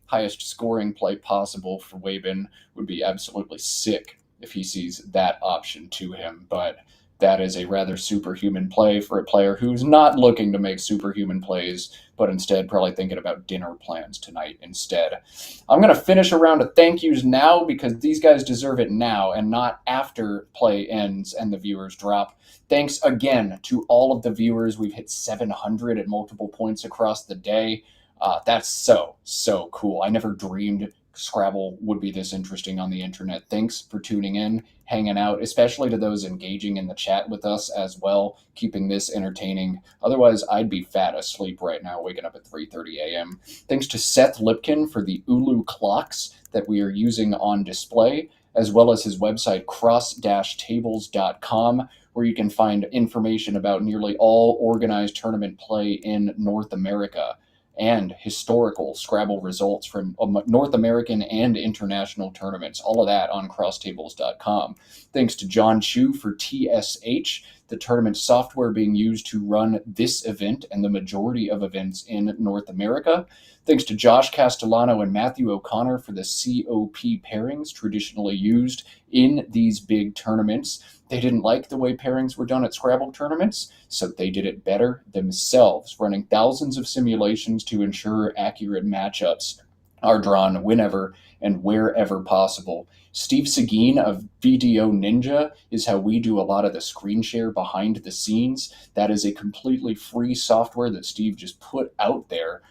Highest scoring play possible for Waben. Would be absolutely sick if he sees that option to him, but that is a rather superhuman play for a player who's not looking to make superhuman plays, but instead probably thinking about dinner plans tonight instead. I'm going to finish a round of thank yous now because these guys deserve it now and not after play ends and the viewers drop. Thanks again to all of the viewers. We've hit 700 at multiple points across the day. That's so cool. I never dreamed Scrabble would be this interesting on the internet. Thanks for tuning in, hanging out, especially to those engaging in the chat with us as well, keeping this entertaining. Otherwise, I'd be fat asleep right now, waking up at 3:30 a.m. Thanks to Seth Lipkin for the Ulu clocks that we are using on display, as well as his website, cross-tables.com, where you can find information about nearly all organized tournament play in North America and historical Scrabble results from North American and international tournaments. All of that on crosstables.com. Thanks to John Chu for TSH, the tournament software being used to run this event and the majority of events in North America. Thanks to Josh Castellano and Matthew O'Connor for the COP pairings traditionally used in these big tournaments. They didn't like the way pairings were done at Scrabble tournaments, so they did it better themselves, running thousands of simulations to ensure accurate matchups are drawn whenever and wherever possible. Steve Seguin of VDO Ninja is how we do a lot of the screen share behind the scenes. That is a completely free software that Steve just put out there.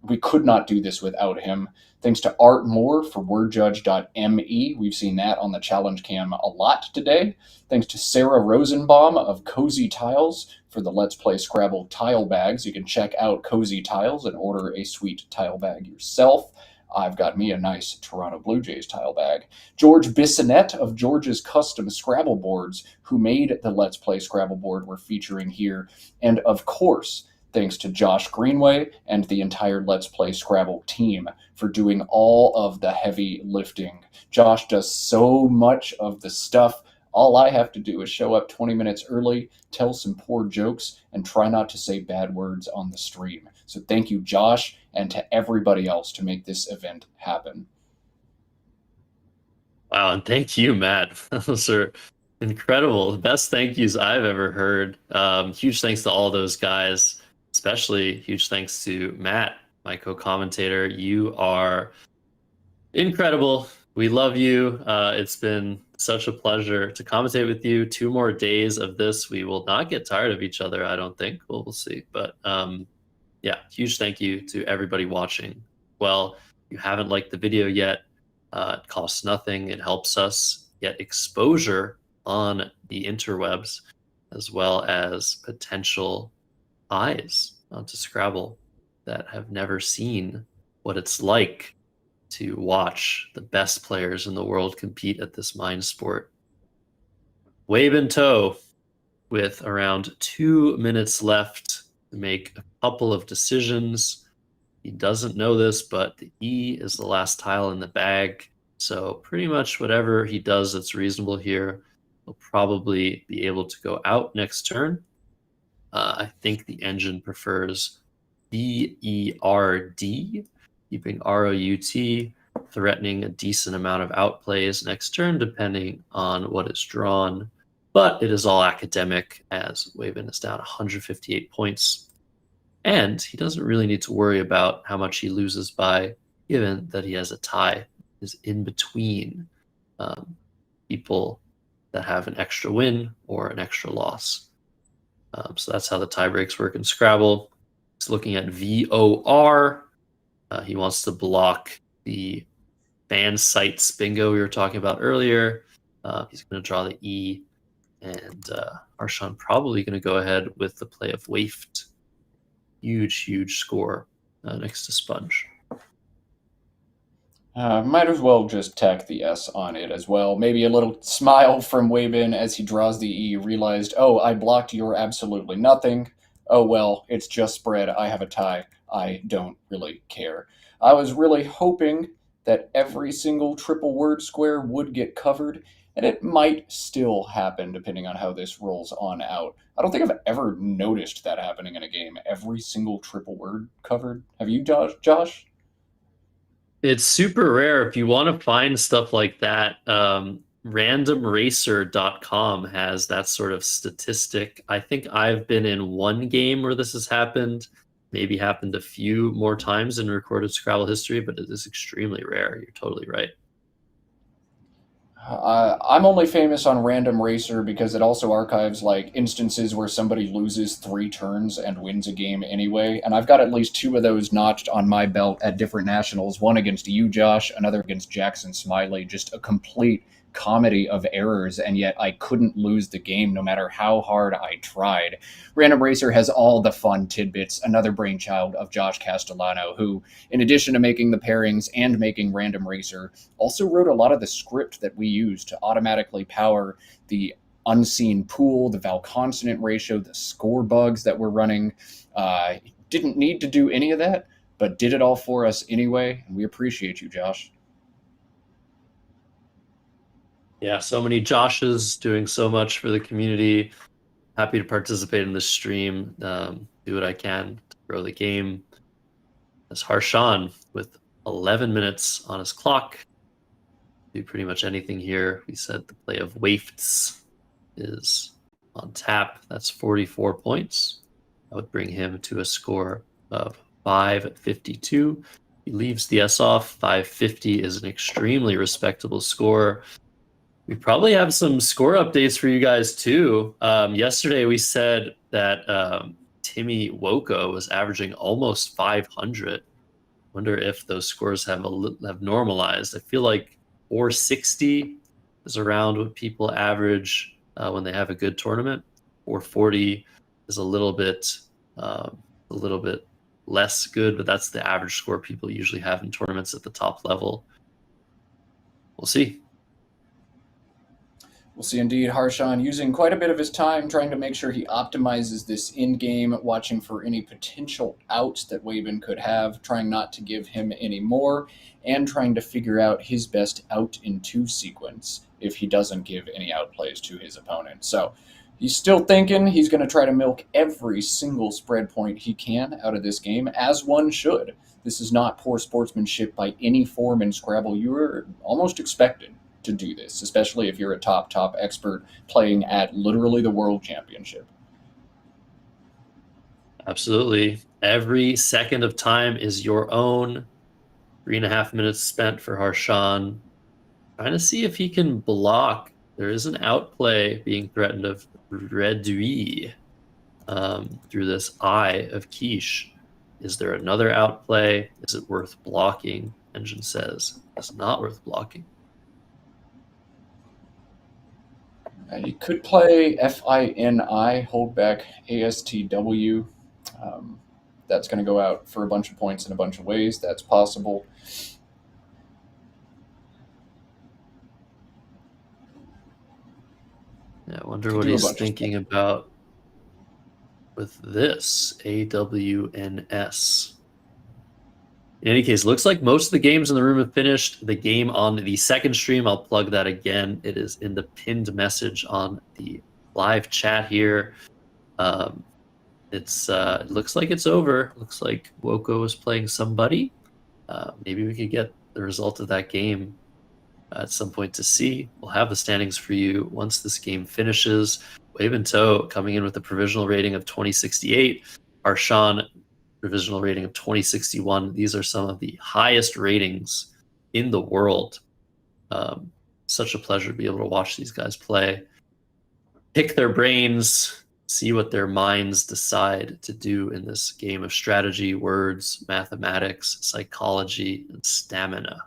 We could not do this without him. Thanks to Art Moore for wordjudge.me. We've seen that on the challenge cam a lot today. Thanks to Sarah Rosenbaum of Cozy Tiles for the Let's Play Scrabble tile bags. You can check out Cozy Tiles and order a sweet tile bag yourself. I've got me a nice Toronto Blue Jays tile bag. George Bissonette of George's Custom Scrabble Boards, who made the Let's Play Scrabble board we're featuring here. And of course, thanks to Josh Greenway and the entire Let's Play Scrabble team for doing all of the heavy lifting. Josh does so much of the stuff. All I have to do is show up 20 minutes early, tell some poor jokes, and try not to say bad words on the stream. So thank you, Josh, and to everybody else to make this event happen. Wow, and thank you, Matt. Those are incredible. The best thank yous I've ever heard. Huge thanks to all those guys, especially huge thanks to Matt, my co-commentator. You are incredible. We love you. It's been such a pleasure to commentate with you. 2 more days of this. We will not get tired of each other, I don't think. We'll see. But yeah, huge thank you to everybody watching. Well, if you haven't liked the video yet, it costs nothing. It helps us get exposure on the interwebs, as well as potential eyes onto Scrabble that have never seen what it's like to watch the best players in the world compete at this mind sport. Wave in tow, with around 2 minutes left to make a couple of decisions. He doesn't know this, but the E is the last tile in the bag. So pretty much whatever he does that's reasonable here, he'll probably be able to go out next turn. I think the engine prefers BERD, keeping ROUT, threatening a decent amount of outplays next turn, depending on what is drawn. But it is all academic, as Waven is down 158 points. And he doesn't really need to worry about how much he loses by, given that he has a tie. Is in between people that have an extra win or an extra loss. So that's how the tie breaks work in Scrabble. He's looking at VOR. He wants to block the fan sites bingo we were talking about earlier. He's going to draw the E, and Arshan probably going to go ahead with the play of Waifed. Huge, huge score next to Sponge. Might as well just tack the S on it as well. Maybe a little smile from Waybin as he draws the E, realized, oh, I blocked your absolutely nothing. Oh, well, it's just spread. I have a tie. I don't really care. I was really hoping that every single triple word square would get covered, and it might still happen depending on how this rolls on out. I don't think I've ever noticed that happening in a game. Every single triple word covered. Have you, Josh? It's super rare. If you want to find stuff like that, randomracer.com has that sort of statistic. I think I've been in one game where this has happened, maybe happened a few more times in recorded Scrabble history, but it is extremely rare. You're totally right. I'm only famous on Random Racer because it also archives like instances where somebody loses 3 turns and wins a game anyway, and I've got at least 2 of those notched on my belt at different nationals, one against you, Josh, another against Jackson Smiley, just a complete comedy of errors, and yet I couldn't lose the game no matter how hard I tried. Random Racer has all the fun tidbits, another brainchild of Josh Castellano, who, in addition to making the pairings and making Random Racer, also wrote a lot of the script that we use to automatically power the unseen pool, the vowel consonant ratio, the score bugs that we're running. Didn't need to do any of that, but did it all for us anyway, and we appreciate you, Josh. Yeah, so many Joshes doing so much for the community. Happy to participate in this stream. Do what I can to grow the game. As Harshan with 11 minutes on his clock. Do pretty much anything here. We said the play of Wafts is on tap. That's 44 points. That would bring him to a score of 552. He leaves the S off. 550 is an extremely respectable score. We probably have some score updates for you guys too. Yesterday we said that Timmy Woko was averaging almost 500. Wonder if those scores have normalized. I feel like 460 is around what people average when they have a good tournament. 440 is a little bit less good, but that's the average score people usually have in tournaments at the top level. We'll see. We'll see indeed. Harshan using quite a bit of his time trying to make sure he optimizes this in-game, watching for any potential outs that Waben could have, trying not to give him any more, and trying to figure out his best out in 2 sequence if he doesn't give any outplays to his opponent. So he's still thinking he's going to try to milk every single spread point he can out of this game, as one should. This is not poor sportsmanship by any form in Scrabble. You are almost expected to do this, especially if you're a top expert playing at literally the World Championship. Absolutely. Every second of time is your own. 3.5 minutes spent for Harshan. Trying to see if he can block. There is an outplay being threatened of Redui through this Eye of Quiche. Is there another outplay? Is it worth blocking? Engine says it's not worth blocking. You could play FINI, hold back ASTW. That's going to go out for a bunch of points in a bunch of ways. That's possible. Yeah, I wonder what he's thinking about with this AWNS. In any case, looks like most of the games in the room have finished. The game on the second stream, I'll plug that again. It is in the pinned message on the live chat here. It looks like it's over. Looks like Woko is playing somebody. Maybe we could get the result of that game at some point to see. We'll have the standings for you once this game finishes. Wave and Toe coming in with a provisional rating of 2068. Harshan, provisional rating of 2061. These are some of the highest ratings in the world. Such a pleasure to be able to watch these guys play, pick their brains, see what their minds decide to do in this game of strategy, words, mathematics, psychology, and stamina.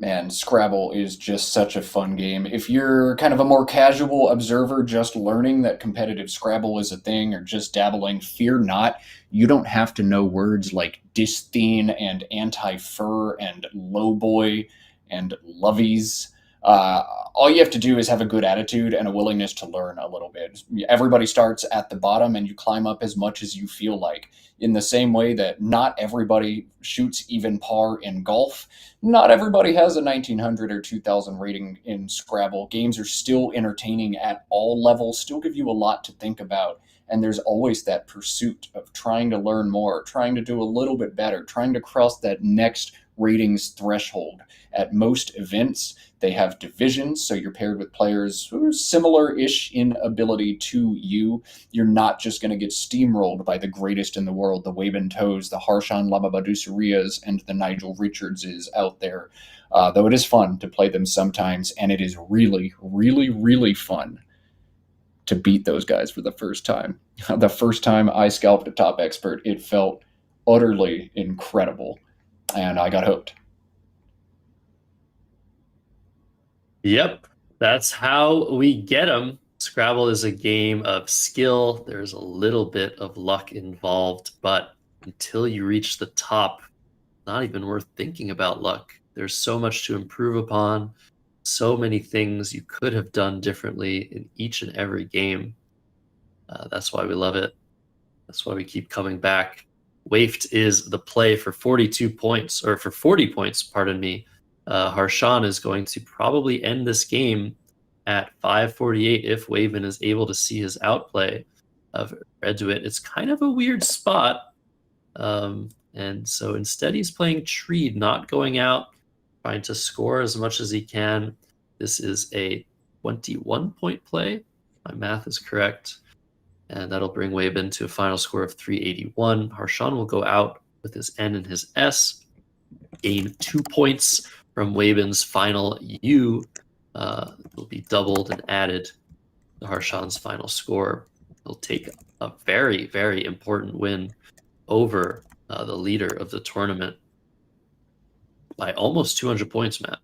Man, Scrabble is just such a fun game. If you're kind of a more casual observer, just learning that competitive Scrabble is a thing or just dabbling, fear not. You don't have to know words like dysthene and anti-fur and lowboy and lovies. All you have to do is have a good attitude and a willingness to learn a little bit. Everybody starts at the bottom and you climb up as much as you feel like. In the same way that not everybody shoots even par in golf, not everybody has a 1900 or 2000 rating in Scrabble. Games are still entertaining at all levels, still give you a lot to think about. And there's always that pursuit of trying to learn more, trying to do a little bit better, trying to cross that next ratings threshold. At most events, they have divisions, so you're paired with players who are similar-ish in ability to you. You're not just going to get steamrolled by the greatest in the world, the Waben Toes, the Harshan Lamabadusarias, and the Nigel Richardses out there. Though it is fun to play them sometimes, and it is really, really, really fun to beat those guys for the first time. The first time I scalped a top expert, it felt utterly incredible, and I got hooked. Yep, that's how we get them. Scrabble is a game of skill. There's a little bit of luck involved, but until you reach the top, not even worth thinking about luck. There's so much to improve upon, so many things you could have done differently in each and every game. That's why we love it. That's why we keep coming back. Waifed is the play for 42 points, or for 40 points, pardon me. Harshan is going to probably end this game at 548 if Waven is able to see his outplay of Reduit. It's kind of a weird spot. And so instead he's playing Treed, not going out, trying to score as much as he can. This is a 21-point play. My math is correct. And that'll bring Waven to a final score of 381. Harshan will go out with his N and his S, gain 2 points from Waven's final U. Will be doubled and added to Harshan's final score. He'll take a very, very important win over the leader of the tournament by almost 200 points, Matt.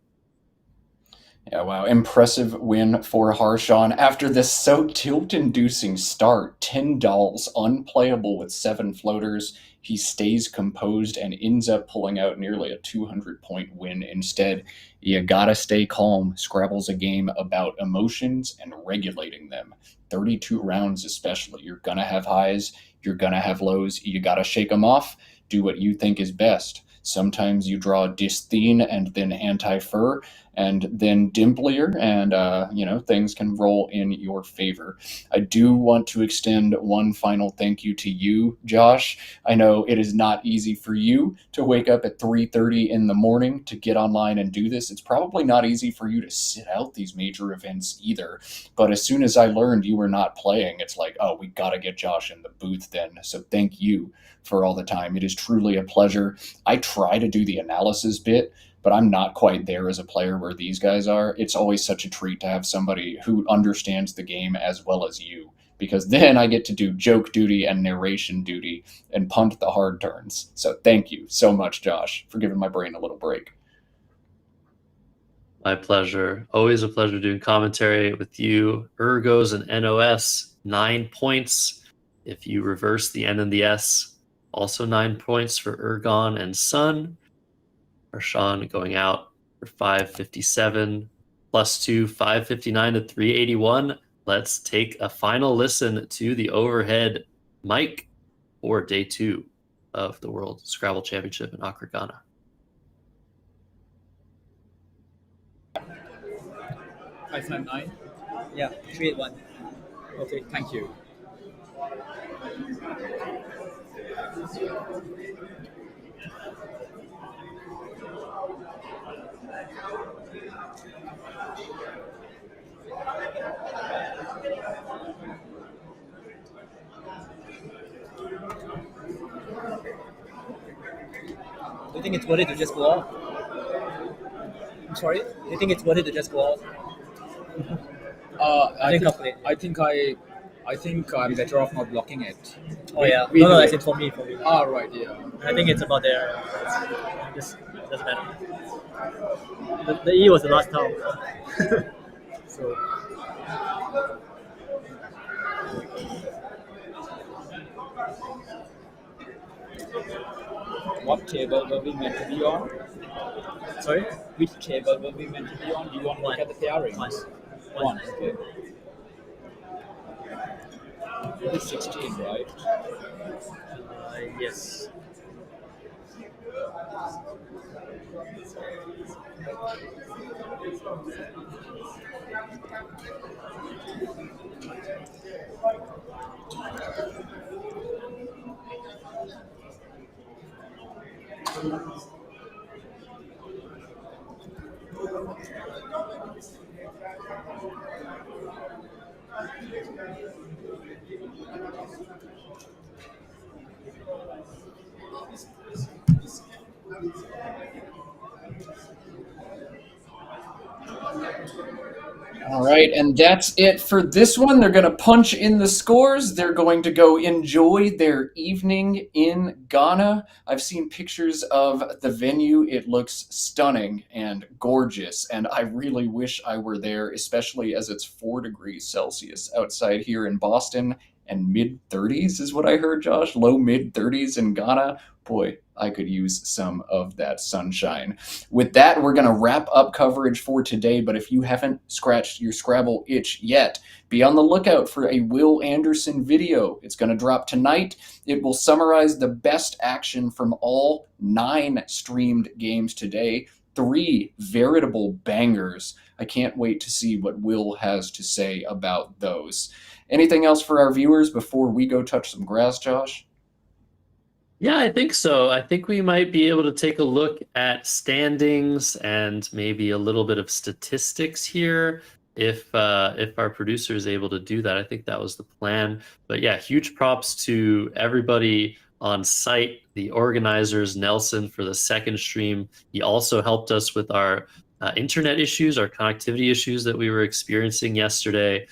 Yeah, wow. Impressive win for Harshan. After this so tilt-inducing start, 10 dolls, unplayable with 7 floaters, he stays composed and ends up pulling out nearly a 200-point win instead. You gotta stay calm. Scrabble's a game about emotions and regulating them. 32 rounds especially. You're gonna have highs, you're gonna have lows, you gotta shake them off, do what you think is best. Sometimes you draw Dysthene and then Anti-Fur and then Dimplier, and things can roll in your favor. I do want to extend one final thank you to you, Josh. I know it is not easy for you to wake up at 3:30 in the morning to get online and do this. It's probably not easy for you to sit out these major events either. But as soon as I learned you were not playing, it's like, oh, we got to get Josh in the booth then. So thank you for all the time. It is truly a pleasure. I try to do the analysis bit, but I'm not quite there as a player where these guys are. It's always such a treat to have somebody who understands the game as well as you, because then I get to do joke duty and narration duty and punt the hard turns. So thank you so much, Josh, for giving my brain a little break. My pleasure. Always a pleasure doing commentary with you. Ergos and NOS, 9 points. If you reverse the N and the S, also 9 points for Ergon and Sun. Harshan going out for 557, +2, 559 to 381. Let's take a final listen to the overhead mic for day 2 of the World Scrabble Championship in Accra, Ghana. Five nine nine. Yeah, 381. Okay, thank you. Do you think it's worth it to just go out? I'm sorry? Do you think it's worth it to just go out? I think I'm better off not blocking it. Oh yeah. We No, do I it. think for me. Ah, right, yeah. I think it's about there. Just doesn't matter. The E was the last tile. So What table were we meant to be on? sorry? Which table were we meant to be on? Do you want to look at the pairings? One, okay. It is 16, right? Yes. right, and that's it for this one. They're going to punch in the scores. They're going to go enjoy their evening in Ghana. I've seen pictures of the venue. It looks stunning and gorgeous, and I really wish I were there, especially as it's 4 degrees Celsius outside here in Boston, and mid-30s is what I heard, Josh. Low mid-30s in Ghana. Boy, I could use some of that sunshine. With that, we're going to wrap up coverage for today, but if you haven't scratched your Scrabble itch yet, be on the lookout for a Will Anderson video. It's going to drop tonight. It will summarize the best action from all 9 streamed games today. 3 veritable bangers. I can't wait to see what Will has to say about those. Anything else for our viewers before we go touch some grass, Josh? Yeah, I think so. I think we might be able to take a look at standings and maybe a little bit of statistics here if our producer is able to do that. I think that was the plan. But yeah, huge props to everybody on site, the organizers, Nelson for the second stream. He also helped us with our internet issues, our connectivity issues that we were experiencing yesterday.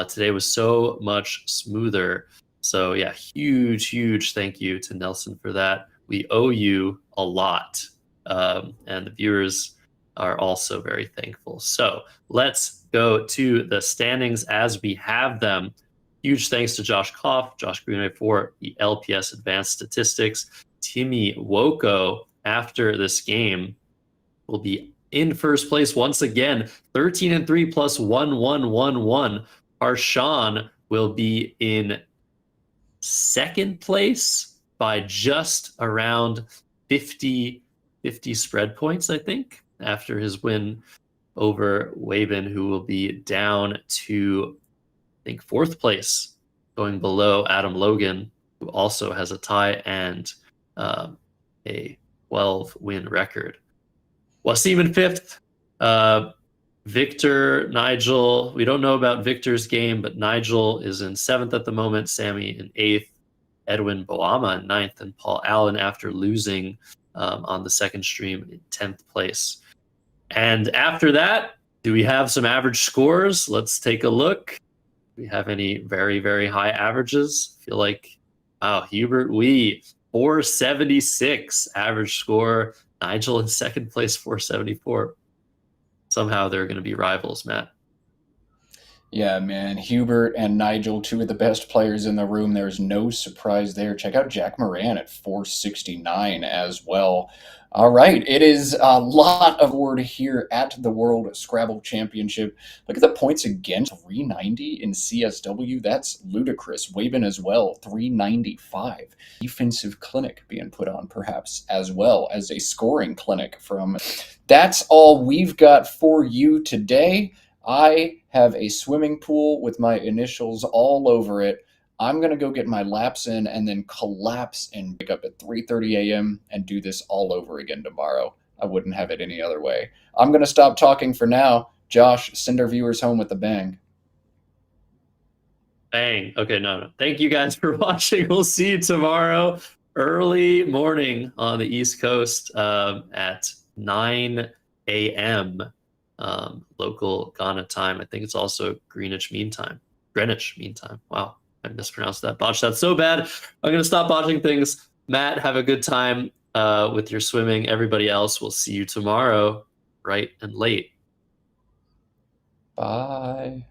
Today was so much smoother. So yeah, huge thank you to Nelson for that. We owe you a lot. And the viewers are also very thankful. So let's go to the standings as we have them. Huge thanks to Josh Koff, Josh Greenway for the LPS Advanced Statistics. Timmy Woko, after this game, will be in first place once again, 13-3 plus 1-1-1-1. Harshan will be in second place by just around 50 spread points, I think, after his win over Waben, who will be down to, I think, fourth place, going below Adam Logan, who also has a tie and a 12-win record. Wasim in fifth. Victor, Nigel, we don't know about Victor's game, but Nigel is in 7th at the moment, Sammy in 8th, Edwin Boama in 9th, and Paul Allen, after losing on the second stream, in 10th place. And after that, do we have some average scores? Let's take a look. Do we have any very high averages? I feel like, wow, Hubert, 476 average score. Nigel in second place, 474. Somehow they're going to be rivals, Matt. Yeah, man. Hubert and Nigel, 2 of the best players in the room. There's no surprise there. Check out Jack Moran at 469 as well. All right. It is a lot of word here at the World Scrabble Championship. Look at the points against 390 in CSW. That's ludicrous. Waben as well, 395. Defensive clinic being put on perhaps as well as a scoring clinic from. That's all we've got for you today. I have a swimming pool with my initials all over it. I'm going to go get my laps in and then collapse and wake up at 3:30 a.m. and do this all over again tomorrow. I wouldn't have it any other way. I'm going to stop talking for now. Josh, send our viewers home with a bang. Bang. Okay, no. Thank you guys for watching. We'll see you tomorrow, early morning on the East Coast at 9 a.m. Local Ghana time. I think it's also Greenwich Mean Time. Wow. I mispronounced that. Botched that so bad. I'm going to stop botching things. Matt, have a good time with your swimming. Everybody else, we'll see you tomorrow, bright and late. Bye.